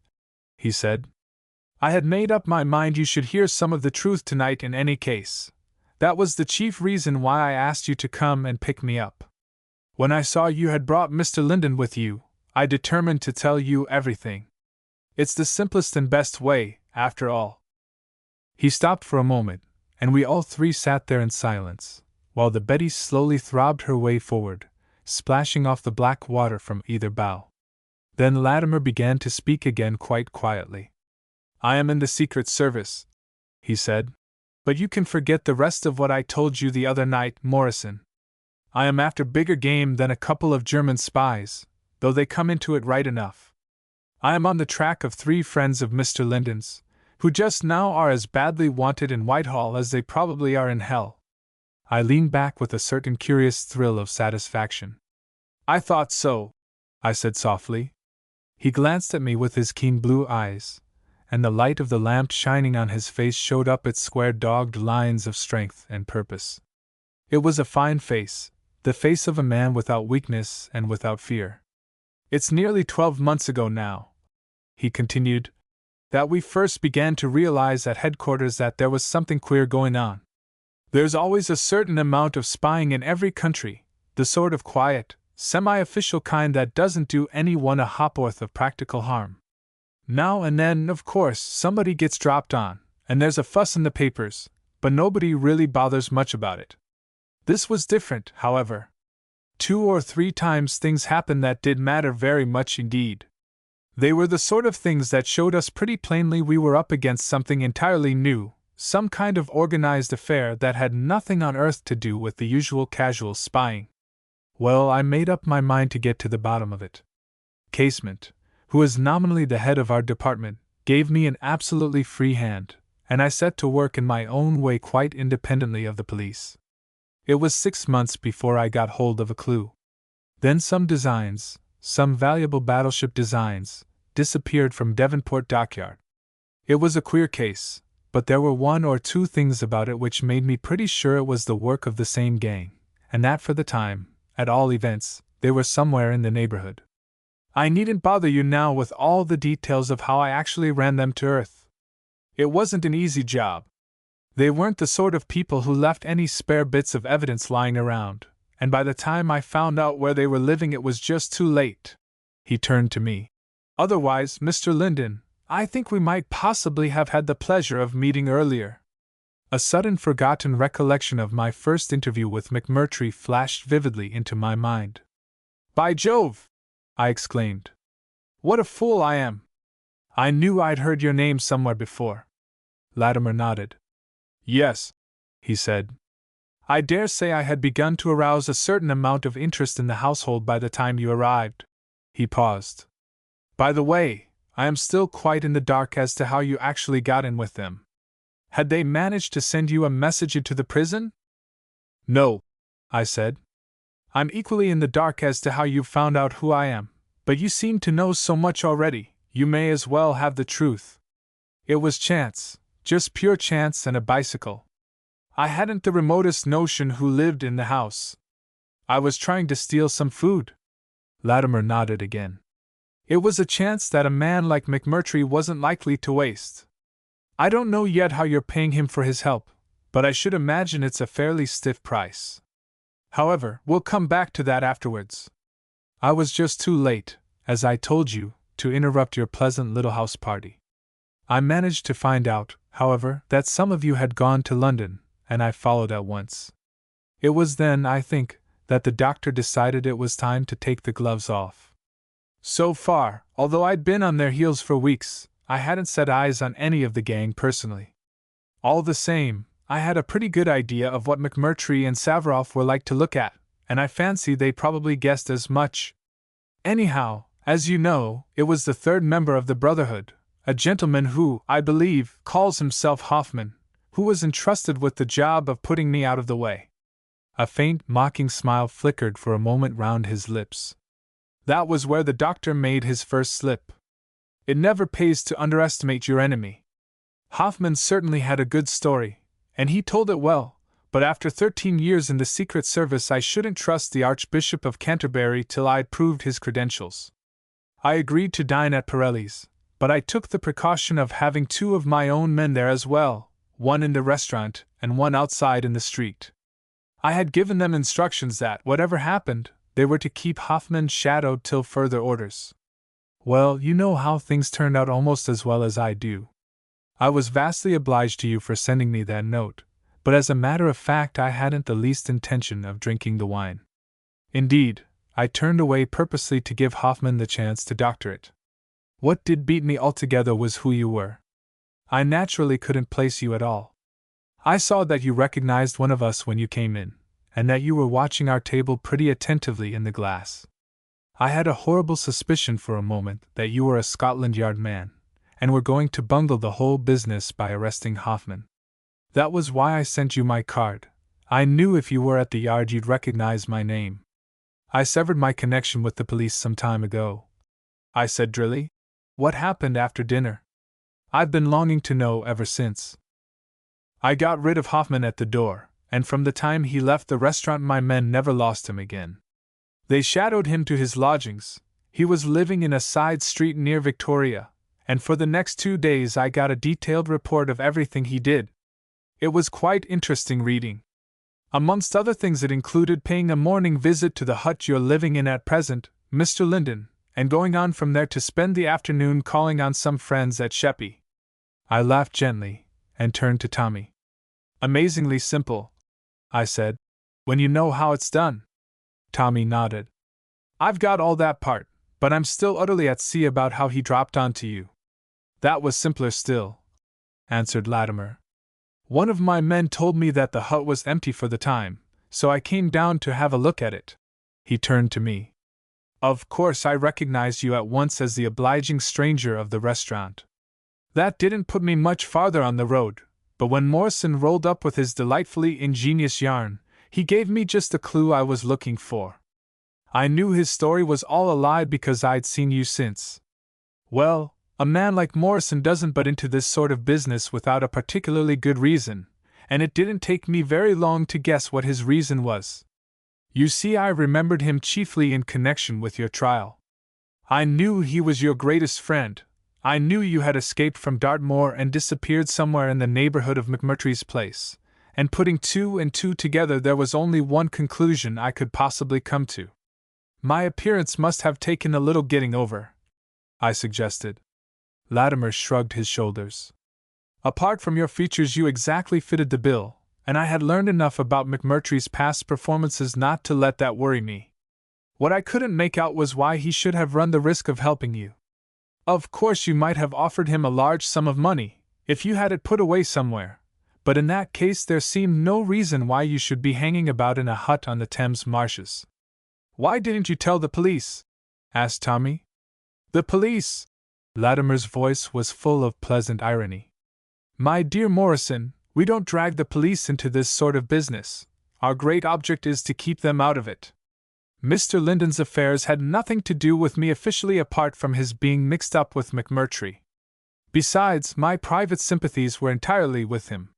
he said. I had made up my mind you should hear some of the truth tonight in any case. That was the chief reason why I asked you to come and pick me up. When I saw you had brought Mr. Linden with you, I determined to tell you everything. It's the simplest and best way, after all. He stopped for a moment, and we all three sat there in silence, while the Betty slowly throbbed her way forward, splashing off the black water from either bow. Then Latimer began to speak again quite quietly. I am in the Secret Service, he said. But you can forget the rest of what I told you the other night, Morrison. I am after bigger game than a couple of German spies, though they come into it right enough. I am on the track of 3 friends of Mr. Linden's, who just now are as badly wanted in Whitehall as they probably are in hell. I leaned back with a certain curious thrill of satisfaction. I thought so, I said softly. He glanced at me with his keen blue eyes, and the light of the lamp shining on his face showed up its square dogged lines of strength and purpose. It was a fine face, the face of a man without weakness and without fear. It's nearly 12 months ago now, he continued, that we first began to realize at headquarters that there was something queer going on. There's always a certain amount of spying in every country, the sort of quiet, semi-official kind that doesn't do anyone a ha'porth of practical harm. Now and then, of course, somebody gets dropped on, and there's a fuss in the papers, but nobody really bothers much about it. This was different, however. 2 or 3 times things happened that did matter very much indeed. They were the sort of things that showed us pretty plainly we were up against something entirely new, some kind of organized affair that had nothing on earth to do with the usual casual spying. Well, I made up my mind to get to the bottom of it. Casement, who is nominally the head of our department, gave me an absolutely free hand, and I set to work in my own way quite independently of the police. It was 6 months before I got hold of a clue. Then some designs, some valuable battleship designs, disappeared from Devonport dockyard. It was a queer case, but there were 1 or 2 things about it which made me pretty sure it was the work of the same gang, and that for the time, at all events, they were somewhere in the neighborhood. I needn't bother you now with all the details of how I actually ran them to earth. It wasn't an easy job. They weren't the sort of people who left any spare bits of evidence lying around, and by the time I found out where they were living it was just too late. He turned to me. Otherwise, Mr. Linden, I think we might possibly have had the pleasure of meeting earlier. A sudden forgotten recollection of my first interview with McMurtry flashed vividly into my mind. By Jove! I exclaimed. What a fool I am! I knew I'd heard your name somewhere before. Latimer nodded. Yes, he said. I dare say I had begun to arouse a certain amount of interest in the household by the time you arrived. He paused. By the way, I am still quite in the dark as to how you actually got in with them. Had they managed to send you a message into the prison? No, I said. I'm equally in the dark as to how you found out who I am, but you seem to know so much already, you may as well have the truth. It was chance, just pure chance and a bicycle. I hadn't the remotest notion who lived in the house. I was trying to steal some food. Latimer nodded again. It was a chance that a man like McMurtry wasn't likely to waste. I don't know yet how you're paying him for his help, but I should imagine it's a fairly stiff price. However, we'll come back to that afterwards. I was just too late, as I told you, to interrupt your pleasant little house party. I managed to find out, however, that some of you had gone to London, and I followed at once. It was then, I think, that the doctor decided it was time to take the gloves off. So far, although I'd been on their heels for weeks, I hadn't set eyes on any of the gang personally. All the same, I had a pretty good idea of what McMurtry and Savarov were like to look at, and I fancy they probably guessed as much. Anyhow, as you know, it was the 3rd member of the Brotherhood, a gentleman who, I believe, calls himself Hoffman, who was entrusted with the job of putting me out of the way. A faint, mocking smile flickered for a moment round his lips. That was where the doctor made his first slip. It never pays to underestimate your enemy. Hoffman certainly had a good story, and he told it well, but after 13 years in the Secret Service I shouldn't trust the Archbishop of Canterbury till I'd proved his credentials. I agreed to dine at Pirelli's, but I took the precaution of having 2 of my own men there as well, one in the restaurant and one outside in the street. I had given them instructions that, whatever happened, they were to keep Hoffman shadowed till further orders. Well, you know how things turned out almost as well as I do. I was vastly obliged to you for sending me that note, but as a matter of fact I hadn't the least intention of drinking the wine. Indeed, I turned away purposely to give Hoffman the chance to doctor it. What did beat me altogether was who you were. I naturally couldn't place you at all. I saw that you recognized one of us when you came in, and that you were watching our table pretty attentively in the glass. I had a horrible suspicion for a moment that you were a Scotland Yard man, and were going to bungle the whole business by arresting Hoffman. That was why I sent you my card. I knew if you were at the Yard you'd recognize my name. I severed my connection with the police some time ago, I said drily. What happened after dinner? I've been longing to know ever since. I got rid of Hoffman at the door, and from the time he left the restaurant my men never lost him again. They shadowed him to his lodgings. He was living in a side street near Victoria, and for the next 2 days I got a detailed report of everything he did. It was quite interesting reading. Amongst other things it included paying a morning visit to the hut you're living in at present, Mr. Linden, and going on from there to spend the afternoon calling on some friends at Sheppey. I laughed gently, and turned to Tommy. Amazingly simple, I said, when you know how it's done. Tommy nodded. I've got all that part, but I'm still utterly at sea about how he dropped onto you. That was simpler still, answered Latimer. One of my men told me that the hut was empty for the time, so I came down to have a look at it. He turned to me. Of course I recognized you at once as the obliging stranger of the restaurant. That didn't put me much farther on the road, but when Morrison rolled up with his delightfully ingenious yarn, he gave me just the clue I was looking for. I knew his story was all a lie because I'd seen you since. Well, a man like Morrison doesn't butt into this sort of business without a particularly good reason, and it didn't take me very long to guess what his reason was. You see, I remembered him chiefly in connection with your trial. I knew he was your greatest friend. I knew you had escaped from Dartmoor and disappeared somewhere in the neighborhood of McMurtry's place, and putting 2 and 2 together there was only one conclusion I could possibly come to. My appearance must have taken a little getting over, I suggested. Latimer shrugged his shoulders. Apart from your features you exactly fitted the bill, and I had learned enough about McMurtry's past performances not to let that worry me. What I couldn't make out was why he should have run the risk of helping you. Of course you might have offered him a large sum of money, if you had it put away somewhere, but in that case there seemed no reason why you should be hanging about in a hut on the Thames marshes. Why didn't you tell the police? Asked Tommy. The police? Latimer's voice was full of pleasant irony. My dear Morrison, we don't drag the police into this sort of business. Our great object is to keep them out of it. Mr. Linden's affairs had nothing to do with me officially apart from his being mixed up with McMurtry. Besides, my private sympathies were entirely with him.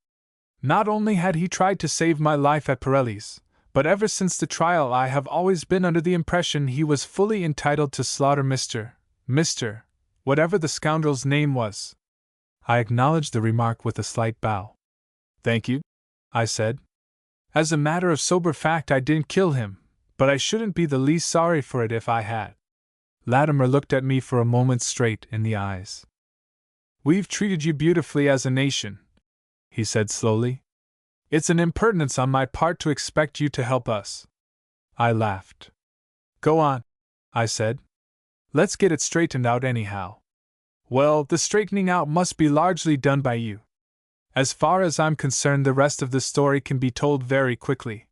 Not only had he tried to save my life at Pirelli's, but ever since the trial I have always been under the impression he was fully entitled to slaughter Mr. whatever the scoundrel's name was. I acknowledged the remark with a slight bow. Thank you, I said. As a matter of sober fact I didn't kill him, but I shouldn't be the least sorry for it if I had. Latimer looked at me for a moment straight in the eyes. We've treated you beautifully as a nation, he said slowly. It's an impertinence on my part to expect you to help us. I laughed. Go on, I said. Let's get it straightened out anyhow. Well, the straightening out must be largely done by you. As far as I'm concerned, the rest of the story can be told very quickly.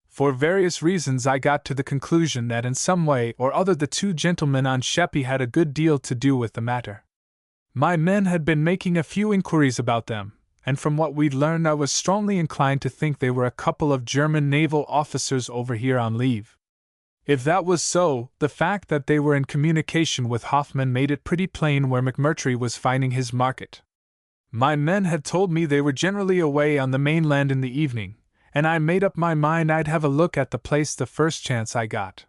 For various reasons I got to the conclusion that in some way or other the 2 gentlemen on Sheppey had a good deal to do with the matter. My men had been making a few inquiries about them, and from what we'd learned I was strongly inclined to think they were a couple of German naval officers over here on leave. If that was so, the fact that they were in communication with Hoffman made it pretty plain where McMurtry was finding his market. My men had told me they were generally away on the mainland in the evening, and I made up my mind I'd have a look at the place the first chance I got.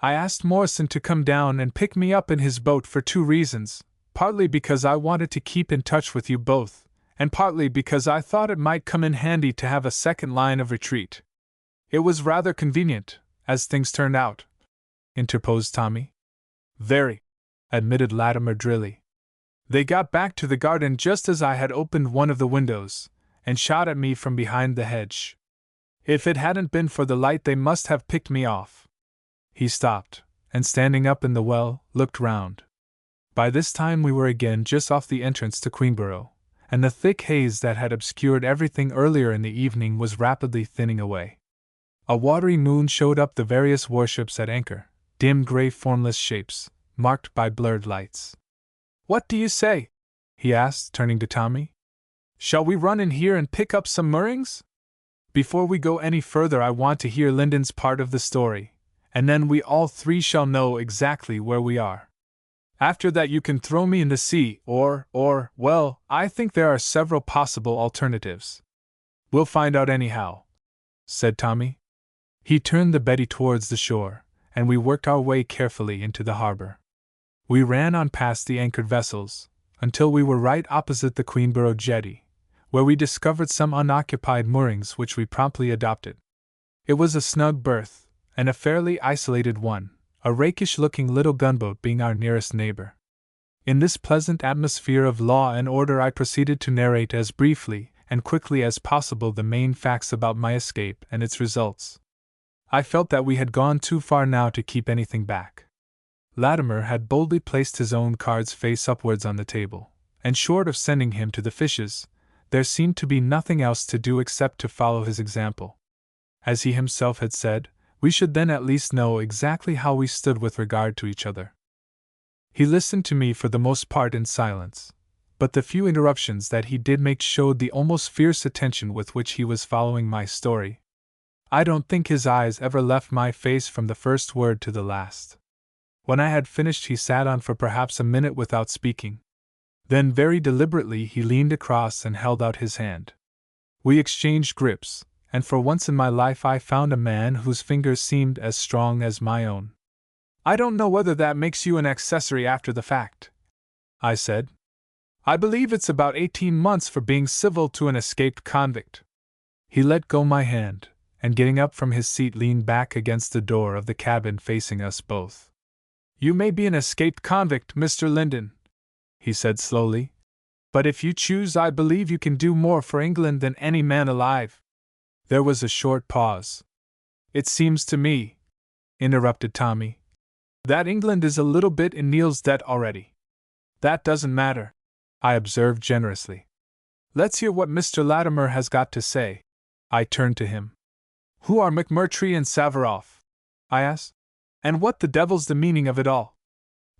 I asked Morrison to come down and pick me up in his boat for 2 reasons, partly because I wanted to keep in touch with you both, and partly because I thought it might come in handy to have a second line of retreat. It was rather convenient, as things turned out, interposed Tommy. Very, admitted Latimer drily. They got back to the garden just as I had opened one of the windows, and shot at me from behind the hedge. If it hadn't been for the light they must have picked me off. He stopped, and standing up in the well, looked round. By this time we were again just off the entrance to Queenborough, and the thick haze that had obscured everything earlier in the evening was rapidly thinning away. A watery moon showed up the various warships at anchor, dim gray formless shapes, marked by blurred lights. "What do you say?" he asked, turning to Tommy. "Shall we run in here and pick up some moorings? Before we go any further I want to hear Lyndon's part of the story, and then we all 3 shall know exactly where we are. After that you can throw me in the sea, or, well, I think there are several possible alternatives. We'll find out anyhow," said Tommy. He turned the Betty towards the shore, and we worked our way carefully into the harbor. We ran on past the anchored vessels, until we were right opposite the Queenborough jetty, where we discovered some unoccupied moorings which we promptly adopted. It was a snug berth, and a fairly isolated one, a rakish-looking little gunboat being our nearest neighbor. In this pleasant atmosphere of law and order I proceeded to narrate as briefly and quickly as possible the main facts about my escape and its results. I felt that we had gone too far now to keep anything back. Latimer had boldly placed his own cards face upwards on the table, and short of sending him to the fishes, there seemed to be nothing else to do except to follow his example. As he himself had said, we should then at least know exactly how we stood with regard to each other. He listened to me for the most part in silence, but the few interruptions that he did make showed the almost fierce attention with which he was following my story. I don't think his eyes ever left my face from the first word to the last. When I had finished he sat on for perhaps a minute without speaking. Then very deliberately he leaned across and held out his hand. We exchanged grips, and for once in my life I found a man whose fingers seemed as strong as my own. "I don't know whether that makes you an accessory after the fact," I said. "I believe it's about 18 months for being civil to an escaped convict." He let go my hand, and getting up from his seat leaned back against the door of the cabin facing us both. "You may be an escaped convict, Mr. Lyndon," he said slowly, "but if you choose I believe you can do more for England than any man alive." There was a short pause. "It seems to me," interrupted Tommy, "that England is a little bit in Neil's debt already." "That doesn't matter," I observed generously. "Let's hear what Mr. Latimer has got to say." I turned to him. "Who are McMurtry and Saveroff?" I asked. "And what the devil's the meaning of it all?"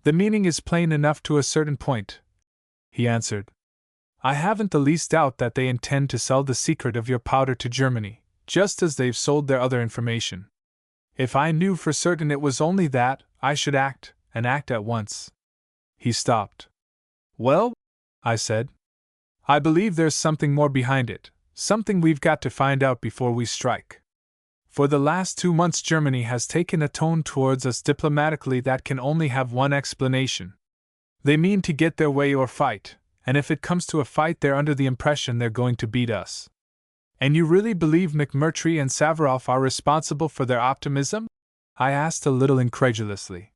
"The meaning is plain enough to a certain point," he answered. "I haven't the least doubt that they intend to sell the secret of your powder to Germany, just as they've sold their other information. If I knew for certain it was only that, I should act, and act at once." He stopped. "Well," I said, "I believe there's something more behind it, something we've got to find out before we strike. For the last 2 months Germany has taken a tone towards us diplomatically that can only have one explanation. They mean to get their way or fight, and if it comes to a fight they're under the impression they're going to beat us." "And you really believe McMurtry and Saveroff are responsible for their optimism?" I asked a little incredulously.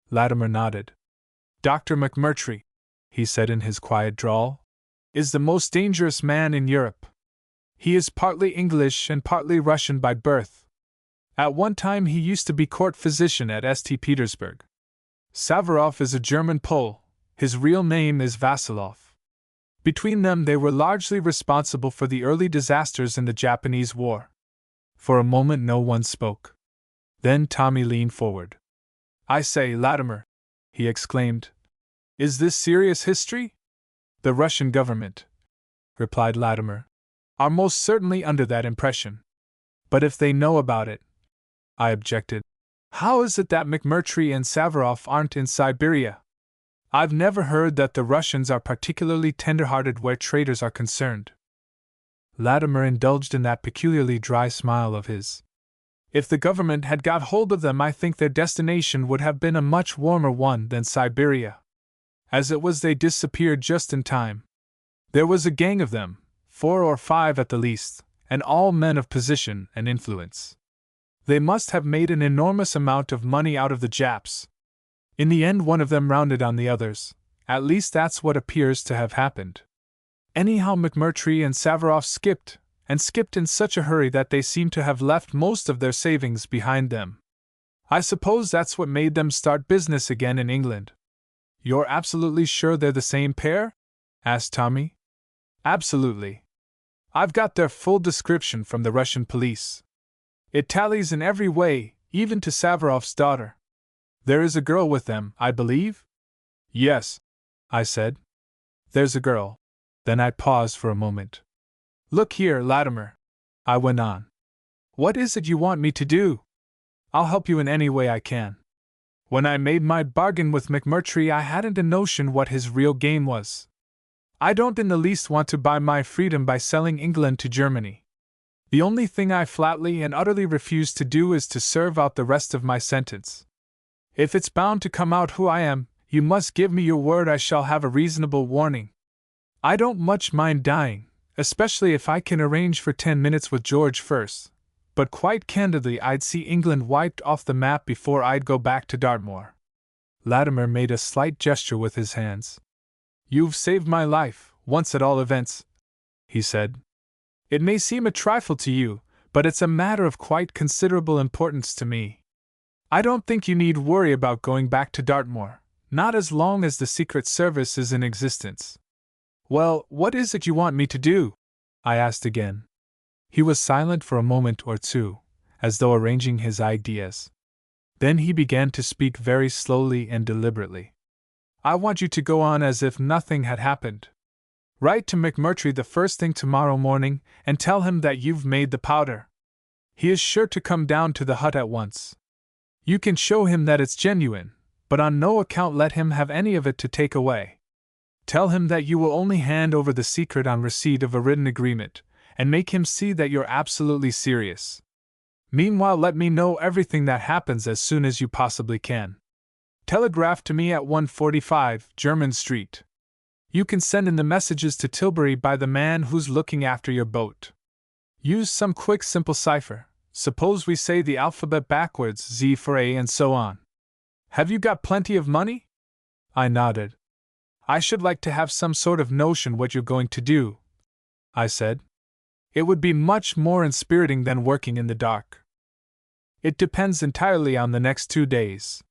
Latimer nodded. "Dr. McMurtry," he said in his quiet drawl, "is the most dangerous man in Europe. He is partly English and partly Russian by birth. At one time he used to be court physician at St. Petersburg. Saveroff is a German Pole, his real name is Vasilov. Between them they were largely responsible for the early disasters in the Japanese War." For a moment no one spoke. Then Tommy leaned forward. "I say, Latimer," he exclaimed, "is this serious history? The Russian government, replied Latimer, are most certainly under that impression. But if they know about it, I objected, how is it that McMurtry and Savarov aren't in Siberia? I've never heard that the Russians are particularly tender-hearted where traitors are concerned. Latimer indulged in that peculiarly dry smile of his. If the government had got hold of them, I think their destination would have been a much warmer one than Siberia. As it was, they disappeared just in time. There was a gang of them, 4 or 5 at the least, and all men of position and influence. They must have made an enormous amount of money out of the Japs. In the end, one of them rounded on the others. At least that's what appears to have happened. Anyhow, McMurtry and Savarov skipped in such a hurry that they seem to have left most of their savings behind them. I suppose that's what made them start business again in England. You're absolutely sure they're the same pair? Asked Tommy. Absolutely. I've got their full description from the Russian police. It tallies in every way, even to Savarov's daughter. There is a girl with them, I believe? Yes, I said. There's a girl. Then I paused for a moment. Look here, Latimer, I went on. What is it you want me to do? I'll help you in any way I can. When I made my bargain with McMurtry, I hadn't a notion what his real game was. I don't in the least want to buy my freedom by selling England to Germany. The only thing I flatly and utterly refuse to do is to serve out the rest of my sentence. If it's bound to come out who I am, you must give me your word I shall have a reasonable warning. I don't much mind dying, especially if I can arrange for 10 minutes with George first, but quite candidly I'd see England wiped off the map before I'd go back to Dartmoor. Latimer made a slight gesture with his hands. You've saved my life, once at all events, he said. It may seem a trifle to you, but it's a matter of quite considerable importance to me. I don't think you need worry about going back to Dartmoor, not as long as the Secret Service is in existence. Well, what is it you want me to do? I asked again. He was silent for a moment or two, as though arranging his ideas. Then he began to speak very slowly and deliberately. I want you to go on as if nothing had happened. Write to McMurtry the first thing tomorrow morning and tell him that you've made the powder. He is sure to come down to the hut at once. You can show him that it's genuine, but on no account let him have any of it to take away. Tell him that you will only hand over the secret on receipt of a written agreement, and make him see that you're absolutely serious. Meanwhile, let me know everything that happens as soon as you possibly can. Telegraph to me at 145 Jermyn Street. You can send in the messages to Tilbury by the man who's looking after your boat. Use some quick simple cipher. Suppose we say the alphabet backwards, Z for A and so on. Have you got plenty of money? I nodded. I should like to have some sort of notion what you're going to do, I said. It would be much more inspiriting than working in the dark. It depends entirely on the next 2 days.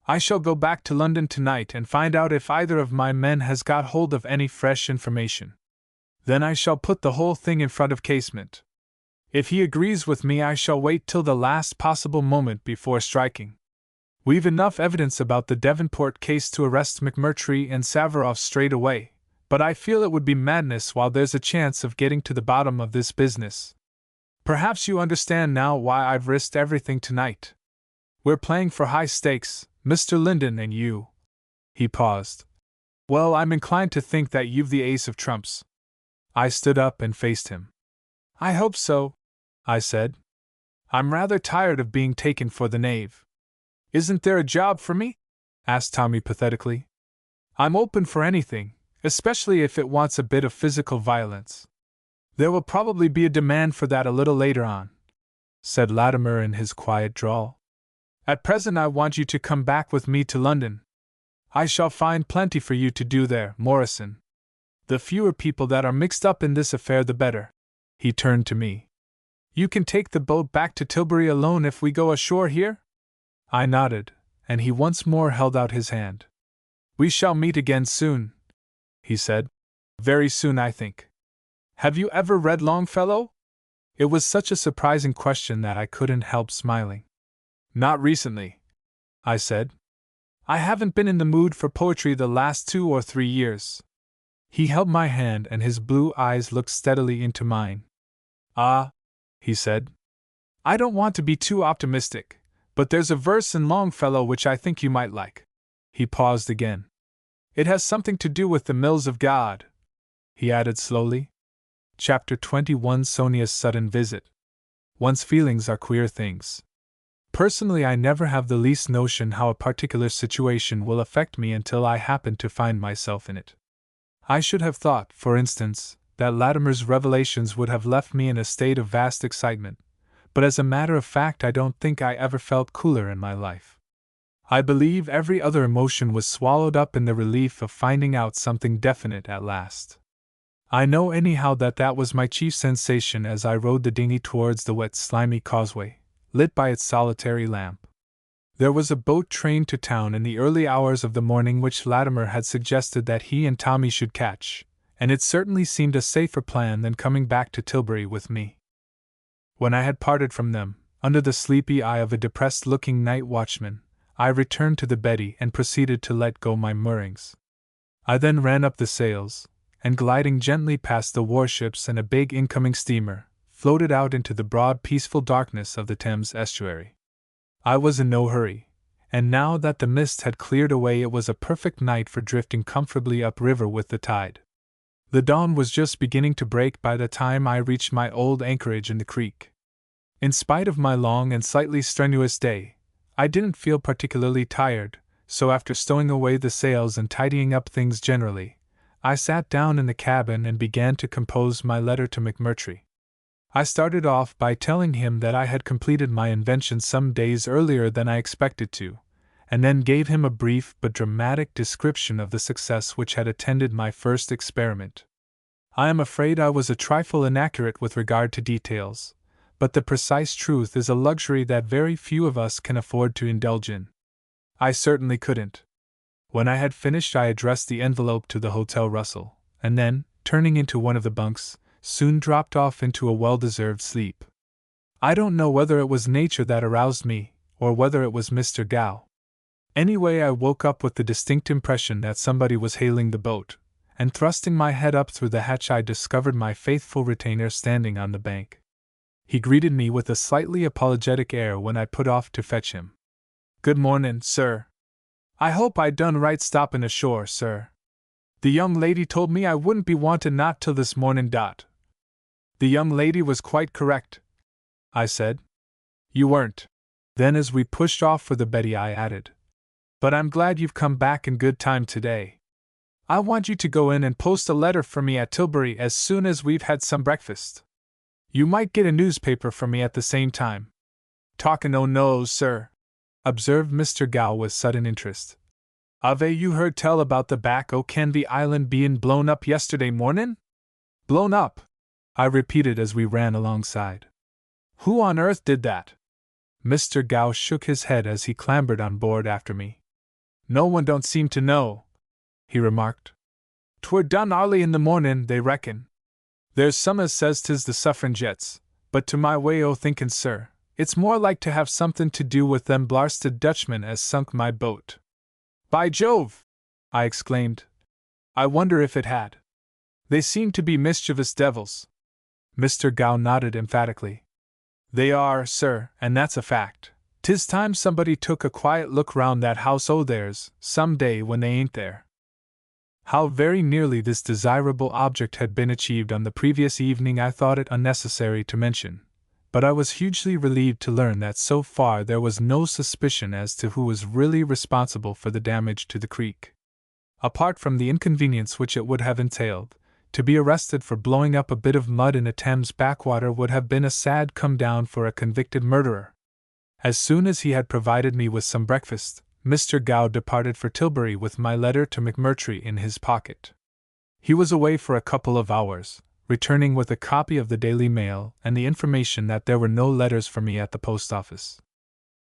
I shall go back to London tonight and find out if either of my men has got hold of any fresh information. Then I shall put the whole thing in front of Casement. If he agrees with me, I shall wait till the last possible moment before striking. We've enough evidence about the Devonport case to arrest McMurtry and Savarov straight away, but I feel it would be madness while there's a chance of getting to the bottom of this business. Perhaps you understand now why I've risked everything tonight. We're playing for high stakes, Mr. Linden and you. He paused. Well, I'm inclined to think that you've the ace of trumps. I stood up and faced him. I hope so, I said. I'm rather tired of being taken for the knave. Isn't there a job for me? Asked Tommy pathetically. I'm open for anything, especially if it wants a bit of physical violence. There will probably be a demand for that a little later on, said Latimer in his quiet drawl. At present I want you to come back with me to London. I shall find plenty for you to do there, Morrison. The fewer people that are mixed up in this affair the better. He turned to me. You can take the boat back to Tilbury alone if we go ashore here? I nodded, and he once more held out his hand. We shall meet again soon, he said. Very soon, I think. Have you ever read Longfellow? It was such a surprising question that I couldn't help smiling. Not recently, I said. I haven't been in the mood for poetry the last 2 or 3 years. He held my hand and his blue eyes looked steadily into mine. "Ah," he said, "I don't want to be too optimistic, but there's a verse in Longfellow which I think you might like." He paused again. "It has something to do with the mills of God," he added slowly. Chapter 21: Sonia's Sudden Visit. One's feelings are queer things. Personally, I never have the least notion how a particular situation will affect me until I happen to find myself in it. I should have thought, for instance, that Latimer's revelations would have left me in a state of vast excitement, but as a matter of fact, I don't think I ever felt cooler in my life. I believe every other emotion was swallowed up in the relief of finding out something definite at last. I know anyhow that was my chief sensation as I rowed the dinghy towards the wet, slimy causeway, lit by its solitary lamp. There was a boat train to town in the early hours of the morning which Latimer had suggested that he and Tommy should catch, and it certainly seemed a safer plan than coming back to Tilbury with me. When I had parted from them, under the sleepy eye of a depressed-looking night watchman, I returned to the Betty and proceeded to let go my moorings. I then ran up the sails, and gliding gently past the warships and a big incoming steamer, floated out into the broad peaceful darkness of the Thames estuary. I was in no hurry, and now that the mist had cleared away it was a perfect night for drifting comfortably upriver with the tide. The dawn was just beginning to break by the time I reached my old anchorage in the creek. In spite of my long and slightly strenuous day, I didn't feel particularly tired, so after stowing away the sails and tidying up things generally, I sat down in the cabin and began to compose my letter to McMurtry. I started off by telling him that I had completed my invention some days earlier than I expected to, and then gave him a brief but dramatic description of the success which had attended my first experiment. I am afraid I was a trifle inaccurate with regard to details, but the precise truth is a luxury that very few of us can afford to indulge in. I certainly couldn't. When I had finished, I addressed the envelope to the Hotel Russell, and then, turning into one of the bunks, soon dropped off into a well-deserved sleep. I don't know whether it was nature that aroused me, or whether it was Mr. Gow. Anyway, I woke up with the distinct impression that somebody was hailing the boat, and thrusting my head up through the hatch I discovered my faithful retainer standing on the bank. He greeted me with a slightly apologetic air when I put off to fetch him. "Good mornin', sir. I hope I done right stoppin' ashore, sir. The young lady told me I wouldn't be wanted not till this mornin' dot." The young lady was quite correct, I said. "You weren't." Then as we pushed off for the Betty I added, "But I'm glad you've come back in good time today. I want you to go in and post a letter for me at Tilbury as soon as we've had some breakfast. You might get a newspaper for me at the same time." "Talkin' o' no's, sir," observed Mr. Gow with sudden interest. "Ave you heard tell about the back o' Canvey Island bein' blown up yesterday mornin'?" "Blown up?" I repeated as we ran alongside. "Who on earth did that?" Mr. Gow shook his head as he clambered on board after me. "No one don't seem to know," he remarked. "'Twere done arly in the mornin', they reckon. There's some as says 'tis the suffragettes, but to my way o' thinkin', sir, it's more like to have somethin' to do with them blarsted Dutchmen as sunk my boat." "By Jove!" I exclaimed. "I wonder if it had. They seem to be mischievous devils." Mr. Gow nodded emphatically. "They are, sir, and that's a fact. 'Tis time somebody took a quiet look round that house o' theirs, some day when they ain't there." How very nearly this desirable object had been achieved on the previous evening I thought it unnecessary to mention, but I was hugely relieved to learn that so far there was no suspicion as to who was really responsible for the damage to the creek. Apart from the inconvenience which it would have entailed, to be arrested for blowing up a bit of mud in a Thames backwater would have been a sad come-down for a convicted murderer. As soon as he had provided me with some breakfast, Mr. Gow departed for Tilbury with my letter to McMurtry in his pocket. He was away for a couple of hours, returning with a copy of the Daily Mail and the information that there were no letters for me at the post office.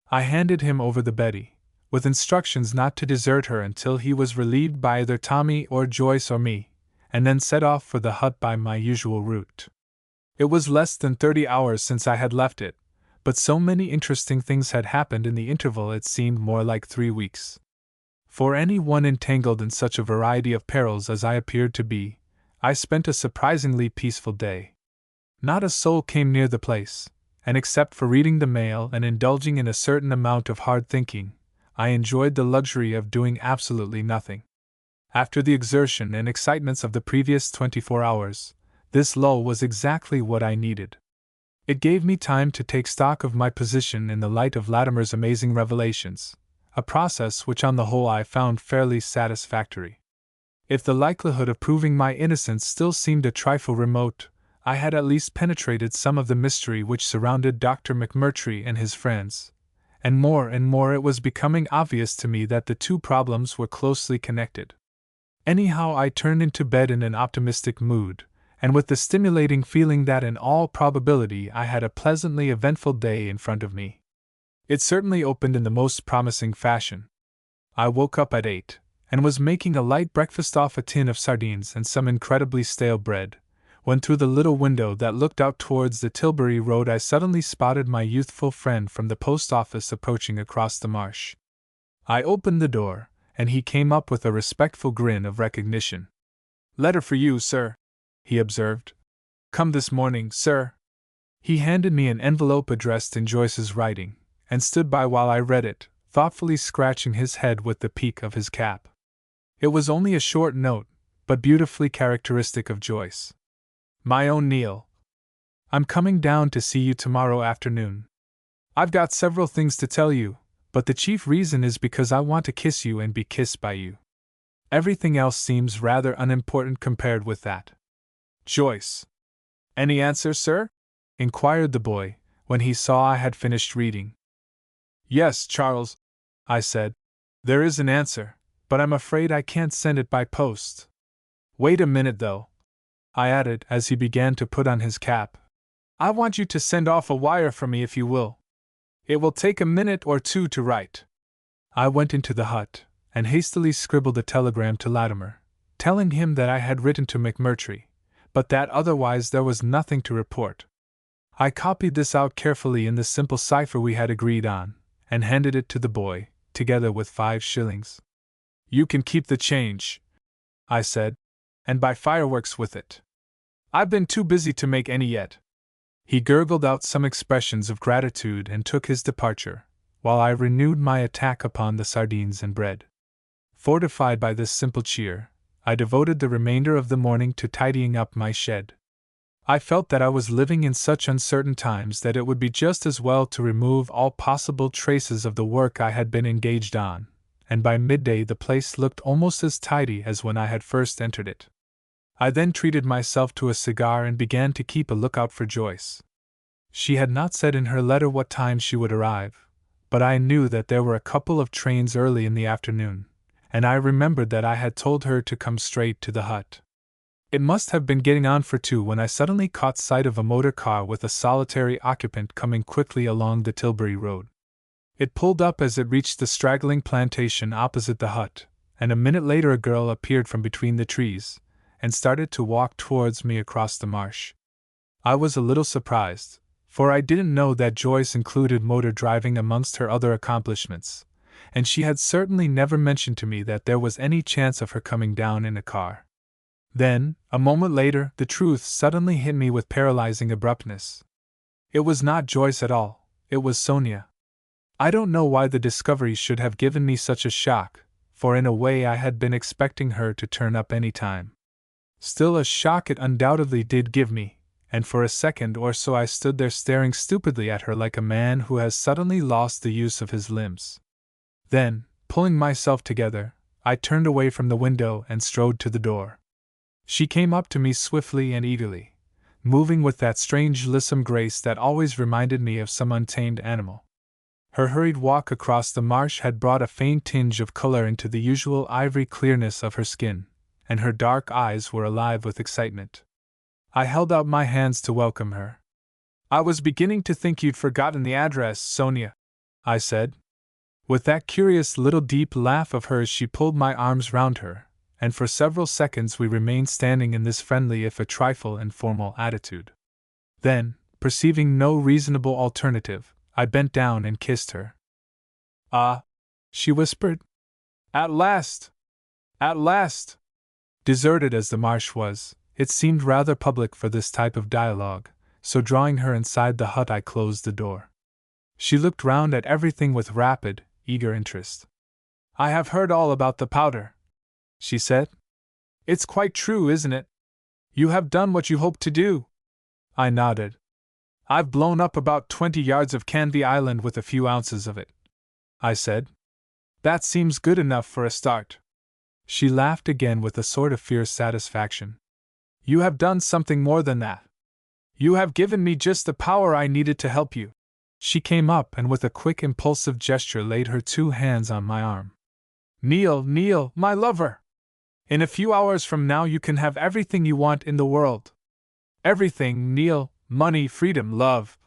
I handed him over the Betty, with instructions not to desert her until he was relieved by either Tommy or Joyce or me, and then set off for the hut by my usual route. It was less than 30 hours since I had left it, but so many interesting things had happened in the interval it seemed more like 3 weeks. For any one entangled in such a variety of perils as I appeared to be, I spent a surprisingly peaceful day. Not a soul came near the place, and except for reading the mail and indulging in a certain amount of hard thinking, I enjoyed the luxury of doing absolutely nothing. After the exertion and excitements of the previous 24 hours, this lull was exactly what I needed. It gave me time to take stock of my position in the light of Latimer's amazing revelations, a process which on the whole I found fairly satisfactory. If the likelihood of proving my innocence still seemed a trifle remote, I had at least penetrated some of the mystery which surrounded Dr. McMurtry and his friends, and more it was becoming obvious to me that the two problems were closely connected. Anyhow, I turned into bed in an optimistic mood, and with the stimulating feeling that in all probability I had a pleasantly eventful day in front of me. It certainly opened in the most promising fashion. I woke up at 8, and was making a light breakfast off a tin of sardines and some incredibly stale bread, when through the little window that looked out towards the Tilbury Road I suddenly spotted my youthful friend from the post office approaching across the marsh. I opened the door, and he came up with a respectful grin of recognition. "Letter for you, sir," he observed. "Come this morning, sir." He handed me an envelope addressed in Joyce's writing, and stood by while I read it, thoughtfully scratching his head with the peak of his cap. It was only a short note, but beautifully characteristic of Joyce. "My own Neil, I'm coming down to see you tomorrow afternoon. I've got several things to tell you, but the chief reason is because I want to kiss you and be kissed by you. Everything else seems rather unimportant compared with that. Joyce." "Any answer, sir?" inquired the boy, when he saw I had finished reading. "Yes, Charles," I said. "There is an answer, but I'm afraid I can't send it by post. Wait a minute, though," I added as he began to put on his cap. "I want you to send off a wire for me if you will. It will take a minute or two to write." I went into the hut, and hastily scribbled a telegram to Latimer, telling him that I had written to McMurtry, but that otherwise there was nothing to report. I copied this out carefully in the simple cipher we had agreed on, and handed it to the boy, together with 5 shillings. "You can keep the change," I said, "and buy fireworks with it. I've been too busy to make any yet." He gurgled out some expressions of gratitude and took his departure, while I renewed my attack upon the sardines and bread. Fortified by this simple cheer, I devoted the remainder of the morning to tidying up my shed. I felt that I was living in such uncertain times that it would be just as well to remove all possible traces of the work I had been engaged on, and by midday the place looked almost as tidy as when I had first entered it. I then treated myself to a cigar and began to keep a lookout for Joyce. She had not said in her letter what time she would arrive, but I knew that there were a couple of trains early in the afternoon, and I remembered that I had told her to come straight to the hut. It must have been getting on for 2 when I suddenly caught sight of a motor car with a solitary occupant coming quickly along the Tilbury Road. It pulled up as it reached the straggling plantation opposite the hut, and a minute later a girl appeared from between the trees, and started to walk towards me across the marsh. I was a little surprised, for I didn't know that Joyce included motor driving amongst her other accomplishments, and she had certainly never mentioned to me that there was any chance of her coming down in a car. Then, a moment later, the truth suddenly hit me with paralyzing abruptness. It was not Joyce at all, it was Sonia. I don't know why the discovery should have given me such a shock, for in a way I had been expecting her to turn up any time. Still, a shock it undoubtedly did give me, and for a second or so I stood there staring stupidly at her like a man who has suddenly lost the use of his limbs. Then, pulling myself together, I turned away from the window and strode to the door. She came up to me swiftly and eagerly, moving with that strange lissom grace that always reminded me of some untamed animal. Her hurried walk across the marsh had brought a faint tinge of color into the usual ivory clearness of her skin, and her dark eyes were alive with excitement. I held out my hands to welcome her. "I was beginning to think you'd forgotten the address, Sonia," I said. With that curious little deep laugh of hers she pulled my arms round her, and for several seconds we remained standing in this friendly if a trifle informal attitude. Then, perceiving no reasonable alternative, I bent down and kissed her. "Ah," she whispered. At last! At last! Deserted as the marsh was, it seemed rather public for this type of dialogue, so drawing her inside the hut I closed the door. She looked round at everything with rapid, eager interest. I have heard all about the powder, she said. It's quite true, isn't it? You have done what you hoped to do. I nodded. I've blown up about 20 yards of Canvey Island with a few ounces of it, I said. That seems good enough for a start. She laughed again with a sort of fierce satisfaction. You have done something more than that. You have given me just the power I needed to help you. She came up and with a quick impulsive gesture laid her 2 hands on my arm. Neil, Neil, my lover! In a few hours from now you can have everything you want in the world. Everything, Neil, money, freedom, love.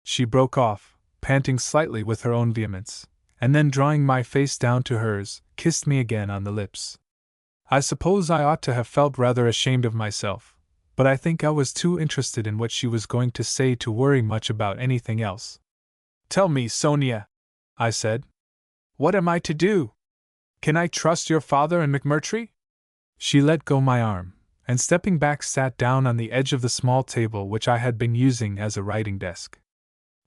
She broke off, panting slightly with her own vehemence, and then drawing my face down to hers, kissed me again on the lips. I suppose I ought to have felt rather ashamed of myself, but I think I was too interested in what she was going to say to worry much about anything else. Tell me, Sonia, I said. What am I to do? Can I trust your father and McMurtry? She let go my arm, and stepping back sat down on the edge of the small table which I had been using as a writing desk.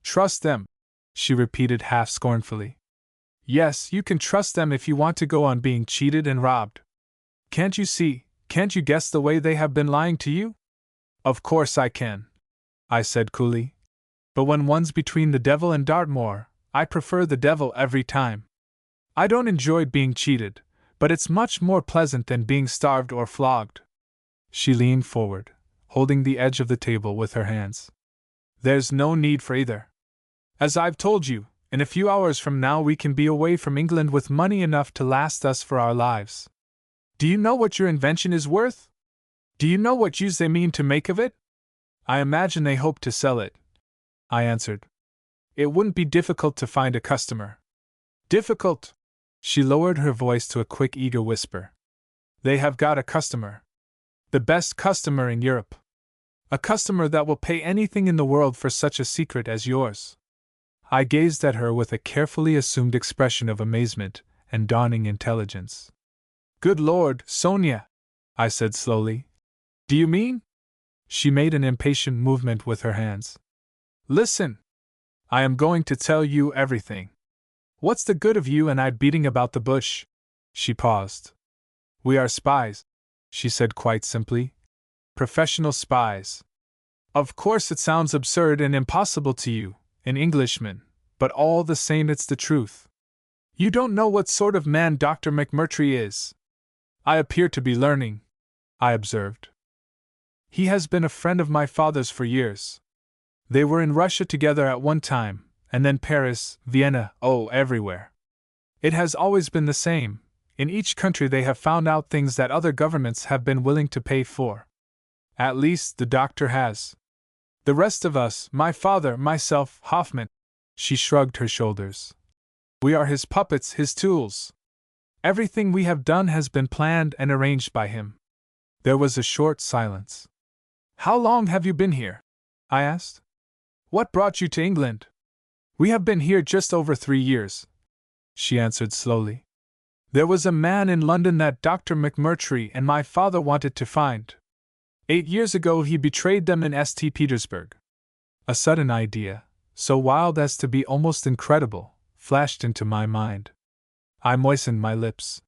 Trust them, she repeated half scornfully. Yes, you can trust them if you want to go on being cheated and robbed. Can't you see, can't you guess the way they have been lying to you? Of course I can, I said coolly. But when one's between the devil and Dartmoor, I prefer the devil every time. I don't enjoy being cheated, but it's much more pleasant than being starved or flogged. She leaned forward, holding the edge of the table with her hands. There's no need for either. As I've told you, in a few hours from now we can be away from England with money enough to last us for our lives. Do you know what your invention is worth? Do you know what use they mean to make of it? I imagine they hope to sell it, I answered. It wouldn't be difficult to find a customer. Difficult? She lowered her voice to a quick, eager whisper. They have got a customer. The best customer in Europe. A customer that will pay anything in the world for such a secret as yours. I gazed at her with a carefully assumed expression of amazement and dawning intelligence. Good Lord, Sonia, I said slowly. Do you mean? She made an impatient movement with her hands. Listen! I am going to tell you everything. What's the good of you and I beating about the bush? She paused. We are spies, she said quite simply. Professional spies. Of course it sounds absurd and impossible to you, an Englishman, but all the same it's the truth. You don't know what sort of man Dr. McMurtry is. I appear to be learning, I observed. He has been a friend of my father's for years. They were in Russia together at one time, and then Paris, Vienna, oh, everywhere. It has always been the same. In each country they have found out things that other governments have been willing to pay for. At least the doctor has. The rest of us, my father, myself, Hoffman, she shrugged her shoulders. We are his puppets, his tools. Everything we have done has been planned and arranged by him. There was a short silence. How long have you been here? I asked. What brought you to England? We have been here just over 3 years, she answered slowly. There was a man in London that Dr. McMurtry and my father wanted to find. 8 years ago he betrayed them in St. Petersburg. A sudden idea, so wild as to be almost incredible, flashed into my mind. I moistened my lips.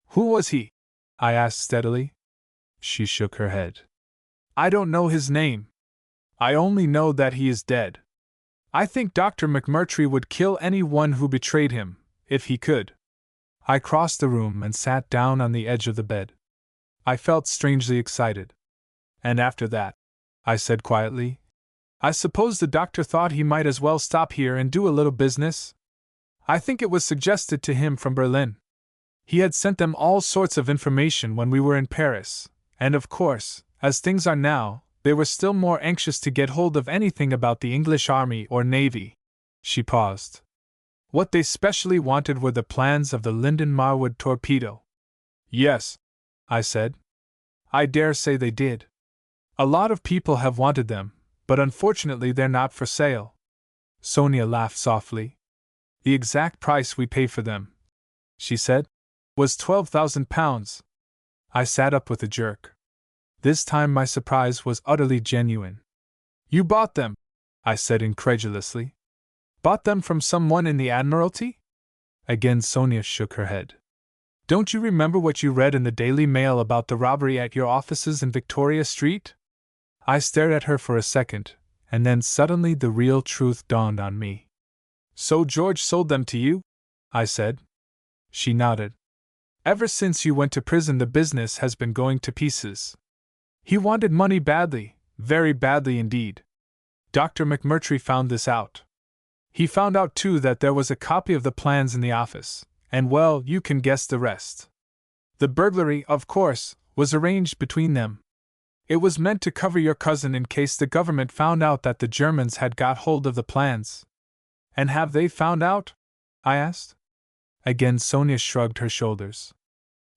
Who was he? I asked steadily. She shook her head. I don't know his name. I only know that he is dead. I think Dr. McMurtry would kill anyone who betrayed him, if he could. I crossed the room and sat down on the edge of the bed. I felt strangely excited. And after that, I said quietly, I suppose the doctor thought he might as well stop here and do a little business? I think it was suggested to him from Berlin. He had sent them all sorts of information when we were in Paris, and of course, as things are now, they were still more anxious to get hold of anything about the English army or navy. She paused. What they specially wanted were the plans of the Linden Marwood torpedo. Yes, I said. I dare say they did. A lot of people have wanted them, but unfortunately they're not for sale. Sonia laughed softly. The exact price we pay for them, she said. was £12,000. I sat up with a jerk. This time my surprise was utterly genuine. You bought them? I said incredulously. Bought them from someone in the Admiralty? Again Sonia shook her head. Don't you remember what you read in the Daily Mail about the robbery at your offices in Victoria Street? I stared at her for a second, and then suddenly the real truth dawned on me. So George sold them to you? I said. She nodded. Ever since you went to prison, the business has been going to pieces. He wanted money badly, very badly indeed. Dr. McMurtry found this out. He found out too that there was a copy of the plans in the office, and well, you can guess the rest. The burglary, of course, was arranged between them. It was meant to cover your cousin in case the government found out that the Germans had got hold of the plans. And have they found out? I asked. Again Sonia shrugged her shoulders.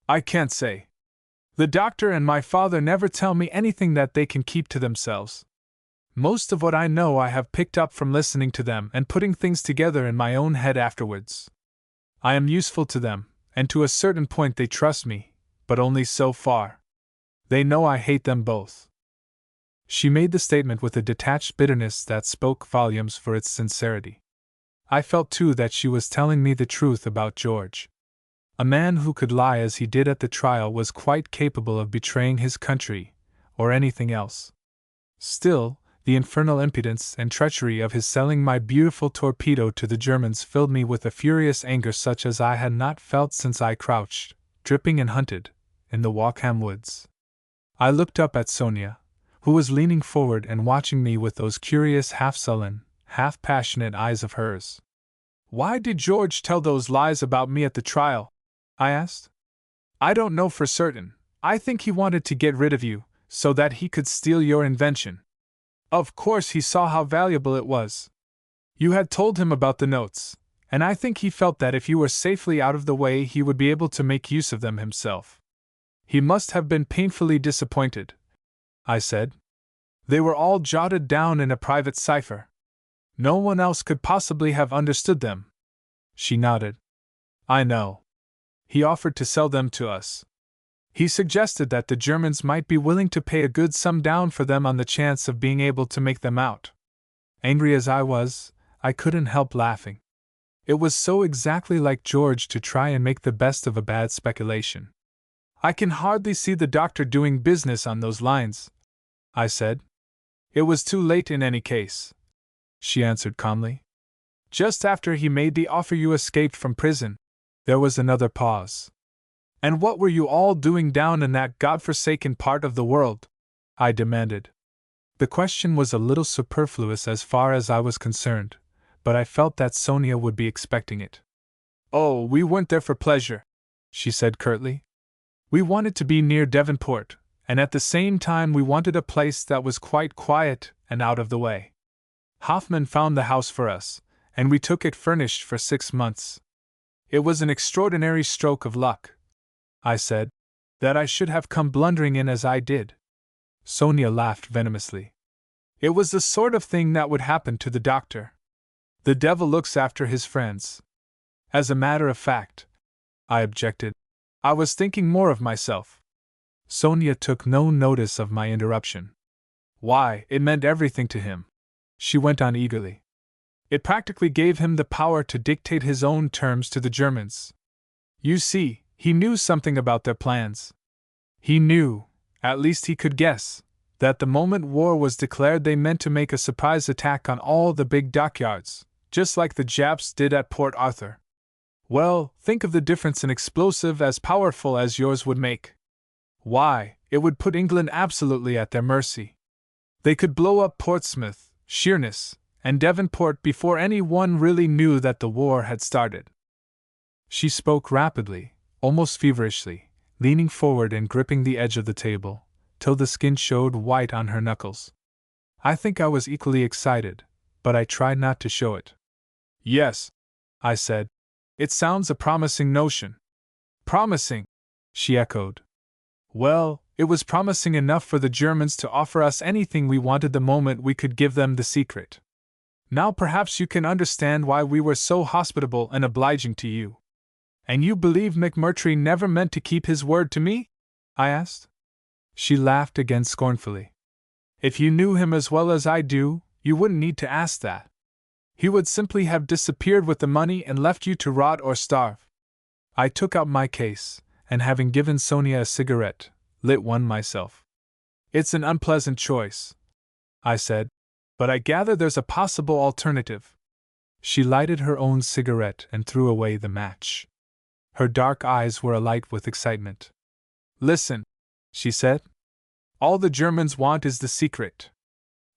I can't say. The doctor and my father never tell me anything that they can keep to themselves. Most of what I know I have picked up from listening to them and putting things together in my own head afterwards. I am useful to them, and to a certain point they trust me, but only so far. They know I hate them both. She made the statement with a detached bitterness that spoke volumes for its sincerity. I felt too that she was telling me the truth about George. A man who could lie as he did at the trial was quite capable of betraying his country, or anything else. Still, the infernal impudence and treachery of his selling my beautiful torpedo to the Germans filled me with a furious anger such as I had not felt since I crouched, dripping and hunted, in the Walkham woods. I looked up at Sonia, who was leaning forward and watching me with those curious half-sullen, half-passionate eyes of hers. Why did George tell those lies about me at the trial? I asked. I don't know for certain. I think he wanted to get rid of you, so that he could steal your invention. Of course he saw how valuable it was. You had told him about the notes, and I think he felt that if you were safely out of the way he would be able to make use of them himself. He must have been painfully disappointed, I said. They were all jotted down in a private cipher. No one else could possibly have understood them. She nodded. I know. He offered to sell them to us. He suggested that the Germans might be willing to pay a good sum down for them on the chance of being able to make them out. Angry as I was, I couldn't help laughing. It was so exactly like George to try and make the best of a bad speculation. I can hardly see the doctor doing business on those lines, I said. It was too late in any case, she answered calmly. Just after he made the offer you escaped from prison. There was another pause. And what were you all doing down in that godforsaken part of the world? I demanded. The question was a little superfluous as far as I was concerned, but I felt that Sonia would be expecting it. Oh, we weren't there for pleasure, she said curtly. We wanted to be near Devonport, and at the same time we wanted a place that was quite quiet and out of the way. Hoffman found the house for us, and we took it furnished for 6 months. It was an extraordinary stroke of luck, I said, that I should have come blundering in as I did. Sonia laughed venomously. It was the sort of thing that would happen to the doctor. The devil looks after his friends. As a matter of fact, I objected, I was thinking more of myself. Sonia took no notice of my interruption. Why, it meant everything to him, she went on eagerly. It practically gave him the power to dictate his own terms to the Germans. You see, he knew something about their plans. He knew, at least he could guess, that the moment war was declared they meant to make a surprise attack on all the big dockyards, just like the Japs did at Port Arthur. Well, think of the difference an explosive as powerful as yours would make. Why, it would put England absolutely at their mercy. They could blow up Portsmouth, Sheerness, and Devonport before anyone really knew that the war had started. She spoke rapidly, almost feverishly, leaning forward and gripping the edge of the table, till the skin showed white on her knuckles. I think I was equally excited, but I tried not to show it. Yes, I said. It sounds a promising notion. Promising, she echoed. Well, it was promising enough for the Germans to offer us anything we wanted the moment we could give them the secret. Now perhaps you can understand why we were so hospitable and obliging to you. And you believe McMurtry never meant to keep his word to me? I asked. She laughed again scornfully. If you knew him as well as I do, you wouldn't need to ask that. He would simply have disappeared with the money and left you to rot or starve. I took out my case, and having given Sonia a cigarette, lit one myself. It's an unpleasant choice, I said, but I gather there's a possible alternative. She lighted her own cigarette and threw away the match. Her dark eyes were alight with excitement. Listen, she said. All the Germans want is the secret.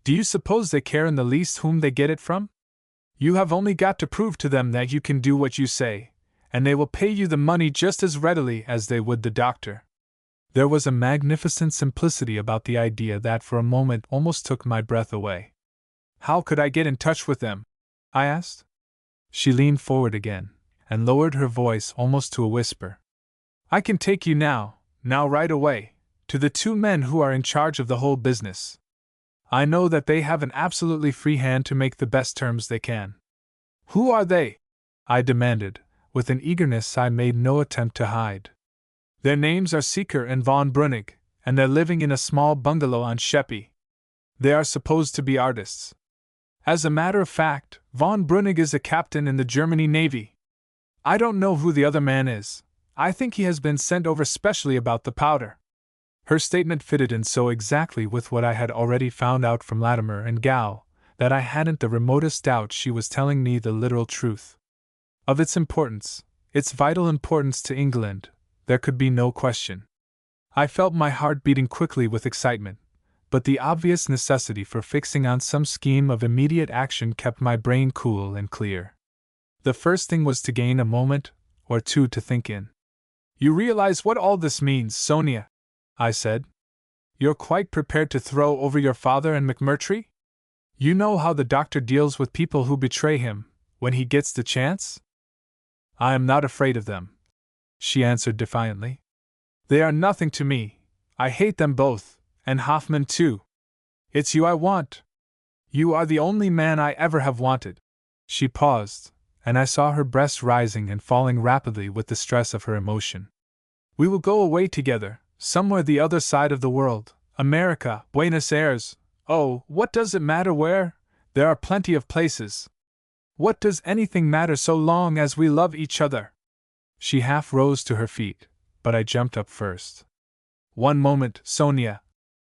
Do you suppose they care in the least whom they get it from? You have only got to prove to them that you can do what you say, and they will pay you the money just as readily as they would the doctor. There was a magnificent simplicity about the idea that for a moment almost took my breath away. How could I get in touch with them? I asked. She leaned forward again, and lowered her voice almost to a whisper. I can take you now right away, to the two men who are in charge of the whole business. I know that they have an absolutely free hand to make the best terms they can. Who are they? I demanded, with an eagerness I made no attempt to hide. Their names are Seeker and von Breunig, and they're living in a small bungalow on Sheppey. They are supposed to be artists. As a matter of fact, von Breunig is a captain in the German Navy. I don't know who the other man is. I think he has been sent over specially about the powder. Her statement fitted in so exactly with what I had already found out from Latimer and Gow that I hadn't the remotest doubt she was telling me the literal truth. Of its importance, its vital importance to England, there could be no question. I felt my heart beating quickly with excitement, but the obvious necessity for fixing on some scheme of immediate action kept my brain cool and clear. The first thing was to gain a moment or two to think in. You realize what all this means, Sonia? I said. You're quite prepared to throw over your father and McMurtry? You know how the doctor deals with people who betray him, when he gets the chance? I am not afraid of them, she answered defiantly. They are nothing to me. I hate them both, and Hoffman too. It's you I want. You are the only man I ever have wanted. She paused, and I saw her breast rising and falling rapidly with the stress of her emotion. We will go away together, somewhere the other side of the world, America, Buenos Aires. Oh, what does it matter where? There are plenty of places. What does anything matter so long as we love each other? She half rose to her feet, but I jumped up first. One moment, Sonia,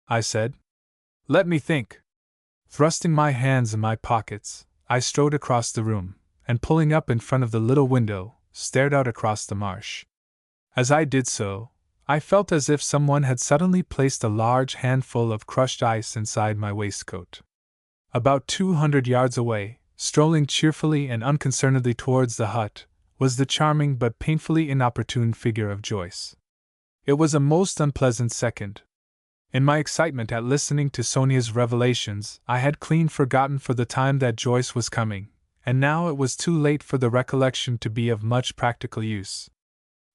I said. Let me think. Thrusting my hands in my pockets, I strode across the room, and pulling up in front of the little window, stared out across the marsh. As I did so, I felt as if someone had suddenly placed a large handful of crushed ice inside my waistcoat. About 200 yards away, strolling cheerfully and unconcernedly towards the hut, was the charming but painfully inopportune figure of Joyce. It was a most unpleasant second. In my excitement at listening to Sonia's revelations, I had clean forgotten for the time that Joyce was coming, and now it was too late for the recollection to be of much practical use.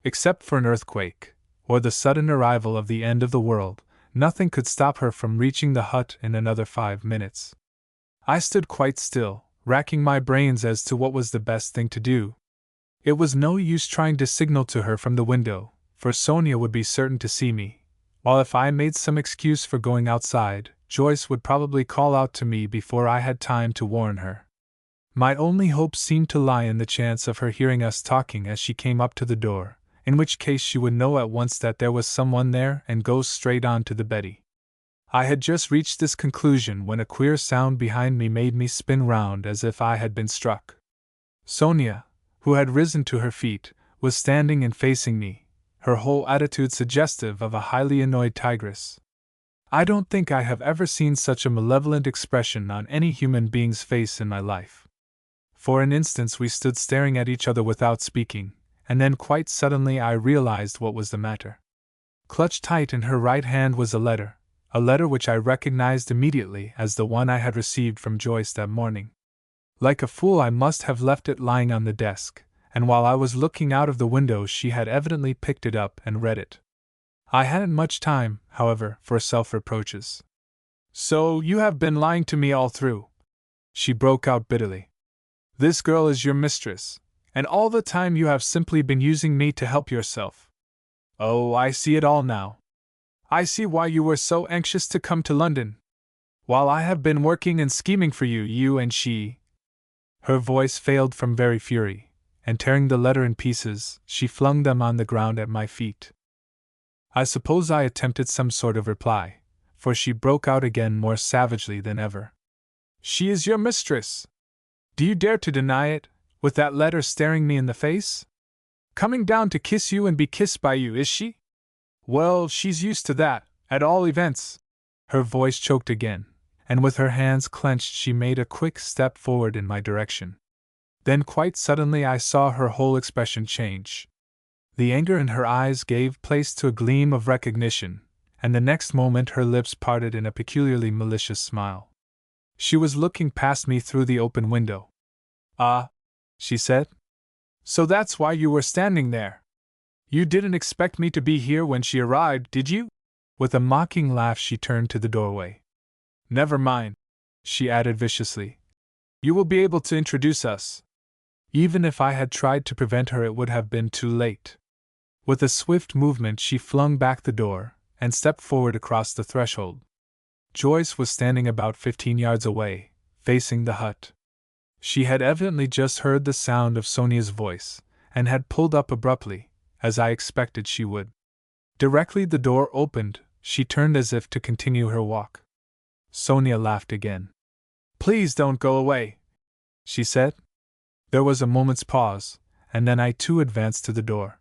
Except for an earthquake, or the sudden arrival of the end of the world, nothing could stop her from reaching the hut in another 5 minutes. I stood quite still, racking my brains as to what was the best thing to do. It was no use trying to signal to her from the window, for Sonia would be certain to see me, while if I made some excuse for going outside, Joyce would probably call out to me before I had time to warn her. My only hope seemed to lie in the chance of her hearing us talking as she came up to the door, in which case she would know at once that there was someone there and go straight on to the Betty. I had just reached this conclusion when a queer sound behind me made me spin round as if I had been struck. Sonia, who had risen to her feet, was standing and facing me, her whole attitude suggestive of a highly annoyed tigress. I don't think I have ever seen such a malevolent expression on any human being's face in my life. For an instant we stood staring at each other without speaking, and then quite suddenly I realized what was the matter. Clutched tight in her right hand was a letter which I recognized immediately as the one I had received from Joyce that morning. Like a fool I must have left it lying on the desk, and while I was looking out of the window she had evidently picked it up and read it. I hadn't much time, however, for self-reproaches. So you have been lying to me all through, she broke out bitterly. This girl is your mistress, And all the time you have simply been using me to help yourself. Oh, I see it all now. I see why you were so anxious to come to London. While I have been working and scheming for you, you and she. Her voice failed from very fury, and tearing the letter in pieces, she flung them on the ground at my feet. I suppose I attempted some sort of reply, for she broke out again more savagely than ever. She is your mistress. Do you dare to deny it, with that letter staring me in the face? Coming down to kiss you and be kissed by you, is she? Well, she's used to that, at all events. Her voice choked again, and with her hands clenched she made a quick step forward in my direction. Then quite suddenly I saw her whole expression change. The anger in her eyes gave place to a gleam of recognition, and the next moment her lips parted in a peculiarly malicious smile. She was looking past me through the open window. Ah, she said. So that's why you were standing there. You didn't expect me to be here when she arrived, did you? With a mocking laugh she turned to the doorway. Never mind, she added viciously. You will be able to introduce us. Even if I had tried to prevent her, it would have been too late. With a swift movement she flung back the door and stepped forward across the threshold. Joyce was standing about 15 yards away, facing the hut. She had evidently just heard the sound of Sonia's voice, and had pulled up abruptly, as I expected she would. Directly the door opened, she turned as if to continue her walk. Sonia laughed again. Please don't go away, she said. There was a moment's pause, and then I too advanced to the door.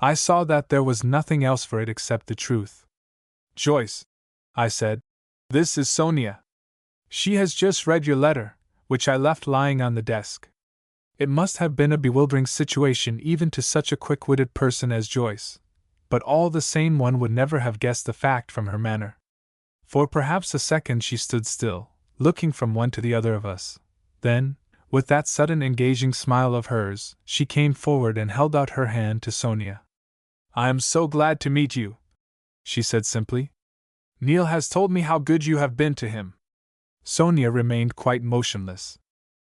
I saw that there was nothing else for it except the truth. Joyce, I said, this is Sonia. She has just read your letter, which I left lying on the desk. It must have been a bewildering situation even to such a quick-witted person as Joyce, but all the same one would never have guessed the fact from her manner. For perhaps a second she stood still, looking from one to the other of us. Then, with that sudden engaging smile of hers, she came forward and held out her hand to Sonia. I am so glad to meet you, she said simply. Neil has told me how good you have been to him. Sonia remained quite motionless.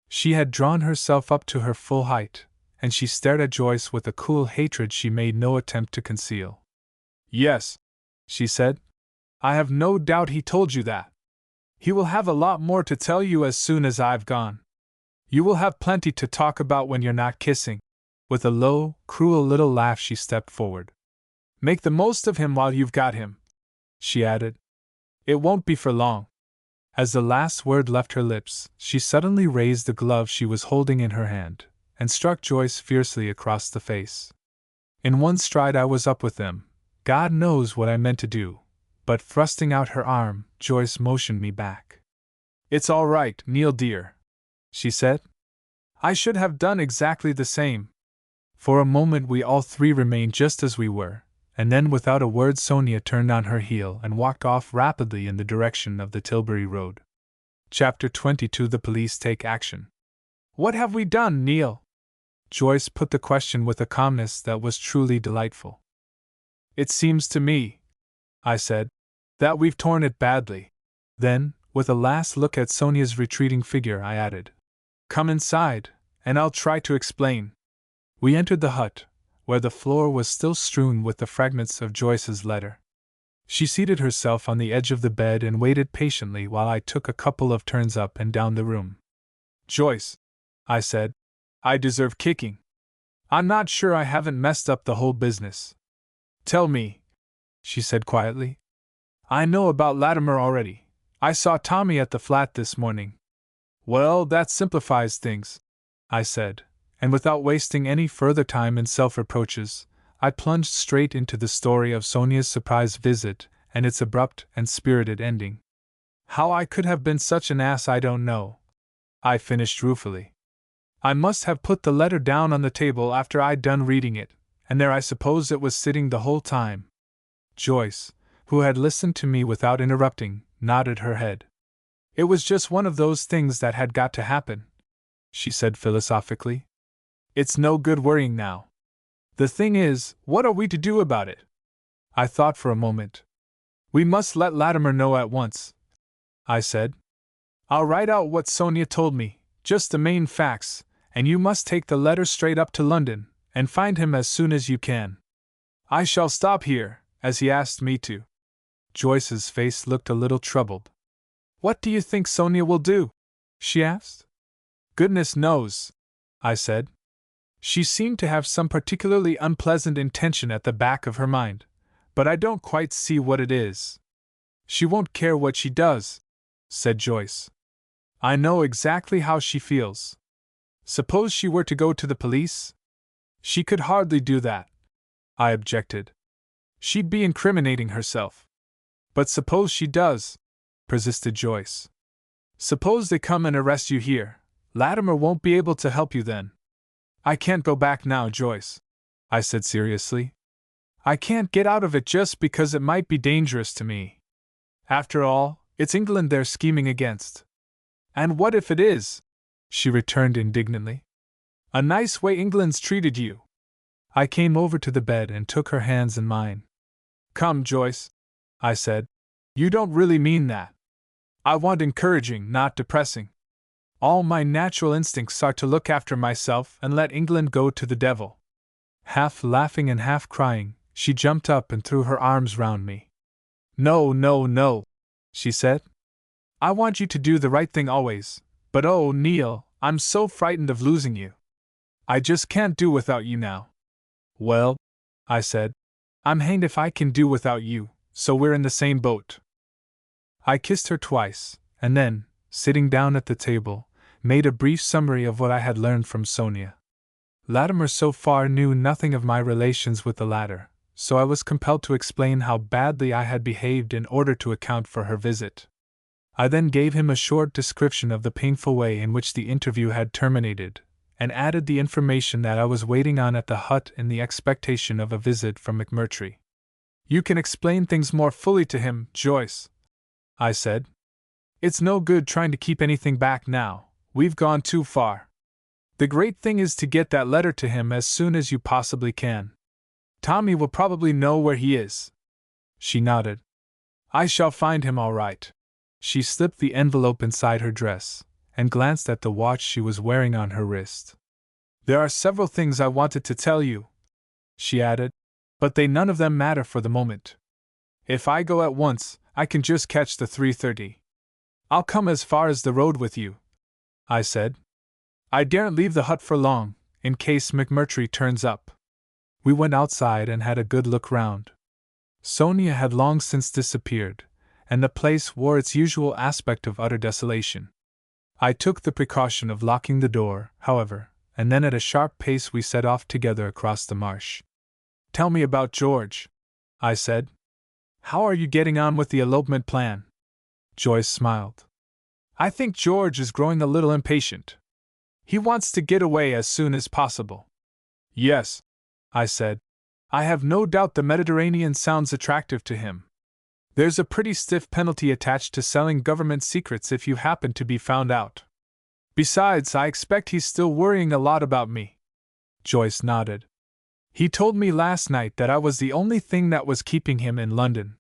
She had drawn herself up to her full height, and she stared at Joyce with a cool hatred she made no attempt to conceal. Yes, she said. I have no doubt he told you that. He will have a lot more to tell you as soon as I've gone. You will have plenty to talk about when you're not kissing. With a low, cruel little laugh she stepped forward. Make the most of him while you've got him, she added. It won't be for long. As the last word left her lips, she suddenly raised the glove she was holding in her hand, and struck Joyce fiercely across the face. In one stride I was up with them. God knows what I meant to do, but thrusting out her arm, Joyce motioned me back. It's all right, Neil dear, she said. I should have done exactly the same. For a moment we all three remained just as we were, and then without a word Sonia turned on her heel and walked off rapidly in the direction of the Tilbury Road. Chapter 22 The Police Take Action. What have we done, Neil? Joyce put the question with a calmness that was truly delightful. It seems to me, I said, that we've torn it badly. Then, with a last look at Sonia's retreating figure, I added, Come inside, and I'll try to explain. We entered the hut, where the floor was still strewn with the fragments of Joyce's letter. She seated herself on the edge of the bed and waited patiently while I took a couple of turns up and down the room. Joyce, I said, I deserve kicking. I'm not sure I haven't messed up the whole business. Tell me, she said quietly. I know about Latimer already. I saw Tommy at the flat this morning. Well, that simplifies things, I said, and without wasting any further time in self-reproaches, I plunged straight into the story of Sonia's surprise visit and its abrupt and spirited ending. How I could have been such an ass I don't know, I finished ruefully. I must have put the letter down on the table after I'd done reading it, and there I suppose it was sitting the whole time. Joyce, who had listened to me without interrupting, nodded her head. It was just one of those things that had got to happen, she said philosophically. It's no good worrying now. The thing is, what are we to do about it? I thought for a moment. We must let Latimer know at once, I said. I'll write out what Sonia told me, just the main facts, and you must take the letter straight up to London, and find him as soon as you can. I shall stop here, as he asked me to." Joyce's face looked a little troubled. "What do you think Sonia will do?" she asked. "Goodness knows," I said. "She seemed to have some particularly unpleasant intention at the back of her mind, but I don't quite see what it is." "She won't care what she does," said Joyce. "I know exactly how she feels. Suppose she were to go to the police?" "She could hardly do that," I objected. "She'd be incriminating herself." "But suppose she does," persisted Joyce. "Suppose they come and arrest you here. Latimer won't be able to help you then." "I can't go back now, Joyce," I said seriously. "I can't get out of it just because it might be dangerous to me. After all, it's England they're scheming against." "And what if it is?" she returned indignantly. "A nice way England's treated you." I came over to the bed and took her hands in mine. "Come, Joyce," I said. "You don't really mean that. I want encouraging, not depressing. All my natural instincts are to look after myself and let England go to the devil." Half laughing and half crying, she jumped up and threw her arms round me. "No, no, no," she said. "I want you to do the right thing always, but oh, Neil, I'm so frightened of losing you. I just can't do without you now." "Well," I said, "I'm hanged if I can do without you, so we're in the same boat." I kissed her twice, and then, sitting down at the table, made a brief summary of what I had learned from Sonia. Latimer so far knew nothing of my relations with the latter, so I was compelled to explain how badly I had behaved in order to account for her visit. I then gave him a short description of the painful way in which the interview had terminated, and added the information that I was waiting on at the hut in the expectation of a visit from McMurtry. "You can explain things more fully to him, Joyce," I said. "It's no good trying to keep anything back now. We've gone too far. The great thing is to get that letter to him as soon as you possibly can. Tommy will probably know where he is." She nodded. "I shall find him all right." She slipped the envelope inside her dress, and glanced at the watch she was wearing on her wrist. "There are several things I wanted to tell you," she added, "but they none of them matter for the moment. If I go at once, I can just catch the 3:30. "I'll come as far as the road with you," I said. "I daren't leave the hut for long, in case McMurtry turns up." We went outside and had a good look round. Sonia had long since disappeared, and the place wore its usual aspect of utter desolation. I took the precaution of locking the door, however, and then at a sharp pace we set off together across the marsh. "Tell me about George," I said. "How are you getting on with the elopement plan?" Joyce smiled. "I think George is growing a little impatient. He wants to get away as soon as possible." "Yes," I said. "I have no doubt the Mediterranean sounds attractive to him. There's a pretty stiff penalty attached to selling government secrets if you happen to be found out. Besides, I expect he's still worrying a lot about me." Joyce nodded. "He told me last night that I was the only thing that was keeping him in London.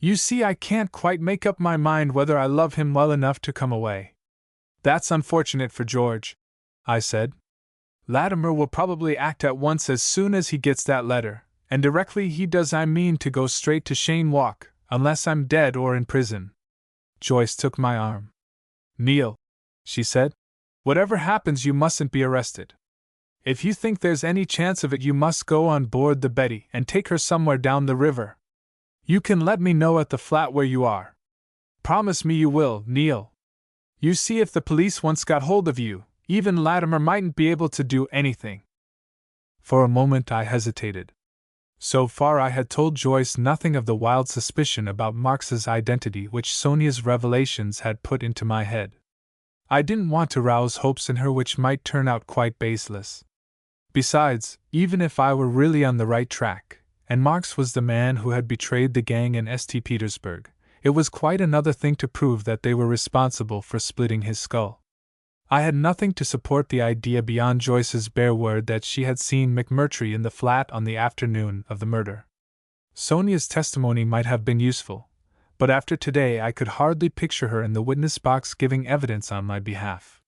You see, I can't quite make up my mind whether I love him well enough to come away." "That's unfortunate for George," I said. "Latimer will probably act at once as soon as he gets that letter, and directly he does I mean to go straight to Cheyne Walk, unless I'm dead or in prison." Joyce took my arm. "Neil," she said, "whatever happens you mustn't be arrested. If you think there's any chance of it you must go on board the Betty and take her somewhere down the river. You can let me know at the flat where you are. Promise me you will, Neil. You see, if the police once got hold of you, even Latimer mightn't be able to do anything." For a moment I hesitated. So far I had told Joyce nothing of the wild suspicion about Marx's identity which Sonia's revelations had put into my head. I didn't want to rouse hopes in her which might turn out quite baseless. Besides, even if I were really on the right track, and Marx was the man who had betrayed the gang in St. Petersburg, it was quite another thing to prove that they were responsible for splitting his skull. I had nothing to support the idea beyond Joyce's bare word that she had seen McMurtry in the flat on the afternoon of the murder. Sonia's testimony might have been useful, but after today I could hardly picture her in the witness box giving evidence on my behalf.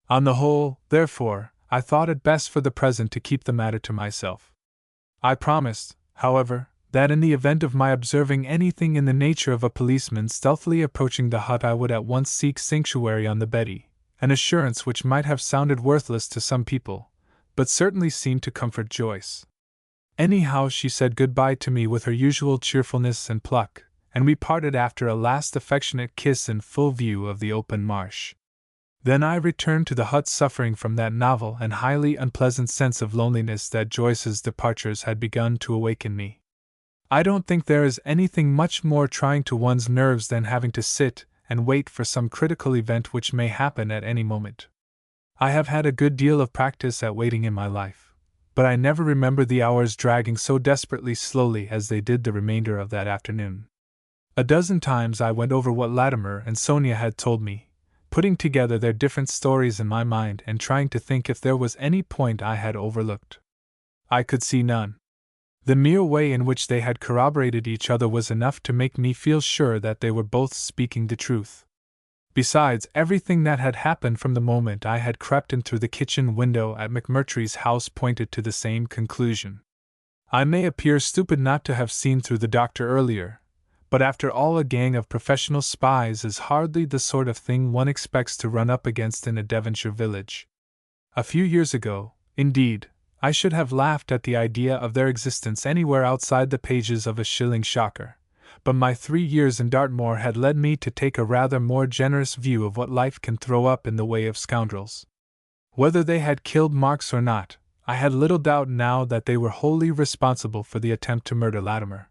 On the whole, therefore, I thought it best for the present to keep the matter to myself. I promised, however, that in the event of my observing anything in the nature of a policeman stealthily approaching the hut I would at once seek sanctuary on the Betty, an assurance which might have sounded worthless to some people, but certainly seemed to comfort Joyce. Anyhow, she said good-bye to me with her usual cheerfulness and pluck, and we parted after a last affectionate kiss in full view of the open marsh. Then I returned to the hut suffering from that novel and highly unpleasant sense of loneliness that Joyce's departures had begun to awaken me. I don't think there is anything much more trying to one's nerves than having to sit and wait for some critical event which may happen at any moment. I have had a good deal of practice at waiting in my life, but I never remember the hours dragging so desperately slowly as they did the remainder of that afternoon. A dozen times I went over what Latimer and Sonia had told me, putting together their different stories in my mind and trying to think if there was any point I had overlooked. I could see none. The mere way in which they had corroborated each other was enough to make me feel sure that they were both speaking the truth. Besides, everything that had happened from the moment I had crept in through the kitchen window at McMurtry's house pointed to the same conclusion. I may appear stupid not to have seen through the doctor earlier, but after all, a gang of professional spies is hardly the sort of thing one expects to run up against in a Devonshire village. A few years ago, indeed, I should have laughed at the idea of their existence anywhere outside the pages of a shilling shocker, but my 3 years in Dartmoor had led me to take a rather more generous view of what life can throw up in the way of scoundrels. Whether they had killed Marks or not, I had little doubt now that they were wholly responsible for the attempt to murder Latimer.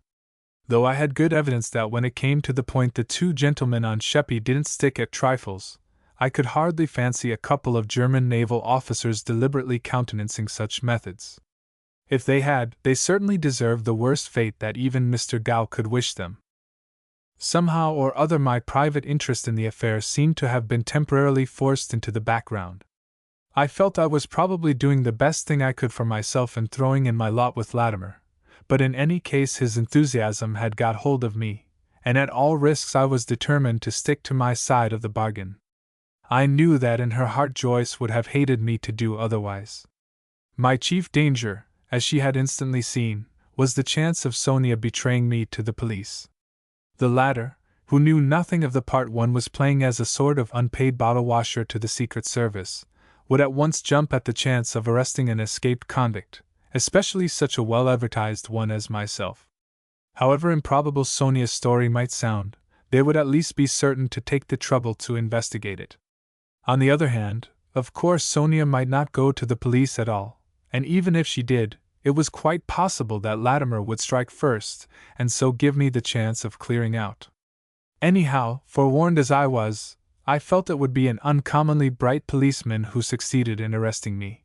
Though I had good evidence that when it came to the point the two gentlemen on Sheppey didn't stick at trifles, I could hardly fancy a couple of German naval officers deliberately countenancing such methods. If they had, they certainly deserved the worst fate that even Mr. Gow could wish them. Somehow or other my private interest in the affair seemed to have been temporarily forced into the background. I felt I was probably doing the best thing I could for myself in throwing in my lot with Latimer, but in any case his enthusiasm had got hold of me, and at all risks I was determined to stick to my side of the bargain. I knew that in her heart Joyce would have hated me to do otherwise. My chief danger, as she had instantly seen, was the chance of Sonia betraying me to the police. The latter, who knew nothing of the part one was playing as a sort of unpaid bottle washer to the Secret Service, would at once jump at the chance of arresting an escaped convict, especially such a well-advertised one as myself. However improbable Sonia's story might sound, they would at least be certain to take the trouble to investigate it. On the other hand, of course Sonia might not go to the police at all, and even if she did, it was quite possible that Latimer would strike first, and so give me the chance of clearing out. Anyhow, forewarned as I was, I felt it would be an uncommonly bright policeman who succeeded in arresting me.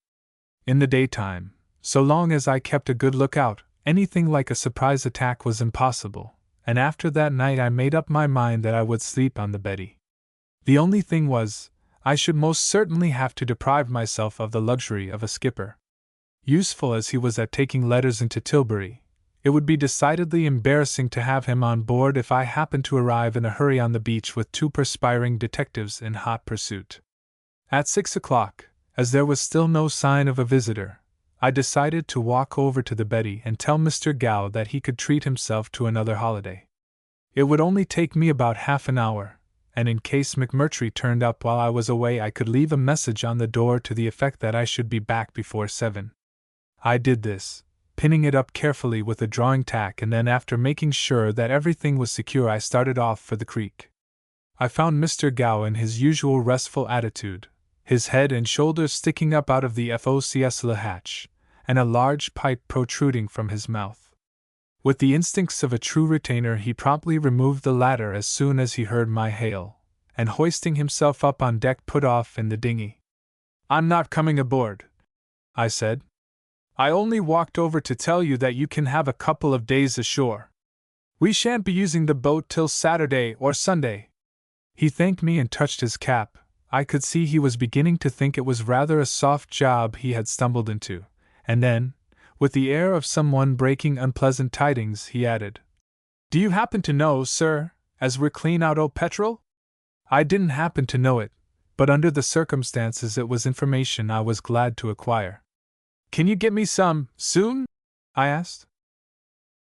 In the daytime, so long as I kept a good lookout, anything like a surprise attack was impossible, and after that night I made up my mind that I would sleep on the Betty. The only thing was, I should most certainly have to deprive myself of the luxury of a skipper. Useful as he was at taking letters into Tilbury, it would be decidedly embarrassing to have him on board if I happened to arrive in a hurry on the beach with 2 perspiring detectives in hot pursuit. At 6 o'clock, as there was still no sign of a visitor, I decided to walk over to the Betty and tell Mr. Gow that he could treat himself to another holiday. It would only take me about half an hour, and in case McMurtry turned up while I was away I could leave a message on the door to the effect that I should be back before 7. I did this, pinning it up carefully with a drawing tack, and then after making sure that everything was secure I started off for the creek. I found Mr. Gow in his usual restful attitude, his head and shoulders sticking up out of the focsle hatch, and a large pipe protruding from his mouth. With the instincts of a true retainer he promptly removed the latter as soon as he heard my hail, and hoisting himself up on deck put off in the dinghy. "I'm not coming aboard," I said. "I only walked over to tell you that you can have a couple of days ashore. We shan't be using the boat till Saturday or Sunday." He thanked me and touched his cap. I could see he was beginning to think it was rather a soft job he had stumbled into, and then, with the air of someone breaking unpleasant tidings, he added, "Do you happen to know, sir, as we're clean out o' petrol?" I didn't happen to know it, but under the circumstances it was information I was glad to acquire. "Can you get me some, soon?" I asked.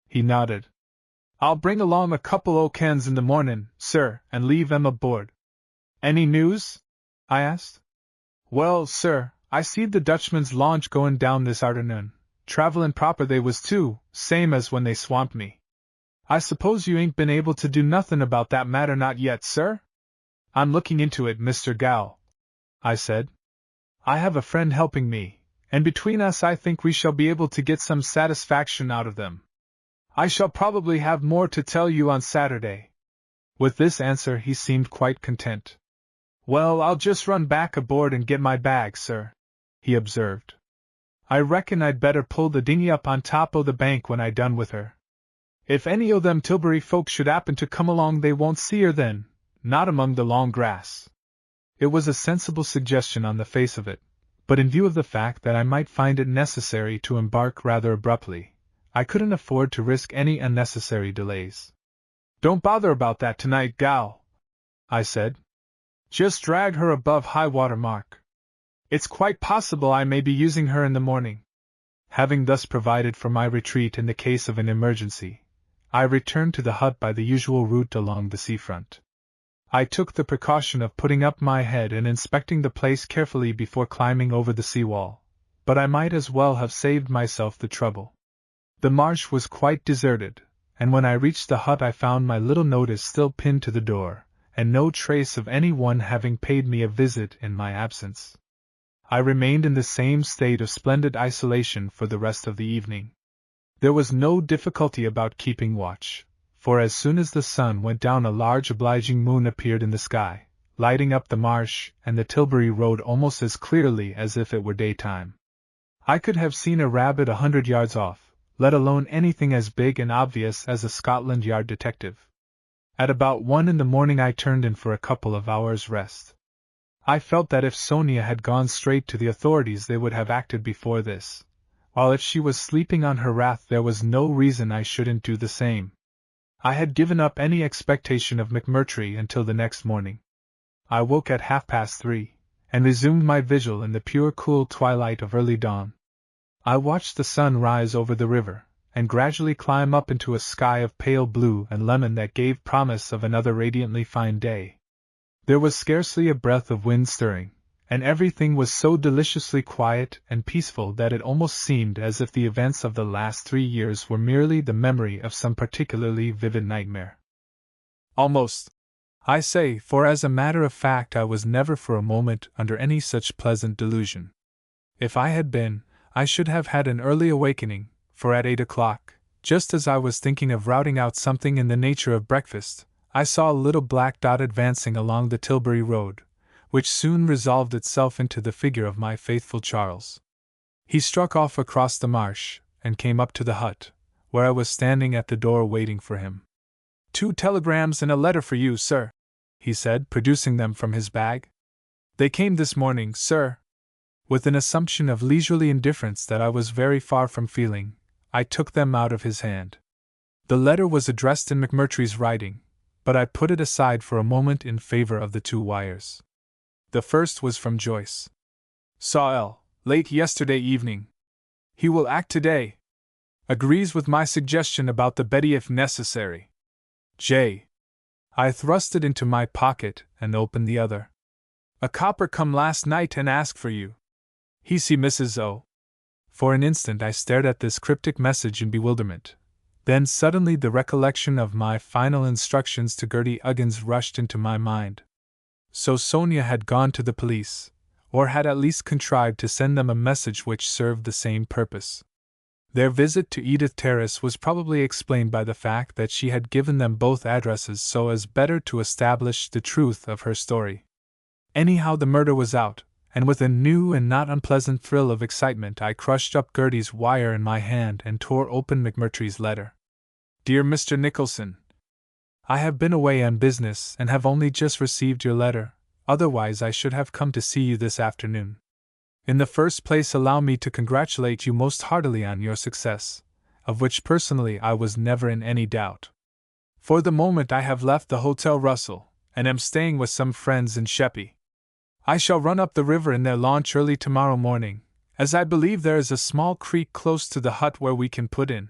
He nodded. "I'll bring along a couple o' cans in the mornin', sir, and leave 'em aboard." "Any news?" I asked. "Well, sir, I seed the Dutchman's launch goin' down this arternoon. Travellin' proper they was too, same as when they swamped me." "I suppose you ain't been able to do nothin' about that matter not yet, sir?" "I'm looking into it, Mr. Gow," I said. "I have a friend helping me, and between us I think we shall be able to get some satisfaction out of them. I shall probably have more to tell you on Saturday." With this answer he seemed quite content. "Well, I'll just run back aboard and get my bag, sir," he observed. "I reckon I'd better pull the dinghy up on top o' the bank when I done with her. If any o' them Tilbury folks should happen to come along they won't see her then, not among the long grass." It was a sensible suggestion on the face of it, but in view of the fact that I might find it necessary to embark rather abruptly, I couldn't afford to risk any unnecessary delays. "Don't bother about that tonight, gal," I said. "Just drag her above high water mark. It's quite possible I may be using her in the morning." Having thus provided for my retreat in the case of an emergency, I returned to the hut by the usual route along the seafront. I took the precaution of putting up my head and inspecting the place carefully before climbing over the seawall, but I might as well have saved myself the trouble. The marsh was quite deserted, and when I reached the hut I found my little notice still pinned to the door, and no trace of any one having paid me a visit in my absence. I remained in the same state of splendid isolation for the rest of the evening. There was no difficulty about keeping watch, for as soon as the sun went down a large obliging moon appeared in the sky, lighting up the marsh and the Tilbury Road almost as clearly as if it were daytime. I could have seen a rabbit 100 yards off, let alone anything as big and obvious as a Scotland Yard detective. At about 1 in the morning I turned in for a couple of hours' rest. I felt that if Sonia had gone straight to the authorities they would have acted before this, while if she was sleeping on her wrath there was no reason I shouldn't do the same. I had given up any expectation of McMurtry until the next morning. I woke at 3:30, and resumed my vigil in the pure cool twilight of early dawn. I watched the sun rise over the river, and gradually climb up into a sky of pale blue and lemon that gave promise of another radiantly fine day. There was scarcely a breath of wind stirring, and everything was so deliciously quiet and peaceful that it almost seemed as if the events of the last 3 years were merely the memory of some particularly vivid nightmare. Almost, I say, for as a matter of fact I was never for a moment under any such pleasant delusion. If I had been, I should have had an early awakening, for at 8 o'clock, just as I was thinking of routing out something in the nature of breakfast, I saw a little black dot advancing along the Tilbury Road, which soon resolved itself into the figure of my faithful Charles. He struck off across the marsh, and came up to the hut, where I was standing at the door waiting for him. "2 telegrams and a letter for you, sir," he said, producing them from his bag. "They came this morning, sir." With an assumption of leisurely indifference that I was very far from feeling, I took them out of his hand. The letter was addressed in McMurtry's writing, but I put it aside for a moment in favor of the 2 wires. The first was from Joyce. "Saw L. late yesterday evening. He will act today. Agrees with my suggestion about the Betty if necessary. J." I thrust it into my pocket and opened the other. "A copper come last night and asked for you. He see Mrs. O." For an instant I stared at this cryptic message in bewilderment. Then suddenly the recollection of my final instructions to Gertie Uggins rushed into my mind. So Sonia had gone to the police, or had at least contrived to send them a message which served the same purpose. Their visit to Edith Terrace was probably explained by the fact that she had given them both addresses so as better to establish the truth of her story. Anyhow, the murder was out, and with a new and not unpleasant thrill of excitement I crushed up Gertie's wire in my hand and tore open McMurtry's letter. "Dear Mr. Nicholson, I have been away on business and have only just received your letter, otherwise I should have come to see you this afternoon. In the first place, allow me to congratulate you most heartily on your success, of which personally I was never in any doubt. For the moment I have left the Hotel Russell, and am staying with some friends in Sheppey. I shall run up the river in their launch early tomorrow morning, as I believe there is a small creek close to the hut where we can put in.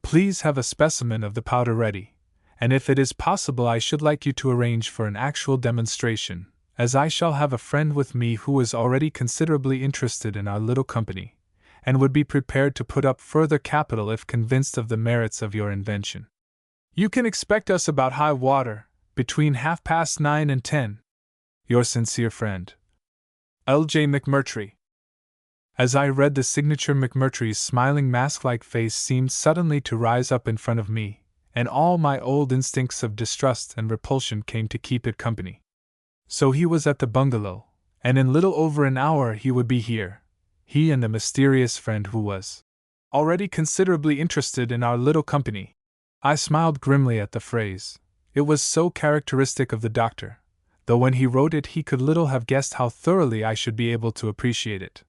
Please have a specimen of the powder ready, and if it is possible I should like you to arrange for an actual demonstration, as I shall have a friend with me who is already considerably interested in our little company, and would be prepared to put up further capital if convinced of the merits of your invention. You can expect us about high water, between 9:30 and 10. Your sincere friend, L.J. McMurtry. As I read the signature, McMurtry's smiling mask-like face seemed suddenly to rise up in front of me, and all my old instincts of distrust and repulsion came to keep it company. So he was at the bungalow, and in little over an hour he would be here, he and the mysterious friend who was already considerably interested in our little company. I smiled grimly at the phrase. It was so characteristic of the doctor, though when he wrote it he could little have guessed how thoroughly I should be able to appreciate it.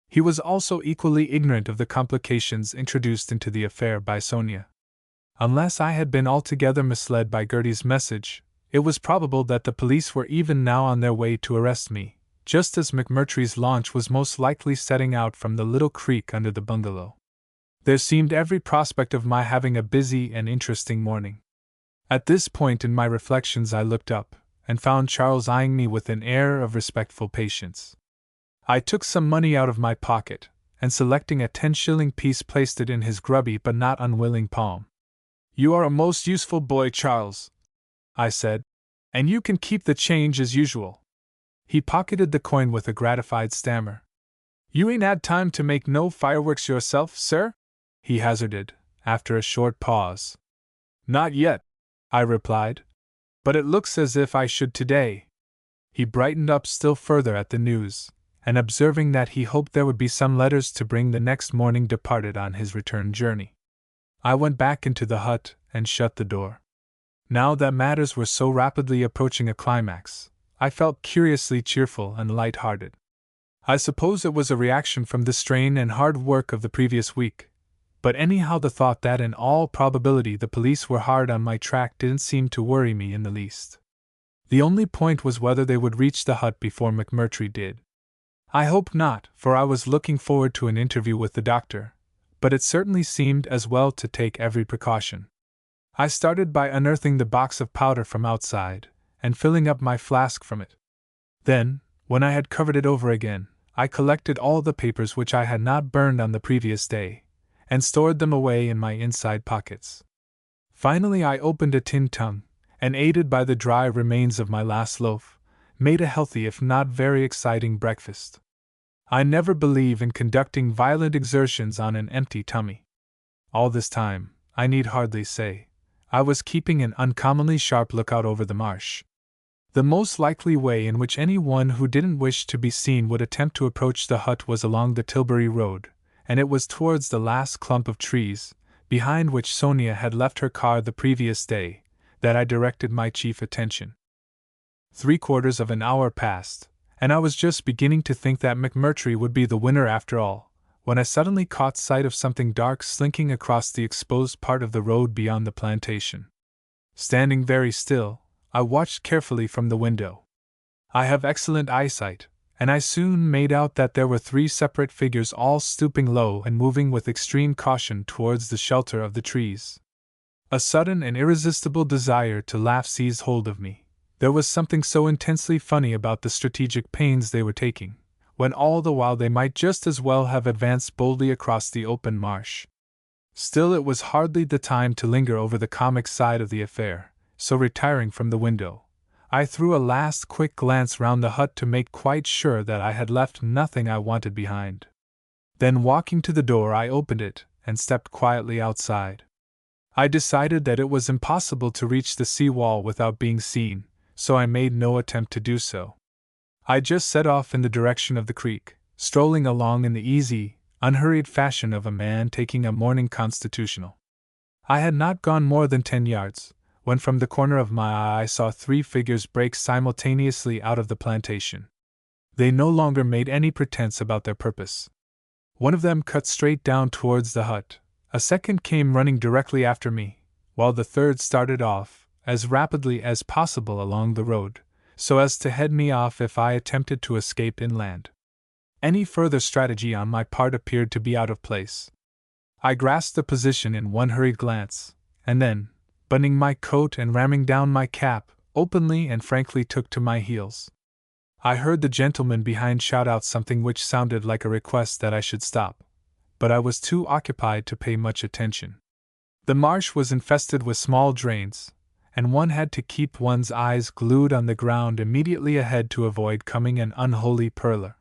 He was also equally ignorant of the complications introduced into the affair by Sonia. Unless I had been altogether misled by Gertie's message, it was probable that the police were even now on their way to arrest me, just as McMurtry's launch was most likely setting out from the little creek under the bungalow. There seemed every prospect of my having a busy and interesting morning. At this point in my reflections I looked up, and found Charles eyeing me with an air of respectful patience. I took some money out of my pocket, and selecting a 10-shilling piece placed it in his grubby but not unwilling palm. "You are a most useful boy, Charles," I said, "and you can keep the change as usual." He pocketed the coin with a gratified stammer. "You ain't had time to make no fireworks yourself, sir?" he hazarded, after a short pause. "Not yet," I replied, "but it looks as if I should today." He brightened up still further at the news, and observing that he hoped there would be some letters to bring the next morning departed on his return journey. I went back into the hut and shut the door. Now that matters were so rapidly approaching a climax, I felt curiously cheerful and light-hearted. I suppose it was a reaction from the strain and hard work of the previous week, but anyhow the thought that in all probability the police were hard on my track didn't seem to worry me in the least. The only point was whether they would reach the hut before McMurtry did. I hoped not, for I was looking forward to an interview with the doctor, but it certainly seemed as well to take every precaution. I started by unearthing the box of powder from outside, and filling up my flask from it. Then, when I had covered it over again, I collected all the papers which I had not burned on the previous day, and stored them away in my inside pockets. Finally I opened a tin tongue, and aided by the dry remains of my last loaf, made a healthy if not very exciting breakfast. I never believe in conducting violent exertions on an empty tummy. All this time, I need hardly say, I was keeping an uncommonly sharp lookout over the marsh. The most likely way in which any one who didn't wish to be seen would attempt to approach the hut was along the Tilbury Road, and it was towards the last clump of trees, behind which Sonia had left her car the previous day, that I directed my chief attention. 3/4 of an hour passed, and I was just beginning to think that McMurtry would be the winner after all, when I suddenly caught sight of something dark slinking across the exposed part of the road beyond the plantation. Standing very still, I watched carefully from the window. I have excellent eyesight, and I soon made out that there were 3 separate figures all stooping low and moving with extreme caution towards the shelter of the trees. A sudden and irresistible desire to laugh seized hold of me. There was something so intensely funny about the strategic pains they were taking, when all the while they might just as well have advanced boldly across the open marsh. Still, it was hardly the time to linger over the comic side of the affair, so retiring from the window, I threw a last quick glance round the hut to make quite sure that I had left nothing I wanted behind. Then walking to the door I opened it, and stepped quietly outside. I decided that it was impossible to reach the sea wall without being seen, so I made no attempt to do so. I just set off in the direction of the creek, strolling along in the easy, unhurried fashion of a man taking a morning constitutional. I had not gone more than 10 yards, when from the corner of my eye I saw 3 figures break simultaneously out of the plantation. They no longer made any pretense about their purpose. One of them cut straight down towards the hut, a second came running directly after me, while the third started off, as rapidly as possible along the road, so as to head me off if I attempted to escape inland. Any further strategy on my part appeared to be out of place. I grasped the position in one hurried glance, and then, buttoning my coat and ramming down my cap, openly and frankly took to my heels. I heard the gentleman behind shout out something which sounded like a request that I should stop, but I was too occupied to pay much attention. The marsh was infested with small drains, and one had to keep one's eyes glued on the ground immediately ahead to avoid coming an unholy purler.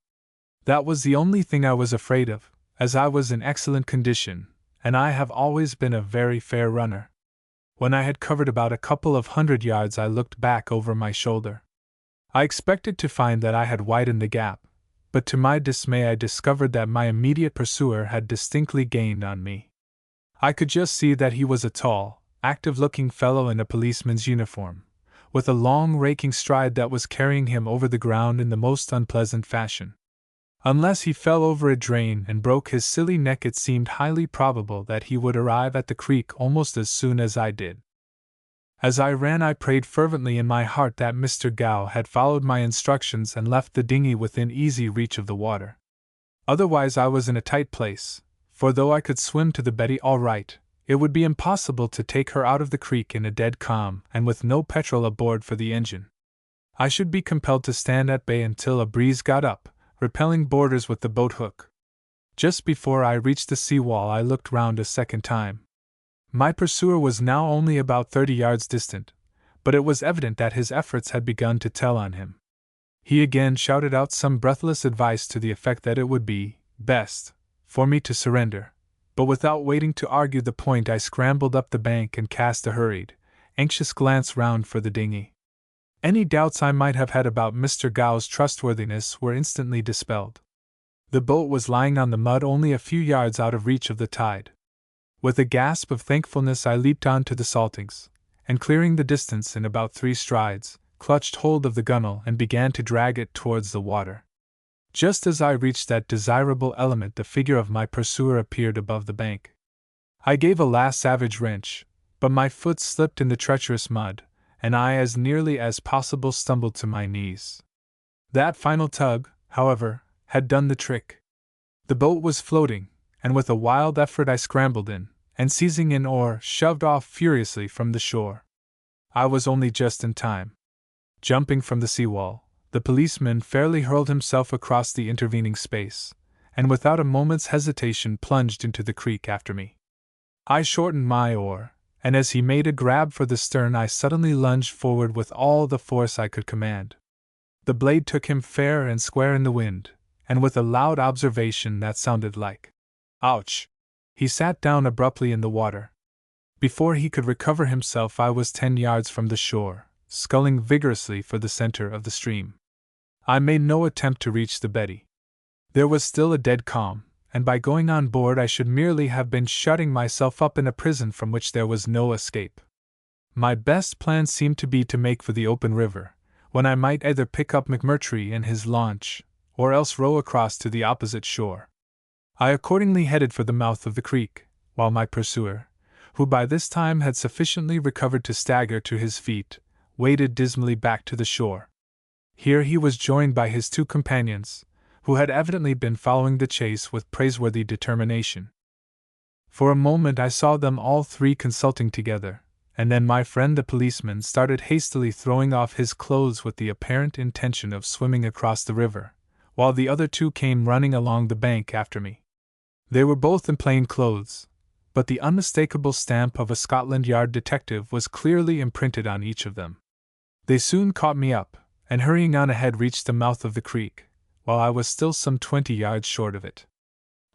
That was the only thing I was afraid of, as I was in excellent condition, and I have always been a very fair runner. When I had covered about a couple of 100 yards, I looked back over my shoulder. I expected to find that I had widened the gap, but to my dismay I discovered that my immediate pursuer had distinctly gained on me. I could just see that he was a tall, active-looking fellow in a policeman's uniform, with a long raking stride that was carrying him over the ground in the most unpleasant fashion. Unless he fell over a drain and broke his silly neck, it seemed highly probable that he would arrive at the creek almost as soon as I did. As I ran, I prayed fervently in my heart that Mr. Gow had followed my instructions and left the dinghy within easy reach of the water. Otherwise I was in a tight place, for though I could swim to the Betty all right, it would be impossible to take her out of the creek in a dead calm and with no petrol aboard for the engine. I should be compelled to stand at bay until a breeze got up, repelling boarders with the boat hook. Just before I reached the seawall I looked round a second time. My pursuer was now only about 30 yards distant, but it was evident that his efforts had begun to tell on him. He again shouted out some breathless advice to the effect that it would be best for me to surrender, but without waiting to argue the point I scrambled up the bank and cast a hurried, anxious glance round for the dinghy. Any doubts I might have had about Mr. Gow's trustworthiness were instantly dispelled. The boat was lying on the mud only a few yards out of reach of the tide. With a gasp of thankfulness I leaped on to the saltings, and clearing the distance in about 3 strides, clutched hold of the gunwale and began to drag it towards the water. Just as I reached that desirable element, the figure of my pursuer appeared above the bank. I gave a last savage wrench, but my foot slipped in the treacherous mud, and I as nearly as possible stumbled to my knees. That final tug, however, had done the trick. The boat was floating, and with a wild effort I scrambled in, and seizing an oar, shoved off furiously from the shore. I was only just in time. Jumping from the seawall, the policeman fairly hurled himself across the intervening space, and without a moment's hesitation plunged into the creek after me. I shortened my oar, and as he made a grab for the stern I suddenly lunged forward with all the force I could command. The blade took him fair and square in the wind, and with a loud observation that sounded like "Ouch!" he sat down abruptly in the water. Before he could recover himself I was 10 yards from the shore, sculling vigorously for the center of the stream. I made no attempt to reach the Betty. There was still a dead calm, and by going on board I should merely have been shutting myself up in a prison from which there was no escape. My best plan seemed to be to make for the open river, when I might either pick up McMurtry in his launch, or else row across to the opposite shore. I accordingly headed for the mouth of the creek, while my pursuer, who by this time had sufficiently recovered to stagger to his feet, waded dismally back to the shore. Here he was joined by his 2 companions, who had evidently been following the chase with praiseworthy determination. For a moment I saw them all 3 consulting together, and then my friend the policeman started hastily throwing off his clothes with the apparent intention of swimming across the river, while the other 2 came running along the bank after me. They were both in plain clothes, but the unmistakable stamp of a Scotland Yard detective was clearly imprinted on each of them. They soon caught me up, and hurrying on ahead reached the mouth of the creek, while I was still some 20 yards short of it.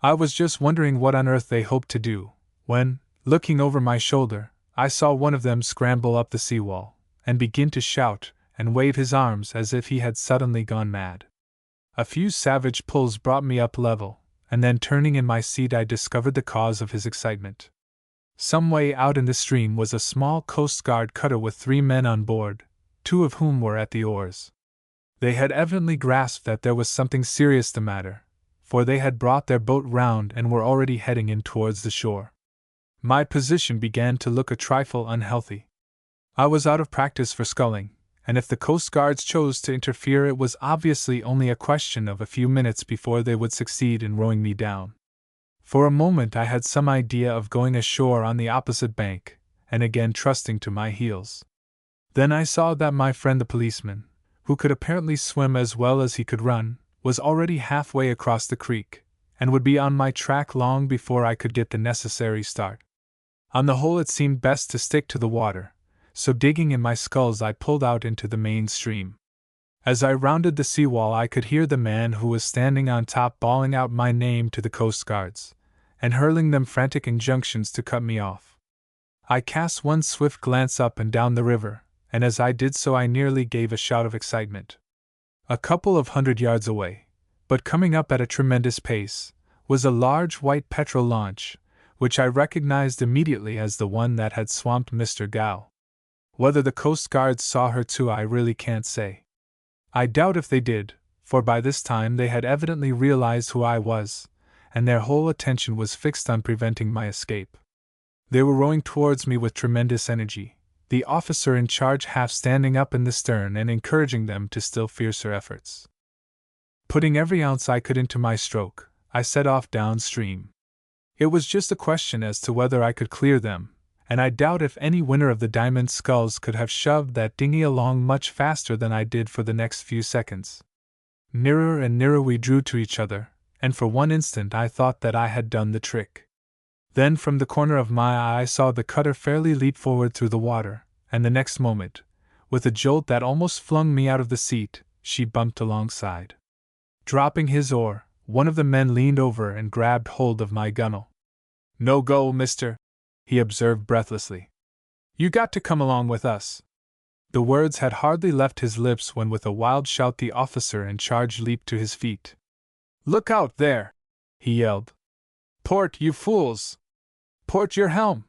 I was just wondering what on earth they hoped to do, when, looking over my shoulder, I saw one of them scramble up the seawall, and begin to shout and wave his arms as if he had suddenly gone mad. A few savage pulls brought me up level, and then turning in my seat I discovered the cause of his excitement. Some way out in the stream was a small Coast Guard cutter with 3 men on board, 2 of whom were at the oars. They had evidently grasped that there was something serious the matter, for they had brought their boat round and were already heading in towards the shore. My position began to look a trifle unhealthy. I was out of practice for sculling, and if the Coast Guards chose to interfere, it was obviously only a question of a few minutes before they would succeed in rowing me down. For a moment I had some idea of going ashore on the opposite bank, and again trusting to my heels. Then I saw that my friend the policeman, who could apparently swim as well as he could run, was already halfway across the creek, and would be on my track long before I could get the necessary start. On the whole, it seemed best to stick to the water, so digging in my sculls I pulled out into the main stream. As I rounded the seawall, I could hear the man who was standing on top bawling out my name to the Coast Guards, and hurling them frantic injunctions to cut me off. I cast one swift glance up and down the river, and as I did so I nearly gave a shout of excitement. A couple of 100 yards away, but coming up at a tremendous pace, was a large white petrol launch, which I recognized immediately as the one that had swamped Mr. Gow. Whether the Coast Guards saw her too I really can't say. I doubt if they did, for by this time they had evidently realized who I was, and their whole attention was fixed on preventing my escape. They were rowing towards me with tremendous energy, the officer in charge half standing up in the stern and encouraging them to still fiercer efforts. Putting every ounce I could into my stroke, I set off downstream. It was just a question as to whether I could clear them, and I doubt if any winner of the diamond sculls could have shoved that dinghy along much faster than I did for the next few seconds. Nearer and nearer we drew to each other, and for one instant I thought that I had done the trick. Then from the corner of my eye I saw the cutter fairly leap forward through the water, and the next moment, with a jolt that almost flung me out of the seat, she bumped alongside. Dropping his oar, one of the men leaned over and grabbed hold of my gunwale. "No go, mister," he observed breathlessly. "You got to come along with us." The words had hardly left his lips when with a wild shout the officer in charge leaped to his feet. "Look out there!" he yelled. "Port, you fools! Port your helm!"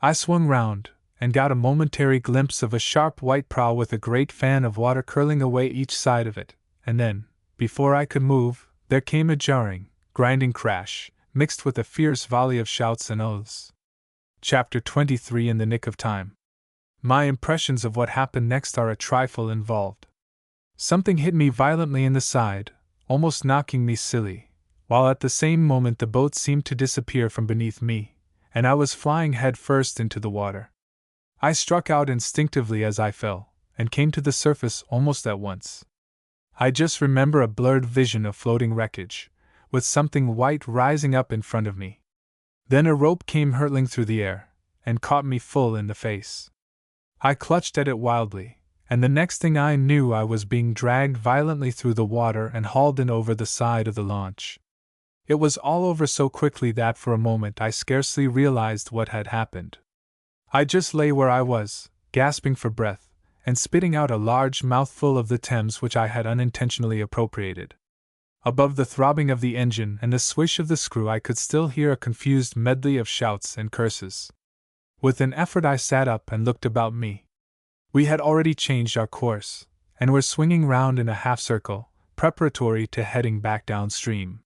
I swung round, and got a momentary glimpse of a sharp white prow with a great fan of water curling away each side of it, and then, before I could move, there came a jarring, grinding crash, mixed with a fierce volley of shouts and oaths. Chapter 23. In the nick of time. My impressions of what happened next are a trifle involved. Something hit me violently in the side, almost knocking me silly, while at the same moment the boat seemed to disappear from beneath me, and I was flying head first into the water. I struck out instinctively as I fell, and came to the surface almost at once. I just remember a blurred vision of floating wreckage, with something white rising up in front of me. Then a rope came hurtling through the air, and caught me full in the face. I clutched at it wildly, and the next thing I knew I was being dragged violently through the water and hauled in over the side of the launch. It was all over so quickly that for a moment I scarcely realized what had happened. I just lay where I was, gasping for breath, and spitting out a large mouthful of the Thames which I had unintentionally appropriated. Above the throbbing of the engine and the swish of the screw I could still hear a confused medley of shouts and curses. With an effort I sat up and looked about me. We had already changed our course, and were swinging round in a half-circle, preparatory to heading back downstream.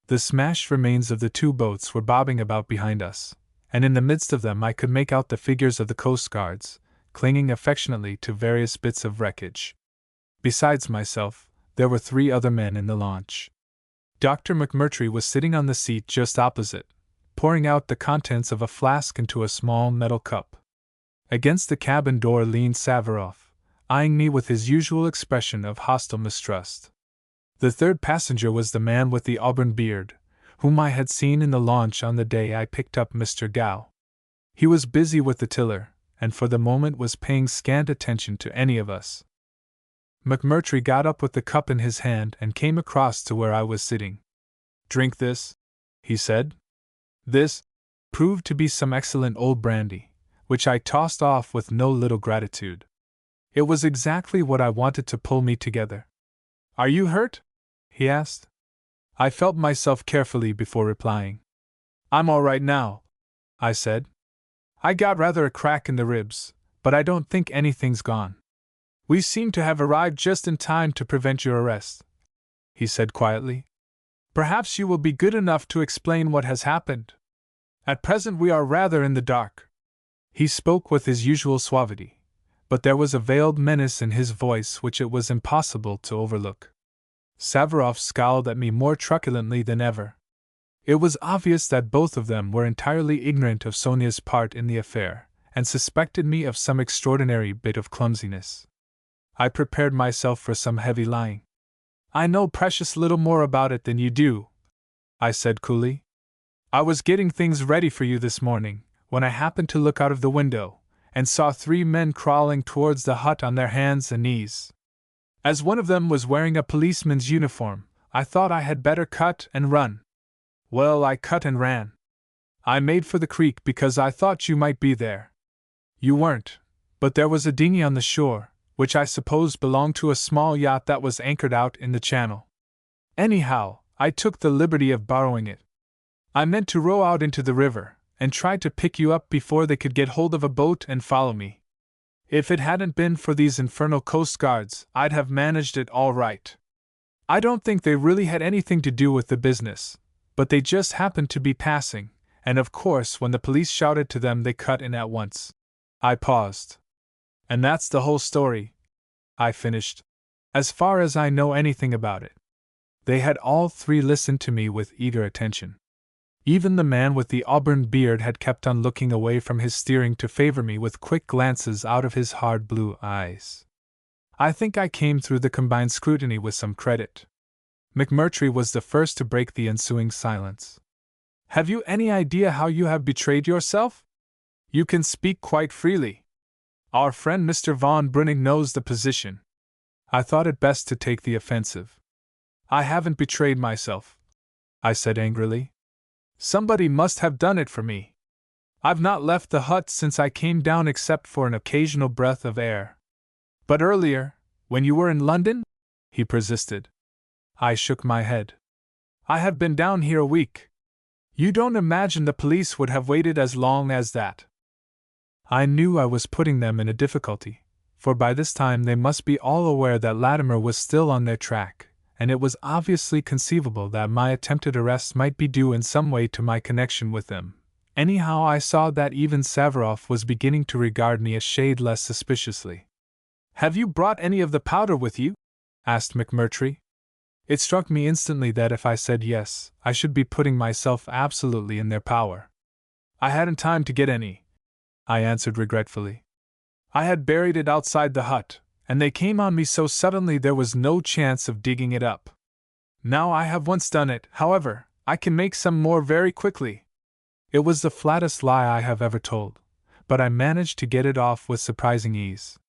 The smashed remains of the two boats were bobbing about behind us, and in the midst of them I could make out the figures of the Coast Guards, clinging affectionately to various bits of wreckage. Besides myself, there were 3 other men in the launch. Dr. McMurtry was sitting on the seat just opposite, pouring out the contents of a flask into a small metal cup. Against the cabin door leaned Saveroff, eyeing me with his usual expression of hostile mistrust. The 3rd passenger was the man with the auburn beard, whom I had seen in the launch on the day I picked up Mr. Gow. He was busy with the tiller, and for the moment was paying scant attention to any of us. McMurtry got up with the cup in his hand and came across to where I was sitting. "Drink this," he said. This proved to be some excellent old brandy, which I tossed off with no little gratitude. It was exactly what I wanted to pull me together. "Are you hurt?" he asked. I felt myself carefully before replying. "I'm all right now," I said. "I got rather a crack in the ribs, but I don't think anything's gone." "We seem to have arrived just in time to prevent your arrest," he said quietly. "Perhaps you will be good enough to explain what has happened. At present we are rather in the dark." He spoke with his usual suavity, but there was a veiled menace in his voice which it was impossible to overlook. Savarov scowled at me more truculently than ever. It was obvious that both of them were entirely ignorant of Sonia's part in the affair, and suspected me of some extraordinary bit of clumsiness. I prepared myself for some heavy lying. "I know precious little more about it than you do," I said coolly. "I was getting things ready for you this morning, when I happened to look out of the window, and saw 3 men crawling towards the hut on their hands and knees. As one of them was wearing a policeman's uniform, I thought I had better cut and run. Well, I cut and ran. I made for the creek because I thought you might be there. You weren't, but there was a dinghy on the shore, which I supposed belonged to a small yacht that was anchored out in the channel. Anyhow, I took the liberty of borrowing it. I meant to row out into the river, and try to pick you up before they could get hold of a boat and follow me. If it hadn't been for these infernal coast guards, I'd have managed it all right. I don't think they really had anything to do with the business, but they just happened to be passing, and of course when the police shouted to them they cut in at once." I paused. "And that's the whole story," I finished, "as far as I know anything about it." They had all 3 listened to me with eager attention. Even the man with the auburn beard had kept on looking away from his steering to favor me with quick glances out of his hard blue eyes. I think I came through the combined scrutiny with some credit. McMurtry was the first to break the ensuing silence. "Have you any idea how you have betrayed yourself? You can speak quite freely. Our friend Mr. von Breuning knows the position." I thought it best to take the offensive. "I haven't betrayed myself," I said angrily. "Somebody must have done it for me. I've not left the hut since I came down except for an occasional breath of air." "But earlier, when you were in London?" he persisted. I shook my head. "I have been down here a week. You don't imagine the police would have waited as long as that." I knew I was putting them in a difficulty, for by this time they must be all aware that Latimer was still on their track, and it was obviously conceivable that my attempted arrest might be due in some way to my connection with them. Anyhow, I saw that even Savarov was beginning to regard me a shade less suspiciously. "Have you brought any of the powder with you?" asked McMurtry. It struck me instantly that if I said yes, I should be putting myself absolutely in their power. "I hadn't time to get any," I answered regretfully. "I had buried it outside the hut, and they came on me so suddenly there was no chance of digging it up. Now I have once done it, however, I can make some more very quickly." It was the flattest lie I have ever told, but I managed to get it off with surprising ease.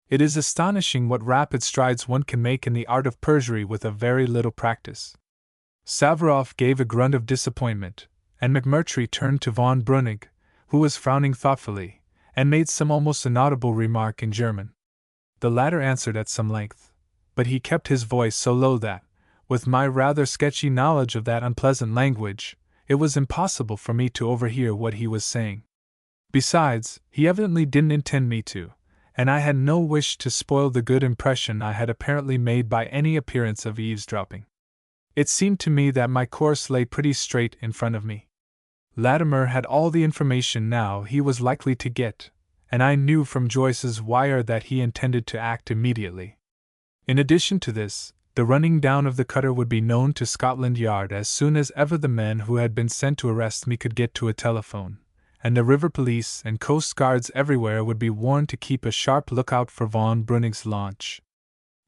It is astonishing what rapid strides one can make in the art of perjury with a very little practice. Savarov gave a grunt of disappointment, and McMurtry turned to von Breuning, who was frowning thoughtfully, and made some almost inaudible remark in German. The latter answered at some length, but he kept his voice so low that, with my rather sketchy knowledge of that unpleasant language, it was impossible for me to overhear what he was saying. Besides, he evidently didn't intend me to, and I had no wish to spoil the good impression I had apparently made by any appearance of eavesdropping. It seemed to me that my course lay pretty straight in front of me. Latimer had all the information now he was likely to get, and I knew from Joyce's wire that he intended to act immediately. In addition to this, the running down of the cutter would be known to Scotland Yard as soon as ever the men who had been sent to arrest me could get to a telephone, and the river police and coast guards everywhere would be warned to keep a sharp lookout for von Breuning's launch.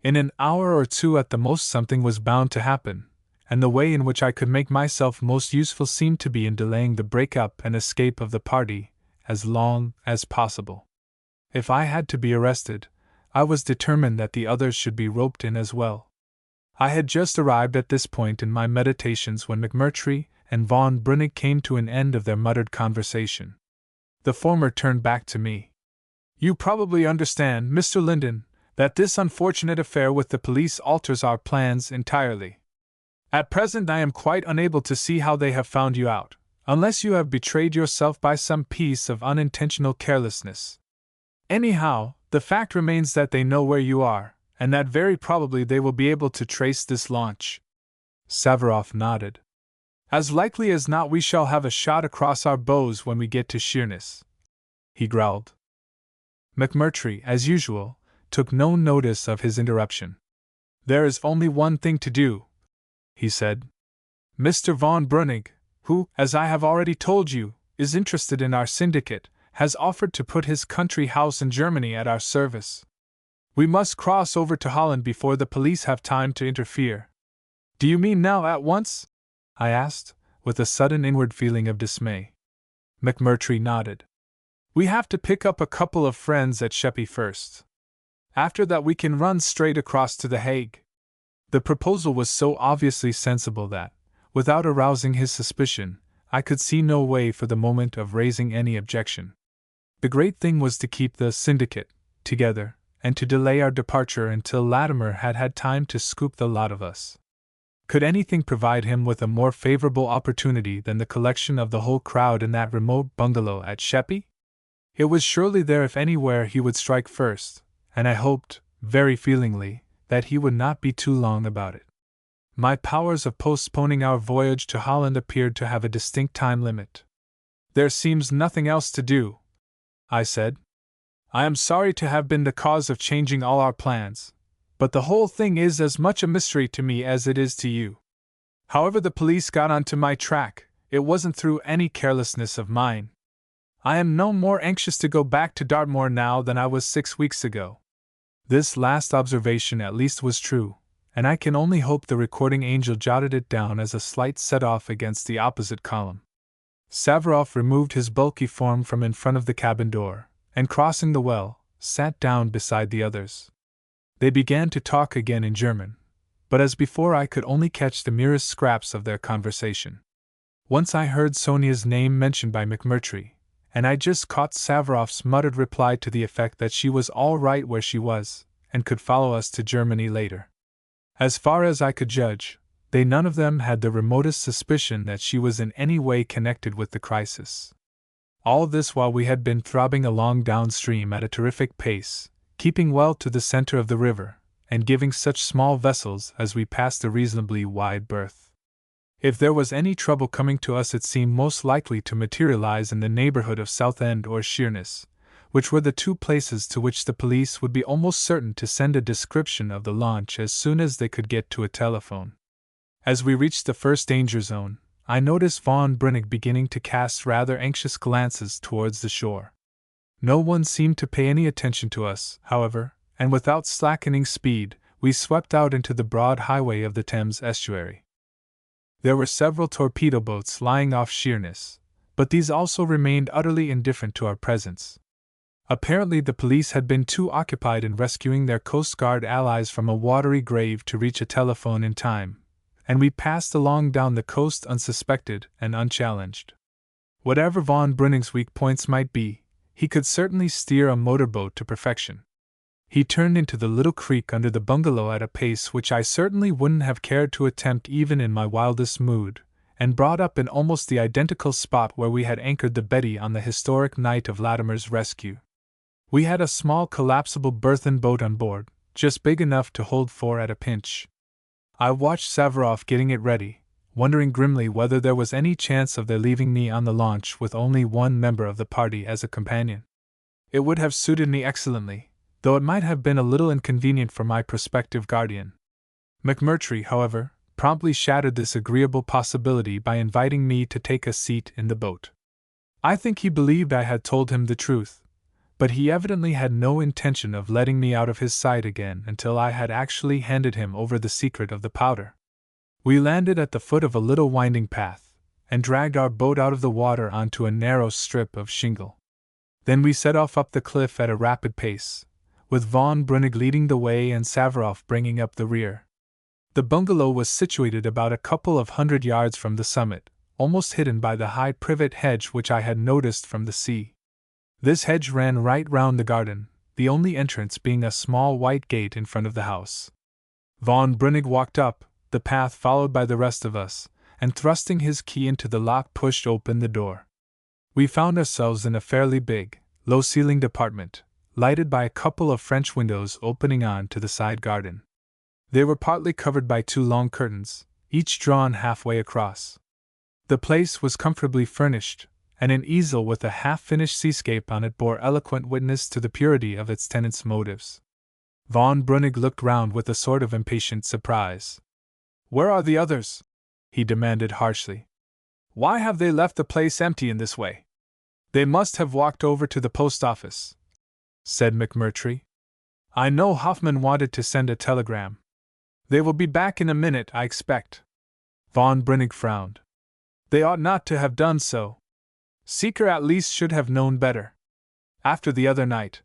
In an hour or 2 at the most something was bound to happen, and the way in which I could make myself most useful seemed to be in delaying the break-up and escape of the party as long as possible. If I had to be arrested, I was determined that the others should be roped in as well. I had just arrived at this point in my meditations when McMurtry and von Breuning came to an end of their muttered conversation. The former turned back to me. "You probably understand, Mr. Linden, that this unfortunate affair with the police alters our plans entirely. At present I am quite unable to see how they have found you out, unless you have betrayed yourself by some piece of unintentional carelessness. Anyhow, the fact remains that they know where you are, and that very probably they will be able to trace this launch." Savarov nodded. "As likely as not we shall have a shot across our bows when we get to Sheerness," he growled. McMurtry, as usual, took no notice of his interruption. "There is only one thing to do," he said. "Mr. von Breunig, who, as I have already told you, is interested in our syndicate, has offered to put his country house in Germany at our service. We must cross over to Holland before the police have time to interfere." "Do you mean now, at once?" I asked, with a sudden inward feeling of dismay. McMurtry nodded. "We have to pick up a couple of friends at Sheppey first. After that we can run straight across to The Hague." The proposal was so obviously sensible that, without arousing his suspicion, I could see no way for the moment of raising any objection. The great thing was to keep the syndicate together, and to delay our departure until Latimer had had time to scoop the lot of us. Could anything provide him with a more favorable opportunity than the collection of the whole crowd in that remote bungalow at Sheppey? It was surely there if anywhere he would strike first, and I hoped, very feelingly, that he would not be too long about it. My powers of postponing our voyage to Holland appeared to have a distinct time limit. "There seems nothing else to do," I said. "I am sorry to have been the cause of changing all our plans, but the whole thing is as much a mystery to me as it is to you. However the police got onto my track, it wasn't through any carelessness of mine. I am no more anxious to go back to Dartmoor now than I was 6 weeks ago." This last observation at least was true, and I can only hope the recording angel jotted it down as a slight set-off against the opposite column. Savarov removed his bulky form from in front of the cabin door, and crossing the well, sat down beside the others. They began to talk again in German, but as before I could only catch the merest scraps of their conversation. Once I heard Sonia's name mentioned by McMurtry, and I just caught Savarov's muttered reply to the effect that she was all right where she was, and could follow us to Germany later. As far as I could judge, they none of them had the remotest suspicion that she was in any way connected with the crisis. All this while we had been throbbing along downstream at a terrific pace, keeping well to the center of the river, and giving such small vessels as we passed a reasonably wide berth. If there was any trouble coming to us, it seemed most likely to materialize in the neighborhood of Southend or Sheerness, which were the two places to which the police would be almost certain to send a description of the launch as soon as they could get to a telephone. As we reached the first danger zone, I noticed von Breunig beginning to cast rather anxious glances towards the shore. No one seemed to pay any attention to us, however, and without slackening speed, we swept out into the broad highway of the Thames estuary. There were several torpedo boats lying off Sheerness, but these also remained utterly indifferent to our presence. Apparently the police had been too occupied in rescuing their Coast Guard allies from a watery grave to reach a telephone in time, and we passed along down the coast unsuspected and unchallenged. Whatever von Breunig's weak points might be, he could certainly steer a motorboat to perfection. He turned into the little creek under the bungalow at a pace which I certainly wouldn't have cared to attempt even in my wildest mood, and brought up in almost the identical spot where we had anchored the Betty on the historic night of Latimer's rescue. We had a small collapsible berthen boat on board, just big enough to hold 4 at a pinch. I watched Savarov getting it ready, wondering grimly whether there was any chance of their leaving me on the launch with only one member of the party as a companion. It would have suited me excellently, though it might have been a little inconvenient for my prospective guardian. McMurtry, however, promptly shattered this agreeable possibility by inviting me to take a seat in the boat. I think he believed I had told him the truth, but he evidently had no intention of letting me out of his sight again until I had actually handed him over the secret of the powder. We landed at the foot of a little winding path, and dragged our boat out of the water onto a narrow strip of shingle. Then we set off up the cliff at a rapid pace, with von Breunig leading the way and Savarov bringing up the rear. The bungalow was situated about a couple of 100 yards from the summit, almost hidden by the high privet hedge which I had noticed from the sea. This hedge ran right round the garden, the only entrance being a small white gate in front of the house. Von Breunig walked up, the path followed by the rest of us, and thrusting his key into the lock pushed open the door. We found ourselves in a fairly big, low-ceilinged apartment, lighted by a couple of French windows opening on to the side garden. They were partly covered by 2 long curtains, each drawn halfway across. The place was comfortably furnished, and an easel with a half-finished seascape on it bore eloquent witness to the purity of its tenant's motives. Von Breunig looked round with a sort of impatient surprise. "Where are the others?" he demanded harshly. "Why have they left the place empty in this way?" "They must have walked over to the post office," said McMurtry. "I know Hoffman wanted to send a telegram. They will be back in a minute, I expect." Von Breunig frowned. "They ought not to have done so. Seeker at least should have known better. After the other night."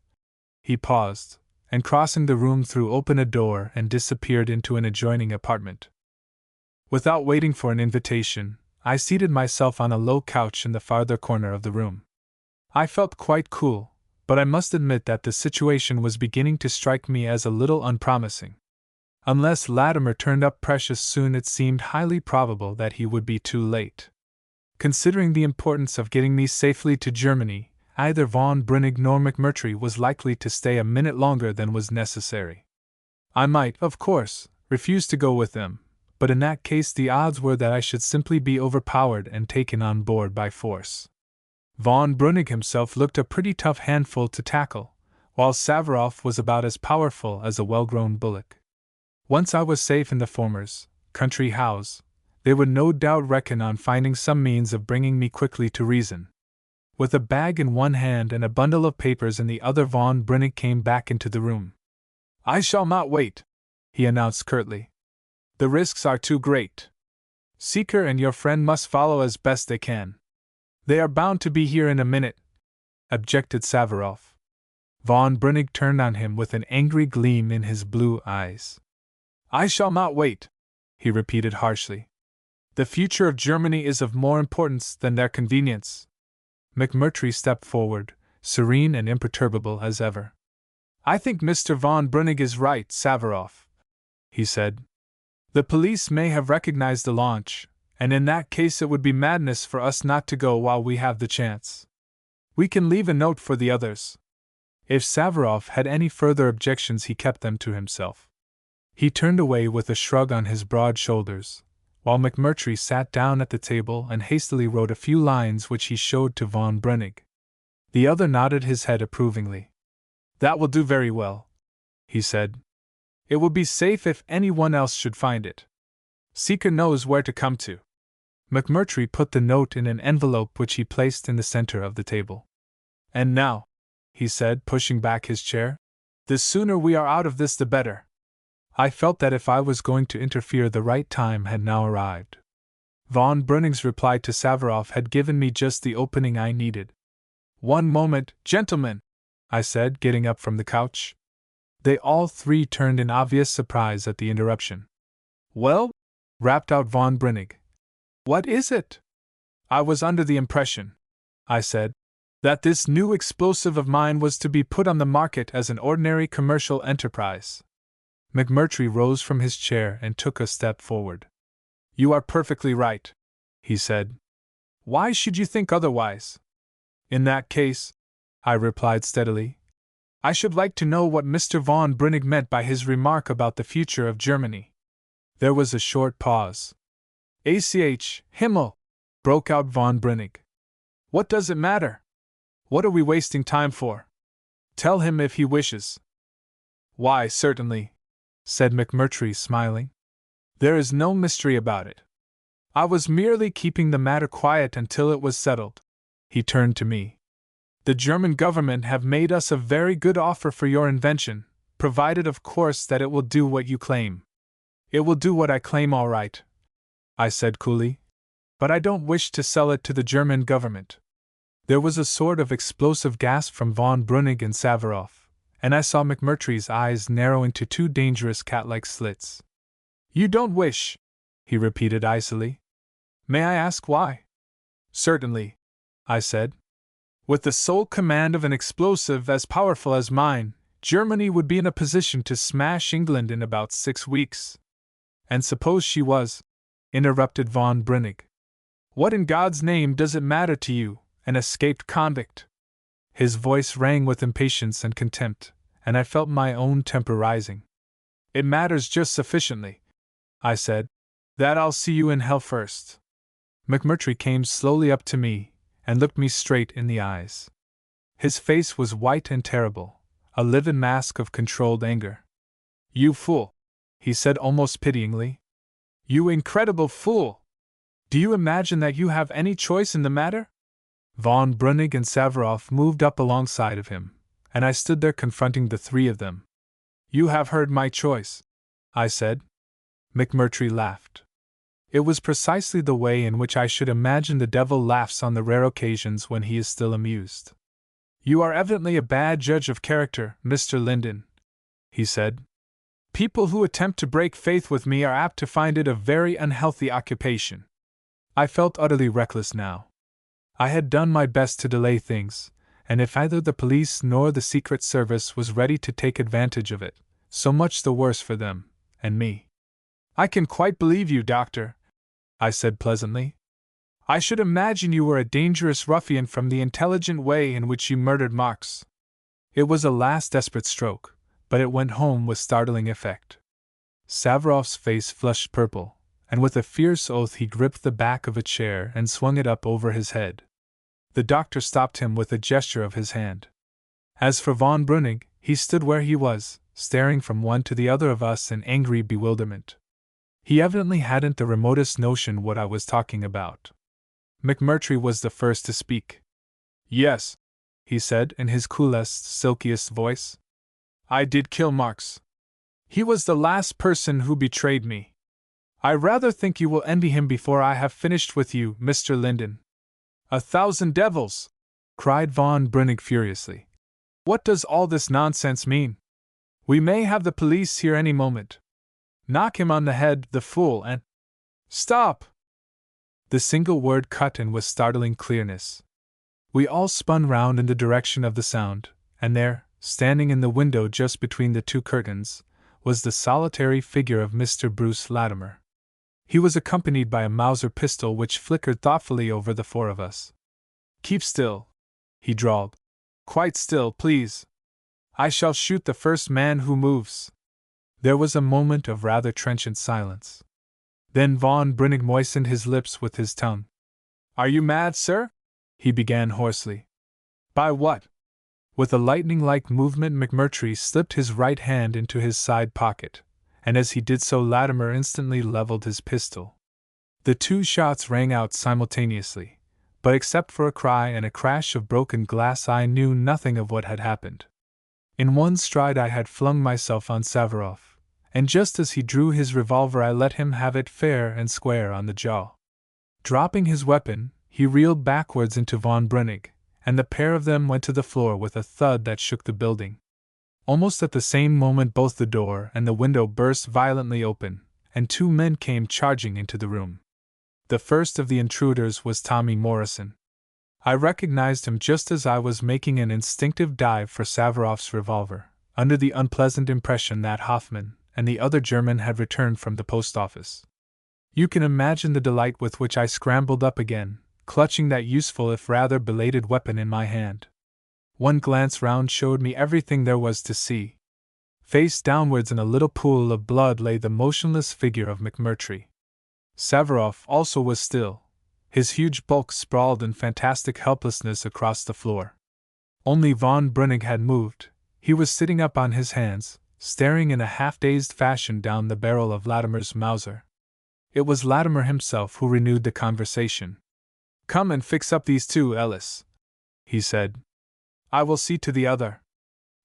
He paused, and crossing the room threw open a door and disappeared into an adjoining apartment. Without waiting for an invitation, I seated myself on a low couch in the farther corner of the room. I felt quite cool, but I must admit that the situation was beginning to strike me as a little unpromising. Unless Latimer turned up precious soon, it seemed highly probable that he would be too late. Considering the importance of getting me safely to Germany, either Von Breunig nor McMurtry was likely to stay a minute longer than was necessary. I might, of course, refuse to go with them, but in that case the odds were that I should simply be overpowered and taken on board by force. Von Breunig himself looked a pretty tough handful to tackle, while Savarov was about as powerful as a well-grown bullock. Once I was safe in the former's country house, they would no doubt reckon on finding some means of bringing me quickly to reason. With a bag in one hand and a bundle of papers in the other, Von Breunig came back into the room. "I shall not wait," he announced curtly. "The risks are too great. Seeker and your friend must follow as best they can." "They are bound to be here in a minute," objected Savarov. Von Breunig turned on him with an angry gleam in his blue eyes. "I shall not wait," he repeated harshly. "The future of Germany is of more importance than their convenience." McMurtry stepped forward, serene and imperturbable as ever. "I think Mr. Von Breunig is right, Savarov," he said. "The police may have recognized the launch, and in that case it would be madness for us not to go while we have the chance. We can leave a note for the others." If Savarov had any further objections, he kept them to himself. He turned away with a shrug on his broad shoulders, while McMurtry sat down at the table and hastily wrote a few lines which he showed to Von Breunig. The other nodded his head approvingly. "That will do very well," he said. "It will be safe if anyone else should find it. Seeker knows where to come to." McMurtry put the note in an envelope which he placed in the center of the table. "And now," he said, pushing back his chair, "the sooner we are out of this the better." I felt that if I was going to interfere, the right time had now arrived. Von Breunig's reply to Savarov had given me just the opening I needed. "One moment, gentlemen," I said, getting up from the couch. They all three turned in obvious surprise at the interruption. "Well?" rapped out Von Breunig. "What is it?" "I was under the impression," I said, "that this new explosive of mine was to be put on the market as an ordinary commercial enterprise." McMurtry rose from his chair and took a step forward. "You are perfectly right," he said. "Why should you think otherwise?" "In that case," I replied steadily, "I should like to know what Mr. Von Breunig meant by his remark about the future of Germany." There was a short pause. "ACH, Himmel!" broke out Von Breunig. "What does it matter? What are we wasting time for? Tell him if he wishes." "Why, certainly," said McMurtry, smiling. "There is no mystery about it. I was merely keeping the matter quiet until it was settled." He turned to me. "The German government have made us a very good offer for your invention, provided of course that it will do what you claim." "It will do what I claim, all right," I said coolly. "But I don't wish to sell it to the German government." There was a sort of explosive gasp from Von Breunig and Savarov, and I saw McMurtry's eyes narrow into two dangerous cat-like slits. "You don't wish?" he repeated icily. "May I ask why?" "Certainly," I said. "With the sole command of an explosive as powerful as mine, Germany would be in a position to smash England in about 6 weeks. "And suppose she was?" interrupted Von Breunig. "What in God's name does it matter to you, an escaped convict?" His voice rang with impatience and contempt, and I felt my own temper rising. "It matters just sufficiently," I said, "that I'll see you in hell first." McMurtry came slowly up to me, and looked me straight in the eyes. His face was white and terrible, a livid mask of controlled anger. "You fool," he said almost pityingly. "You incredible fool! Do you imagine that you have any choice in the matter?" Von Breunig and Savarov moved up alongside of him, and I stood there confronting the three of them. "You have heard my choice," I said. McMurtry laughed. It was precisely the way in which I should imagine the devil laughs on the rare occasions when he is still amused. "You are evidently a bad judge of character, Mr. Linden," he said. "People who attempt to break faith with me are apt to find it a very unhealthy occupation." I felt utterly reckless now. I had done my best to delay things, and if either the police nor the Secret Service was ready to take advantage of it, so much the worse for them, and me. "I can quite believe you, Doctor," I said pleasantly. "I should imagine you were a dangerous ruffian from the intelligent way in which you murdered Marx." It was a last desperate stroke, but it went home with startling effect. Savarov's face flushed purple, and with a fierce oath he gripped the back of a chair and swung it up over his head. The doctor stopped him with a gesture of his hand. As for von Breunig, he stood where he was, staring from one to the other of us in angry bewilderment. He evidently hadn't the remotest notion what I was talking about. McMurtry was the first to speak. "Yes," he said in his coolest, silkiest voice. "I did kill Marx. He was the last person who betrayed me. I rather think you will envy him before I have finished with you, Mr. Linden." "A thousand devils!" cried von Breunig furiously. "What does all this nonsense mean? We may have the police here any moment. Knock him on the head, the fool, and—" "Stop!" The single word cut in with startling clearness. We all spun round in the direction of the sound, and there, standing in the window just between the two curtains, was the solitary figure of Mr. Bruce Latimer. He was accompanied by a Mauser pistol which flickered thoughtfully over the four of us. "Keep still," he drawled. "Quite still, please. I shall shoot the first man who moves." There was a moment of rather trenchant silence. Then von Breunig moistened his lips with his tongue. "Are you mad, sir?" he began hoarsely. "By what?" With a lightning-like movement McMurtry slipped his right hand into his side pocket, and as he did so Latimer instantly leveled his pistol. The two shots rang out simultaneously, but except for a cry and a crash of broken glass I knew nothing of what had happened. In one stride I had flung myself on Savarov, and just as he drew his revolver I let him have it fair and square on the jaw. Dropping his weapon, he reeled backwards into von Breunig, and the pair of them went to the floor with a thud that shook the building. Almost at the same moment both the door and the window burst violently open, and two men came charging into the room. The first of the intruders was Tommy Morrison. I recognized him just as I was making an instinctive dive for Savarov's revolver, under the unpleasant impression that Hoffman and the other German had returned from the post office. You can imagine the delight with which I scrambled up again, clutching that useful if rather belated weapon in my hand. One glance round showed me everything there was to see. Face downwards in a little pool of blood lay the motionless figure of McMurtry. Savarov also was still, his huge bulk sprawled in fantastic helplessness across the floor. Only von Breunig had moved. He was sitting up on his hands, staring in a half-dazed fashion down the barrel of Latimer's Mauser. It was Latimer himself who renewed the conversation. "Come and fix up these two, Ellis," he said. "I will see to the other."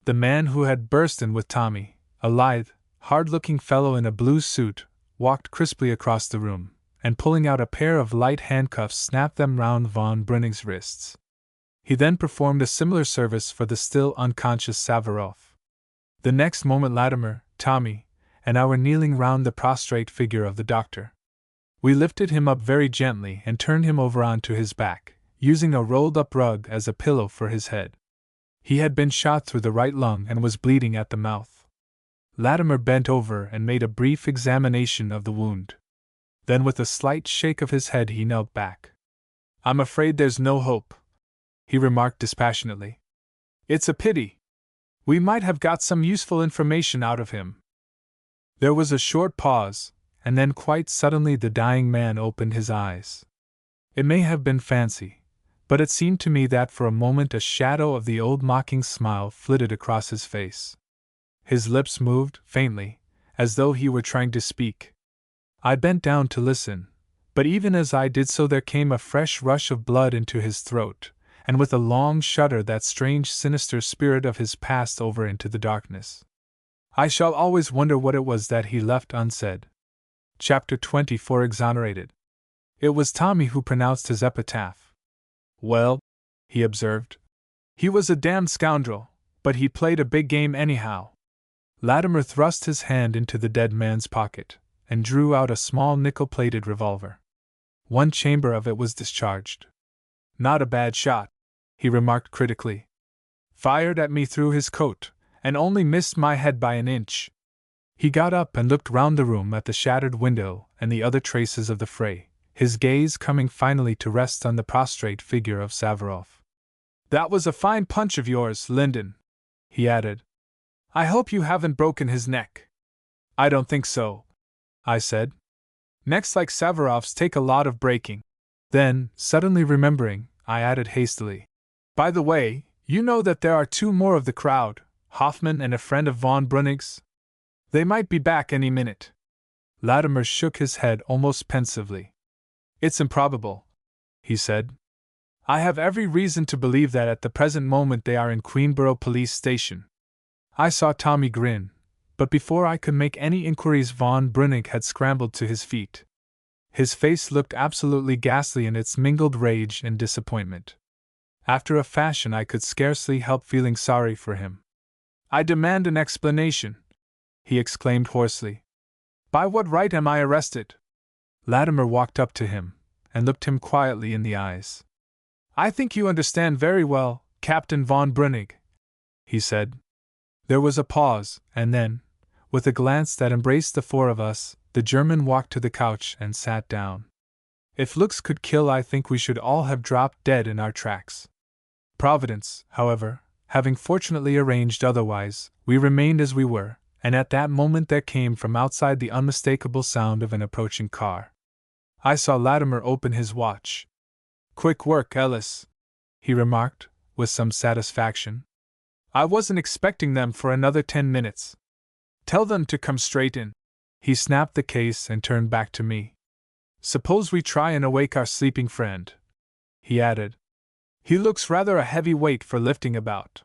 The man who had burst in with Tommy, a lithe, hard-looking fellow in a blue suit, walked crisply across the room, and pulling out a pair of light handcuffs snapped them round von Breunig's wrists. He then performed a similar service for the still unconscious Savarov. The next moment Latimer, Tommy, and I were kneeling round the prostrate figure of the doctor. We lifted him up very gently and turned him over onto his back, using a rolled-up rug as a pillow for his head. He had been shot through the right lung and was bleeding at the mouth. Latimer bent over and made a brief examination of the wound. Then with a slight shake of his head he knelt back. "I'm afraid there's no hope," he remarked dispassionately. "It's a pity. We might have got some useful information out of him." There was a short pause, and then quite suddenly the dying man opened his eyes. It may have been fancy, but it seemed to me that for a moment a shadow of the old mocking smile flitted across his face. His lips moved, faintly, as though he were trying to speak. I bent down to listen, but even as I did so there came a fresh rush of blood into his throat, and with a long shudder that strange sinister spirit of his passed over into the darkness. I shall always wonder what it was that he left unsaid. Chapter 24 Exonerated. It was Tommy who pronounced his epitaph. Well, he observed, he was a damned scoundrel, but he played a big game anyhow. Latimer thrust his hand into the dead man's pocket, and drew out a small nickel-plated revolver. One chamber of it was discharged. Not a bad shot, he remarked critically. Fired at me through his coat, and only missed my head by an inch. He got up and looked round the room at the shattered window and the other traces of the fray, his gaze coming finally to rest on the prostrate figure of Savarov. That was a fine punch of yours, Lyndon, he added. I hope you haven't broken his neck. I don't think so, I said. Necks like Savarov's take a lot of breaking. Then, suddenly remembering, I added hastily, by the way, you know that there are two more of the crowd, Hoffman and a friend of von Brunig's? They might be back any minute. Latimer shook his head almost pensively. It's improbable, he said. I have every reason to believe that at the present moment they are in Queenborough Police Station. I saw Tommy grin, but before I could make any inquiries von Brunig had scrambled to his feet. His face looked absolutely ghastly in its mingled rage and disappointment. After a fashion I could scarcely help feeling sorry for him. I demand an explanation, he exclaimed hoarsely. By what right am I arrested? Latimer walked up to him, and looked him quietly in the eyes. I think you understand very well, Captain von Brunig, he said. There was a pause, and then, with a glance that embraced the four of us, the German walked to the couch and sat down. If looks could kill, I think we should all have dropped dead in our tracks. Providence, however, having fortunately arranged otherwise, we remained as we were, and at that moment there came from outside the unmistakable sound of an approaching car. I saw Latimer open his watch. Quick work, Ellis, he remarked, with some satisfaction. I wasn't expecting them for another 10 minutes. Tell them to come straight in. He snapped the case and turned back to me. Suppose we try and awake our sleeping friend, he added. He looks rather a heavy weight for lifting about.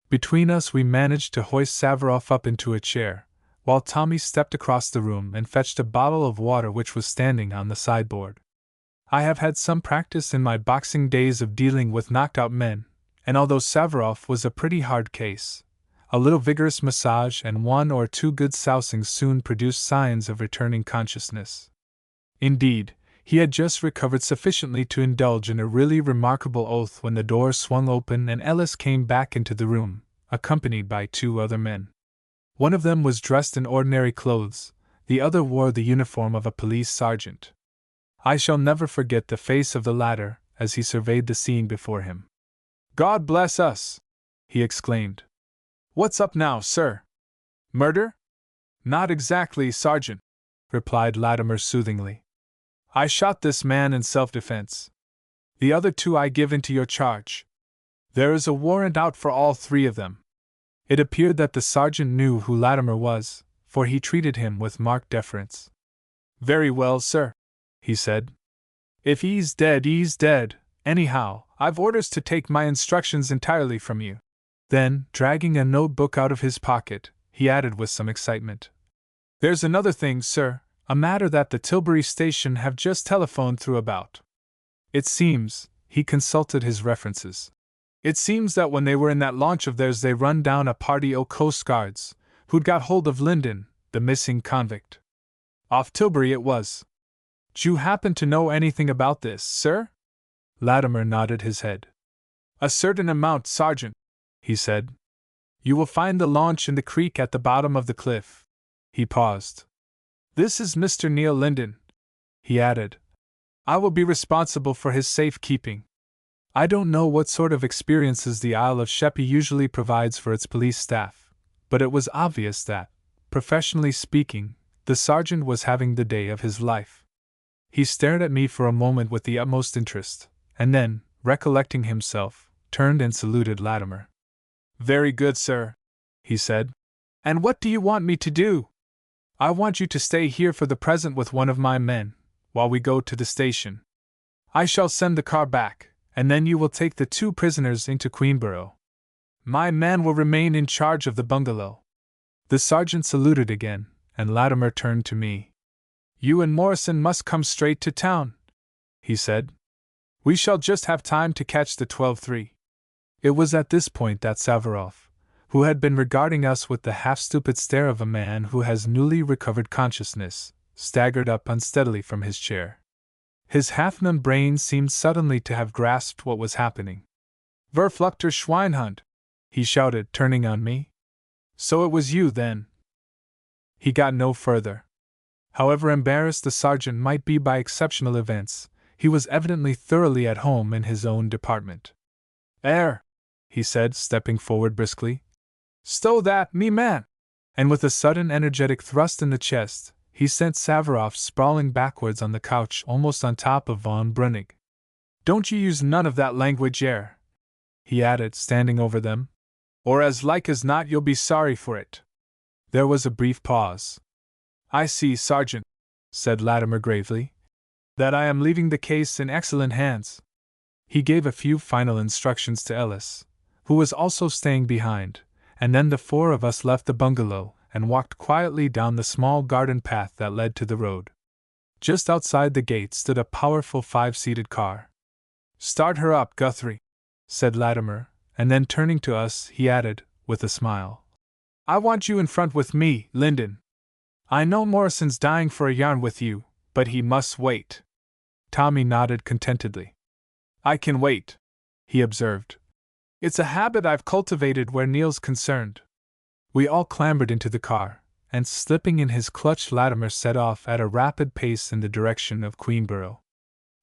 Between us we managed to hoist Savarov up into a chair, while Tommy stepped across the room and fetched a bottle of water which was standing on the sideboard. I have had some practice in my boxing days of dealing with knocked-out men, and although Savarov was a pretty hard case, a little vigorous massage and one or two good sousings soon produced signs of returning consciousness. Indeed, he had just recovered sufficiently to indulge in a really remarkable oath when the door swung open and Ellis came back into the room, accompanied by two other men. One of them was dressed in ordinary clothes, the other wore the uniform of a police sergeant. I shall never forget the face of the latter as he surveyed the scene before him. God bless us! He exclaimed. What's up now, sir? Murder? Not exactly, Sergeant, replied Latimer soothingly. I shot this man in self-defense. The other two I give into your charge. There is a warrant out for all three of them. It appeared that the sergeant knew who Latimer was, for he treated him with marked deference. Very well, sir, he said. If he's dead, he's dead. Anyhow, I've orders to take my instructions entirely from you. Then, dragging a notebook out of his pocket, he added with some excitement. There's another thing, sir, a matter that the Tilbury station have just telephoned through about. It seems, he consulted his references. It seems that when they were in that launch of theirs they run down a party o' Coast Guards, who'd got hold of Lyndon, the missing convict. Off Tilbury it was. D'you happen to know anything about this, sir? Latimer nodded his head. A certain amount, Sergeant, he said. You will find the launch in the creek at the bottom of the cliff. He paused. This is Mr. Neil Lyndon, he added. I will be responsible for his safe keeping. I don't know what sort of experiences the Isle of Sheppey usually provides for its police staff, but it was obvious that, professionally speaking, the sergeant was having the day of his life. He stared at me for a moment with the utmost interest, and then, recollecting himself, turned and saluted Latimer. "Very good, sir," he said. "And what do you want me to do?" "I want you to stay here for the present with one of my men, while we go to the station. I shall send the car back, and then you will take the 2 prisoners into Queenborough. My man will remain in charge of the bungalow." The sergeant saluted again, and Latimer turned to me. "You and Morrison must come straight to town," he said. "We shall just have time to catch the 12:3. It was at this point that Savarov, who had been regarding us with the half-stupid stare of a man who has newly recovered consciousness, staggered up unsteadily from his chair. His half-numbed brain seemed suddenly to have grasped what was happening. "Verfluchter Schweinhund!" he shouted, turning on me. "So it was you, then?" He got no further. However embarrassed the sergeant might be by exceptional events, he was evidently thoroughly at home in his own department. He said, stepping forward briskly. "Stow that, me man!" And with a sudden energetic thrust in the chest, he sent Savarov sprawling backwards on the couch almost on top of von Breunig. "Don't you use none of that language, he added, standing over them. "Or as like as not you'll be sorry for it." There was a brief pause. "I see, Sergeant," said Latimer gravely, "that I am leaving the case in excellent hands." He gave a few final instructions to Ellis, who was also staying behind, and then the 4 of us left the bungalow and walked quietly down the small garden path that led to the road. Just outside the gate stood a powerful 5-seated car. "Start her up, Guthrie," said Latimer, and then turning to us, he added, with a smile, "I want you in front with me, Lyndon. I know Morrison's dying for a yarn with you, but he must wait." Tommy nodded contentedly. "I can wait," he observed. "It's a habit I've cultivated where Neil's concerned." We all clambered into the car, and slipping in his clutch, Latimer set off at a rapid pace in the direction of Queenborough.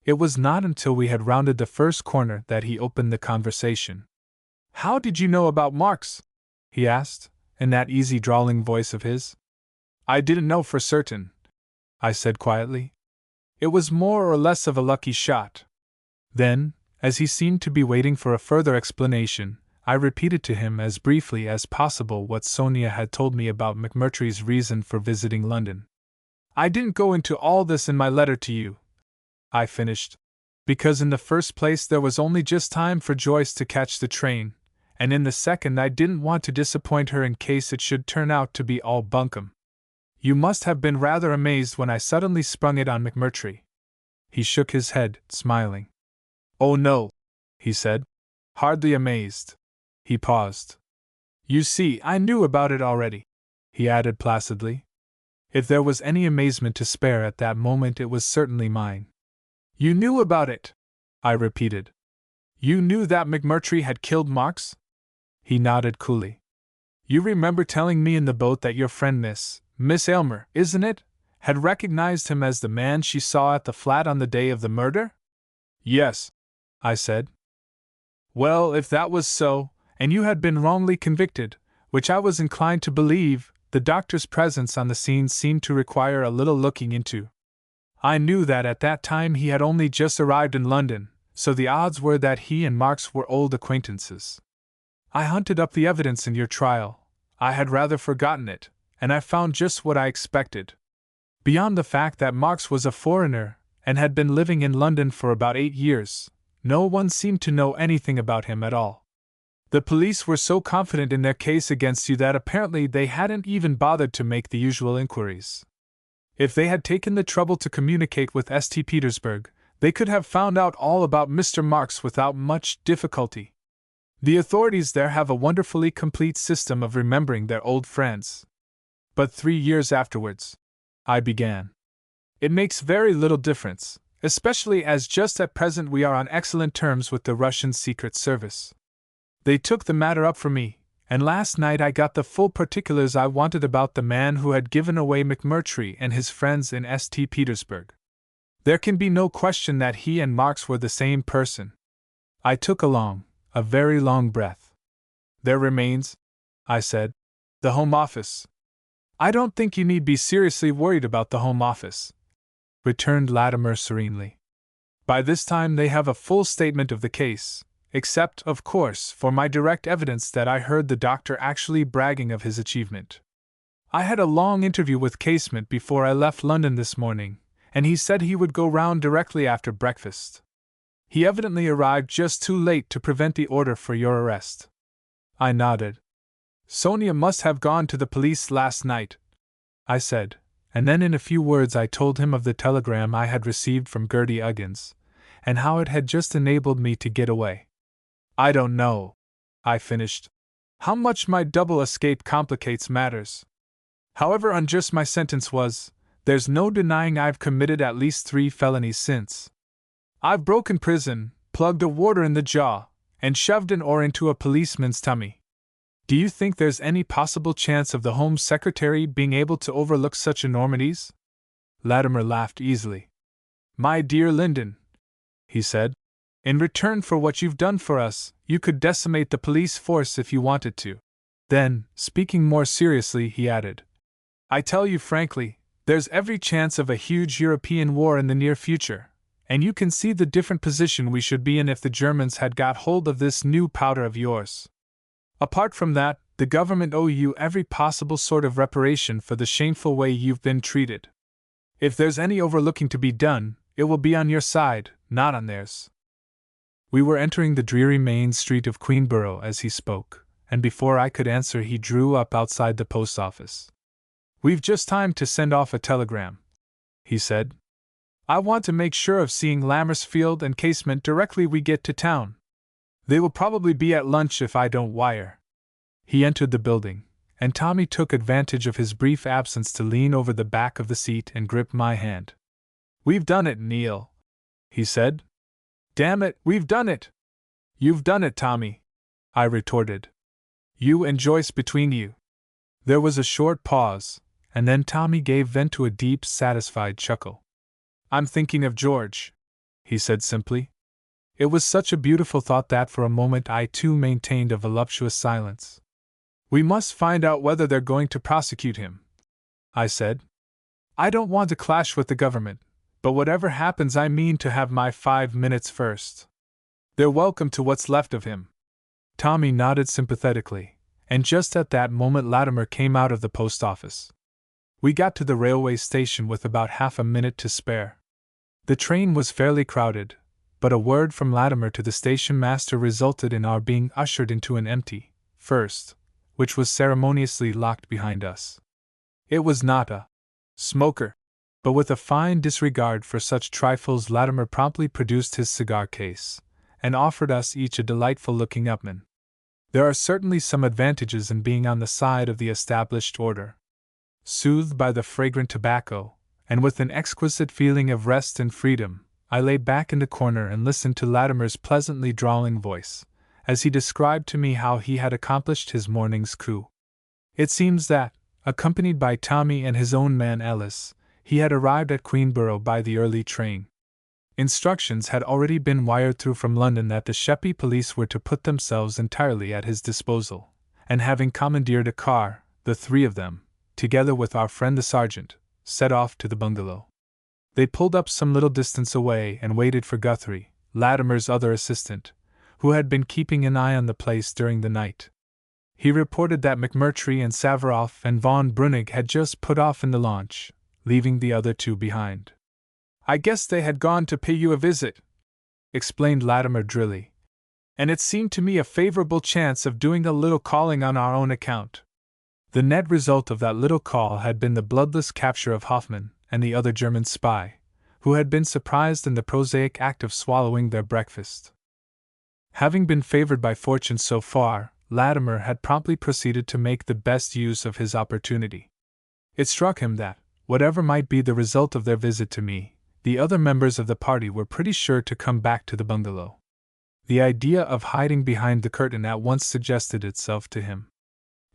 It was not until we had rounded the first corner that he opened the conversation. "How did you know about Marks?" he asked, in that easy drawling voice of his. "I didn't know for certain," I said quietly. "It was more or less of a lucky shot." Then, as he seemed to be waiting for a further explanation, I repeated to him as briefly as possible what Sonia had told me about McMurtry's reason for visiting London. "I didn't go into all this in my letter to you," I finished, "because in the first place there was only just time for Joyce to catch the train, and in the second I didn't want to disappoint her in case it should turn out to be all bunkum. You must have been rather amazed when I suddenly sprung it on McMurtry." He shook his head, smiling. "Oh no," he said. "Hardly amazed." He paused. "You see, I knew about it already," he added placidly. If there was any amazement to spare at that moment, it was certainly mine. "You knew about it?" I repeated. "You knew that McMurtry had killed Marks?" He nodded coolly. "You remember telling me in the boat that your friend Miss Aylmer, isn't it, had recognized him as the man she saw at the flat on the day of the murder?" "Yes," I said. "Well, if that was so, and you had been wrongly convicted, which I was inclined to believe, the doctor's presence on the scene seemed to require a little looking into. I knew that at that time he had only just arrived in London, so the odds were that he and Marks were old acquaintances. I hunted up the evidence in your trial. I had rather forgotten it, and I found just what I expected. Beyond the fact that Marks was a foreigner, and had been living in London for about 8 years, no one seemed to know anything about him at all. The police were so confident in their case against you that apparently they hadn't even bothered to make the usual inquiries. If they had taken the trouble to communicate with St. Petersburg, they could have found out all about Mr. Marks without much difficulty. The authorities there have a wonderfully complete system of remembering their old friends. But 3 years afterwards, I began. It makes very little difference, especially as just at present we are on excellent terms with the Russian Secret Service. They took the matter up for me, and last night I got the full particulars I wanted about the man who had given away McMurtry and his friends in St. Petersburg. There can be no question that he and Marks were the same person." I took a very long breath. "There remains," I said, "the Home Office." "I don't think you need be seriously worried about the Home Office," returned Latimer serenely. By this time they have a full statement of the case, except, of course, for my direct evidence that I heard the doctor actually bragging of his achievement. I had a long interview with Casement before I left London this morning, and he said he would go round directly after breakfast. He evidently arrived just too late to prevent the order for your arrest. I nodded. Sonia must have gone to the police last night, I said, and then in a few words I told him of the telegram I had received from Gertie Uggins, and how it had just enabled me to get away. I don't know, I finished, how much my double escape complicates matters. However unjust my sentence was, there's no denying I've committed at least 3 felonies since. I've broken prison, plugged a warder in the jaw, and shoved an oar into a policeman's tummy. Do you think there's any possible chance of the Home Secretary being able to overlook such enormities? Latimer laughed easily. My dear Lyndon, he said, in return for what you've done for us, you could decimate the police force if you wanted to. Then, speaking more seriously, he added, I tell you frankly, there's every chance of a huge European war in the near future, and you can see the different position we should be in if the Germans had got hold of this new powder of yours. Apart from that, the government owe you every possible sort of reparation for the shameful way you've been treated. If there's any overlooking to be done, it will be on your side, not on theirs. We were entering the dreary main street of Queenborough as he spoke, and before I could answer he drew up outside the post office. We've just time to send off a telegram, he said. I want to make sure of seeing Lammersfield and Casement directly we get to town. They will probably be at lunch if I don't wire. He entered the building, and Tommy took advantage of his brief absence to lean over the back of the seat and grip my hand. We've done it, Neil, he said. Damn it, we've done it! You've done it, Tommy, I retorted. You and Joyce between you. There was a short pause, and then Tommy gave vent to a deep, satisfied chuckle. I'm thinking of George, he said simply. It was such a beautiful thought that for a moment I too maintained a voluptuous silence. We must find out whether they're going to prosecute him, I said. I don't want to clash with the government, but whatever happens I mean to have my 5 minutes first. They're welcome to what's left of him. Tommy nodded sympathetically, and just at that moment Latimer came out of the post office. We got to the railway station with about half a minute to spare. The train was fairly crowded, but a word from Latimer to the station master resulted in our being ushered into an empty first, which was ceremoniously locked behind us. It was not a smoker, but with a fine disregard for such trifles Latimer promptly produced his cigar case, and offered us each a delightful-looking Upmann. There are certainly some advantages in being on the side of the established order. Soothed by the fragrant tobacco, and with an exquisite feeling of rest and freedom, I lay back in the corner and listened to Latimer's pleasantly drawling voice, as he described to me how he had accomplished his morning's coup. It seems that, accompanied by Tommy and his own man Ellis, he had arrived at Queenborough by the early train. Instructions had already been wired through from London that the Sheppey police were to put themselves entirely at his disposal, and having commandeered a car, the 3 of them, together with our friend the sergeant, set off to the bungalow. They pulled up some little distance away and waited for Guthrie, Latimer's other assistant, who had been keeping an eye on the place during the night. He reported that McMurtry and Saveroff and von Brünig had just put off in the launch, leaving the other 2 behind. I guess they had gone to pay you a visit, explained Latimer drily, and it seemed to me a favorable chance of doing a little calling on our own account. The net result of that little call had been the bloodless capture of Hoffman and the other German spy, who had been surprised in the prosaic act of swallowing their breakfast. Having been favored by fortune so far, Latimer had promptly proceeded to make the best use of his opportunity. It struck him that, whatever might be the result of their visit to me, the other members of the party were pretty sure to come back to the bungalow. The idea of hiding behind the curtain at once suggested itself to him.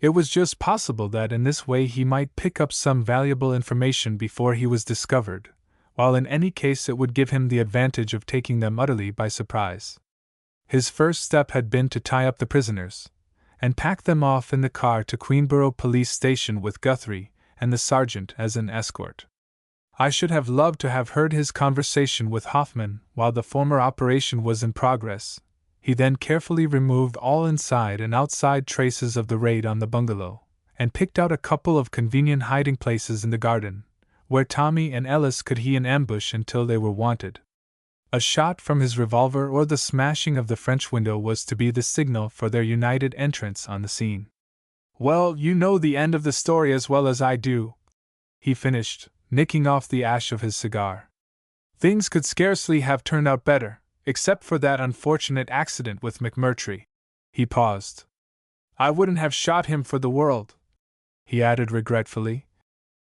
It was just possible that in this way he might pick up some valuable information before he was discovered, while in any case it would give him the advantage of taking them utterly by surprise. His first step had been to tie up the prisoners, and pack them off in the car to Queenborough Police Station with Guthrie and the sergeant as an escort. I should have loved to have heard his conversation with Hoffman while the former operation was in progress. He then carefully removed all inside and outside traces of the raid on the bungalow, and picked out a couple of convenient hiding places in the garden, where Tommy and Ellis could he in ambush until they were wanted. A shot from his revolver or the smashing of the French window was to be the signal for their united entrance on the scene. "Well, you know the end of the story as well as I do," he finished, nicking off the ash of his cigar. "Things could scarcely have turned out better, except for that unfortunate accident with McMurtry." He paused. "I wouldn't have shot him for the world," he added regretfully,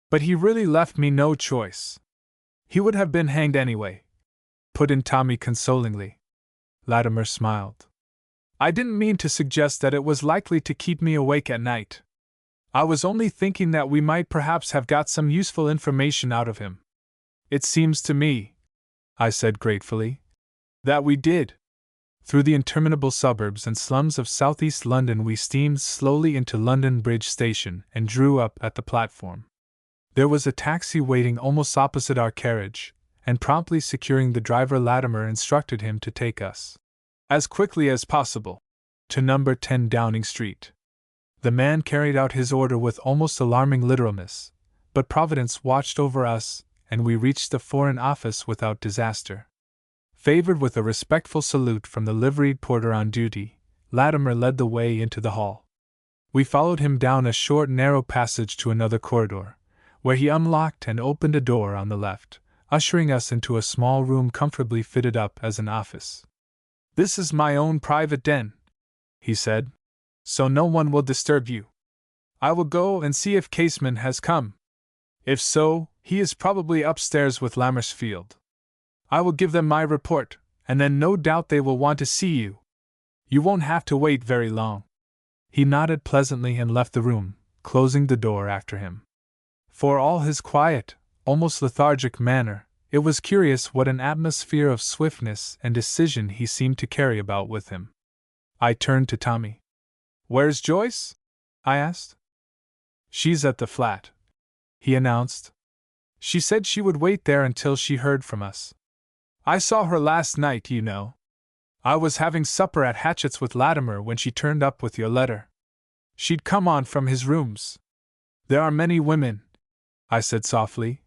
"but he really left me no choice." "He would have been hanged anyway," put in Tommy consolingly. Latimer smiled. "I didn't mean to suggest that it was likely to keep me awake at night. I was only thinking that we might perhaps have got some useful information out of him." "It seems to me," I said gratefully, "that we did." Through the interminable suburbs and slums of southeast London we steamed slowly into London Bridge Station and drew up at the platform. There was a taxi waiting almost opposite our carriage, and promptly securing the driver, Latimer instructed him to take us, as quickly as possible, to number 10 Downing Street. The man carried out his order with almost alarming literalness, but Providence watched over us, and we reached the Foreign Office without disaster. Favored with a respectful salute from the liveried porter on duty, Latimer led the way into the hall. We followed him down a short, narrow passage to another corridor, where he unlocked and opened a door on the left, ushering us into a small room comfortably fitted up as an office. "This is my own private den," he said, "so no one will disturb you. I will go and see if Caseman has come. If so, he is probably upstairs with Lammersfield. I will give them my report, and then no doubt they will want to see you. You won't have to wait very long." He nodded pleasantly and left the room, closing the door after him. For all his quiet, almost lethargic manner, it was curious what an atmosphere of swiftness and decision he seemed to carry about with him. I turned to Tommy. "Where's Joyce?" I asked. "She's at the flat," he announced. "She said she would wait there until she heard from us. I saw her last night, you know. I was having supper at Hatchett's with Latimer when she turned up with your letter. She'd come on from his rooms. There are many women," I said softly,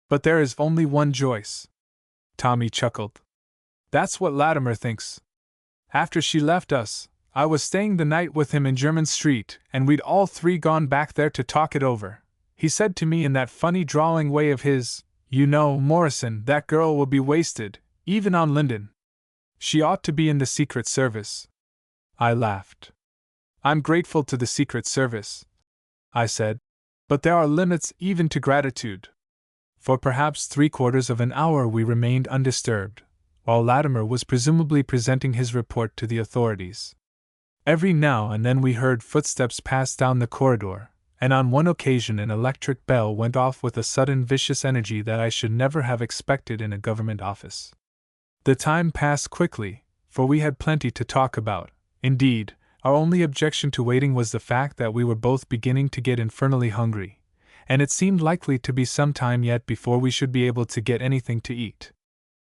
"but there is only one Joyce." Tommy chuckled. "That's what Latimer thinks. After she left us, I was staying the night with him in Jermyn Street, and we'd all three gone back there to talk it over. He said to me in that funny drawling way of his, 'You know, Morrison, that girl will be wasted, even on Linden. She ought to be in the Secret Service.'" I laughed. "I'm grateful to the Secret Service," I said, "but there are limits even to gratitude." For perhaps 3/4 of an hour we remained undisturbed, while Latimer was presumably presenting his report to the authorities. Every now and then we heard footsteps pass down the corridor, and on one occasion an electric bell went off with a sudden vicious energy that I should never have expected in a government office. The time passed quickly, for we had plenty to talk about. Indeed, our only objection to waiting was the fact that we were both beginning to get infernally hungry, and it seemed likely to be some time yet before we should be able to get anything to eat.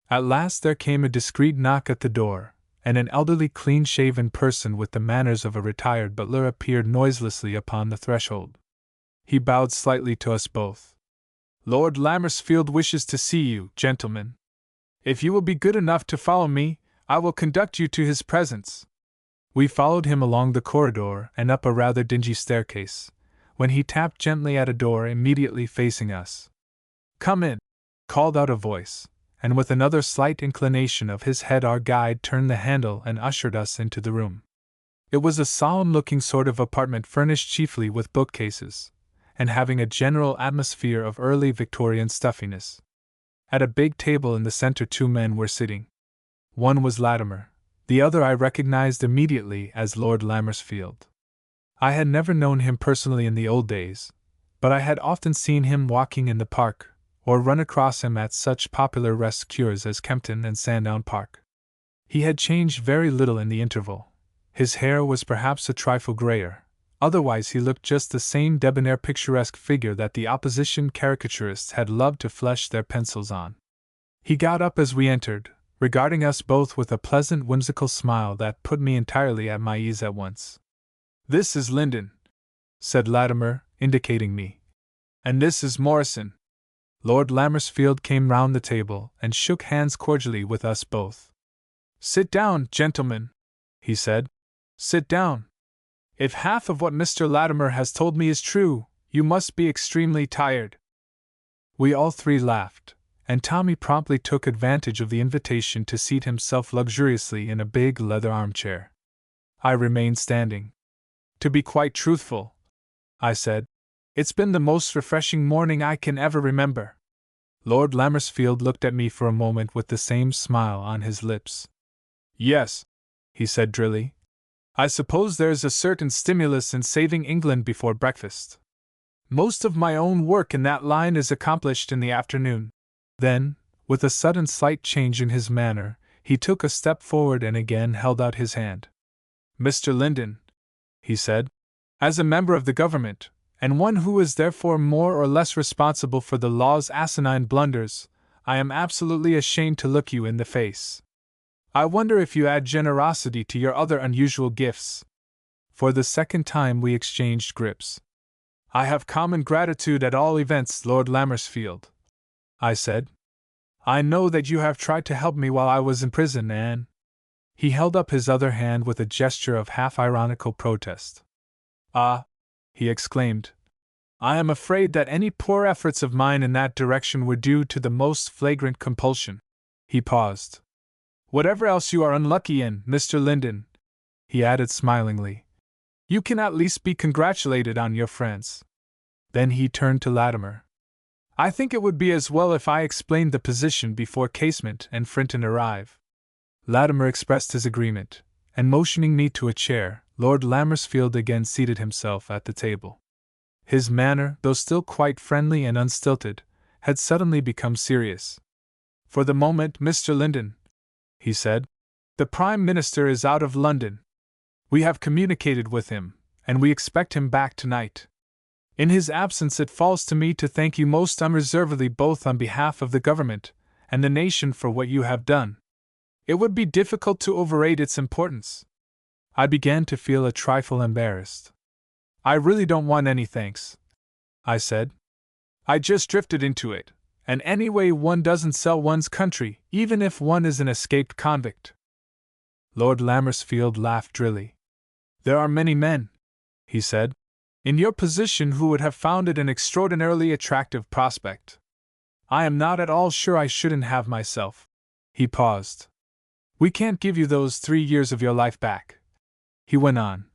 At last there came a discreet knock at the door, and an elderly, clean-shaven person with the manners of a retired butler appeared noiselessly upon the threshold. He bowed slightly to us both. "Lord Lammersfield wishes to see you, gentlemen. If you will be good enough to follow me, I will conduct you to his presence." We followed him along the corridor and up a rather dingy staircase, when he tapped gently at a door immediately facing us. "Come in," called out a voice, and with another slight inclination of his head our guide turned the handle and ushered us into the room. It was a solemn-looking sort of apartment furnished chiefly with bookcases, and having a general atmosphere of early Victorian stuffiness. At a big table in the center 2 men were sitting. One was Latimer, the other I recognized immediately as Lord Lammersfield. I had never known him personally in the old days, but I had often seen him walking in the park, or run across him at such popular rest cures as Kempton and Sandown Park. He had changed very little in the interval. His hair was perhaps a trifle grayer, Otherwise he looked just the same debonair picturesque figure that the opposition caricaturists had loved to flesh their pencils on. He got up as we entered, regarding us both with a pleasant whimsical smile that put me entirely at my ease at once. "This is Linden," said Latimer, indicating me. "And this is Morrison." Lord Lammersfield came round the table and shook hands cordially with us both. "Sit down, gentlemen," he said. "Sit down. If half of what Mr. Latimer has told me is true, you must be extremely tired." We all three laughed, and Tommy promptly took advantage of the invitation to seat himself luxuriously in a big leather armchair. I remained standing. "To be quite truthful," I said, "it's been the most refreshing morning I can ever remember." Lord Lammersfield looked at me for a moment with the same smile on his lips. "Yes," he said drily, "I suppose there's a certain stimulus in saving England before breakfast. Most of my own work in that line is accomplished in the afternoon." Then, with a sudden slight change in his manner, he took a step forward and again held out his hand. "Mr. Linden," he said, "as a member of the government, and one who is therefore more or less responsible for the law's asinine blunders, I am absolutely ashamed to look you in the face. I wonder if you add generosity to your other unusual gifts." For the second time we exchanged grips. "I have common gratitude at all events, Lord Lammersfield," I said. "I know that you have tried to help me while I was in prison, and—" He held up his other hand with a gesture of half-ironical protest. "Ah!" he exclaimed. "I am afraid that any poor efforts of mine in that direction were due to the most flagrant compulsion." He paused. "Whatever else you are unlucky in, Mr. Linden," he added smilingly, "you can at least be congratulated on your friends." Then he turned to Latimer. "I think it would be as well if I explained the position before Casement and Frinton arrive." Latimer expressed his agreement, and motioning me to a chair, Lord Lammersfield again seated himself at the table. His manner, though still quite friendly and unstilted, had suddenly become serious. "For the moment, Mr. Linden," he said, "the Prime Minister is out of London. We have communicated with him, and we expect him back tonight. In his absence it falls to me to thank you most unreservedly both on behalf of the government and the nation for what you have done. It would be difficult to overrate its importance." I began to feel a trifle embarrassed. "I really don't want any thanks," I said. "I just drifted into it, and anyway one doesn't sell one's country, even if one is an escaped convict." Lord Lammersfield laughed drily. "There are many men," he said, "in your position who would have found it an extraordinarily attractive prospect. I am not at all sure I shouldn't have myself." He paused. "We can't give you those 3 years of your life back," he went on,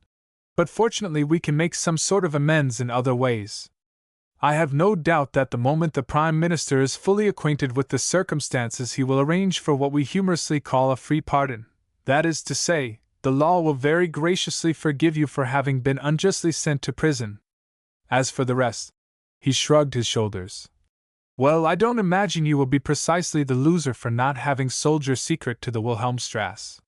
"but fortunately we can make some sort of amends in other ways. I have no doubt that the moment the Prime Minister is fully acquainted with the circumstances he will arrange for what we humorously call a free pardon. That is to say, the law will very graciously forgive you for having been unjustly sent to prison. As for the rest," he shrugged his shoulders, "well, I don't imagine you will be precisely the loser for not having sold your secret to the Wilhelmstrasse.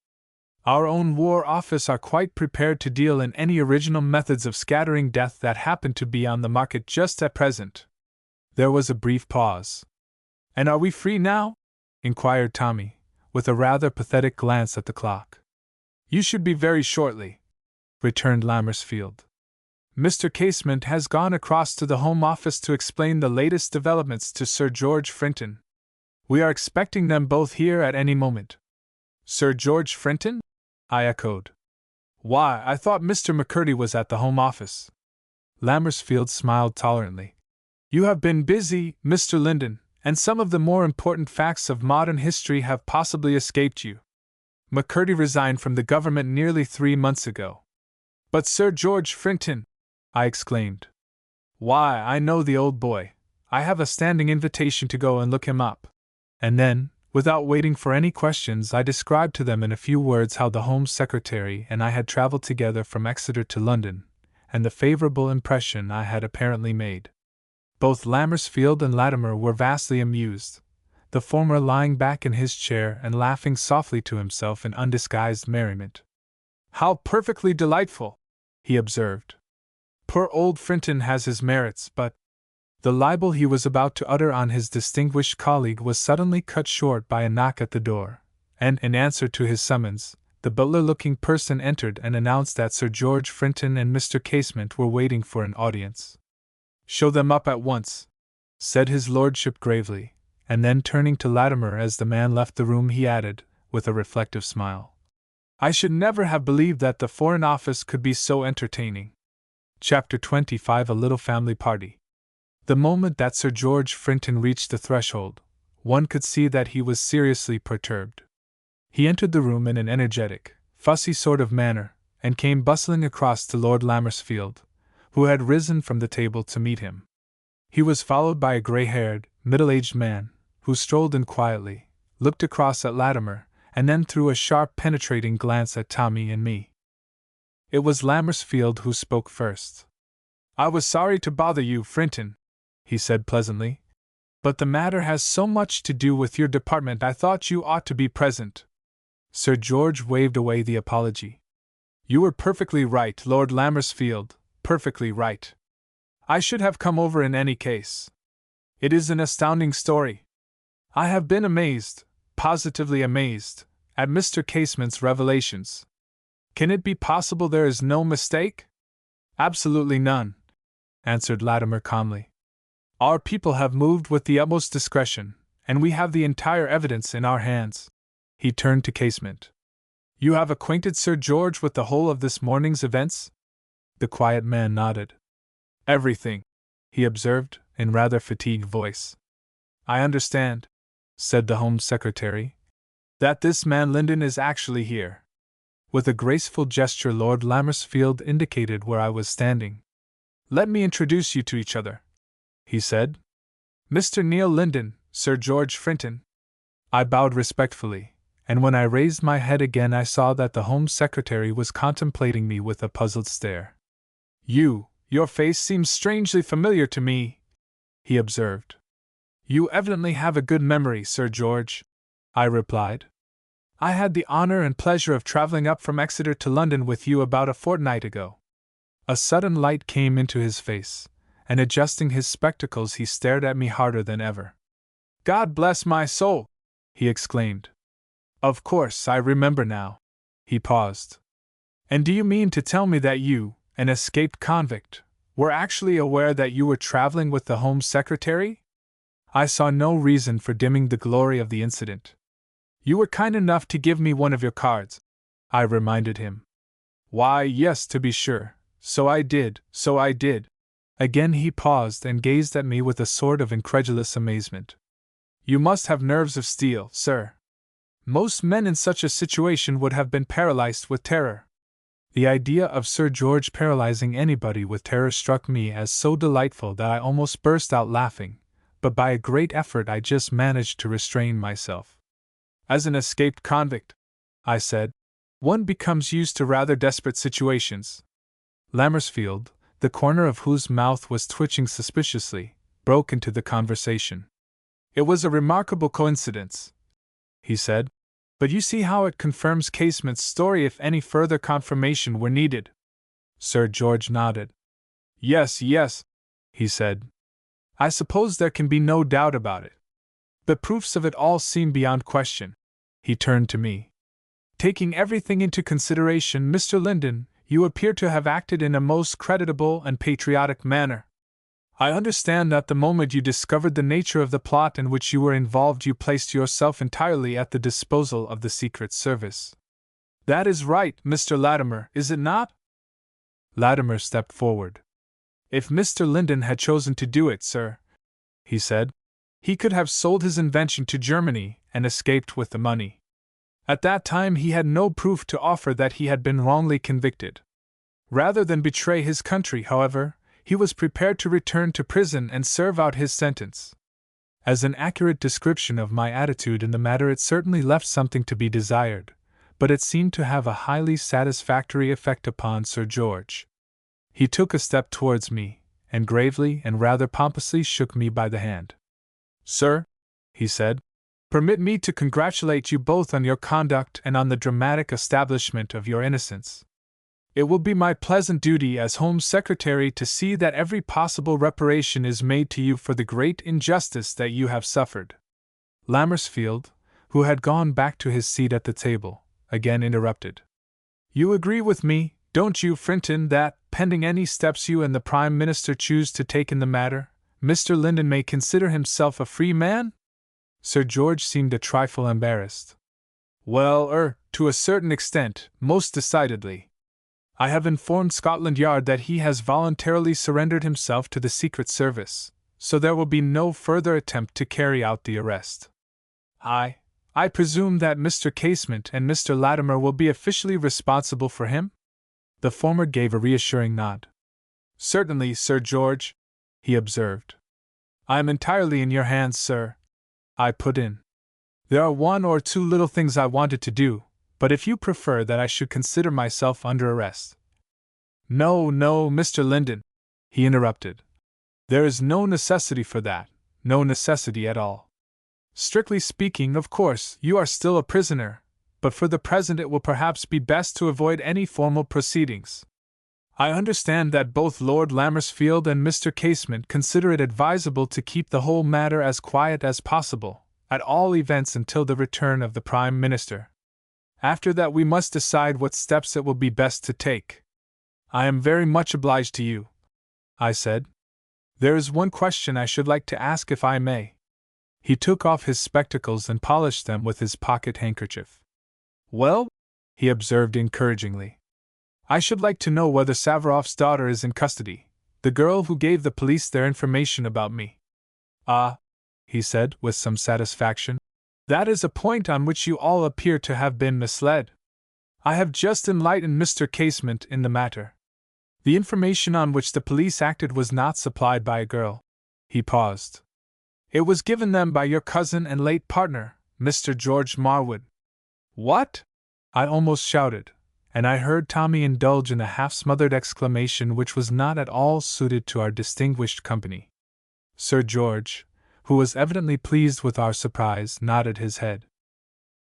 Our own War Office are quite prepared to deal in any original methods of scattering death that happen to be on the market just at present." There was a brief pause. "And are we free now?" inquired Tommy, with a rather pathetic glance at the clock. "You should be very shortly," returned Lammersfield. "Mr. Casement has gone across to the Home Office to explain the latest developments to Sir George Frinton. We are expecting them both here at any moment." "Sir George Frinton?" I echoed. "Why, I thought Mr. McCurdy was at the Home Office." Lammersfield smiled tolerantly. "You have been busy, Mr. Linden, and some of the more important facts of modern history have possibly escaped you. McCurdy resigned from the government nearly 3 months ago." "But Sir George Frinton!" I exclaimed. "Why, I know the old boy. I have a standing invitation to go and look him up." And then, without waiting for any questions, I described to them in a few words how the Home Secretary and I had traveled together from Exeter to London, and the favorable impression I had apparently made. Both Lammersfield and Latimer were vastly amused, the former lying back in his chair and laughing softly to himself in undisguised merriment. "How perfectly delightful!" he observed. Poor old Frinton has his merits, but— The libel he was about to utter on his distinguished colleague was suddenly cut short by a knock at the door, and, in answer to his summons, the butler-looking person entered and announced that Sir George Frinton and Mr. Casement were waiting for an audience. "Show them up at once," said his lordship gravely, and then turning to Latimer as the man left the room he added, with a reflective smile, "I should never have believed that the Foreign Office could be so entertaining." Chapter 25: A Little Family Party. The moment that Sir George Frinton reached the threshold, one could see that he was seriously perturbed. He entered the room in an energetic, fussy sort of manner, and came bustling across to Lord Lammersfield, who had risen from the table to meet him. He was followed by a grey-haired, middle-aged man, who strolled in quietly, looked across at Latimer, and then threw a sharp, penetrating glance at Tommy and me. It was Lammersfield who spoke first. "I was sorry to bother you, Frinton," he said pleasantly, "but the matter has so much to do with your department I thought you ought to be present." Sir George waved away the apology. "You were perfectly right, Lord Lammersfield, perfectly right. I should have come over in any case. It is an astounding story. I have been amazed, positively amazed, at Mr. Casement's revelations. Can it be possible there is no mistake?" "Absolutely none," answered Latimer calmly. "Our people have moved with the utmost discretion, and we have the entire evidence in our hands." He turned to Casement. "You have acquainted Sir George with the whole of this morning's events?" The quiet man nodded. "Everything," he observed, in rather fatigued voice. "I understand," said the Home Secretary, "that this man Linden is actually here." With a graceful gesture Lord Lammersfield indicated where I was standing. "Let me introduce you to each other," he said. "Mr. Neil Linden, Sir George Frinton." I bowed respectfully, and when I raised my head again I saw that the Home Secretary was contemplating me with a puzzled stare. Your face seems strangely familiar to me," he observed. "You evidently have a good memory, Sir George," I replied. "I had the honor and pleasure of traveling up from Exeter to London with you about a fortnight ago." A sudden light came into his face, and adjusting his spectacles he stared at me harder than ever. "God bless my soul!" he exclaimed. "Of course, I remember now." He paused. "And do you mean to tell me that you, an escaped convict, were actually aware that you were traveling with the Home Secretary?" I saw no reason for dimming the glory of the incident. "You were kind enough to give me one of your cards," I reminded him. "Why, yes, to be sure, so I did. Again he paused and gazed at me with a sort of incredulous amazement. "You must have nerves of steel, sir. Most men in such a situation would have been paralyzed with terror." The idea of Sir George paralyzing anybody with terror struck me as so delightful that I almost burst out laughing, but by a great effort I just managed to restrain myself. "As an escaped convict," I said, "one becomes used to rather desperate situations." Lammersfield, the corner of whose mouth was twitching suspiciously, broke into the conversation. "It was a remarkable coincidence," he said, "but you see how it confirms Casement's story if any further confirmation were needed." Sir George nodded. Yes, he said. "I suppose there can be no doubt about it. The proofs of it all seem beyond question." He turned to me. "Taking everything into consideration, Mr. Linden, you appear to have acted in a most creditable and patriotic manner. I understand that the moment you discovered the nature of the plot in which you were involved you placed yourself entirely at the disposal of the Secret Service. That is right, Mr. Latimer, is it not?" Latimer stepped forward. "If Mr. Linden had chosen to do it, sir," he said, "he could have sold his invention to Germany and escaped with the money. At that time he had no proof to offer that he had been wrongly convicted. Rather than betray his country, however, he was prepared to return to prison and serve out his sentence." As an accurate description of my attitude in the matter, it certainly left something to be desired, but it seemed to have a highly satisfactory effect upon Sir George. He took a step towards me, and gravely and rather pompously shook me by the hand. "Sir," he said, "permit me to congratulate you both on your conduct and on the dramatic establishment of your innocence. It will be my pleasant duty as Home Secretary to see that every possible reparation is made to you for the great injustice that you have suffered. Lammersfield, who had gone back to his seat at the table, again interrupted. You agree with me, don't you, Frinton, that, pending any steps you and the Prime Minister choose to take in the matter, Mr. Linden may consider himself a free man? Sir George seemed a trifle embarrassed. Well, to a certain extent, most decidedly. I have informed Scotland Yard that he has voluntarily surrendered himself to the Secret Service, so there will be no further attempt to carry out the arrest. I presume that Mr. Casement and Mr. Latimer will be officially responsible for him? The former gave a reassuring nod. Certainly, Sir George, he observed. I am entirely in your hands, sir, I put in. There are one or two little things I wanted to do, but if you prefer that I should consider myself under arrest. No, Mr. Linden, he interrupted. There is no necessity for that, no necessity at all. Strictly speaking, of course, you are still a prisoner, but for the present it will perhaps be best to avoid any formal proceedings. I understand that both Lord Lammersfield and Mr. Casement consider it advisable to keep the whole matter as quiet as possible, at all events until the return of the Prime Minister. After that we must decide what steps it will be best to take. I am very much obliged to you, I said. There is one question I should like to ask if I may. He took off his spectacles and polished them with his pocket handkerchief. Well, he observed encouragingly. I should like to know whether Savarof's daughter is in custody, the girl who gave the police their information about me. Ah, he said with some satisfaction. That is a point on which you all appear to have been misled. I have just enlightened Mr. Casement in the matter. The information on which the police acted was not supplied by a girl. He paused. It was given them by your cousin and late partner, Mr. George Marwood. What? I almost shouted, and I heard Tommy indulge in a half-smothered exclamation which was not at all suited to our distinguished company. Sir George, who was evidently pleased with our surprise, nodded his head.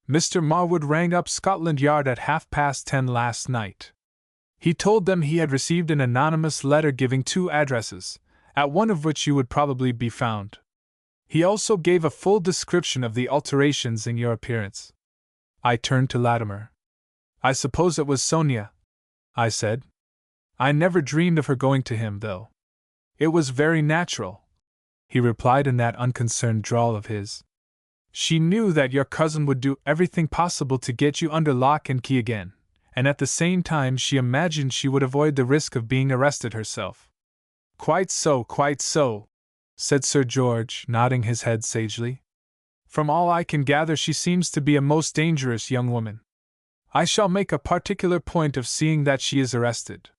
Mr. Marwood rang up Scotland Yard at 10:30 last night. He told them he had received an anonymous letter giving 2 addresses, at one of which you would probably be found. He also gave a full description of the alterations in your appearance. I turned to Latimer. I suppose it was Sonia, I said. I never dreamed of her going to him, though. It was very natural, he replied in that unconcerned drawl of his. She knew that your cousin would do everything possible to get you under lock and key again, and at the same time she imagined she would avoid the risk of being arrested herself. Quite so, said Sir George, nodding his head sagely. From all I can gather she seems to be a most dangerous young woman. I shall make a particular point of seeing that she is arrested.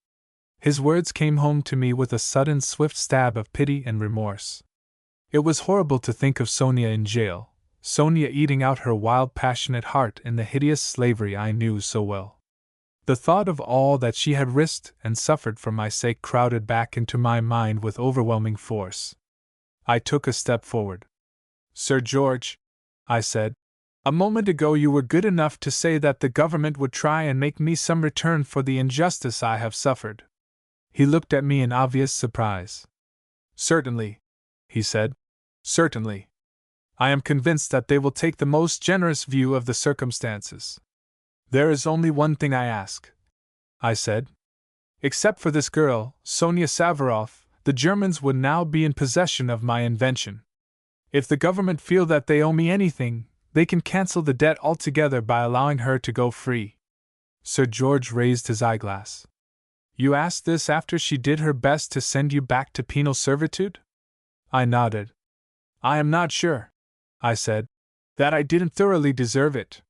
His words came home to me with a sudden swift stab of pity and remorse. It was horrible to think of Sonia in jail, Sonia eating out her wild passionate heart in the hideous slavery I knew so well. The thought of all that she had risked and suffered for my sake crowded back into my mind with overwhelming force. I took a step forward. Sir George, I said, a moment ago you were good enough to say that the government would try and make me some return for the injustice I have suffered. He looked at me in obvious surprise. Certainly, he said. Certainly. I am convinced that they will take the most generous view of the circumstances. There is only one thing I ask, I said. Except for this girl, Sonia Savaroff, the Germans would now be in possession of my invention. If the government feel that they owe me anything, they can cancel the debt altogether by allowing her to go free. Sir George raised his eyeglass. You asked this after she did her best to send you back to penal servitude? I nodded. I am not sure, I said, that I didn't thoroughly deserve it.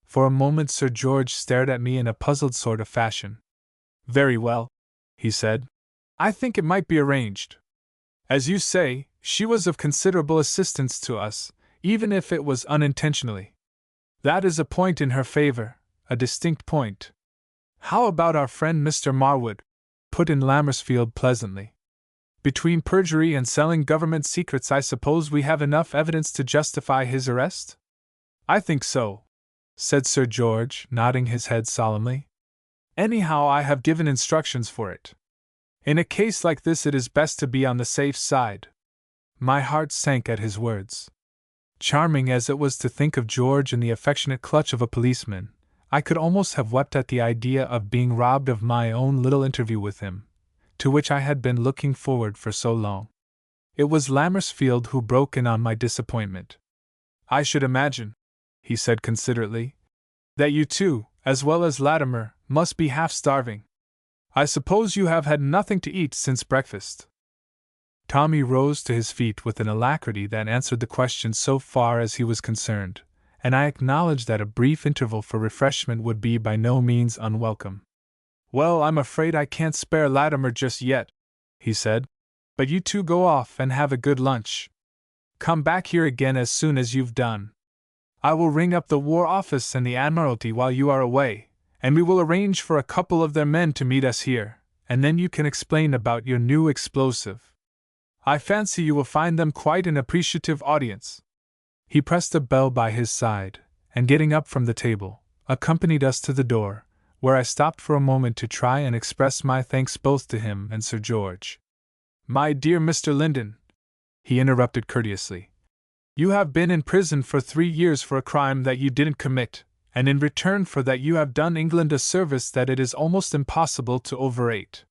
For a moment Sir George stared at me in a puzzled sort of fashion. Very well, he said. I think it might be arranged. As you say, she was of considerable assistance to us, even if it was unintentionally. That is a point in her favor, a distinct point. How about our friend Mr. Marwood? Put in Lammersfield pleasantly. Between perjury and selling government secrets, I suppose we have enough evidence to justify his arrest? I think so, said Sir George, nodding his head solemnly. Anyhow, I have given instructions for it. In a case like this, it is best to be on the safe side. My heart sank at his words. Charming as it was to think of George in the affectionate clutch of a policeman, I could almost have wept at the idea of being robbed of my own little interview with him, to which I had been looking forward for so long. It was Lammersfield who broke in on my disappointment. I should imagine, he said considerately, that you too, as well as Latimer, must be half starving. I suppose you have had nothing to eat since breakfast. Tommy rose to his feet with an alacrity that answered the question so far as he was concerned, and I acknowledged that a brief interval for refreshment would be by no means unwelcome. Well, I'm afraid I can't spare Latimer just yet, he said, but you two go off and have a good lunch. Come back here again as soon as you've done. I will ring up the War Office and the Admiralty while you are away, and we will arrange for a couple of their men to meet us here, and then you can explain about your new explosive. I fancy you will find them quite an appreciative audience. He pressed a bell by his side, and getting up from the table, accompanied us to the door, where I stopped for a moment to try and express my thanks both to him and Sir George. My dear Mr. Linden, he interrupted courteously, you have been in prison for 3 years for a crime that you didn't commit, and in return for that you have done England a service that it is almost impossible to overrate.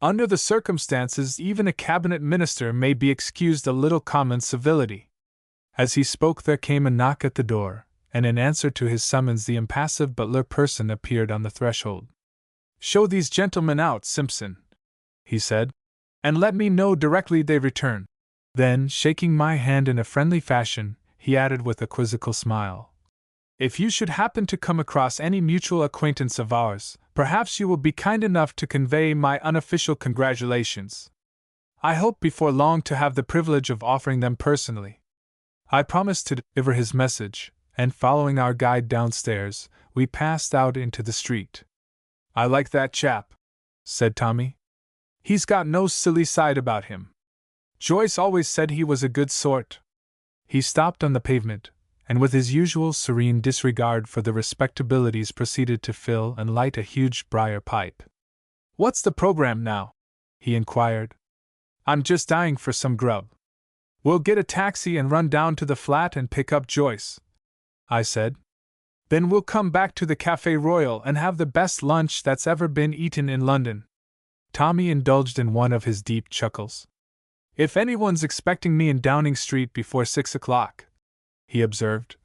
Under the circumstances, even a cabinet minister may be excused a little common civility. As he spoke, there came a knock at the door, and in answer to his summons the impassive butler person appeared on the threshold. Show these gentlemen out, Simpson, he said, and let me know directly they return. Then, shaking my hand in a friendly fashion, he added with a quizzical smile, if you should happen to come across any mutual acquaintance of ours, perhaps you will be kind enough to convey my unofficial congratulations. I hope before long to have the privilege of offering them personally. I promised to deliver his message, and following our guide downstairs, we passed out into the street. I like that chap, said Tommy. He's got no silly side about him. Joyce always said he was a good sort. He stopped on the pavement, and with his usual serene disregard for the respectabilities proceeded to fill and light a huge briar pipe. What's the program now? He inquired. I'm just dying for some grub. We'll get a taxi and run down to the flat and pick up Joyce, I said. Then we'll come back to the Café Royal and have the best lunch that's ever been eaten in London. Tommy indulged in one of his deep chuckles. If anyone's expecting me in Downing Street before 6 o'clock, he observed,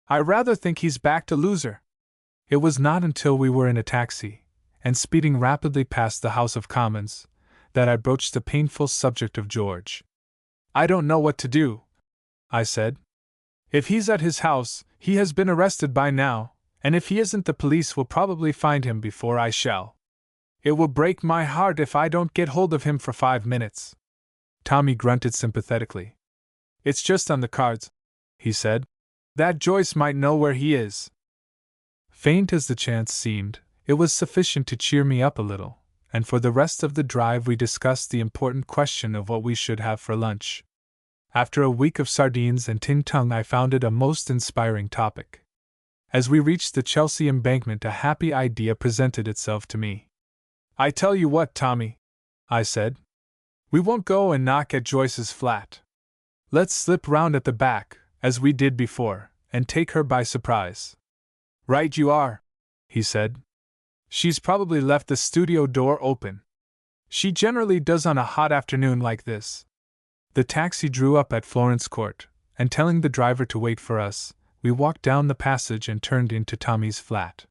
I rather think he's backed a loser. It was not until we were in a taxi, and speeding rapidly past the House of Commons, that I broached the painful subject of George. I don't know what to do, I said. If he's at his house, he has been arrested by now, and if he isn't, the police will probably find him before I shall. It will break my heart if I don't get hold of him for 5 minutes. Tommy grunted sympathetically. It's just on the cards, he said, that Joyce might know where he is. Faint as the chance seemed, it was sufficient to cheer me up a little, and for the rest of the drive we discussed the important question of what we should have for lunch. After a week of sardines and tin tongue, I found it a most inspiring topic. As we reached the Chelsea Embankment, a happy idea presented itself to me. I tell you what, Tommy, I said. We won't go and knock at Joyce's flat. Let's slip round at the back, as we did before, and take her by surprise. Right you are, he said. She's probably left the studio door open. She generally does on a hot afternoon like this. The taxi drew up at Florence Court, and telling the driver to wait for us, we walked down the passage and turned into Tommy's flat.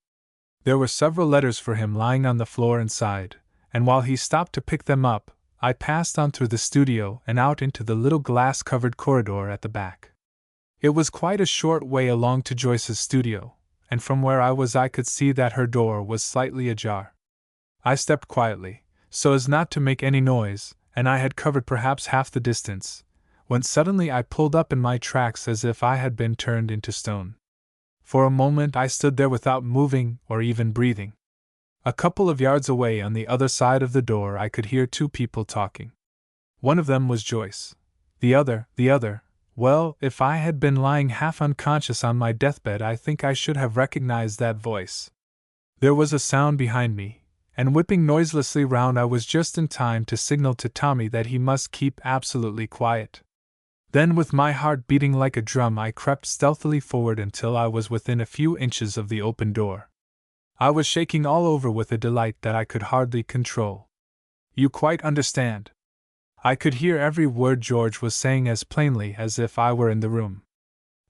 There were several letters for him lying on the floor inside, and while he stopped to pick them up, I passed on through the studio and out into the little glass-covered corridor at the back. It was quite a short way along to Joyce's studio, and from where I was I could see that her door was slightly ajar. I stepped quietly, so as not to make any noise, and I had covered perhaps half the distance, when suddenly I pulled up in my tracks as if I had been turned into stone. For a moment I stood there without moving or even breathing. A couple of yards away on the other side of the door I could hear 2 people talking. One of them was Joyce. The other, well, if I had been lying half unconscious on my deathbed I think I should have recognized that voice. There was a sound behind me, and whipping noiselessly round I was just in time to signal to Tommy that he must keep absolutely quiet. Then, with my heart beating like a drum, I crept stealthily forward until I was within a few inches of the open door. I was shaking all over with a delight that I could hardly control. You quite understand? I could hear every word George was saying as plainly as if I were in the room.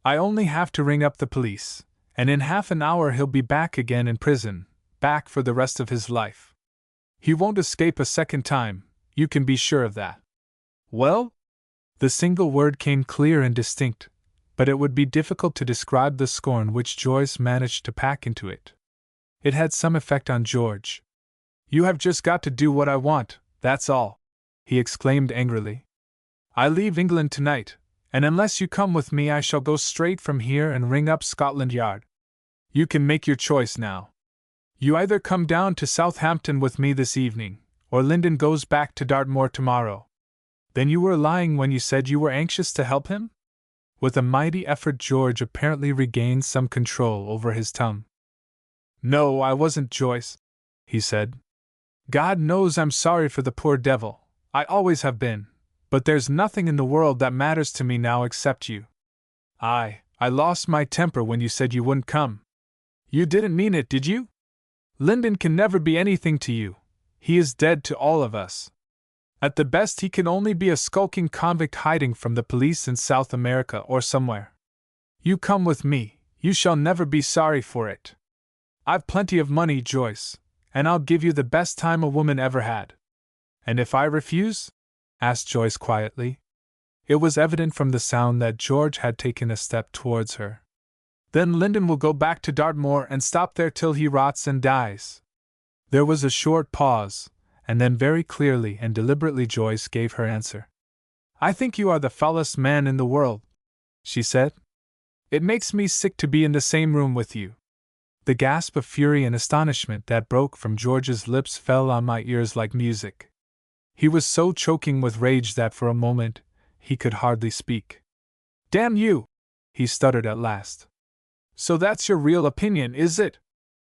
I only have to ring up the police, and in half an hour he'll be back again in prison, back for the rest of his life. He won't escape a second time, you can be sure of that. Well? The single word came clear and distinct, but it would be difficult to describe the scorn which Joyce managed to pack into it. It had some effect on George. You have just got to do what I want, that's all, he exclaimed angrily. I leave England tonight, and unless you come with me I shall go straight from here and ring up Scotland Yard. You can make your choice now. You either come down to Southampton with me this evening, or Lyndon goes back to Dartmoor tomorrow. Then you were lying when you said you were anxious to help him? With a mighty effort George apparently regained some control over his tongue. No, I wasn't, Joyce, he said. God knows I'm sorry for the poor devil, I always have been, but there's nothing in the world that matters to me now except you. I lost my temper when you said you wouldn't come. You didn't mean it, did you? Lyndon can never be anything to you. He is dead to all of us. At the best he can only be a skulking convict hiding from the police in South America or somewhere. You come with me, you shall never be sorry for it. I've plenty of money, Joyce, and I'll give you the best time a woman ever had. And if I refuse? Asked Joyce quietly. It was evident from the sound that George had taken a step towards her. Then Lyndon will go back to Dartmoor and stop there till he rots and dies. There was a short pause, and then very clearly and deliberately Joyce gave her answer. I think you are the foulest man in the world, she said. It makes me sick to be in the same room with you. The gasp of fury and astonishment that broke from George's lips fell on my ears like music. He was so choking with rage that for a moment he could hardly speak. Damn you! He stuttered at last. So that's your real opinion, is it?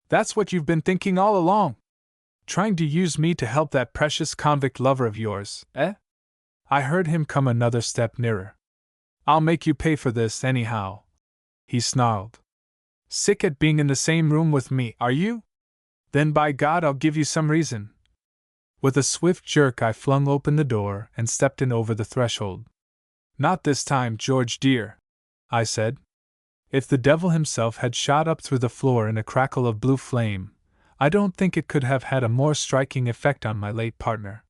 That's what you've been thinking all along? Trying to use me to help that precious convict lover of yours, eh? I heard him come another step nearer. I'll make you pay for this anyhow, he snarled. Sick at being in the same room with me, are you? Then by God I'll give you some reason. With a swift jerk I flung open the door and stepped in over the threshold. Not this time, George dear, I said. If the devil himself had shot up through the floor in a crackle of blue flame, I don't think it could have had a more striking effect on my late partner.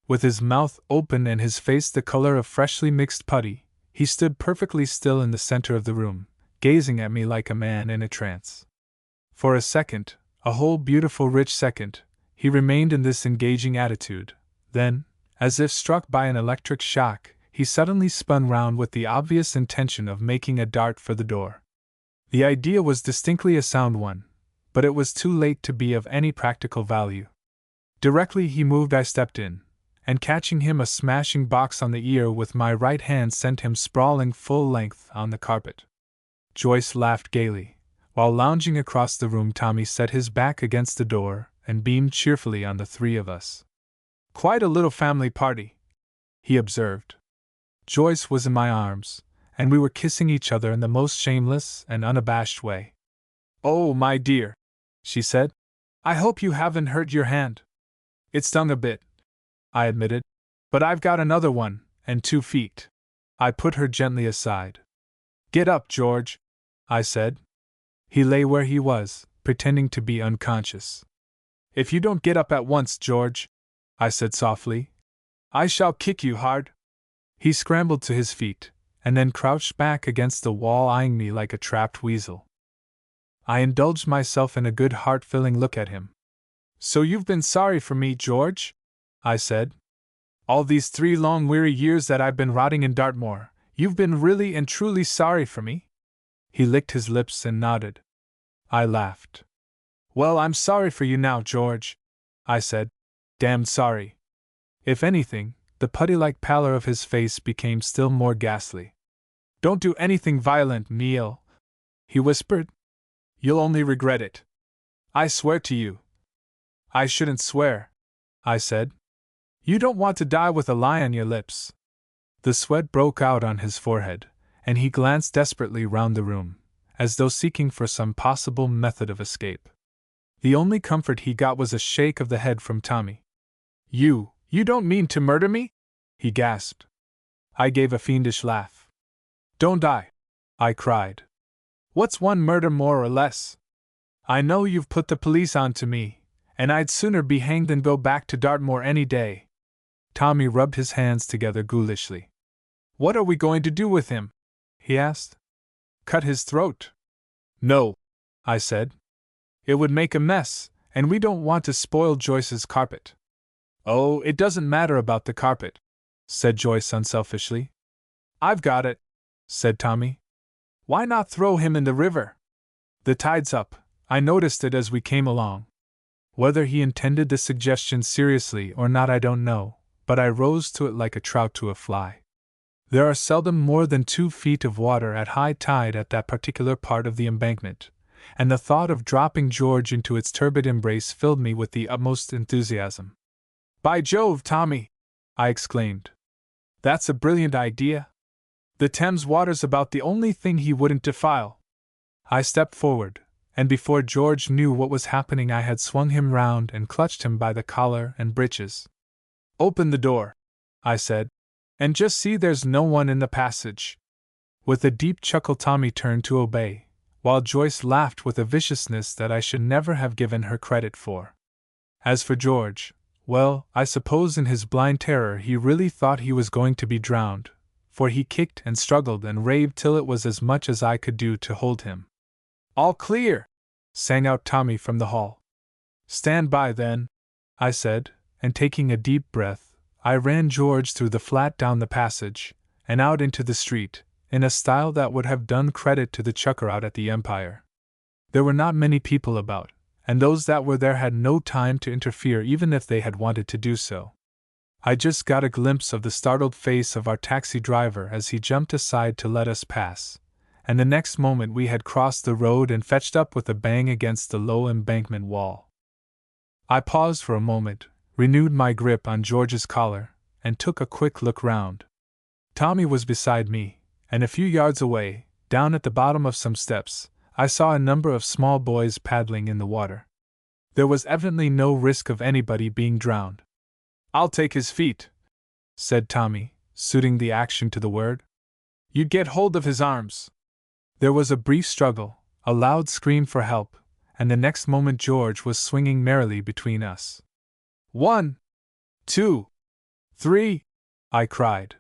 With his mouth open and his face the color of freshly mixed putty, he stood perfectly still in the center of the room, gazing at me like a man in a trance. For a second, a whole beautiful rich second, he remained in this engaging attitude. Then, as if struck by an electric shock, he suddenly spun round with the obvious intention of making a dart for the door. The idea was distinctly a sound one, but it was too late to be of any practical value. Directly he moved I stepped in, and catching him a smashing box on the ear with my right hand sent him sprawling full length on the carpet. Joyce laughed gaily. While lounging across the room Tommy set his back against the door and beamed cheerfully on the three of us. Quite a little family party, he observed. Joyce was in my arms, and we were kissing each other in the most shameless and unabashed way. Oh, my dear, she said. I hope you haven't hurt your hand. It stung a bit, I admitted, but I've got another one, and 2 feet. I put her gently aside. Get up, George, I said. He lay where he was, pretending to be unconscious. If you don't get up at once, George, I said softly, I shall kick you hard. He scrambled to his feet, and then crouched back against the wall eyeing me like a trapped weasel. I indulged myself in a good heart-filling look at him. So you've been sorry for me, George? I said. All these 3 long weary years that I've been rotting in Dartmoor, you've been really and truly sorry for me? He licked his lips and nodded. I laughed. Well, I'm sorry for you now, George, I said. Damned sorry. If anything, the putty-like pallor of his face became still more ghastly. Don't do anything violent, Neil, he whispered. You'll only regret it. I swear to you. I shouldn't swear, I said. You don't want to die with a lie on your lips. The sweat broke out on his forehead, and he glanced desperately round the room, as though seeking for some possible method of escape. The only comfort he got was a shake of the head from Tommy. You don't mean to murder me? He gasped. I gave a fiendish laugh. Don't I cried. What's one murder more or less? I know you've put the police on to me, and I'd sooner be hanged than go back to Dartmoor any day. Tommy rubbed his hands together ghoulishly. What are we going to do with him? He asked. Cut his throat. No, I said. It would make a mess, and we don't want to spoil Joyce's carpet. Oh, it doesn't matter about the carpet, said Joyce unselfishly. I've got it, said Tommy. Why not throw him in the river? The tide's up. I noticed it as we came along. Whether he intended the suggestion seriously or not I don't know, but I rose to it like a trout to a fly. There are seldom more than 2 feet of water at high tide at that particular part of the embankment, and the thought of dropping George into its turbid embrace filled me with the utmost enthusiasm. By Jove, Tommy! I exclaimed. That's a brilliant idea. The Thames water's about the only thing he wouldn't defile. I stepped forward, and before George knew what was happening I had swung him round and clutched him by the collar and breeches. Open the door, I said, and just see there's no one in the passage. With a deep chuckle Tommy turned to obey, while Joyce laughed with a viciousness that I should never have given her credit for. As for George, well, I suppose in his blind terror he really thought he was going to be drowned, for he kicked and struggled and raved till it was as much as I could do to hold him. All clear! Sang out Tommy from the hall. Stand by then, I said, and taking a deep breath, I ran George through the flat down the passage, and out into the street, in a style that would have done credit to the chucker out at the Empire. There were not many people about, and those that were there had no time to interfere even if they had wanted to do so. I just got a glimpse of the startled face of our taxi driver as he jumped aside to let us pass, and the next moment we had crossed the road and fetched up with a bang against the low embankment wall. I paused for a moment, renewed my grip on George's collar, and took a quick look round. Tommy was beside me, and a few yards away, down at the bottom of some steps, I saw a number of small boys paddling in the water. There was evidently no risk of anybody being drowned. I'll take his feet, said Tommy, suiting the action to the word. You get hold of his arms. There was a brief struggle, a loud scream for help, and the next moment George was swinging merrily between us. 1, 2, 3, I cried.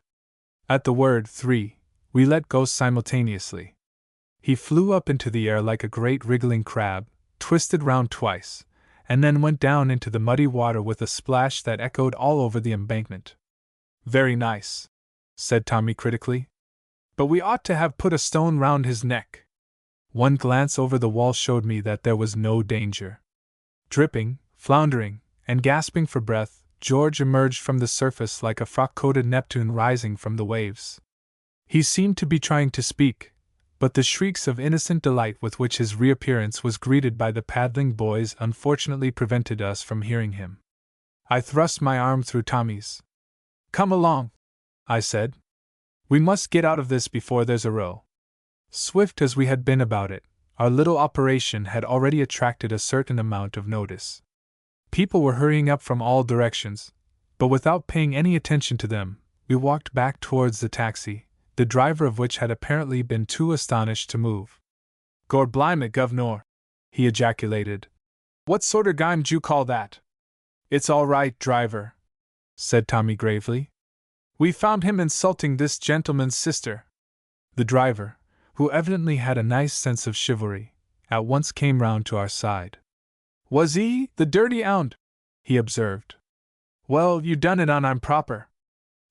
At the word 3, we let go simultaneously. He flew up into the air like a great wriggling crab, twisted round twice, and then went down into the muddy water with a splash that echoed all over the embankment. Very nice, said Tommy critically. But we ought to have put a stone round his neck. One glance over the wall showed me that there was no danger. Dripping, floundering, and gasping for breath, George emerged from the surface like a frock-coated Neptune rising from the waves. He seemed to be trying to speak, but the shrieks of innocent delight with which his reappearance was greeted by the paddling boys unfortunately prevented us from hearing him. I thrust my arm through Tommy's. Come along, I said. We must get out of this before there's a row. Swift as we had been about it, our little operation had already attracted a certain amount of notice. People were hurrying up from all directions, but without paying any attention to them, we walked back towards the taxi, the driver of which had apparently been too astonished to move. Gor blimey, governor, he ejaculated. What sorter game d'you call that? It's all right, driver, said Tommy gravely. We found him insulting this gentleman's sister. The driver, who evidently had a nice sense of chivalry, at once came round to our side. Was he, the dirty ound? He observed. Well, you done it on I'm proper.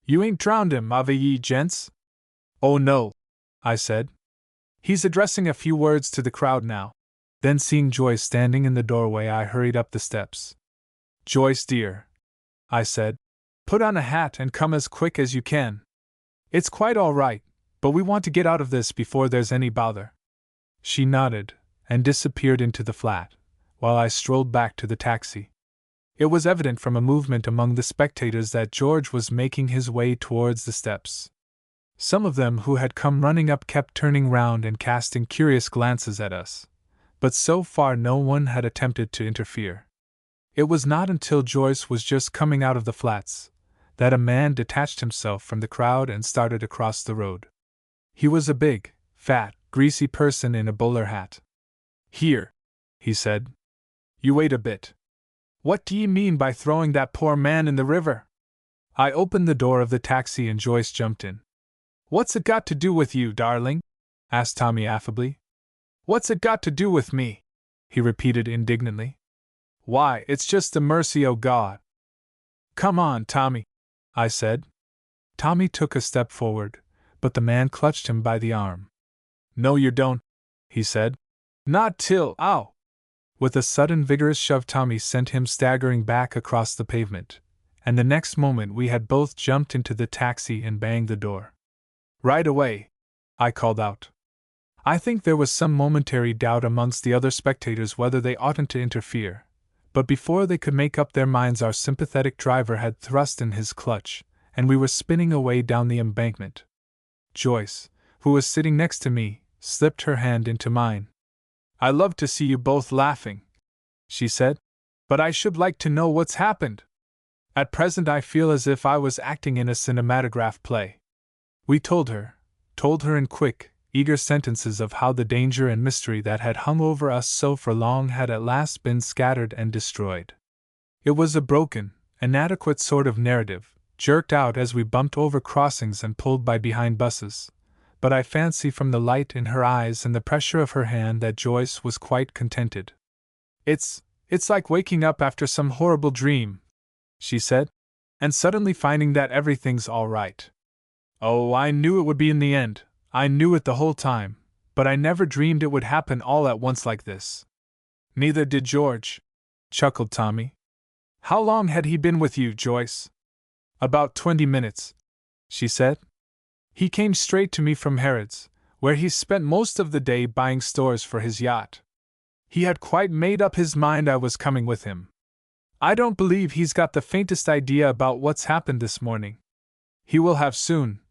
You ain't drowned him, have ye, gents? Oh no, I said. He's addressing a few words to the crowd now. Then seeing Joyce standing in the doorway I hurried up the steps. Joyce dear, I said, put on a hat and come as quick as you can. It's quite all right, but we want to get out of this before there's any bother. She nodded, and disappeared into the flat, while I strolled back to the taxi. It was evident from a movement among the spectators that George was making his way towards the steps. Some of them who had come running up kept turning round and casting curious glances at us, but so far no one had attempted to interfere. It was not until Joyce was just coming out of the flats that a man detached himself from the crowd and started across the road. He was a big, fat, greasy person in a bowler hat. "Here," he said. "You wait a bit. What do ye mean by throwing that poor man in the river?" I opened the door of the taxi and Joyce jumped in. "What's it got to do with you, darling?" asked Tommy affably. "What's it got to do with me?" he repeated indignantly. "Why, it's just the mercy o' God." "Come on, Tommy," I said. Tommy took a step forward, but the man clutched him by the arm. "No, you don't," he said. "Not till, ow!" With a sudden vigorous shove, Tommy sent him staggering back across the pavement, and the next moment we had both jumped into the taxi and banged the door. "Right away," I called out. I think there was some momentary doubt amongst the other spectators whether they oughtn't to interfere, but before they could make up their minds our sympathetic driver had thrust in his clutch, and we were spinning away down the embankment. Joyce, who was sitting next to me, slipped her hand into mine. "I love to see you both laughing," she said, "but I should like to know what's happened. At present I feel as if I was acting in a cinematograph play." We told her in quick, eager sentences of how the danger and mystery that had hung over us so for long had at last been scattered and destroyed. It was a broken, inadequate sort of narrative, jerked out as we bumped over crossings and pulled by behind buses, but I fancy from the light in her eyes and the pressure of her hand that Joyce was quite contented. It's like waking up after some horrible dream," she said, "and suddenly finding that everything's all right. Oh, I knew it would be in the end, I knew it the whole time, but I never dreamed it would happen all at once like this." "Neither did George," chuckled Tommy. "How long had he been with you, Joyce?" "About 20 minutes, she said. "He came straight to me from Harrods, where he spent most of the day buying stores for his yacht. He had quite made up his mind I was coming with him. I don't believe he's got the faintest idea about what's happened this morning." "He will have soon,"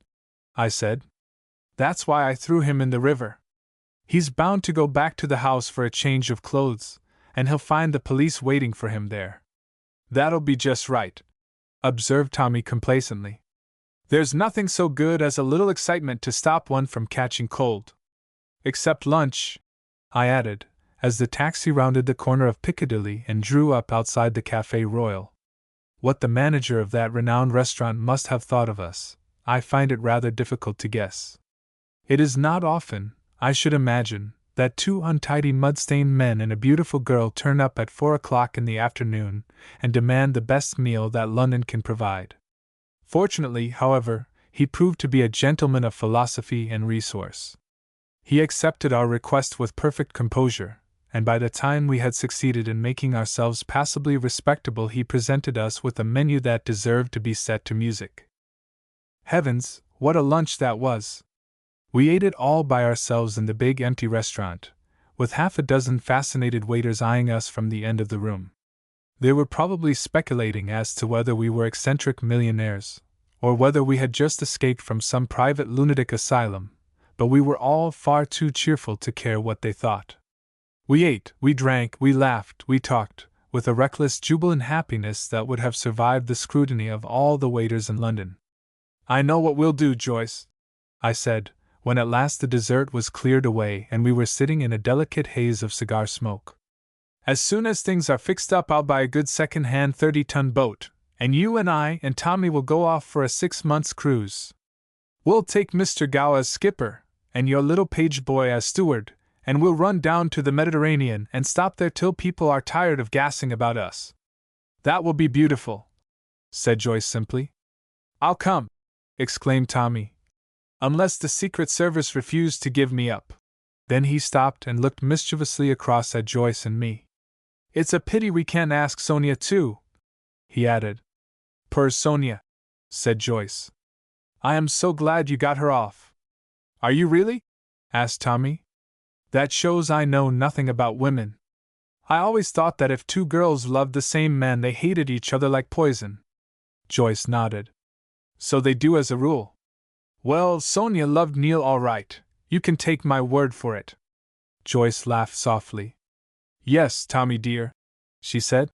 I said. "That's why I threw him in the river. He's bound to go back to the house for a change of clothes, and he'll find the police waiting for him there." "That'll be just right," observed Tommy complacently. "There's nothing so good as a little excitement to stop one from catching cold." "Except lunch," I added, as the taxi rounded the corner of Piccadilly and drew up outside the Café Royal. What the manager of that renowned restaurant must have thought of us, I find it rather difficult to guess. It is not often, I should imagine, that two untidy mud-stained men and a beautiful girl turn up at 4 o'clock in the afternoon and demand the best meal that London can provide. Fortunately, however, he proved to be a gentleman of philosophy and resource. He accepted our request with perfect composure, and by the time we had succeeded in making ourselves passably respectable he presented us with a menu that deserved to be set to music. Heavens, what a lunch that was! We ate it all by ourselves in the big empty restaurant, with half a dozen fascinated waiters eyeing us from the end of the room. They were probably speculating as to whether we were eccentric millionaires, or whether we had just escaped from some private lunatic asylum, but we were all far too cheerful to care what they thought. We ate, we drank, we laughed, we talked, with a reckless, jubilant happiness that would have survived the scrutiny of all the waiters in London. "I know what we'll do, Joyce," I said, when at last the dessert was cleared away and we were sitting in a delicate haze of cigar smoke. "As soon as things are fixed up I'll buy a good second-hand 30-ton boat, and you and I and Tommy will go off for a 6 months' cruise. We'll take Mr. Gow as skipper, and your little page boy as steward, and we'll run down to the Mediterranean and stop there till people are tired of gassing about us." "That will be beautiful," said Joyce simply. "I'll come," exclaimed Tommy, "unless the Secret Service refuse to give me up." Then he stopped and looked mischievously across at Joyce and me. "It's a pity we can't ask Sonia too," he added. "Poor Sonia," said Joyce. "I am so glad you got her off." "Are you really?" asked Tommy. "That shows I know nothing about women." I always thought that if two girls loved the same man they hated each other like poison. Joyce nodded. So they do as a rule. Well, Sonia loved Neil all right, you can take my word for it. Joyce laughed softly. Yes, Tommy dear, she said.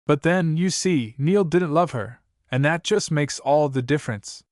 But then, you see, Neil didn't love her, and that just makes all the difference.